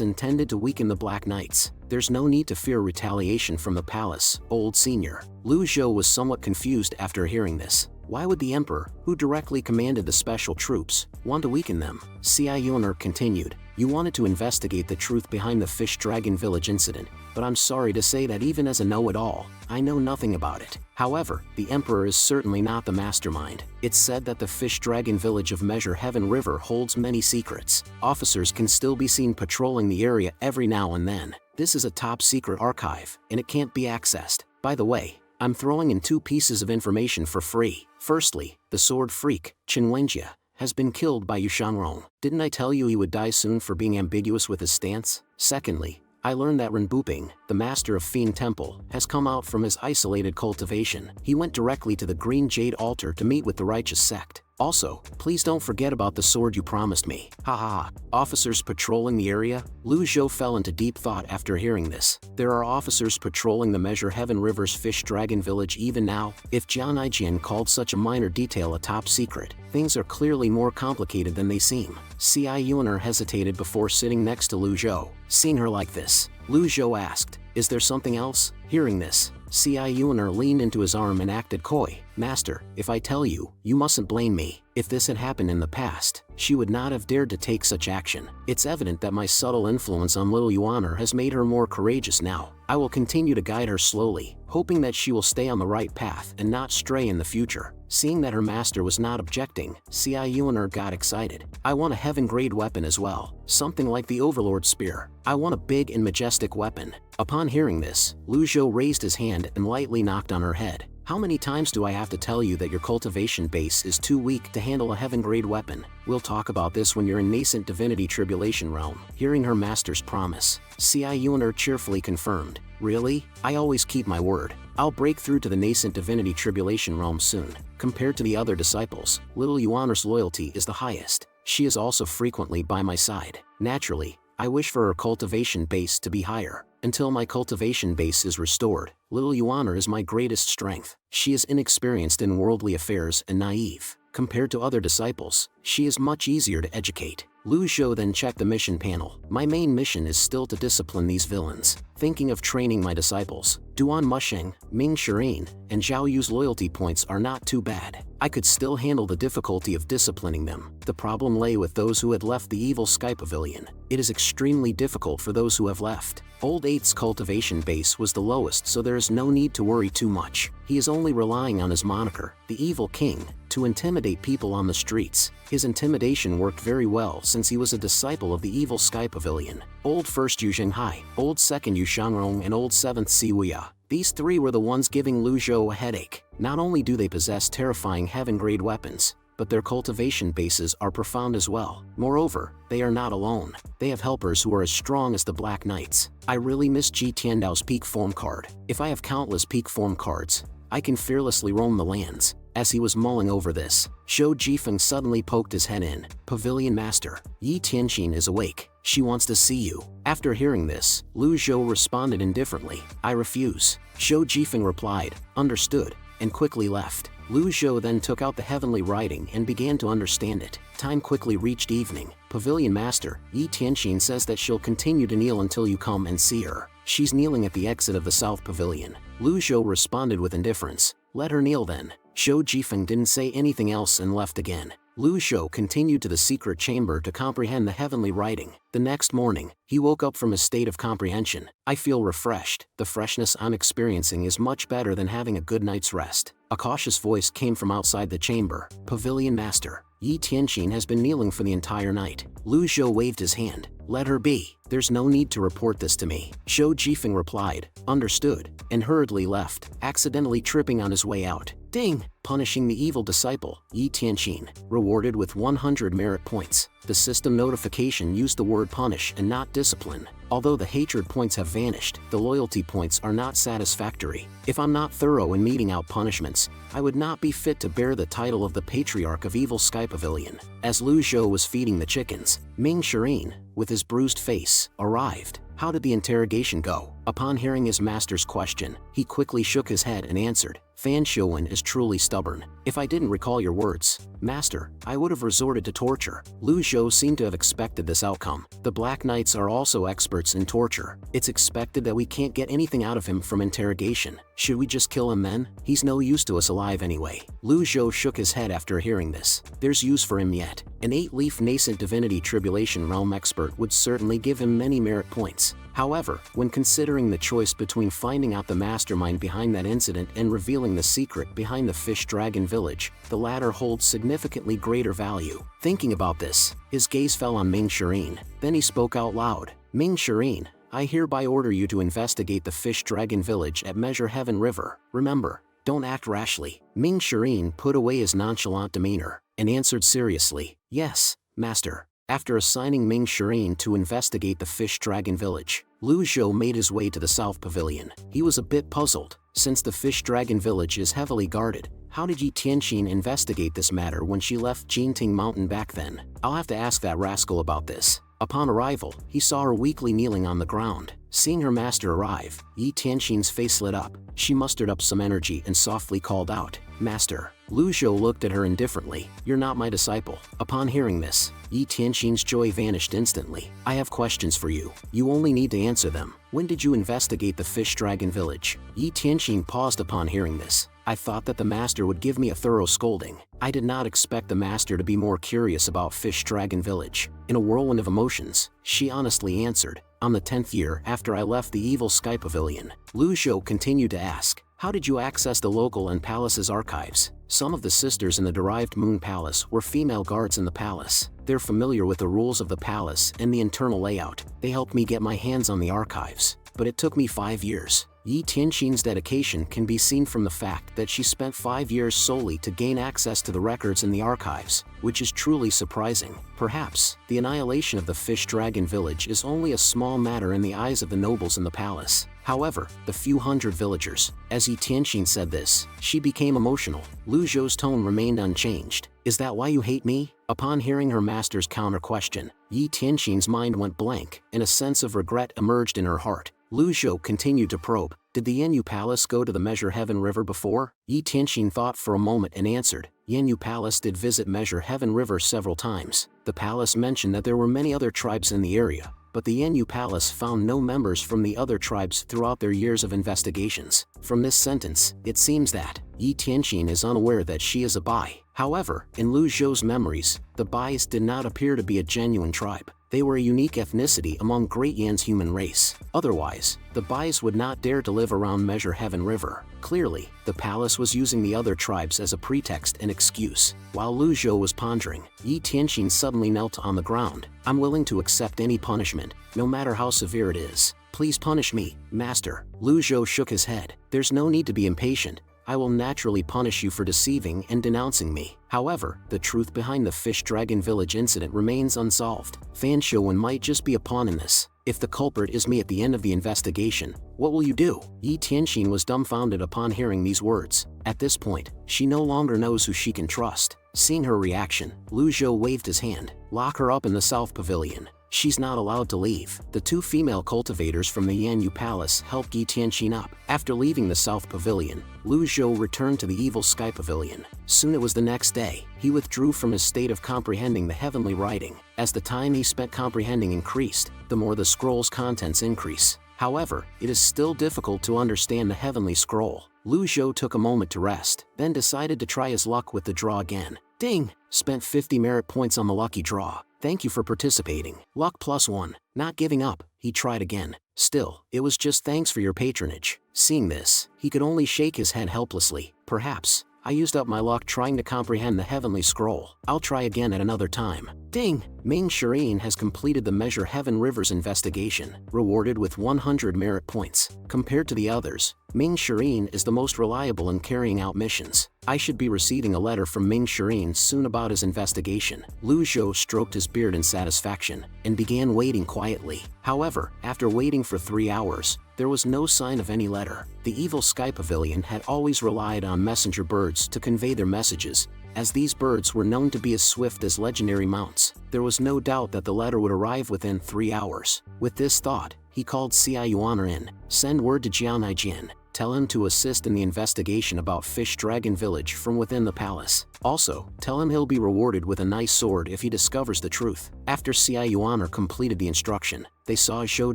intended to weaken the Black Knights. There's no need to fear retaliation from the palace, old senior." Lu Zhou was somewhat confused after hearing this. Why would the emperor, who directly commanded the special troops, want to weaken them? Ci Yuaner continued. "You wanted to investigate the truth behind the Fish Dragon Village incident, but I'm sorry to say that even as a know-it-all, I know nothing about it. However, the emperor is certainly not the mastermind. It's said that the Fish Dragon Village of Measure Heaven River holds many secrets. Officers can still be seen patrolling the area every now and then. This is a top-secret archive, and it can't be accessed. By the way, I'm throwing in 2 pieces of information for free. Firstly, the sword freak, Chen Wenjie, has been killed by Yu Shangrong. Didn't I tell you he would die soon for being ambiguous with his stance? Secondly, I learned that Ren Buping, the master of Fiend Temple, has come out from his isolated cultivation. He went directly to the Green Jade altar to meet with the righteous sect. Also, please don't forget about the sword you promised me. Ha ha ha. Officers patrolling the area? Lu Zhou fell into deep thought after hearing this. There are officers patrolling the Measure Heaven River's Fish Dragon Village even now? If Jian Ijian called such a minor detail a top secret, things are clearly more complicated than they seem. Ci Yuaner hesitated before sitting next to Lu Zhou. Seeing her like this, Lu Zhou asked, "Is there something else?" Hearing this, Ci Yuaner leaned into his arm and acted coy. "Master, if I tell you, you mustn't blame me. If this had happened in the past, she would not have dared to take such action. It's evident that my subtle influence on little Yuaner has made her more courageous now. I will continue to guide her slowly, hoping that she will stay on the right path and not stray in the future." Seeing that her master was not objecting, Ci Yuaner got excited. "I want a heaven-grade weapon as well, something like the Overlord Spear. I want a big and majestic weapon." Upon hearing this, Lu Zhou raised his hand and lightly knocked on her head. "How many times do I have to tell you that your cultivation base is too weak to handle a heaven-grade weapon? We'll talk about this when you're in nascent divinity tribulation realm." Hearing her master's promise, Ci Yuaner cheerfully confirmed, "Really? I always keep my word. I'll break through to the nascent divinity tribulation realm soon." Compared to the other disciples, little Yuaner's loyalty is the highest. She is also frequently by my side. Naturally, I wish for her cultivation base to be higher. Until my cultivation base is restored, little Yuaner is my greatest strength. She is inexperienced in worldly affairs and naive. Compared to other disciples, she is much easier to educate. Lu Zhou then checked the mission panel. "My main mission is still to discipline these villains. Thinking of training my disciples, Duan Muxing, Ming Shireen, and Zhao Yu's loyalty points are not too bad. I could still handle the difficulty of disciplining them. The problem lay with those who had left the evil sky pavilion. It is extremely difficult for those who have left. Old Eight's cultivation base was the lowest, so there is no need to worry too much. He is only relying on his moniker, the Evil King, to intimidate people on the streets. His intimidation worked very well since he was a disciple of the evil sky pavilion. Old First Yu Zhenghai, Old Second Yu Shangrong, and Old Seventh Siwuya. These 3 were the ones giving Lu Zhou a headache. Not only do they possess terrifying heaven-grade weapons, but their cultivation bases are profound as well. Moreover, they are not alone. They have helpers who are as strong as the Black Knights. I really miss Ji Tiandao's peak form card. If I have countless peak form cards, I can fearlessly roam the lands. As he was mulling over this, Shou Jifeng suddenly poked his head in. Pavilion Master, Yi Tianqin is awake. She wants to see you. After hearing this, Lu Zhou responded indifferently. I refuse. Shou Jifeng replied, understood, and quickly left. Lu Zhou then took out the heavenly writing and began to understand it. Time quickly reached evening. Pavilion Master, Yi Tianqin says that she'll continue to kneel until you come and see her. She's kneeling at the exit of the South Pavilion. Lu Zhou responded with indifference. Let her kneel then. Shou Jifeng didn't say anything else and left again. Lu Zhou continued to the secret chamber to comprehend the heavenly writing. The next morning, he woke up from his state of comprehension. I feel refreshed. The freshness I'm experiencing is much better than having a good night's rest. A cautious voice came from outside the chamber. Pavilion Master, Yi Tianqin has been kneeling for the entire night. Lu Zhou waved his hand. Let her be. There's no need to report this to me. Shou Jifeng replied, understood, and hurriedly left, accidentally tripping on his way out. Ding! Punishing the evil disciple, Yi Tianqin, rewarded with 100 merit points. The system notification used the word punish and not discipline. Although the hatred points have vanished, the loyalty points are not satisfactory. If I'm not thorough in meting out punishments, I would not be fit to bear the title of the Patriarch of Evil Sky Pavilion. As Lu Zhou was feeding the chickens, Ming Shirin, with his bruised face, arrived. How did the interrogation go? Upon hearing his master's question, he quickly shook his head and answered, Fan Xiuwen is truly stubborn. If I didn't recall your words, Master, I would have resorted to torture. Lu Zhou seemed to have expected this outcome. The Black Knights are also experts in torture. It's expected that we can't get anything out of him from interrogation. Should we just kill him then? He's no use to us alive anyway. Lu Zhou shook his head after hearing this. There's use for him yet. An 8-leaf nascent divinity tribulation realm expert would certainly give him many merit points. However, when considering the choice between finding out the mastermind behind that incident and revealing the secret behind the Fish Dragon Village, the latter holds significantly greater value. Thinking about this, his gaze fell on Ming Shirin. Then he spoke out loud. Ming Shirin, I hereby order you to investigate the Fish Dragon Village at Measure Heaven River. Remember, don't act rashly. Ming Shirin put away his nonchalant demeanor and answered seriously, Yes, Master. After assigning Ming Shirin to investigate the Fish Dragon Village, Lu Zhou made his way to the South Pavilion. He was a bit puzzled. Since the Fish Dragon Village is heavily guarded, how did Yi Tianqin investigate this matter when she left Jinting Mountain back then? I'll have to ask that rascal about this. Upon arrival, he saw her weakly kneeling on the ground. Seeing her master arrive, Yi Tianqin's face lit up. She mustered up some energy and softly called out, Master. Lu Zhou looked at her indifferently. You're not my disciple. Upon hearing this, Yi Tianqin's joy vanished instantly. I have questions for you. You only need to answer them. When did you investigate the Fish Dragon Village? Yi Tianqin paused upon hearing this. I thought that the master would give me a thorough scolding. I did not expect the master to be more curious about Fish Dragon Village. In a whirlwind of emotions, she honestly answered, on the 10th year after I left the Evil Sky Pavilion. Lu Zhou continued to ask, how did you access the local and palace's archives? Some of the sisters in the derived Moon Palace were female guards in the palace. They're familiar with the rules of the palace and the internal layout. They helped me get my hands on the archives. But it took me 5 years. Yi Tianqin's dedication can be seen from the fact that she spent 5 years solely to gain access to the records in the archives, which is truly surprising. Perhaps, the annihilation of the Fish Dragon Village is only a small matter in the eyes of the nobles in the palace. However, the few hundred villagers, as Yi Tianqin said this, she became emotional. Lu Zhou's tone remained unchanged. Is that why you hate me? Upon hearing her master's counter-question, Yi Tianqin's mind went blank, and a sense of regret emerged in her heart. Lu Zhou continued to probe. Did the Yanyu Palace go to the Measure Heaven River before? Yi Tianqin thought for a moment and answered, Yanyu Palace did visit Measure Heaven River several times. The palace mentioned that there were many other tribes in the area, but the Yanyu Palace found no members from the other tribes throughout their years of investigations. From this sentence, it seems that Yi Tianqin is unaware that she is a Bai. However, in Lu Zhou's memories, the Bais did not appear to be a genuine tribe. They were a unique ethnicity among Great Yan's human race. Otherwise, the Bais would not dare to live around Measure Heaven River. Clearly, the palace was using the other tribes as a pretext and excuse. While Lu Zhou was pondering, Yi Tianqin suddenly knelt on the ground. I'm willing to accept any punishment, no matter how severe it is. Please punish me, Master. Lu Zhou shook his head. There's no need to be impatient. I will naturally punish you for deceiving and denouncing me. However, the truth behind the Fish Dragon Village incident remains unsolved. Fan Shouwen might just be a pawn in this. If the culprit is me at the end of the investigation, what will you do? Yi Tianxin was dumbfounded upon hearing these words. At this point, she no longer knows who she can trust. Seeing her reaction, Lu Zhou waved his hand. Lock her up in the South Pavilion. She's not allowed to leave. The two female cultivators from the Yanyu Palace helped Yi Tianxin up. After leaving the South Pavilion, Lu Zhou returned to the Evil Sky Pavilion. Soon it was the next day. He withdrew from his state of comprehending the heavenly writing. As the time he spent comprehending increased, the more the scroll's contents increase. However, it is still difficult to understand the heavenly scroll. Lu Zhou took a moment to rest, then decided to try his luck with the draw again. Ding! Spent 50 merit points on the lucky draw. Thank you for participating. Luck +1. Not giving up, he tried again. Still, it was just thanks for your patronage. Seeing this, he could only shake his head helplessly. Perhaps, I used up my luck trying to comprehend the heavenly scroll. I'll try again at another time. Ding! Ming Shirin has completed the Measure Heaven Rivers investigation, rewarded with 100 merit points. Compared to the others, Ming Shirin is the most reliable in carrying out missions. I should be receiving a letter from Ming Shirin soon about his investigation. Lu Zhou stroked his beard in satisfaction, and began waiting quietly. However, after waiting for 3 hours, there was no sign of any letter. The Evil Sky Pavilion had always relied on messenger birds to convey their messages, as these birds were known to be as swift as legendary mounts. There was no doubt that the letter would arrive within 3 hours. With this thought, he called Xia Yuaner in. Send word to Jianai Jin. Tell him to assist in the investigation about Fish Dragon Village from within the palace. Also, tell him he'll be rewarded with a nice sword if he discovers the truth. After Xia Yuaner completed the instruction, they saw Zhou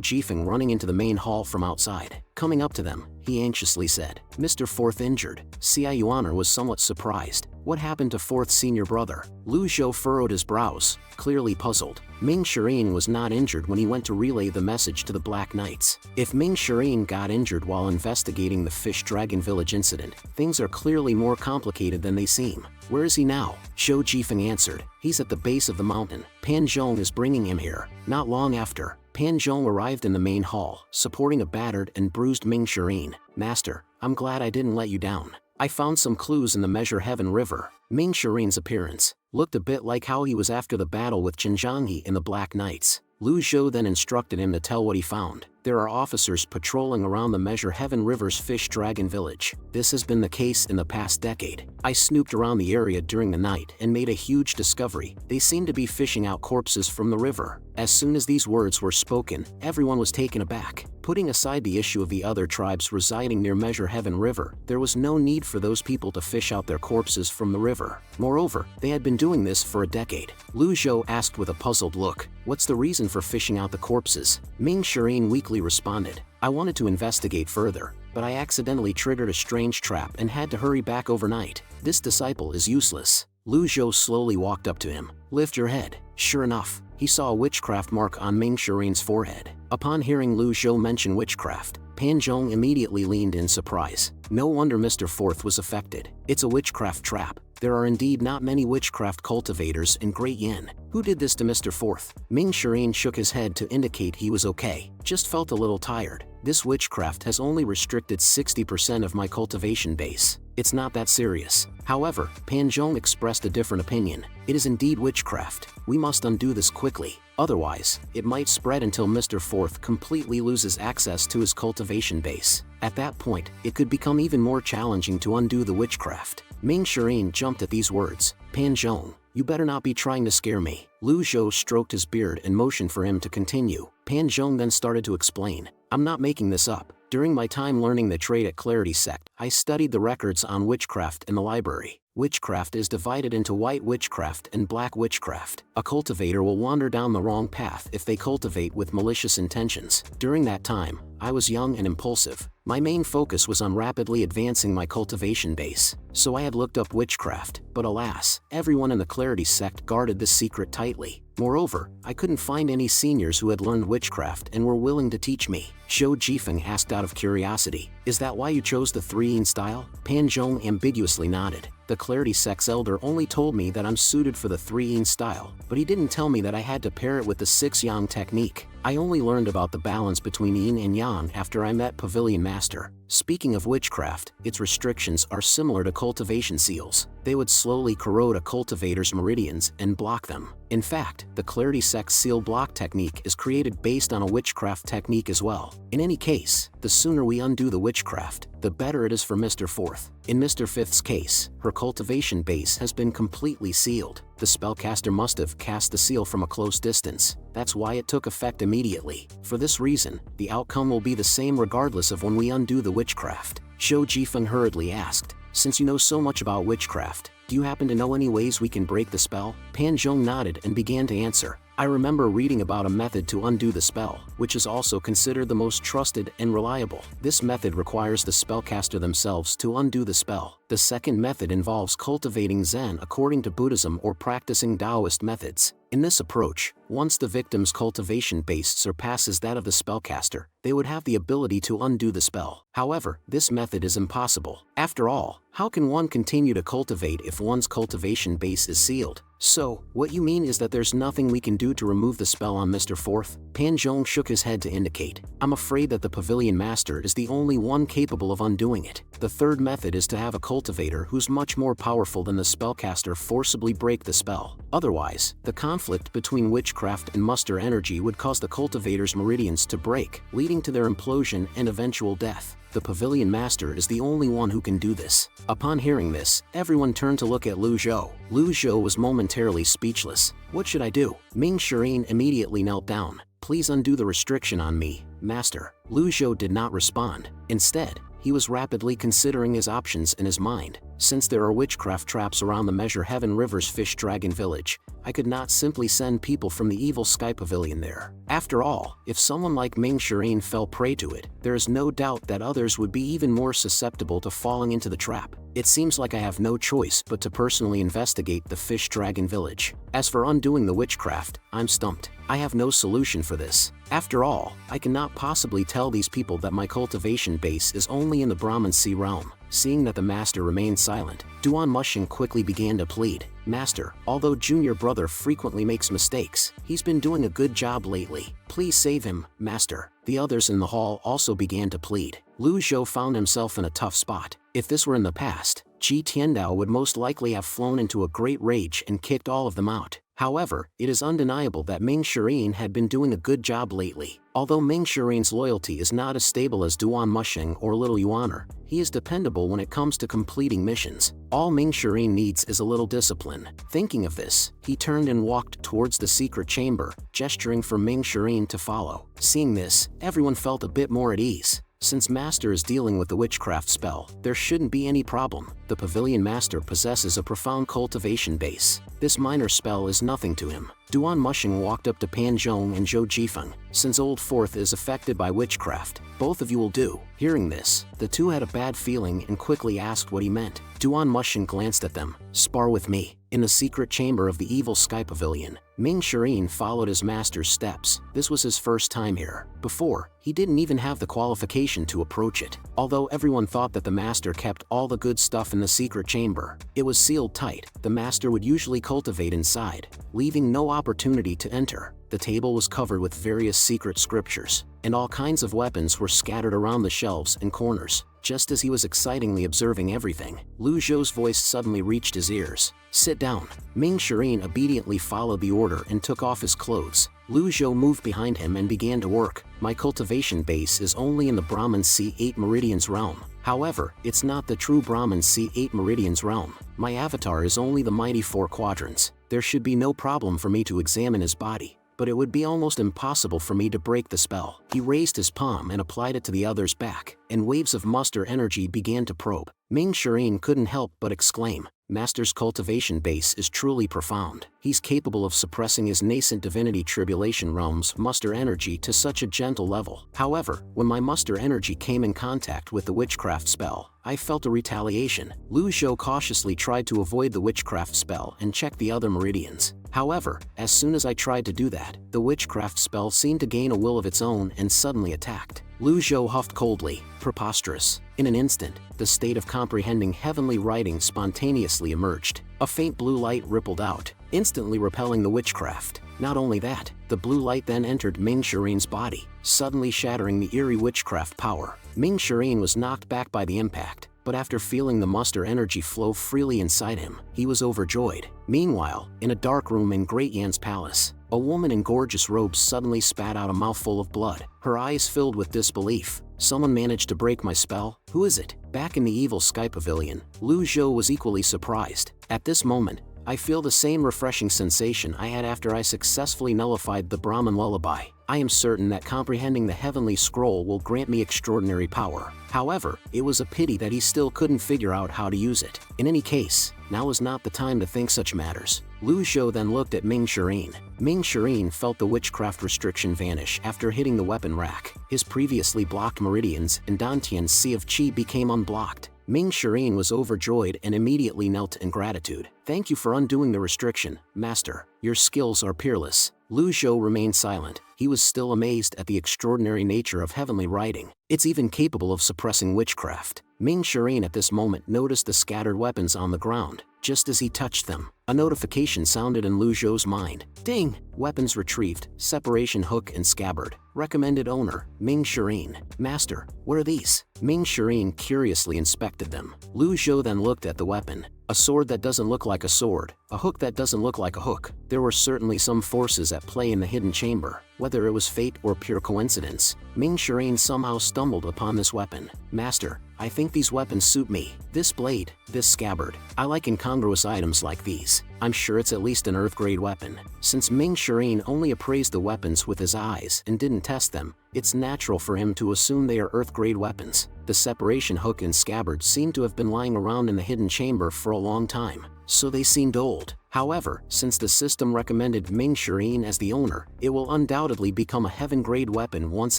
Jifeng running into the main hall from outside. Coming up to them, he anxiously said, Mr. Fourth injured. Xia Yuaner was somewhat surprised. What happened to Fourth's senior brother? Lu Zhou furrowed his brows, clearly puzzled. Ming Shirin was not injured when he went to relay the message to the Black Knights. If Ming Shirin got injured while investigating the Fish Dragon Village incident, things are clearly more complicated than they seem. Where is he now? Zhou Jifeng answered. He's at the base of the mountain. Pan Zhong is bringing him here. Not long after, Pan Zhong arrived in the main hall, supporting a battered and bruised Ming Shirin. Master, I'm glad I didn't let you down. I found some clues in the Measure Heaven River. Ming Shirin's appearance looked a bit like how he was after the battle with Chen Zhangyi in the Black Knights. Lu Zhou then instructed him to tell what he found. There are officers patrolling around the Measure Heaven River's Fish Dragon Village. This has been the case in the past decade. I snooped around the area during the night and made a huge discovery. They seem to be fishing out corpses from the river. As soon as these words were spoken, everyone was taken aback. Putting aside the issue of the other tribes residing near Measure Heaven River, there was no need for those people to fish out their corpses from the river. Moreover, they had been doing this for a decade. Lu Zhou asked with a puzzled look, what's the reason for fishing out the corpses? Ming Shirin weakly responded, I wanted to investigate further, but I accidentally triggered a strange trap and had to hurry back overnight. This disciple is useless. Lu Zhou slowly walked up to him. Lift your head. Sure enough, he saw a witchcraft mark on Ming Shirin's forehead. Upon hearing Lu Zhou mention witchcraft, Pan Zhong immediately leaned in surprise. No wonder Mr. Fourth was affected. It's a witchcraft trap. There are indeed not many witchcraft cultivators in Great Yin. Who did this to Mr. Fourth? Ming Shirin shook his head to indicate he was okay. Just felt a little tired. This witchcraft has only restricted 60% of my cultivation base. It's not that serious. However, Pan Zhong expressed a different opinion. It is indeed witchcraft. We must undo this quickly. Otherwise, it might spread until Mr. Fourth completely loses access to his cultivation base. At that point, it could become even more challenging to undo the witchcraft. Ming Shirin jumped at these words. Pan Zhong, you better not be trying to scare me. Lu Zhou stroked his beard and motioned for him to continue. Pan Zhong then started to explain. I'm not making this up. During my time learning the trade at Clarity Sect, I studied the records on witchcraft in the library. Witchcraft is divided into white witchcraft and black witchcraft. A cultivator will wander down the wrong path if they cultivate with malicious intentions. During that time, I was young and impulsive. My main focus was on rapidly advancing my cultivation base, so I had looked up witchcraft, but alas, everyone in the Clarity Sect guarded this secret tightly. Moreover, I couldn't find any seniors who had learned witchcraft and were willing to teach me. Zhou Jifeng asked out of curiosity, is that why you chose the 3-yin style? Pan Zhong ambiguously nodded. The Clarity Sect's elder only told me that I'm suited for the 3-yin style, but he didn't tell me that I had to pair it with the 6-yang technique. I only learned about the balance between yin and yang after I met Pavilion Master. Speaking of witchcraft, its restrictions are similar to cultivation seals. They would slowly corrode a cultivator's meridians and block them. In fact, the Clarity Sex seal block technique is created based on a witchcraft technique as well. In any case, the sooner we undo the witchcraft, the better it is for Mr. Fourth. In Mr. Fifth's case, her cultivation base has been completely sealed. The spellcaster must have cast the seal from a close distance. That's why it took effect immediately. For this reason, the outcome will be the same regardless of when we undo the witchcraft. Zhou Jifeng hurriedly asked, "Since you know so much about witchcraft, do you happen to know any ways we can break the spell?" Pan Zhong nodded and began to answer. "I remember reading about a method to undo the spell, which is also considered the most trusted and reliable. This method requires the spellcaster themselves to undo the spell. The second method involves cultivating Zen according to Buddhism or practicing Taoist methods. In this approach, once the victim's cultivation base surpasses that of the spellcaster, they would have the ability to undo the spell. However, this method is impossible. After all, how can one continue to cultivate if one's cultivation base is sealed? So, what you mean is that there's nothing we can do to remove the spell on Mr. Fourth?" Pan Zhong shook his head to indicate, "I'm afraid that the Pavilion Master is the only one capable of undoing it. The third method is to have a cultivator who's much more powerful than the spellcaster forcibly break the spell. Otherwise, the conflict between witchcraft and muster energy would cause the cultivator's meridians to break, leading to their implosion and eventual death. The Pavilion Master is the only one who can do this." Upon hearing this, everyone turned to look at Lu Zhou. Lu Zhou was momentarily speechless. "What should I do?" Ming Shirin immediately knelt down. "Please undo the restriction on me, Master." Lu Zhou did not respond. Instead, he was rapidly considering his options in his mind. "Since there are witchcraft traps around the Measure Heaven River's Fish Dragon Village, I could not simply send people from the Evil Sky Pavilion there. After all, if someone like Ming Shirin fell prey to it, there is no doubt that others would be even more susceptible to falling into the trap. It seems like I have no choice but to personally investigate the Fish Dragon Village. As for undoing the witchcraft, I'm stumped. I have no solution for this. After all, I cannot possibly tell these people that my cultivation base is only in the Brahman Sea realm." Seeing that the master remained silent, Duan Mushing quickly began to plead. "Master, although junior brother frequently makes mistakes, he's been doing a good job lately. Please save him, Master." The others in the hall also began to plead. Lu Zhou found himself in a tough spot. If this were in the past, Ji Tiandao would most likely have flown into a great rage and kicked all of them out. However, it is undeniable that Ming Shirin had been doing a good job lately. Although Ming Shirin's loyalty is not as stable as Duan Mushing or Little Yuaner, he is dependable when it comes to completing missions. All Ming Shirin needs is a little discipline. Thinking of this, he turned and walked towards the secret chamber, gesturing for Ming Shirin to follow. Seeing this, everyone felt a bit more at ease. Since Master is dealing with the witchcraft spell, there shouldn't be any problem. The Pavilion Master possesses a profound cultivation base. This minor spell is nothing to him. Duan Mushing walked up to Pan Zhong and Zhou Jifeng. "Since Old Fourth is affected by witchcraft, both of you will do." Hearing this, the two had a bad feeling and quickly asked what he meant. Duan Mushing glanced at them. "Spar with me." In the secret chamber of the Evil Sky Pavilion, Ming Shirin followed his master's steps. This was his first time here. Before, he didn't even have the qualification to approach it. Although everyone thought that the master kept all the good stuff in the secret chamber, it was sealed tight. The master would usually cultivate inside, leaving no opportunity to enter. The table was covered with various secret scriptures, and all kinds of weapons were scattered around the shelves and corners. Just as he was excitingly observing everything, Lu Zhou's voice suddenly reached his ears. "Sit down." Ming Shirin obediently followed the order and took off his clothes. Lu Zhou moved behind him and began to work. "My cultivation base is only in the Brahman Sea 8 Meridians realm. However, it's not the true Brahman Sea 8 Meridians realm. My avatar is only the mighty 4 quadrants. There should be no problem for me to examine his body, but it would be almost impossible for me to break the spell." He raised his palm and applied it to the other's back, and waves of muster energy began to probe. Ming Shirin couldn't help but exclaim, "Master's cultivation base is truly profound. He's capable of suppressing his nascent divinity tribulation realm's muster energy to such a gentle level." However, when my muster energy came in contact with the witchcraft spell, I felt a retaliation. Lu Zhou cautiously tried to avoid the witchcraft spell and check the other meridians. However, as soon as I tried to do that, the witchcraft spell seemed to gain a will of its own and suddenly attacked. Lu Zhou huffed coldly. Preposterous. In an instant, the state of comprehending heavenly writing spontaneously emerged. A faint blue light rippled out, instantly repelling the witchcraft. Not only that, the blue light then entered Ming Shirin's body, suddenly shattering the eerie witchcraft power. Ming Shirin was knocked back by the impact, but after feeling the muster energy flow freely inside him, he was overjoyed. Meanwhile, in a dark room in Great Yan's palace, a woman in gorgeous robes suddenly spat out a mouthful of blood, her eyes filled with disbelief. Someone managed to break my spell? Who is it? Back in the evil sky pavilion, Lu Zhou was equally surprised. At this moment, I feel the same refreshing sensation I had after I successfully nullified the Brahman lullaby. I am certain that comprehending the heavenly scroll will grant me extraordinary power. However, it was a pity that he still couldn't figure out how to use it. In any case, now is not the time to think such matters. Lu Zhou then looked at Ming Shirin. Ming Shirin felt the witchcraft restriction vanish after hitting the weapon rack. His previously blocked meridians and Dantian's sea of qi became unblocked. Ming Shirin was overjoyed and immediately knelt in gratitude. Thank you for undoing the restriction, Master. Your skills are peerless. Lu Zhou remained silent. He was still amazed at the extraordinary nature of heavenly writing. It's even capable of suppressing witchcraft. Ming Shirin at this moment noticed the scattered weapons on the ground. Just as he touched them, a notification sounded in Lu Zhou's mind. Ding! Weapons retrieved, separation hook and scabbard. Recommended owner, Ming Shirin. Master, what are these? Ming Shirin curiously inspected them. Lu Zhou then looked at the weapon. A sword that doesn't look like a sword, a hook that doesn't look like a hook. There were certainly some forces at play in the hidden chamber. Whether it was fate or pure coincidence, Ming Shirin somehow stumbled upon this weapon. Master, I think these weapons suit me. This blade, this scabbard. I like incongruous items like these. I'm sure it's at least an Earth-grade weapon. Since Ming Shirin only appraised the weapons with his eyes and didn't test them, it's natural for him to assume they are Earth-grade weapons. The separation hook and scabbard seemed to have been lying around in the hidden chamber for a long time, so they seemed old. However, since the system recommended Ming Shirin as the owner, it will undoubtedly become a heaven-grade weapon once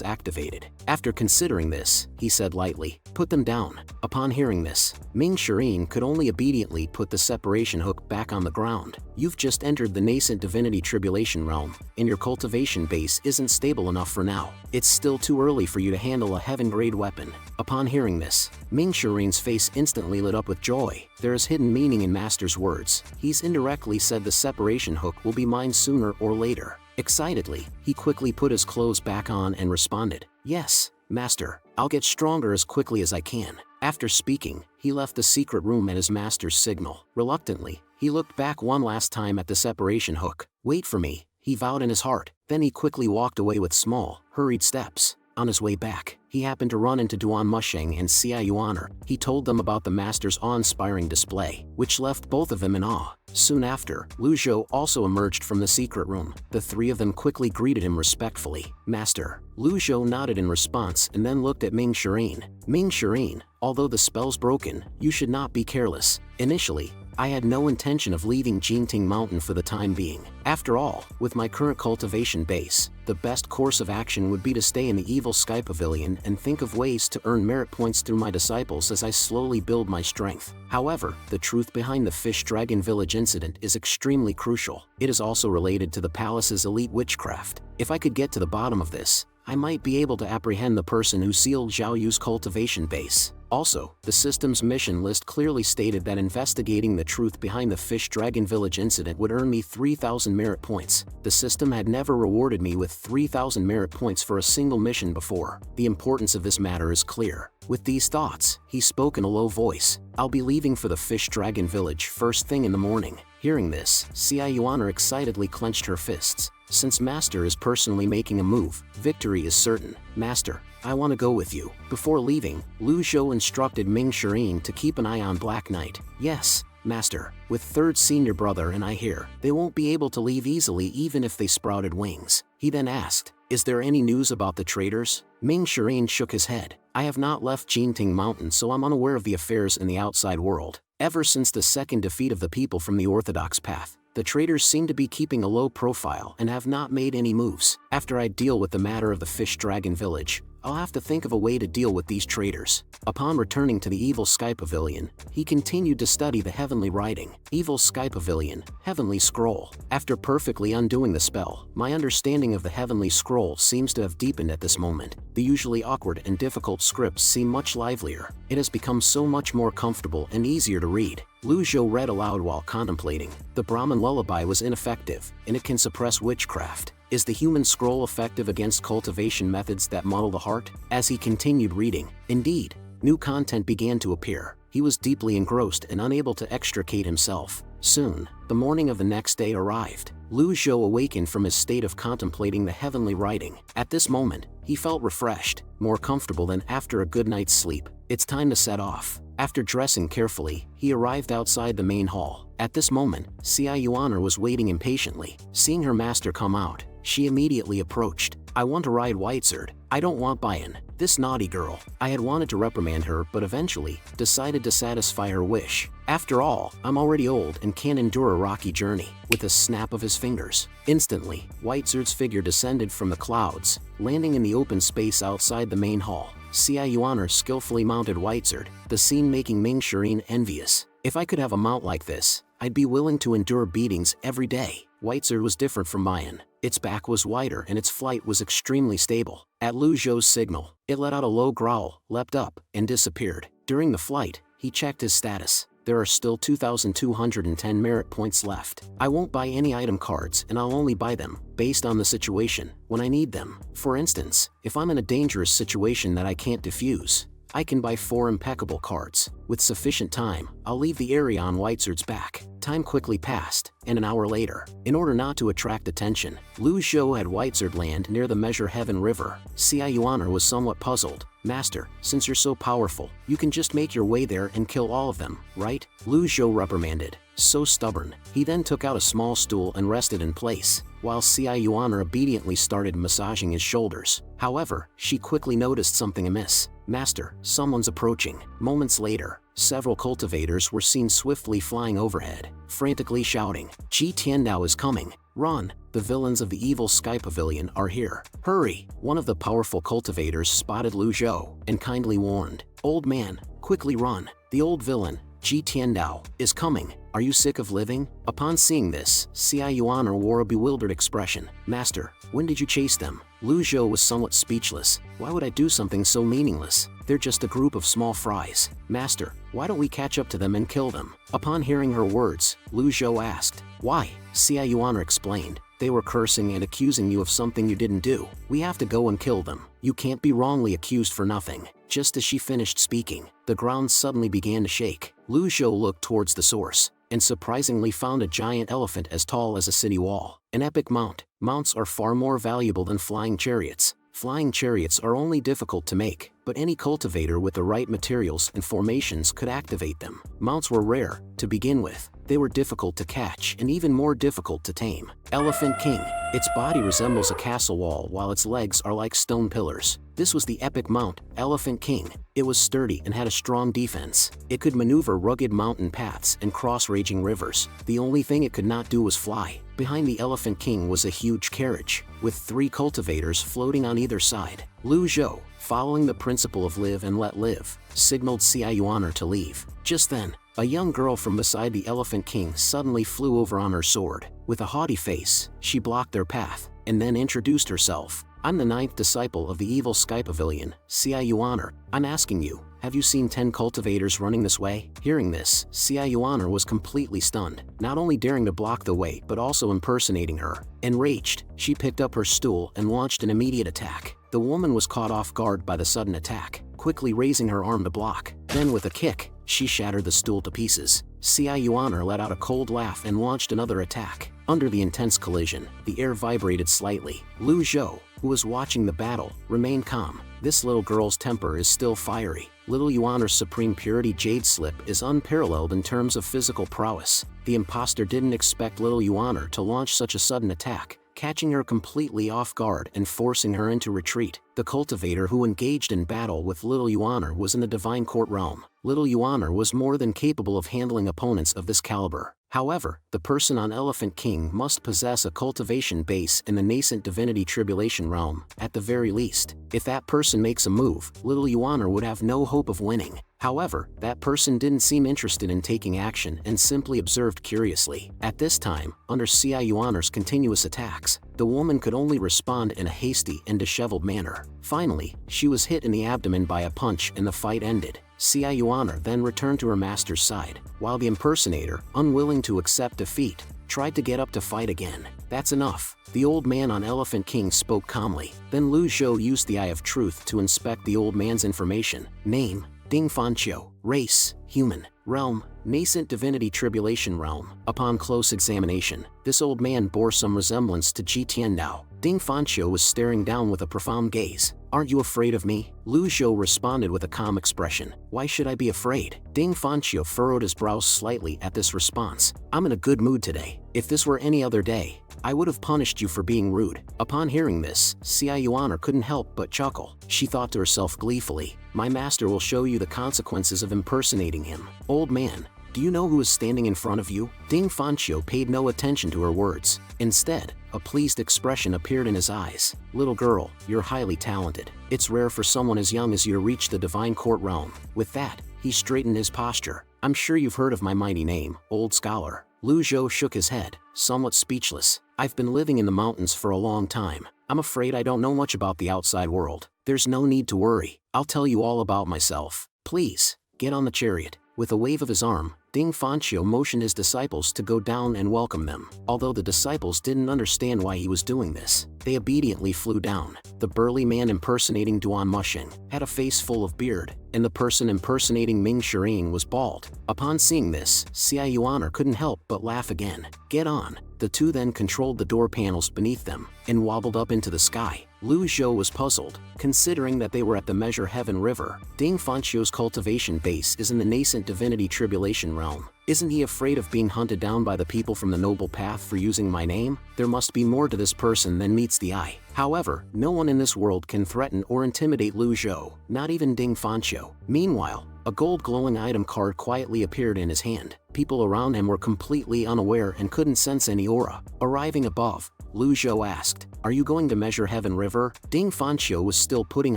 activated. After considering this, he said lightly, "Put them down." Upon hearing this, Ming Shirin could only obediently put the separation hook back on the ground. You've just entered the nascent divinity tribulation realm, and your cultivation base isn't stable enough for now. It's still too early for you to handle a heaven-grade weapon. Upon hearing this, Ming Shirin's face instantly lit up with joy. There is hidden meaning in Master's words. He's indirectly said the separation hook will be mine sooner or later. Excitedly, he quickly put his clothes back on and responded, "Yes, Master, I'll get stronger as quickly as I can." After speaking, he left the secret room at his master's signal. Reluctantly, he looked back one last time at the separation hook. "Wait for me," he vowed in his heart. Then he quickly walked away with small, hurried steps. On his way back, he happened to run into Duan Musheng and Xia Yuaner. He told them about the master's awe-inspiring display, which left both of them in awe. Soon after, Lu Zhou also emerged from the secret room. The three of them quickly greeted him respectfully. "Master." Lu Zhou nodded in response and then looked at Ming Shirin. "Ming Shirin, although the spell's broken, you should not be careless. Initially, I had no intention of leaving Jinting Mountain for the time being. After all, with my current cultivation base, the best course of action would be to stay in the Evil Sky Pavilion and think of ways to earn merit points through my disciples as I slowly build my strength. However, the truth behind the Fish Dragon Village incident is extremely crucial. It is also related to the palace's elite witchcraft. If I could get to the bottom of this, I might be able to apprehend the person who sealed Zhao Yu's cultivation base. Also, the system's mission list clearly stated that investigating the truth behind the Fish Dragon Village incident would earn me 3,000 merit points. The system had never rewarded me with 3,000 merit points for a single mission before. The importance of this matter is clear. With these thoughts, he spoke in a low voice. "I'll be leaving for the Fish Dragon Village first thing in the morning." Hearing this, Xia Yuaner excitedly clenched her fists. Since Master is personally making a move, victory is certain. "Master, I want to go with you." Before leaving, Lu Zhou instructed Ming Shirin to keep an eye on Black Knight. "Yes, Master, with third senior brother and I here, they won't be able to leave easily even if they sprouted wings." He then asked, "Is there any news about the traitors?" Ming Shirin shook his head. "I have not left Jinting Mountain, so I'm unaware of the affairs in the outside world. Ever since the second defeat of the people from the orthodox path, the traitors seem to be keeping a low profile and have not made any moves. After I deal with the matter of the Fish Dragon Village, I'll have to think of a way to deal with these traitors. Upon returning to the Evil Sky Pavilion, he continued to study the heavenly writing. Evil Sky Pavilion, Heavenly Scroll. After perfectly undoing the spell, my understanding of the Heavenly Scroll seems to have deepened at this moment. The usually awkward and difficult scripts seem much livelier. It has become so much more comfortable and easier to read. Lu Zhou read aloud while contemplating. The Brahmin lullaby was ineffective, and it can suppress witchcraft. Is the human scroll effective against cultivation methods that muddle the heart? As he continued reading, indeed, new content began to appear. He was deeply engrossed and unable to extricate himself. Soon, the morning of the next day arrived. Lu Zhou awakened from his state of contemplating the heavenly writing. At this moment, he felt refreshed, more comfortable than after a good night's sleep. It's time to set off. After dressing carefully, he arrived outside the main hall. At this moment, Xia Yuaner was waiting impatiently. Seeing her master come out, she immediately approached. I want to ride Whitesard. I don't want Bayan. This naughty girl. I had wanted to reprimand her but eventually decided to satisfy her wish. After all, I'm already old and can't endure a rocky journey. With a snap of his fingers, instantly, Whitesard's figure descended from the clouds, landing in the open space outside the main hall. Xia Yuaner skillfully mounted Whitesard, the scene making Ming Shirin envious. If I could have a mount like this, I'd be willing to endure beatings every day. Whitesard was different from Bayan. Its back was wider and its flight was extremely stable. At Lu Zhou's signal, it let out a low growl, leapt up, and disappeared. During the flight, he checked his status. There are still 2,210 merit points left. I won't buy any item cards and I'll only buy them based on the situation, when I need them. For instance, if I'm in a dangerous situation that I can't defuse, I can buy 4 impeccable cards. With sufficient time, I'll leave the area on Whitesard's back. Time quickly passed, and an hour later, in order not to attract attention, Lu Zhou had Whitesard land near the Measure Heaven River. Xia Yuaner was somewhat puzzled. Master, since you're so powerful, you can just make your way there and kill all of them, right? Lu Zhou reprimanded. So stubborn. He then took out a small stool and rested in place, while Xia Yuaner obediently started massaging his shoulders. However, she quickly noticed something amiss. Master, someone's approaching. Moments later, several cultivators were seen swiftly flying overhead, frantically shouting, Qi Tiandao is coming. Run, the villains of the Evil Sky Pavilion are here. Hurry! One of the powerful cultivators spotted Lu Zhou and kindly warned, Old man, quickly run. The old villain, Qi Tiandao, is coming. Are you sick of living? Upon seeing this, Xia Yuaner wore a bewildered expression. Master, when did you chase them? Lu Zhou was somewhat speechless. Why would I do something so meaningless? They're just a group of small fries. Master, why don't we catch up to them and kill them? Upon hearing her words, Lu Zhou asked, Why? Xia Yuaner explained. They were cursing and accusing you of something you didn't do. We have to go and kill them. You can't be wrongly accused for nothing. Just as she finished speaking, the ground suddenly began to shake. Lu Zhou looked towards the source, and surprisingly found a giant elephant as tall as a city wall. An epic mount. Mounts are far more valuable than flying chariots. Flying chariots are only difficult to make, but any cultivator with the right materials and formations could activate them. Mounts were rare, to begin with. They were difficult to catch and even more difficult to tame. Elephant King. Its body resembles a castle wall while its legs are like stone pillars. This was the epic mount, Elephant King. It was sturdy and had a strong defense. It could maneuver rugged mountain paths and cross raging rivers. The only thing it could not do was fly. Behind the Elephant King was a huge carriage, with 3 cultivators floating on either side. Lu Zhou, following the principle of live and let live, signaled Xia Yuaner to leave. Just then, a young girl from beside the Elephant King suddenly flew over on her sword. With a haughty face, she blocked their path, and then introduced herself. I'm the 9th disciple of the Evil Sky Pavilion, Xia Yuaner. I'm asking you, have you seen 10 cultivators running this way? Hearing this, Xia Yuaner was completely stunned, not only daring to block the way but also impersonating her. Enraged, she picked up her stool and launched an immediate attack. The woman was caught off guard by the sudden attack, quickly raising her arm to block. Then with a kick, she shattered the stool to pieces. Xia Yuaner let out a cold laugh and launched another attack. Under the intense collision, the air vibrated slightly. Lu Zhou, who was watching the battle, remained calm. This little girl's temper is still fiery. Little Yuaner's Supreme Purity Jade Slip is unparalleled in terms of physical prowess. The imposter didn't expect little Yuaner to launch such a sudden attack, catching her completely off guard and forcing her into retreat. The cultivator who engaged in battle with little Yuaner was in the Divine Court realm. Little Yuaner was more than capable of handling opponents of this caliber. However, the person on Elephant King must possess a cultivation base in the nascent divinity tribulation realm, at the very least. If that person makes a move, little Yuaner would have no hope of winning. However, that person didn't seem interested in taking action and simply observed curiously. At this time, under Ci Yuaner's continuous attacks, the woman could only respond in a hasty and disheveled manner. Finally, she was hit in the abdomen by a punch and the fight ended. Ci Yuaner then returned to her master's side, while the impersonator, unwilling to accept defeat, tried to get up to fight again. That's enough. The old man on Elephant King spoke calmly. Then Lu Zhou used the Eye of Truth to inspect the old man's information. Name: Ding Fanqiu. Race: human. Realm: nascent divinity tribulation realm. Upon close examination, this old man bore some resemblance to Ji Tiandao. Ding Fanqiu was staring down with a profound gaze. "Aren't you afraid of me?" Lu Zhou responded with a calm expression. "Why should I be afraid?" Ding Fanqiu furrowed his brows slightly at this response. "I'm in a good mood today. If this were any other day, I would have punished you for being rude." Upon hearing this, Ci Yuaner couldn't help but chuckle. She thought to herself gleefully, "My master will show you the consequences of impersonating him." "Old man, do you know who is standing in front of you?" Ding Fanqiu paid no attention to her words. Instead, a pleased expression appeared in his eyes. "Little girl, you're highly talented. It's rare for someone as young as you to reach the divine court realm." With that, he straightened his posture. "I'm sure you've heard of my mighty name, old scholar." Lu Zhou shook his head, somewhat speechless. "I've been living in the mountains for a long time. I'm afraid I don't know much about the outside world." "There's no need to worry. I'll tell you all about myself. Please, get on the chariot." With a wave of his arm, Ding Fanqiu motioned his disciples to go down and welcome them. Although the disciples didn't understand why he was doing this, they obediently flew down. The burly man impersonating Duan Mushing had a face full of beard, and the person impersonating Ming Shiring was bald. Upon seeing this, Ci Yuaner couldn't help but laugh again. "Get on." The two then controlled the door panels beneath them and wobbled up into the sky. Lu Zhou was puzzled, considering that they were at the Measure Heaven River. Ding Fanqiu's cultivation base is in the nascent divinity tribulation realm. Isn't he afraid of being hunted down by the people from the noble path for using my name? There must be more to this person than meets the eye. However, no one in this world can threaten or intimidate Lu Zhou, not even Ding Fanqiu. Meanwhile, a gold glowing item card quietly appeared in his hand. People around him were completely unaware and couldn't sense any aura. Arriving above, Lu Zhou asked, "Are you going to Measure Heaven River?" Ding Fanqiu was still putting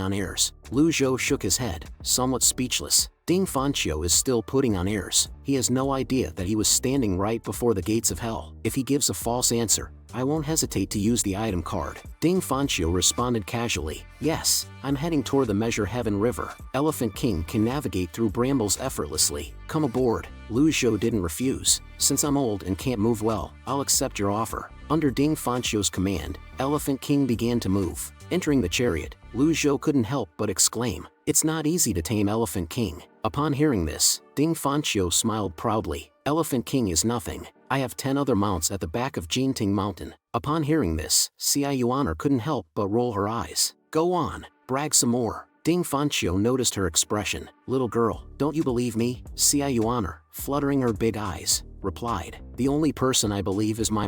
on airs. Lu Zhou shook his head, somewhat speechless. Ding Fanqiu is still putting on airs. He has no idea that he was standing right before the gates of hell. If he gives a false answer, I won't hesitate to use the item card. Ding Fanqiu responded casually, "Yes, I'm heading toward the Measure Heaven River. Elephant King can navigate through brambles effortlessly. Come aboard." Lu Zhou didn't refuse. "Since I'm old and can't move well, I'll accept your offer." Under Ding Fanqiu's command, Elephant King began to move. Entering the chariot, Lu Zhou couldn't help but exclaim, "It's not easy to tame Elephant King." Upon hearing this, Ding Fanqiu smiled proudly. "Elephant King is nothing. I have 10 other mounts at the back of Jinting Mountain." Upon hearing this, Ci Yuaner couldn't help but roll her eyes. "Go on, brag some more." Ding Fanqiu noticed her expression. "Little girl, don't you believe me?" Ci Yuaner, fluttering her big eyes, replied, "The only person I believe is my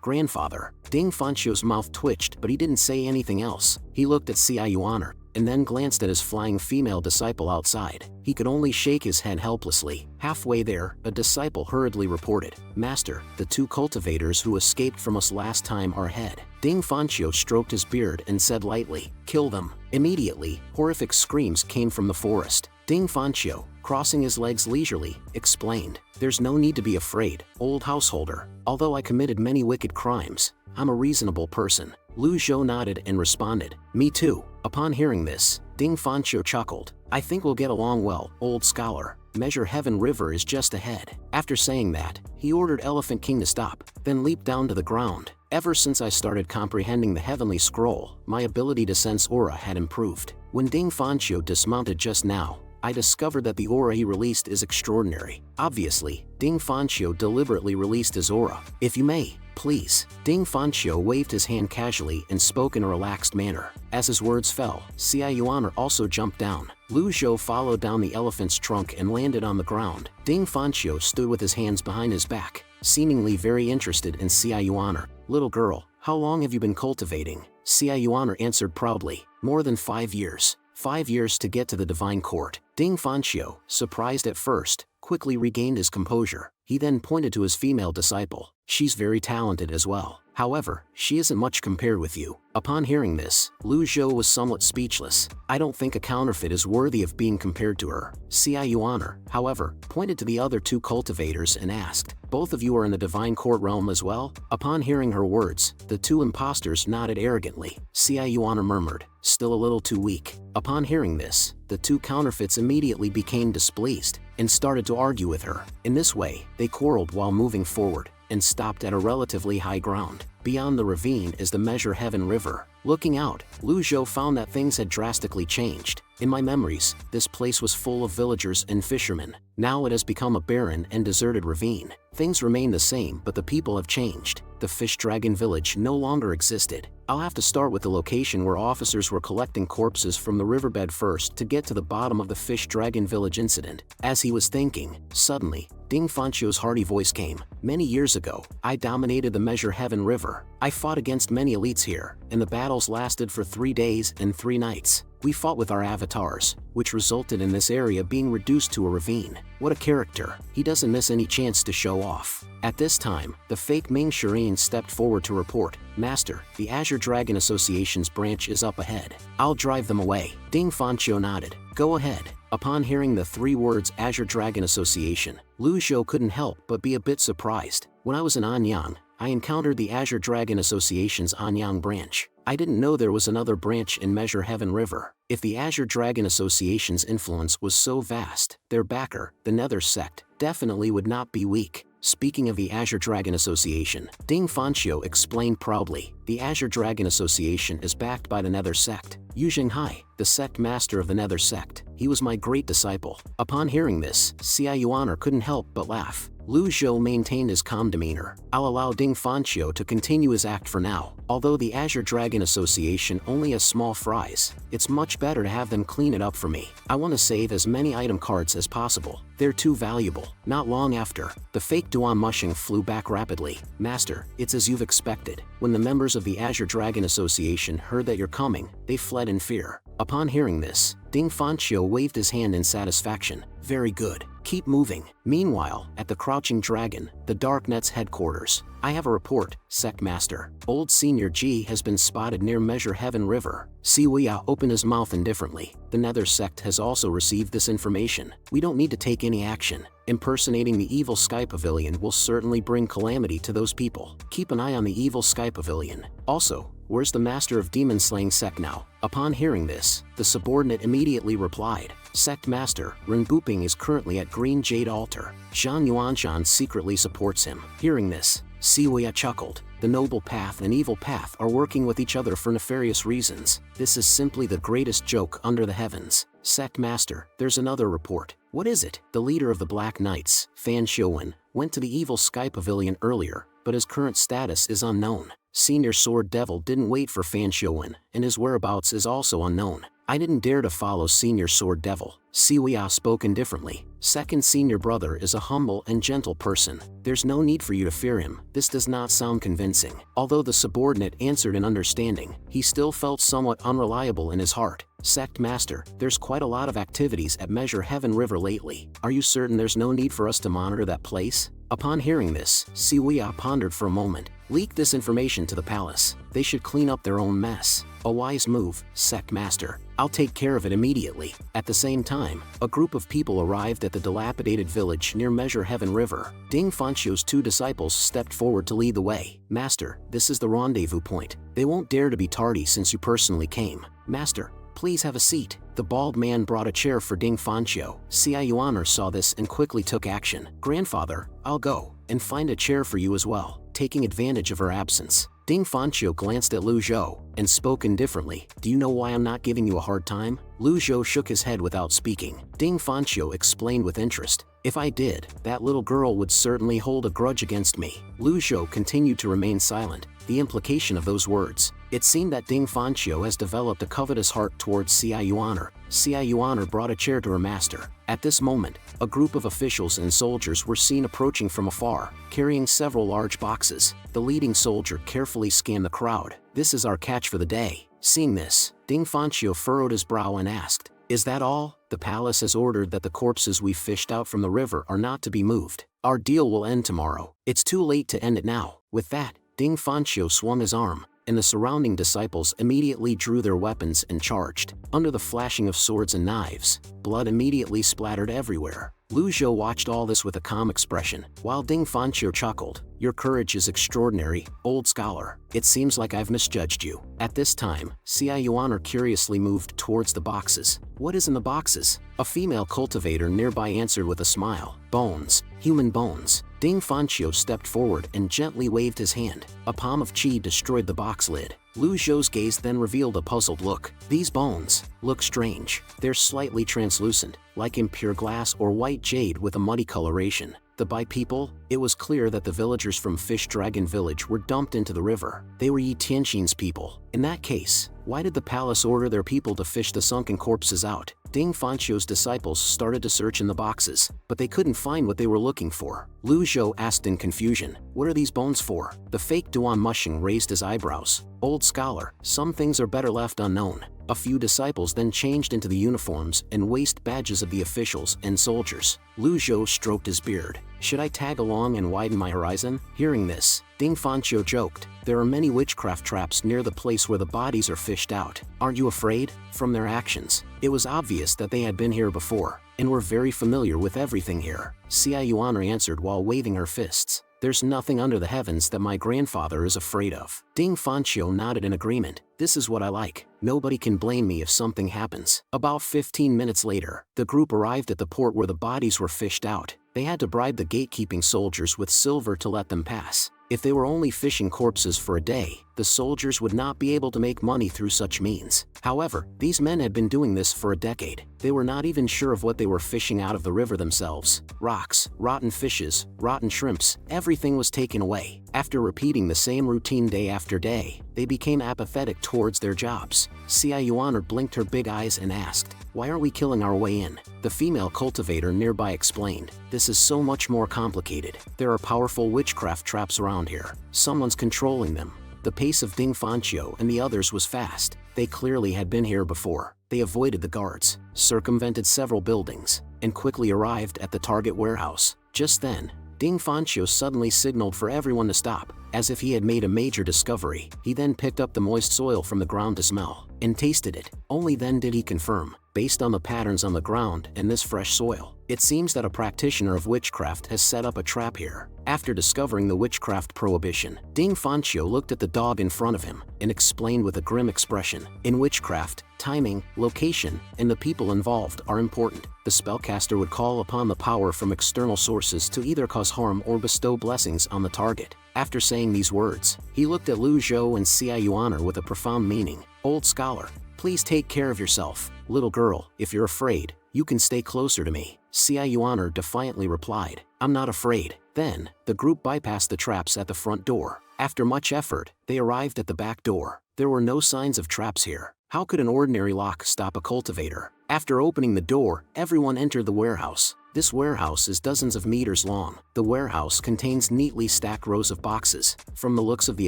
grandfather." Ding Fanqiu's mouth twitched, but he didn't say anything else. He looked at Ci Yuaner, and then glanced at his flying female disciple outside. He could only shake his head helplessly. Halfway there, a disciple hurriedly reported, "Master, the 2 cultivators who escaped from us last time are ahead." Ding Fanqiu stroked his beard and said lightly, "Kill them." Immediately, horrific screams came from the forest. Ding Fanqiu, crossing his legs leisurely, explained, "There's no need to be afraid, old householder. Although I committed many wicked crimes, I'm a reasonable person." Lu Zhou nodded and responded, "Me too." Upon hearing this, Ding Fanqiu chuckled, "I think we'll get along well, old scholar. Measure Heaven River is just ahead." After saying that, he ordered Elephant King to stop, then leaped down to the ground. Ever since I started comprehending the Heavenly Scroll, my ability to sense aura had improved. When Ding Fanqiu dismounted just now, I discovered that the aura he released is extraordinary. Obviously, Ding Fanqiu deliberately released his aura. "If you may, please." Ding Fanqiu waved his hand casually and spoke in a relaxed manner. As his words fell, Ci Yuaner also jumped down. Lu Zhou followed down the elephant's trunk and landed on the ground. Ding Fanqiu stood with his hands behind his back, seemingly very interested in Ci Yuaner. "Little girl, how long have you been cultivating?" Ci Yuaner answered proudly, "More than 5 years. 5 years to get to the divine court." Ding Fanqiu, surprised at first, quickly regained his composure. He then pointed to his female disciple. She's very talented as well. However, she isn't much compared with you. Upon hearing this, Lu Zhou was somewhat speechless. I don't think a counterfeit is worthy of being compared to her. Xia Yuan, however, pointed to the other two cultivators and asked, both of you are in the divine court realm as well? Upon hearing her words, the two impostors nodded arrogantly. Xia Yuan murmured, still a little too weak. Upon hearing this, the two counterfeits immediately became displeased and started to argue with her. In this way, they quarreled while moving forward and stopped at a relatively high ground. Beyond the ravine is the Measure Heaven River. Looking out, Lu Zhou found that things had drastically changed. In my memories, this place was full of villagers and fishermen. Now it has become a barren and deserted ravine. Things remain the same, but the people have changed. The Fish Dragon Village no longer existed. I'll have to start with the location where officers were collecting corpses from the riverbed first to get to the bottom of the Fish Dragon Village incident. As he was thinking, suddenly, Ding Fanchio's hearty voice came. Many years ago, I dominated the Measure Heaven River. I fought against many elites here, and the battles lasted for 3 days and 3 nights. We fought with our avatars, which resulted in this area being reduced to a ravine. What a character. He doesn't miss any chance to show off. At this time, the fake Ming Shirin stepped forward to report, Master, the Azure Dragon Association's branch is up ahead. I'll drive them away. Ding Fanchio nodded. Go ahead. Upon hearing the 3 words Azure Dragon Association, Lu Zhou couldn't help but be a bit surprised. When I was in Anyang, I encountered the Azure Dragon Association's Anyang branch. I didn't know there was another branch in Measure Heaven River. If the Azure Dragon Association's influence was so vast, their backer, the Nether Sect, definitely would not be weak. Speaking of the Azure Dragon Association, Ding Fanchio explained proudly, the Azure Dragon Association is backed by the Nether Sect. Yu Zhenghai, the sect master of the Nether Sect. He was my great disciple. Upon hearing this, Xia Yuan couldn't help but laugh. Lu Zhou maintained his calm demeanor. I'll allow Ding Fanchio to continue his act for now. Although the Azure Dragon Association only has small fries, it's much better to have them clean it up for me. I want to save as many item cards as possible. They're too valuable. Not long after, the fake Duan Mushing flew back rapidly. Master, it's as you've expected. When the members of the Azure Dragon Association heard that you're coming, they fled in fear. Upon hearing this, Ding Fanchio waved his hand in satisfaction. Very good. Keep moving. Meanwhile, at the Crouching Dragon, the Darknet's headquarters, I have a report, Sect Master. Old Senior G has been spotted near Measure Heaven River. Siwia opened his mouth indifferently. The Nether Sect has also received this information. We don't need to take any action. Impersonating the Evil Sky Pavilion will certainly bring calamity to those people. Keep an eye on the Evil Sky Pavilion. Also, where's the Master of Demon Slaying Sect now? Upon hearing this, the subordinate immediately replied, Sect Master, Renbuping is currently at Green Jade Altar. Zhang Yuanshan secretly supports him. Hearing this, Siwia chuckled. The Noble Path and Evil Path are working with each other for nefarious reasons. This is simply the greatest joke under the heavens. Sect Master, there's another report. What is it? The leader of the Black Knights, Fan Xiuwen, went to the Evil Sky Pavilion earlier, but his current status is unknown. Senior Sword Devil didn't wait for Fan Xiuwen, and his whereabouts is also unknown. I didn't dare to follow Senior Sword Devil. Siwia spoke indifferently. Second Senior Brother is a humble and gentle person. There's no need for you to fear him. This does not sound convincing. Although the subordinate answered in understanding, he still felt somewhat unreliable in his heart. Sect Master, there's quite a lot of activities at Measure Heaven River lately. Are you certain there's no need for us to monitor that place? Upon hearing this, Siwia pondered for a moment. Leak this information to the palace. They should clean up their own mess. A wise move, Sect Master. I'll take care of it immediately. At the same time, a group of people arrived at the dilapidated village near Measure Heaven River. Ding Fanchio's 2 disciples stepped forward to lead the way. Master, this is the rendezvous point. They won't dare to be tardy since you personally came. Master, please have a seat. The bald man brought a chair for Ding Fanchio. Xia Yuan saw this and quickly took action. Grandfather, I'll go and find a chair for you as well. Taking advantage of her absence, Ding Fanchio glanced at Lu Zhou and spoke indifferently. Do you know why I'm not giving you a hard time? Lu Zhou shook his head without speaking. Ding Fanchio explained with interest. If I did, that little girl would certainly hold a grudge against me. Lu Zhou continued to remain silent. The implication of those words. It seemed that Ding Fanchio has developed a covetous heart towards Xia Yuan. Xia Yuan brought a chair to her master. At this moment, a group of officials and soldiers were seen approaching from afar, carrying several large boxes. The leading soldier carefully scanned the crowd. This is our catch for the day. Seeing this, Ding Fanchio furrowed his brow and asked, Is that all? The palace has ordered that the corpses we fished out from the river are not to be moved. Our deal will end tomorrow. It's too late to end it now. With that, Ding Fanqiu swung his arm, and the surrounding disciples immediately drew their weapons and charged. Under the flashing of swords and knives, blood immediately splattered everywhere. Lu Zhou watched all this with a calm expression, while Ding Fanqiu chuckled. Your courage is extraordinary, old scholar. It seems like I've misjudged you. At this time, Xia Yuan curiously moved towards the boxes. What is in the boxes? A female cultivator nearby answered with a smile. Bones. Human bones. Ding Fanqiu stepped forward and gently waved his hand. A palm of qi destroyed the box lid. Lu Zhou's gaze then revealed a puzzled look. These bones look strange. They're slightly translucent, like impure glass or white jade with a muddy coloration. The Bai people? It was clear that the villagers from Fish Dragon Village were dumped into the river. They were Yi Tianxin's people. In that case, why did the palace order their people to fish the sunken corpses out? Ding Fanqiu's disciples started to search in the boxes, but they couldn't find what they were looking for. Lu Zhou asked in confusion, what are these bones for? The fake Duan Mushing raised his eyebrows. Old scholar, some things are better left unknown. A few disciples then changed into the uniforms and waist badges of the officials and soldiers. Lu Zhou stroked his beard. Should I tag along and widen my horizon? Hearing this, Ding Fanqiu joked, there are many witchcraft traps near the place where the bodies are fished out. Aren't you afraid? From their actions, it was obvious that they had been here before, and were very familiar with everything here. Xia Yuan answered while waving her fists. There's nothing under the heavens that my grandfather is afraid of. Ding Fanqiu nodded in agreement. This is what I like. Nobody can blame me if something happens. About 15 minutes later, the group arrived at the port where the bodies were fished out. They had to bribe the gatekeeping soldiers with silver to let them pass. If they were only fishing corpses for a day, the soldiers would not be able to make money through such means. However, these men had been doing this for a decade. They were not even sure of what they were fishing out of the river themselves. Rocks, rotten fishes, rotten shrimps, everything was taken away. After repeating the same routine day after day, they became apathetic towards their jobs. Xia Yuan blinked her big eyes and asked, why aren't we killing our way in? The female cultivator nearby explained, this is so much more complicated. There are powerful witchcraft traps around here. Someone's controlling them. The pace of Ding Fanqiu and the others was fast. They clearly had been here before. They avoided the guards, circumvented several buildings, and quickly arrived at the target warehouse. Just then, Ding Fanqiu suddenly signaled for everyone to stop, as if he had made a major discovery. He then picked up the moist soil from the ground to smell, and tasted it. Only then did he confirm, based on the patterns on the ground and this fresh soil, it seems that a practitioner of witchcraft has set up a trap here. After discovering the witchcraft prohibition, Ding Fanqiu looked at the dog in front of him and explained with a grim expression, in witchcraft, timing, location, and the people involved are important. The spellcaster would call upon the power from external sources to either cause harm or bestow blessings on the target. After saying these words, he looked at Lu Zhou and Xia Yuan with a profound meaning. Old scholar, please take care of yourself. Little girl, if you're afraid, you can stay closer to me. Xia Yuan defiantly replied, I'm not afraid. Then, the group bypassed the traps at the front door. After much effort, they arrived at the back door. There were no signs of traps here. How could an ordinary lock stop a cultivator? After opening the door, everyone entered the warehouse. This warehouse is dozens of meters long. The warehouse contains neatly stacked rows of boxes. From the looks of the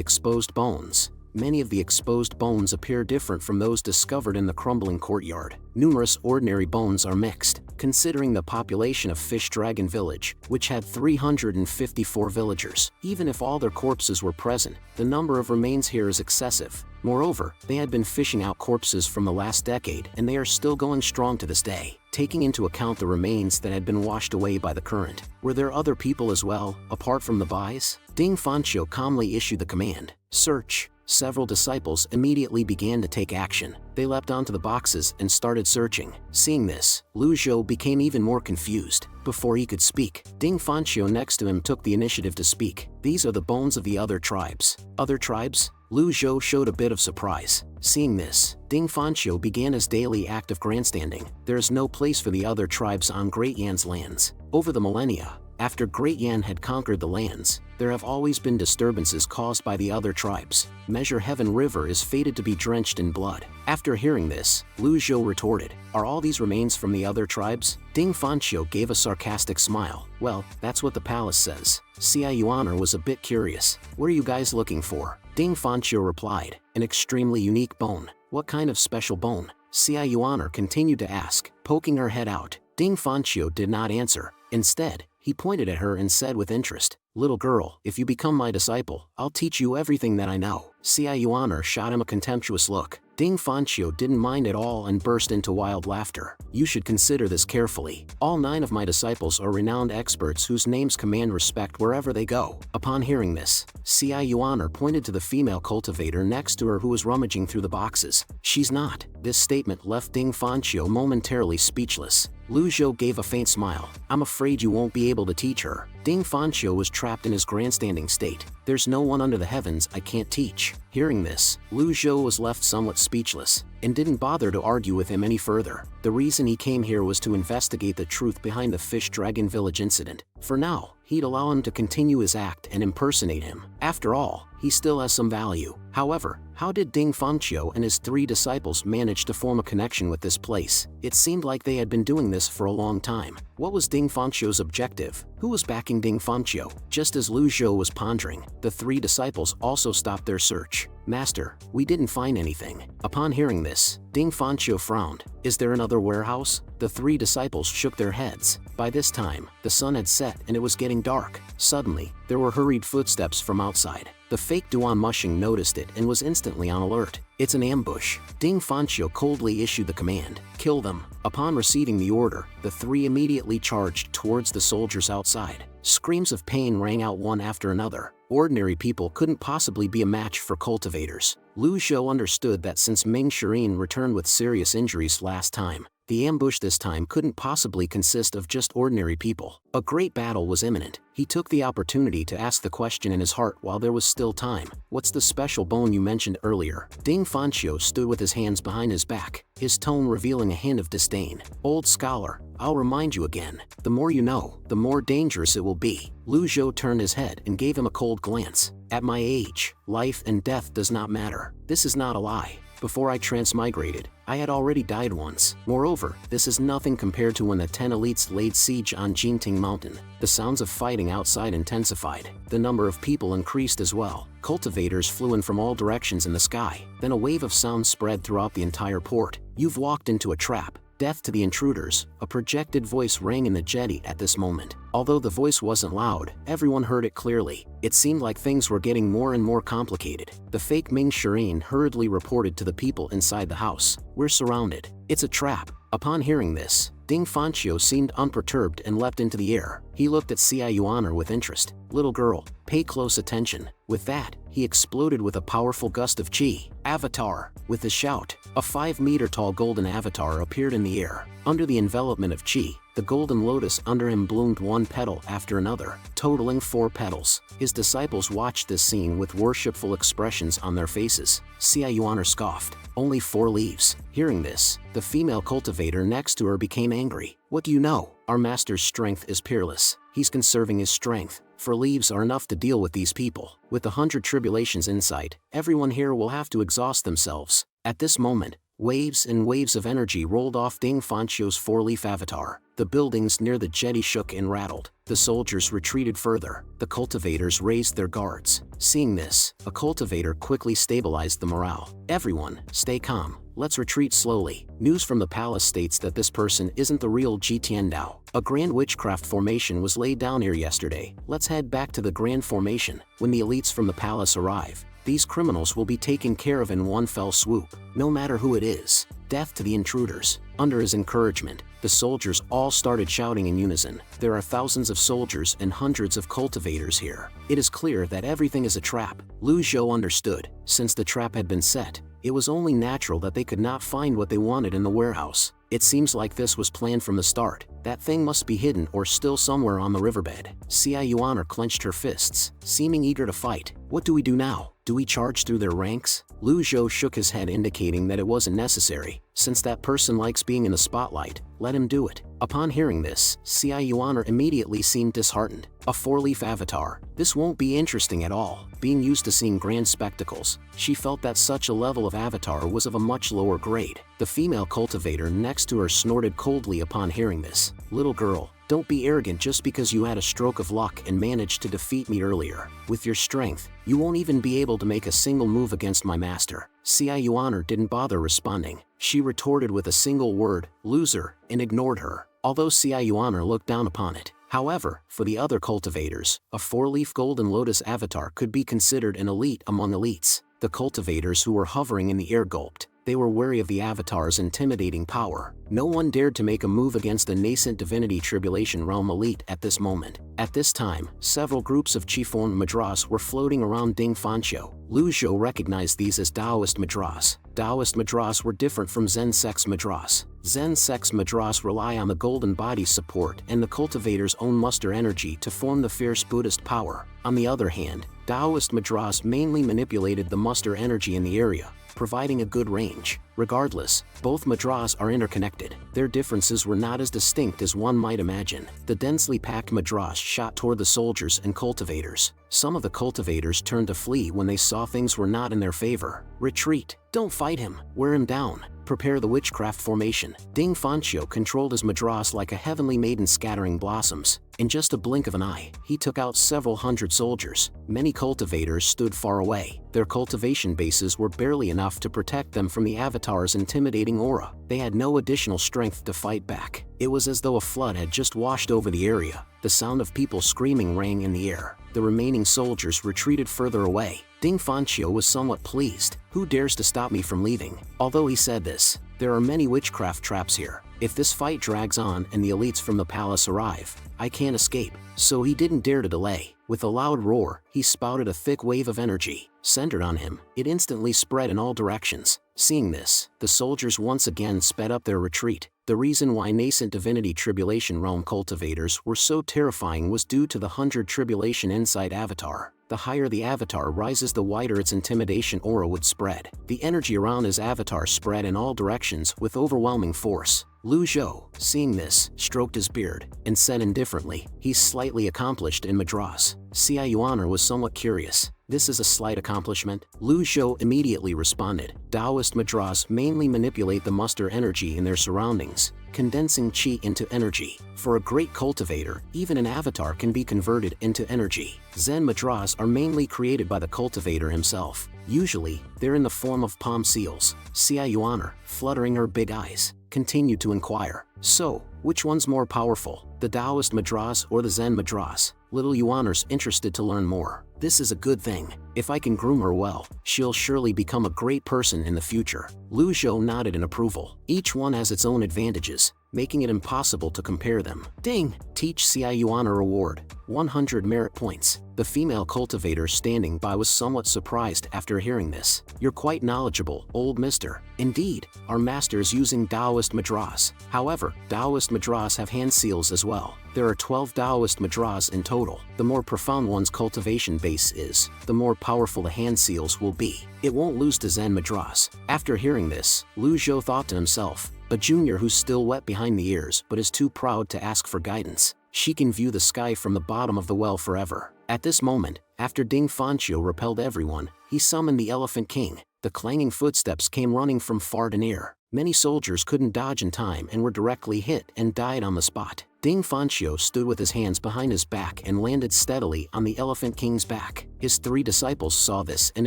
exposed bones, many of the exposed bones appear different from those discovered in the crumbling courtyard. Numerous ordinary bones are mixed. Considering the population of Fish Dragon Village, which had 354 villagers, even if all their corpses were present, the number of remains here is excessive. Moreover, they had been fishing out corpses from the last decade and they are still going strong to this day. Taking into account the remains that had been washed away by the current, were there other people as well, apart from the Bais? Ding Fanqiu calmly issued the command, search. Several disciples immediately began to take action. They leapt onto the boxes and started searching. Seeing this, Lu Zhou became even more confused. Before he could speak, Ding Fanqiu next to him took the initiative to speak. These are the bones of the other tribes. Other tribes? Lu Zhou showed a bit of surprise. Seeing this, Ding Fanqiu began his daily act of grandstanding. There is no place for the other tribes on Great Yan's lands. Over the millennia, after Great Yan had conquered the lands, there have always been disturbances caused by the other tribes. Measure Heaven River is fated to be drenched in blood. After hearing this, Lu Zhou retorted, are all these remains from the other tribes? Ding Fanqiu gave a sarcastic smile. Well, that's what the palace says. Xia Yuan was a bit curious. What are you guys looking for? Ding Fanqiu replied, an extremely unique bone. What kind of special bone? Xia Yuaner continued to ask, poking her head out. Ding Fanqiu did not answer. Instead, he pointed at her and said with interest, "Little girl, if you become my disciple, I'll teach you everything that I know." Xia Yuaner shot him a contemptuous look. Ding Fanqiu didn't mind at all and burst into wild laughter. "You should consider this carefully. All 9 of my disciples are renowned experts whose names command respect wherever they go." Upon hearing this, Xia Yuaner pointed to the female cultivator next to her who was rummaging through the boxes. "She's not." This statement left Ding Fanqiu momentarily speechless. Lu Zhou gave a faint smile. "I'm afraid you won't be able to teach her." Ding Fanqiu was trapped in his grandstanding state. "There's no one under the heavens I can't teach." Hearing this, Lu Zhou was left somewhat speechless, and didn't bother to argue with him any further. The reason he came here was to investigate the truth behind the Fish Dragon Village incident. For now, he'd allow him to continue his act and impersonate him. After all, he still has some value. However, how did Ding Fanqiu and his 3 disciples manage to form a connection with this place? It seemed like they had been doing this for a long time. What was Ding Fanqiu's objective? Who was backing Ding Fanqiu? Just as Lu Zhou was pondering, the 3 disciples also stopped their search. "Master, we didn't find anything." Upon hearing this, Ding Fanqiu frowned. "Is there another warehouse?" The 3 disciples shook their heads. By this time, the sun had set and it was getting dark. Suddenly, there were hurried footsteps from outside. The fake Duan Mushing noticed it and was instantly on alert. "It's an ambush." Ding Fanqiu coldly issued the command, "Kill them." Upon receiving the order, the 3 immediately charged towards the soldiers outside. Screams of pain rang out one after another. Ordinary people couldn't possibly be a match for cultivators. Lu Zhou understood that since Ming Shirin returned with serious injuries last time, the ambush this time couldn't possibly consist of just ordinary people. A great battle was imminent. He took the opportunity to ask the question in his heart while there was still time. "What's the special bone you mentioned earlier?" Ding Fanqiu stood with his hands behind his back, his tone revealing a hint of disdain. "Old scholar, I'll remind you again. The more you know, the more dangerous it will be." Lu Zhou turned his head and gave him a cold glance. "At my age, life and death does not matter. This is not a lie. Before I transmigrated, I had already died once. Moreover, this is nothing compared to when the 10 elites laid siege on Jinting Mountain." The sounds of fighting outside intensified. The number of people increased as well. Cultivators flew in from all directions in the sky. Then a wave of sound spread throughout the entire port. "You've walked into a trap. Death to the intruders." A projected voice rang in the jetty at this moment. Although the voice wasn't loud, everyone heard it clearly. It seemed like things were getting more and more complicated. The fake Ming Shirin hurriedly reported to the people inside the house, "We're surrounded. It's a trap." Upon hearing this, Ding Fanqiu seemed unperturbed and leapt into the air. He looked at Xia Yuaner with interest. "Little girl, pay close attention." With that, he exploded with a powerful gust of qi. "Avatar!" With a shout, a 5-meter-tall golden avatar appeared in the air. Under the envelopment of qi, the golden lotus under him bloomed one petal after another, totaling 4 petals. His disciples watched this scene with worshipful expressions on their faces. Xia Yuaner scoffed. "Only 4 leaves." Hearing this, the female cultivator next to her became angry. "What do you know? Our master's strength is peerless. He's conserving his strength. 4 leaves are enough to deal with these people. With 100 tribulations in sight, everyone here will have to exhaust themselves." At this moment, waves and waves of energy rolled off Ding Fanqiu's 4-leaf avatar. The buildings near the jetty shook and rattled. The soldiers retreated further. The cultivators raised their guards. Seeing this, a cultivator quickly stabilized the morale. "Everyone, stay calm. Let's retreat slowly. News from the palace states that this person isn't the real Ji Tiandao. A grand witchcraft formation was laid down here yesterday. Let's head back to the grand formation. When the elites from the palace arrive, these criminals will be taken care of in one fell swoop, no matter who it is. Death to the intruders." Under his encouragement, the soldiers all started shouting in unison. There are thousands of soldiers and hundreds of cultivators here. It is clear that everything is a trap. Lu Zhou understood. Since the trap had been set, it was only natural that they could not find what they wanted in the warehouse. It seems like this was planned from the start. That thing must be hidden or still somewhere on the riverbed. Xia Yuaner clenched her fists, seeming eager to fight. "What do we do now? Do we charge through their ranks?" Lu Zhou shook his head, indicating that it wasn't necessary. Since that person likes being in the spotlight, let him do it. Upon hearing this, Xia Yuaner immediately seemed disheartened. A 4-leaf avatar. This won't be interesting at all. Being used to seeing grand spectacles, she felt that such a level of avatar was of a much lower grade. The female cultivator next to her snorted coldly upon hearing this. "Little girl, don't be arrogant just because you had a stroke of luck and managed to defeat me earlier. With your strength, you won't even be able to make a single move against my master." Xia Yuaner didn't bother responding. She retorted with a single word, loser, and ignored her, although Xia Yuaner looked down upon it. However, for the other cultivators, a four-leaf golden lotus avatar could be considered an elite among elites. The cultivators who were hovering in the air gulped. They were wary of the avatar's intimidating power. No one dared to make a move against the nascent divinity tribulation realm elite at this moment. At this time, several groups of Chiform Madras were floating around Ding Fanqiu. Lu Zhou recognized these as Taoist Madras. Taoist Madras were different from Zen sex Madras. Zen sex Madras rely on the golden body's support and the cultivator's own muster energy to form the fierce Buddhist power. On the other hand, Taoist Madras mainly manipulated the muster energy in the area, providing a good range. Regardless, both Madras are interconnected. Their differences were not as distinct as one might imagine. The densely packed Madras shot toward the soldiers and cultivators. Some of the cultivators turned to flee when they saw things were not in their favor. Retreat. Don't fight him. Wear him down. Prepare the witchcraft formation. Ding Fanqiu controlled his Madras like a heavenly maiden scattering blossoms. In just a blink of an eye, he took out several hundred soldiers. Many cultivators stood far away. Their cultivation bases were barely enough to protect them from the avatar's intimidating aura. They had no additional strength to fight back. It was as though a flood had just washed over the area. The sound of people screaming rang in the air. The remaining soldiers retreated further away. Ding Fanqiu was somewhat pleased. Who dares to stop me from leaving? Although he said this, there are many witchcraft traps here. If this fight drags on and the elites from the palace arrive, I can't escape. So he didn't dare to delay. With a loud roar, he spouted a thick wave of energy. Centered on him, it instantly spread in all directions. Seeing this, the soldiers once again sped up their retreat. The reason why nascent divinity tribulation realm cultivators were so terrifying was due to the 100 tribulation insight avatar. The higher the avatar rises, the wider its intimidation aura would spread. The energy around his avatar spread in all directions with overwhelming force. Lu Zhou, seeing this, stroked his beard and said indifferently, "He's slightly accomplished in Madras." Xia Yuaner was somewhat curious. "This is a slight accomplishment?" Lu Zhou immediately responded. Taoist Madras mainly manipulate the muster energy in their surroundings, condensing qi into energy. For a great cultivator, even an avatar can be converted into energy. Zen Madras are mainly created by the cultivator himself. Usually, they're in the form of palm seals. Xia Yuaner, fluttering her big eyes, continued to inquire. "So, which one's more powerful, the Taoist Madras or the Zen Madras?" Little Yuaner's interested to learn more. "This is a good thing. If I can groom her well, she'll surely become a great person in the future." Lu Zhou nodded in approval. Each one has its own advantages, making it impossible to compare them. Ding! Teach Xia Yuaner reward. 100 merit points. The female cultivator standing by was somewhat surprised after hearing this. "You're quite knowledgeable, old mister." "Indeed, our master is using Taoist Madras. However, Taoist Madras have hand seals as well. There are 12 Taoist Madras in total. The more profound one's cultivation base is, the more powerful the hand seals will be. It won't lose to Zen Madras." After hearing this, Lu Zhou thought to himself, a junior who's still wet behind the ears but is too proud to ask for guidance. She can view the sky from the bottom of the well forever. At this moment, after Ding Fanqiu repelled everyone, he summoned the Elephant King. The clanging footsteps came running from far to near. Many soldiers couldn't dodge in time and were directly hit and died on the spot. Ding Fanqiu stood with his hands behind his back and landed steadily on the Elephant King's back. His 3 disciples saw this and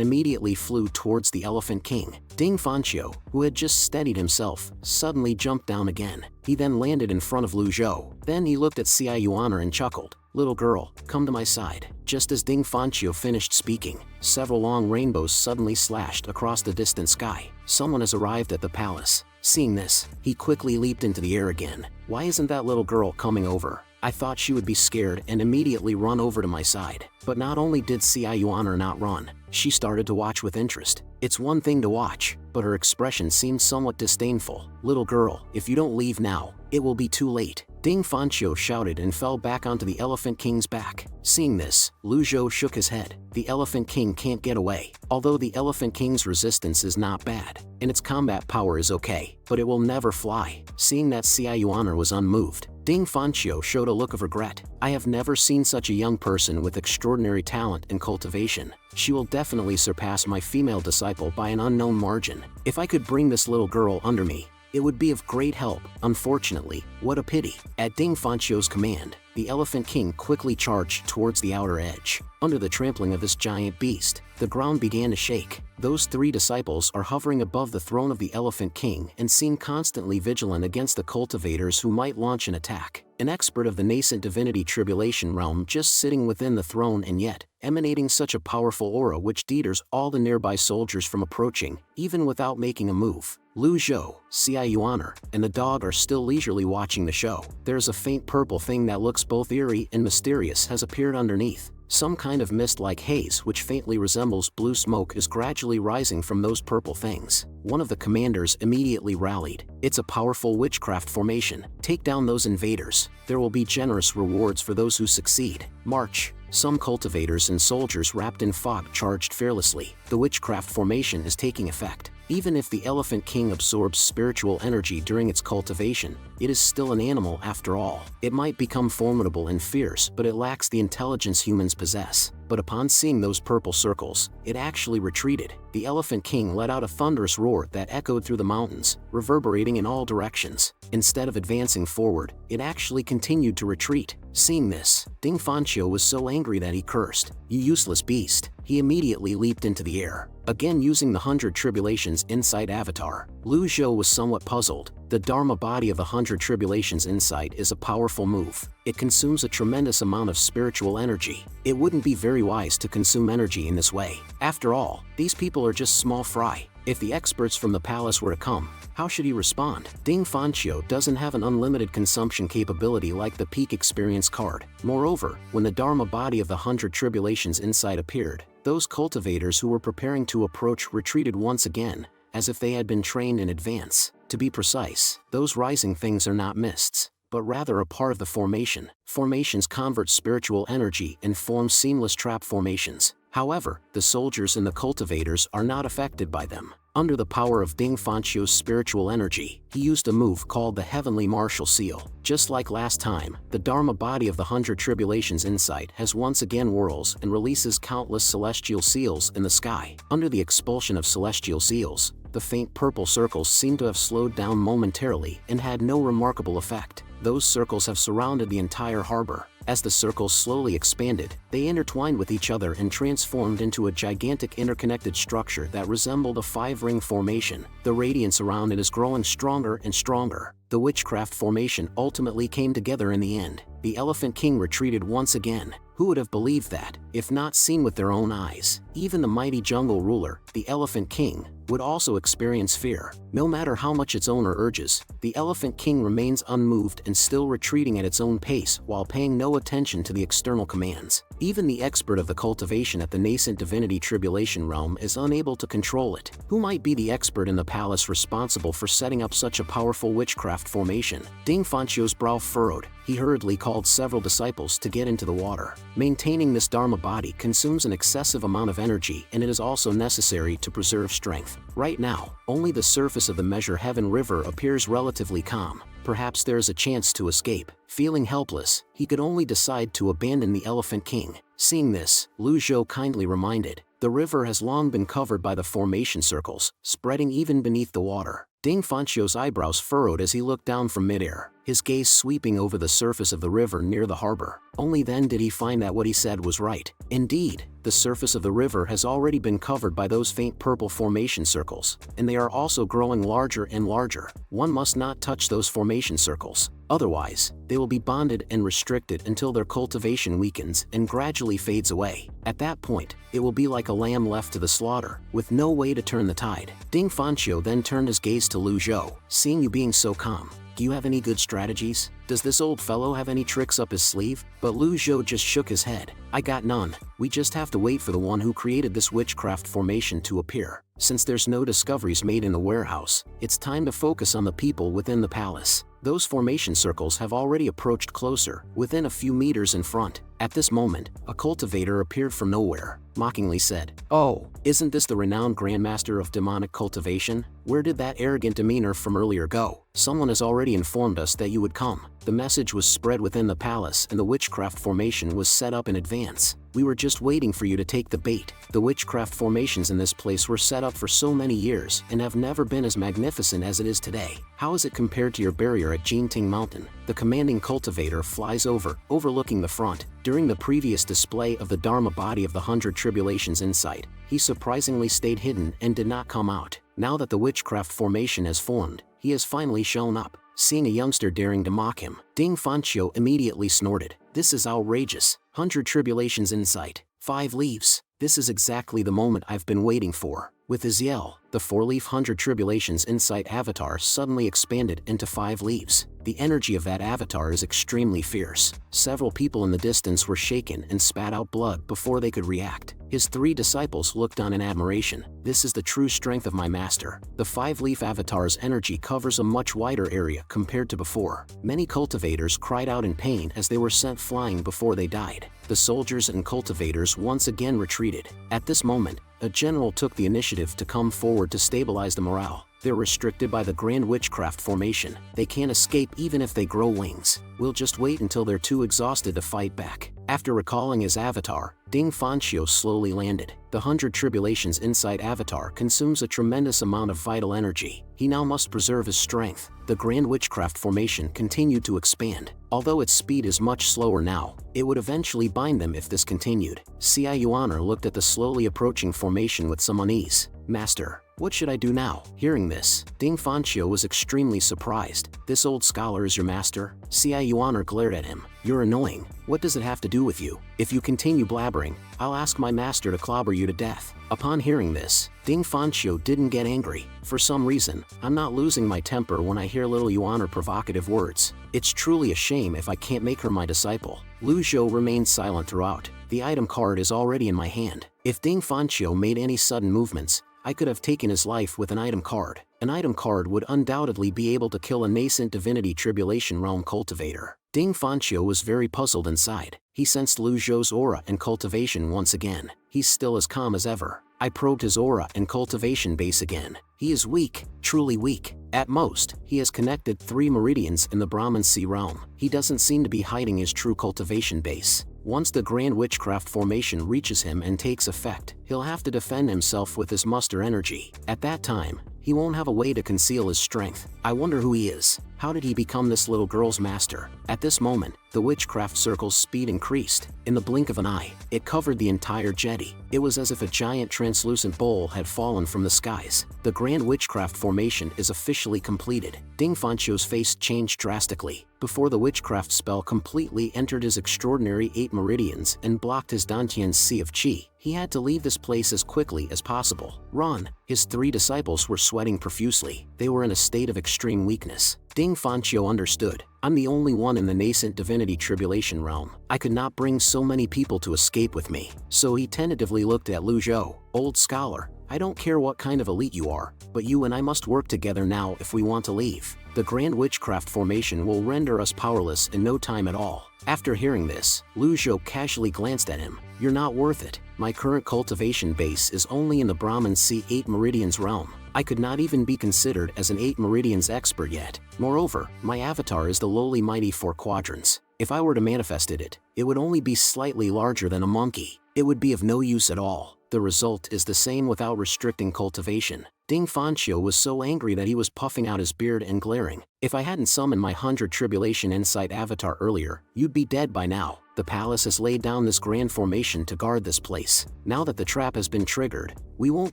immediately flew towards the Elephant King. Ding Fanqiu, who had just steadied himself, suddenly jumped down again. He then landed in front of Lu Zhou. Then he looked at Xia Yuaner and chuckled. "Little girl, come to my side." Just as Ding Fanqiu finished speaking, several long rainbows suddenly slashed across the distant sky. Someone has arrived at the palace. Seeing this, he quickly leaped into the air again. "Why isn't that little girl coming over? I thought she would be scared and immediately run over to my side." But not only did Xia Yuaner not run, she started to watch with interest. It's one thing to watch, but her expression seemed somewhat disdainful. "Little girl, if you don't leave now, it will be too late." Ding Fanqiu shouted and fell back onto the Elephant King's back. Seeing this, Lu Zhou shook his head. The Elephant King can't get away. Although the Elephant King's resistance is not bad, and its combat power is okay, but it will never fly. Seeing that Xia Yuaner was unmoved, Ding Fanqiu showed a look of regret. "I have never seen such a young person with extraordinary talent and cultivation. She will definitely surpass my female disciple by an unknown margin. If I could bring this little girl under me, it would be of great help. Unfortunately, what a pity." At Ding Fanqiu's command, the Elephant King quickly charged towards the outer edge. Under the trampling of this giant beast, the ground began to shake. Those 3 disciples are hovering above the throne of the Elephant King and seem constantly vigilant against the cultivators who might launch an attack. An expert of the nascent divinity tribulation realm just sitting within the throne and yet emanating such a powerful aura which deters all the nearby soldiers from approaching, even without making a move. Lu Zhou, Xia Yuaner, and the dog are still leisurely watching the show. There's a faint purple thing that looks both eerie and mysterious has appeared underneath. Some kind of mist-like haze which faintly resembles blue smoke is gradually rising from those purple things. One of the commanders immediately rallied. It's a powerful witchcraft formation. Take down those invaders. There will be generous rewards for those who succeed. March. Some cultivators and soldiers wrapped in fog charged fearlessly. The witchcraft formation is taking effect. Even if the Elephant King absorbs spiritual energy during its cultivation, it is still an animal after all. It might become formidable and fierce, but it lacks the intelligence humans possess. But upon seeing those purple circles, it actually retreated. The Elephant King let out a thunderous roar that echoed through the mountains, reverberating in all directions. Instead of advancing forward, it actually continued to retreat. Seeing this, Ding Fanqiu was so angry that he cursed, "You useless beast." He immediately leaped into the air. Again using the 100 Tribulations Insight avatar, Lu Zhou was somewhat puzzled. The Dharma body of the 100 Tribulations Insight is a powerful move. It consumes a tremendous amount of spiritual energy. It wouldn't be very wise to consume energy in this way. After all, these people are just small fry. If the experts from the palace were to come, how should he respond? Ding Fanqiu doesn't have an unlimited consumption capability like the Peak Experience card. Moreover, when the Dharma body of the 100 Tribulations Insight appeared, those cultivators who were preparing to approach retreated once again, as if they had been trained in advance. To be precise, those rising things are not mists, but rather a part of the formation. Formations convert spiritual energy and form seamless trap formations. However, the soldiers and the cultivators are not affected by them. Under the power of Ding Fanqiu's spiritual energy, he used a move called the Heavenly Martial Seal. Just like last time, the Dharma body of the 100 Tribulations Insight has once again whirls and releases countless celestial seals in the sky. Under the expulsion of celestial seals, the faint purple circles seem to have slowed down momentarily and had no remarkable effect. Those circles have surrounded the entire harbor. As the circles slowly expanded, they intertwined with each other and transformed into a gigantic interconnected structure that resembled a 5-ring formation. The radiance around it is growing stronger and stronger. The witchcraft formation ultimately came together in the end. The Elephant King retreated once again. Who would have believed that, if not seen with their own eyes? Even the mighty jungle ruler, the Elephant King, would also experience fear. No matter how much its owner urges, the Elephant King remains unmoved and still retreating at its own pace while paying no attention to the external commands. Even the expert of the cultivation at the nascent divinity tribulation realm is unable to control it. Who might be the expert in the palace responsible for setting up such a powerful witchcraft formation? Ding Fanqiu's brow furrowed. He hurriedly called several disciples to get into the water. Maintaining this Dharma body consumes an excessive amount of energy, and it is also necessary to preserve strength. Right now, only the surface of the Measure Heaven River appears relatively calm. Perhaps there is a chance to escape. Feeling helpless, he could only decide to abandon the Elephant King. Seeing this, Lu Zhou kindly reminded, the river has long been covered by the formation circles, spreading even beneath the water. Ding Fanqiu's eyebrows furrowed as he looked down from midair, his gaze sweeping over the surface of the river near the harbor. Only then did he find that what he said was right. Indeed, the surface of the river has already been covered by those faint purple formation circles, and they are also growing larger and larger. One must not touch those formation circles. Otherwise, they will be bonded and restricted until their cultivation weakens and gradually fades away. At that point, it will be like a lamb left to the slaughter, with no way to turn the tide. Ding Fanqiu then turned his gaze to Lu Zhou. Seeing you being so calm, do you have any good strategies? Does this old fellow have any tricks up his sleeve? But Lu Zhou just shook his head. I got none. We just have to wait for the one who created this witchcraft formation to appear. Since there's no discoveries made in the warehouse, it's time to focus on the people within the palace. Those formation circles have already approached closer, within a few meters in front. At this moment, a cultivator appeared from nowhere, mockingly said, "Oh, isn't this the renowned Grandmaster of Demonic Cultivation? Where did that arrogant demeanor from earlier go? Someone has already informed us that you would come." The message was spread within the palace and the witchcraft formation was set up in advance. We were just waiting for you to take the bait. The witchcraft formations in this place were set up for so many years and have never been as magnificent as it is today. How is it compared to your barrier at Jinting Mountain? The commanding cultivator flies over, overlooking the front. During the previous display of the Dharma body of the 100 Tribulations Insight, he surprisingly stayed hidden and did not come out. Now that the witchcraft formation has formed, he has finally shown up. Seeing a youngster daring to mock him, Ding Fanchio immediately snorted. This is outrageous. 100 Tribulations Insight. 5 leaves. This is exactly the moment I've been waiting for. With his yell, the 4-leaf 100 Tribulations Insight avatar suddenly expanded into 5 leaves. The energy of that avatar is extremely fierce. Several people in the distance were shaken and spat out blood before they could react. His 3 disciples looked on in admiration. This is the true strength of my master. The 5-leaf avatar's energy covers a much wider area compared to before. Many cultivators cried out in pain as they were sent flying before they died. The soldiers and cultivators once again retreated. At this moment, a general took the initiative to come forward to stabilize the morale. They're restricted by the Grand Witchcraft Formation. They can't escape even if they grow wings. We'll just wait until they're too exhausted to fight back. After recalling his avatar, Ding Fanchio slowly landed. The 100 Tribulations Insight avatar consumes a tremendous amount of vital energy. He now must preserve his strength. The Grand Witchcraft Formation continued to expand. Although its speed is much slower now, it would eventually bind them if this continued. Ci Yuaner looked at the slowly approaching formation with some unease. Master, what should I do now? Hearing this, Ding Fanchio was extremely surprised. This old scholar is your master? Ci Yuaner glared at him. You're annoying. What does it have to do with you? If you continue blabbering, I'll ask my master to clobber you to death. Upon hearing this, Ding Fanchio didn't get angry. For some reason, I'm not losing my temper when I hear little Yuaner provocative words. It's truly a shame if I can't make her my disciple. Lu Zhou remained silent throughout. The item card is already in my hand. If Ding Fanchio made any sudden movements, I could have taken his life with an item card. An item card would undoubtedly be able to kill a nascent divinity tribulation realm cultivator. Ding Fanchio was very puzzled inside. He sensed Lu Zhou's aura and cultivation once again. He's still as calm as ever. I probed his aura and cultivation base again. He is weak, truly weak. At most, he has connected 3 meridians in the Brahman Sea realm. He doesn't seem to be hiding his true cultivation base. Once the Grand Witchcraft Formation reaches him and takes effect, he'll have to defend himself with his muster energy. At that time, he won't have a way to conceal his strength. I wonder who he is. How did he become this little girl's master? At this moment, the witchcraft circle's speed increased. In the blink of an eye, it covered the entire jetty. It was as if a giant translucent bowl had fallen from the skies. The Grand Witchcraft Formation is officially completed. Ding Fanchio's face changed drastically. Before the witchcraft spell completely entered his extraordinary 8 meridians and blocked his Dantian's sea of qi, he had to leave this place as quickly as possible. Run! His 3 disciples were sweating profusely. They were in a state of extreme weakness. Ding Fanchio understood. I'm the only one in the nascent divinity tribulation realm. I could not bring so many people to escape with me. So he tentatively looked at Lu Zhou. Old scholar, I don't care what kind of elite you are, but you and I must work together now if we want to leave. The Grand Witchcraft Formation will render us powerless in no time at all. After hearing this, Lu Zhou casually glanced at him. You're not worth it. My current cultivation base is only in the Brahman Sea 8 Meridians realm. I could not even be considered as an 8 Meridians expert yet. Moreover, my avatar is the lowly mighty 4 quadrants. If I were to manifest it, it would only be slightly larger than a monkey. It would be of no use at all. The result is the same without restricting cultivation. Ding Fanchio was so angry that he was puffing out his beard and glaring. If I hadn't summoned my 100 Tribulation Insight avatar earlier, you'd be dead by now. The palace has laid down this grand formation to guard this place. Now that the trap has been triggered, we won't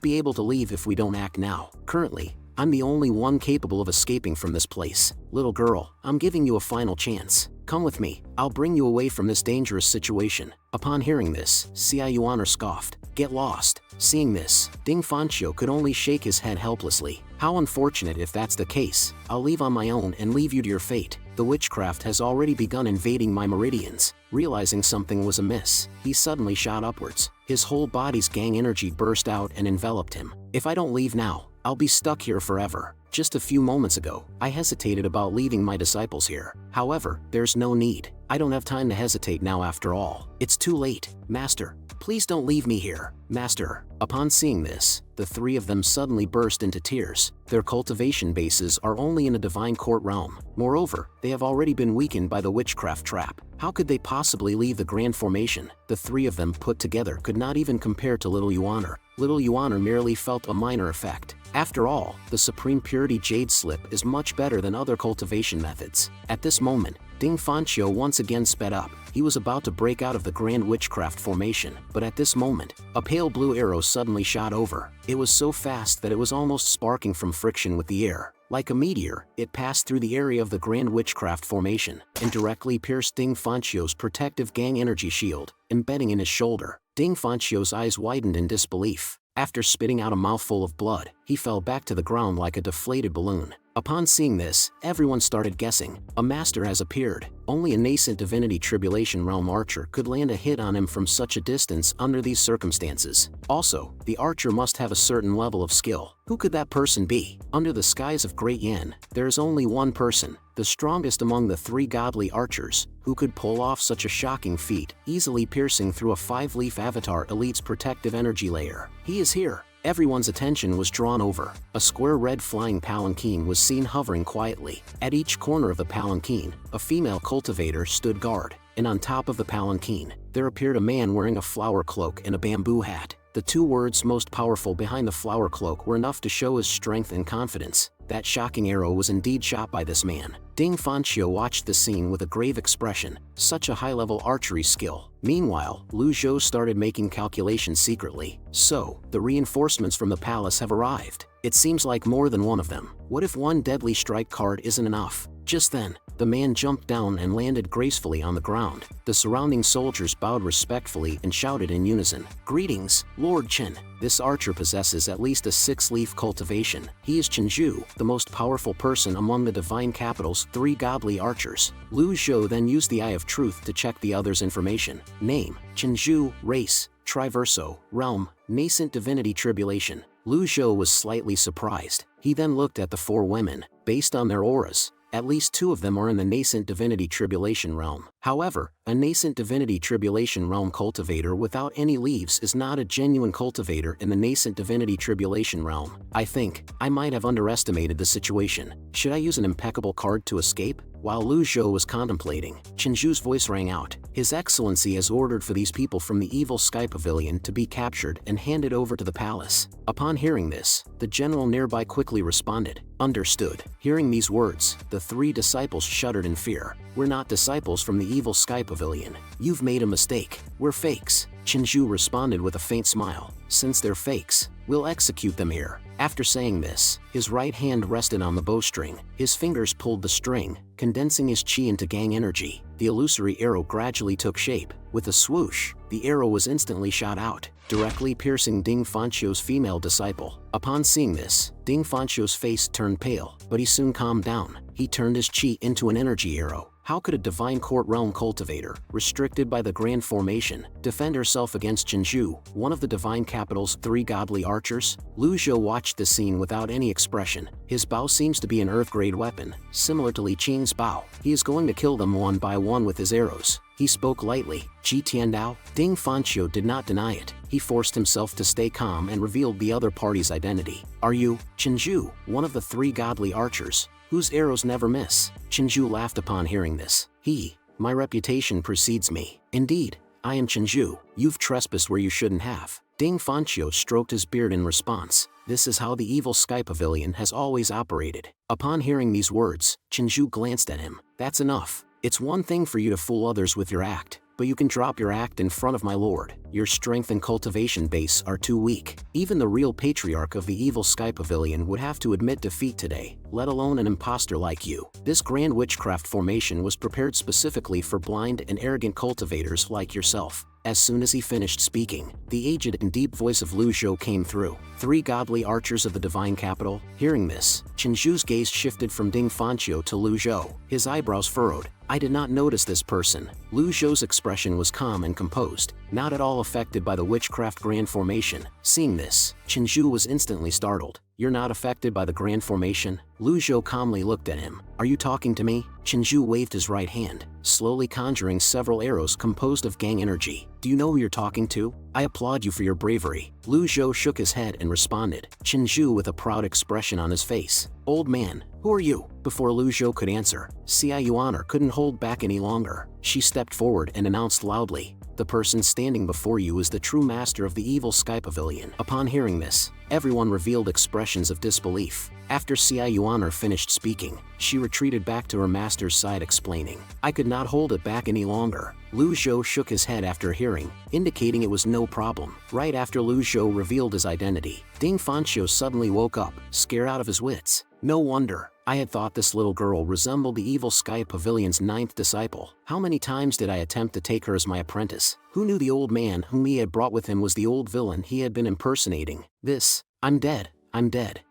be able to leave if we don't act now. Currently, I'm the only one capable of escaping from this place. Little girl, I'm giving you a final chance. Come with me, I'll bring you away from this dangerous situation. Upon hearing this, Ci Yuaner scoffed. Get lost. Seeing this, Ding Fanchio could only shake his head helplessly. How unfortunate if that's the case. I'll leave on my own and leave you to your fate. The witchcraft has already begun invading my meridians. Realizing something was amiss, he suddenly shot upwards. His whole body's gang energy burst out and enveloped him. If I don't leave now, I'll be stuck here forever. Just a few moments ago, I hesitated about leaving my disciples here. However, there's no need. I don't have time to hesitate now after all. It's too late. Master, Please don't leave me here, Master. Upon seeing this, the three of them suddenly burst into tears. Their cultivation bases are only in a divine court realm. Moreover, they have already been weakened by the witchcraft trap. How could they possibly leave the grand formation? The three of them put together could not even compare to Little Yuaner. Little Yuaner merely felt a minor effect. After all, the Supreme Purity Jade Slip is much better than other cultivation methods. At this moment, Ding Fanqiu once again sped up. He was about to break out of the Grand Witchcraft formation, but at this moment, a pale blue arrow suddenly shot over. It was so fast that it was almost sparking from friction with the air. Like a meteor, it passed through the area of the Grand Witchcraft formation and directly pierced Ding Fanqiu's protective gang energy shield, embedding in his shoulder. Ding Fanqiu's eyes widened in disbelief. After spitting out a mouthful of blood, he fell back to the ground like a deflated balloon. Upon seeing this, everyone started guessing. A master has appeared. Only a nascent Divinity Tribulation Realm archer could land a hit on him from such a distance under these circumstances. Also, the archer must have a certain level of skill. Who could that person be? Under the skies of Great Yan, there is only one person, the strongest among the three godly archers, who could pull off such a shocking feat, easily piercing through a 5-leaf Avatar Elite's protective energy layer. He is here. Everyone's attention was drawn over. A square red flying palanquin was seen hovering quietly. At each corner of the palanquin, a female cultivator stood guard, and on top of the palanquin, there appeared a man wearing a flower cloak and a bamboo hat. The two words most powerful behind the flower cloak were enough to show his strength and confidence. That shocking arrow was indeed shot by this man. Ding Fanqiu watched the scene with a grave expression. Such a high-level archery skill. Meanwhile, Lu Zhou started making calculations secretly. So, the reinforcements from the palace have arrived. It seems like more than one of them. What if one deadly strike card isn't enough? Just then, the man jumped down and landed gracefully on the ground. The surrounding soldiers bowed respectfully and shouted in unison, "Greetings, Lord Chen." This archer possesses at least a 6-leaf cultivation. He is Chenju, the most powerful person among the Divine Capital's 3 godly archers. Lu Zhou then used the Eye of Truth to check the other's information. Name, Chenju, race, Triverso, realm, nascent divinity tribulation. Lu Zhou was slightly surprised. He then looked at the 4 women. Based on their auras, at least 2 of them are in the nascent divinity tribulation realm. However, a nascent divinity tribulation realm cultivator without any leaves is not a genuine cultivator in the nascent divinity tribulation realm. I think I might have underestimated the situation. Should I use an impeccable card to escape? While Lu Zhou was contemplating, Chenju's voice rang out. His Excellency has ordered for these people from the Evil Sky Pavilion to be captured and handed over to the palace. Upon hearing this, the general nearby quickly responded, "Understood." Hearing these words, the 3 disciples shuddered in fear. "We're not disciples from the Evil Sky Pavilion. You've made a mistake. We're fakes." Chenju responded with a faint smile. "Since they're fakes, we'll execute them here." After saying this, his right hand rested on the bowstring. His fingers pulled the string, condensing his chi into gang energy. The illusory arrow gradually took shape. With a swoosh, the arrow was instantly shot out, directly piercing Ding Fanqiu's female disciple. Upon seeing this, Ding Fanqiu's face turned pale, but he soon calmed down. He turned his chi into an energy arrow. How could a Divine Court Realm cultivator, restricted by the Grand Formation, defend herself against Chenju, one of the Divine Capital's 3 godly archers? Lu Zhou watched the scene without any expression. His bow seems to be an Earth-grade weapon, similar to Li Qing's bow. He is going to kill them one by one with his arrows. He spoke lightly. "Ji Tiandao?" Ding Fanqiu did not deny it. He forced himself to stay calm and revealed the other party's identity. "Are you Chenju, one of the 3 godly archers, whose arrows never miss?" Chenju laughed upon hearing this. My reputation precedes me. Indeed, I am Chenju. You've trespassed where you shouldn't have." Ding Fanqiu stroked his beard in response. This is how the Evil Sky Pavilion has always operated. Upon hearing these words, Chenju glanced at him. "That's enough. It's one thing for you to fool others with your act, but you can drop your act in front of my lord. Your strength and cultivation base are too weak. Even the real patriarch of the Evil Sky Pavilion would have to admit defeat today, let alone an imposter like you." This Grand Witchcraft formation was prepared specifically for blind and arrogant cultivators like yourself. As soon as he finished speaking, the aged and deep voice of Lu Zhou came through. 3 godly archers of the Divine Capital. Hearing this, Chenju's gaze shifted from Ding Fanqiu to Lu Zhou. His eyebrows furrowed. "I did not notice this person." Lu Zhou's expression was calm and composed, not at all affected by the Witchcraft Grand Formation. Seeing this, Chenju was instantly startled. You're not affected by the grand formation? Lu Zhou calmly looked at him. Are you talking to me? Chenju waved his right hand, slowly conjuring several arrows composed of gang energy. Do you know who you're talking to? I applaud you for your bravery. Lu Zhou shook his head and responded, Chenju with a proud expression on his face. Old man, who are you? Before Lu Zhou could answer, Xia Yuaner couldn't hold back any longer. She stepped forward and announced loudly, the person standing before you is the true master of the evil Sky Pavilion. Upon hearing this, everyone revealed expressions of disbelief. After Xia Yuaner finished speaking, she retreated back to her master's side explaining, I could not hold it back any longer. Lu Zhou shook his head after hearing, indicating it was no problem. Right after Lu Zhou revealed his identity, Ding Fanqiu suddenly woke up, scared out of his wits. No wonder. I had thought this little girl resembled the evil Sky Pavilion's 9th disciple. How many times did I attempt to take her as my apprentice? Who knew the old man whom he had brought with him was the old villain he had been impersonating? I'm dead.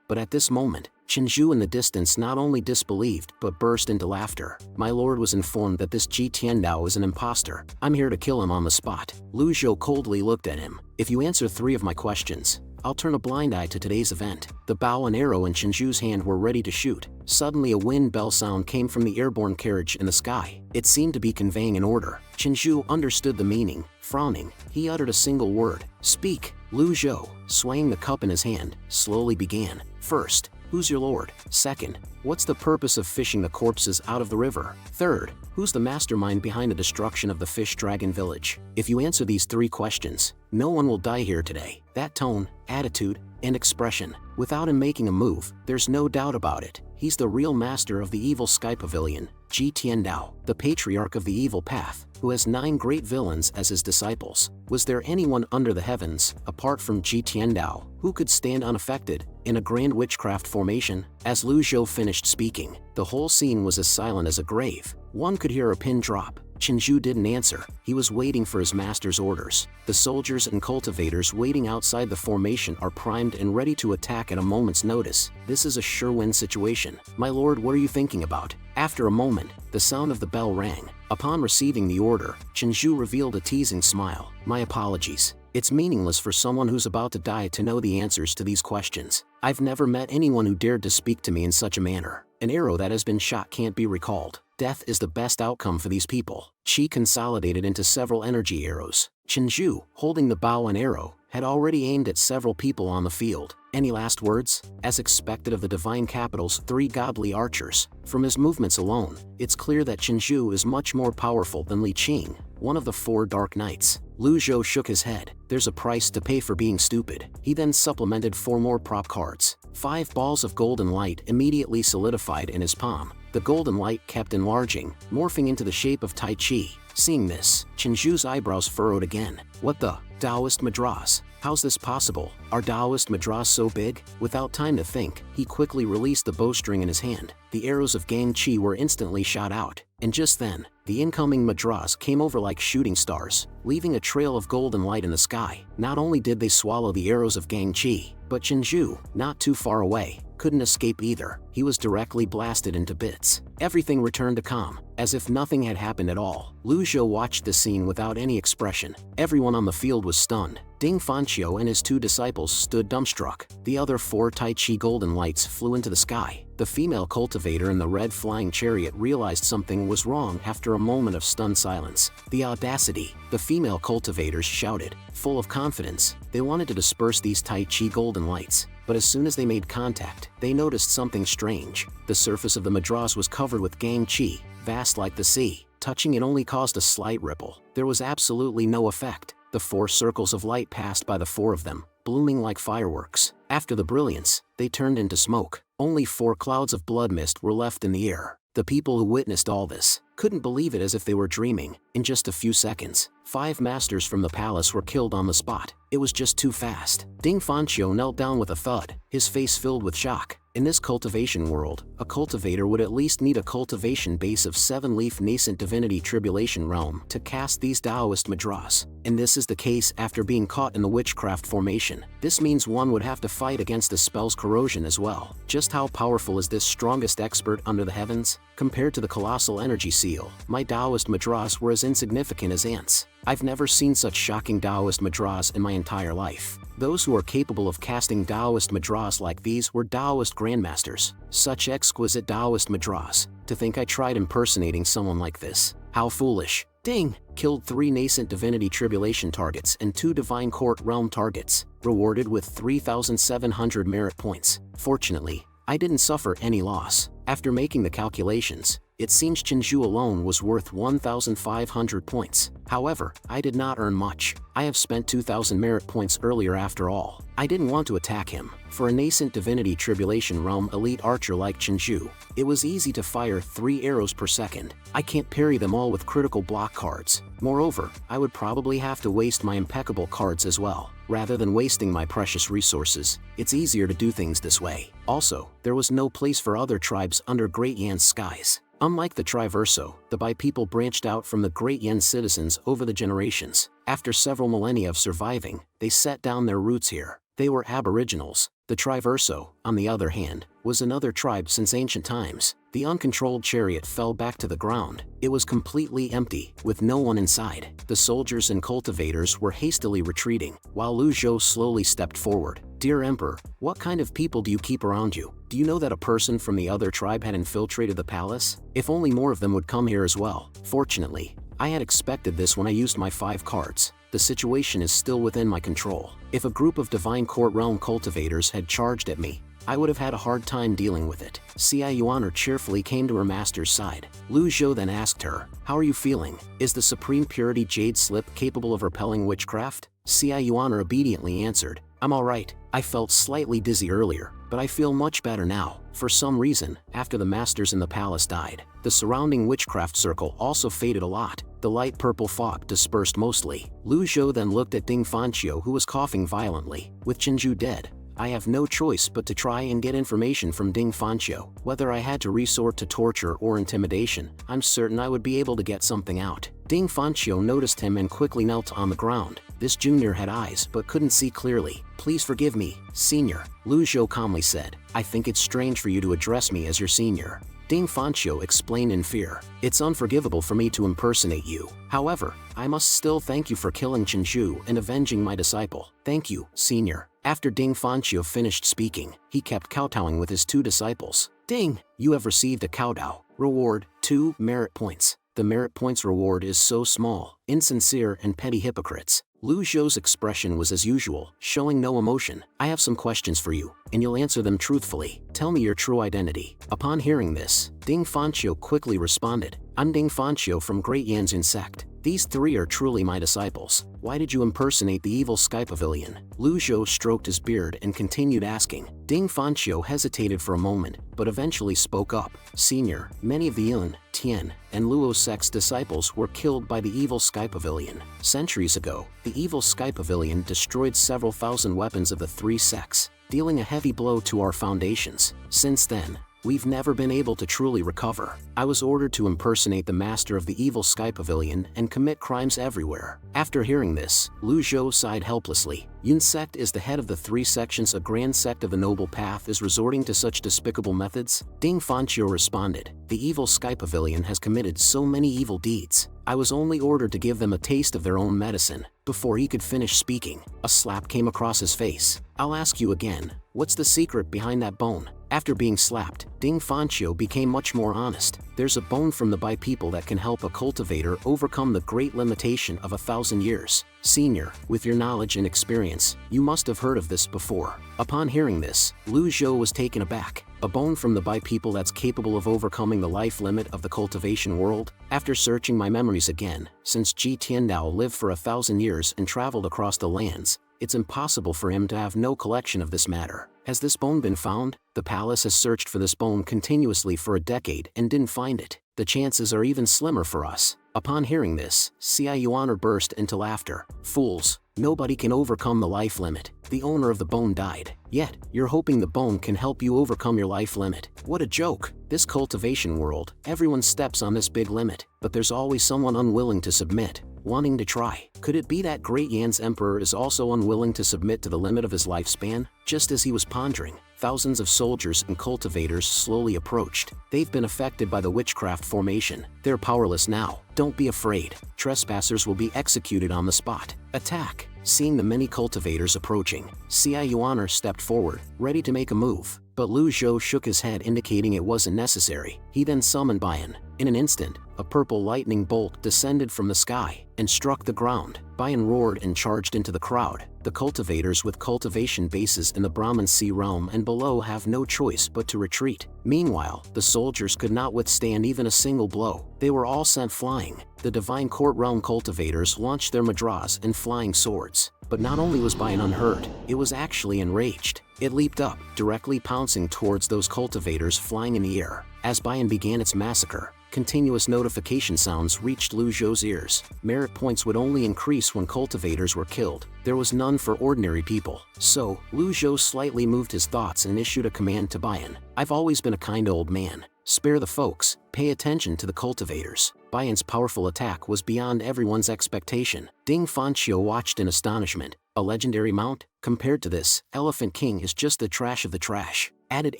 But at this moment, Chenju in the distance not only disbelieved but burst into laughter. My lord was informed that this Ji Tiandao is an imposter. I'm here to kill him on the spot. Lu Zhou coldly looked at him. If you answer 3 of my questions, I'll turn a blind eye to today's event. The bow and arrow in Chenju's hand were ready to shoot. Suddenly a wind bell sound came from the airborne carriage in the sky. It seemed to be conveying an order. Chenju understood the meaning. Frowning, he uttered a single word. Speak. Lu Zhou, swaying the cup in his hand, slowly began. First, who's your lord? Second, what's the purpose of fishing the corpses out of the river? Third, who's the mastermind behind the destruction of the fish dragon village? If you answer these 3 questions, no one will die here today. That tone, attitude, and expression. Without him making a move, there's no doubt about it. He's the real master of the evil Sky Pavilion, Ji Tiandao, the patriarch of the evil path, who has 9 great villains as his disciples. Was there anyone under the heavens, apart from Ji Tiandao, who could stand unaffected in a grand witchcraft formation? As Lu Zhou finished speaking, the whole scene was as silent as a grave. One could hear a pin drop. Chenju didn't answer. He was waiting for his master's orders. The soldiers and cultivators waiting outside the formation are primed and ready to attack at a moment's notice. This is a sure-win situation. My lord, what are you thinking about? After a moment, the sound of the bell rang. Upon receiving the order, Chenju revealed a teasing smile. My apologies. It's meaningless for someone who's about to die to know the answers to these questions. I've never met anyone who dared to speak to me in such a manner. An arrow that has been shot can't be recalled. Death is the best outcome for these people. Qi consolidated into several energy arrows. Chenju, holding the bow and arrow, had already aimed at several people on the field. Any last words? As expected of the Divine Capital's 3 godly archers, from his movements alone, it's clear that Chenju is much more powerful than Li Qing, one of the 4 Dark Knights. Lu Zhou shook his head. There's a price to pay for being stupid. He then supplemented 4 more prop cards. 5 balls of golden light immediately solidified in his palm. The golden light kept enlarging, morphing into the shape of Tai Chi. Seeing this, Chenju's eyebrows furrowed again. What the? Taoist Madras? How's this possible? Are Taoist Madras so big? Without time to think, he quickly released the bowstring in his hand. The arrows of Gang Chi were instantly shot out, and just then, the incoming Madras came over like shooting stars, leaving a trail of golden light in the sky. Not only did they swallow the arrows of Gang Chi, but Chenju, not too far away, couldn't escape either. He was directly blasted into bits. Everything returned to calm, as if nothing had happened at all. Lu Zhou watched the scene without any expression. Everyone on the field was stunned. Ding Fanqiu and his 2 disciples stood dumbstruck. The other 4 Tai Chi golden lights flew into the sky. The female cultivator in the red flying chariot realized something was wrong after a moment of stunned silence. The audacity, the female cultivators shouted, full of confidence. They wanted to disperse these Tai Chi golden lights. But as soon as they made contact, they noticed something strange. The surface of the Madras was covered with Gang Chi, vast like the sea. Touching it only caused a slight ripple. There was absolutely no effect. The 4 circles of light passed by the 4 of them, blooming like fireworks. After the brilliance, they turned into smoke. Only 4 clouds of blood mist were left in the air. The people who witnessed all this couldn't believe it, as if they were dreaming. In just a few seconds, 5 masters from the palace were killed on the spot. It was just too fast. Ding Fanqiu knelt down with a thud, his face filled with shock. In this cultivation world, a cultivator would at least need a cultivation base of 7-leaf nascent divinity tribulation realm to cast these Taoist Madras. And this is the case after being caught in the witchcraft formation. This means one would have to fight against the spell's corrosion as well. Just how powerful is this strongest expert under the heavens? Compared to the colossal energy seal, my Taoist Madras were as insignificant as ants. I've never seen such shocking Taoist Madras in my entire life. Those who are capable of casting Taoist mudras like these were Taoist grandmasters. Such exquisite Taoist mudras. To think I tried impersonating someone like this. How foolish. Ding! Killed 3 nascent divinity tribulation targets and 2 divine court realm targets. Rewarded with 3,700 merit points. Fortunately, I didn't suffer any loss. After making the calculations, it seems Chinju alone was worth 1,500 points. However, I did not earn much. I have spent 2,000 merit points earlier after all. I didn't want to attack him. For a nascent divinity tribulation realm elite archer like Chinju, it was easy to fire 3 arrows per second. I can't parry them all with critical block cards. Moreover, I would probably have to waste my impeccable cards as well. Rather than wasting my precious resources, it's easier to do things this way. Also, there was no place for other tribes under Great Yan's skies. Unlike the Triverso, the Bai people branched out from the Great Yan citizens over the generations. After several millennia of surviving, they set down their roots here. They were aboriginals. The Triverso, on the other hand, was another tribe since ancient times. The uncontrolled chariot fell back to the ground. It was completely empty, with no one inside. The soldiers and cultivators were hastily retreating, while Lu Zhou slowly stepped forward. Dear Emperor, what kind of people do you keep around you? Do you know that a person from the other tribe had infiltrated the palace? If only more of them would come here as well. Fortunately, I had expected this when I used my 5 cards. The situation is still within my control. If a group of Divine Court Realm cultivators had charged at me, I would have had a hard time dealing with it. Xia Yuaner cheerfully came to her master's side. Lu Zhou then asked her, "How are you feeling? Is the Supreme Purity Jade Slip capable of repelling witchcraft?" Xia Yuaner obediently answered, "I'm alright. I felt slightly dizzy earlier, but I feel much better now." For some reason, after the masters in the palace died, the surrounding witchcraft circle also faded a lot. The light purple fog dispersed mostly. Lu Zhou then looked at Ding Fanqiu, who was coughing violently. With Chinju dead, I have no choice but to try and get information from Ding Fanqiu. Whether I had to resort to torture or intimidation, I'm certain I would be able to get something out. Ding Fanqiu noticed him and quickly knelt on the ground. This junior had eyes but couldn't see clearly. "Please forgive me, senior," Lu Zhou calmly said. "I think it's strange for you to address me as your senior." Ding Fanqiu explained in fear, "It's unforgivable for me to impersonate you. However, I must still thank you for killing Chinju and avenging my disciple." "Thank you, senior." After Ding Fanqiu finished speaking, he kept kowtowing with his 2 disciples. "Ding, you have received a kowtow. Reward, 2 merit points." The merit points reward is so small, insincere and petty hypocrites. Lu Zhou's expression was as usual, showing no emotion. "I have some questions for you, and you'll answer them truthfully. Tell me your true identity." Upon hearing this, Ding Fanqiu quickly responded, "I'm Ding Fanqiu from Great Yan's sect. These 3 are truly my disciples. Why did you impersonate the evil Sky Pavilion?" Lu Zhou stroked his beard and continued asking. Ding Fanqiu hesitated for a moment, but eventually spoke up. "Senior, many of the Yun, Tian, and Luo sect's disciples were killed by the evil Sky Pavilion. Centuries ago, the evil Sky Pavilion destroyed several thousand weapons of the 3 sects, dealing a heavy blow to our foundations. Since then, we've never been able to truly recover. I was ordered to impersonate the master of the evil Sky Pavilion and commit crimes everywhere." After hearing this, Lu Zhou sighed helplessly. Yun sect is the head of the 3 sections. A grand sect of the noble path is resorting to such despicable methods? Ding Fanqiu responded, "The evil Sky Pavilion has committed so many evil deeds. I was only ordered to give them a taste of their own medicine." Before he could finish speaking, a slap came across his face. "I'll ask you again, what's the secret behind that bone?" After being slapped, Ding Fanqiu became much more honest. "There's a bone from the Bai people that can help a cultivator overcome the great limitation of 1,000 years. Senior, with your knowledge and experience, you must have heard of this before." Upon hearing this, Lu Zhou was taken aback. "A bone from the Bai people that's capable of overcoming the life limit of the cultivation world?" After searching my memories again, since Ji Tiandao lived for 1,000 years and traveled across the lands, it's impossible for him to have no collection of this matter. Has this bone been found? The palace has searched for this bone continuously for a decade and didn't find it. The chances are even slimmer for us. Upon hearing this, Xia Yuaner burst into laughter. "Fools, nobody can overcome the life limit. The owner of the bone died. Yet, you're hoping the bone can help you overcome your life limit. What a joke. This cultivation world, everyone steps on this big limit, but there's always someone unwilling to submit, wanting to try. Could it be that Great Yan's emperor is also unwilling to submit to the limit of his lifespan?" Just as he was pondering, thousands of soldiers and cultivators slowly approached. They've been affected by the witchcraft formation. They're powerless now. Don't be afraid. Trespassers will be executed on the spot. Attack! Seeing the many cultivators approaching, Xia Yuaner stepped forward, ready to make a move, but Lu Zhou shook his head indicating it wasn't necessary. He then summoned Bian. In an instant, a purple lightning bolt descended from the sky and struck the ground. Bian roared and charged into the crowd. The cultivators with cultivation bases in the Brahman Sea realm and below have no choice but to retreat. Meanwhile, the soldiers could not withstand even a single blow. They were all sent flying. The Divine Court realm cultivators launched their madras and flying swords. But not only was Bian unhurt, it was actually enraged. It leaped up, directly pouncing towards those cultivators flying in the air. As Bian began its massacre, continuous notification sounds reached Lu Zhou's ears. Merit points would only increase when cultivators were killed. There was none for ordinary people. So, Lu Zhou slightly moved his thoughts and issued a command to Bian. I've always been a kind old man. Spare the folks, pay attention to the cultivators. Bian's powerful attack was beyond everyone's expectation. Ding Fanqiu watched in astonishment. A legendary mount? Compared to this, Elephant King is just the trash of the trash. Added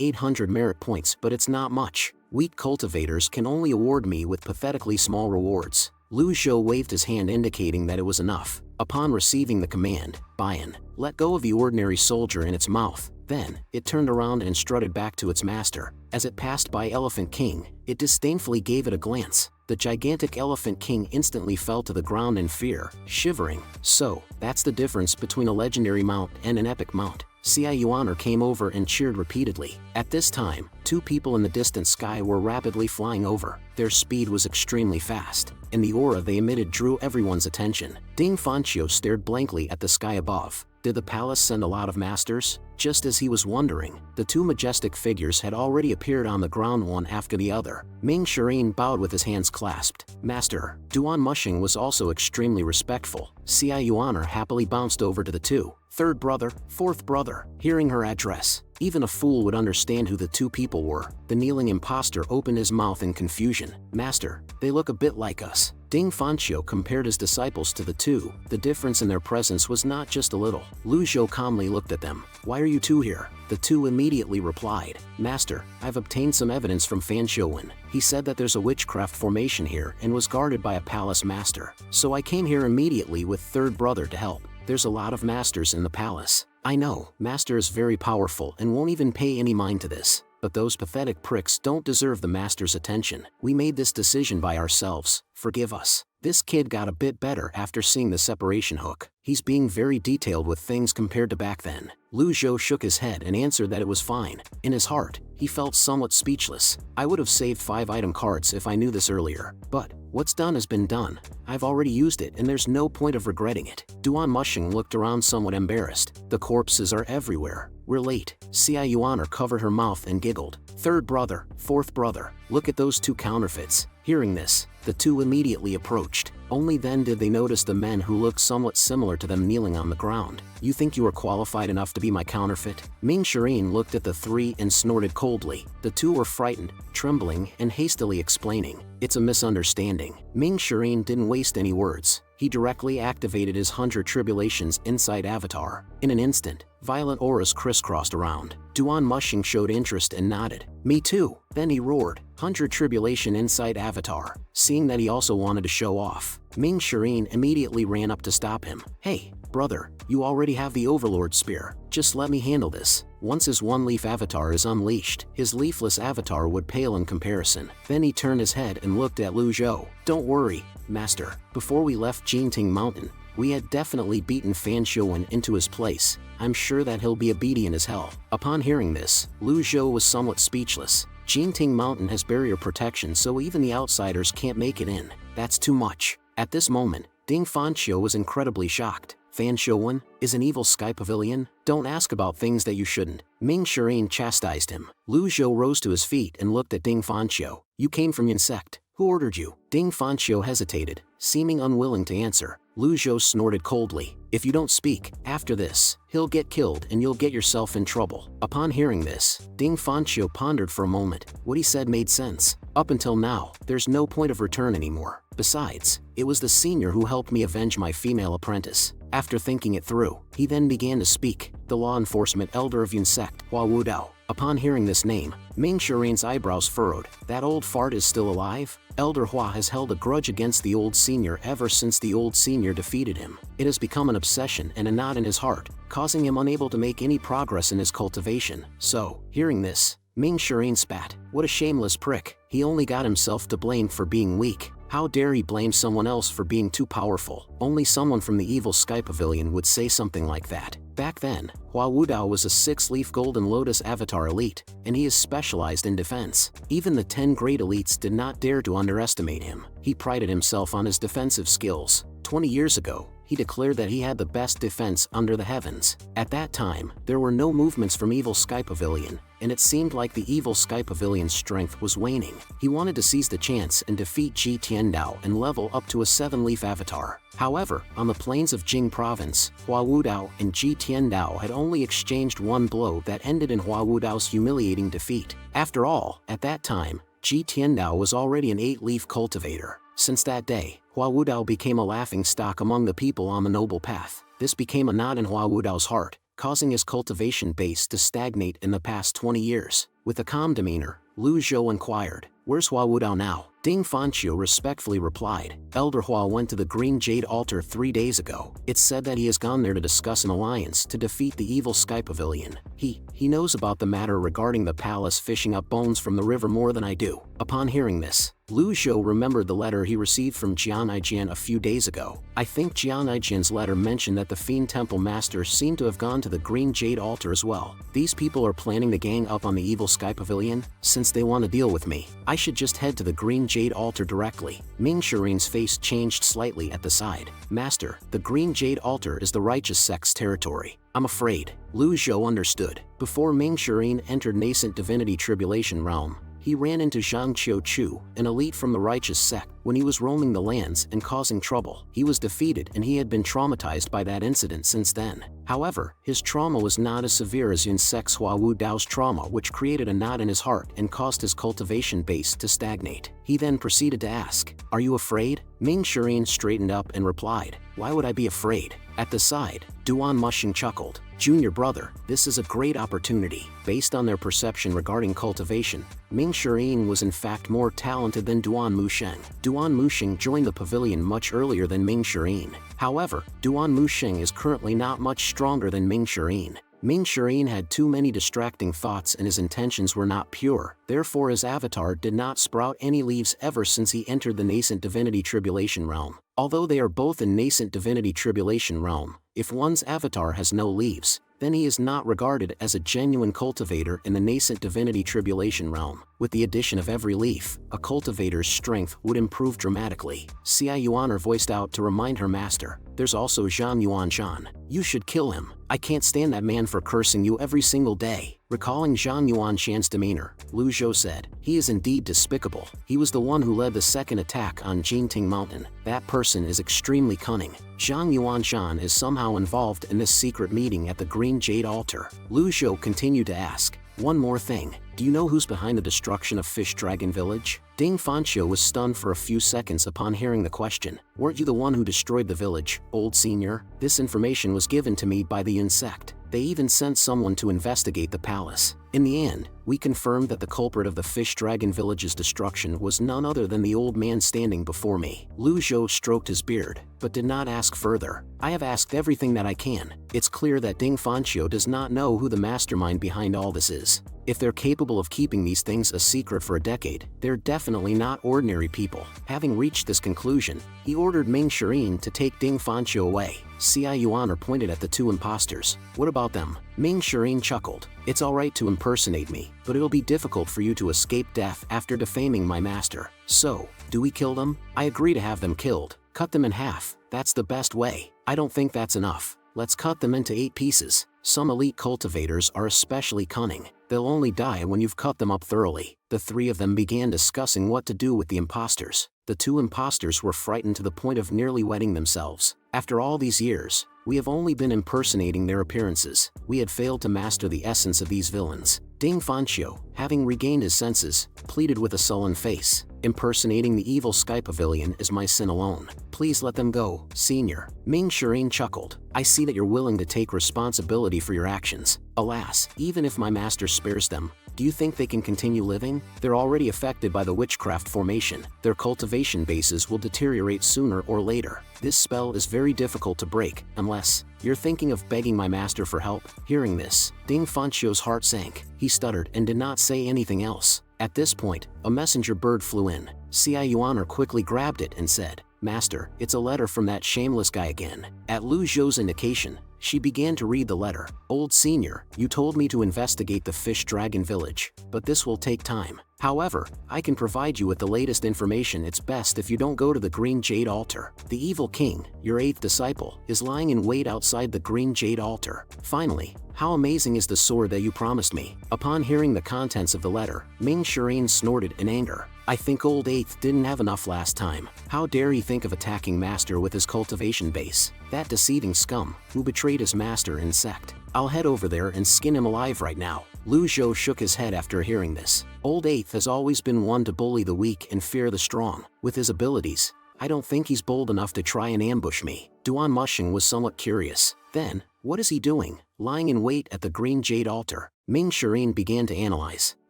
800 merit points, but it's not much. Weak cultivators can only award me with pathetically small rewards. Lu Zhou waved his hand indicating that it was enough. Upon receiving the command, Bian let go of the ordinary soldier in its mouth. Then, it turned around and strutted back to its master. As it passed by Elephant King, it disdainfully gave it a glance. The gigantic Elephant King instantly fell to the ground in fear, shivering. So, that's the difference between a legendary mount and an epic mount. Xia Yuaner came over and cheered repeatedly. At this time, two people in the distant sky were rapidly flying over. Their speed was extremely fast, and the aura they emitted drew everyone's attention. Ding Fanqiu stared blankly at the sky above. Did the palace send a lot of masters? Just as he was wondering, the two majestic figures had already appeared on the ground one after the other. Ming Shirin bowed with his hands clasped. Master. Duan Mushing was also extremely respectful. Xia Yuaner happily bounced over to the two. Third brother, fourth brother. Hearing her address, even a fool would understand who the two people were. The kneeling impostor opened his mouth in confusion. Master, they look a bit like us. Ding Fanqiu compared his disciples to the two. The difference in their presence was not just a little. Lu Zhou calmly looked at them. Why are you two here? The two immediately replied. Master, I've obtained some evidence from Fan Shouwen. He said that there's a witchcraft formation here and was guarded by a palace master. So I came here immediately with third brother to help. There's a lot of masters in the palace. I know, master is very powerful and won't even pay any mind to this. But those pathetic pricks don't deserve the master's attention. We made this decision by ourselves. Forgive us. This kid got a bit better after seeing the separation hook. He's being very detailed with things compared to back then. Lu Zhou shook his head and answered that it was fine. In his heart, he felt somewhat speechless. I would have saved 5 item cards if I knew this earlier. But what's done has been done. I've already used it and there's no point of regretting it. Duan Mushing looked around somewhat embarrassed. The corpses are everywhere. We're late. Xia Yuaner covered her mouth and giggled. Third brother, fourth brother, look at those two counterfeits. Hearing this, the two immediately approached. Only then did they notice the men who looked somewhat similar to them kneeling on the ground. You think you are qualified enough to be my counterfeit? Ming Shirin looked at the three and snorted coldly. The two were frightened, trembling, and hastily explaining. It's a misunderstanding. Ming Shirin didn't waste any words. He directly activated his 100 Tribulations Inside Avatar. In an instant, violent auras crisscrossed around. Duan Mushing showed interest and nodded. Me too. Then he roared, 100 Tribulation Inside Avatar. Seeing that he also wanted to show off, Ming Shirin immediately ran up to stop him. Hey, brother, you already have the Overlord Spear. Just let me handle this. Once his one-leaf avatar is unleashed, his leafless avatar would pale in comparison. Then he turned his head and looked at Lu Zhou. Don't worry, master. Before we left Jinting Mountain, we had definitely beaten Fan Shouwen into his place. I'm sure that he'll be obedient as hell. Upon hearing this, Lu Zhou was somewhat speechless. Jinting Mountain has barrier protection, so even the outsiders can't make it in. That's too much. At this moment, Ding Fanqiu was incredibly shocked. Fan Shouwen is an evil sky pavilion? Don't ask about things that you shouldn't. Ming Shirin chastised him. Lu Zhou rose to his feet and looked at Ding Fanqiu. You came from Insect. Who ordered you? Ding Fanqiu hesitated, seeming unwilling to answer. Lu Zhou snorted coldly. If you don't speak, after this, he'll get killed and you'll get yourself in trouble. Upon hearing this, Ding Fanqiu pondered for a moment. What he said made sense. Up until now, there's no point of return anymore. Besides, it was the senior who helped me avenge my female apprentice. After thinking it through, he then began to speak. The law enforcement elder of Insect, Hua Wudao. Upon hearing this name, Ming Shirin's eyebrows furrowed. That old fart is still alive? Elder Hua has held a grudge against the old senior ever since the old senior defeated him. It has become an obsession and a knot in his heart, causing him unable to make any progress in his cultivation. So, hearing this, Ming Shirin spat. What a shameless prick. He only got himself to blame for being weak. How dare he blame someone else for being too powerful? Only someone from the evil Sky Pavilion would say something like that. Back then, Hua Wudao was a 6-leaf Golden Lotus Avatar elite, and he is specialized in defense. Even the 10 great elites did not dare to underestimate him. He prided himself on his defensive skills. 20 years ago, he declared that he had the best defense under the heavens. At that time, there were no movements from Evil Sky Pavilion, and it seemed like the Evil Sky Pavilion's strength was waning. He wanted to seize the chance and defeat Ji Tiandao and level up to a 7-leaf avatar. However, on the plains of Jing Province, Hua Wudao and Ji Tiandao had only exchanged one blow that ended in Hua Wudao's humiliating defeat. After all, at that time, Ji Tiandao was already an 8-leaf cultivator. Since that day, Hua Wudao became a laughingstock among the people on the noble path. This became a knot in Hua Wudao's heart, causing his cultivation base to stagnate in the past 20 years. With a calm demeanor, Lu Zhou inquired, "Where's Hua Wudao now?" Ding Fanqiu respectfully replied, "Elder Hua went to the Green Jade Altar 3 days ago. It's said that he has gone there to discuss an alliance to defeat the Evil Sky Pavilion. He knows about the matter regarding the palace fishing up bones from the river more than I do." Upon hearing this, Lu Zhou remembered the letter he received from Jian Aijian a few days ago. I think Jian Aijian's letter mentioned that the Fiend Temple Master seemed to have gone to the Green Jade Altar as well. These people are planning to gang up on the Evil Sky Pavilion. Since they want to deal with me, I should just head to the Green Jade Altar directly. Ming Shirin's face changed slightly at the side. "Master, the Green Jade Altar is the righteous sect's territory. I'm afraid." Lu Zhou understood. Before Ming Shirin entered Nascent Divinity Tribulation Realm, he ran into Zhang Qiuqiu, an elite from the righteous sect, when he was roaming the lands and causing trouble. He was defeated and he had been traumatized by that incident since then. However, his trauma was not as severe as Yun Sek's Hua Wudao's trauma, which created a knot in his heart and caused his cultivation base to stagnate. He then proceeded to ask, "Are you afraid?" Ming Shirin straightened up and replied, "Why would I be afraid?" At the side, Duan Mushing chuckled. "Junior brother, this is a great opportunity." Based on their perception regarding cultivation, Ming Shirin was in fact more talented than Duan Musheng. Duan Musheng joined the pavilion much earlier than Ming Shirin. However, Duan Musheng is currently not much stronger than Ming Shirin. Ming Shirin had too many distracting thoughts and his intentions were not pure, therefore his avatar did not sprout any leaves ever since he entered the Nascent Divinity Tribulation Realm. Although they are both in Nascent Divinity Tribulation Realm, if one's avatar has no leaves, then he is not regarded as a genuine cultivator in the Nascent Divinity Tribulation Realm. With the addition of every leaf, a cultivator's strength would improve dramatically. Xia Yuaner voiced out to remind her master, "There's also Zhang Yuanshan. You should kill him. I can't stand that man for cursing you every single day." Recalling Zhang Yuanshan's demeanor, Lu Zhou said, "He is indeed despicable. He was the one who led the second attack on Jingting Mountain. That person is extremely cunning. Zhang Yuanshan is somehow involved in this secret meeting at the Green Jade Altar." Lu Zhou continued to ask, "One more thing. Do you know who's behind the destruction of Fish Dragon Village?" Ding Fanqiu was stunned for a few seconds upon hearing the question. "Weren't you the one who destroyed the village, old senior?" "This information was given to me by the insect. They even sent someone to investigate the palace. In the end, we confirmed that the culprit of the Fish Dragon Village's destruction was none other than the old man standing before me." Lu Zhou stroked his beard, but did not ask further. "I have asked everything that I can. It's clear that Ding Fanqiu does not know who the mastermind behind all this is. If they're capable of keeping these things a secret for a decade, they're definitely not ordinary people." Having reached this conclusion, he ordered Ming Shirin to take Ding Fanqiu away. Xia Yuaner pointed at the two imposters. "What about them?" Ming Shirin chuckled. "It's alright to impersonate me, but it'll be difficult for you to escape death after defaming my master. So, do we kill them?" "I agree to have them killed. Cut them in half. That's the best way." "I don't think that's enough. Let's cut them into 8 pieces. Some elite cultivators are especially cunning. They'll only die when you've cut them up thoroughly." The three of them began discussing what to do with the imposters. The two imposters were frightened to the point of nearly wetting themselves. "After all these years, we have only been impersonating their appearances. We had failed to master the essence of these villains." Ding Fanqiu, having regained his senses, pleaded with a sullen face, Impersonating the evil Sky Pavilion is my sin alone. Please let them go, Senior. Ming Shirin chuckled. I see that you're willing to take responsibility for your actions. Alas, even if my master spares them, do you think they can continue living? They're already affected by the witchcraft formation. Their cultivation bases will deteriorate sooner or later. This spell is very difficult to break, unless you're thinking of begging my master for help. Hearing this, Ding Fanchio's heart sank. He stuttered and did not say anything else. At this point, a messenger bird flew in. Xia Yuaner quickly grabbed it and said, Master, it's a letter from that shameless guy again. At Lu Zhou's indication, she began to read the letter. Old Senior, you told me to investigate the Fish Dragon Village, but this will take time. However, I can provide you with the latest information. It's best if you don't go to the Green Jade Altar. The evil king, your 8th disciple, is lying in wait outside the Green Jade Altar. Finally, how amazing is the sword that you promised me? Upon hearing the contents of the letter, Ming Shirin snorted in anger. I think old 8th didn't have enough last time. How dare he think of attacking Master with his cultivation base? That deceiving scum, who betrayed his master and sect. I'll head over there and skin him alive right now. Lu Zhou shook his head after hearing this. Old 8th has always been one to bully the weak and fear the strong. With his abilities, I don't think he's bold enough to try and ambush me. Duan Mushing was somewhat curious. Then, what is he doing, lying in wait at the Green Jade Altar? Ming Shirin began to analyze.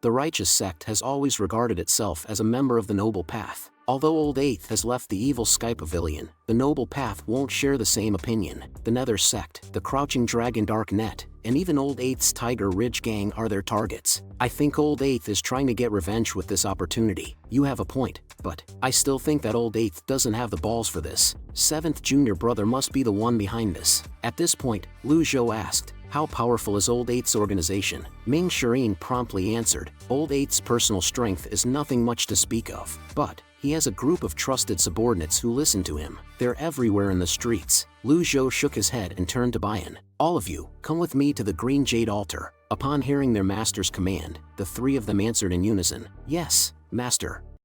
The righteous sect has always regarded itself as a member of the noble path. Although old 8th has left the evil Sky Pavilion, the noble path won't share the same opinion. The Nether sect, the Crouching Dragon Dark Net, and even old 8th's Tiger Ridge gang are their targets. I think old 8th is trying to get revenge with this opportunity. You have a point, but I still think that old 8th doesn't have the balls for this. 7th junior brother must be the one behind this. At this point, Lu Zhou asked, how powerful is old 8th's organization? Ming Shirin promptly answered, old 8th's personal strength is nothing much to speak of, but he has a group of trusted subordinates who listen to him. They're everywhere in the streets. Lu Zhou shook his head and turned to Bayan. All of you, come with me to the Green Jade Altar. Upon hearing their master's command, the 3 of them answered in unison, yes, Master.